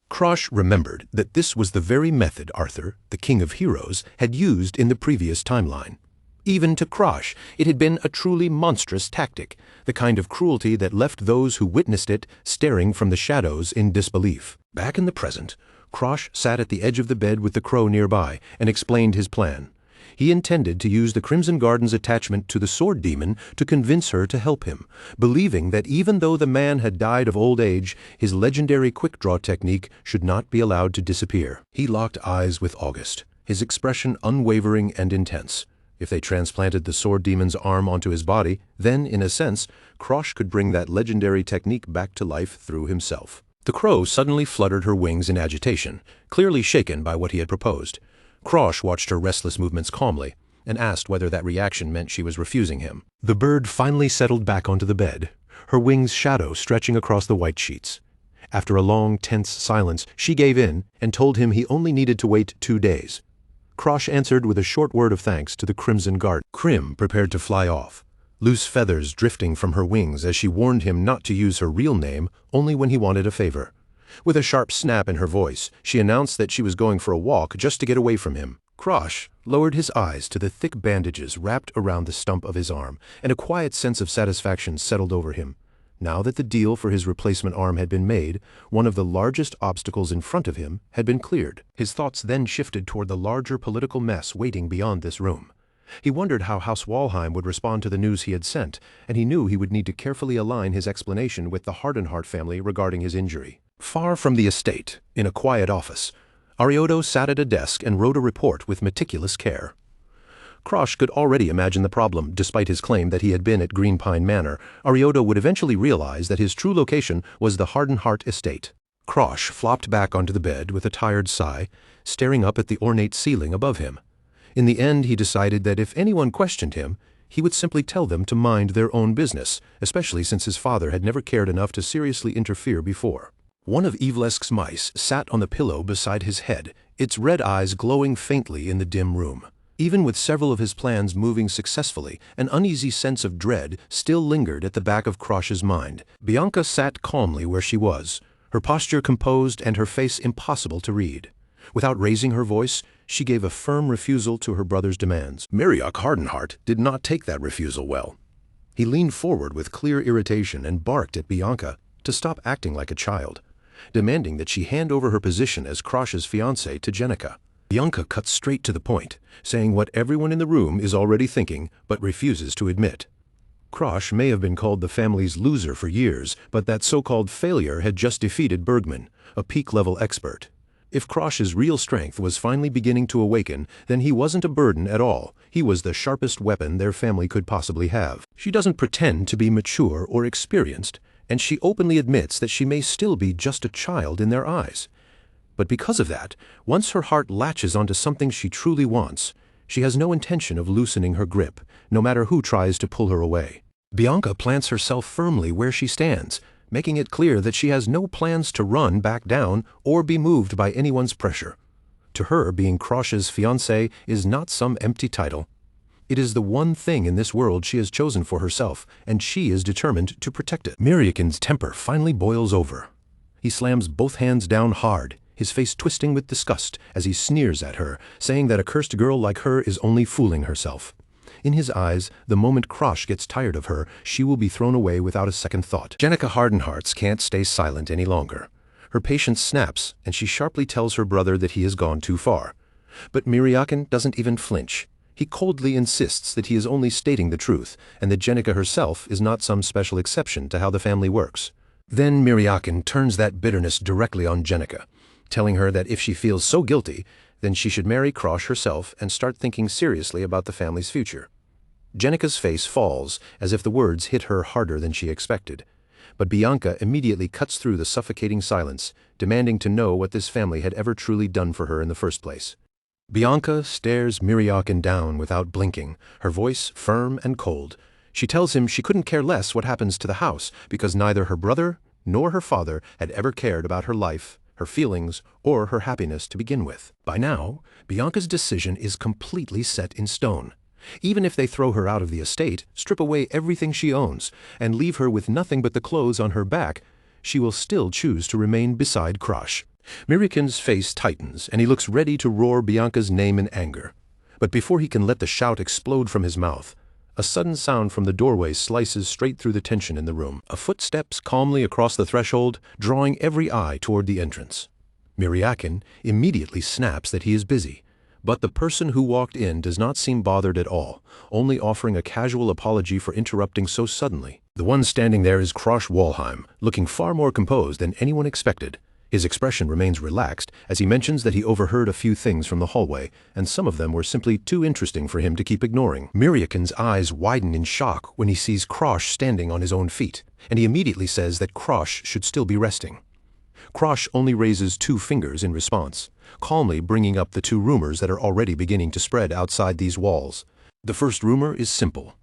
A: Krosh remembered that this was the very method Arthur, the King of Heroes, had used in the previous timeline. Even to Krosh, it had been a truly monstrous tactic, the kind of cruelty that left those who witnessed it staring from the shadows in disbelief. Back in the present, Krosh sat at the edge of the bed with the crow nearby and explained his plan. He intended to use the Crimson Garden's attachment to the Sword Demon to convince her to help him, believing that even though the man had died of old age, his legendary quick-draw technique should not be allowed to disappear. He locked eyes with August, his expression unwavering and intense. If they transplanted the Sword Demon's arm onto his body, then, in a sense, Krosh could bring that legendary technique back to life through himself. The crow suddenly fluttered her wings in agitation, clearly shaken by what he had proposed. Krosh watched her restless movements calmly, and asked whether that reaction meant she was refusing him. The bird finally settled back onto the bed, her wings' shadow stretching across the white sheets. After a long, tense silence, she gave in and told him he only needed to wait 2 days. Krosh answered with a short word of thanks to the Crimson Guard. Krim prepared to fly off, loose feathers drifting from her wings as she warned him not to use her real name only when he wanted a favor. With a sharp snap in her voice, she announced that she was going for a walk just to get away from him. Krosh lowered his eyes to the thick bandages wrapped around the stump of his arm, and a quiet sense of satisfaction settled over him. Now that the deal for his replacement arm had been made, one of the largest obstacles in front of him had been cleared. His thoughts then shifted toward the larger political mess waiting beyond this room. He wondered how House Walheim would respond to the news he had sent, and he knew he would need to carefully align his explanation with the Hardenhart family regarding his injury. Far from the estate, in a quiet office, Arioto sat at a desk and wrote a report with meticulous care. Krosh could already imagine the problem. Despite his claim that he had been at Green Pine Manor, Arioto would eventually realize that his true location was the Hardenhart estate. Krosh flopped back onto the bed with a tired sigh, staring up at the ornate ceiling above him. In the end, he decided that if anyone questioned him, he would simply tell them to mind their own business, especially since his father had never cared enough to seriously interfere before. One of Ivlesk's mice sat on the pillow beside his head, its red eyes glowing faintly in the dim room. Even with several of his plans moving successfully, an uneasy sense of dread still lingered at the back of Krosh's mind. Bianca sat calmly where she was, her posture composed and her face impossible to read. Without raising her voice, she gave a firm refusal to her brother's demands. Miriak Hardenheart did not take that refusal well. He leaned forward with clear irritation and barked at Bianca to stop acting like a child, demanding that she hand over her position as Krosh's fiancée to Jenica. Bianca cut straight to the point, saying what everyone in the room is already thinking but refuses to admit. Krosh may have been called the family's loser for years, but that so-called failure had just defeated Bergman, a peak-level expert. If Krosh's real strength was finally beginning to awaken, then he wasn't a burden at all. He was the sharpest weapon their family could possibly have. She doesn't pretend to be mature or experienced, and she openly admits that she may still be just a child in their eyes. But because of that, once her heart latches onto something she truly wants, she has no intention of loosening her grip, no matter who tries to pull her away. Bianca plants herself firmly where she stands, making it clear that she has no plans to run back down or be moved by anyone's pressure. To her, being Krosh's fiancée is not some empty title. It is the one thing in this world she has chosen for herself, and she is determined to protect it. Miriakin's temper finally boils over. He slams both hands down hard, his face twisting with disgust as he sneers at her, saying that a cursed girl like her is only fooling herself. In his eyes, the moment Krosh gets tired of her, she will be thrown away without a second thought. Jenica Hardenhearts can't stay silent any longer. Her patience snaps, and she sharply tells her brother that he has gone too far. But Miriakin doesn't even flinch. He coldly insists that he is only stating the truth, and that Jenica herself is not some special exception to how the family works. Then Miriakin turns that bitterness directly on Jenica, telling her that if she feels so guilty, then she should marry Krosh herself and start thinking seriously about the family's future. Jenica's face falls, as if the words hit her harder than she expected. But Bianca immediately cuts through the suffocating silence, demanding to know what this family had ever truly done for her in the first place. Bianca stares Miriakin down without blinking, her voice firm and cold. She tells him she couldn't care less what happens to the house, because neither her brother nor her father had ever cared about her life, her feelings, or her happiness to begin with. By now, Bianca's decision is completely set in stone. Even if they throw her out of the estate, strip away everything she owns, and leave her with nothing but the clothes on her back, she will still choose to remain beside Krosh. Miriakin's face tightens, and he looks ready to roar Bianca's name in anger. But before he can let the shout explode from his mouth, a sudden sound from the doorway slices straight through the tension in the room. A foot steps calmly across the threshold, drawing every eye toward the entrance. Miriakin immediately snaps that he is busy, but the person who walked in does not seem bothered at all, only offering a casual apology for interrupting so suddenly. The one standing there is Krosh Walheim, looking far more composed than anyone expected. His expression remains relaxed as he mentions that he overheard a few things from the hallway, and some of them were simply too interesting for him to keep ignoring. Miriakin's eyes widen in shock when he sees Krosh standing on his own feet, and he immediately says that Krosh should still be resting. Krosh only raises 2 fingers in response, calmly bringing up the 2 rumors that are already beginning to spread outside these walls. The first rumor is simple.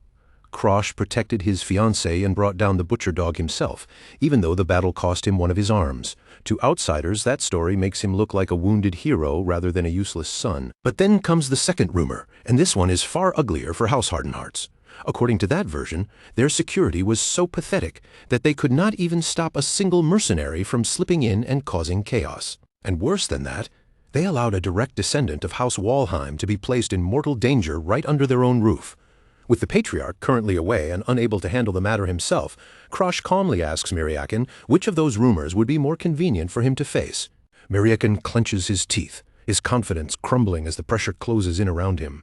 A: Krosh protected his fiancée and brought down the butcher dog himself, even though the battle cost him one of his arms. To outsiders, that story makes him look like a wounded hero rather than a useless son. But then comes the second rumor, and this one is far uglier for House Hardenhearts. According to that version, their security was so pathetic that they could not even stop a single mercenary from slipping in and causing chaos. And worse than that, they allowed a direct descendant of House Walheim to be placed in mortal danger right under their own roof. With the patriarch currently away and unable to handle the matter himself, Krosh calmly asks Miriakin which of those rumors would be more convenient for him to face. Miriakin clenches his teeth, his confidence crumbling as the pressure closes in around him.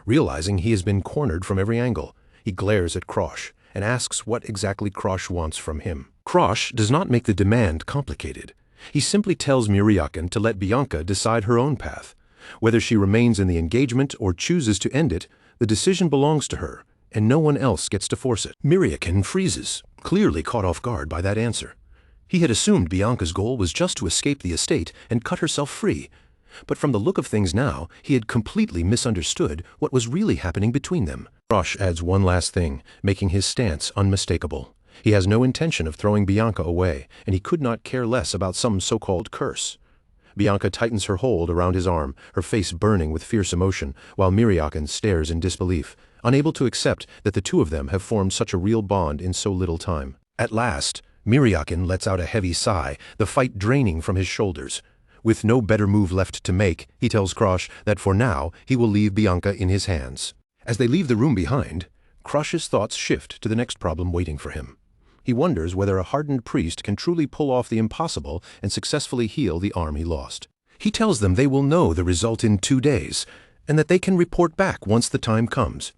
A: Realizing he has been cornered from every angle, he glares at Krosh and asks what exactly Krosh wants from him. Krosh does not make the demand complicated. He simply tells Miriakin to let Bianca decide her own path. Whether she remains in the engagement or chooses to end it, the decision belongs to her, and no one else gets to force it. Miriakin freezes, clearly caught off guard by that answer. He had assumed Bianca's goal was just to escape the estate and cut herself free. But from the look of things now, he had completely misunderstood what was really happening between them. Krosh adds one last thing, making his stance unmistakable. He has no intention of throwing Bianca away, and he could not care less about some so-called curse. Bianca tightens her hold around his arm, her face burning with fierce emotion, while Miriakin stares in disbelief, unable to accept that the two of them have formed such a real bond in so little time. At last, Miriakin lets out a heavy sigh, the fight draining from his shoulders. With no better move left to make, he tells Krosh that for now he will leave Bianca in his hands. As they leave the room behind, Krosh's thoughts shift to the next problem waiting for him. He wonders whether a hardened priest can truly pull off the impossible and successfully heal the arm he lost. He tells them they will know the result in 2 days, and that they can report back once the time comes.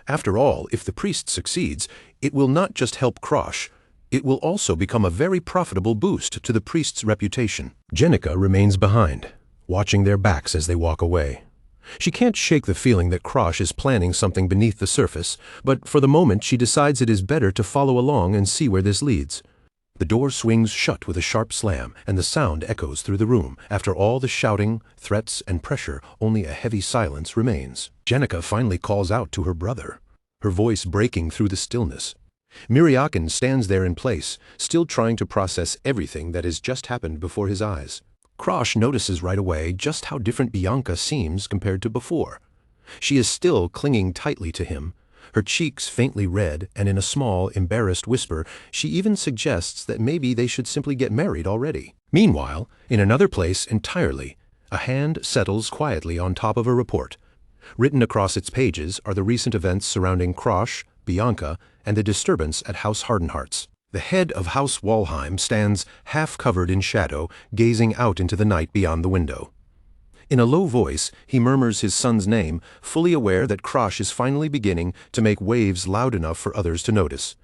A: After all, if the priest succeeds, it will not just help Krosh, it will also become a very profitable boost to the priest's reputation. Jenica remains behind, watching their backs as they walk away. She can't shake the feeling that Krosh is planning something beneath the surface, but for the moment she decides it is better to follow along and see where this leads. The door swings shut with a sharp slam, and the sound echoes through the room. After all the shouting, threats, and pressure, only a heavy silence remains. Jenica finally calls out to her brother, her voice breaking through the stillness. Miriakin stands there in place, still trying to process everything that has just happened before his eyes. Krosh notices right away just how different Bianca seems compared to before. She is still clinging tightly to him, her cheeks faintly red, and in a small, embarrassed whisper, she even suggests that maybe they should simply get married already. Meanwhile, in another place entirely, a hand settles quietly on top of a report. Written across its pages are the recent events surrounding Krosh, Bianca, and the disturbance at House Hardenhearts. The head of House Walheim stands half-covered in shadow, gazing out into the night beyond the window. In a low voice, he murmurs his son's name, fully aware that Krosh is finally beginning to make waves loud enough for others to notice.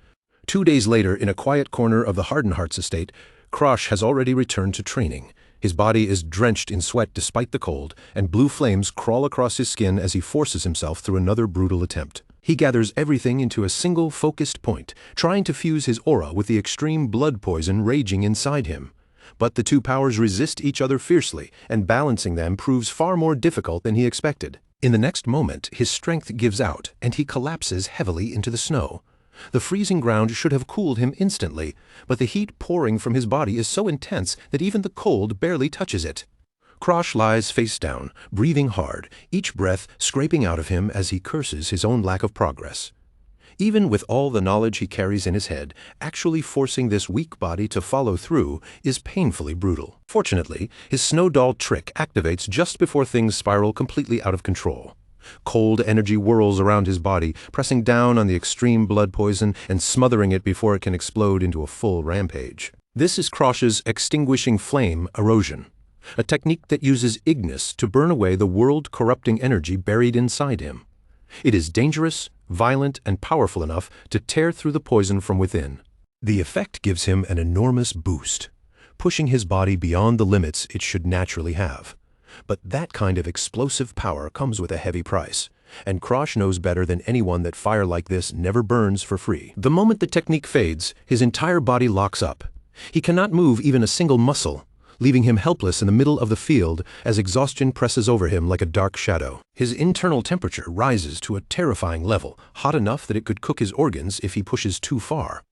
A: 2 days later, in a quiet corner of the Hardenhearts estate, Krosh has already returned to training. His body is drenched in sweat despite the cold, and blue flames crawl across his skin as he forces himself through another brutal attempt. He gathers everything into a single focused point, trying to fuse his aura with the extreme blood poison raging inside him. But the two powers resist each other fiercely, and balancing them proves far more difficult than he expected. In the next moment, his strength gives out, and he collapses heavily into the snow. The freezing ground should have cooled him instantly, but the heat pouring from his body is so intense that even the cold barely touches it. Krosh lies face down, breathing hard, each breath scraping out of him as he curses his own lack of progress. Even with all the knowledge he carries in his head, actually forcing this weak body to follow through is painfully brutal. Fortunately, his snow doll trick activates just before things spiral completely out of control. Cold energy whirls around his body, pressing down on the extreme blood poison and smothering it before it can explode into a full rampage. This is Krosh's extinguishing flame erosion, a technique that uses Ignis to burn away the world-corrupting energy buried inside him. It is dangerous, violent, and powerful enough to tear through the poison from within. The effect gives him an enormous boost, pushing his body beyond the limits it should naturally have. But that kind of explosive power comes with a heavy price, and Krosh knows better than anyone that fire like this never burns for free. The moment the technique fades, his entire body locks up. He cannot move even a single muscle, leaving him helpless in the middle of the field as exhaustion presses over him like a dark shadow. His internal temperature rises to a terrifying level, hot enough that it could cook his organs if he pushes too far.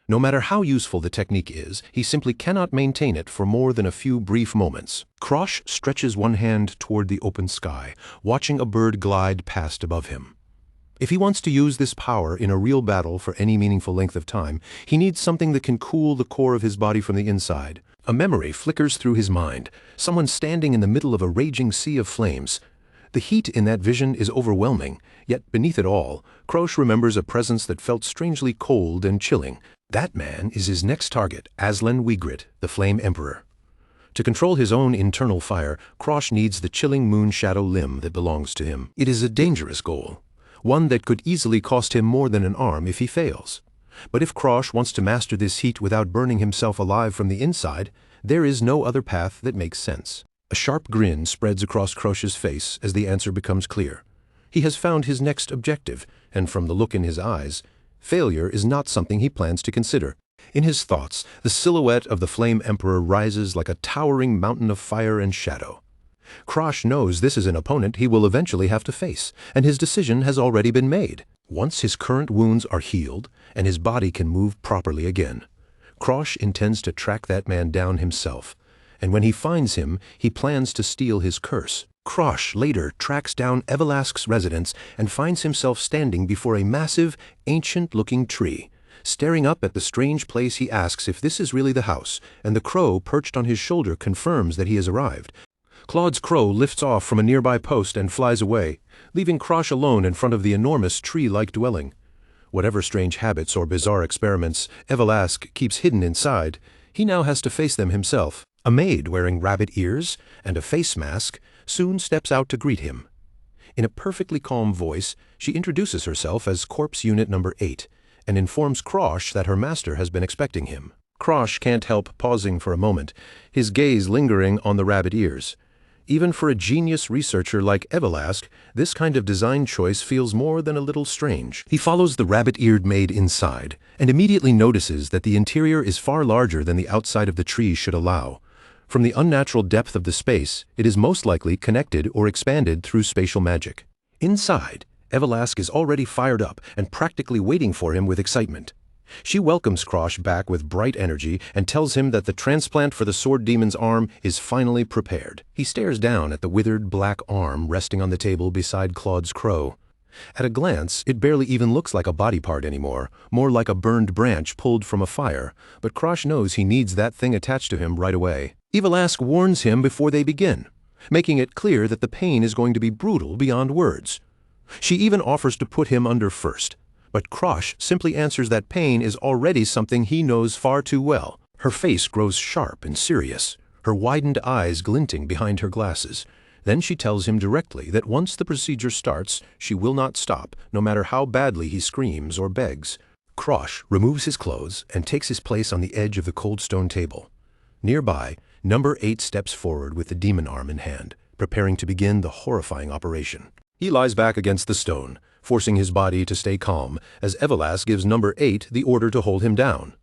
A: No matter how useful the technique is, he simply cannot maintain it for more than a few brief moments. Krosh stretches one hand toward the open sky, watching a bird glide past above him. If he wants to use this power in a real battle for any meaningful length of time, he needs something that can cool the core of his body from the inside. A memory flickers through his mind, someone standing in the middle of a raging sea of flames. The heat in that vision is overwhelming, yet beneath it all, Krosh remembers a presence that felt strangely cold and chilling. That man is his next target, Aslan Wigrit, the Flame Emperor. To control his own internal fire, Krosh needs the chilling moon shadow limb that belongs to him. It is a dangerous goal, one that could easily cost him more than an arm if he fails. But if Krosh wants to master this heat without burning himself alive from the inside, there is no other path that makes sense. A sharp grin spreads across Krosh's face as the answer becomes clear. He has found his next objective, and from the look in his eyes, failure is not something he plans to consider. In his thoughts, the silhouette of the Flame Emperor rises like a towering mountain of fire and shadow. Krosh knows this is an opponent he will eventually have to face, and his decision has already been made. Once his current wounds are healed and his body can move properly again, Krosh intends to track that man down himself, and when he finds him, he plans to steal his curse. Krosh later tracks down Evelask's residence and finds himself standing before a massive, ancient-looking tree. Staring up at the strange place, he asks if this is really the house, and the crow perched on his shoulder confirms that he has arrived. Claude's crow lifts off from a nearby post and flies away, leaving Krosh alone in front of the enormous tree-like dwelling. Whatever strange habits or bizarre experiments Evelask keeps hidden inside, he now has to face them himself. A maid wearing rabbit ears and a face mask soon steps out to greet him. In a perfectly calm voice, she introduces herself as Corpse Unit Number 8 and informs Krosh that her master has been expecting him. Krosh can't help pausing for a moment, his gaze lingering on the rabbit ears. Even for a genius researcher like Evelask, this kind of design choice feels more than a little strange. He follows the rabbit-eared maid inside and immediately notices that the interior is far larger than the outside of the tree should allow. From the unnatural depth of the space, it is most likely connected or expanded through spatial magic. Inside, Evelask is already fired up and practically waiting for him with excitement. She welcomes Krosh back with bright energy and tells him that the transplant for the sword demon's arm is finally prepared. He stares down at the withered black arm resting on the table beside Claude's crow. At a glance, it barely even looks like a body part anymore, more like a burned branch pulled from a fire, but Krosh knows he needs that thing attached to him right away. Evelask warns him before they begin, making it clear that the pain is going to be brutal beyond words. She even offers to put him under first. But Krosh simply answers that pain is already something he knows far too well. Her face grows sharp and serious, her widened eyes glinting behind her glasses. Then she tells him directly that once the procedure starts, she will not stop, no matter how badly he screams or begs. Krosh removes his clothes and takes his place on the edge of the cold stone table. Nearby, Number 8 steps forward with the demon arm in hand, preparing to begin the horrifying operation. He lies back against the stone, forcing his body to stay calm, as Evelask gives Number 8 the order to hold him down.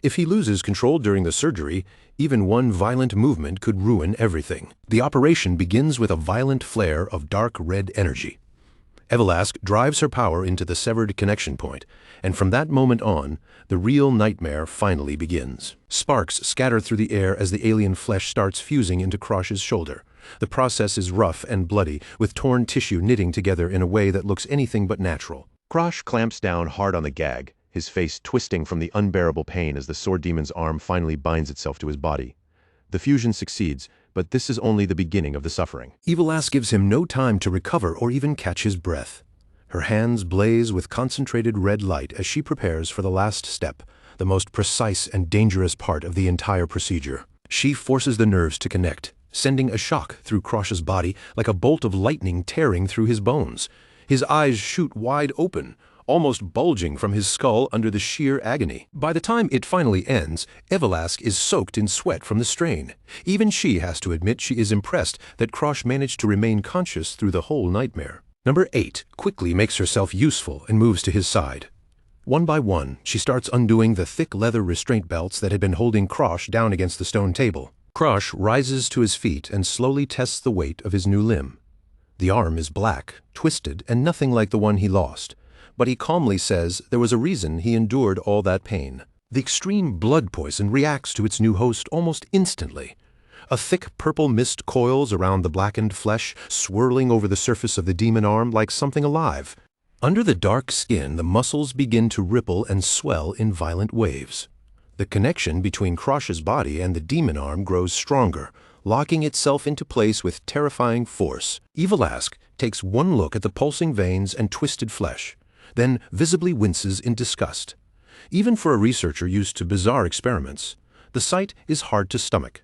A: If he loses control during the surgery, even one violent movement could ruin everything. The operation begins with a violent flare of dark red energy. Evelask drives her power into the severed connection point, and from that moment on, the real nightmare finally begins. Sparks scatter through the air as the alien flesh starts fusing into Krosh's shoulder. The process is rough and bloody, with torn tissue knitting together in a way that looks anything but natural. Krosh clamps down hard on the gag, his face twisting from the unbearable pain as the sword demon's arm finally binds itself to his body. The fusion succeeds, but this is only the beginning of the suffering. Evelask gives him no time to recover or even catch his breath. Her hands blaze with concentrated red light as she prepares for the last step, the most precise and dangerous part of the entire procedure. She forces the nerves to connect, sending a shock through Krosh's body like a bolt of lightning tearing through his bones. His eyes shoot wide open, almost bulging from his skull under the sheer agony. By the time it finally ends, Evelask is soaked in sweat from the strain. Even she has to admit she is impressed that Krosh managed to remain conscious through the whole nightmare. Number 8 quickly makes herself useful and moves to his side. One by one, she starts undoing the thick leather restraint belts that had been holding Krosh down against the stone table. Krosh rises to his feet and slowly tests the weight of his new limb. The arm is black, twisted, and nothing like the one he lost. But he calmly says there was a reason he endured all that pain. The extreme blood poison reacts to its new host almost instantly. A thick purple mist coils around the blackened flesh, swirling over the surface of the demon arm like something alive. Under the dark skin, the muscles begin to ripple and swell in violent waves. The connection between Krosh's body and the demon arm grows stronger, locking itself into place with terrifying force. Evelask takes one look at the pulsing veins and twisted flesh, then visibly winces in disgust. Even for a researcher used to bizarre experiments, the sight is hard to stomach.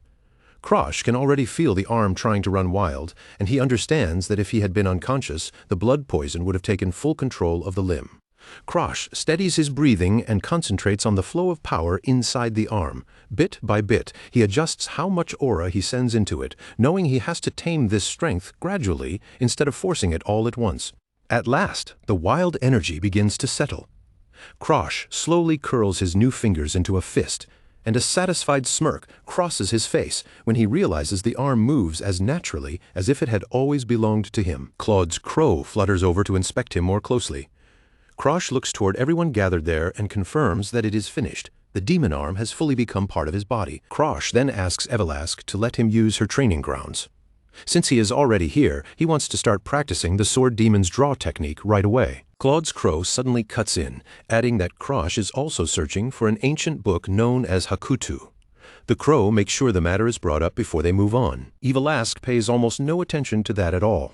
A: Krosh can already feel the arm trying to run wild, and he understands that if he had been unconscious, the blood poison would have taken full control of the limb. Krosh steadies his breathing and concentrates on the flow of power inside the arm. Bit by bit, he adjusts how much aura he sends into it, knowing he has to tame this strength gradually instead of forcing it all at once. At last, the wild energy begins to settle. Krosh slowly curls his new fingers into a fist, and a satisfied smirk crosses his face when he realizes the arm moves as naturally as if it had always belonged to him. Claude's crow flutters over to inspect him more closely. Krosh looks toward everyone gathered there and confirms that it is finished. The demon arm has fully become part of his body. Krosh then asks Evelask to let him use her training grounds. Since he is already here, he wants to start practicing the sword demon's draw technique right away. Claude's crow suddenly cuts in, adding that Krosh is also searching for an ancient book known as Hakutu. The crow makes sure the matter is brought up before they move on. Evelask pays almost no attention to that at all.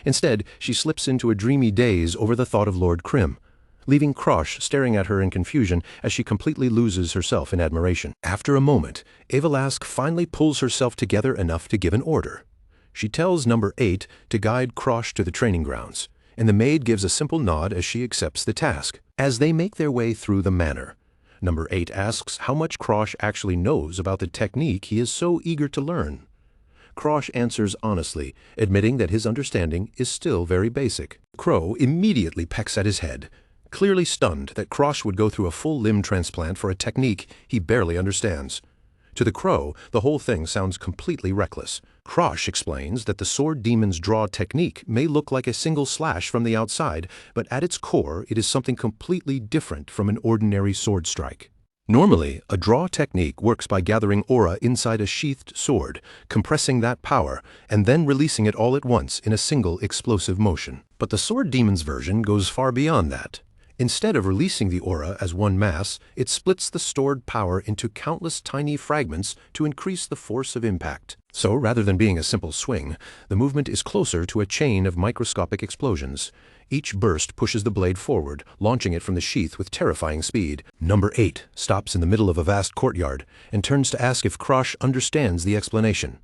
A: Instead, she slips into a dreamy daze over the thought of Lord Krim, leaving Krosh staring at her in confusion as she completely loses herself in admiration. After a moment, Evelask finally pulls herself together enough to give an order. She tells number 8 to guide Krosh to the training grounds, and the maid gives a simple nod as she accepts the task. As they make their way through the manor, number 8 asks how much Krosh actually knows about the technique he is so eager to learn. Krosh answers honestly, admitting that his understanding is still very basic. Crow immediately pecks at his head, clearly stunned that Krosh would go through a full limb transplant for a technique he barely understands. To the crow, the whole thing sounds completely reckless. Krosh explains that the sword demon's draw technique may look like a single slash from the outside, but at its core it is something completely different from an ordinary sword strike. Normally, a draw technique works by gathering aura inside a sheathed sword, compressing that power, and then releasing it all at once in a single explosive motion. But the sword demon's version goes far beyond that. Instead of releasing the aura as one mass, it splits the stored power into countless tiny fragments to increase the force of impact. So, rather than being a simple swing, the movement is closer to a chain of microscopic explosions. Each burst pushes the blade forward, launching it from the sheath with terrifying speed. Number 8 stops in the middle of a vast courtyard and turns to ask if Krosh understands the explanation.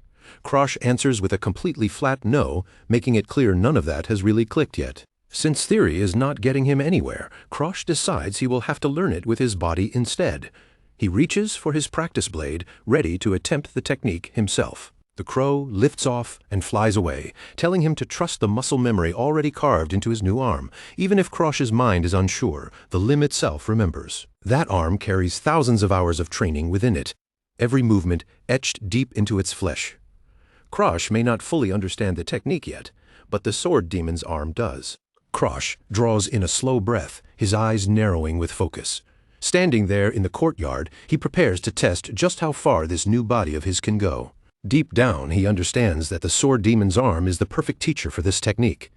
A: Krosh answers with a completely flat no, making it clear none of that has really clicked yet. Since theory is not getting him anywhere, Krosh decides he will have to learn it with his body instead. He reaches for his practice blade, ready to attempt the technique himself. The crow lifts off and flies away, telling him to trust the muscle memory already carved into his new arm. Even if Krosh's mind is unsure, the limb itself remembers. That arm carries thousands of hours of training within it, every movement etched deep into its flesh. Krosh may not fully understand the technique yet, but the sword demon's arm does. Krosh draws in a slow breath, his eyes narrowing with focus. Standing there in the courtyard, he prepares to test just how far this new body of his can go. Deep down, he understands that the sword demon's arm is the perfect teacher for this technique.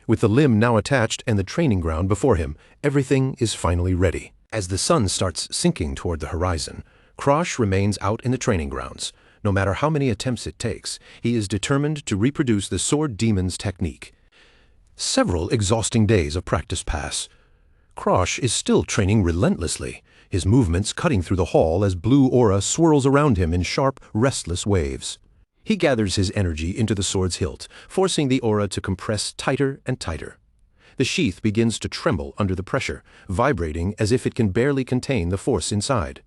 A: With the limb now attached and the training ground before him, everything is finally ready. As the sun starts sinking toward the horizon, Krosh remains out in the training grounds. No matter how many attempts it takes, he is determined to reproduce the sword demon's technique. Several exhausting days of practice pass. Krosh is still training relentlessly, his movements cutting through the hall as blue aura swirls around him in sharp, restless waves. He gathers his energy into the sword's hilt, forcing the aura to compress tighter and tighter. The sheath begins to tremble under the pressure, vibrating as if it can barely contain the force inside.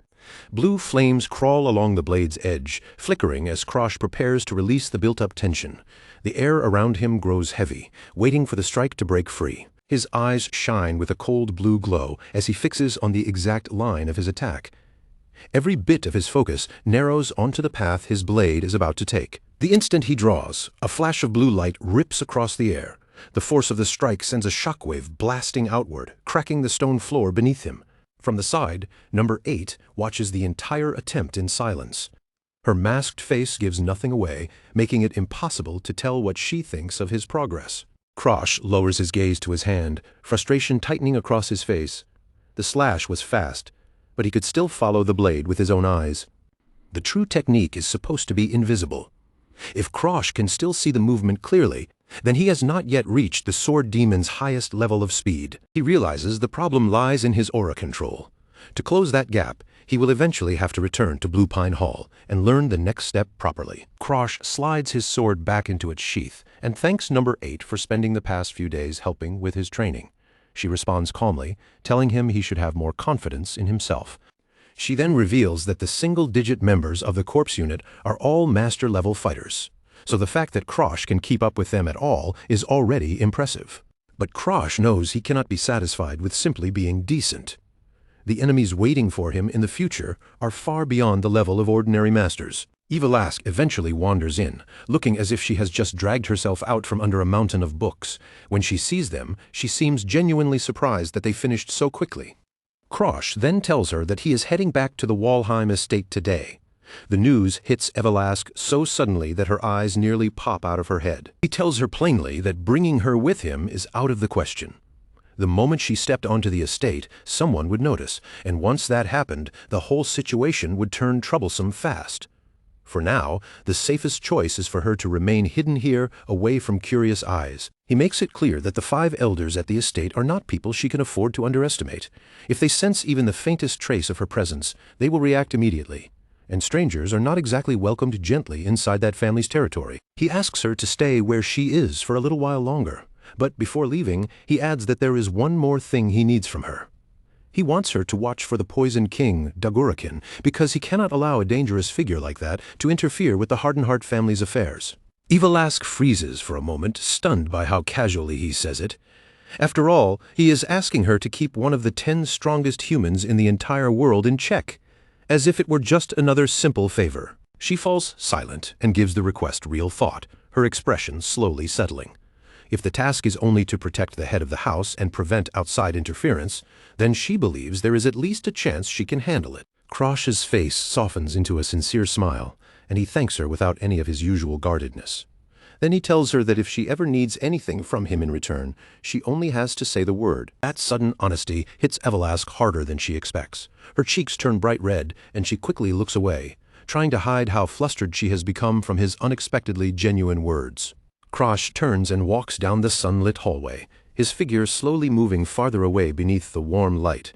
A: Blue flames crawl along the blade's edge, flickering as Krosh prepares to release the built-up tension. The air around him grows heavy, waiting for the strike to break free. His eyes shine with a cold blue glow as he fixes on the exact line of his attack. Every bit of his focus narrows onto the path his blade is about to take. The instant he draws, a flash of blue light rips across the air. The force of the strike sends a shockwave blasting outward, cracking the stone floor beneath him. From the side, number 8 watches the entire attempt in silence. Her masked face gives nothing away, making it impossible to tell what she thinks of his progress. Krosh lowers his gaze to his hand, frustration tightening across his face. The slash was fast, but he could still follow the blade with his own eyes. The true technique is supposed to be invisible. If Krosh can still see the movement clearly, then he has not yet reached the sword demon's highest level of speed. He realizes the problem lies in his aura control. To close that gap, he will eventually have to return to Blue Pine Hall and learn the next step properly. Krosh slides his sword back into its sheath and thanks number 8 for spending the past few days helping with his training. She responds calmly, telling him he should have more confidence in himself. She then reveals that the single-digit members of the corpse unit are all master-level fighters, so the fact that Krosh can keep up with them at all is already impressive. But Krosh knows he cannot be satisfied with simply being decent. The enemies waiting for him in the future are far beyond the level of ordinary masters. Eva Lask eventually wanders in, looking as if she has just dragged herself out from under a mountain of books. When she sees them, she seems genuinely surprised that they finished so quickly. Krosh then tells her that he is heading back to the Walheim estate today. The news hits Eva Lask so suddenly that her eyes nearly pop out of her head. He tells her plainly that bringing her with him is out of the question. The moment she stepped onto the estate, someone would notice, and once that happened, the whole situation would turn troublesome fast. For now, the safest choice is for her to remain hidden here, away from curious eyes. He makes it clear that the 5 elders at the estate are not people she can afford to underestimate. If they sense even the faintest trace of her presence, they will react immediately. And strangers are not exactly welcomed gently inside that family's territory. He asks her to stay where she is for a little while longer. But before leaving, he adds that there is one more thing he needs from her. He wants her to watch for the Poison King, Dagurakin, because he cannot allow a dangerous figure like that to interfere with the Hardenhart family's affairs. Eva Lask freezes for a moment, stunned by how casually he says it. After all, he is asking her to keep one of the 10 strongest humans in the entire world in check, as if it were just another simple favor. She falls silent and gives the request real thought, her expression slowly settling. If the task is only to protect the head of the house and prevent outside interference, then she believes there is at least a chance she can handle it. Krosh's face softens into a sincere smile, and he thanks her without any of his usual guardedness. Then he tells her that if she ever needs anything from him in return, she only has to say the word. That sudden honesty hits Eva Lask harder than she expects. Her cheeks turn bright red, and she quickly looks away, trying to hide how flustered she has become from his unexpectedly genuine words. Krosh turns and walks down the sunlit hallway, his figure slowly moving farther away beneath the warm light.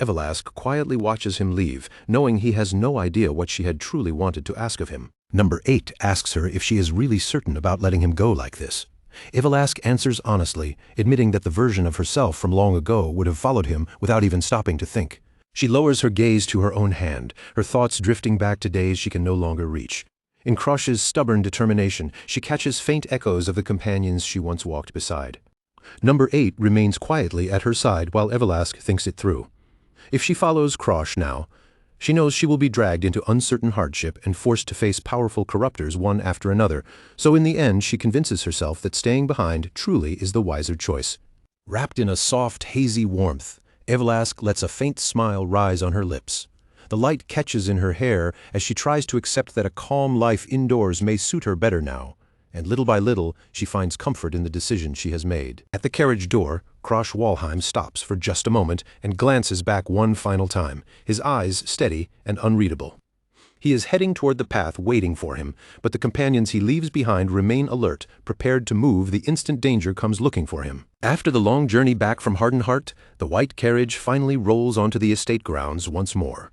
A: Eva Lask quietly watches him leave, knowing he has no idea what she had truly wanted to ask of him. Number 8 asks her if she is really certain about letting him go like this. Eva Lask answers honestly, admitting that the version of herself from long ago would have followed him without even stopping to think. She lowers her gaze to her own hand, her thoughts drifting back to days she can no longer reach. In Krosh's stubborn determination, she catches faint echoes of the companions she once walked beside. Number 8 remains quietly at her side while Eva Lask thinks it through. If she follows Krosh now, she knows she will be dragged into uncertain hardship and forced to face powerful corruptors one after another, so in the end she convinces herself that staying behind truly is the wiser choice. Wrapped in a soft, hazy warmth, Eva Lask lets a faint smile rise on her lips. The light catches in her hair as she tries to accept that a calm life indoors may suit her better now, and little by little she finds comfort in the decision she has made. At the carriage door, Krosh Walheim stops for just a moment and glances back one final time, his eyes steady and unreadable. He is heading toward the path waiting for him, but the companions he leaves behind remain alert, prepared to move the instant danger comes looking for him. After the long journey back from Hardenhart, the white carriage finally rolls onto the estate grounds once more.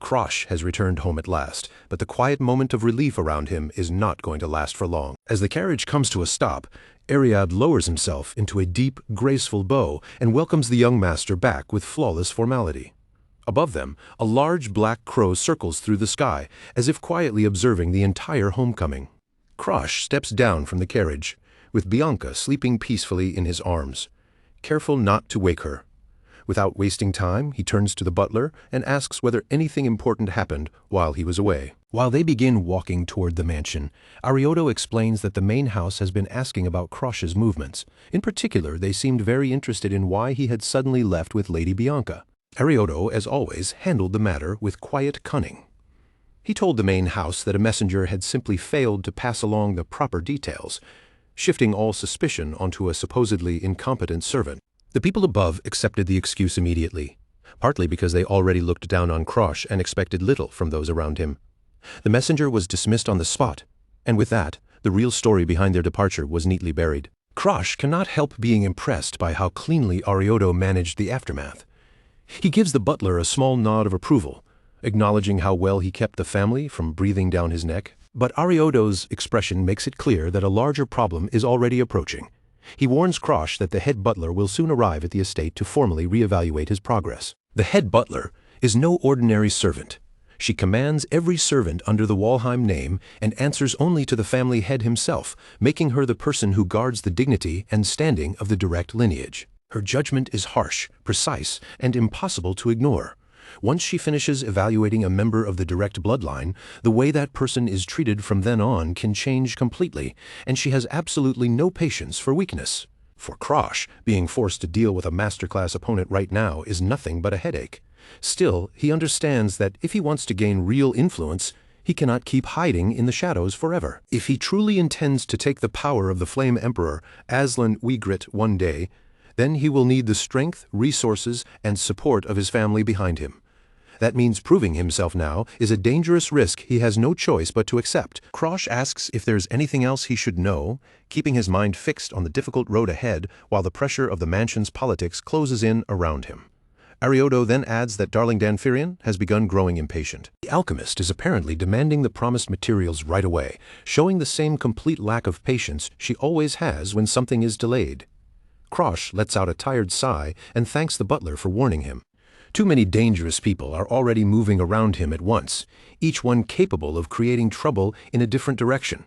A: Krosh has returned home at last, but the quiet moment of relief around him is not going to last for long. As the carriage comes to a stop, Ariad lowers himself into a deep, graceful bow and welcomes the young master back with flawless formality. Above them, a large black crow circles through the sky, as if quietly observing the entire homecoming. Krosh steps down from the carriage, with Bianca sleeping peacefully in his arms, careful not to wake her. Without wasting time, he turns to the butler and asks whether anything important happened while he was away. While they begin walking toward the mansion, Arioto explains that the main house has been asking about Krosh's movements. In particular, they seemed very interested in why he had suddenly left with Lady Bianca. Arioto, as always, handled the matter with quiet cunning. He told the main house that a messenger had simply failed to pass along the proper details, shifting all suspicion onto a supposedly incompetent servant. The people above accepted the excuse immediately, partly because they already looked down on Krosh and expected little from those around him. The messenger was dismissed on the spot, and with that, the real story behind their departure was neatly buried. Krosh cannot help being impressed by how cleanly Arioto managed the aftermath. He gives the butler a small nod of approval, acknowledging how well he kept the family from breathing down his neck. But Arioto's expression makes it clear that a larger problem is already approaching. He warns Krosh that the head butler will soon arrive at the estate to formally reevaluate his progress. The head butler is no ordinary servant. She commands every servant under the Walheim name and answers only to the family head himself, making her the person who guards the dignity and standing of the direct lineage. Her judgment is harsh, precise, and impossible to ignore. Once she finishes evaluating a member of the direct bloodline, the way that person is treated from then on can change completely, and she has absolutely no patience for weakness. For Krosh, being forced to deal with a masterclass opponent right now is nothing but a headache. Still, he understands that if he wants to gain real influence, he cannot keep hiding in the shadows forever. If he truly intends to take the power of the Flame Emperor, Aslan Uygrit, one day, then he will need the strength, resources, and support of his family behind him. That means proving himself now is a dangerous risk he has no choice but to accept. Krosh asks if there's anything else he should know, keeping his mind fixed on the difficult road ahead while the pressure of the mansion's politics closes in around him. Arioto then adds that Darling Danfirion has begun growing impatient. The alchemist is apparently demanding the promised materials right away, showing the same complete lack of patience she always has when something is delayed. Krosh lets out a tired sigh and thanks the butler for warning him. Too many dangerous people are already moving around him at once, each one capable of creating trouble in a different direction.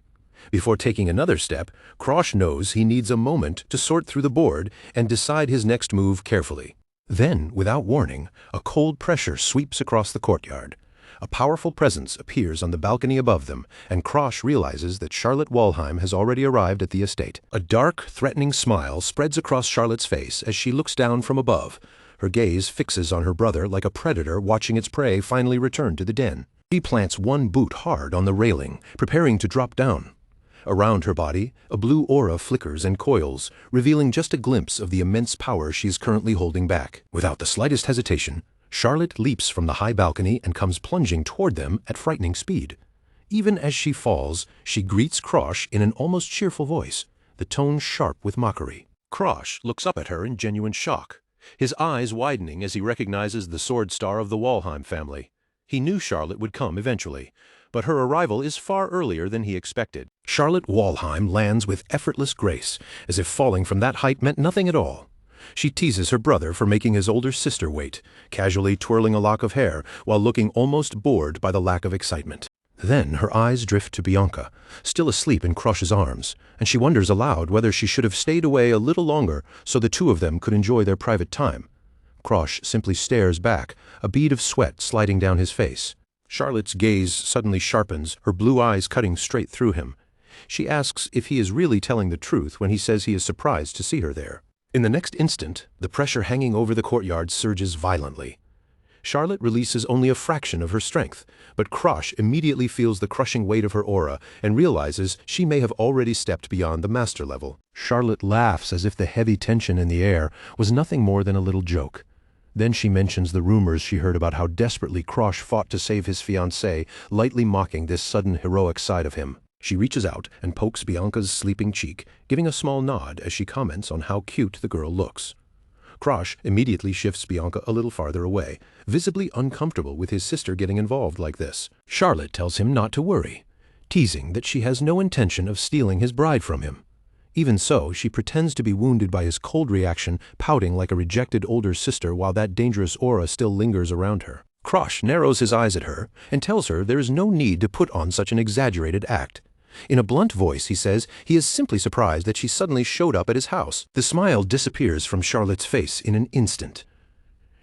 A: Before taking another step, Krosh knows he needs a moment to sort through the board and decide his next move carefully. Then, without warning, a cold pressure sweeps across the courtyard. A powerful presence appears on the balcony above them, and Krosh realizes that Charlotte Walheim has already arrived at the estate. A dark, threatening smile spreads across Charlotte's face as she looks down from above. Her gaze fixes on her brother like a predator watching its prey finally return to the den. She plants one boot hard on the railing, preparing to drop down. Around her body, a blue aura flickers and coils, revealing just a glimpse of the immense power she is currently holding back. Without the slightest hesitation, Charlotte leaps from the high balcony and comes plunging toward them at frightening speed. Even as she falls, she greets Krosh in an almost cheerful voice, the tone sharp with mockery. Krosh looks up at her in genuine shock, his eyes widening as he recognizes the sword star of the Walheim family. He knew Charlotte would come eventually, but her arrival is far earlier than he expected. Charlotte Walheim lands with effortless grace, as if falling from that height meant nothing at all. She teases her brother for making his older sister wait, casually twirling a lock of hair while looking almost bored by the lack of excitement. Then her eyes drift to Bianca, still asleep in Krosh's arms, and she wonders aloud whether she should have stayed away a little longer so the two of them could enjoy their private time. Krosh simply stares back, a bead of sweat sliding down his face. Charlotte's gaze suddenly sharpens, her blue eyes cutting straight through him. She asks if he is really telling the truth when he says he is surprised to see her there. In the next instant, the pressure hanging over the courtyard surges violently. Charlotte releases only a fraction of her strength, but Krosh immediately feels the crushing weight of her aura and realizes she may have already stepped beyond the master level. Charlotte laughs as if the heavy tension in the air was nothing more than a little joke. Then she mentions the rumors she heard about how desperately Krosh fought to save his fiancée, lightly mocking this sudden heroic side of him. She reaches out and pokes Bianca's sleeping cheek, giving a small nod as she comments on how cute the girl looks. Krosh immediately shifts Bianca a little farther away, visibly uncomfortable with his sister getting involved like this. Charlotte tells him not to worry, teasing that she has no intention of stealing his bride from him. Even so, she pretends to be wounded by his cold reaction, pouting like a rejected older sister while that dangerous aura still lingers around her. Krosh narrows his eyes at her and tells her there is no need to put on such an exaggerated act. In a blunt voice, he says he is simply surprised that she suddenly showed up at his house. The smile disappears from Charlotte's face in an instant.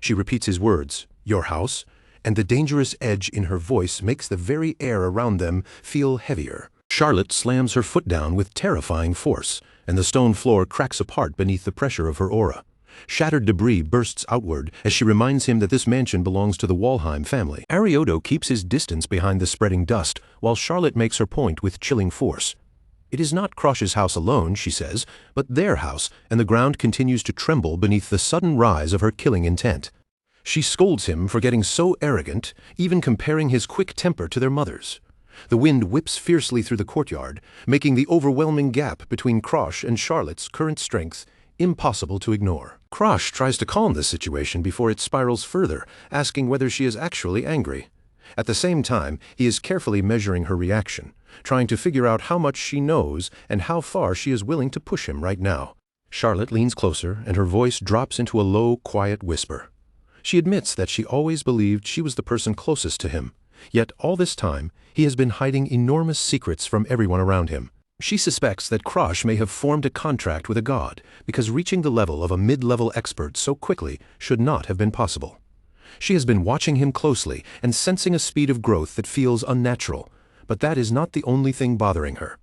A: She repeats his words, "Your house?" and the dangerous edge in her voice makes the very air around them feel heavier. Charlotte slams her foot down with terrifying force, and the stone floor cracks apart beneath the pressure of her aura. Shattered debris bursts outward as she reminds him that this mansion belongs to the Walheim family. Arioto keeps his distance behind the spreading dust, while Charlotte makes her point with chilling force. It is not Krosh's house alone, she says, but their house, and the ground continues to tremble beneath the sudden rise of her killing intent. She scolds him for getting so arrogant, even comparing his quick temper to their mother's. The wind whips fiercely through the courtyard, making the overwhelming gap between Krosh and Charlotte's current strength impossible to ignore. Krosh tries to calm the situation before it spirals further, asking whether she is actually angry. At the same time, he is carefully measuring her reaction, trying to figure out how much she knows and how far she is willing to push him right now. Charlotte leans closer, and her voice drops into a low, quiet whisper. She admits that she always believed she was the person closest to him, yet all this time, he has been hiding enormous secrets from everyone around him. She suspects that Krosh may have formed a contract with a god, because reaching the level of a mid-level expert so quickly should not have been possible. She has been watching him closely and sensing a speed of growth that feels unnatural, but that is not the only thing bothering her.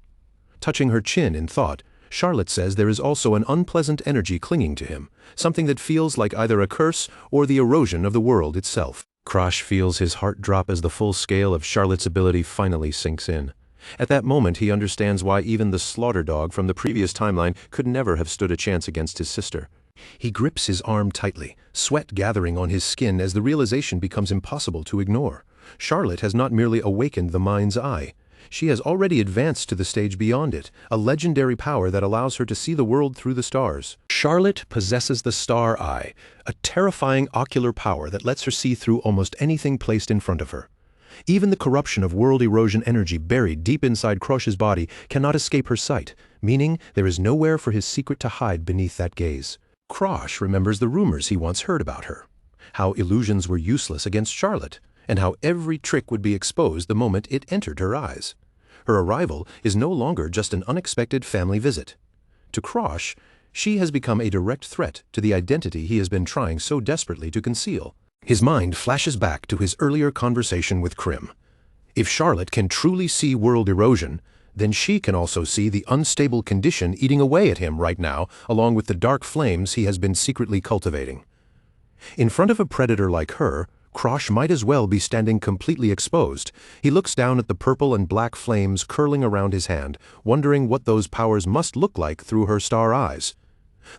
A: Touching her chin in thought, Charlotte says there is also an unpleasant energy clinging to him, something that feels like either a curse or the erosion of the world itself. Crash feels his heart drop as the full scale of Charlotte's ability finally sinks in. At that moment, he understands why even the slaughter dog from the previous timeline could never have stood a chance against his sister. He grips his arm tightly, sweat gathering on his skin as the realization becomes impossible to ignore. Charlotte has not merely awakened the mind's eye. She has already advanced to the stage beyond it, a legendary power that allows her to see the world through the stars. Charlotte possesses the Star Eye, a terrifying ocular power that lets her see through almost anything placed in front of her. Even the corruption of world erosion energy buried deep inside Crush's body cannot escape her sight, meaning there is nowhere for his secret to hide beneath that gaze. Crush remembers the rumors he once heard about her, how illusions were useless against Charlotte, and how every trick would be exposed the moment it entered her eyes. Her arrival is no longer just an unexpected family visit. To Crush, she has become a direct threat to the identity he has been trying so desperately to conceal. His mind flashes back to his earlier conversation with Krim. If Charlotte can truly see world erosion, then she can also see the unstable condition eating away at him right now, along with the dark flames he has been secretly cultivating. In front of a predator like her, Crush might as well be standing completely exposed. He looks down at the purple and black flames curling around his hand, wondering what those powers must look like through her star eyes.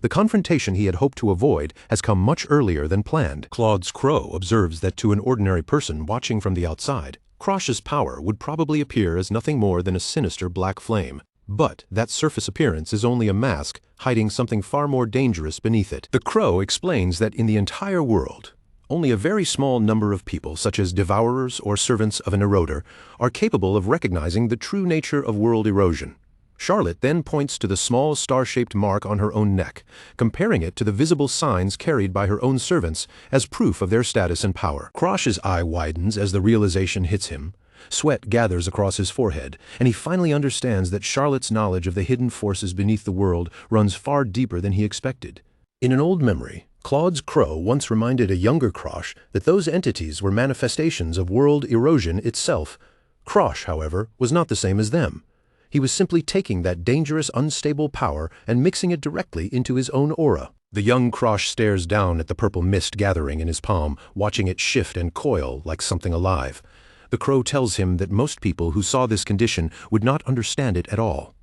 A: The confrontation he had hoped to avoid has come much earlier than planned. Claude's Crow observes that to an ordinary person watching from the outside, Crush's power would probably appear as nothing more than a sinister black flame. But that surface appearance is only a mask, hiding something far more dangerous beneath it. The Crow explains that in the entire world, only a very small number of people, such as devourers or servants of an eroder, are capable of recognizing the true nature of world erosion. Charlotte then points to the small star-shaped mark on her own neck, comparing it to the visible signs carried by her own servants as proof of their status and power. Crush's eye widens as the realization hits him. Sweat gathers across his forehead, and he finally understands that Charlotte's knowledge of the hidden forces beneath the world runs far deeper than he expected. In an old memory, Claude's Crow once reminded a younger Crush that those entities were manifestations of world erosion itself. Crush, however, was not the same as them. He was simply taking that dangerous, unstable power and mixing it directly into his own aura. The young Crush stares down at the purple mist gathering in his palm, watching it shift and coil like something alive. The Crow tells him that most people who saw this condition would not understand it at all.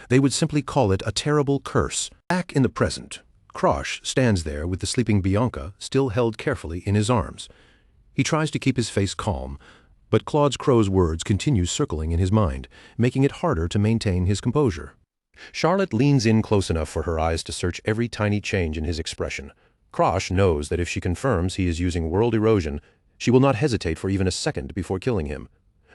A: They would simply call it a terrible curse. Back in the present, Crush stands there with the sleeping Bianca still held carefully in his arms. He tries to keep his face calm, but Claude's Crow's words continue circling in his mind, making it harder to maintain his composure. Charlotte leans in close enough for her eyes to search every tiny change in his expression. Crush knows that if she confirms he is using world erosion, she will not hesitate for even a second before killing him.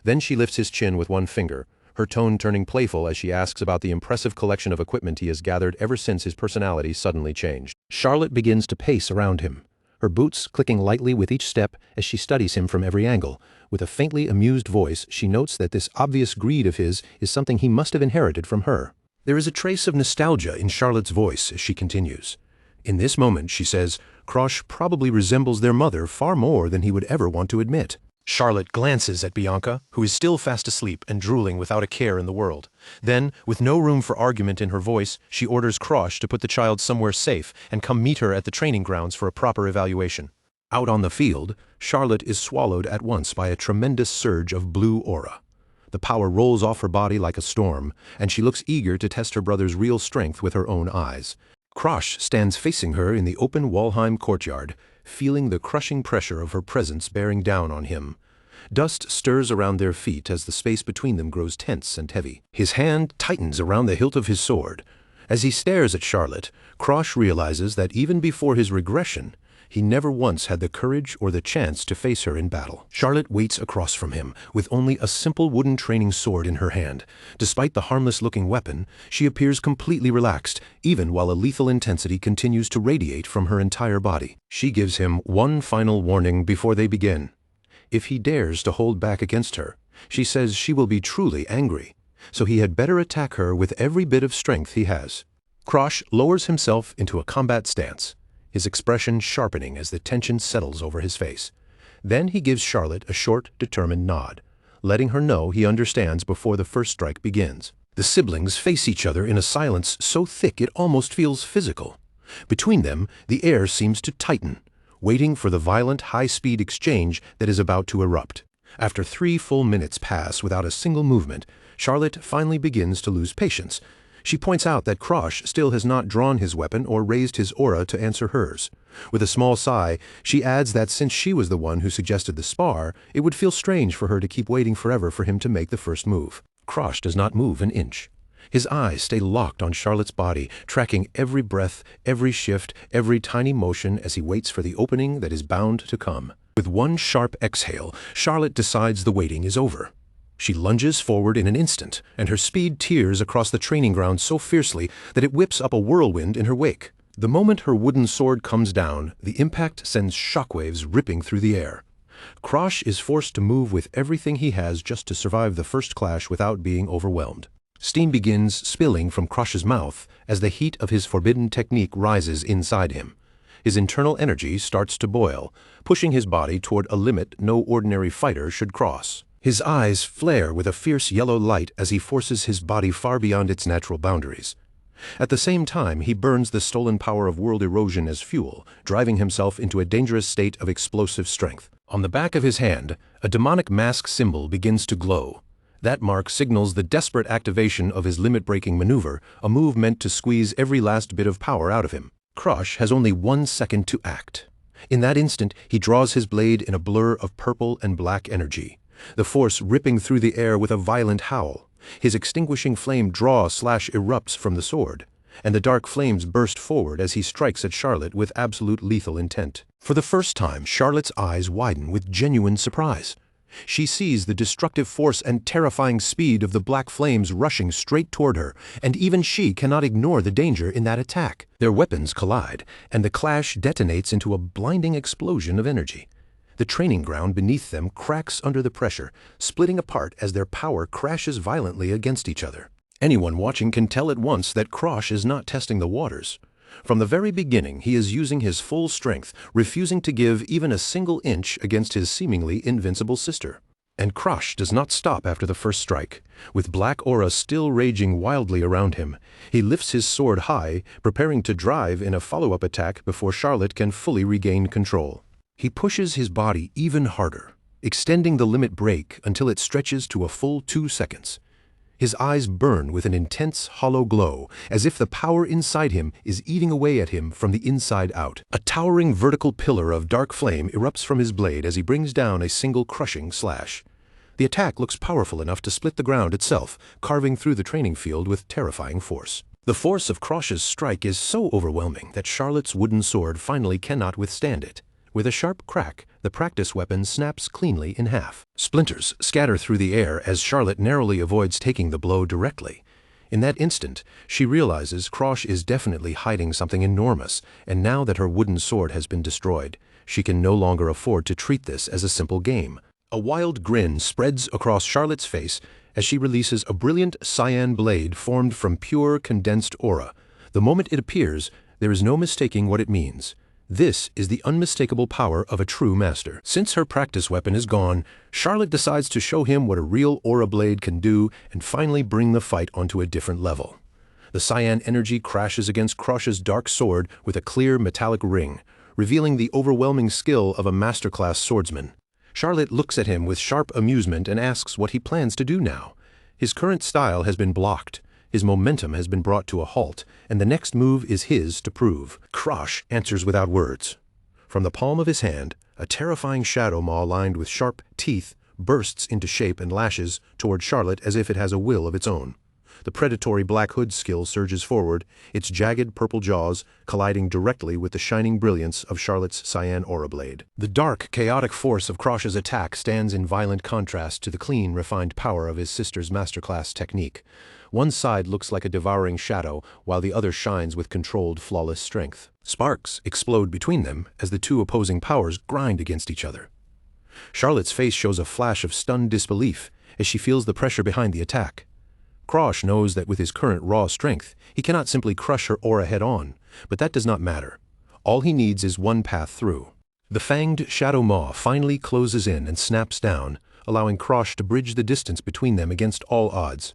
A: Then she lifts his chin with one finger, her tone turning playful as she asks about the impressive collection of equipment he has gathered ever since his personality suddenly changed. Charlotte begins to pace around him, her boots clicking lightly with each step as she studies him from every angle. With a faintly amused voice, she notes that this obvious greed of his is something he must have inherited from her. There is a trace of nostalgia in Charlotte's voice as she continues. In this moment, she says, Crush probably resembles their mother far more than he would ever want to admit. Charlotte glances at Bianca, who is still fast asleep and drooling without a care in the world. Then, with no room for argument in her voice, she orders Crush to put the child somewhere safe and come meet her at the training grounds for a proper evaluation. Out on the field, Charlotte is swallowed at once by a tremendous surge of blue aura. The power rolls off her body like a storm, and she looks eager to test her brother's real strength with her own eyes. Crush stands facing her in the open Walheim courtyard, feeling the crushing pressure of her presence bearing down on him. Dust stirs around their feet as the space between them grows tense and heavy. His hand tightens around the hilt of his sword. As he stares at Charlotte, Crush realizes that even before his regression, he never once had the courage or the chance to face her in battle. Charlotte waits across from him, with only a simple wooden training sword in her hand. Despite the harmless-looking weapon, she appears completely relaxed, even while a lethal intensity continues to radiate from her entire body. She gives him one final warning before they begin. If he dares to hold back against her, she says she will be truly angry, so he had better attack her with every bit of strength he has. Crush lowers himself into a combat stance, his expression sharpening as the tension settles over his face. Then he gives Charlotte a short, determined nod, letting her know he understands before the first strike begins. The siblings face each other in a silence so thick it almost feels physical. Between them, the air seems to tighten, waiting for the violent, high-speed exchange that is about to erupt. After 3 full minutes pass without a single movement, Charlotte finally begins to lose patience. She points out that Krosh still has not drawn his weapon or raised his aura to answer hers. With a small sigh, she adds that since she was the one who suggested the spar, it would feel strange for her to keep waiting forever for him to make the first move. Krosh does not move an inch. His eyes stay locked on Charlotte's body, tracking every breath, every shift, every tiny motion as he waits for the opening that is bound to come. With one sharp exhale, Charlotte decides the waiting is over. She lunges forward in an instant, and her speed tears across the training ground so fiercely that it whips up a whirlwind in her wake. The moment her wooden sword comes down, the impact sends shockwaves ripping through the air. Krosh is forced to move with everything he has just to survive the first clash without being overwhelmed. Steam begins spilling from Krosh's mouth as the heat of his forbidden technique rises inside him. His internal energy starts to boil, pushing his body toward a limit no ordinary fighter should cross. His eyes flare with a fierce yellow light as he forces his body far beyond its natural boundaries. At the same time, he burns the stolen power of world erosion as fuel, driving himself into a dangerous state of explosive strength. On the back of his hand, a demonic mask symbol begins to glow. That mark signals the desperate activation of his limit-breaking maneuver, a move meant to squeeze every last bit of power out of him. Krosh has only 1 second to act. In that instant, he draws his blade in a blur of purple and black energy, the force ripping through the air with a violent howl. His extinguishing flame erupts from the sword, and the dark flames burst forward as he strikes at Charlotte with absolute lethal intent. For the first time, Charlotte's eyes widen with genuine surprise. She sees the destructive force and terrifying speed of the black flames rushing straight toward her, and even she cannot ignore the danger in that attack. Their weapons collide, and the clash detonates into a blinding explosion of energy. The training ground beneath them cracks under the pressure, splitting apart as their power crashes violently against each other. Anyone watching can tell at once that Krosh is not testing the waters. From the very beginning, he is using his full strength, refusing to give even a single inch against his seemingly invincible sister. And Krosh does not stop after the first strike. With black aura still raging wildly around him, he lifts his sword high, preparing to drive in a follow-up attack before Charlotte can fully regain control. He pushes his body even harder, extending the limit break until it stretches to a full 2 seconds. His eyes burn with an intense, hollow glow, as if the power inside him is eating away at him from the inside out. A towering vertical pillar of dark flame erupts from his blade as he brings down a single crushing slash. The attack looks powerful enough to split the ground itself, carving through the training field with terrifying force. The force of Krosh's strike is so overwhelming that Charlotte's wooden sword finally cannot withstand it. With a sharp crack, the practice weapon snaps cleanly in half. Splinters scatter through the air as Charlotte narrowly avoids taking the blow directly. In that instant, she realizes Krosh is definitely hiding something enormous, and now that her wooden sword has been destroyed, she can no longer afford to treat this as a simple game. A wild grin spreads across Charlotte's face as she releases a brilliant cyan blade formed from pure condensed aura. The moment it appears, there is no mistaking what it means. This is the unmistakable power of a true master. Since her practice weapon is gone, Charlotte decides to show him what a real aura blade can do and finally bring the fight onto a different level. The cyan energy crashes against Krosh's dark sword with a clear metallic ring, revealing the overwhelming skill of a masterclass swordsman. Charlotte looks at him with sharp amusement and asks what he plans to do now. His current style has been blocked. His momentum has been brought to a halt, and the next move is his to prove. Krosh answers without words. From the palm of his hand, a terrifying shadow maw lined with sharp teeth bursts into shape and lashes toward Charlotte as if it has a will of its own. The predatory Black Hood skill surges forward, its jagged purple jaws colliding directly with the shining brilliance of Charlotte's cyan aura blade. The dark, chaotic force of Krosh's attack stands in violent contrast to the clean, refined power of his sister's masterclass technique. One side looks like a devouring shadow, while the other shines with controlled, flawless strength. Sparks explode between them as the two opposing powers grind against each other. Charlotte's face shows a flash of stunned disbelief as she feels the pressure behind the attack. Krosh knows that with his current raw strength, he cannot simply crush her aura head-on, but that does not matter. All he needs is one path through. The fanged shadow maw finally closes in and snaps down, allowing Krosh to bridge the distance between them against all odds.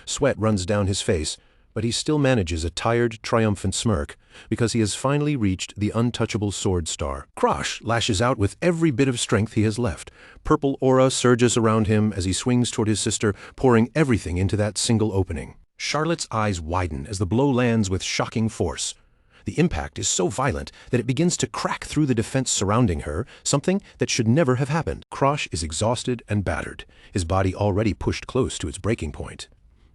A: Sweat runs down his face, but he still manages a tired, triumphant smirk, because he has finally reached the untouchable sword star. Krosh lashes out with every bit of strength he has left. Purple aura surges around him as he swings toward his sister, pouring everything into that single opening. Charlotte's eyes widen as the blow lands with shocking force. The impact is so violent that it begins to crack through the defense surrounding her, something that should never have happened. Krosh is exhausted and battered, his body already pushed close to its breaking point.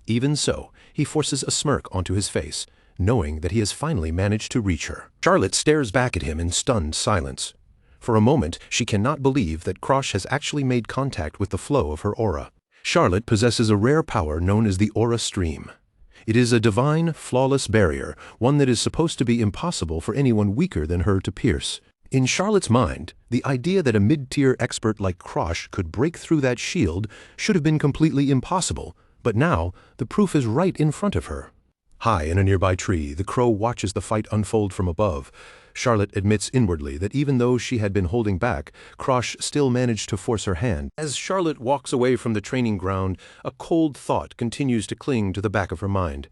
A: Even so, he forces a smirk onto his face, knowing that he has finally managed to reach her. Charlotte stares back at him in stunned silence. For a moment, she cannot believe that Krosh has actually made contact with the flow of her aura. Charlotte possesses a rare power known as the Aura Stream. It is a divine, flawless barrier, one that is supposed to be impossible for anyone weaker than her to pierce. In Charlotte's mind, the idea that a mid-tier expert like Krosh could break through that shield should have been completely impossible, but now the proof is right in front of her. High in a nearby tree, the crow watches the fight unfold from above. Charlotte admits inwardly that even though she had been holding back, Krosh still managed to force her hand. As Charlotte walks away from the training ground, a cold thought continues to cling to the back of her mind.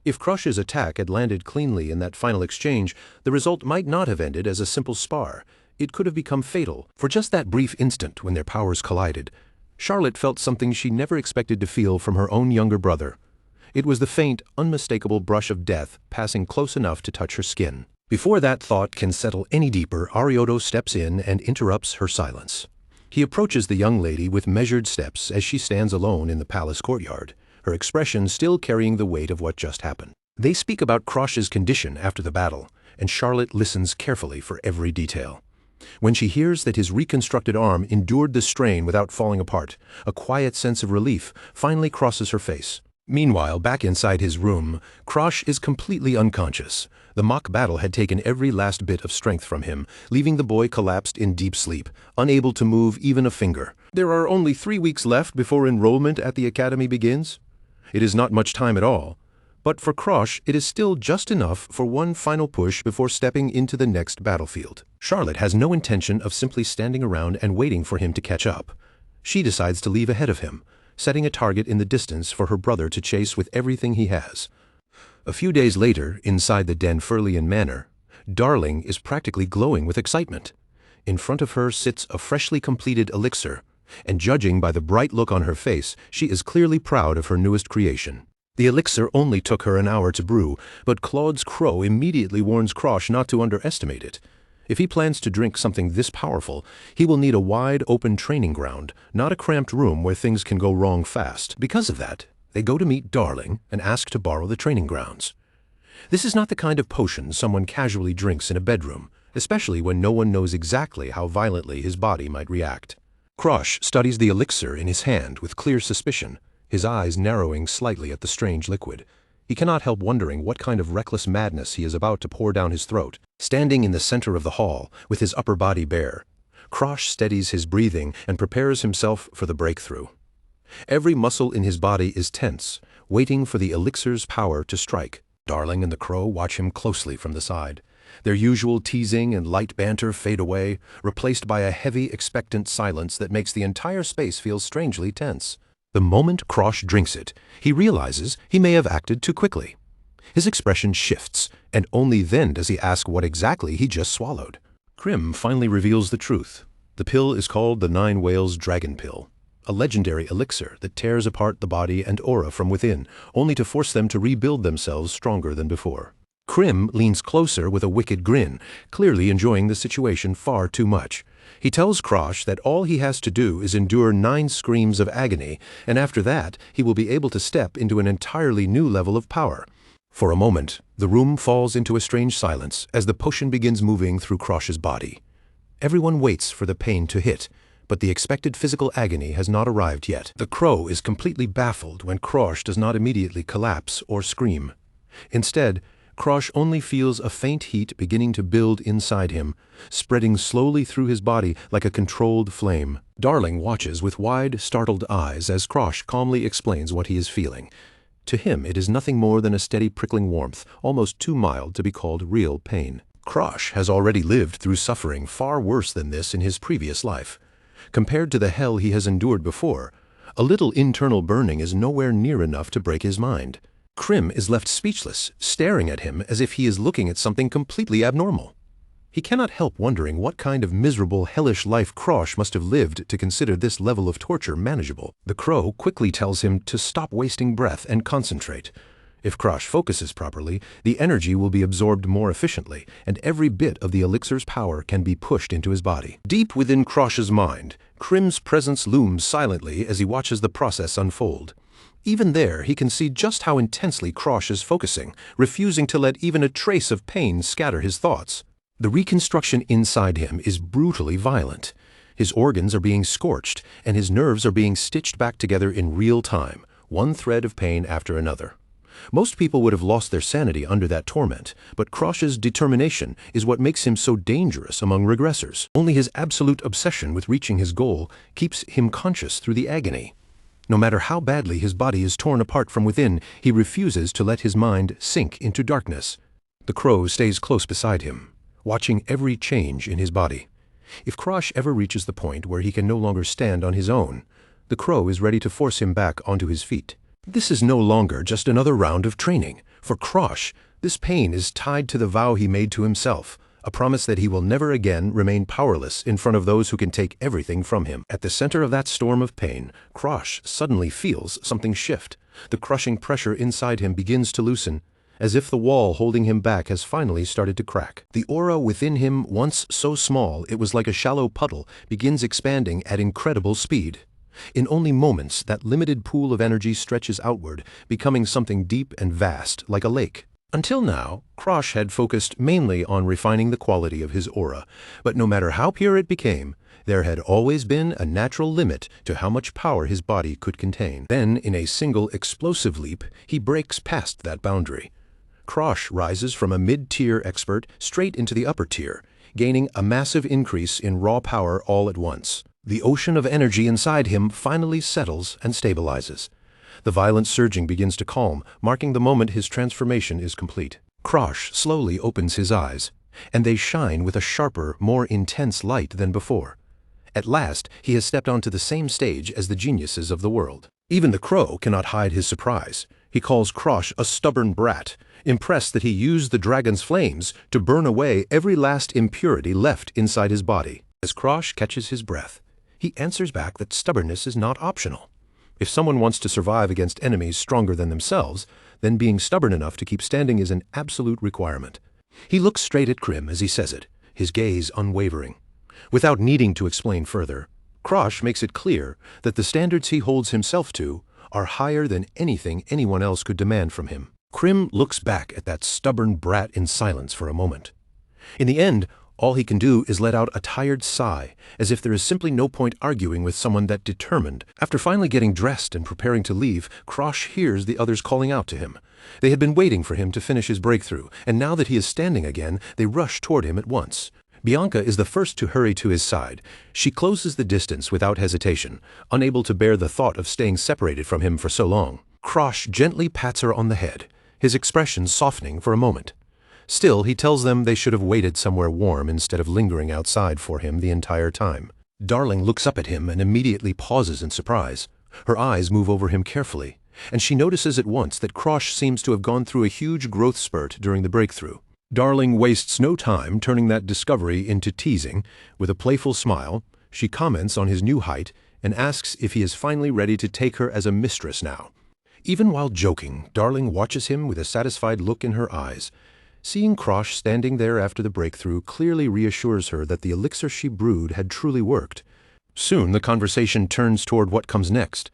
A: If Krosh's attack had landed cleanly in that final exchange, the result might not have ended as a simple spar. It could have become fatal. For just that brief instant when their powers collided, Charlotte felt something she never expected to feel from her own younger brother. It was the faint, unmistakable brush of death passing close enough to touch her skin. Before that thought can settle any deeper, Arioto steps in and interrupts her silence. He approaches the young lady with measured steps as she stands alone in the palace courtyard, her expression still carrying the weight of what just happened. They speak about Krosh's condition after the battle, and Charlotte listens carefully for every detail. When she hears that his reconstructed arm endured the strain without falling apart, a quiet sense of relief finally crosses her face. Meanwhile, back inside his room, Krosh is completely unconscious. The mock battle had taken every last bit of strength from him, leaving the boy collapsed in deep sleep, unable to move even a finger. There are only 3 weeks left before enrollment at the academy begins. It is not much time at all, but for Krosh it is still just enough for one final push before stepping into the next battlefield. Charlotte has no intention of simply standing around and waiting for him to catch up. She decides to leave ahead of him, setting a target in the distance for her brother to chase with everything he has. A few days later, inside the Danfurlian Manor, Darling is practically glowing with excitement. In front of her sits a freshly completed elixir, and judging by the bright look on her face, she is clearly proud of her newest creation. The elixir only took her an hour to brew, but Claude's crow immediately warns Krosh not to underestimate it. If he plans to drink something this powerful, he will need a wide open training ground, not a cramped room where things can go wrong fast. Because of that, they go to meet Darling and ask to borrow the training grounds. This is not the kind of potion someone casually drinks in a bedroom, especially when no one knows exactly how violently his body might react. Krosh studies the elixir in his hand with clear suspicion, his eyes narrowing slightly at the strange liquid. He cannot help wondering what kind of reckless madness he is about to pour down his throat. Standing in the center of the hall, with his upper body bare, Krosh steadies his breathing and prepares himself for the breakthrough. Every muscle in his body is tense, waiting for the elixir's power to strike. Darling and the crow watch him closely from the side. Their usual teasing and light banter fade away, replaced by a heavy, expectant silence that makes the entire space feel strangely tense. The moment Krosh drinks it, he realizes he may have acted too quickly. His expression shifts, and only then does he ask what exactly he just swallowed. Krim finally reveals the truth. The pill is called the Nine Whales Dragon Pill, a legendary elixir that tears apart the body and aura from within, only to force them to rebuild themselves stronger than before. Krim leans closer with a wicked grin, clearly enjoying the situation far too much. He tells Krosh that all he has to do is endure 9 screams of agony, and after that he will be able to step into an entirely new level of power. For a moment, the room falls into a strange silence as the potion begins moving through Krosh's body. Everyone waits for the pain to hit, but the expected physical agony has not arrived yet. The crow is completely baffled when Krosh does not immediately collapse or scream. Instead, Krosh only feels a faint heat beginning to build inside him, spreading slowly through his body like a controlled flame. Darling watches with wide, startled eyes as Krosh calmly explains what he is feeling. To him, it is nothing more than a steady prickling warmth, almost too mild to be called real pain. Krosh has already lived through suffering far worse than this in his previous life. Compared to the hell he has endured before, a little internal burning is nowhere near enough to break his mind. Krim is left speechless, staring at him as if he is looking at something completely abnormal. He cannot help wondering what kind of miserable, hellish life Krosh must have lived to consider this level of torture manageable. The crow quickly tells him to stop wasting breath and concentrate. If Krosh focuses properly, the energy will be absorbed more efficiently, and every bit of the elixir's power can be pushed into his body. Deep within Krosh's mind, Krim's presence looms silently as he watches the process unfold. Even there, he can see just how intensely Krosh is focusing, refusing to let even a trace of pain scatter his thoughts. The reconstruction inside him is brutally violent. His organs are being scorched, and his nerves are being stitched back together in real time, one thread of pain after another. Most people would have lost their sanity under that torment, but Krosh's determination is what makes him so dangerous among regressors. Only his absolute obsession with reaching his goal keeps him conscious through the agony. No matter how badly his body is torn apart from within, he refuses to let his mind sink into darkness. The crow stays close beside him, watching every change in his body. If Krosh ever reaches the point where he can no longer stand on his own, the crow is ready to force him back onto his feet. This is no longer just another round of training. For Krosh, this pain is tied to the vow he made to himself, a promise that he will never again remain powerless in front of those who can take everything from him. At the center of that storm of pain, Krosh suddenly feels something shift. The crushing pressure inside him begins to loosen, as if the wall holding him back has finally started to crack. The aura within him, once so small it was like a shallow puddle, begins expanding at incredible speed. In only moments, that limited pool of energy stretches outward, becoming something deep and vast, like a lake. Until now, Krosh had focused mainly on refining the quality of his aura, but no matter how pure it became, there had always been a natural limit to how much power his body could contain. Then, in a single explosive leap, he breaks past that boundary. Krosh rises from a mid-tier expert straight into the upper tier, gaining a massive increase in raw power all at once. The ocean of energy inside him finally settles and stabilizes. The violent surging begins to calm, marking the moment his transformation is complete. Krosh slowly opens his eyes, and they shine with a sharper, more intense light than before. At last, he has stepped onto the same stage as the geniuses of the world. Even the crow cannot hide his surprise. He calls Krosh a stubborn brat, impressed that he used the dragon's flames to burn away every last impurity left inside his body. As Krosh catches his breath, he answers back that stubbornness is not optional. If someone wants to survive against enemies stronger than themselves, then being stubborn enough to keep standing is an absolute requirement. He looks straight at Krim as he says it, his gaze unwavering. Without needing to explain further, Krosh makes it clear that the standards he holds himself to are higher than anything anyone else could demand from him. Krim looks back at that stubborn brat in silence for a moment. In the end, all he can do is let out a tired sigh, as if there is simply no point arguing with someone that determined. After finally getting dressed and preparing to leave, Krosh hears the others calling out to him. They had been waiting for him to finish his breakthrough, and now that he is standing again, they rush toward him at once. Bianca is the first to hurry to his side. She closes the distance without hesitation, unable to bear the thought of staying separated from him for so long. Krosh gently pats her on the head, his expression softening for a moment. Still, he tells them they should have waited somewhere warm instead of lingering outside for him the entire time. Darling looks up at him and immediately pauses in surprise. Her eyes move over him carefully, and she notices at once that Krosh seems to have gone through a huge growth spurt during the breakthrough. Darling wastes no time turning that discovery into teasing. With a playful smile, she comments on his new height and asks if he is finally ready to take her as a mistress now. Even while joking, Darling watches him with a satisfied look in her eyes. Seeing Krosh standing there after the breakthrough clearly reassures her that the elixir she brewed had truly worked. Soon the conversation turns toward what comes next.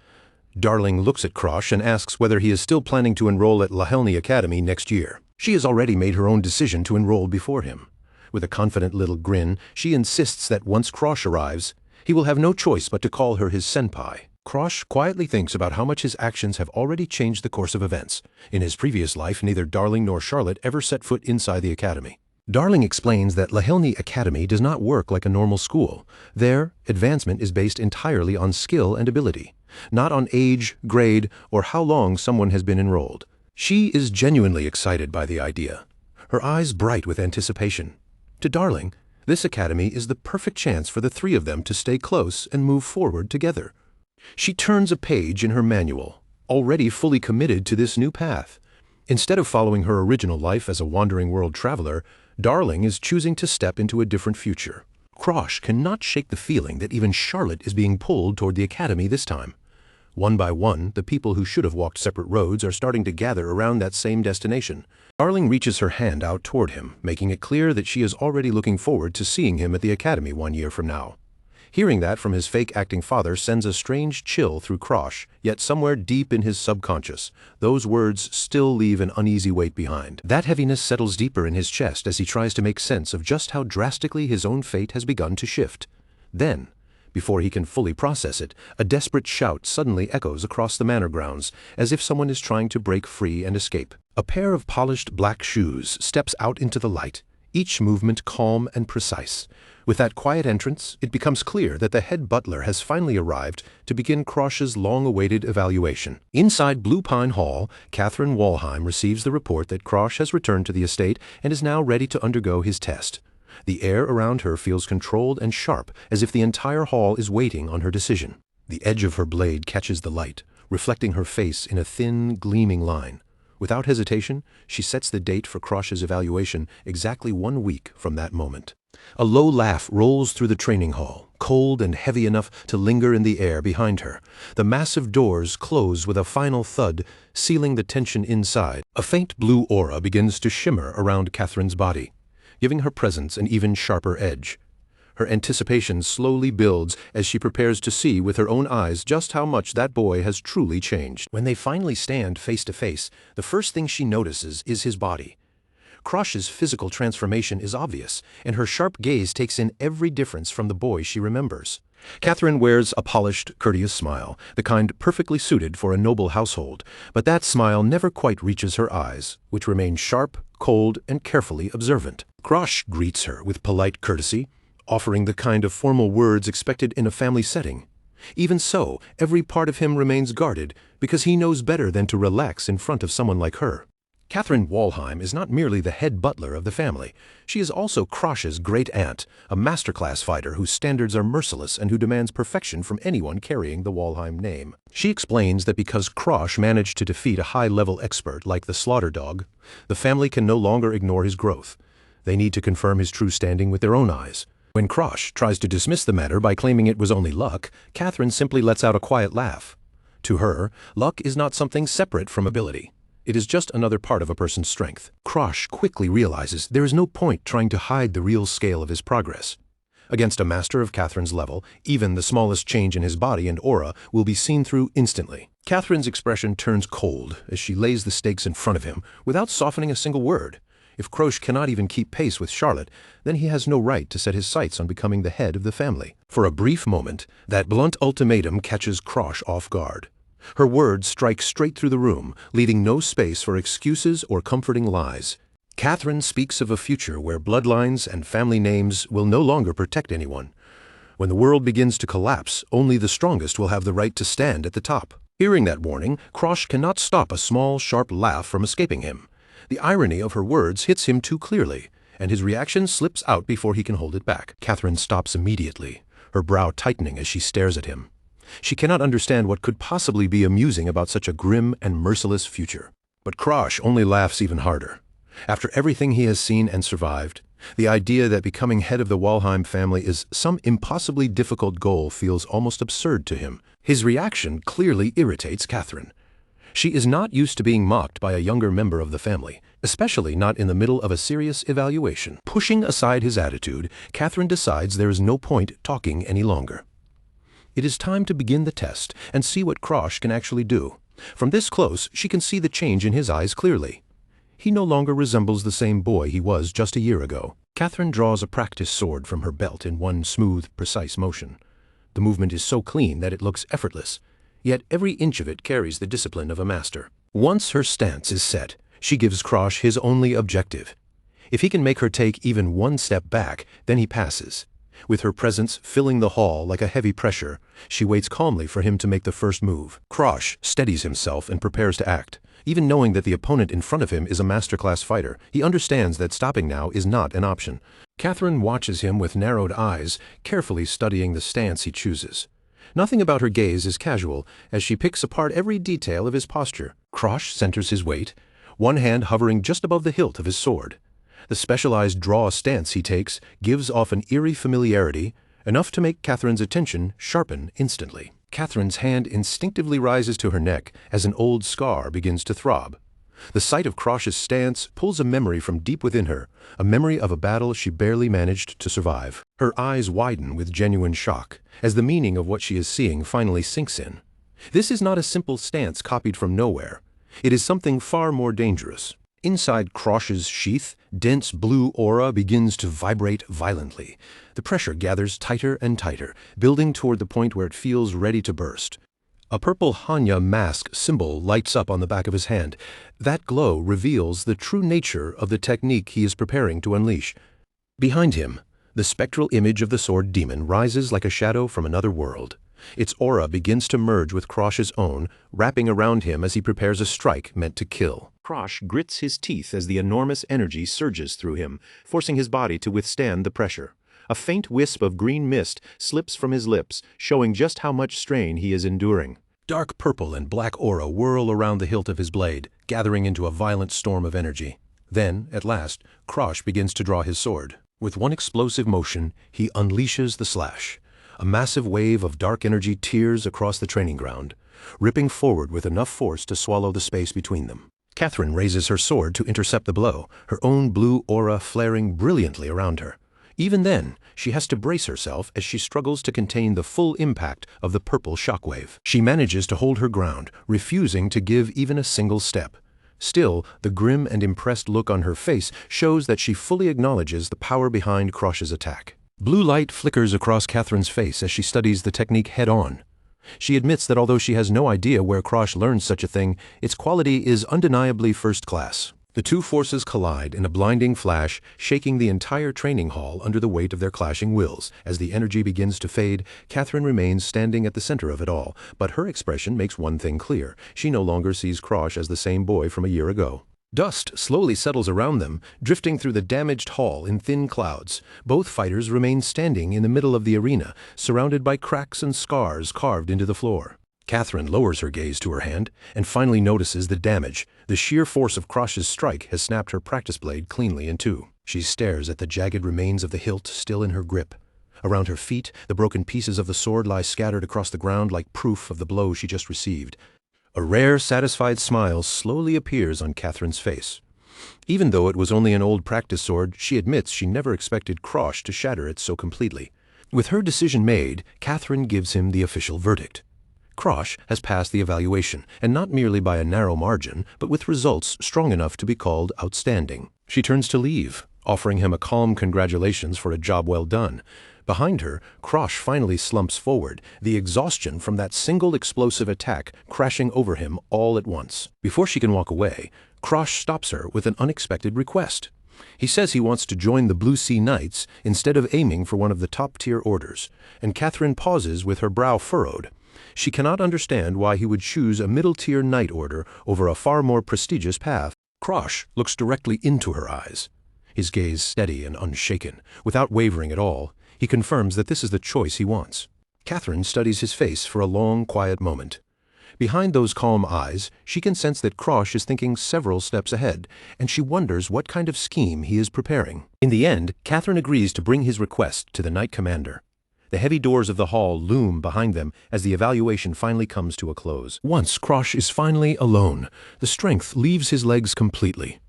A: Darling looks at Krosh and asks whether he is still planning to enroll at Lahelny Academy next year. She has already made her own decision to enroll before him. With a confident little grin, she insists that once Krosh arrives, he will have no choice but to call her his senpai. Krosh quietly thinks about how much his actions have already changed the course of events. In his previous life, neither Darling nor Charlotte ever set foot inside the academy. Darling explains that Lahelny Academy does not work like a normal school. There, advancement is based entirely on skill and ability, not on age, grade, or how long someone has been enrolled. She is genuinely excited by the idea, her eyes bright with anticipation. To Darling, this academy is the perfect chance for the three of them to stay close and move forward together. She turns a page in her manual, already fully committed to this new path. Instead of following her original life as a wandering world traveler, Darling is choosing to step into a different future. Krosh cannot shake the feeling that even Charlotte is being pulled toward the academy this time. One by one, the people who should have walked separate roads are starting to gather around that same destination. Darling reaches her hand out toward him, making it clear that she is already looking forward to seeing him at the academy 1 year from now. Hearing that from his fake-acting father sends a strange chill through Krosh, yet somewhere deep in his subconscious, those words still leave an uneasy weight behind. That heaviness settles deeper in his chest as he tries to make sense of just how drastically his own fate has begun to shift. Then, before he can fully process it, a desperate shout suddenly echoes across the manor grounds, as if someone is trying to break free and escape. A pair of polished black shoes steps out into the light, each movement calm and precise. With that quiet entrance, it becomes clear that the head butler has finally arrived to begin Krosh's long-awaited evaluation. Inside Blue Pine Hall, Catherine Walheim receives the report that Krosh has returned to the estate and is now ready to undergo his test. The air around her feels controlled and sharp, as if the entire hall is waiting on her decision. The edge of her blade catches the light, reflecting her face in a thin, gleaming line. Without hesitation, she sets the date for Krosh's evaluation exactly 1 week from that moment. A low laugh rolls through the training hall, cold and heavy enough to linger in the air behind her. The massive doors close with a final thud, sealing the tension inside. A faint blue aura begins to shimmer around Catherine's body, giving her presence an even sharper edge. Her anticipation slowly builds as she prepares to see with her own eyes just how much that boy has truly changed. When they finally stand face to face, the first thing she notices is his body. Krosh's physical transformation is obvious, and her sharp gaze takes in every difference from the boy she remembers. Catherine wears a polished, courteous smile, the kind perfectly suited for a noble household, but that smile never quite reaches her eyes, which remain sharp, cold, and carefully observant. Krosh greets her with polite courtesy, offering the kind of formal words expected in a family setting. Even so, every part of him remains guarded, because he knows better than to relax in front of someone like her. Catherine Walheim is not merely the head butler of the family. She is also Krosh's great-aunt, a masterclass fighter whose standards are merciless and who demands perfection from anyone carrying the Walheim name. She explains that because Krosh managed to defeat a high-level expert like the Slaughter Dog, the family can no longer ignore his growth. They need to confirm his true standing with their own eyes. When Krosh tries to dismiss the matter by claiming it was only luck, Catherine simply lets out a quiet laugh. To her, luck is not something separate from ability. It is just another part of a person's strength. Krosh quickly realizes there is no point trying to hide the real scale of his progress. Against a master of Catherine's level, even the smallest change in his body and aura will be seen through instantly. Catherine's expression turns cold as she lays the stakes in front of him without softening a single word. If Krosh cannot even keep pace with Charlotte, then he has no right to set his sights on becoming the head of the family. For a brief moment, that blunt ultimatum catches Krosh off guard. Her words strike straight through the room, leaving no space for excuses or comforting lies. Catherine speaks of a future where bloodlines and family names will no longer protect anyone. When the world begins to collapse, only the strongest will have the right to stand at the top. Hearing that warning, Krosh cannot stop a small, sharp laugh from escaping him. The irony of her words hits him too clearly, and his reaction slips out before he can hold it back. Catherine stops immediately, her brow tightening as she stares at him. She cannot understand what could possibly be amusing about such a grim and merciless future. But Krosh only laughs even harder. After everything he has seen and survived, the idea that becoming head of the Walheim family is some impossibly difficult goal feels almost absurd to him. His reaction clearly irritates Catherine. She is not used to being mocked by a younger member of the family, especially not in the middle of a serious evaluation. Pushing aside his attitude, Catherine decides there is no point talking any longer. It is time to begin the test and see what Krosh can actually do. From this close, she can see the change in his eyes clearly. He no longer resembles the same boy he was just a year ago. Catherine draws a practice sword from her belt in one smooth, precise motion. The movement is so clean that it looks effortless, yet every inch of it carries the discipline of a master. Once her stance is set, she gives Krosh his only objective. If he can make her take even one step back, then he passes. With her presence filling the hall like a heavy pressure, she waits calmly for him to make the first move. Krosh steadies himself and prepares to act, Even knowing that the opponent in front of him is a masterclass fighter, he understands that stopping now is not an option. Catherine watches him with narrowed eyes, carefully studying the stance he chooses. Nothing about her gaze is casual, as she picks apart every detail of his posture. Krosh centers his weight, one hand hovering just above the hilt of his sword. The specialized draw stance he takes gives off an eerie familiarity, enough to make Catherine's attention sharpen instantly. Catherine's hand instinctively rises to her neck as an old scar begins to throb. The sight of Krosh's stance pulls a memory from deep within her, a memory of a battle she barely managed to survive. Her eyes widen with genuine shock, as the meaning of what she is seeing finally sinks in. This is not a simple stance copied from nowhere. It is something far more dangerous. Inside Krosh's sheath, dense blue aura begins to vibrate violently. The pressure gathers tighter and tighter, building toward the point where it feels ready to burst. A purple Hanya mask symbol lights up on the back of his hand. That glow reveals the true nature of the technique he is preparing to unleash. Behind him, the spectral image of the sword demon rises like a shadow from another world. Its aura begins to merge with Krosh's own, wrapping around him as he prepares a strike meant to kill. Krosh grits his teeth as the enormous energy surges through him, forcing his body to withstand the pressure. A faint wisp of green mist slips from his lips, showing just how much strain he is enduring. Dark purple and black aura whirl around the hilt of his blade, gathering into a violent storm of energy. Then, at last, Krosh begins to draw his sword. With one explosive motion, he unleashes the slash. A massive wave of dark energy tears across the training ground, ripping forward with enough force to swallow the space between them. Catherine raises her sword to intercept the blow, her own blue aura flaring brilliantly around her. Even then, she has to brace herself as she struggles to contain the full impact of the purple shockwave. She manages to hold her ground, refusing to give even a single step. Still, the grim and impressed look on her face shows that she fully acknowledges the power behind Krosh's attack. Blue light flickers across Catherine's face as she studies the technique head-on. She admits that although she has no idea where Krosh learned such a thing, its quality is undeniably first class. The two forces collide in a blinding flash, shaking the entire training hall under the weight of their clashing wills. As the energy begins to fade, Catherine remains standing at the center of it all, but her expression makes one thing clear. She no longer sees Krosh as the same boy from a year ago. Dust slowly settles around them, drifting through the damaged hall in thin clouds. Both fighters remain standing in the middle of the arena, surrounded by cracks and scars carved into the floor. Catherine lowers her gaze to her hand and finally notices the damage. The sheer force of Krosh's strike has snapped her practice blade cleanly in two. She stares at the jagged remains of the hilt still in her grip. Around her feet, the broken pieces of the sword lie scattered across the ground like proof of the blow she just received. A rare, satisfied smile slowly appears on Catherine's face. Even though it was only an old practice sword, she admits she never expected Krosh to shatter it so completely. With her decision made, Catherine gives him the official verdict. Krosh has passed the evaluation, and not merely by a narrow margin, but with results strong enough to be called outstanding. She turns to leave, offering him a calm congratulations for a job well done. Behind her, Krosh finally slumps forward, the exhaustion from that single explosive attack crashing over him all at once. Before she can walk away, Krosh stops her with an unexpected request. He says he wants to join the Blue Sea Knights instead of aiming for one of the top-tier orders, and Catherine pauses with her brow furrowed. She cannot understand why he would choose a middle-tier knight order over a far more prestigious path. Krosh looks directly into her eyes. His gaze steady and unshaken. Without wavering at all, he confirms that this is the choice he wants. Catherine studies his face for a long, quiet moment. Behind those calm eyes, she can sense that Krosh is thinking several steps ahead, and she wonders what kind of scheme he is preparing. In the end, Catherine agrees to bring his request to the Knight Commander. The heavy doors of the hall loom behind them as the evaluation finally comes to a close. Once Krosh is finally alone, the strength leaves his legs completely.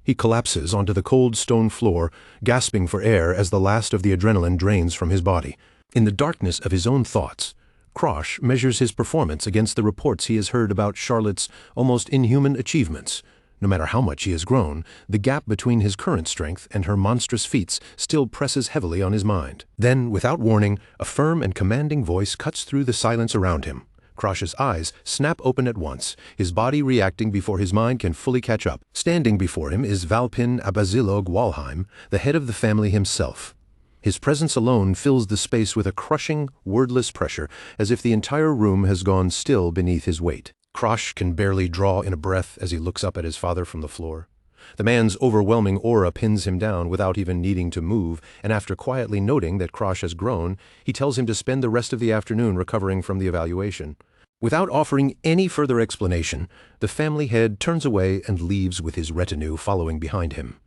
A: He collapses onto the cold stone floor, gasping for air as the last of the adrenaline drains from his body. In the darkness of his own thoughts, Krosh measures his performance against the reports he has heard about Charlotte's almost inhuman achievements. No matter how much he has grown, the gap between his current strength and her monstrous feats still presses heavily on his mind. Then, without warning, a firm and commanding voice cuts through the silence around him. Krosh's eyes snap open at once, his body reacting before his mind can fully catch up. Standing before him is Valpin Abazilog Walheim, the head of the family himself. His presence alone fills the space with a crushing, wordless pressure, as if the entire room has gone still beneath his weight. Krosh can barely draw in a breath as he looks up at his father from the floor. The man's overwhelming aura pins him down without even needing to move, and after quietly noting that Krosh has grown, he tells him to spend the rest of the afternoon recovering from the evaluation. Without offering any further explanation, the family head turns away and leaves with his retinue following behind him.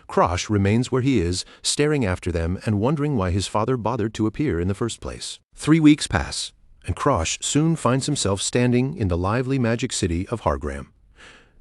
A: Krosh remains where he is, staring after them and wondering why his father bothered to appear in the first place. 3 weeks pass, and Krosh soon finds himself standing in the lively magic city of Hargram.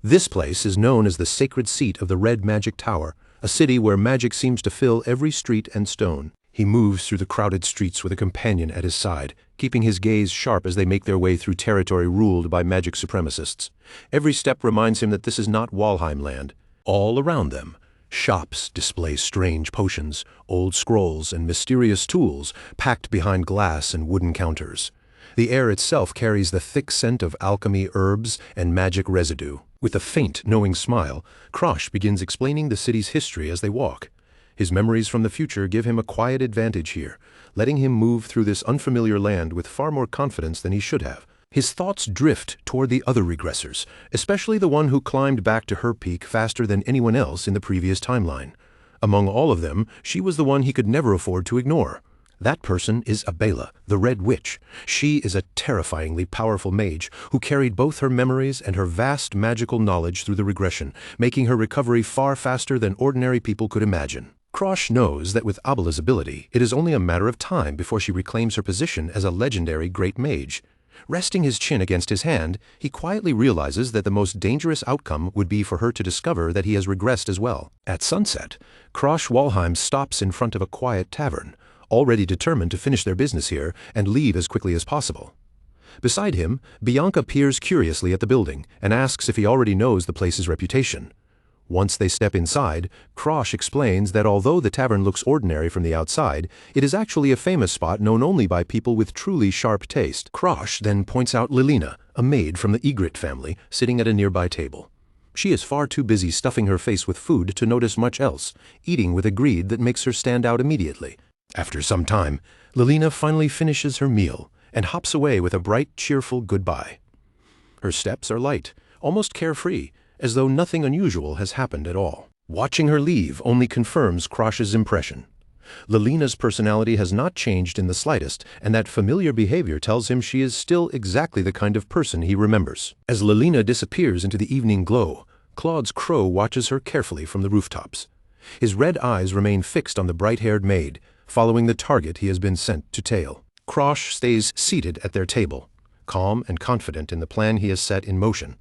A: This place is known as the sacred seat of the Red Magic Tower, a city where magic seems to fill every street and stone. He moves through the crowded streets with a companion at his side, keeping his gaze sharp as they make their way through territory ruled by magic supremacists. Every step reminds him that this is not Walheim land. All around them, shops display strange potions, old scrolls, and mysterious tools packed behind glass and wooden counters. The air itself carries the thick scent of alchemy, herbs, and magic residue. With a faint, knowing smile, Krosh begins explaining the city's history as they walk. His memories from the future give him a quiet advantage here, letting him move through this unfamiliar land with far more confidence than he should have. His thoughts drift toward the other regressors, especially the one who climbed back to her peak faster than anyone else in the previous timeline. Among all of them, she was the one he could never afford to ignore. That person is Abela, the Red Witch. She is a terrifyingly powerful mage who carried both her memories and her vast magical knowledge through the regression, making her recovery far faster than ordinary people could imagine. Krosh knows that with Abela's ability, it is only a matter of time before she reclaims her position as a legendary great mage. Resting his chin against his hand, he quietly realizes that the most dangerous outcome would be for her to discover that he has regressed as well. At sunset, Krosh Walheim stops in front of a quiet tavern, already determined to finish their business here and leave as quickly as possible. Beside him, Bianca peers curiously at the building and asks if he already knows the place's reputation. Once they step inside, Krosh explains that although the tavern looks ordinary from the outside, it is actually a famous spot known only by people with truly sharp taste. Krosh then points out Lilina, a maid from the Ygritte family, sitting at a nearby table. She is far too busy stuffing her face with food to notice much else, eating with a greed that makes her stand out immediately. After some time, Lilina finally finishes her meal and hops away with a bright, cheerful goodbye. Her steps are light, almost carefree, as though nothing unusual has happened at all. Watching her leave only confirms Krosh's impression. Lilina's personality has not changed in the slightest, and that familiar behavior tells him she is still exactly the kind of person he remembers. As Lilina disappears into the evening glow, Claude's crow watches her carefully from the rooftops. His red eyes remain fixed on the bright-haired maid, following the target he has been sent to tail. Krosh stays seated at their table, calm and confident in the plan he has set in motion.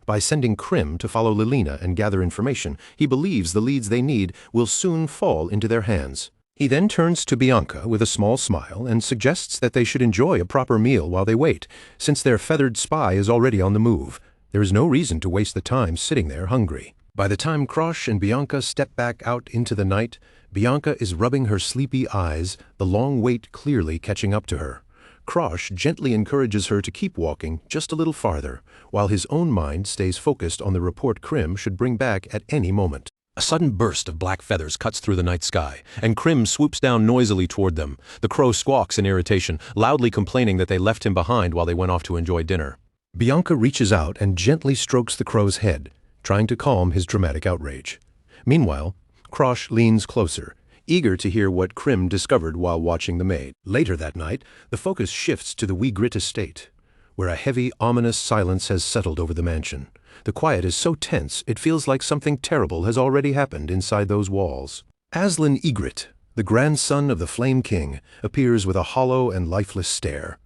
A: By sending Krim to follow Lilina and gather information, he believes the leads they need will soon fall into their hands. He then turns to Bianca with a small smile and suggests that they should enjoy a proper meal while they wait, since their feathered spy is already on the move. There is no reason to waste the time sitting there hungry. By the time Krosh and Bianca step back out into the night, Bianca is rubbing her sleepy eyes, the long wait clearly catching up to her. Krosh gently encourages her to keep walking just a little farther, while his own mind stays focused on the report Krim should bring back at any moment. A sudden burst of black feathers cuts through the night sky, and Krim swoops down noisily toward them. The crow squawks in irritation, loudly complaining that they left him behind while they went off to enjoy dinner. Bianca reaches out and gently strokes the crow's head, trying to calm his dramatic outrage. Meanwhile, Krosh leans closer, eager to hear what Krim discovered while watching the maid. Later that night, the focus shifts to the Ygritte estate, where a heavy, ominous silence has settled over the mansion. The quiet is so tense, it feels like something terrible has already happened inside those walls. Aslan Ygritte, the grandson of the Flame King, appears with a hollow and lifeless stare.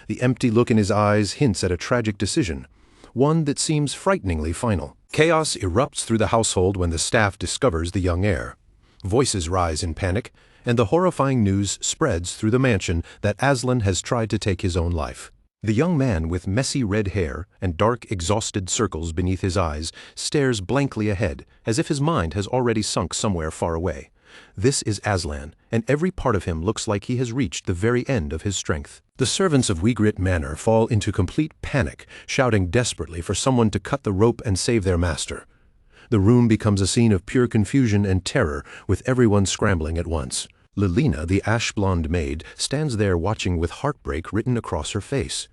A: The empty look in his eyes hints at a tragic decision, one that seems frighteningly final. Chaos erupts through the household when the staff discovers the young heir. Voices rise in panic, and the horrifying news spreads through the mansion that Aslan has tried to take his own life. The young man with messy red hair and dark, exhausted circles beneath his eyes stares blankly ahead, as if his mind has already sunk somewhere far away. This is Aslan, and every part of him looks like he has reached the very end of his strength. The servants of Ygritte Manor fall into complete panic, shouting desperately for someone to cut the rope and save their master. The room becomes a scene of pure confusion and terror, with everyone scrambling at once. Lilina, the ash-blonde maid, stands there watching with heartbreak written across her face.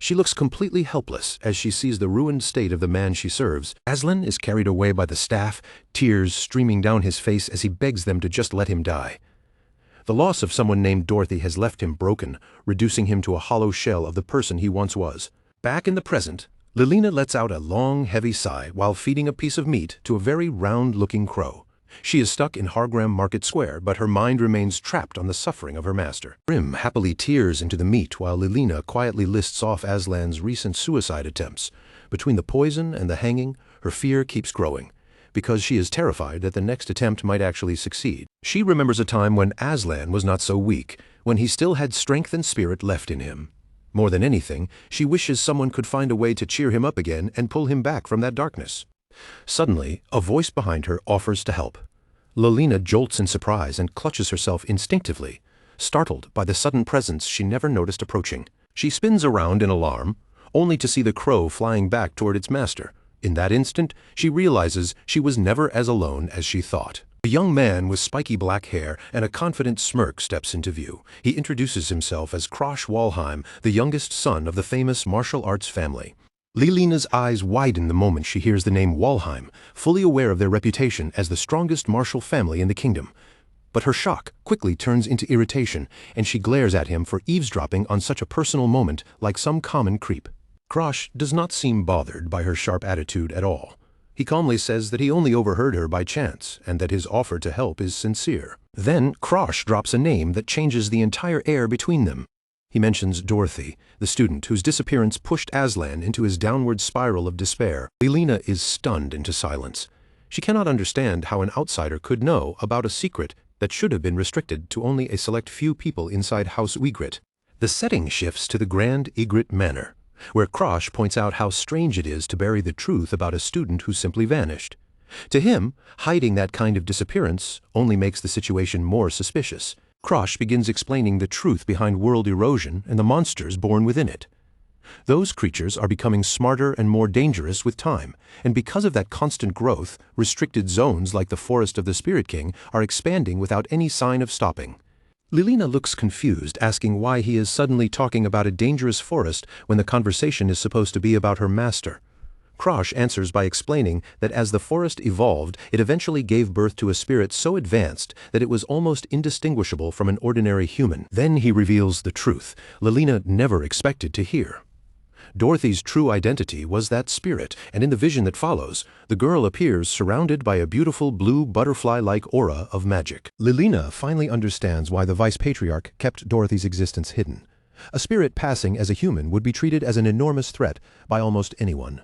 A: She looks completely helpless as she sees the ruined state of the man she serves. Aslan is carried away by the staff, tears streaming down his face as he begs them to just let him die. The loss of someone named Dorothy has left him broken, reducing him to a hollow shell of the person he once was. Back in the present, Lilina lets out a long, heavy sigh while feeding a piece of meat to a very round-looking crow. She is stuck in Hargram Market Square, but her mind remains trapped on the suffering of her master. Grim happily tears into the meat while Lilina quietly lists off Aslan's recent suicide attempts. Between the poison and the hanging, her fear keeps growing, because she is terrified that the next attempt might actually succeed. She remembers a time when Aslan was not so weak, when he still had strength and spirit left in him. More than anything, she wishes someone could find a way to cheer him up again and pull him back from that darkness. Suddenly, a voice behind her offers to help. Lilina jolts in surprise and clutches herself instinctively, startled by the sudden presence she never noticed approaching. She spins around in alarm, only to see the crow flying back toward its master. In that instant, she realizes she was never as alone as she thought. A young man with spiky black hair and a confident smirk steps into view. He introduces himself as Krosh Walheim, the youngest son of the famous martial arts family. Lilina's eyes widen the moment she hears the name Walheim, fully aware of their reputation as the strongest martial family in the kingdom. But her shock quickly turns into irritation, and she glares at him for eavesdropping on such a personal moment like some common creep. Krosh does not seem bothered by her sharp attitude at all. He calmly says that he only overheard her by chance, and that his offer to help is sincere. Then Krosh drops a name that changes the entire air between them. He mentions Dorothy, the student whose disappearance pushed Aslan into his downward spiral of despair. Lilina is stunned into silence. She cannot understand how an outsider could know about a secret that should have been restricted to only a select few people inside House Ygritte. The setting shifts to the Grand Ygritte Manor, where Krosh points out how strange it is to bury the truth about a student who simply vanished. To him, hiding that kind of disappearance only makes the situation more suspicious. Krosh begins explaining the truth behind world erosion and the monsters born within it. Those creatures are becoming smarter and more dangerous with time, and because of that constant growth, restricted zones like the Forest of the Spirit King are expanding without any sign of stopping. Lilina looks confused, asking why he is suddenly talking about a dangerous forest when the conversation is supposed to be about her master. Krosh answers by explaining that as the forest evolved, it eventually gave birth to a spirit so advanced that it was almost indistinguishable from an ordinary human. Then he reveals the truth Lilina never expected to hear. Dorothy's true identity was that spirit, and in the vision that follows, the girl appears surrounded by a beautiful blue butterfly-like aura of magic. Lilina finally understands why the Vice-Patriarch kept Dorothy's existence hidden. A spirit passing as a human would be treated as an enormous threat by almost anyone.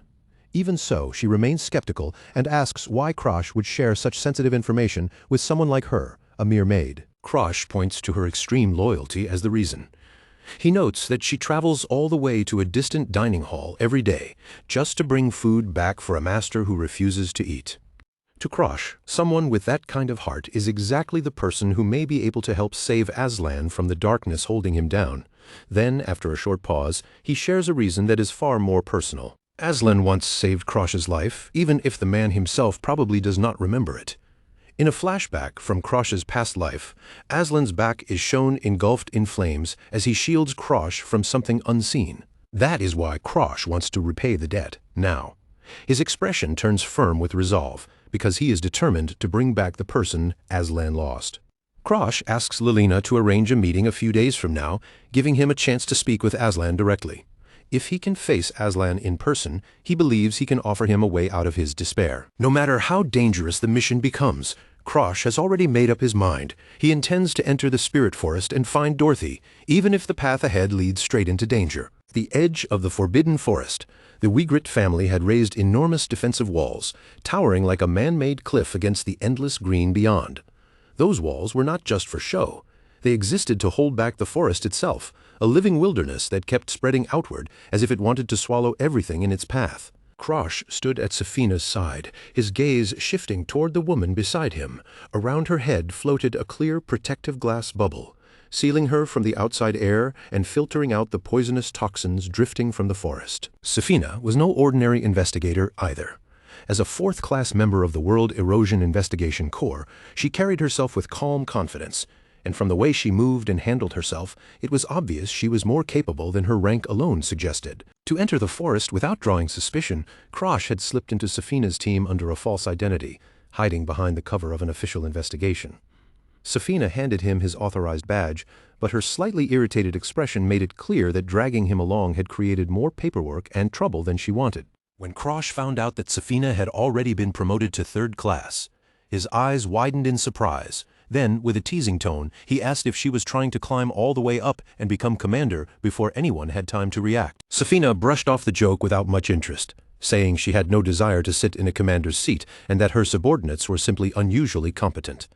A: Even so, she remains skeptical and asks why Krosh would share such sensitive information with someone like her, a mere maid. Krosh points to her extreme loyalty as the reason. He notes that she travels all the way to a distant dining hall every day just to bring food back for a master who refuses to eat. To Krosh, someone with that kind of heart is exactly the person who may be able to help save Aslan from the darkness holding him down. Then, after a short pause, he shares a reason that is far more personal. Aslan once saved Krosh's life, even if the man himself probably does not remember it. In a flashback from Krosh's past life, Aslan's back is shown engulfed in flames as he shields Krosh from something unseen. That is why Krosh wants to repay the debt, now. His expression turns firm with resolve, because he is determined to bring back the person Aslan lost. Krosh asks Lilina to arrange a meeting a few days from now, giving him a chance to speak with Aslan directly. If he can face Aslan in person, he believes he can offer him a way out of his despair. No matter how dangerous the mission becomes, Krosh has already made up his mind. He intends to enter the Spirit Forest and find Dorothy, even if the path ahead leads straight into danger. At the edge of the Forbidden Forest, the Ygritte family had raised enormous defensive walls, towering like a man-made cliff against the endless green beyond. Those walls were not just for show. They existed to hold back the forest itself, a living wilderness that kept spreading outward as if it wanted to swallow everything in its path. Krosh stood at Safina's side, his gaze shifting toward the woman beside him. Around her head floated a clear protective glass bubble, sealing her from the outside air and filtering out the poisonous toxins drifting from the forest. Safina was no ordinary investigator either. As a fourth-class member of the World Erosion Investigation Corps, she carried herself with calm confidence. and from the way she moved and handled herself, it was obvious she was more capable than her rank alone suggested. To enter the forest without drawing suspicion, Krosh had slipped into Safina's team under a false identity, hiding behind the cover of an official investigation. Safina handed him his authorized badge, but her slightly irritated expression made it clear that dragging him along had created more paperwork and trouble than she wanted. When Krosh found out that Safina had already been promoted to 3rd class, his eyes widened in surprise. Then, with a teasing tone, he asked if she was trying to climb all the way up and become commander before anyone had time to react. Safina brushed off the joke without much interest, saying she had no desire to sit in a commander's seat and that her subordinates were simply unusually competent.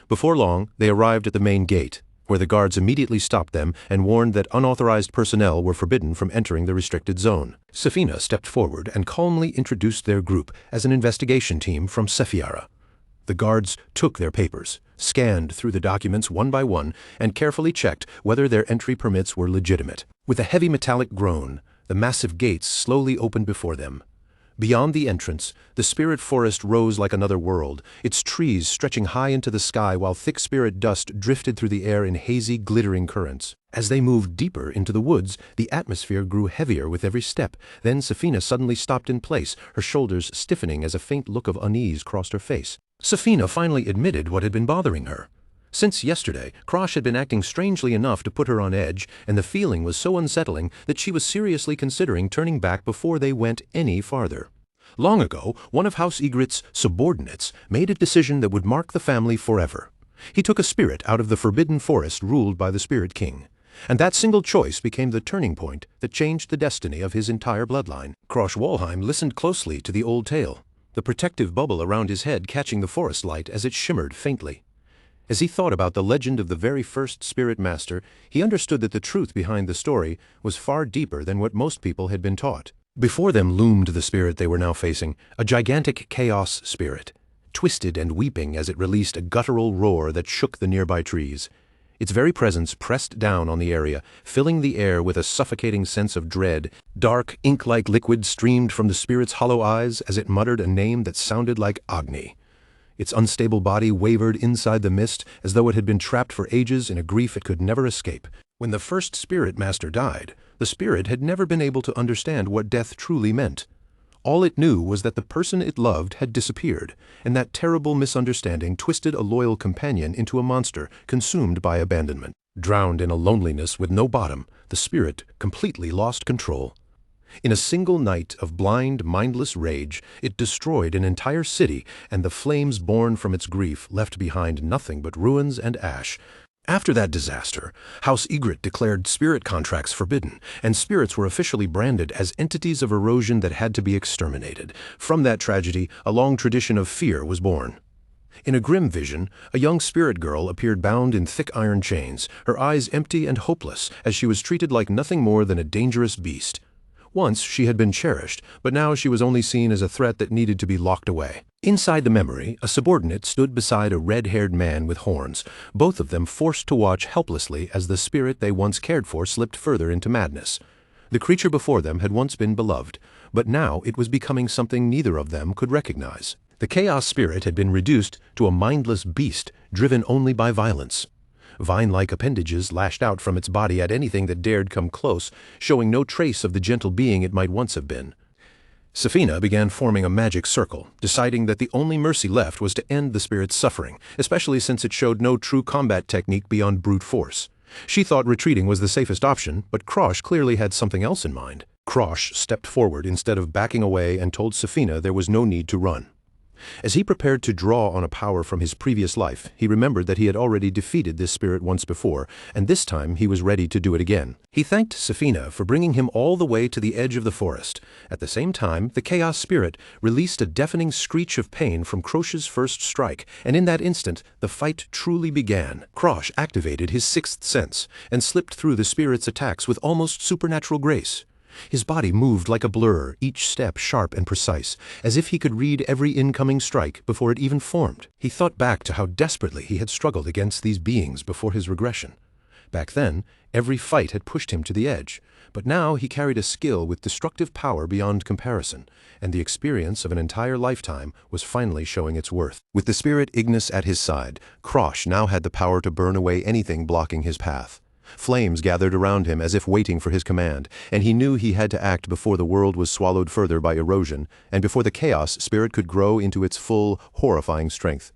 A: Before long, they arrived at the main gate, where the guards immediately stopped them and warned that unauthorized personnel were forbidden from entering the restricted zone. Safina stepped forward and calmly introduced their group as an investigation team from Sephiara. The guards took their papers, scanned through the documents one by one, and carefully checked whether their entry permits were legitimate. With a heavy metallic groan, the massive gates slowly opened before them. Beyond the entrance, the spirit forest rose like another world, its trees stretching high into the sky while thick spirit dust drifted through the air in hazy, glittering currents. As they moved deeper into the woods, the atmosphere grew heavier with every step. Then Safina suddenly stopped in place, her shoulders stiffening as a faint look of unease crossed her face. Safina finally admitted what had been bothering her. Since yesterday, Krosh had been acting strangely enough to put her on edge, and the feeling was so unsettling that she was seriously considering turning back before they went any farther. Long ago, one of House Egret's subordinates made a decision that would mark the family forever. He took a spirit out of the forbidden forest ruled by the Spirit King, and that single choice became the turning point that changed the destiny of his entire bloodline. Krosh Walheim listened closely to the old tale, the protective bubble around his head catching the forest light as it shimmered faintly. As he thought about the legend of the very first spirit master, he understood that the truth behind the story was far deeper than what most people had been taught. Before them loomed the spirit they were now facing, a gigantic chaos spirit, twisted and weeping as it released a guttural roar that shook the nearby trees. Its very presence pressed down on the area, filling the air with a suffocating sense of dread. Dark, ink-like liquid streamed from the spirit's hollow eyes as it muttered a name that sounded like Agni. Its unstable body wavered inside the mist as though it had been trapped for ages in a grief it could never escape. When the first spirit master died, the spirit had never been able to understand what death truly meant. All it knew was that the person it loved had disappeared, and that terrible misunderstanding twisted a loyal companion into a monster consumed by abandonment. Drowned in a loneliness with no bottom, the spirit completely lost control. In a single night of blind, mindless rage, it destroyed an entire city, and the flames born from its grief left behind nothing but ruins and ash. After that disaster, House Egret declared spirit contracts forbidden, and spirits were officially branded as entities of erosion that had to be exterminated. From that tragedy, a long tradition of fear was born. In a grim vision, a young spirit girl appeared bound in thick iron chains, her eyes empty and hopeless as she was treated like nothing more than a dangerous beast. Once she had been cherished, but now she was only seen as a threat that needed to be locked away. Inside the memory, a subordinate stood beside a red-haired man with horns, both of them forced to watch helplessly as the spirit they once cared for slipped further into madness. The creature before them had once been beloved, but now it was becoming something neither of them could recognize. The chaos spirit had been reduced to a mindless beast, driven only by violence. Vine-like appendages lashed out from its body at anything that dared come close, showing no trace of the gentle being it might once have been. Safina began forming a magic circle, deciding that the only mercy left was to end the spirit's suffering, especially since it showed no true combat technique beyond brute force. She thought retreating was the safest option, but Krosh clearly had something else in mind. Krosh stepped forward instead of backing away and told Safina there was no need to run. As he prepared to draw on a power from his previous life, he remembered that he had already defeated this spirit once before, and this time he was ready to do it again. He thanked Safina for bringing him all the way to the edge of the forest. At the same time, the chaos spirit released a deafening screech of pain from Krosh's first strike, and in that instant, the fight truly began. Krosh activated his sixth sense and slipped through the spirit's attacks with almost supernatural grace. His body moved like a blur, each step sharp and precise, as if he could read every incoming strike before it even formed. He thought back to how desperately he had struggled against these beings before his regression. Back then, every fight had pushed him to the edge, but now he carried a skill with destructive power beyond comparison, and the experience of an entire lifetime was finally showing its worth. With the spirit Ignis at his side, Krosh now had the power to burn away anything blocking his path. Flames gathered around him as if waiting for his command, and he knew he had to act before the world was swallowed further by erosion, and before the chaos spirit could grow into its full, horrifying strength.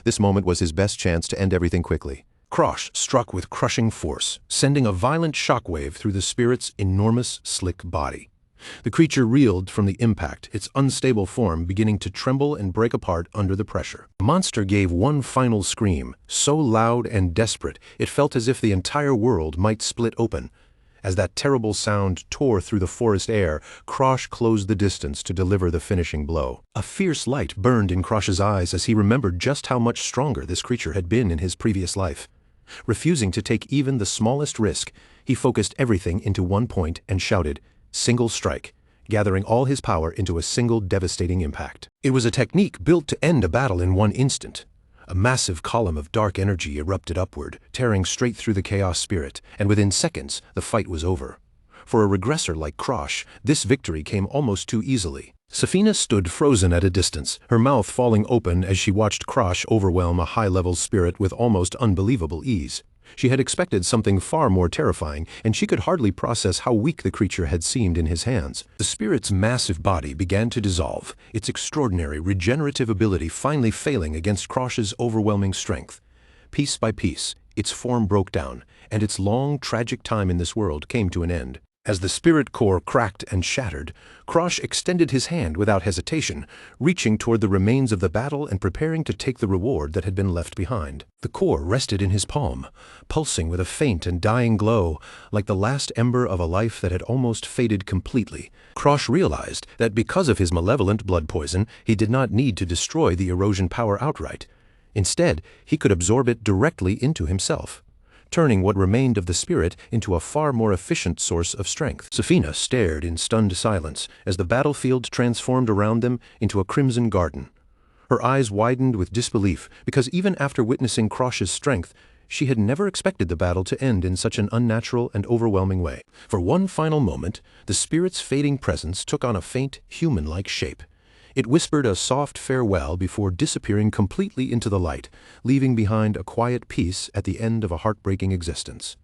A: This moment was his best chance to end everything quickly. Krosh struck with crushing force, sending a violent shockwave through the spirit's enormous, slick body. The creature reeled from the impact, its unstable form beginning to tremble and break apart under the pressure. The monster gave one final scream, so loud and desperate it felt as if the entire world might split open. As that terrible sound tore through the forest air, Krosh closed the distance to deliver the finishing blow. A fierce light burned in Krosh's eyes as he remembered just how much stronger this creature had been in his previous life. Refusing to take even the smallest risk, he focused everything into one point and shouted, "Single strike," gathering all his power into a single devastating impact. It was a technique built to end a battle in one instant. A massive column of dark energy erupted upward, tearing straight through the chaos spirit, and within seconds, the fight was over. For a regressor like Krosh, this victory came almost too easily. Safina stood frozen at a distance, her mouth falling open as she watched Krosh overwhelm a high-level spirit with almost unbelievable ease. She had expected something far more terrifying, and she could hardly process how weak the creature had seemed in his hands. The spirit's massive body began to dissolve, its extraordinary regenerative ability finally failing against Krosh's overwhelming strength. Piece by piece, its form broke down, and its long, tragic time in this world came to an end. As the spirit core cracked and shattered, Krosh extended his hand without hesitation, reaching toward the remains of the battle and preparing to take the reward that had been left behind. The core rested in his palm, pulsing with a faint and dying glow, like the last ember of a life that had almost faded completely. Krosh realized that because of his malevolent blood poison, he did not need to destroy the erosion power outright. Instead, he could absorb it directly into himself, turning what remained of the spirit into a far more efficient source of strength. Safina stared in stunned silence as the battlefield transformed around them into a crimson garden. Her eyes widened with disbelief because even after witnessing Krosh's strength, she had never expected the battle to end in such an unnatural and overwhelming way. For one final moment, the spirit's fading presence took on a faint, human-like shape. It whispered a soft farewell before disappearing completely into the light, leaving behind a quiet peace at the end of a heartbreaking existence.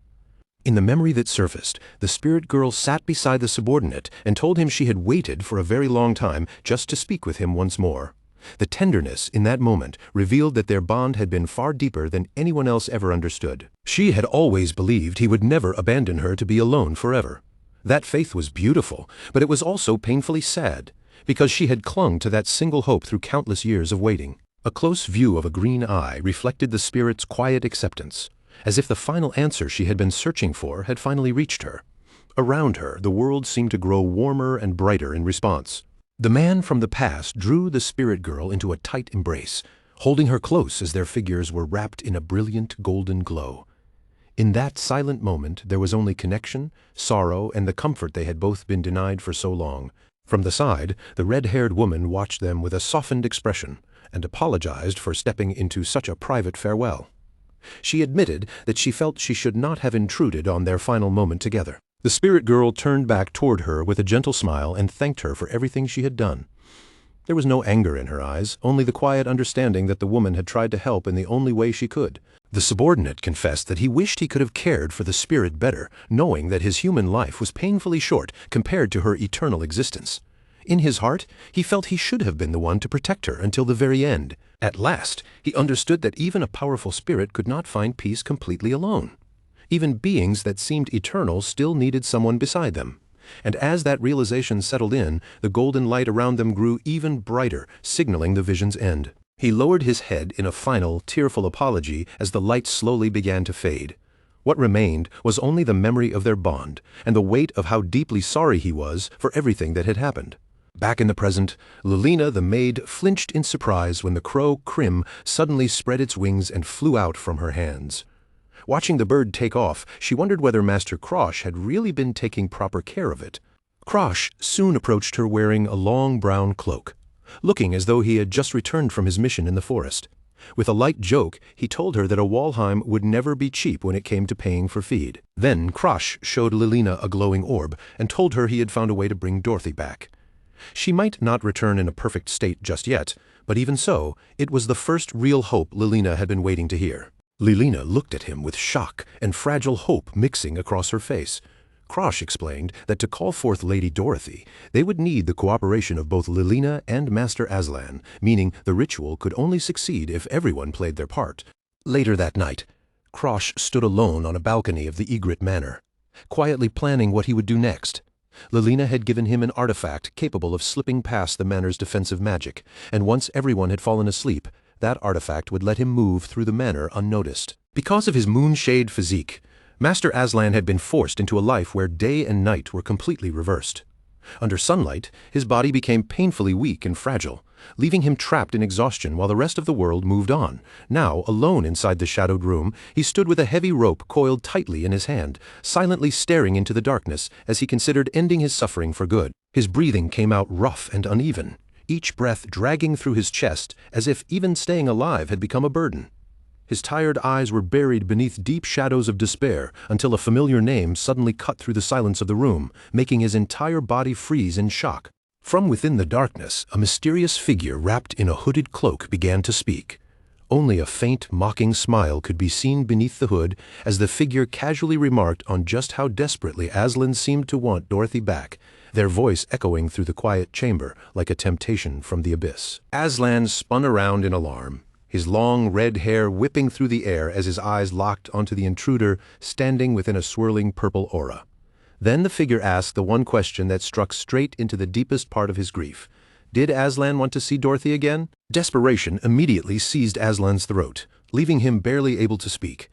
A: In the memory that surfaced, the spirit girl sat beside the subordinate and told him she had waited for a very long time just to speak with him once more. The tenderness in that moment revealed that their bond had been far deeper than anyone else ever understood. She had always believed he would never abandon her to be alone forever. That faith was beautiful, but it was also painfully sad, because she had clung to that single hope through countless years of waiting. A close view of a green eye reflected the spirit's quiet acceptance, as if the final answer she had been searching for had finally reached her. Around her, the world seemed to grow warmer and brighter in response. The man from the past drew the spirit girl into a tight embrace, holding her close as their figures were wrapped in a brilliant golden glow. In that silent moment, there was only connection, sorrow, and the comfort they had both been denied for so long. From the side, the red-haired woman watched them with a softened expression and apologized for stepping into such a private farewell. She admitted that she felt she should not have intruded on their final moment together. The spirit girl turned back toward her with a gentle smile and thanked her for everything she had done. There was no anger in her eyes, only the quiet understanding that the woman had tried to help in the only way she could. The subordinate confessed that he wished he could have cared for the spirit better, knowing that his human life was painfully short compared to her eternal existence. In his heart, he felt he should have been the one to protect her until the very end. At last, he understood that even a powerful spirit could not find peace completely alone. Even beings that seemed eternal still needed someone beside them. And as that realization settled in, the golden light around them grew even brighter, signaling the vision's end. He lowered his head in a final, tearful apology as the light slowly began to fade. What remained was only the memory of their bond and the weight of how deeply sorry he was for everything that had happened. Back in the present, Lilina the maid flinched in surprise when the crow Krim suddenly spread its wings and flew out from her hands. Watching the bird take off, she wondered whether Master Krosh had really been taking proper care of it. Krosh soon approached her wearing a long brown cloak, looking as though he had just returned from his mission in the forest. With a light joke, he told her that a Walheim would never be cheap when it came to paying for feed. Then Krosh showed Lilina a glowing orb and told her he had found a way to bring Dorothy back. She might not return in a perfect state just yet, but even so, it was the first real hope Lilina had been waiting to hear. Lilina looked at him with shock and fragile hope mixing across her face. Krosh explained that to call forth Lady Dorothy, they would need the cooperation of both Lilina and Master Aslan, meaning the ritual could only succeed if everyone played their part. Later that night, Krosh stood alone on a balcony of the Egret Manor, quietly planning what he would do next. Lilina had given him an artifact capable of slipping past the manor's defensive magic, and once everyone had fallen asleep, that artifact would let him move through the manor unnoticed. Because of his moonshade physique, Master Aslan had been forced into a life where day and night were completely reversed. Under sunlight, his body became painfully weak and fragile, leaving him trapped in exhaustion while the rest of the world moved on. Now, alone inside the shadowed room, he stood with a heavy rope coiled tightly in his hand, silently staring into the darkness as he considered ending his suffering for good. His breathing came out rough and uneven, each breath dragging through his chest as if even staying alive had become a burden. His tired eyes were buried beneath deep shadows of despair until a familiar name suddenly cut through the silence of the room, making his entire body freeze in shock. From within the darkness, a mysterious figure wrapped in a hooded cloak began to speak. Only a faint, mocking smile could be seen beneath the hood as the figure casually remarked on just how desperately Aslan seemed to want Dorothy back, their voice echoing through the quiet chamber like a temptation from the abyss. Aslan spun around in alarm, his long red hair whipping through the air as his eyes locked onto the intruder standing within a swirling purple aura. Then the figure asked the one question that struck straight into the deepest part of his grief. Did Aslan want to see Dorothy again? Desperation immediately seized Aslan's throat, leaving him barely able to speak.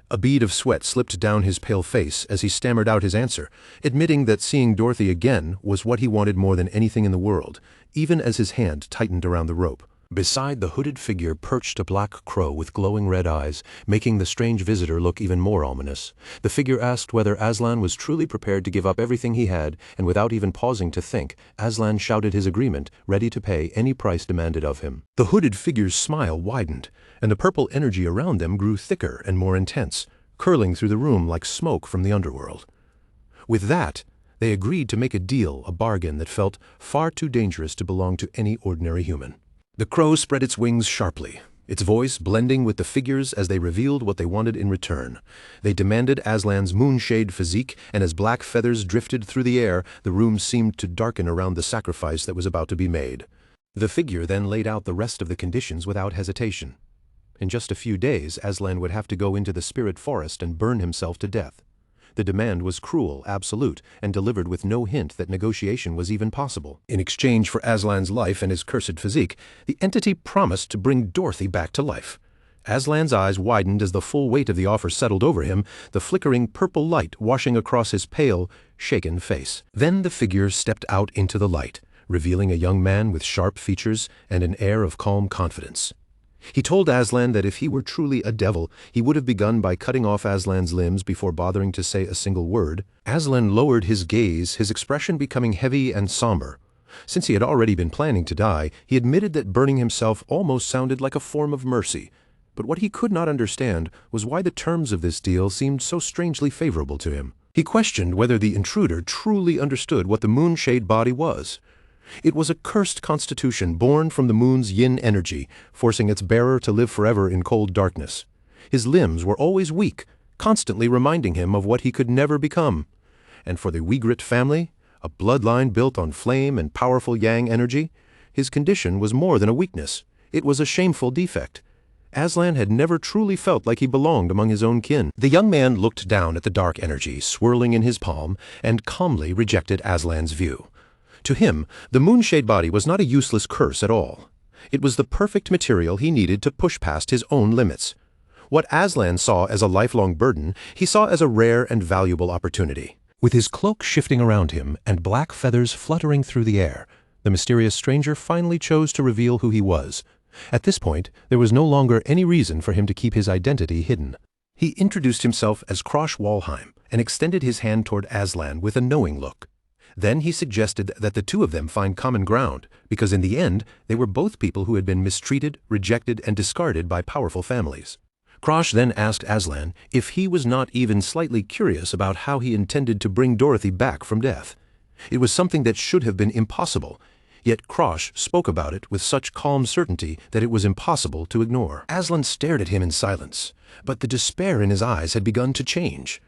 A: A bead of sweat slipped down his pale face as he stammered out his answer, admitting that seeing Dorothy again was what he wanted more than anything in the world, even as his hand tightened around the rope. Beside the hooded figure perched a black crow with glowing red eyes, making the strange visitor look even more ominous. The figure asked whether Aslan was truly prepared to give up everything he had, and without even pausing to think, Aslan shouted his agreement, ready to pay any price demanded of him. The hooded figure's smile widened, and the purple energy around them grew thicker and more intense, curling through the room like smoke from the underworld. With that, they agreed to make a deal, a bargain that felt far too dangerous to belong to any ordinary human. The crow spread its wings sharply, its voice blending with the figures as they revealed what they wanted in return. They demanded Aslan's moonshade physique, and as black feathers drifted through the air, the room seemed to darken around the sacrifice that was about to be made. The figure then laid out the rest of the conditions without hesitation. In just a few days, Aslan would have to go into the spirit forest and burn himself to death. The demand was cruel, absolute, and delivered with no hint that negotiation was even possible. In exchange for Aslan's life and his cursed physique, the entity promised to bring Dorothy back to life. Aslan's eyes widened as the full weight of the offer settled over him, the flickering purple light washing across his pale, shaken face. Then the figure stepped out into the light, revealing a young man with sharp features and an air of calm confidence. He told Aslan that if he were truly a devil, he would have begun by cutting off Aslan's limbs before bothering to say a single word. Aslan lowered his gaze, his expression becoming heavy and somber. Since he had already been planning to die, he admitted that burning himself almost sounded like a form of mercy. But what he could not understand was why the terms of this deal seemed so strangely favorable to him. He questioned whether the intruder truly understood what the moonshade body was. It was a cursed constitution born from the moon's yin energy, forcing its bearer to live forever in cold darkness. His limbs were always weak, constantly reminding him of what he could never become. And for the Rewrote family, a bloodline built on flame and powerful yang energy, his condition was more than a weakness. It was a shameful defect. Aslan had never truly felt like he belonged among his own kin. The young man looked down at the dark energy swirling in his palm and calmly rejected Aslan's view. To him, the moonshade body was not a useless curse at all. It was the perfect material he needed to push past his own limits. What Aslan saw as a lifelong burden, he saw as a rare and valuable opportunity. With his cloak shifting around him and black feathers fluttering through the air, the mysterious stranger finally chose to reveal who he was. At this point, there was no longer any reason for him to keep his identity hidden. He introduced himself as Krosh Walheim and extended his hand toward Aslan with a knowing look. Then he suggested that the two of them find common ground, because in the end, they were both people who had been mistreated, rejected, and discarded by powerful families. Krosh then asked Aslan if he was not even slightly curious about how he intended to bring Dorothy back from death. It was something that should have been impossible, yet Krosh spoke about it with such calm certainty that it was impossible to ignore. Aslan stared at him in silence, but the despair in his eyes had begun to change.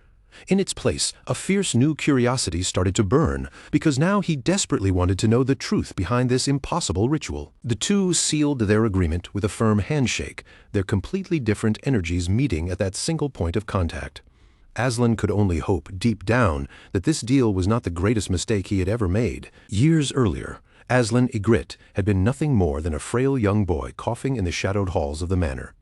A: In its place, a fierce new curiosity started to burn, because now he desperately wanted to know the truth behind this impossible ritual. The two sealed their agreement with a firm handshake, their completely different energies meeting at that single point of contact. Aslan could only hope, deep down, that this deal was not the greatest mistake he had ever made. Years earlier, Aslan Ygritte had been nothing more than a frail young boy coughing in the shadowed halls of the manor.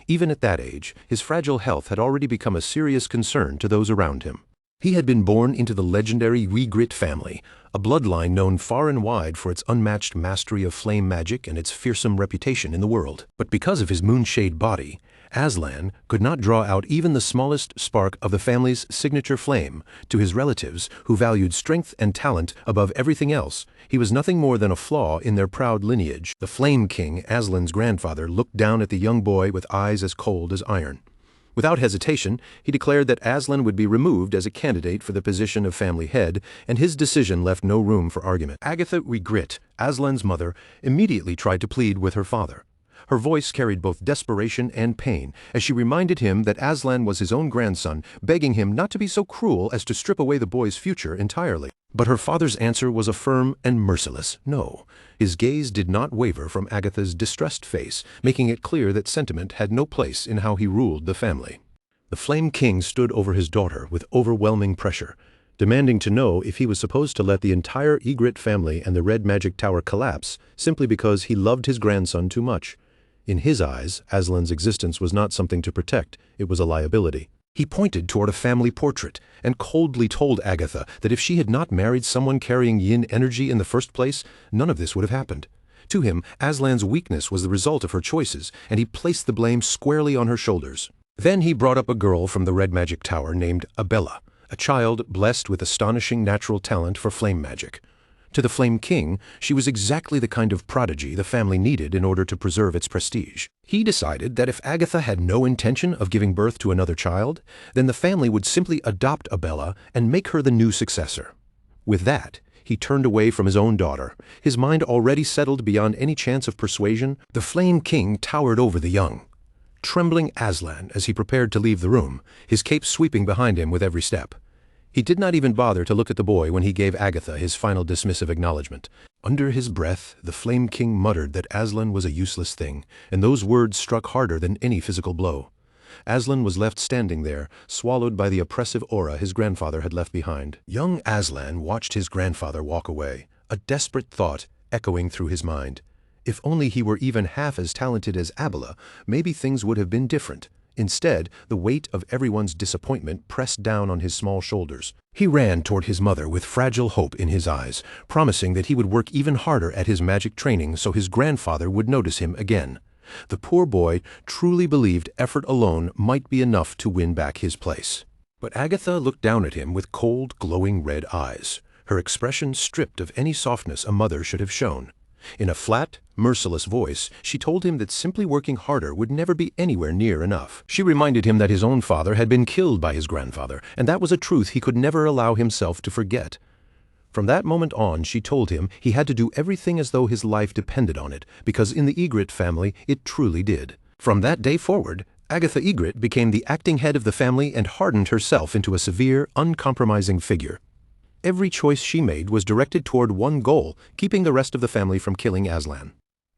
A: Even at that age, his fragile health had already become a serious concern to those around him. He had been born into the legendary Rewrote family, a bloodline known far and wide for its unmatched mastery of flame magic and its fearsome reputation in the world. But because of his moonshade body, Aslan could not draw out even the smallest spark of the family's signature flame. To his relatives, who valued strength and talent above everything else, he was nothing more than a flaw in their proud lineage. The Flame King, Aslan's grandfather, looked down at the young boy with eyes as cold as iron. Without hesitation, he declared that Aslan would be removed as a candidate for the position of family head, and his decision left no room for argument. Agatha Ygritte, Aslan's mother, immediately tried to plead with her father. Her voice carried both desperation and pain as she reminded him that Aslan was his own grandson, begging him not to be so cruel as to strip away the boy's future entirely. But her father's answer was a firm and merciless no. His gaze did not waver from Agatha's distressed face, making it clear that sentiment had no place in how he ruled the family. The Flame King stood over his daughter with overwhelming pressure, demanding to know if he was supposed to let the entire Ygritte family and the Red Magic Tower collapse simply because he loved his grandson too much. In his eyes, Aslan's existence was not something to protect, it was a liability. He pointed toward a family portrait and coldly told Agatha that if she had not married someone carrying yin energy in the first place, none of this would have happened. To him, Aslan's weakness was the result of her choices, and he placed the blame squarely on her shoulders. Then he brought up a girl from the Red Magic Tower named Abella, a child blessed with astonishing natural talent for flame magic. To the Flame King, she was exactly the kind of prodigy the family needed in order to preserve its prestige. He decided that if Agatha had no intention of giving birth to another child, then the family would simply adopt Abella and make her the new successor. With that, he turned away from his own daughter, his mind already settled beyond any chance of persuasion. The Flame King towered over the young, trembling Aslan as he prepared to leave the room, his cape sweeping behind him with every step. He did not even bother to look at the boy when he gave Agatha his final dismissive acknowledgement. Under his breath, the Flame King muttered that Aslan was a useless thing, and those words struck harder than any physical blow. Aslan was left standing there, swallowed by the oppressive aura his grandfather had left behind. Young Aslan watched his grandfather walk away, a desperate thought echoing through his mind. If only he were even half as talented as Abella, maybe things would have been different. Instead, the weight of everyone's disappointment pressed down on his small shoulders. He ran toward his mother with fragile hope in his eyes, promising that he would work even harder at his magic training so his grandfather would notice him again. The poor boy truly believed effort alone might be enough to win back his place. But Agatha looked down at him with cold, glowing red eyes, her expression stripped of any softness a mother should have shown. In a flat, merciless voice, she told him that simply working harder would never be anywhere near enough. She reminded him that his own father had been killed by his grandfather, and that was a truth he could never allow himself to forget. From that moment on, she told him he had to do everything as though his life depended on it, because in the Ygritte family it truly did. From that day forward, Agatha Ygritte became the acting head of the family and hardened herself into a severe, uncompromising figure. Every choice she made was directed toward one goal, keeping the rest of the family from killing Aslan.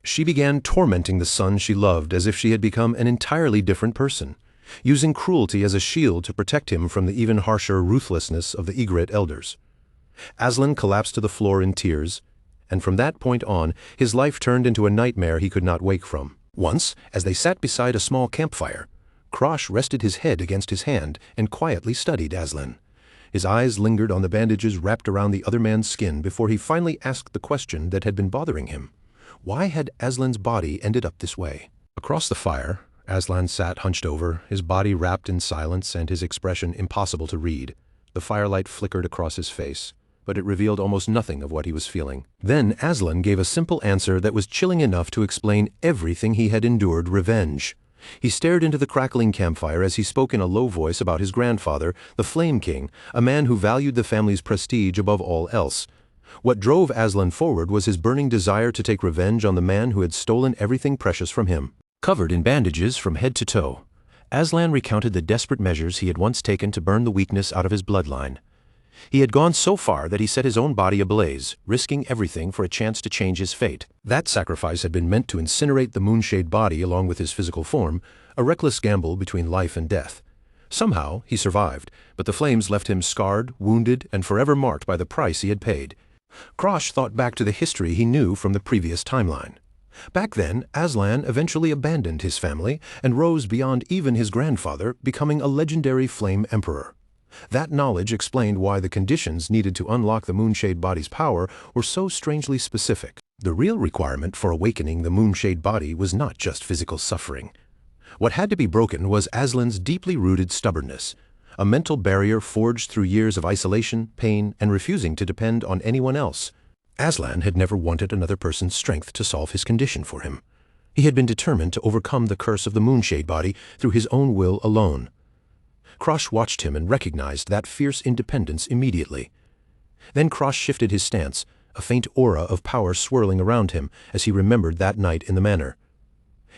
A: She began tormenting the son she loved as if she had become an entirely different person, using cruelty as a shield to protect him from the even harsher ruthlessness of the Ygritte elders. Aslan collapsed to the floor in tears, and from that point on, his life turned into a nightmare he could not wake from. Once, as they sat beside a small campfire, Krosh rested his head against his hand and quietly studied Aslan. His eyes lingered on the bandages wrapped around the other man's skin before he finally asked the question that had been bothering him. Why had Aslan's body ended up this way? Across the fire, Aslan sat hunched over, his body wrapped in silence and his expression impossible to read. The firelight flickered across his face, but it revealed almost nothing of what he was feeling. Then Aslan gave a simple answer that was chilling enough to explain everything he had endured: revenge. He stared into the crackling campfire as he spoke in a low voice about his grandfather, the Flame King, a man who valued the family's prestige above all else. What drove Aslan forward was his burning desire to take revenge on the man who had stolen everything precious from him. Covered in bandages from head to toe, Aslan recounted the desperate measures he had once taken to burn the weakness out of his bloodline. He had gone so far that he set his own body ablaze, risking everything for a chance to change his fate. That sacrifice had been meant to incinerate the Moonshade body along with his physical form, a reckless gamble between life and death. Somehow, he survived, but the flames left him scarred, wounded, and forever marked by the price he had paid. Krosh thought back to the history he knew from the previous timeline. Back then, Aslan eventually abandoned his family and rose beyond even his grandfather, becoming a legendary Flame Emperor. That knowledge explained why the conditions needed to unlock the Moonshade body's power were so strangely specific. The real requirement for awakening the Moonshade body was not just physical suffering. What had to be broken was Aslan's deeply rooted stubbornness, a mental barrier forged through years of isolation, pain, and refusing to depend on anyone else. Aslan had never wanted another person's strength to solve his condition for him. He had been determined to overcome the curse of the Moonshade body through his own will alone. Krosh watched him and recognized that fierce independence immediately. Then Krosh shifted his stance, a faint aura of power swirling around him as he remembered that night in the manor.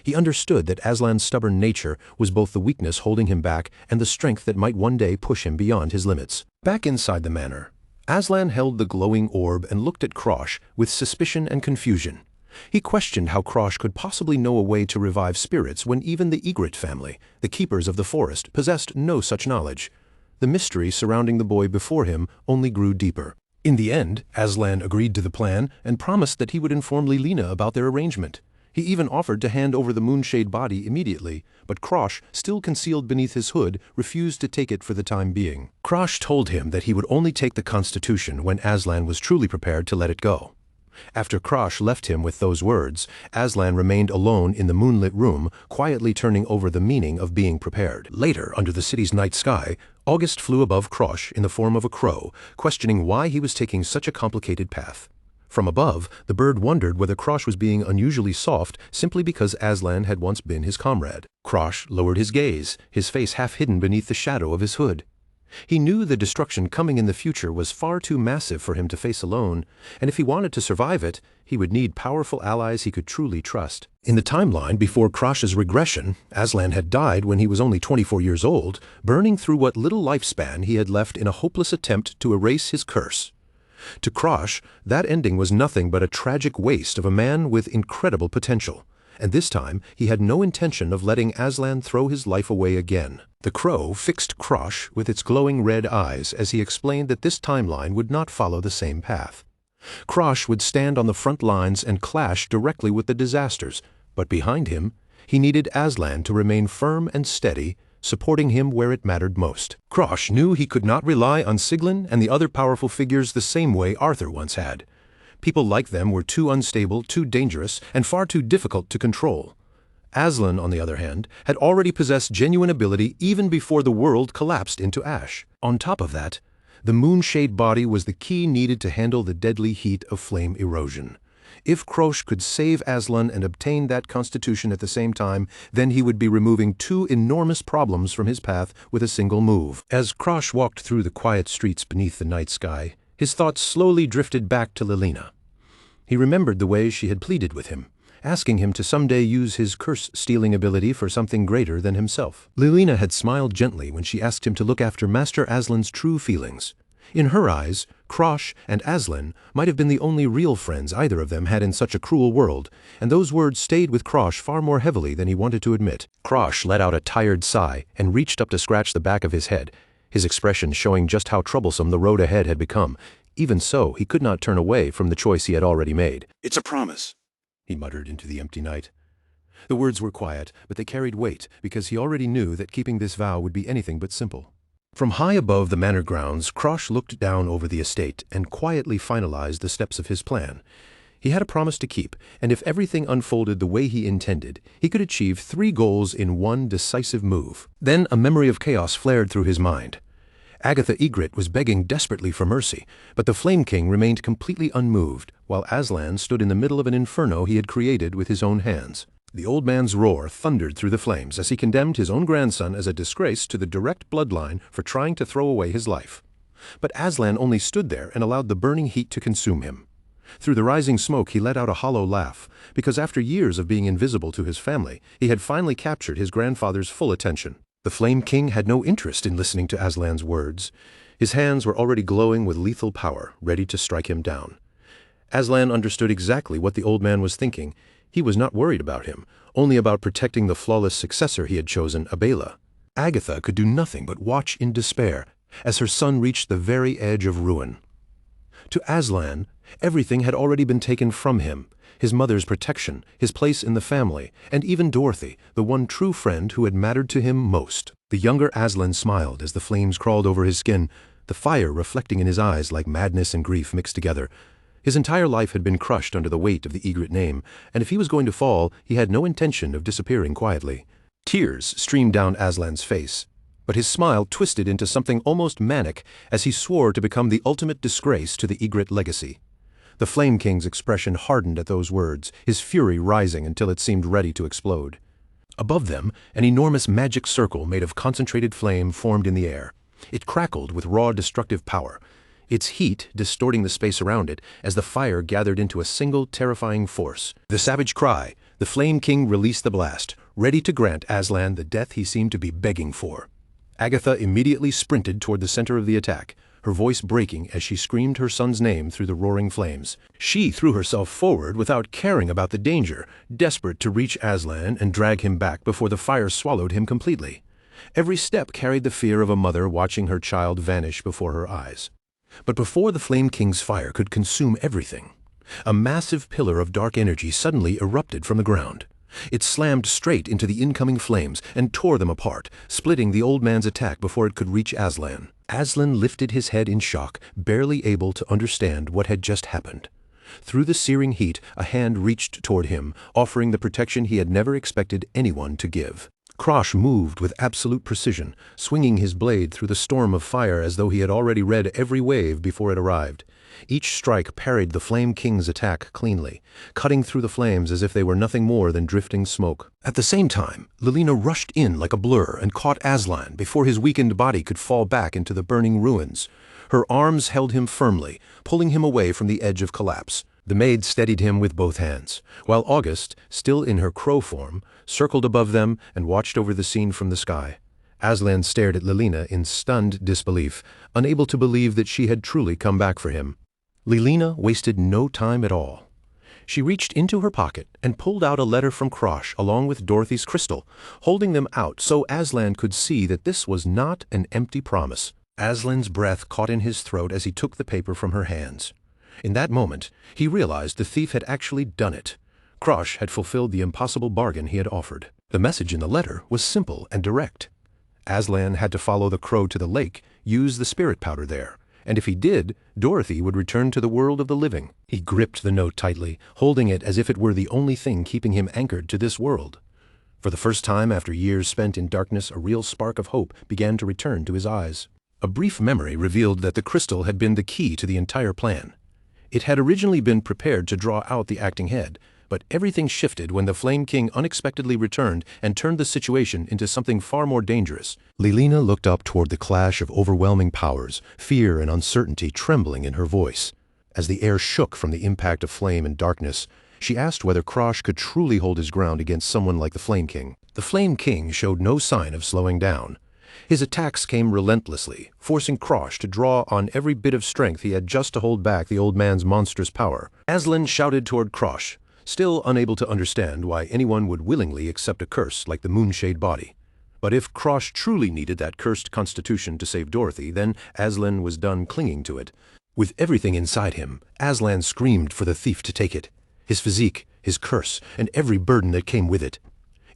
A: He understood that Aslan's stubborn nature was both the weakness holding him back and the strength that might one day push him beyond his limits. Back inside the manor, Aslan held the glowing orb and looked at Krosh with suspicion and confusion. He questioned how Krosh could possibly know a way to revive spirits when even the Egret family, the keepers of the forest, possessed no such knowledge. The mystery surrounding the boy before him only grew deeper. In the end, Aslan agreed to the plan and promised that he would inform Lilina about their arrangement. He even offered to hand over the Moonshade body immediately, but Krosh, still concealed beneath his hood, refused to take it for the time being. Krosh told him that he would only take the Constitution when Aslan was truly prepared to let it go. After Krosh left him with those words, Aslan remained alone in the moonlit room, quietly turning over the meaning of being prepared. Later, under the city's night sky, August flew above Krosh in the form of a crow, questioning why he was taking such a complicated path. From above, the bird wondered whether Krosh was being unusually soft simply because Aslan had once been his comrade. Krosh lowered his gaze, his face half hidden beneath the shadow of his hood. He knew the destruction coming in the future was far too massive for him to face alone, and if he wanted to survive it, he would need powerful allies he could truly trust. In the timeline before Krosh's regression, Aslan had died when he was only 24 years old, burning through what little lifespan he had left in a hopeless attempt to erase his curse. To Krosh, that ending was nothing but a tragic waste of a man with incredible potential, and this time he had no intention of letting Aslan throw his life away again. The crow fixed Krosh with its glowing red eyes as he explained that this timeline would not follow the same path. Krosh would stand on the front lines and clash directly with the disasters, but behind him, he needed Aslan to remain firm and steady, supporting him where it mattered most. Krosh knew he could not rely on Siglin and the other powerful figures the same way Arthur once had. People like them were too unstable, too dangerous, and far too difficult to control. Aslan, on the other hand, had already possessed genuine ability even before the world collapsed into ash. On top of that, the Moonshade body was the key needed to handle the deadly heat of flame erosion. If Krosh could save Aslan and obtain that constitution at the same time, then he would be removing two enormous problems from his path with a single move. As Krosh walked through the quiet streets beneath the night sky, his thoughts slowly drifted back to Lilina. He remembered the way she had pleaded with him, asking him to someday use his curse-stealing ability for something greater than himself. Lilina had smiled gently when she asked him to look after Master Aslan's true feelings. In her eyes, Krosh and Aslan might have been the only real friends either of them had in such a cruel world, and those words stayed with Krosh far more heavily than he wanted to admit. Krosh let out a tired sigh and reached up to scratch the back of his head, his expression showing just how troublesome the road ahead had become. Even so, he could not turn away from the choice he had already made.
C: "It's a promise,"
A: he muttered into the empty night. The words were quiet, but they carried weight because he already knew that keeping this vow would be anything but simple. From high above the manor grounds, Krosh looked down over the estate and quietly finalized the steps of his plan. He had a promise to keep, and if everything unfolded the way he intended, he could achieve 3 goals in one decisive move. Then a memory of chaos flared through his mind. Agatha Egret was begging desperately for mercy, but the Flame King remained completely unmoved, while Aslan stood in the middle of an inferno he had created with his own hands. The old man's roar thundered through the flames as he condemned his own grandson as a disgrace to the direct bloodline for trying to throw away his life. But Aslan only stood there and allowed the burning heat to consume him. Through the rising smoke he let out a hollow laugh, because after years of being invisible to his family, he had finally captured his grandfather's full attention. The Flame King had no interest in listening to Aslan's words. His hands were already glowing with lethal power, ready to strike him down. Aslan understood exactly what the old man was thinking. He was not worried about him, only about protecting the flawless successor he had chosen, Abela. Agatha could do nothing but watch in despair as her son reached the very edge of ruin. To Aslan, everything had already been taken from him: his mother's protection, his place in the family, and even Dorothy, the one true friend who had mattered to him most. The younger Aslan smiled as the flames crawled over his skin, the fire reflecting in his eyes like madness and grief mixed together. His entire life had been crushed under the weight of the Egret name, and if he was going to fall, he had no intention of disappearing quietly. Tears streamed down Aslan's face, but his smile twisted into something almost manic as he swore to become the ultimate disgrace to the Egret legacy. The Flame King's expression hardened at those words, his fury rising until it seemed ready to explode. Above them, an enormous magic circle made of concentrated flame formed in the air. It crackled with raw destructive power, its heat distorting the space around it as the fire gathered into a single terrifying force. The savage cry, the Flame King released the blast, ready to grant Aslan the death he seemed to be begging for. Agatha immediately sprinted toward the center of the attack, her voice breaking as she screamed her son's name through the roaring flames. She threw herself forward without caring about the danger, desperate to reach Aslan and drag him back before the fire swallowed him completely. Every step carried the fear of a mother watching her child vanish before her eyes. But before the Flame King's fire could consume everything, a massive pillar of dark energy suddenly erupted from the ground. It slammed straight into the incoming flames and tore them apart, splitting the old man's attack before it could reach Aslan. Aslan lifted his head in shock, barely able to understand what had just happened. Through the searing heat, a hand reached toward him, offering the protection he had never expected anyone to give. Krosh moved with absolute precision, swinging his blade through the storm of fire as though he had already read every wave before it arrived. Each strike parried the Flame King's attack cleanly, cutting through the flames as if they were nothing more than drifting smoke. At the same time, Lilina rushed in like a blur and caught Aslan before his weakened body could fall back into the burning ruins. Her arms held him firmly, pulling him away from the edge of collapse. The maid steadied him with both hands, while August, still in her crow form, circled above them and watched over the scene from the sky. Aslan stared at Lilina in stunned disbelief, unable to believe that she had truly come back for him. Lilina wasted no time at all. She reached into her pocket and pulled out a letter from Krosh along with Dorothy's crystal, holding them out so Aslan could see that this was not an empty promise. Aslan's breath caught in his throat as he took the paper from her hands. In that moment, he realized the thief had actually done it. Krosh had fulfilled the impossible bargain he had offered. The message in the letter was simple and direct. Aslan had to follow the crow to the lake, use the spirit powder there, and if he did, Dorothy would return to the world of the living. He gripped the note tightly, holding it as if it were the only thing keeping him anchored to this world. For the first time after years spent in darkness, a real spark of hope began to return to his eyes. A brief memory revealed that the crystal had been the key to the entire plan. It had originally been prepared to draw out the acting head, but everything shifted when the Flame King unexpectedly returned and turned the situation into something far more dangerous. Lilina looked up toward the clash of overwhelming powers, fear and uncertainty trembling in her voice. As the air shook from the impact of flame and darkness, she asked whether Krosh could truly hold his ground against someone like the Flame King. The Flame King showed no sign of slowing down. His attacks came relentlessly, forcing Krosh to draw on every bit of strength he had just to hold back the old man's monstrous power. Aslan shouted toward Krosh, still unable to understand why anyone would willingly accept a curse like the Moonshade body. But if Krosh truly needed that cursed constitution to save Dorothy, then Aslan was done clinging to it. With everything inside him, Aslan screamed for the thief to take it. His physique, his curse, and every burden that came with it.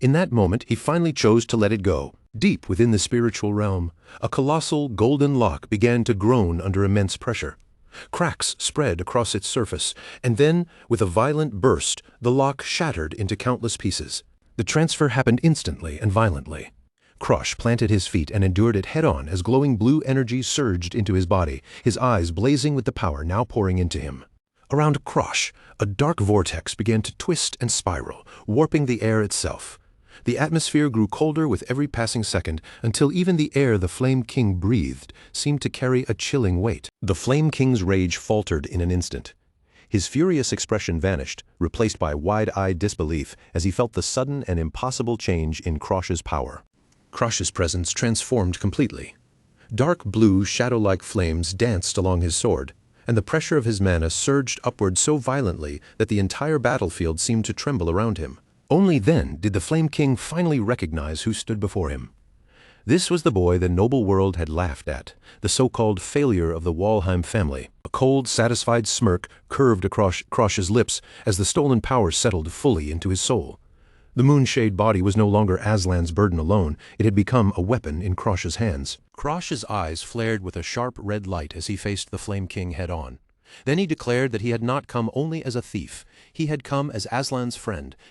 A: In that moment, he finally chose to let it go. Deep within the spiritual realm, a colossal golden lock began to groan under immense pressure. Cracks spread across its surface, and then, with a violent burst, the lock shattered into countless pieces. The transfer happened instantly and violently. Krosh planted his feet and endured it head-on as glowing blue energy surged into his body, his eyes blazing with the power now pouring into him. Around Krosh, a dark vortex began to twist and spiral, warping the air itself. The atmosphere grew colder with every passing second until even the air the Flame King breathed seemed to carry a chilling weight. The Flame King's rage faltered in an instant. His furious expression vanished, replaced by wide-eyed disbelief as he felt the sudden and impossible change in Krosh's power. Krosh's presence transformed completely. Dark blue, shadow-like flames danced along his sword, and the pressure of his mana surged upward so violently that the entire battlefield seemed to tremble around him. Only then did the Flame King finally recognize who stood before him. This was the boy the noble world had laughed at, the so-called failure of the Walheim family. A cold, satisfied smirk curved across Krosh's lips as the stolen power settled fully into his soul. The Moonshade body was no longer Aslan's burden alone, it had become a weapon in Krosh's hands. Krosh's eyes flared with a sharp red light as he faced the Flame King head-on. Then he declared that he had not come only as a thief, he had come as Aslan's friend,